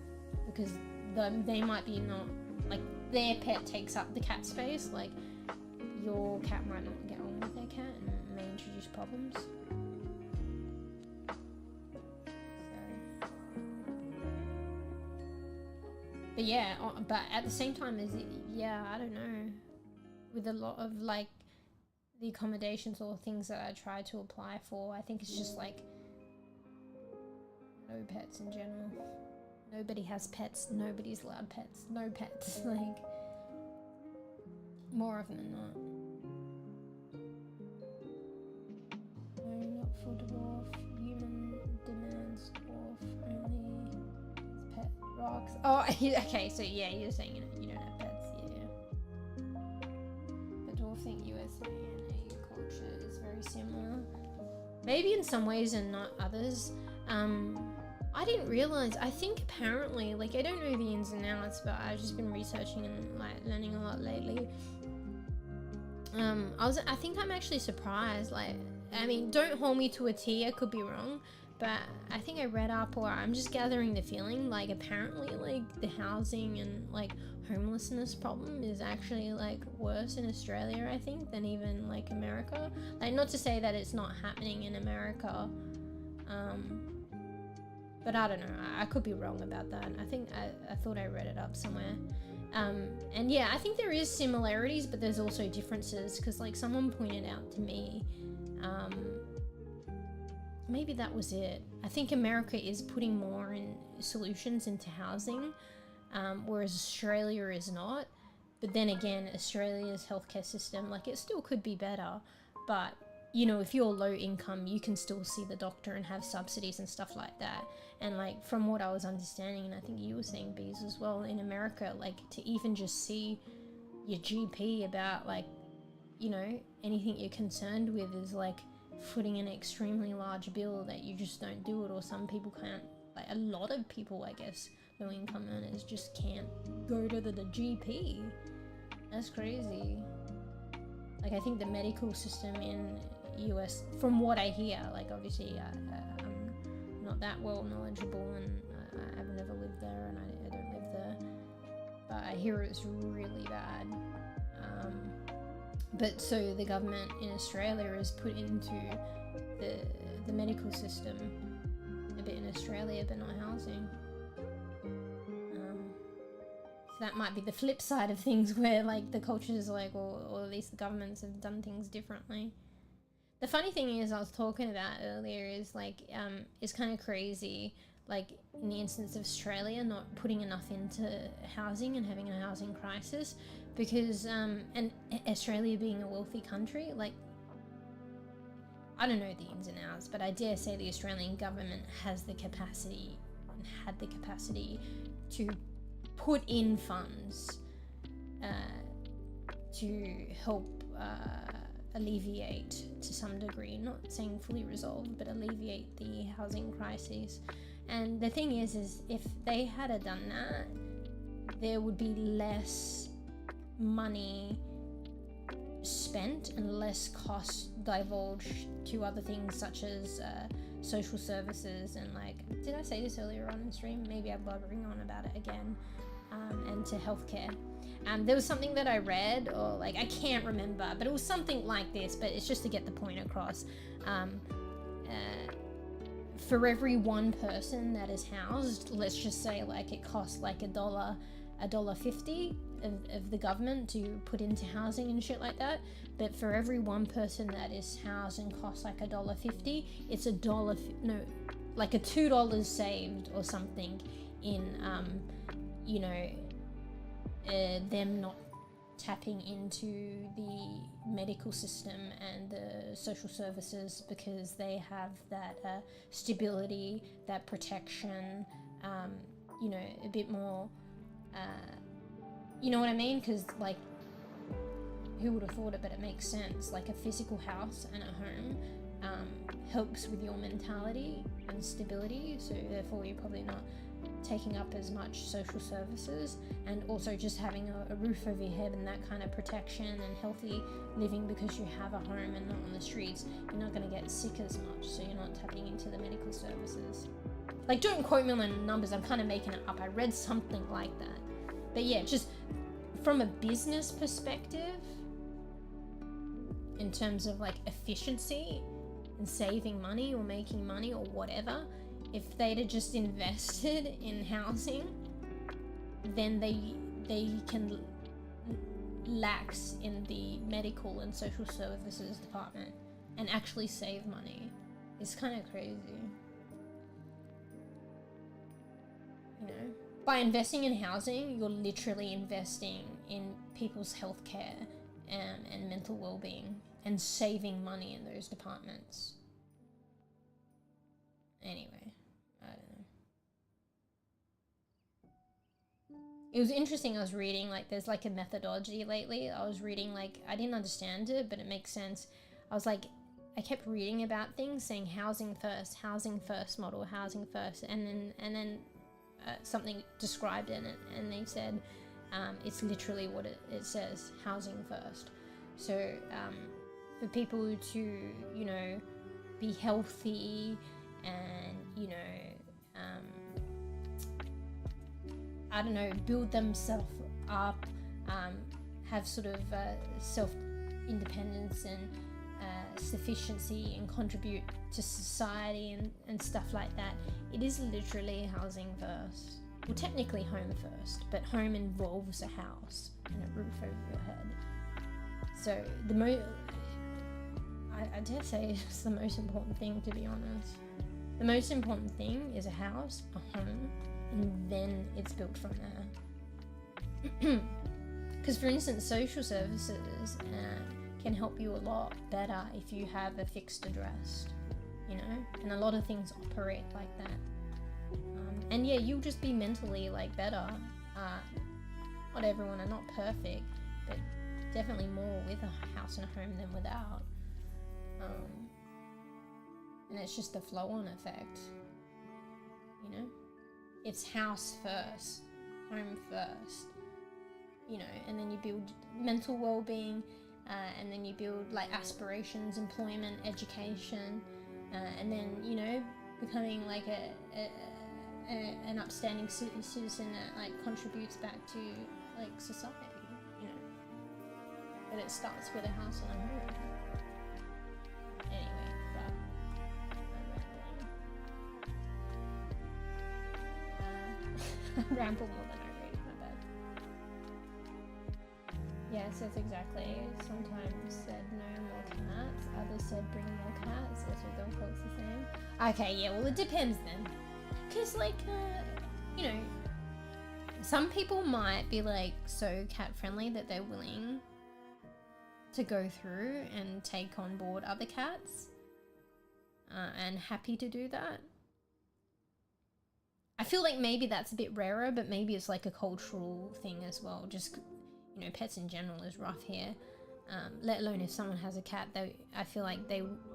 because they might be not like their pet takes up the cat space. Like your cat might not get on with their cat and may introduce problems. But yeah, but at the same time, I don't know. With a lot of like the accommodations or things that I try to apply for, I think it's just like no pets in general. Nobody has pets. Nobody's allowed pets. No pets. Like more often than not. No, not for dwarf. Human demands dwarf only. Pet rocks. Oh, okay. So yeah, you're saying you don't have pets. Yeah. But dwarf think USA and EU culture is very similar. Maybe in some ways and not others. I didn't realize. I think apparently, like I don't know the ins and outs, but I've just been researching and like learning a lot lately. I think I'm actually surprised. Like, I mean, don't hold me to a T. I could be wrong, but I think I read up, or I'm just gathering the feeling. Like, apparently, like the housing and like homelessness problem is actually like worse in Australia, I think, than even like America. Like, not to say that it's not happening in America. But I don't know, I could be wrong about that. I think I thought I read it up somewhere. And yeah, I think there is similarities, but there's also differences, because like someone pointed out to me, maybe that was it. I think America is putting more in solutions into housing, whereas Australia is not. But then again, Australia's healthcare system, like it still could be better, but you know, if you're low income, you can still see the doctor and have subsidies and stuff like that. And like from what I was understanding, and I think you were saying, Bees, as well, in America, like to even just see your GP about like, you know, anything you're concerned with is like footing an extremely large bill that you just don't do it, or some people can't, like a lot of people, I guess, low income earners just can't go to the GP. That's crazy. Like I think the medical system in US, from what I hear, like obviously I'm not that well knowledgeable, and I've never lived there, and I don't live there, but I hear it's really bad. But so the government in Australia has put into the medical system a bit in Australia, but not housing. So that might be the flip side of things, where like the culture is like, or at least the governments have done things differently. The funny thing is, I was talking about earlier, is like, it's kind of crazy, like in the instance of Australia not putting enough into housing and having a housing crisis, because, and Australia being a wealthy country, like, I don't know the ins and outs, but I dare say the Australian government has the capacity, and had the capacity to put in funds to help alleviate to some degree, not saying fully resolve, but alleviate the housing crisis. And the thing is if they had done that, there would be less money spent and less cost divulged to other things such as social services, and like, did I say this earlier on in stream? Maybe I'm blabbering on about it again. And to healthcare. There was something that I read, or like, I can't remember, but it was something like this, but it's just to get the point across. for every one person that is housed, let's just say like it costs like $1.50 of the government to put into housing and shit like that, but for every one person that is housed and costs like $1.50, it's like a $2 saved or something in you know, them not tapping into the medical system and the social services, because they have that stability, that protection, you know, a bit more, you know what I mean? Because like, who would have thought it, but it makes sense. Like a physical house and a home helps with your mentality and stability, so therefore you're probably not taking up as much social services, and also just having a roof over your head and that kind of protection and healthy living because you have a home and not on the streets. You're not going to get sick as much, so you're not tapping into the medical services. Like, don't quote me on the numbers, I'm kind of making it up. I read something like that. But yeah, just from a business perspective, in terms of like efficiency and saving money or making money or whatever, if they'd have just invested in housing, then they can lax in the medical and social services department and actually save money. It's kind of crazy, you know? By investing in housing, you're literally investing in people's healthcare and mental well-being and saving money in those departments. Anyway, I don't know. It was interesting, I was reading, like, there's like a methodology lately. I was reading, like, I didn't understand it, but it makes sense. I was like, I kept reading about things saying housing first model, housing first, and then something described in it, and they said it's literally what it says, housing first. So for people to, you know, be healthy and, you know, I don't know, build themselves up, have sort of self-independence and sufficiency and contribute to society and stuff like that, it is literally housing first. Well, technically home first, but home involves a house and a roof over your head. So I dare say it's the most important thing, to be honest. The most important thing is a house, a home, and then it's built from there. Because for instance, social services can help you a lot better if you have a fixed address, you know, and a lot of things operate like that. And yeah, you'll just be mentally like better. Not everyone are not perfect, but definitely more with a house and a home than without. And it's just a flow-on effect, you know? It's house first, home first, you know, and then you build mental well-being, and then you build like aspirations, employment, education, and then, you know, becoming like an upstanding citizen that like contributes back to like society, you know. But it starts with a house and a home. Anyway, I ramble more than I read, my bad. Yeah, it says exactly. Sometimes said no more cats, others said bring more cats. That's what don't folks the same. Okay, yeah, well it depends then. Because like, you know, some people might be like so cat friendly that they're willing to go through and take on board other cats, and happy to do that. I feel like maybe that's a bit rarer, but maybe it's like a cultural thing as well. Just, you know, pets in general is rough here. Let alone if someone has a cat, I feel like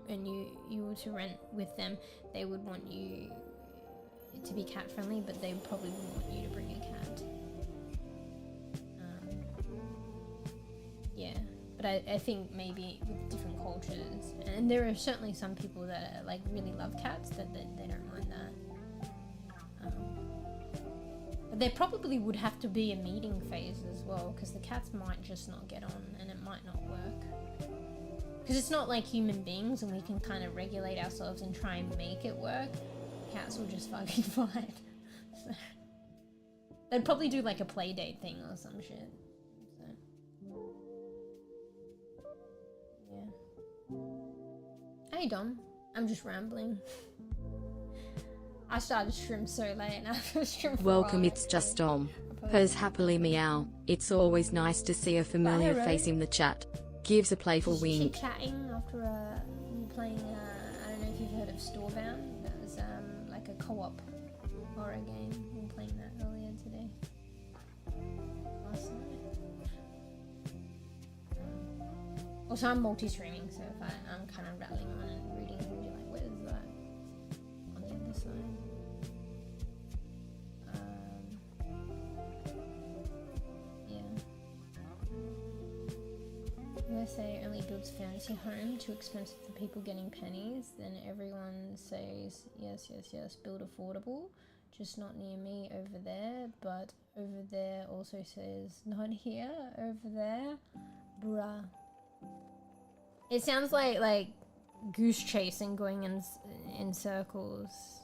and you were to rent with them, they would want you to be cat friendly, but they probably wouldn't want you to bring a cat. Yeah, but I think maybe with different cultures, and there are certainly some people that like really love cats that they don't mind that. But there probably would have to be a meeting phase as well, because the cats might just not get on and it might not work. Because it's not like human beings and we can kind of regulate ourselves and try and make it work. cats will just fucking fight. So, they'd probably do like a play date thing or some shit. So. Yeah. Hey Dom, I'm just rambling. I started stream so late and I've streamed for Welcome, a while, it's just actually. Dom. Pose happily meow. It's always nice to see a familiar Bye, face in the chat. Gives a playful wink. Chit-chatting after playing, I don't know if you've heard of Storebound. That was like a co-op horror game. We were playing that earlier today. Last night. Also, I'm multi-streaming, so if I'm kind of rattling on and reading, you'll be like, what is that? On the other side. Say only builds fancy home, too expensive for people getting pennies, then everyone says yes, yes, yes, build affordable, just not near me over there, but over there also says not here, over there, bruh. It sounds like goose chasing, going in circles.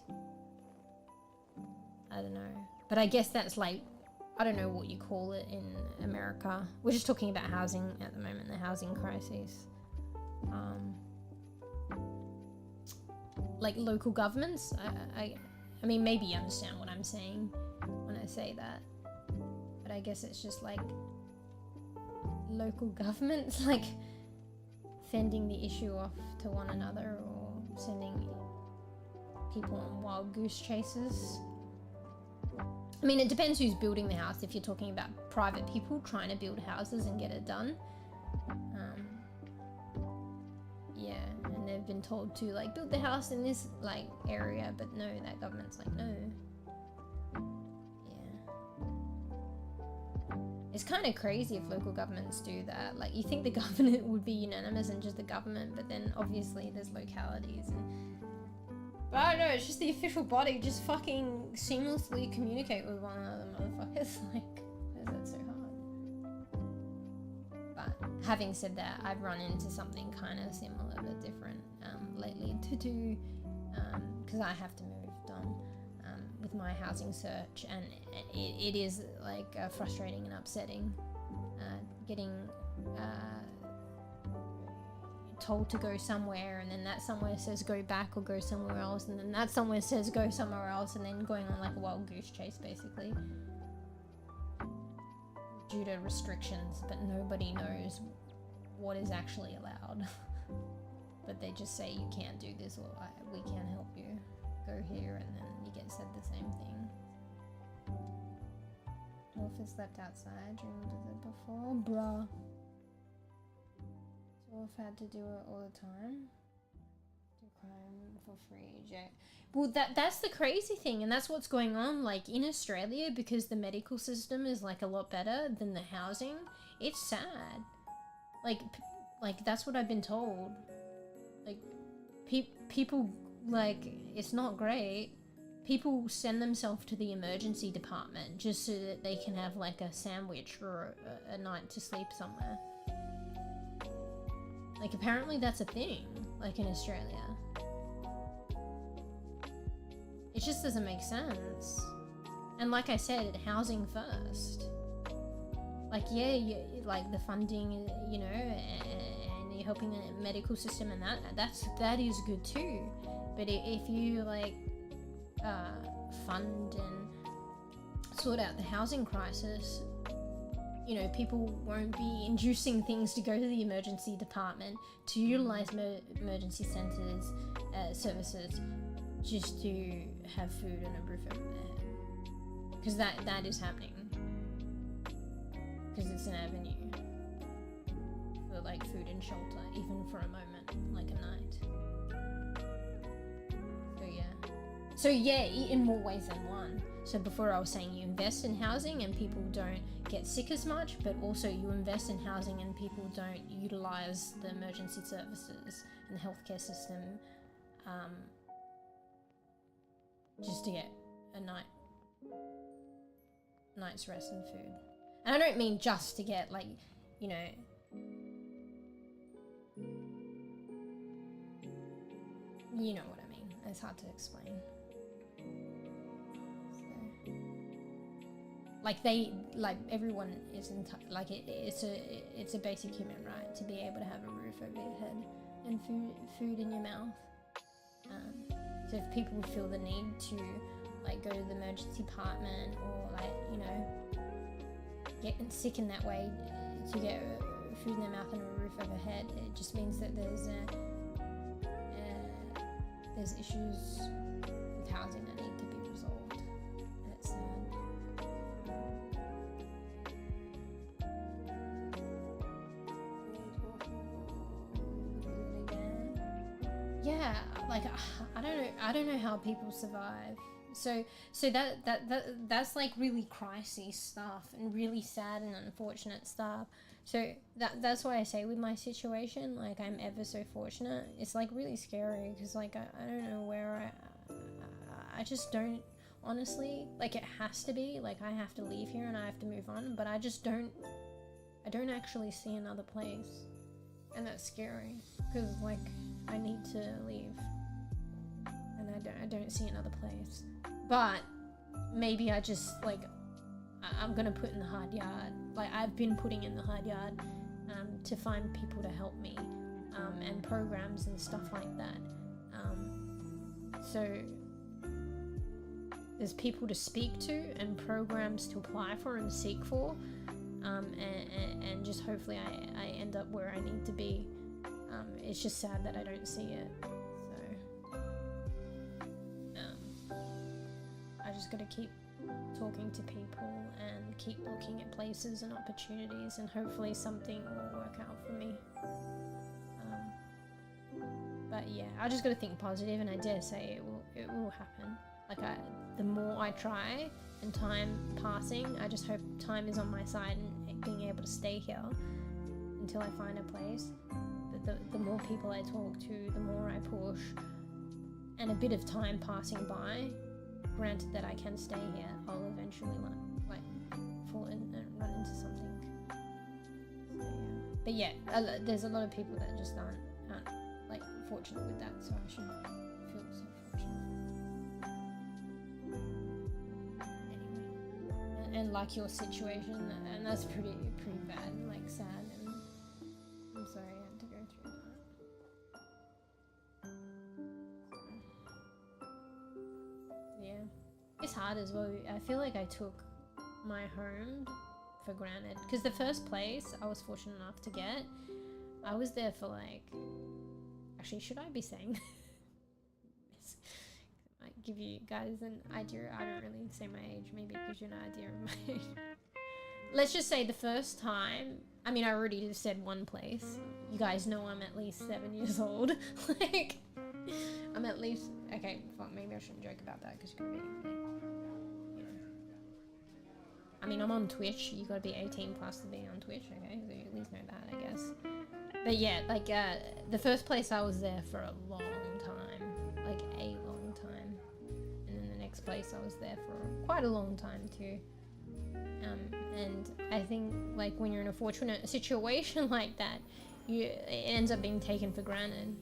I don't know, but I guess that's like, I don't know what you call it in America. We're just talking about housing at the moment, the housing crisis. Like local governments, I mean, maybe you understand what I'm saying when I say that. But I guess it's just like local governments, like fending the issue off to one another or sending people on wild goose chases. I mean, it depends who's building the house. If you're talking about private people trying to build houses and get it done. Yeah, and they've been told to like build the house in this like area, but no, that government's like, no. Yeah. It's kind of crazy if local governments do that. Like, you think the government would be unanimous and just the government, but then obviously there's localities and but I don't know, it's just the official body just fucking seamlessly communicate with one another, motherfuckers. Like, why is that so hard? But having said that, I've run into something kind of similar but different lately to do, because I have to move, Dom, with my housing search, and it is like frustrating and upsetting getting told to go somewhere, and then that somewhere says go back or go somewhere else, and then that somewhere says go somewhere else, and then going on like a wild goose chase basically due to restrictions, but nobody knows what is actually allowed. But they just say you can't do this, or we can't help you, go here, and then you get said the same thing. Wolf slept outside, dreamed of it before, bruh. I've had to do it all the time. Do crime for free, Jack. Well, that's the crazy thing, and that's what's going on. Like in Australia, because the medical system is like a lot better than the housing. It's sad. Like that's what I've been told. Like people, like, it's not great. People send themselves to the emergency department just so that they can have like a sandwich or a night to sleep somewhere. Like, apparently that's a thing, like in Australia. It just doesn't make sense. And like I said, housing first. Like, yeah, like the funding, you know, and you're helping the medical system, and that is good too. But if you like fund and sort out the housing crisis, you know, people won't be inducing things to go to the emergency department to utilize emergency centers services just to have food and a roof over their head. Because that is happening. Because it's an avenue for like food and shelter, even for a moment, like a night. So yeah, in more ways than one. So before I was saying you invest in housing and people don't get sick as much, but also you invest in housing and people don't utilize the emergency services and the healthcare system just to get a night's rest and food. And I don't mean just to get, like, you know, you know what I mean. It's hard to explain. like everyone is like it's a basic human right to be able to have a roof over your head and food in your mouth. So if people feel the need to like go to the emergency department or like, you know, get sick in that way to get food in their mouth and a roof overhead, it just means that there's issues with housing that need to be resolved, and it's sad. Yeah, like I don't know how people survive. So that's like really crisis stuff and really sad and unfortunate stuff. So that's why I say with my situation, like I'm ever so fortunate. It's like really scary because like I don't know where I just don't, honestly, like it has to be like I have to leave here and I have to move on, but I don't actually see another place, and that's scary because like I need to leave and I don't see another place. But maybe I just like I'm gonna put in the hard yard. Like I've been putting in the hard yard to find people to help me and programs and stuff like that. So there's people to speak to and programs to apply for and seek for, and just hopefully I end up where I need to be. It's just sad that I don't see it. So I just gotta keep talking to people and keep looking at places and opportunities, and hopefully something will work out for me. But yeah, I just gotta think positive, and I dare say it will happen. Like the more I try and time passing, I just hope time is on my side and being able to stay here until I find a place. But the more people I talk to, the more I push, and a bit of time passing by, granted that I can stay here, I'll eventually like fall in and run into something. So, yeah. But yeah, there's a lot of people that just aren't like fortunate with that, so I should feel so fortunate. Anyway, and like your situation, and that's pretty bad, like sad, and I'm sorry I had to go through that. Yeah, it's hard as well. I feel like I took my home for granted, because the first place I was fortunate enough to get, I was there for like, actually, should I be saying this? It might give you guys an idea. I don't really say my age, maybe it gives you an idea of my age. Let's just say the first time, I mean, I already just said one place. You guys know I'm at least 7 years old. Like, I'm at least, okay, fuck, maybe I shouldn't joke about that, because you're gonna be, like, you know. I mean, I'm on Twitch. You gotta be 18 plus to be on Twitch, okay? So you at least know that, I guess. But yeah, like, the first place I was there for a long time. Like, a long time. And then the next place I was there for quite a long time, too. And I think, like, when you're in a fortunate situation like that, it ends up being taken for granted.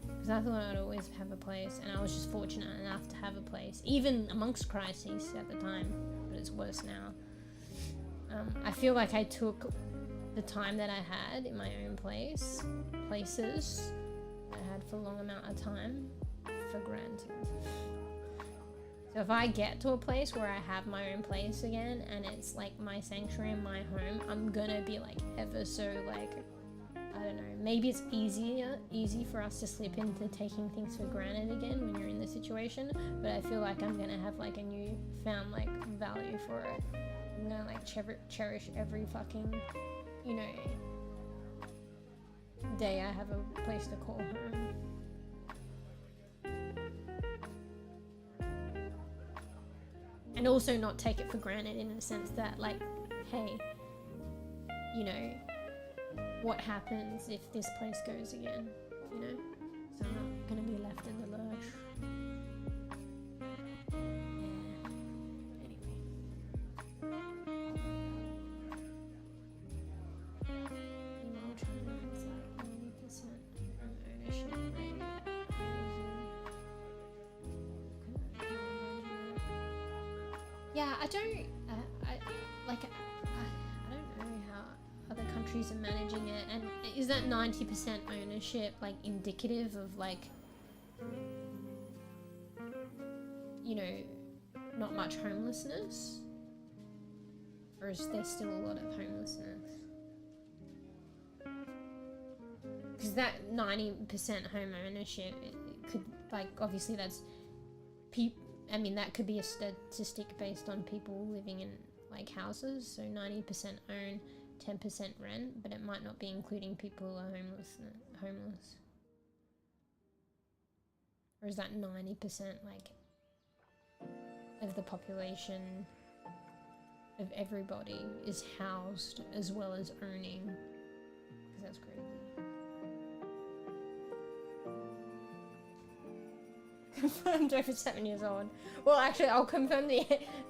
Because I thought I'd always have a place, and I was just fortunate enough to have a place, even amongst crises at the time, but it's worse now. I feel like I took the time that I had in my own places I had for a long amount of time for granted. So if I get to a place where I have my own place again, and it's like my sanctuary and my home, I'm gonna be like ever so like, I don't know, maybe it's easy for us to slip into taking things for granted again when you're in the situation, but I feel like I'm gonna have like a newfound like value for it. I'm gonna like cherish every fucking, you know, day I have a place to call home. And also not take it for granted in the sense that, like, hey, you know, what happens if this place goes again, you know? So I'm not gonna be left in the lurch. Yeah, I don't, countries are managing it, and is that 90% ownership like indicative of like, you know, not much homelessness? Or is there still a lot of homelessness? Because that 90% home ownership, it could, like, obviously that's I mean, that could be a statistic based on people living in like houses. So 90% own, 10% rent, but it might not be including people who are homeless. Or is that 90% like of the population of everybody is housed as well as owning? Because that's crazy. Confirmed over 7 years old. Well, actually, I'll confirm the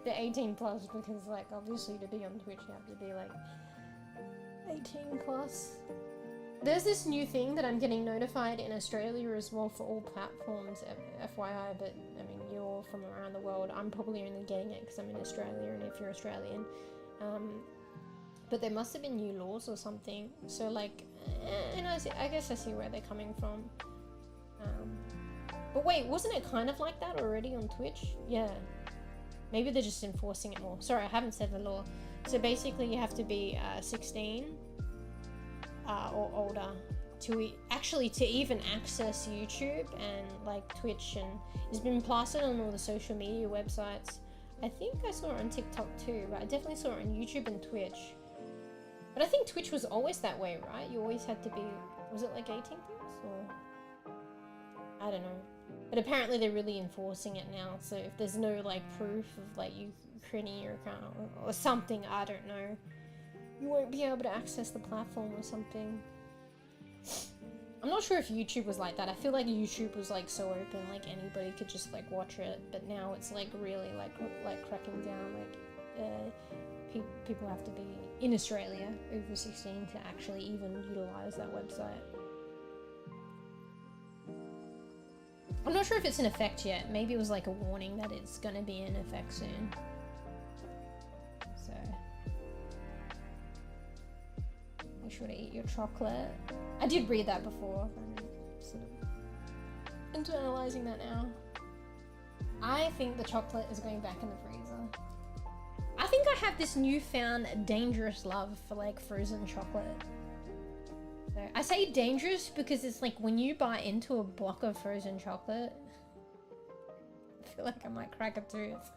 18 plus, because like obviously to be on Twitch you have to be like 18 plus. There's this new thing that I'm getting notified in Australia as well for all platforms, FYI, but I mean, you're all from around the world. I'm probably only getting it because I'm in Australia, and if you're Australian. But there must have been new laws or something. So like, and I guess I see where they're coming from. But wait, wasn't it kind of like that already on Twitch? Yeah. Maybe they're just enforcing it more. Sorry, I haven't said the law. So basically you have to be 16 or older to actually to even access YouTube and like Twitch, and it's been plastered on all the social media websites. I think I saw it on TikTok too, but I definitely saw it on YouTube and Twitch. But I think Twitch was always that way, right? You always had to be, was it like 18 plus or? I don't know. But apparently they're really enforcing it now, so if there's no like proof of like you creating your account or something, I don't know, you won't be able to access the platform or something. I'm not sure if YouTube was like that. I feel like YouTube was like so open, like anybody could just like watch it, but now it's like really like cracking down, like people have to be in Australia over 16 to actually even utilize that website. I'm not sure if it's in effect yet. Maybe it was like a warning that it's gonna be in effect soon. So make sure to eat your chocolate. I did read that before. I'm sort of internalizing that now. I think the chocolate is going back in the freezer. I think I have this newfound dangerous love for like frozen chocolate. So I say dangerous because it's like when you bite into a block of frozen chocolate, I feel like I might crack a tooth.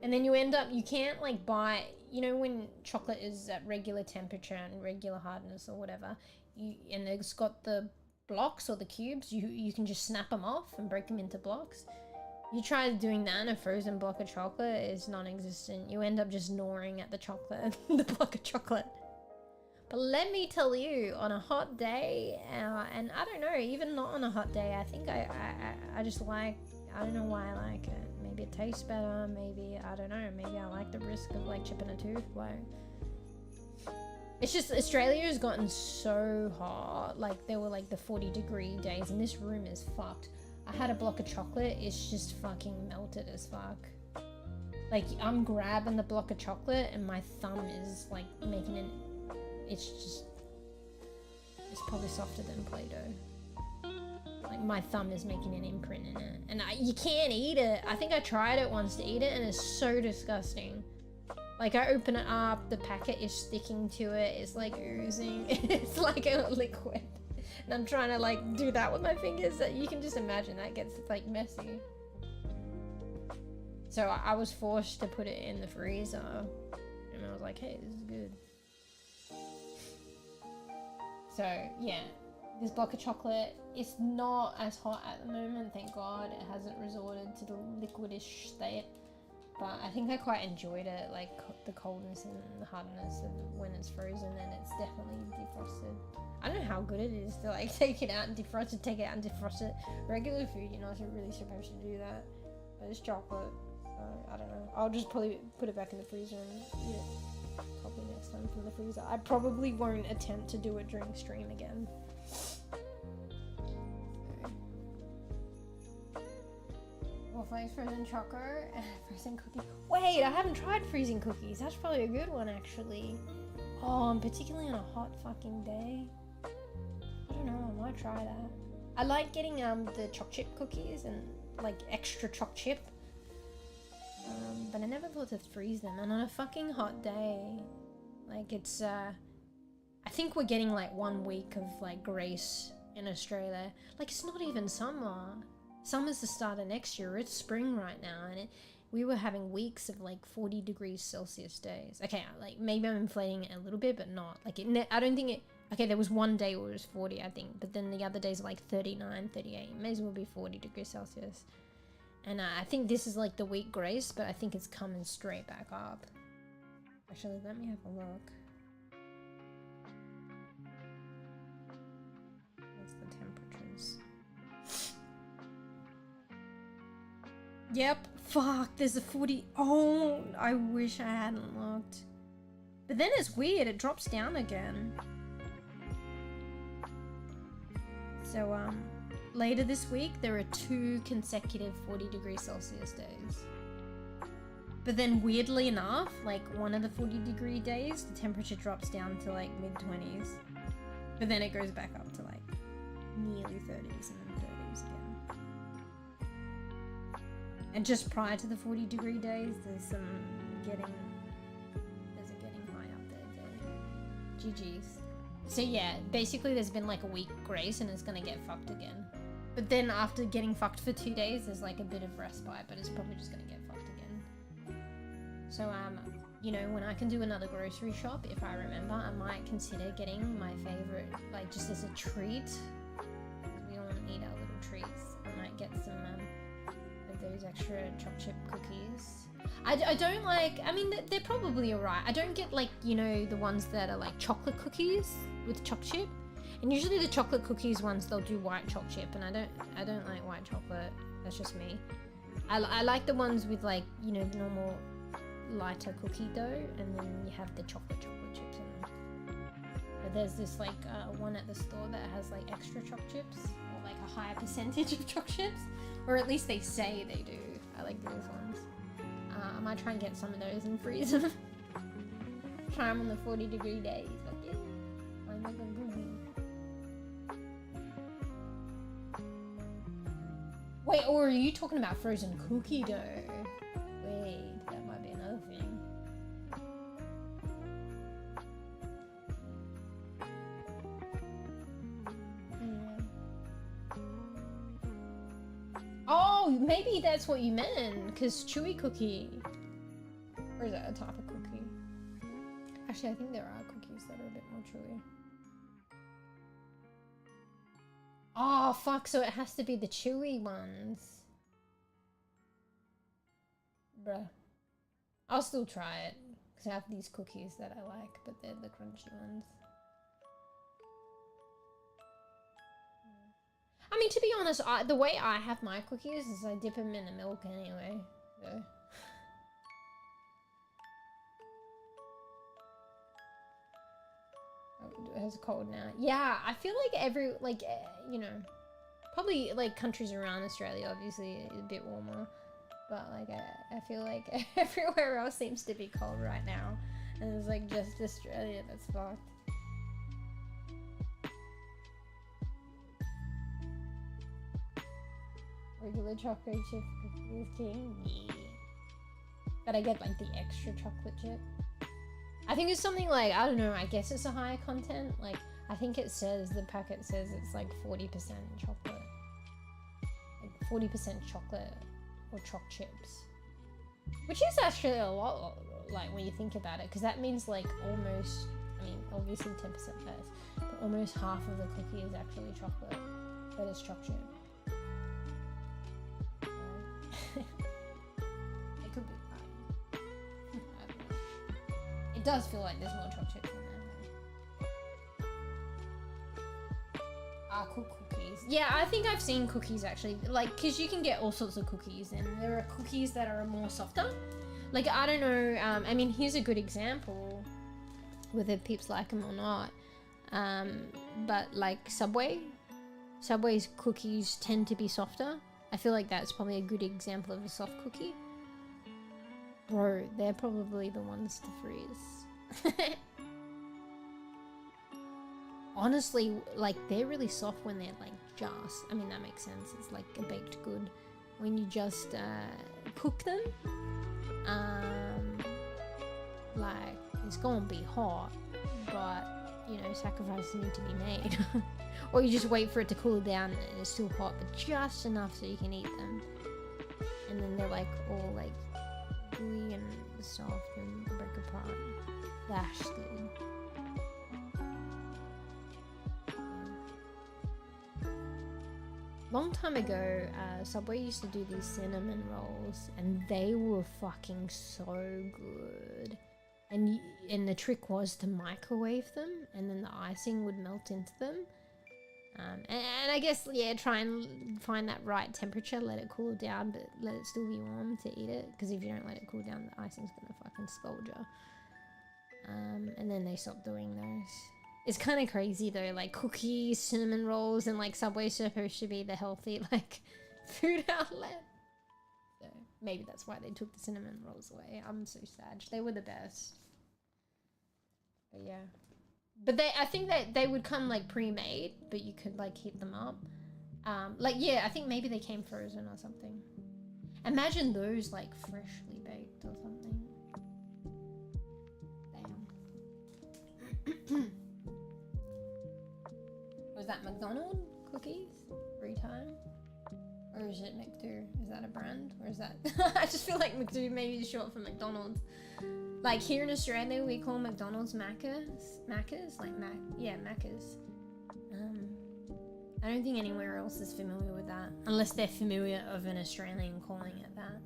And then you end up, you can't like bite, you know when chocolate is at regular temperature and regular hardness or whatever, and it's got the blocks or the cubes, you can just snap them off and break them into blocks. You try doing that in a frozen block of chocolate, it's non-existent. You end up just gnawing at the chocolate, the block of chocolate. But let me tell you, on a hot day, and I don't know, even not on a hot day, I think I just like, I don't know why I like it. Maybe it tastes better, maybe, I don't know, maybe I like the risk of like chipping a tooth, like. It's just, Australia has gotten so hot, like there were like the 40-degree days, and this room is fucked. I had a block of chocolate, it's just fucking melted as fuck. Like, I'm grabbing the block of chocolate and my thumb is like making an, it's probably softer than Play-Doh. Like my thumb is making an imprint in it, and you can't eat it. I think I tried it once to eat it, and it's so disgusting. Like I open it up, the packet is sticking to it, it's like oozing, it's like a liquid. And I'm trying to like do that with my fingers. You can just imagine that gets like messy. So I was forced to put it in the freezer, and I was like, hey, this is good. So yeah, this block of chocolate, it's not as hot at the moment, thank God. It hasn't resorted to the liquidish state, but I think I quite enjoyed it, like the coldness and the hardness of when it's frozen, and it's definitely defrosted. I don't know how good it is to like take it out and defrost it, take it out and defrost it. Regular food, you're not really supposed to do that, but it's chocolate, so I don't know. I'll just probably put it back in the freezer and eat it. Probably next time from the freezer. I probably won't attempt to do it during stream again. Well, thanks frozen choco and frozen cookie. Wait, I haven't tried freezing cookies. That's probably a good one actually. Oh, and particularly on a hot fucking day. I don't know, I might try that. I like getting the choc chip cookies and like extra choc chip. But I never thought to freeze them, and on a fucking hot day, like it's I think we're getting like 1 week of like grace in Australia. Like it's not even summer. Summer's the start of next year. It's spring right now, and we were having weeks of like 40 degrees Celsius days. Okay, like maybe I'm inflating it a little bit, but not like it. I don't think it. Okay, there was one day where it was 40, I think, but then the other days are like 39, 38. It may as well be 40 degrees Celsius. And I think this is like the week grace, but I think it's coming straight back up. Actually, let me have a look. What's the temperatures? Yep, fuck, there's a 40. Oh, I wish I hadn't looked. But then it's weird, it drops down again. So, later this week, there are 2 consecutive 40 degrees Celsius days. But then weirdly enough, like one of the 40 degree days, the temperature drops down to like mid-20s. But then it goes back up to like nearly 30s and then 30s again. And just prior to the 40 degree days, there's a getting high up there. GG's. So yeah, basically there's been like a week grace and it's gonna get fucked again. But then after getting fucked for 2 days, there's like a bit of respite, but it's probably just gonna get fucked again. So you know, when I can do another grocery shop, if I remember, I might consider getting my favorite, like just as a treat. We all need our little treats. I might get some of those extra choc chip cookies. I don't like, I mean, they're probably alright. I don't get like, you know, the ones that are like chocolate cookies with choc chip. And usually the chocolate cookies ones, they'll do white choc chip, and I don't like white chocolate. That's just me. I like the ones with like, you know, the normal lighter cookie dough, and then you have the chocolate chips in them. But there's this like one at the store that has like extra choc chips, or like a higher percentage of choc chips, or at least they say they do. I like those ones. I might try and get some of those and freeze them. Try them on the 40 degree days. Fuck yeah. I'm like a goofy. Wait, or are you talking about frozen cookie dough? Wait, that might be another thing. Yeah. Oh, maybe that's what you meant, because chewy cookie. Or is that a type of cookie? Actually, I think there are cookies that are a bit more chewy. Oh, fuck, so it has to be the chewy ones. Bruh. I'll still try it, because I have these cookies that I like, but they're the crunchy ones. I mean, to be honest, the way I have my cookies is I dip them in the milk anyway, so... It's cold now. Yeah, I feel like you know, probably like countries around Australia obviously is a bit warmer, but like I feel like everywhere else seems to be cold right now, and it's like just Australia that's fucked. Regular chocolate chip cookies king, yeah. But I get like the extra chocolate chip. I think it's something like, I don't know, I guess it's a higher content. Like, I think it says, the packet says it's like 40% chocolate. Like 40% chocolate or choc chips. Which is actually a lot, like, when you think about it. Because that means like almost, I mean, obviously 10% less. But almost half of the cookie is actually chocolate. That is choc chip. Yeah. It could be. It does feel like there's more choc chips in there. Ah, cool cookies. Yeah, I think I've seen cookies actually, like, because you can get all sorts of cookies, and there are cookies that are more softer. Like, I don't know, I mean, here's a good example, whether peeps like them or not, but like Subway's cookies tend to be softer. I feel like that's probably a good example of a soft cookie. Bro, they're probably the ones to freeze. honestly, like, they're really soft when they're like just, I mean, that makes sense, it's like a baked good. When you just cook them, like, it's gonna be hot, but you know, sacrifices need to be made. Or you just wait for it to cool down and it's still hot, but just enough so you can eat them. And then they're like all like gooey and soft and break apart. That's good. Long time ago, Subway used to do these cinnamon rolls, and they were fucking so good. And the trick was to microwave them, and then the icing would melt into them. And I guess, yeah, try and find that right temperature, let it cool down, but let it still be warm to eat it, because if you don't let it cool down, the icing's gonna fucking scald you. And then they stopped doing those. It's kind of crazy though, like cookies, cinnamon rolls, and like Subway's supposed to be the healthy, like, food outlet. So maybe that's why they took the cinnamon rolls away. I'm so sad. They were the best. But yeah. But I think that they would come like pre-made, but you could like heat them up. Like, yeah, I think maybe they came frozen or something. Imagine those like freshly baked or something. Damn. Was that McDonald's cookies? Every time? Or is it McDo? Is that a brand? Or is that... I just feel like McDo maybe is short for McDonald's. Like here in Australia, we call McDonald's Macca's. Macca's? Like yeah, Macca's. I don't think anywhere else is familiar with that. Unless they're familiar of an Australian calling it that.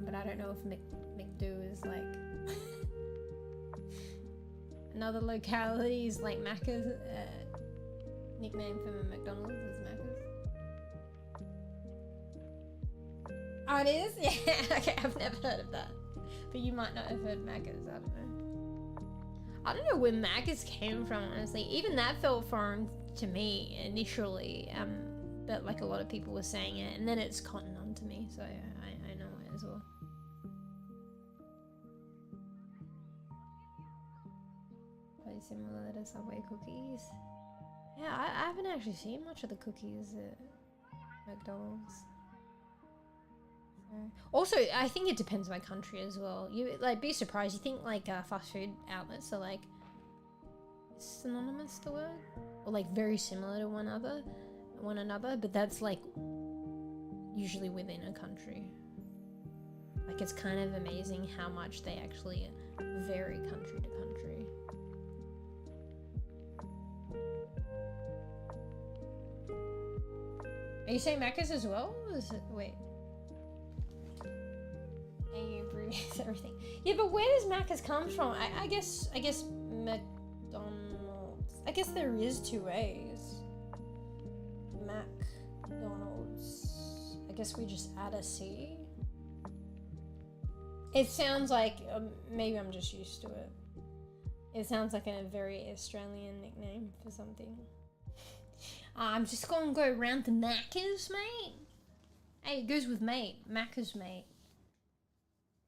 But I don't know if McDo is like... Another locality is like Macca's. Nickname for McDonald's is Macca's. Oh, it is? Yeah, okay, I've never heard of that. But you might not have heard Macca's, I don't know. I don't know where Macca's came from, honestly. Even that felt foreign to me initially. But like a lot of people were saying it, and then it's cottoned on to me, so I know it as well. Quite similar to Subway cookies. Yeah, I haven't actually seen much of the cookies at McDonald's. Also, I think it depends by country as well. You like be surprised. You think like fast food outlets are like synonymous, the word, or like very similar to one another, but that's like usually within a country. Like it's kind of amazing how much they actually vary country to country. Are you saying Macca's as well? Wait. You abbreviate everything. Yeah, but where does Macca's come from? I guess McDonald's. I guess there is two ways. McDonald's. I guess we just add a C. It sounds like maybe I'm just used to it. It sounds like a very Australian nickname for something. I'm just gonna go round to Macca's, mate. Hey, it goes with mate. Macca's, mate.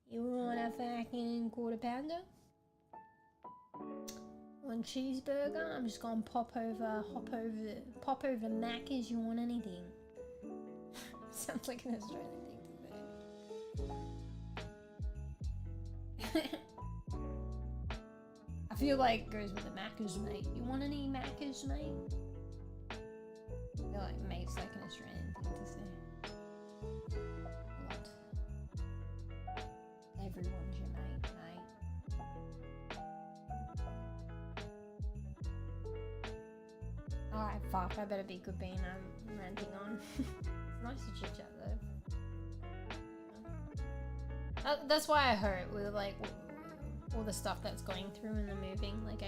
You want a fucking quarter pounder? One cheeseburger? I'm just gonna pop over Macca's. You want anything? Sounds like an Australian thing to say. I feel like it goes with the Macca's, mate. You want any Macca's, mate? I feel like mate's like an Australian thing to say. What? Everyone's your mate, mate. Alright, fuck, I better be good being ranting on. It's nice to chit chat though. That's why I hope with like all the stuff that's going through in the moving. Like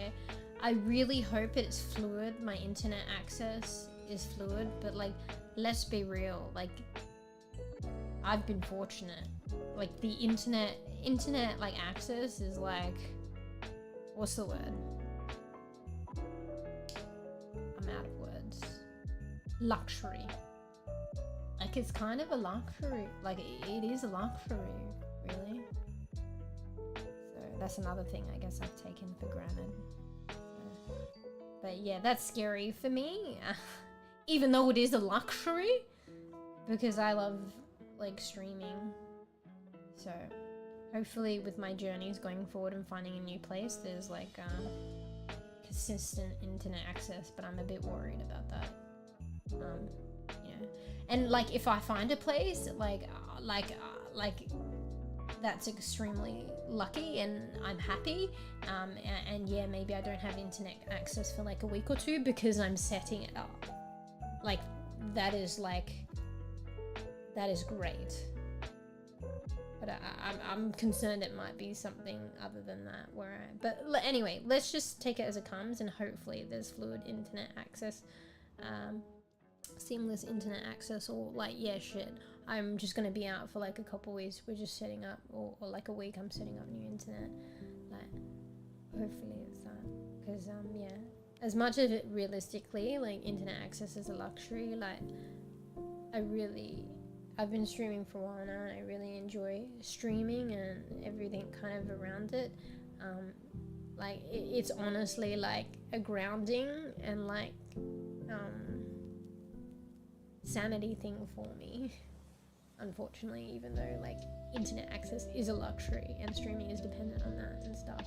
I really hope it's fluid. My internet access is fluid, but like let's be real, like I've been fortunate. Like the internet like access is like, what's the word? I'm out of words. Luxury. Like it's kind of a luxury. Like it is a luxury, really. So that's another thing I guess I've taken for granted. So, But yeah, that's scary for me, even though it is a luxury, because I love like streaming. So hopefully with my journeys going forward and finding a new place, there's like consistent internet access, but I'm a bit worried about that. Yeah, and like if I find a place like that's extremely lucky and I'm happy, and yeah, maybe I don't have internet access for like a week or two because I'm setting it up, like that is great. But I'm concerned it might be something other than that but anyway, let's just take it as it comes, and hopefully there's fluid internet access, seamless internet access, or like, yeah, shit, I'm just gonna be out for like a couple weeks, we're just setting up, or like a week, I'm setting up new internet, like hopefully it's that, because yeah, as much as it realistically like internet access is a luxury, like I've been streaming for a while now and I really enjoy streaming and everything kind of around it. Like it's honestly like a grounding and like sanity thing for me, unfortunately, even though like internet access is a luxury and streaming is dependent on that and stuff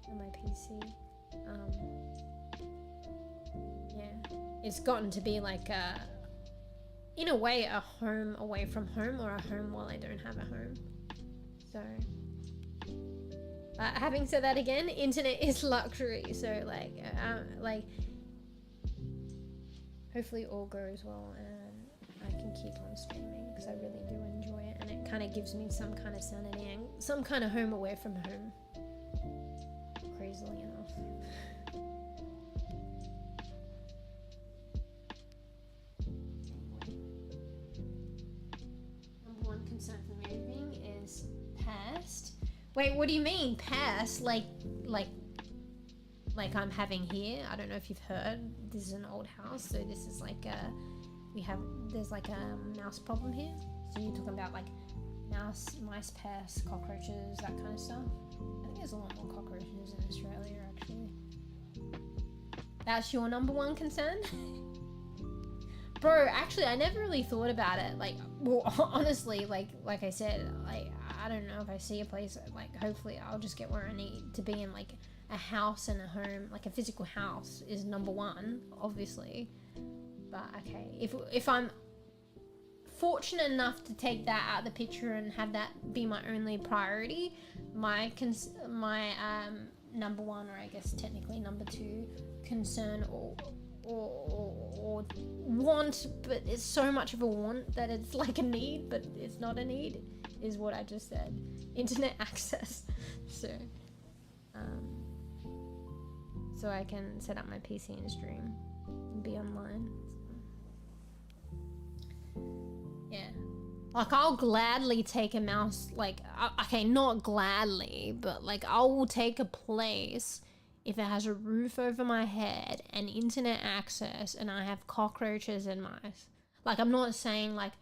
on my PC. Yeah, it's gotten to be like in a way a home away from home, or a home while I don't have a home. So having said that, again, internet is luxury, so like hopefully all goes well and I can keep on streaming, because I really do enjoy it, and it kind of gives me some kind of sanity and some kind of home away from home, crazily enough. Concern for moving is past. Wait, what do you mean past? Like I'm having here? I don't know if you've heard, this is an old house, so this is like there's like a mouse problem here. So you're talking about like mice, pests, cockroaches, that kind of stuff. I think there's a lot more cockroaches in Australia actually. That's your number one concern? Bro, actually, I never really thought about it. Like, well, honestly, like I said, like, I don't know if I see a place, like, hopefully I'll just get where I need to be in, like, a house and a home, like a physical house is number one, obviously. But, okay, if I'm fortunate enough to take that out of the picture and have that be my only priority, my number one, or I guess technically number two concern, or want, but it's so much of a want that it's like a need, but it's not a need, is what I just said. Internet access. So I can set up my PC and stream and be online. Yeah. Like, I'll gladly take a mouse, like, okay, not gladly, but like, I will take a place if it has a roof over my head and internet access and I have cockroaches and mice. Like, I'm not saying like,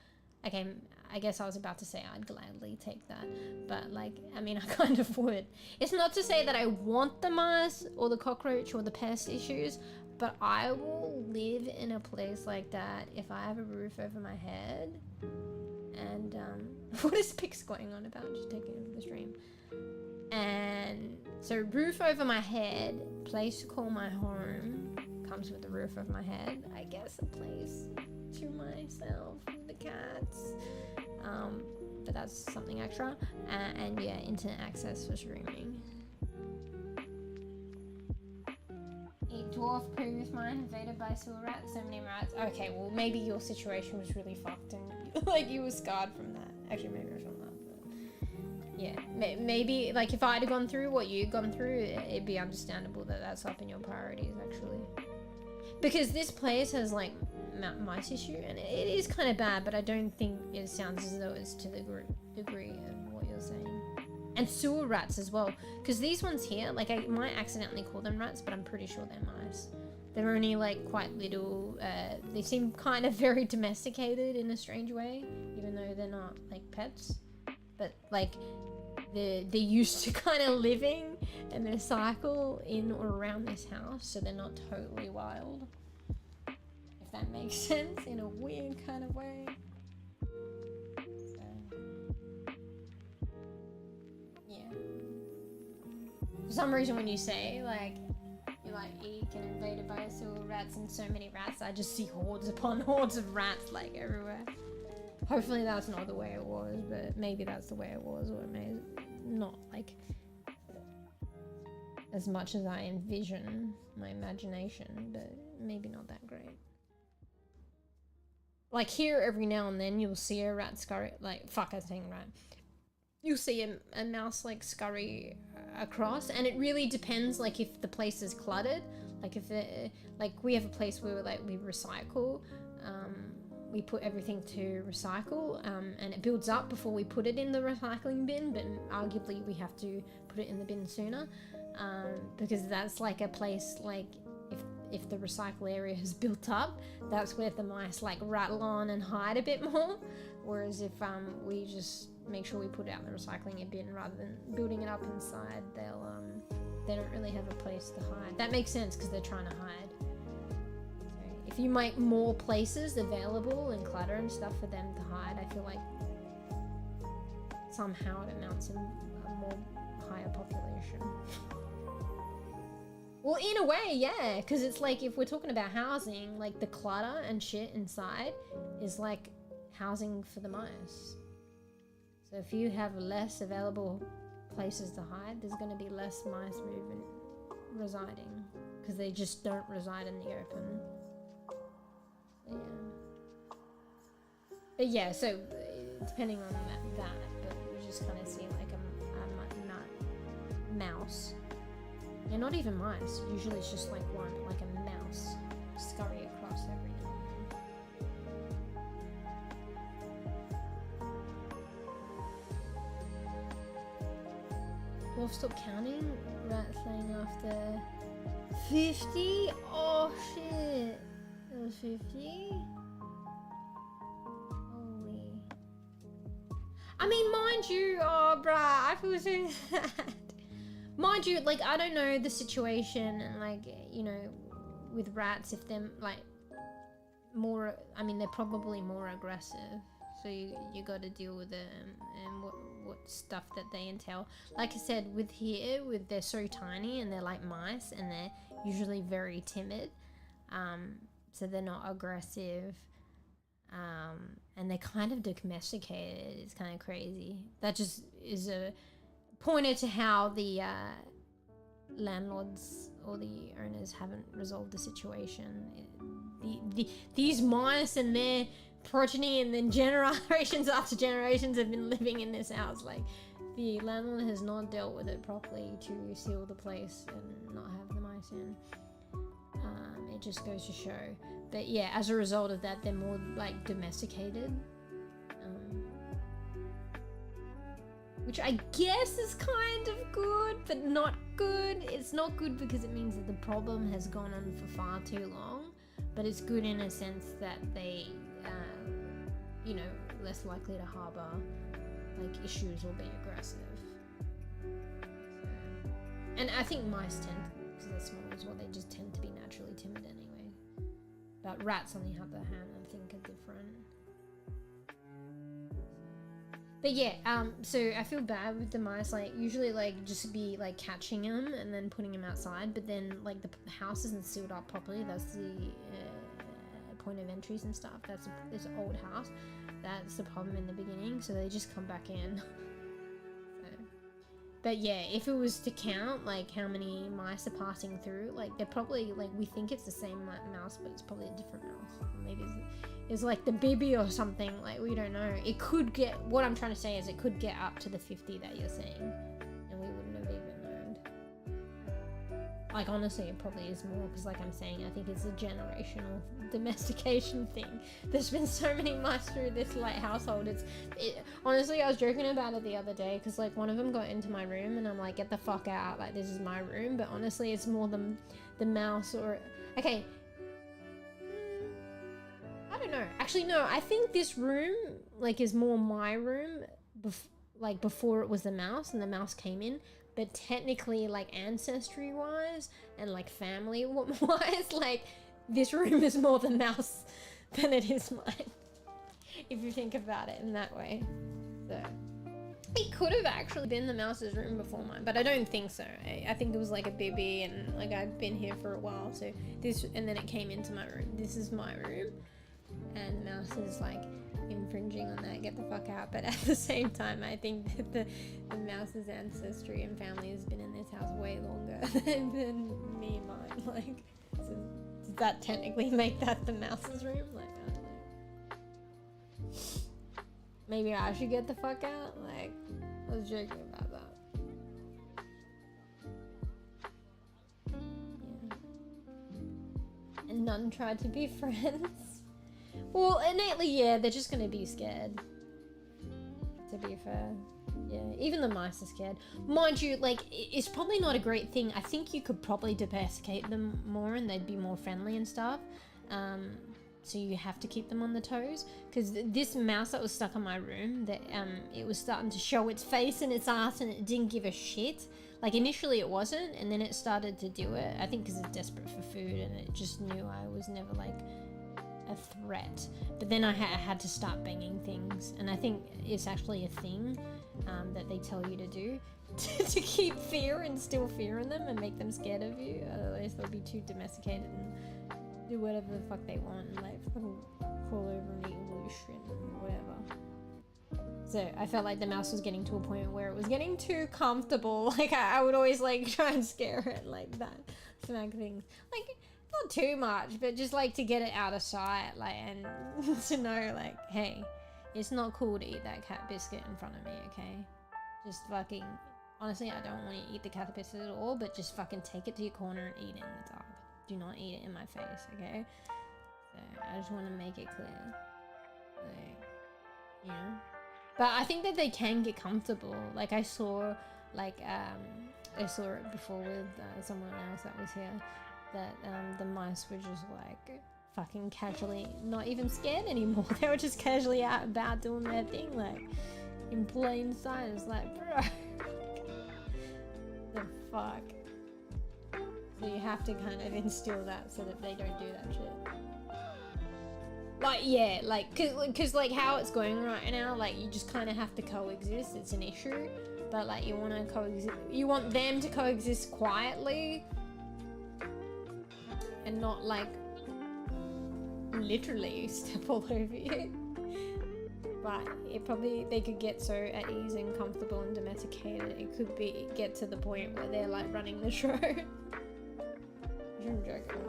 okay, I guess I was about to say I'd gladly take that, but like, I mean, I kind of would. It's not to say that I want the mice or the cockroach or the pest issues, but I will live in a place like that if I have a roof over my head. And what is Pix going on about? Just taking over the stream. And so roof over my head, place to call my home, comes with the roof over my head. I guess a place to myself with the cats. But that's something extra. And yeah, internet access for streaming. A dwarf poo of mine invaded by sewer rats, so many rats. Okay, well maybe your situation was really fucked and like you were scarred from that. Actually, maybe I shouldn't laugh. Yeah, maybe, like, if I'd have gone through what you'd gone through, it'd be understandable that that's up in your priorities, actually. Because this place has, like, mice issue, and it is kind of bad, but I don't think it sounds as though it's to the degree of what you're saying. And sewer rats as well, because these ones here, like, I might accidentally call them rats, but I'm pretty sure they're mice. They're only, like, quite little, they seem kind of very domesticated in a strange way, even though they're not, like, pets. But, like, they're used to kind of living and their cycle in or around this house, so they're not totally wild. If that makes sense in a weird kind of way. So, yeah. For some reason, when you say like you're like eek and invaded by sewer rats and so many rats, I just see hordes upon hordes of rats like everywhere. Hopefully that's not the way it was, but maybe that's the way it was, or it may not like as much as I envision my imagination, but maybe not that great. Like here, every now and then you'll see a rat scurry, like fuck, I was saying rat. You'll see a mouse like scurry across, and it really depends. Like if the place is cluttered, like if it, like we have a place where like we recycle. We put everything to recycle, and it builds up before we put it in the recycling bin, but arguably we have to put it in the bin sooner, because that's like a place, like if the recycle area has built up, that's where the mice like rattle on and hide a bit more, whereas if we just make sure we put it out in the recycling bin rather than building it up inside, they don't really have a place to hide. That makes sense because they're trying to hide. If you make more places available and clutter and stuff for them to hide, I feel like somehow it amounts in a more higher population. Well, in a way, yeah, because it's like if we're talking about housing, like the clutter and shit inside is like housing for the mice. So if you have less available places to hide, there's going to be less mice residing because they just don't reside in the open. But yeah, so depending on that, but we just kind of see like a mouse. Yeah, not even mice. Usually it's just like one, like a mouse scurry across every now and then. Wolf, stop counting. Rats laying after 50. Oh shit. It was 50? Holy. I mean, mind you, oh bruh, I feel so sad. Mind you, like, I don't know the situation, and like, you know, with rats, if they're like more, I mean, they're probably more aggressive. So you got to deal with them and what stuff that they entail. Like I said, with here, they're so tiny and they're like mice and they're usually very timid. So they're not aggressive, and they're kind of domesticated. It's kind of crazy. That just is a pointer to how the landlords or the owners haven't resolved the situation. These mice and their progeny and then generations after generations have been living in this house. Like, the landlord has not dealt with it properly to seal the place and not have the mice in. It just goes to show that, yeah, as a result of that, they're more like domesticated, which I guess is kind of good, but not good. It's not good because it means that the problem has gone on for far too long, but it's good in a sense that they, you know, less likely to harbor like issues or be aggressive. And I think mice tend, because they're small as well, they just tend to be naturally timid anyway. But rats, on the other hand, I think are different. But yeah, so I feel bad with the mice. Like, usually, like, just be like catching them and then putting them outside. But then, like, the house isn't sealed up properly. That's the point of entries and stuff. That's this old house. That's the problem in the beginning. So they just come back in. But yeah, if it was to count, like, how many mice are passing through, like, they're probably, like, we think it's the same mouse, but it's probably a different mouse. Maybe it's like the bEbE or something, like, we don't know. It could get, what I'm trying to say is it could get up to the 50 that you're saying, and we wouldn't have even known. Like, honestly, it probably is more, because like I'm saying, I think it's a generational domestication thing. There's been so many mice through this, like, household. Honestly, I was joking about it the other day, because, like, one of them got into my room, and I'm like, get the fuck out, like, this is my room. But honestly, it's more the mouse, or, okay, I don't know. Actually, no, I think this room, like, is more my room like before it was the mouse and the mouse came in, but technically like ancestry wise and like family wise, like this room is more the mouse than it is mine. If you think about it in that way. So it could have actually been the mouse's room before mine, but I don't think so. I think it was like a bEbE, and like I've been here for a while, so this, and then it came into my room. This is my room, and the mouse is like infringing on that. Get the fuck out. But at the same time, I think that the mouse's ancestry and family has been in this house way longer than me and mine. Like, so does that technically make that the mouse's room? Like, I don't know. Maybe I should get the fuck out? Like, I was joking about that. Yeah. And none tried to be friends. Well, innately, yeah, they're just gonna be scared. To be fair. Yeah, even the mice are scared. Mind you, like, it's probably not a great thing. I think you could probably domesticate them more and they'd be more friendly and stuff. So you have to keep them on the toes, because this mouse that was stuck in my room, that it was starting to show its face and its ass, and it didn't give a shit. Like initially it wasn't, and then it started to do it. I think because it's desperate for food, and it just knew I was never like a threat. But then I had to start banging things, and I think it's actually a thing that they tell you to do to keep fear, instill fear in them, and make them scared of you. Otherwise they'll be too domesticated and do whatever the fuck they want, and like fucking crawl over and eat all your shit and whatever. So I felt like the mouse was getting to a point where it was getting too comfortable. Like I would always like try and scare it like that, smack things, like not too much, but just like to get it out of sight, like, and to know like, hey, it's not cool to eat that cat biscuit in front of me, okay? Just fucking, honestly, I don't want you to eat the cat biscuit at all, but just fucking take it to your corner and eat it in the dark. Do not eat it in my face, okay? So I just want to make it clear, like, you know. But I think that they can get comfortable. Like I saw, like I saw it before with someone else that was here. That the mice were just like fucking casually, not even scared anymore. They were just casually out about doing their thing, like in plain sight. It's like, bro, the fuck. So you have to kind of instill that so that they don't do that shit. Like, yeah, like, cause like how it's going right now, like you just kind of have to coexist. It's an issue, but like you want to coexist. You want them to coexist quietly, and not like literally step all over you. But it probably, they could get so at ease and comfortable and domesticated, it could get to the point where they're like running the show. I'm joking.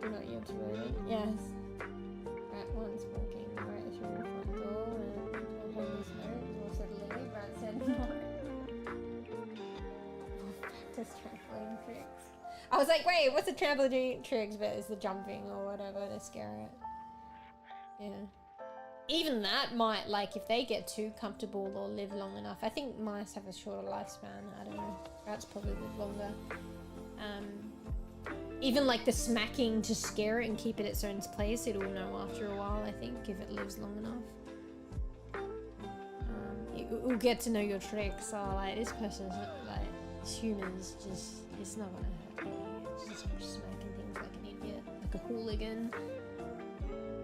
You're not used to it. Yes. Rat one's walking right through the front door, and on this note, we'll said Lily, Rat said no. Practice trampoline tricks. I was like, wait, what's the trampoline tricks? But it's the jumping or whatever to scare it. Yeah. Even that might, like, if they get too comfortable or live long enough. I think mice have a shorter lifespan. I don't know. Rats probably live longer. Even like the smacking to scare it and keep it its own place, it will know after a while, I think, if it lives long enough. It will get to know your tricks. So, like, this person's like, this human's just, it's not gonna hurt me. It's just smacking things like an idiot, like a hooligan.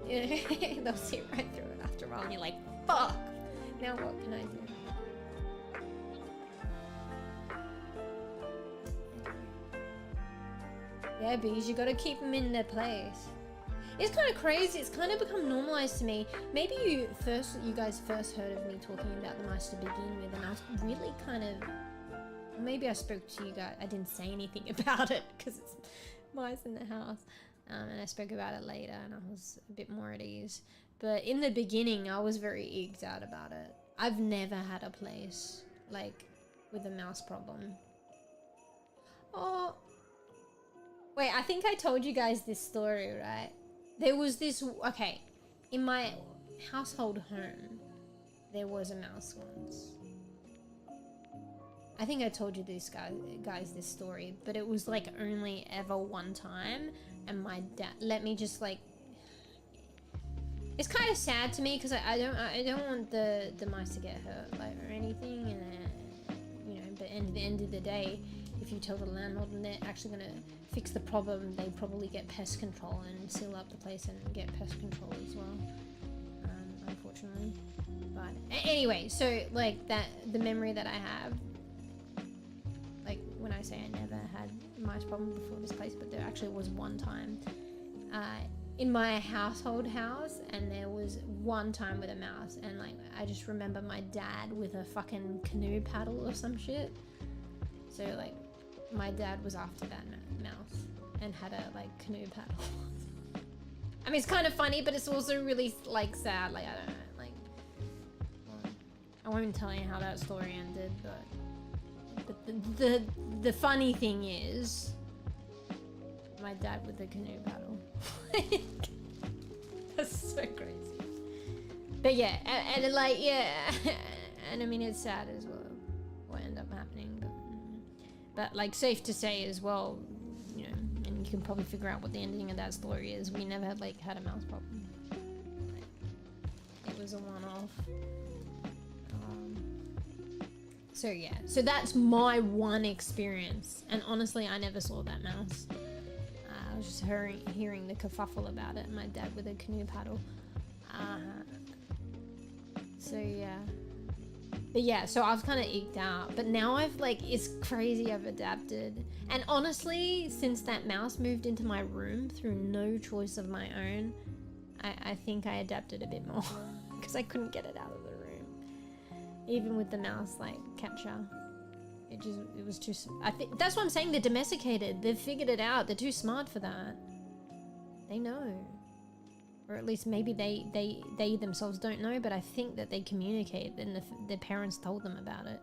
Yeah, they'll see right through it after a while, and you're like, fuck! Now what can I do? Yeah, bees, you gotta keep them in their place. It's kind of crazy. It's kind of become normalized to me. Maybe you guys first heard of me talking about the mice to begin with, and I was really kind of, maybe I spoke to you guys. I didn't say anything about it because it's mice in the house. And I spoke about it later, and I was a bit more at ease. But in the beginning, I was very egged out about it. I've never had a place, like, with a mouse problem. Oh. Wait, I think I told you guys this story, right? There was this, okay, in my household home, there was a mouse once. I think I told you this guys this story, but it was like only ever one time, and my dad, let me just like, It's kind of sad to me because I don't want the mice to get hurt like or anything, and you know. But at the end of the day, if you tell the landlord and they're actually gonna fix the problem, they probably get pest control and seal up the place and get pest control as well. Unfortunately, but anyway, so like that the memory that I have, like when I say I never had mice problem before this place, but there actually was one time in my household house, and there was one time with a mouse, and like I just remember my dad with a fucking canoe paddle or some shit. So like my dad was after that mouse and had a like canoe paddle. I mean, it's kind of funny, but it's also really like sad. Like I don't know, like I won't tell you how that story ended, but the funny thing is my dad with the canoe paddle. That's so crazy. But yeah, and like yeah, and I mean it's sad as well what ended up happening, but like safe to say as well, you know, and you can probably figure out what the ending of that story is. We never had a mouse problem. It was a one-off. So yeah, so that's my one experience, and honestly I never saw that mouse. I was just hearing the kerfuffle about it, and my dad with a canoe paddle. So yeah. But yeah, so I was kind of eked out. But now I've like, it's crazy I've adapted. And honestly, since that mouse moved into my room through no choice of my own, I think I adapted a bit more. Because I couldn't get it out of the room. Even with the mouse like catcher. It was too. I think that's what I'm saying. They're domesticated. They've figured it out. They're too smart for that. They know, or at least maybe they themselves don't know. But I think that they communicate, and their parents told them about it.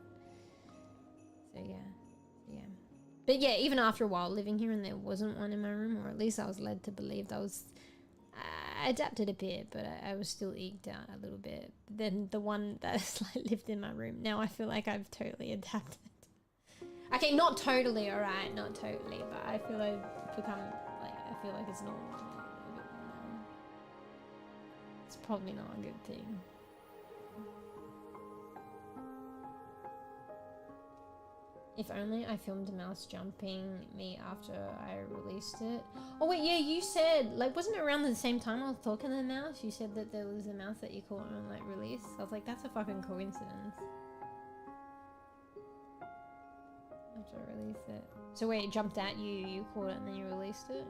So yeah. But yeah, even after a while living here, and there wasn't one in my room, or at least I was led to believe that I adapted a bit, but I was still eked out a little bit. Then the one that like lived in my room. Now I feel like I've totally adapted. Okay, not totally, alright, not totally, but I feel I've become, like, I feel like it's normal. It's probably not a good thing. If only I filmed a mouse jumping me after I released it. Oh wait, yeah, you said, like, wasn't it around the same time I was talking to the mouse? You said that there was a mouse that you caught on, like, release. I was like, that's a fucking coincidence. After I released it. So wait, it jumped at you, you caught it, and then you released it?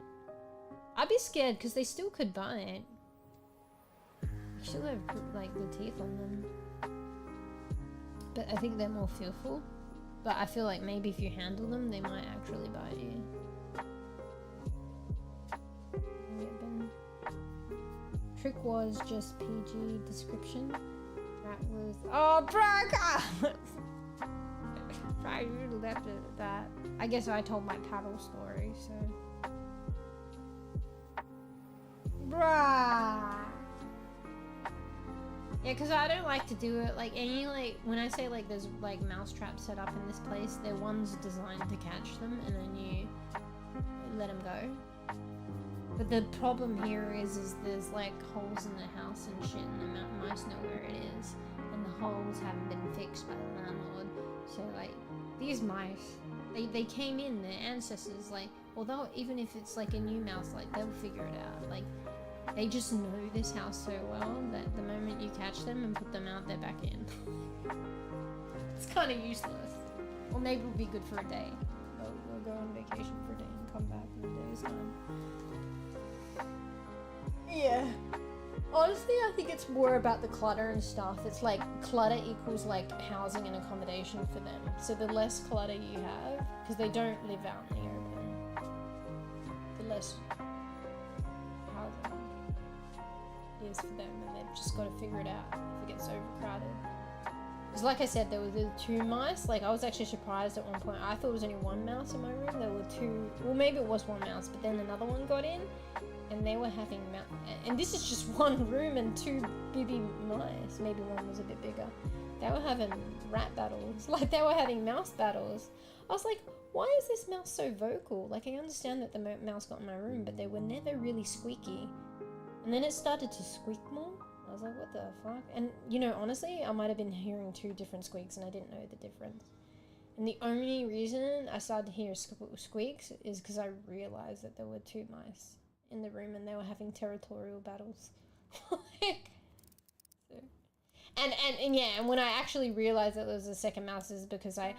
I'd be scared, because they still could bite. You still have, like, the teeth on them. But I think they're more fearful. But I feel like maybe if you handle them, they might actually bite you. Trick was just PG description. That was... Oh, Braga! You left it at that. I guess I told my paddle story, so... Bruh! Yeah, because I don't like to do it, like, any, like, when I say, like, there's, like, mouse traps set up in this place, they're ones designed to catch them, and then you let them go. But the problem here is there's, like, holes in the house and shit, and the mice know where it is, and the holes haven't been fixed by the landlord, so, like, these mice, they came in, their ancestors, like, although even if it's, like, a new mouse, like, they'll figure it out, like, they just know this house so well that the moment you catch them and put them out, they're back in. It's kind of useless. Or maybe it'll be good for a day. We'll go on vacation for a day and come back in a day's time. Yeah. Honestly, I think it's more about the clutter and stuff. It's like clutter equals like housing and accommodation for them. So the less clutter you have, because they don't live out in the open, the less housing is for them, and they've just got to figure it out if it gets overcrowded. Because like I said, there were the two mice. Like, I was actually surprised at one point. I thought it was only one mouse in my room. There were two, well, maybe it was one mouse, but then another one got in, and they were having and this is just one room and two baby mice. Maybe one was a bit bigger. They were having rat battles. Like, they were having mouse battles. I was like, why is this mouse so vocal? Like, I understand that the mouse got in my room, but they were never really squeaky. And then it started to squeak more. I was like, what the fuck? And, you know, honestly, I might have been hearing 2 different squeaks and I didn't know the difference. And the only reason I started to hear squeaks is because I realized that there were 2 mice in the room and they were having territorial battles. Like, so. And yeah, and when I actually realized that there was a second mouse is because I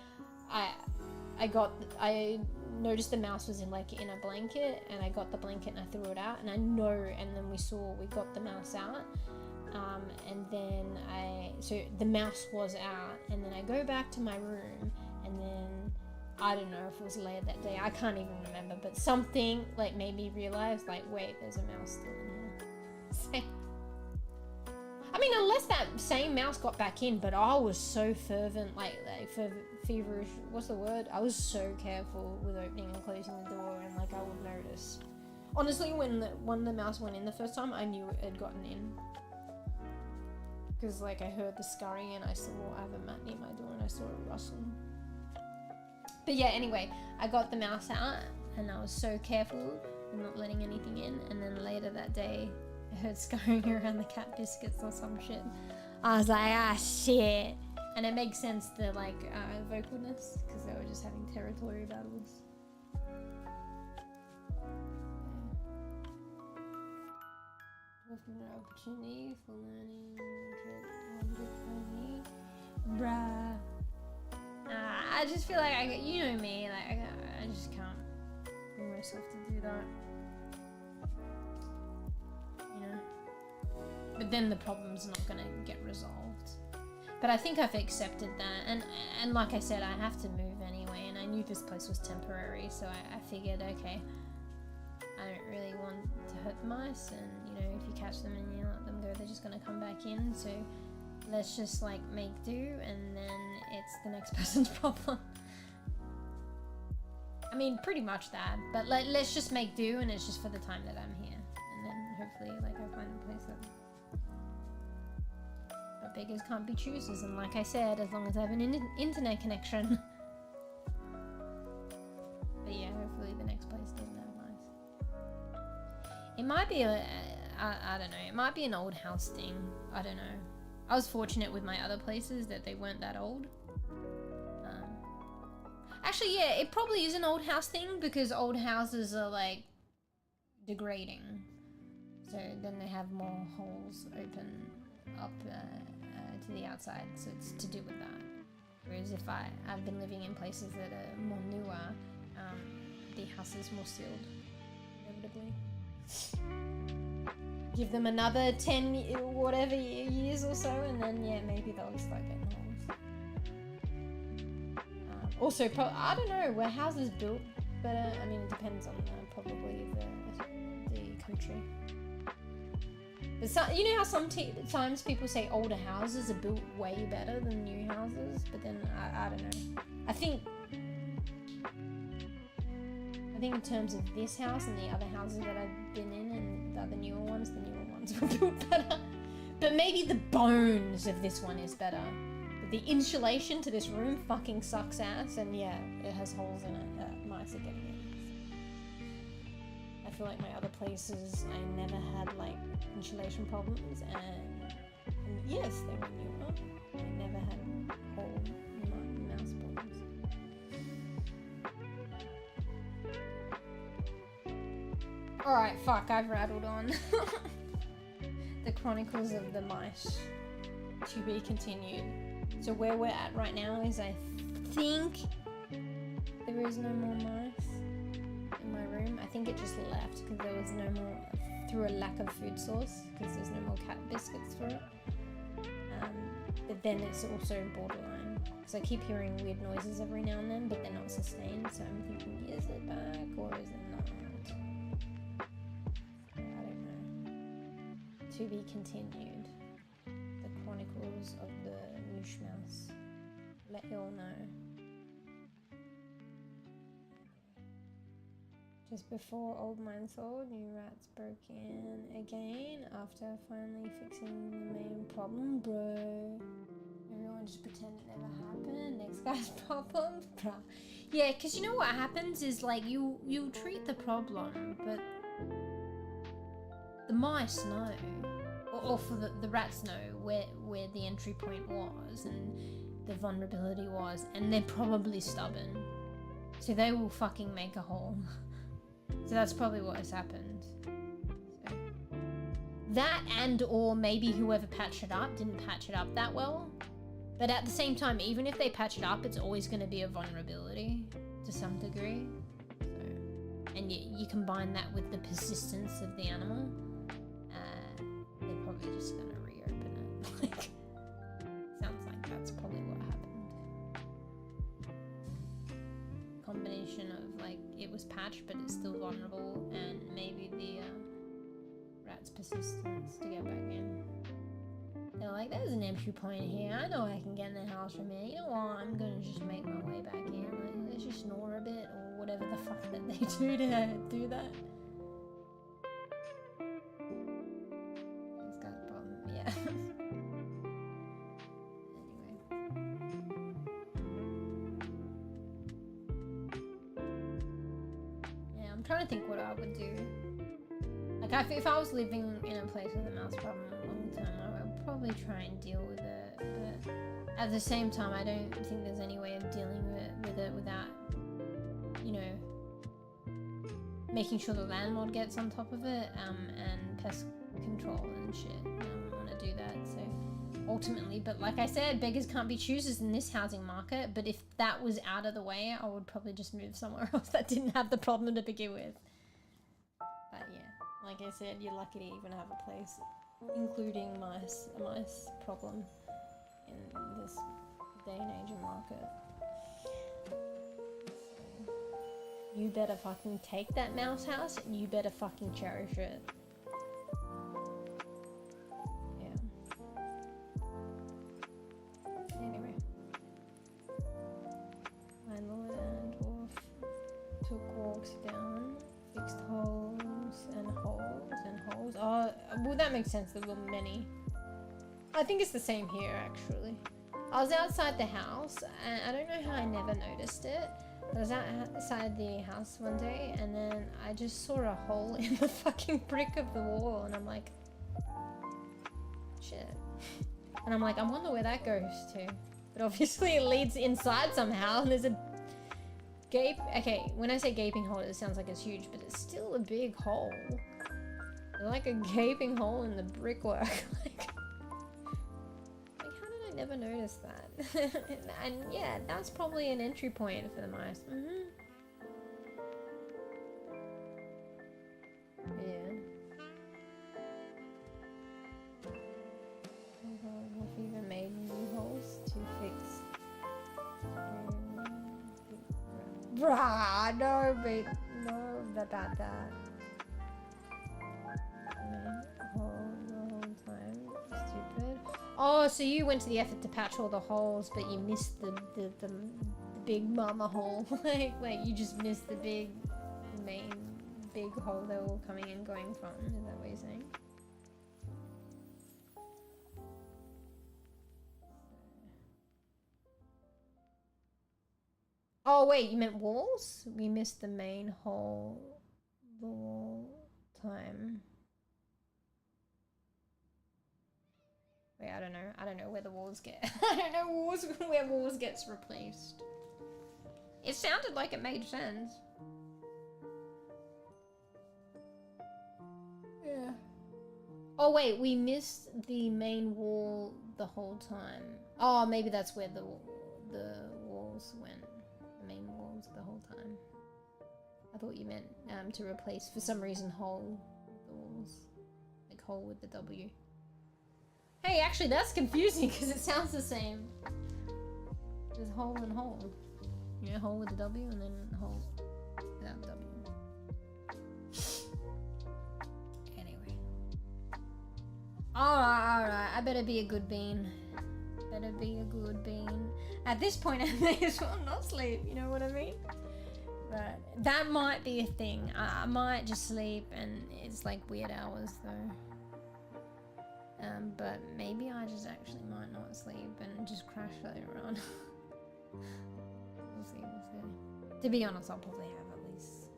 noticed the mouse was in a blanket, and I got the blanket and I threw it out, and I know, and then we got the mouse out, and then so the mouse was out, and then I go back to my room, and then I don't know if it was later that day, I can't even remember, but something like made me realize, like, wait, there's a mouse still in here. I mean, unless that same mouse got back in, but I was so fervent, like feverish, what's the word? I was so careful with opening and closing the door, and like I would notice. Honestly, when the mouse went in the first time, I knew it had gotten in. Because like I heard the scurrying and I have a mat near my door and I saw it rustling. But yeah, anyway, I got the mouse out and I was so careful and not letting anything in, and then later that day, I heard scurrying around the cat biscuits or some shit. I was like, ah, shit. And it makes sense, the like vocalness, because they were just having territory battles. An opportunity for learning. Bruh. I just feel like you know me, like I just can't bring myself to do that. But then the problem's not gonna get resolved. But I think I've accepted that, and like I said, I have to move anyway, and I knew this place was temporary, so I figured, okay, I don't really want to hurt the mice, and you know, if you catch them and you let them go, they're just gonna come back in, so let's just like make do, and then it's the next person's problem. I mean, pretty much that, but like, let's just make do, and it's just for the time that I'm here, and then hopefully like I find a place that beggars can't be choosers, and like I said, as long as I have an internet connection. But yeah, hopefully the next place doesn't have mice. It might be I don't know, it might be an old house thing, I don't know. I was fortunate with my other places that they weren't that old. Actually, yeah, it probably is an old house thing, because old houses are like degrading, so then they have more holes open up to the outside, so it's to do with that. Whereas if I've been living in places that are more newer, the house is more sealed, inevitably. Give them another 10 whatever years or so, and then yeah, maybe they'll start getting holes. Also, I don't know, were houses built better? I mean, it depends on probably the country. But so, you know how sometimes people say older houses are built way better than new houses, but then I don't know. I think in terms of this house and the other houses that I've been in and the other newer ones were built better. But maybe the bones of this one is better. But the insulation to this room fucking sucks ass, and yeah, it has holes in it that mice are getting in. I feel like my other places, I never had like insulation problems, and yes, they were newer. I never had hole mouse problems. Alright, fuck, I've rattled on. The Chronicles of the Mice, to be continued. So where we're at right now is, I think there is no more mice in my room. I think it just left because there was no more, through a lack of food source, because there's no more cat biscuits for it. But then it's also borderline, because I keep hearing weird noises every now and then, but they're not sustained, so I'm thinking, is it back or is it not? I don't know. To be continued. The Chronicles of the Mouse. Let y'all know. Just before old mine sold, new rats broke in again after finally fixing the main problem, bro. Everyone just pretend it never happened. Next guy's problem, bruh. Yeah, because you know what happens is, like, you'll treat the problem, but the mice know, or for the rats know where the entry point was and the vulnerability was, and they're probably stubborn, so they will fucking make a hole. So that's probably what has happened. So. That or maybe whoever patched it up didn't patch it up that well. But at the same time, even if they patch it up, it's always going to be a vulnerability to some degree. So, and you combine that with the persistence of the animal, they're probably just going to reopen it. Like, sounds like that's probably what happened. Combination of like it was patched, but it's still vulnerable, and maybe the rat's persistence to get back in. They're like, there's an entry point here. I know I can get in the house from here. You know what? I'm gonna just make my way back in. Like, let's just snore a bit or whatever the fuck that they do to do that. It's got a problem, yeah. Anyway. Yeah, I'm trying to think what I would do. Like, if I was living in a place with a mouse problem a long time, I would probably try and deal with it, but at the same time, I don't think there's any way of dealing with it without, you know, making sure the landlord gets on top of it, and pest control and shit. I don't want to do that, so ultimately, but like I said, beggars can't be choosers in this housing market, but if that was out of the way, I would probably just move somewhere else that didn't have the problem to begin with. But yeah, like I said, you're lucky to even have a place including a mice problem in this day and age of market. So, you better fucking take that mouse house and you better fucking cherish it. Yeah. Anyway. Landlord and dwarf took walks down, fixed holes and holes and holes. Oh, well, that makes sense. There were many. I think it's the same here, actually. I was outside the house, and I don't know how I never noticed it. I was outside the house one day, and then I just saw a hole in the fucking brick of the wall, and I'm like, shit. And I'm like, I wonder where that goes to. But obviously it leads inside somehow, and there's a okay, when I say gaping hole, it sounds like it's huge, but it's still a big hole. Like a gaping hole in the brickwork. like, how did I never notice that? and yeah, that's probably an entry point for the mice. Yeah. I've even made new holes to fix. Bruh, no, but no about that. The whole time. Stupid. Oh, so you went to the effort to patch all the holes, but you missed the big mama hole. like you just missed the main big hole they were all coming and going from. Is that what you're saying? Oh wait, you meant walls? We missed the main hole the whole time. Wait, I don't know. I don't know where the walls get. I don't know where walls gets replaced. It sounded like it made sense. Yeah. Oh wait, we missed the main wall the whole time. Oh, maybe that's where the walls went. The main walls the whole time. I thought you meant to replace, for some reason, hole the walls. Like hole with the W. Hey, actually, that's confusing because it sounds the same. There's hole and hole. You know, hole with the W and then hole without the W. Anyway. Alright. I better be a good bean. Better be a good bean. At this point, I may as well not sleep. You know what I mean? But that might be a thing. I might just sleep, and it's like weird hours though. But maybe I just actually might not sleep and just crash later on. We'll see. To be honest, I'll probably have at least...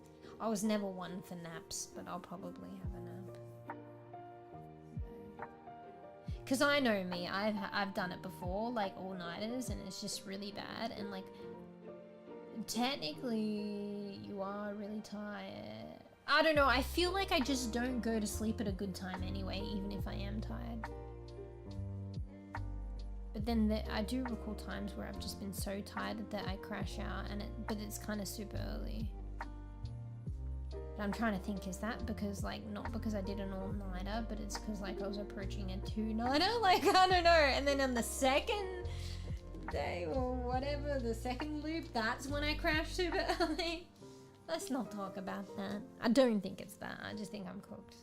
I was never one for naps, but I'll probably have a nap. because I know me, I've done it before, like all-nighters, and it's just really bad. And like, technically, you are really tired. I don't know. I feel like I just don't go to sleep at a good time anyway, even if I am tired. But then I do recall times where I've just been so tired that I crash out, but it's kind of super early. But I'm trying to think, is that because like, not because I did an all-nighter, but it's because like I was approaching a 2-nighter? Like, I don't know. And then on the second day or whatever, the second loop, that's when I crashed super early. Let's not talk about that. I don't think it's that. I just think I'm cooked.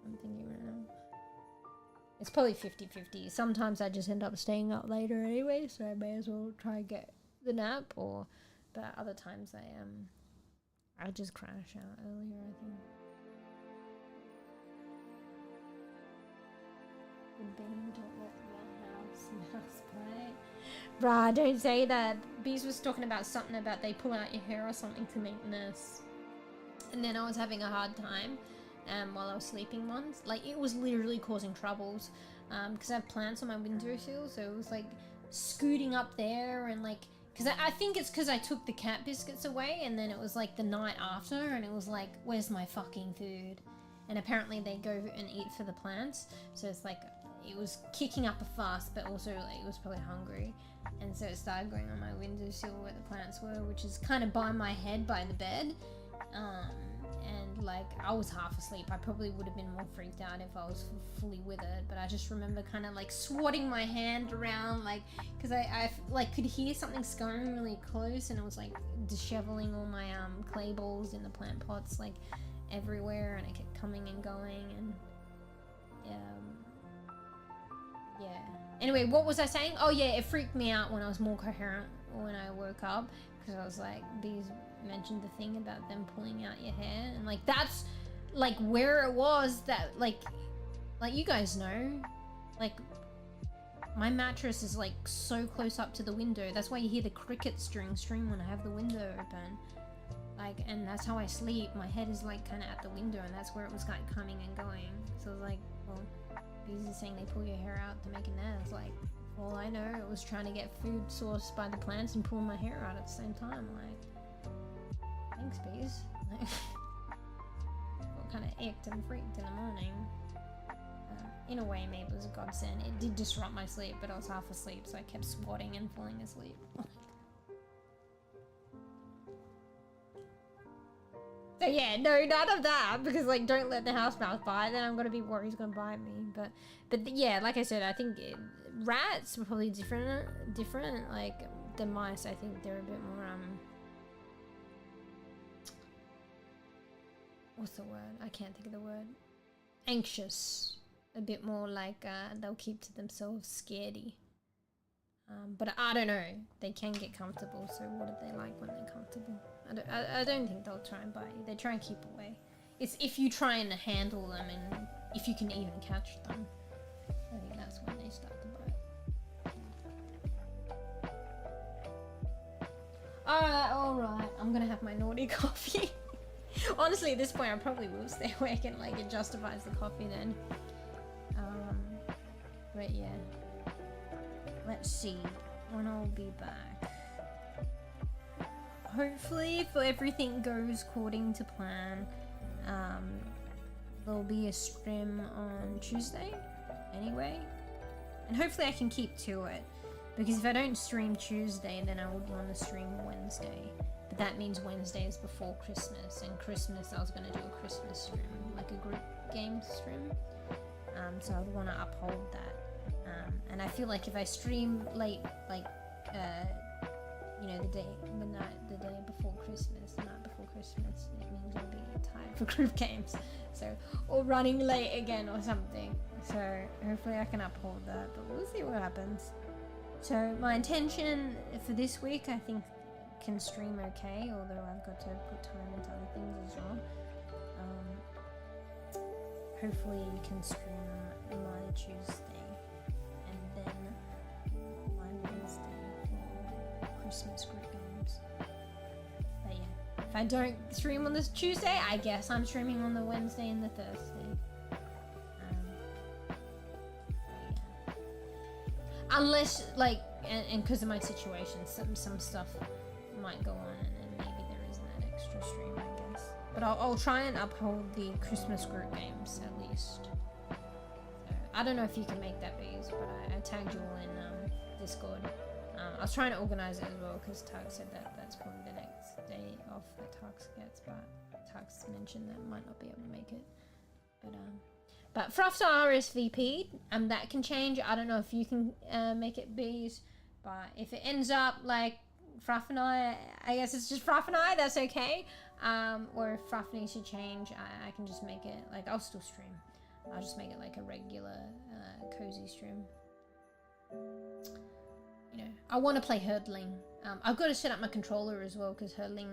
I'm thinking right now. It's probably 50-50. Sometimes I just end up staying up later anyway, so I may as well try and get the nap, but other times I just crash out earlier, I think. Don't let the mouse play. Bruh, don't say that. Bees was talking about something about they pull out your hair or something to make nurse. And then I was having a hard time while I was sleeping once. Like, it was literally causing troubles because I have plants on my windowsill, so it was like scooting up there and like, because I think it's because I took the cat biscuits away, and then it was like the night after, and it was like, where's my fucking food? And apparently they go and eat for the plants, so it's like it was kicking up a fuss, but also like it was probably hungry, and so it started going on my windowsill where the plants were, which is kind of by my head by the bed. And like I was half asleep. I probably would have been more freaked out if I was fully with it, but I just remember kind of like swatting my hand around, like, because I like could hear something scurrying really close, and it was like disheveling all my clay balls in the plant pots like everywhere, and it kept coming and going, and yeah. Anyway, what was I saying? Oh yeah, it freaked me out when I was more coherent when I woke up, because I was like, these mentioned the thing about them pulling out your hair, and like that's like where it was that like you guys know, like my mattress is like so close up to the window. That's why you hear the crickets during stream when I have the window open, like, and that's how I sleep. My head is like kind of at the window, and that's where it was like coming and going. So I was like, well, these are saying they pull your hair out to make a nest. Like, all I know, it was trying to get food sourced by the plants and pulling my hair out at the same time. Like, thanks, bees. Like, got kind of icked and freaked in the morning. In a way, maybe it was a godsend. It did disrupt my sleep, but I was half asleep, so I kept swatting and falling asleep. So yeah, no, none of that, because like, don't let the house mouse bite, then I'm gonna be worried he's gonna bite me. But yeah, like I said, I think rats were probably different, like the mice. I think they're a bit more what's the word? I can't think of the word. Anxious. A bit more like they'll keep to themselves, scaredy. But I don't know. They can get comfortable, so what are they like when they're comfortable? I don't think they'll try and bite you. They try and keep away. It's if you try and handle them, and if you can even catch them. I think that's when they start to bite. Alright. I'm gonna have my naughty coffee. Honestly, at this point, I probably will stay awake, and like it justifies the coffee then. But yeah. Let's see when I'll be back. Hopefully, if everything goes according to plan, there'll be a stream on Tuesday anyway. And hopefully I can keep to it. Because if I don't stream Tuesday, then I would want to stream Wednesday. But that means Wednesday is before Christmas. And Christmas, I was going to do a Christmas stream, like a group game stream. So I'd want to uphold that. And I feel like if I stream late, like, you know, the day before Christmas, the night before Christmas, it means I'll be tired for group games. So, or running late again or something. So hopefully I can uphold that, but we'll see what happens. So my intention for this week, I think, can stream okay, although I've got to put time into other things as well. Hopefully we can stream my Tuesday, and then my Wednesday for Christmas group games. But yeah, if I don't stream on this Tuesday, I guess I'm streaming on the Wednesday and the Thursday. Yeah. unless like, and because of my situation, some stuff might go on, and maybe there isn't that extra stream, I guess. But I'll try and uphold the Christmas group games at least. So, I don't know if you can make that bees, but I tagged you all in Discord. I was trying to organize it as well because Tug said that that's probably the next day off that Tug gets, but Tug's mentioned that might not be able to make it. But Frufta RSVP, that can change. I don't know if you can make it bees, but if it ends up like Fruff and I guess it's just Fruff and I, that's okay. Or if Fruff needs to change, I can just make it, like, I'll still stream. I'll just make it like a regular cozy stream. You know, I want to play hurdling. I've got to set up my controller as well because hurdling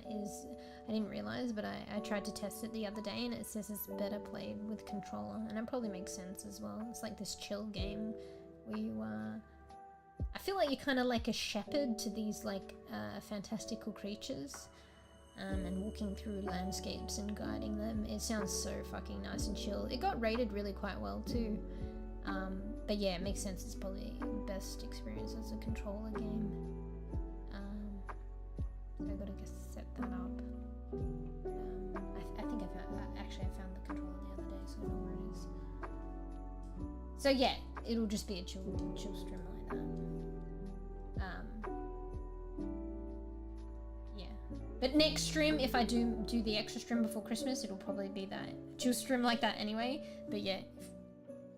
is, I didn't realize, but I tried to test it the other day and it says it's better played with controller, and it probably makes sense as well. It's like this chill game where you I feel like you're kind of like a shepherd to these like fantastical creatures, and walking through landscapes and guiding them. It sounds so fucking nice and chill. It got rated really quite well too. But yeah, it makes sense. It's probably best experience as a controller game. So I gotta set that up. I think I found the controller the other day, so I know where it is. So yeah, it'll just be a chill stream like that. Yeah. But next stream, if I do the extra stream before Christmas, it'll probably be that chill stream like that anyway. But yeah, if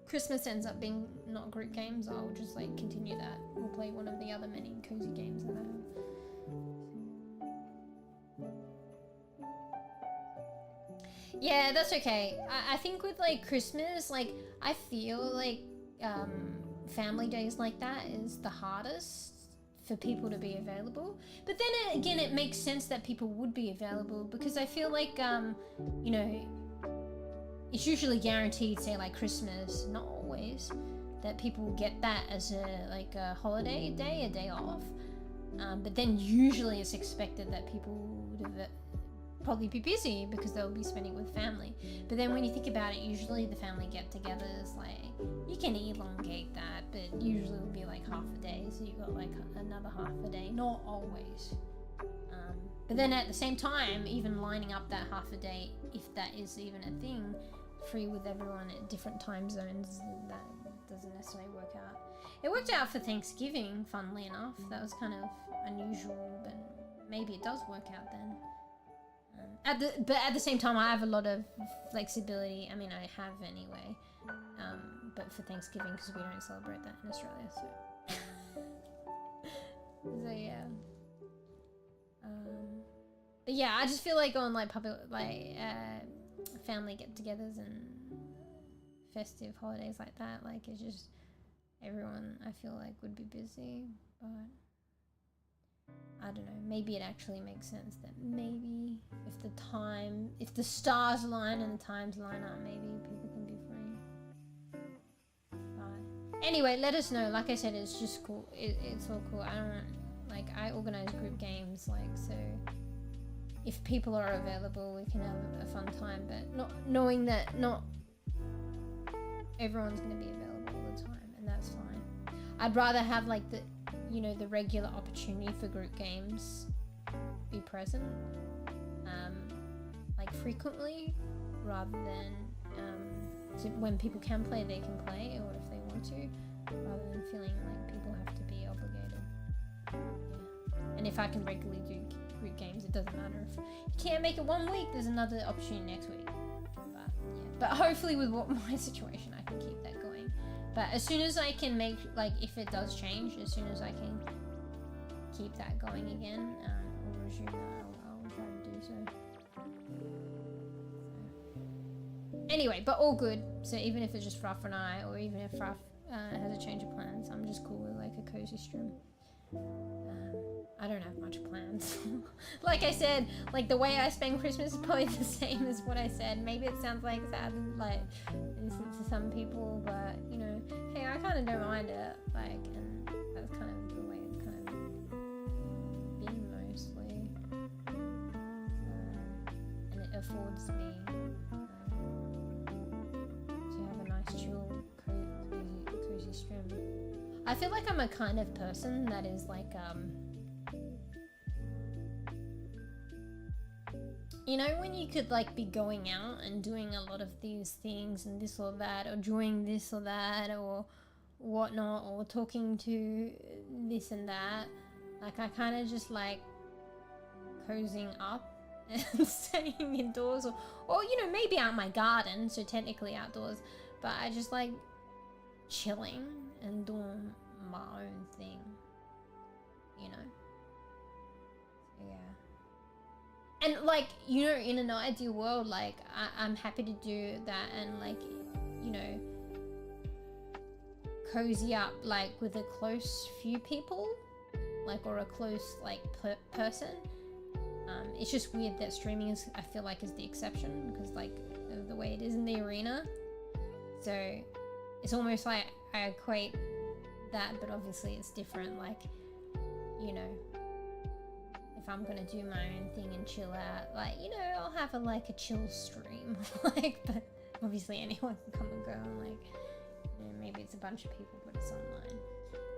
Christmas ends up being not group games, I'll just like continue that. We'll play one of the other many cozy games that I have. Yeah, that's okay. I think with like Christmas, like I feel like family days like that is the hardest for people to be available. But then again, it makes sense that people would be available because I feel like, you know, it's usually guaranteed, say like Christmas, not always, that people get that as a holiday day, a day off. But then usually it's expected that people would probably be busy because they'll be spending with family. But then when you think about it, usually the family get-togethers, like, you can elongate that, but usually it'll be like half a day, so you got like another half a day, not always. But then at the same time, even lining up that half a day, if that is even a thing, free with everyone at different time zones, that doesn't necessarily work out. It worked out for Thanksgiving, funnily enough. That was kind of unusual, but maybe it does work out then. But at the same time, I have a lot of flexibility. I mean, I have anyway. But for Thanksgiving, because we don't celebrate that in Australia, so. So yeah. But yeah, I just feel like on like public, like family get-togethers and festive holidays like that, like it's just everyone I feel like would be busy, but. I don't know, maybe it actually makes sense that maybe if the stars align and the times line up, maybe people can be free. But anyway, let us know. Like I said, it's just cool. It's all cool. I don't want, like, I organize group games, like, so if people are available, we can have a fun time, but not knowing that not everyone's going to be available all the time, and that's fine. I'd rather have like the regular opportunity for group games be present, like frequently, rather than so when people can play, they can play, or if they want to, rather than feeling like people have to be obligated. Yeah. And if I can regularly do group games, it doesn't matter if you can't make it one week. There's another opportunity next week. But yeah, but hopefully with my situation, I can keep that going. But as soon as I can make, like, if it does change, as soon as I can keep that going again, or resume that, I'll try to do so. Anyway, but all good. So even if it's just Ruff and I, or even if Ruff has a change of plans, I'm just cool with like a cozy stream. I don't have much plans. Like I said, like the way I spend Christmas is probably the same as what I said. Maybe it sounds like sad, like to some people, but you know, hey, I kind of don't mind it. Like, and that's kind of the way it's kind of been mostly, and it affords me to have a nice chill, cozy stream. I feel like I'm a kind of person that is like, you know, when you could like be going out and doing a lot of these things and this or that, or doing this or that, or whatnot, or talking to this and that, like I kind of just like cozying up and staying indoors, or you know, maybe out in my garden, so technically outdoors, but I just like chilling and doing my own thing, you know. So, yeah. And like, you know, in an ideal world, like I'm happy to do that and like, you know, cozy up like with a close few people, like, or a close like person. It's just weird that streaming is, I feel like, is the exception because like of the way it is in the arena. So it's almost like I equate that, but obviously it's different. Like, you know, if I'm gonna do my own thing and chill out, like, you know, I'll have like a chill stream, like, but obviously anyone can come and go, and like, you know, maybe it's a bunch of people, but it's online.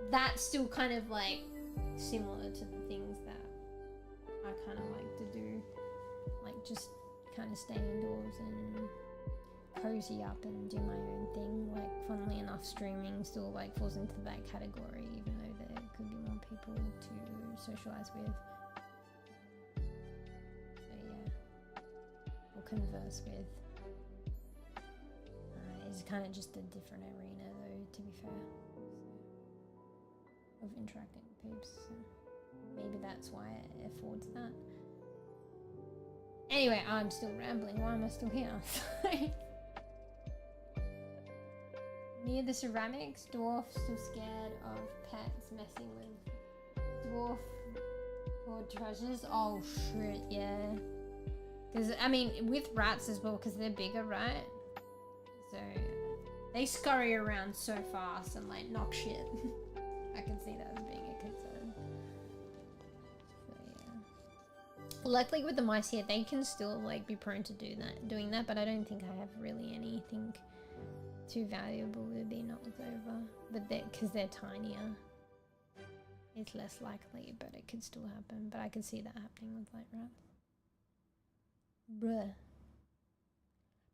That's still kind of like similar to the things that I kind of like to do, like just kind of stay indoors and cozy up and do my own thing. Like, funnily enough, streaming still like falls into that category, even though there could be more people to socialize with. So yeah, or converse with. It's kind of just a different arena, though, to be fair, so, of interacting with peeps. So maybe that's why it affords that. Anyway, I'm still rambling. Why am I still here? Near the ceramics, dwarf still scared of pets messing with dwarf or treasures. Oh shit, yeah. Because I mean, with rats as well, because they're bigger, right? So they scurry around so fast and like knock shit. I can see that as being a concern. So yeah. Luckily with the mice here, they can still like be prone to doing that, but I don't think I have really anything too valuable to be knocked over. But because they're tinier, it's less likely, but it could still happen. But I could see that happening with like rats. Bruh.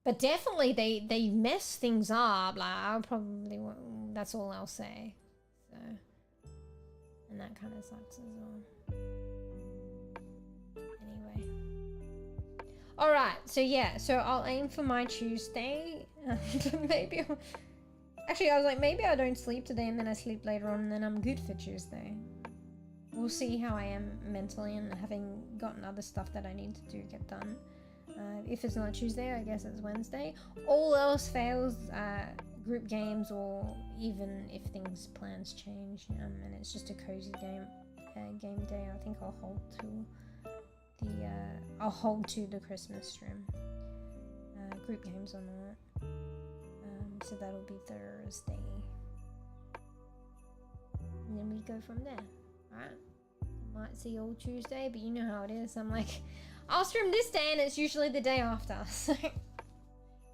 But definitely they mess things up. Like, I'll probably won't, that's all I'll say. So, and that kind of sucks as well. Anyway. Alright, so yeah, so I'll aim for my Tuesday. Maybe actually, I was like, maybe I don't sleep today and then I sleep later on and then I'm good for Tuesday. We'll see how I am mentally and having gotten other stuff that I need to get done. If it's not Tuesday, I guess it's Wednesday. All else fails, group games, or even if plans change, and it's just a cozy game day. I think I'll hold to the Christmas stream. Group games or not. So that'll be Thursday, and then we go from there. Alright. Might see you all Tuesday, but you know how it is. I'm like, I'll stream this day and it's usually the day after, so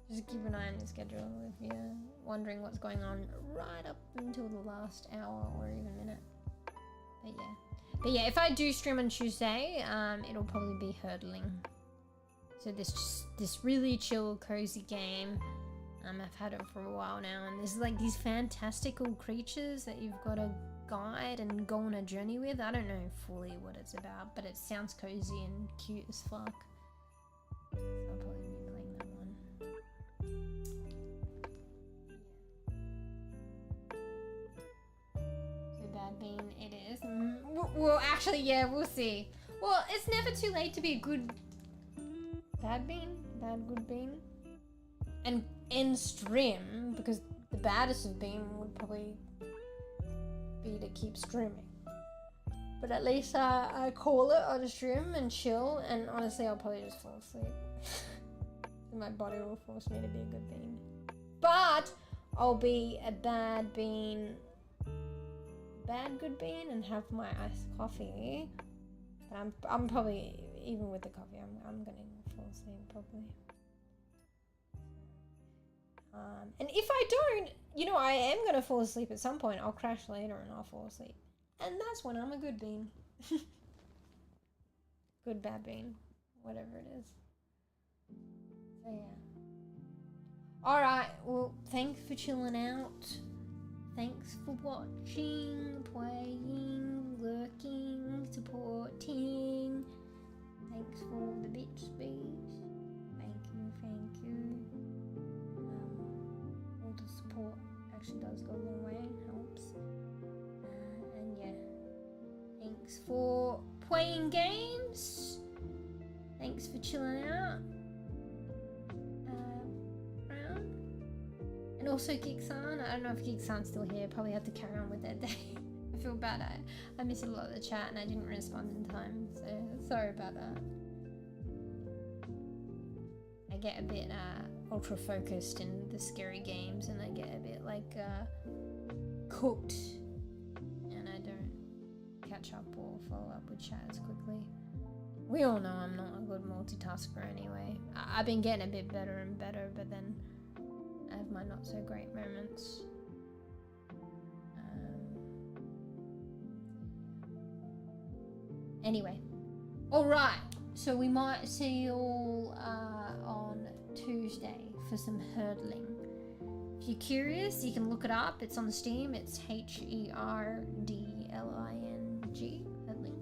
just keep an eye on your schedule if you're wondering what's going on right up until the last hour or even minute. But yeah, if I do stream on Tuesday, it'll probably be hurdling. So this really chill, cozy game. I've had it for a while now, and there's like these fantastical creatures that you've got to guide and go on a journey with. I don't know fully what it's about, but it sounds cozy and cute as fuck. So I'll probably be playing that one. So bad bean it is. Well, actually, yeah, we'll see. Well, it's never too late to be a good bad good bean. And end stream, because the baddest of bean would probably be to keep streaming. But at least I call it on a stream and chill, and honestly I'll probably just fall asleep. My body will force me to be a good bean. But I'll be a bad good bean and have my iced coffee. But I'm probably, even with the coffee, I'm gonna fall asleep probably. And if I don't, you know, I am going to fall asleep at some point. I'll crash later and I'll fall asleep. And that's when I'm a good bean. Good bad bean. Whatever it is. So yeah. Alright, well, thanks for chilling out. Thanks for watching, playing, lurking, supporting. Thanks for all the bits, speeds. Thank you. All the support actually does go a long way and helps. And yeah, thanks for playing games. Thanks for chilling out. And also Geeksan. I don't know if Geeksan's still here. Probably have to carry on with that day. I feel bad. I missed a lot of the chat and I didn't respond in time. So sorry about that. I get a bit ultra focused in the scary games and I get a bit like cooked. And I don't catch up or follow up with chat as quickly. We all know I'm not a good multitasker anyway. I've been getting a bit better and better, but then I have my not so great moments. Anyway, alright, so we might see you all on Tuesday for some hurdling. If you're curious, you can look it up. It's on Steam. It's HERDLING, hurdling.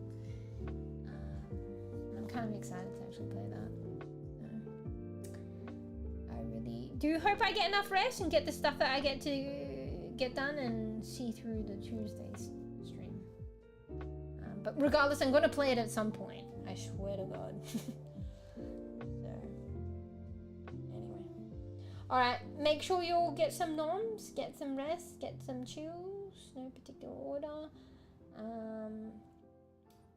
I'm kind of excited to actually play that. I really do hope I get enough rest and get the stuff that I get to get done and see through the Tuesdays stream. But regardless, I'm going to play it at some point. I swear to God. So, anyway. Alright, make sure you all get some noms, get some rest, get some chills, no particular order.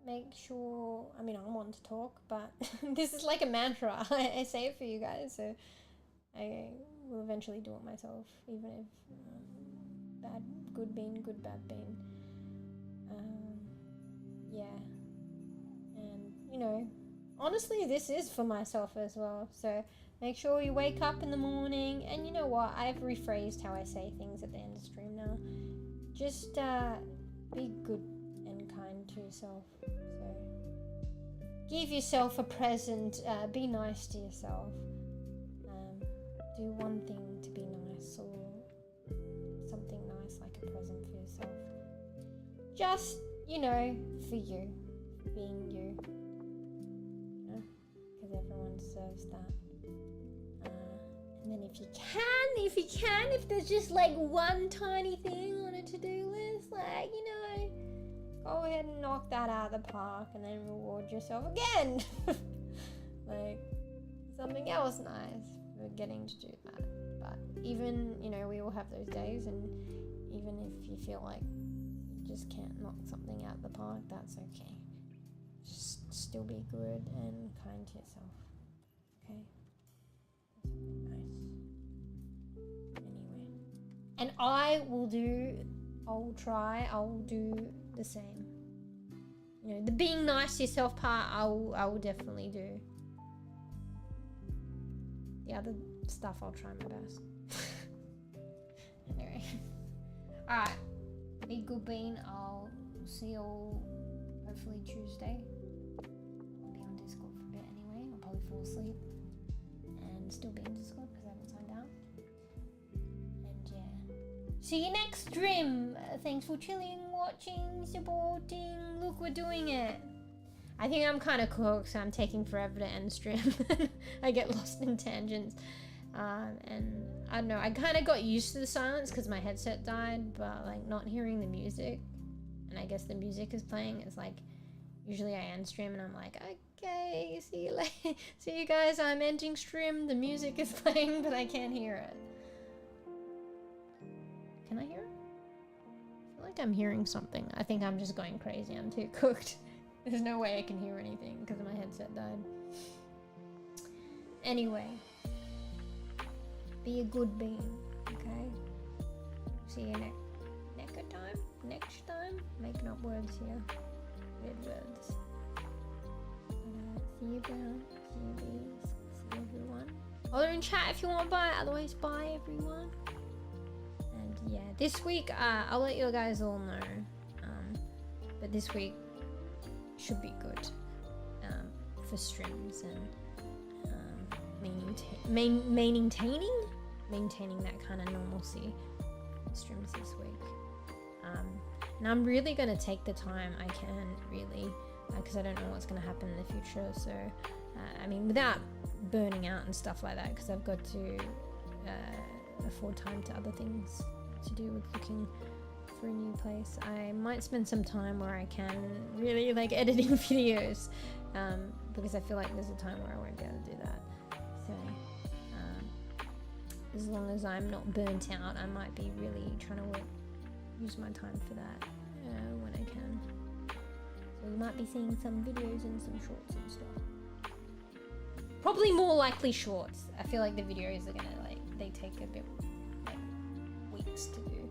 Make sure, I mean, I want to talk, but this is like a mantra. I say it for you guys, so I will eventually do it myself, even if good bean, good bad bean. Yeah, and you know, honestly, this is for myself as well. So make sure you wake up in the morning, and you know what? I've rephrased how I say things at the end of stream now. Just be good and kind to yourself. So give yourself a present. Be nice to yourself. Do one thing to be nice, or something nice like a present for yourself. Just, you know, for you, being you, because everyone deserves that. And then if there's just like one tiny thing on a to-do list, like, you know, go ahead and knock that out of the park and then reward yourself again. Like something else nice. We're getting to do that. But even, you know, we all have those days, and even if you feel like you just can't knock something out of the park, that's okay. Just still be good and kind to yourself. Okay? Nice. Anyway. And I will do the same. You know, the being nice to yourself part, I will definitely do. The other stuff, I'll try my best. Anyway. Alright. Be good bean. I'll see you all hopefully Tuesday. I'll be on Discord for a bit anyway. I'll probably fall asleep. And still be in Discord because I haven't signed out. And yeah. See you next stream. Thanks for chilling, watching, supporting. Look, we're doing it. I think I'm kind of cooked, so I'm taking forever to end stream. I get lost in tangents. And I don't know, I kind of got used to the silence because my headset died, but like not hearing the music, and I guess the music is playing, it's like, usually I end stream and I'm like, okay, see you later. See you guys, I'm ending stream, the music is playing, but I can't hear it. Can I hear it? I feel like I'm hearing something. I think I'm just going crazy, I'm too cooked. There's no way I can hear anything because my headset died. Anyway. Be a good bean, okay? See you next time. Making up words here. Weird words. See you, Brown. See you, bees. See everyone. Holler in chat if you want to buy. Otherwise, bye everyone. And yeah, this week I'll let you guys all know. But this week should be good for streams and maintaining that kind of normalcy for streams this week. And I'm really going to take the time I can, really, because I don't know what's going to happen in the future. So I mean, without burning out and stuff like that, because I've got to afford time to other things to do with looking for a new place. I might spend some time where I can really like editing videos, because I feel like there's a time where I won't be able to do that. So as long as I'm not burnt out, I might be really trying to use my time for that when I can. So you might be seeing some videos and some shorts and stuff. Probably more likely shorts. I feel like the videos are gonna they take a bit weeks to do,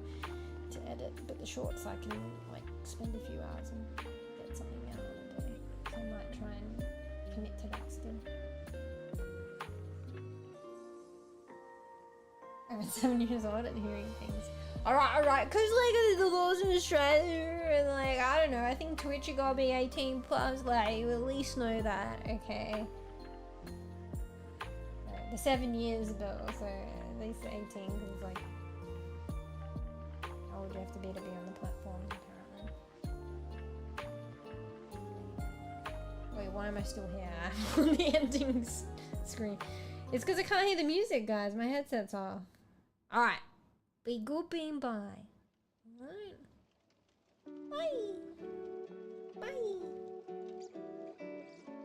to edit, but the shorts I can spend a few hours and get something out in a day. So I might try and commit to that still. I'm 7 years old and hearing things. Alright, cause the laws in Australia and I don't know, I think Twitch you gotta be 18 plus, you at least know that, okay? The 7 years but also at least 18, cause how old do you have to be on the platform apparently? Wait, why am I still here? I'm on the ending screen. It's because I can't hear the music, guys. My headset's off. Alright. Be good being bye. Alright. Bye. Bye.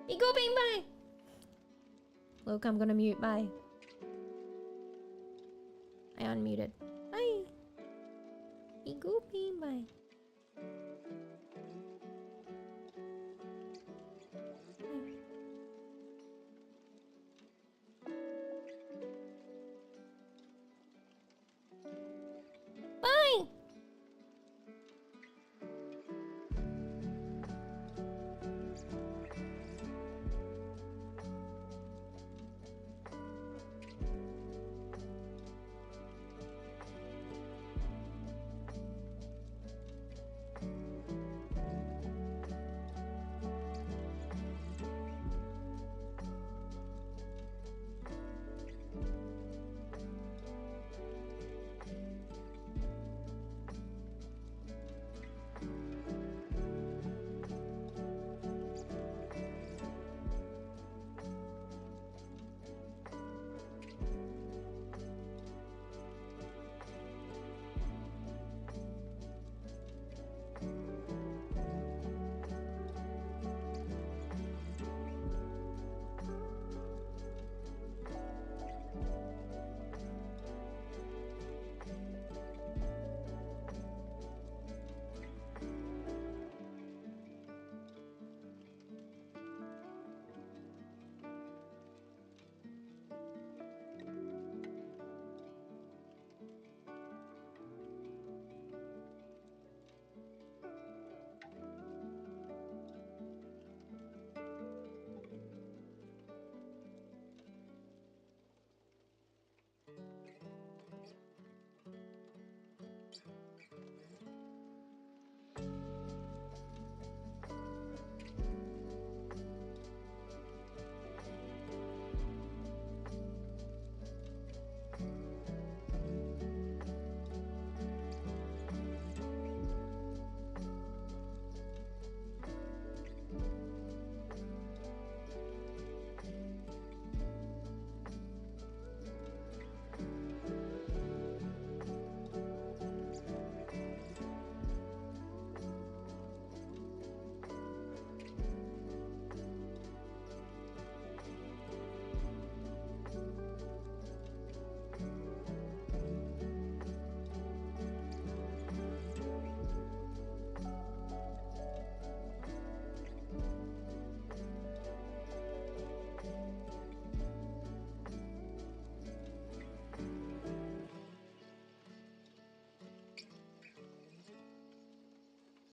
Be good being bye. Look, I'm gonna mute. Bye. I unmuted. Bye. Be good being bye.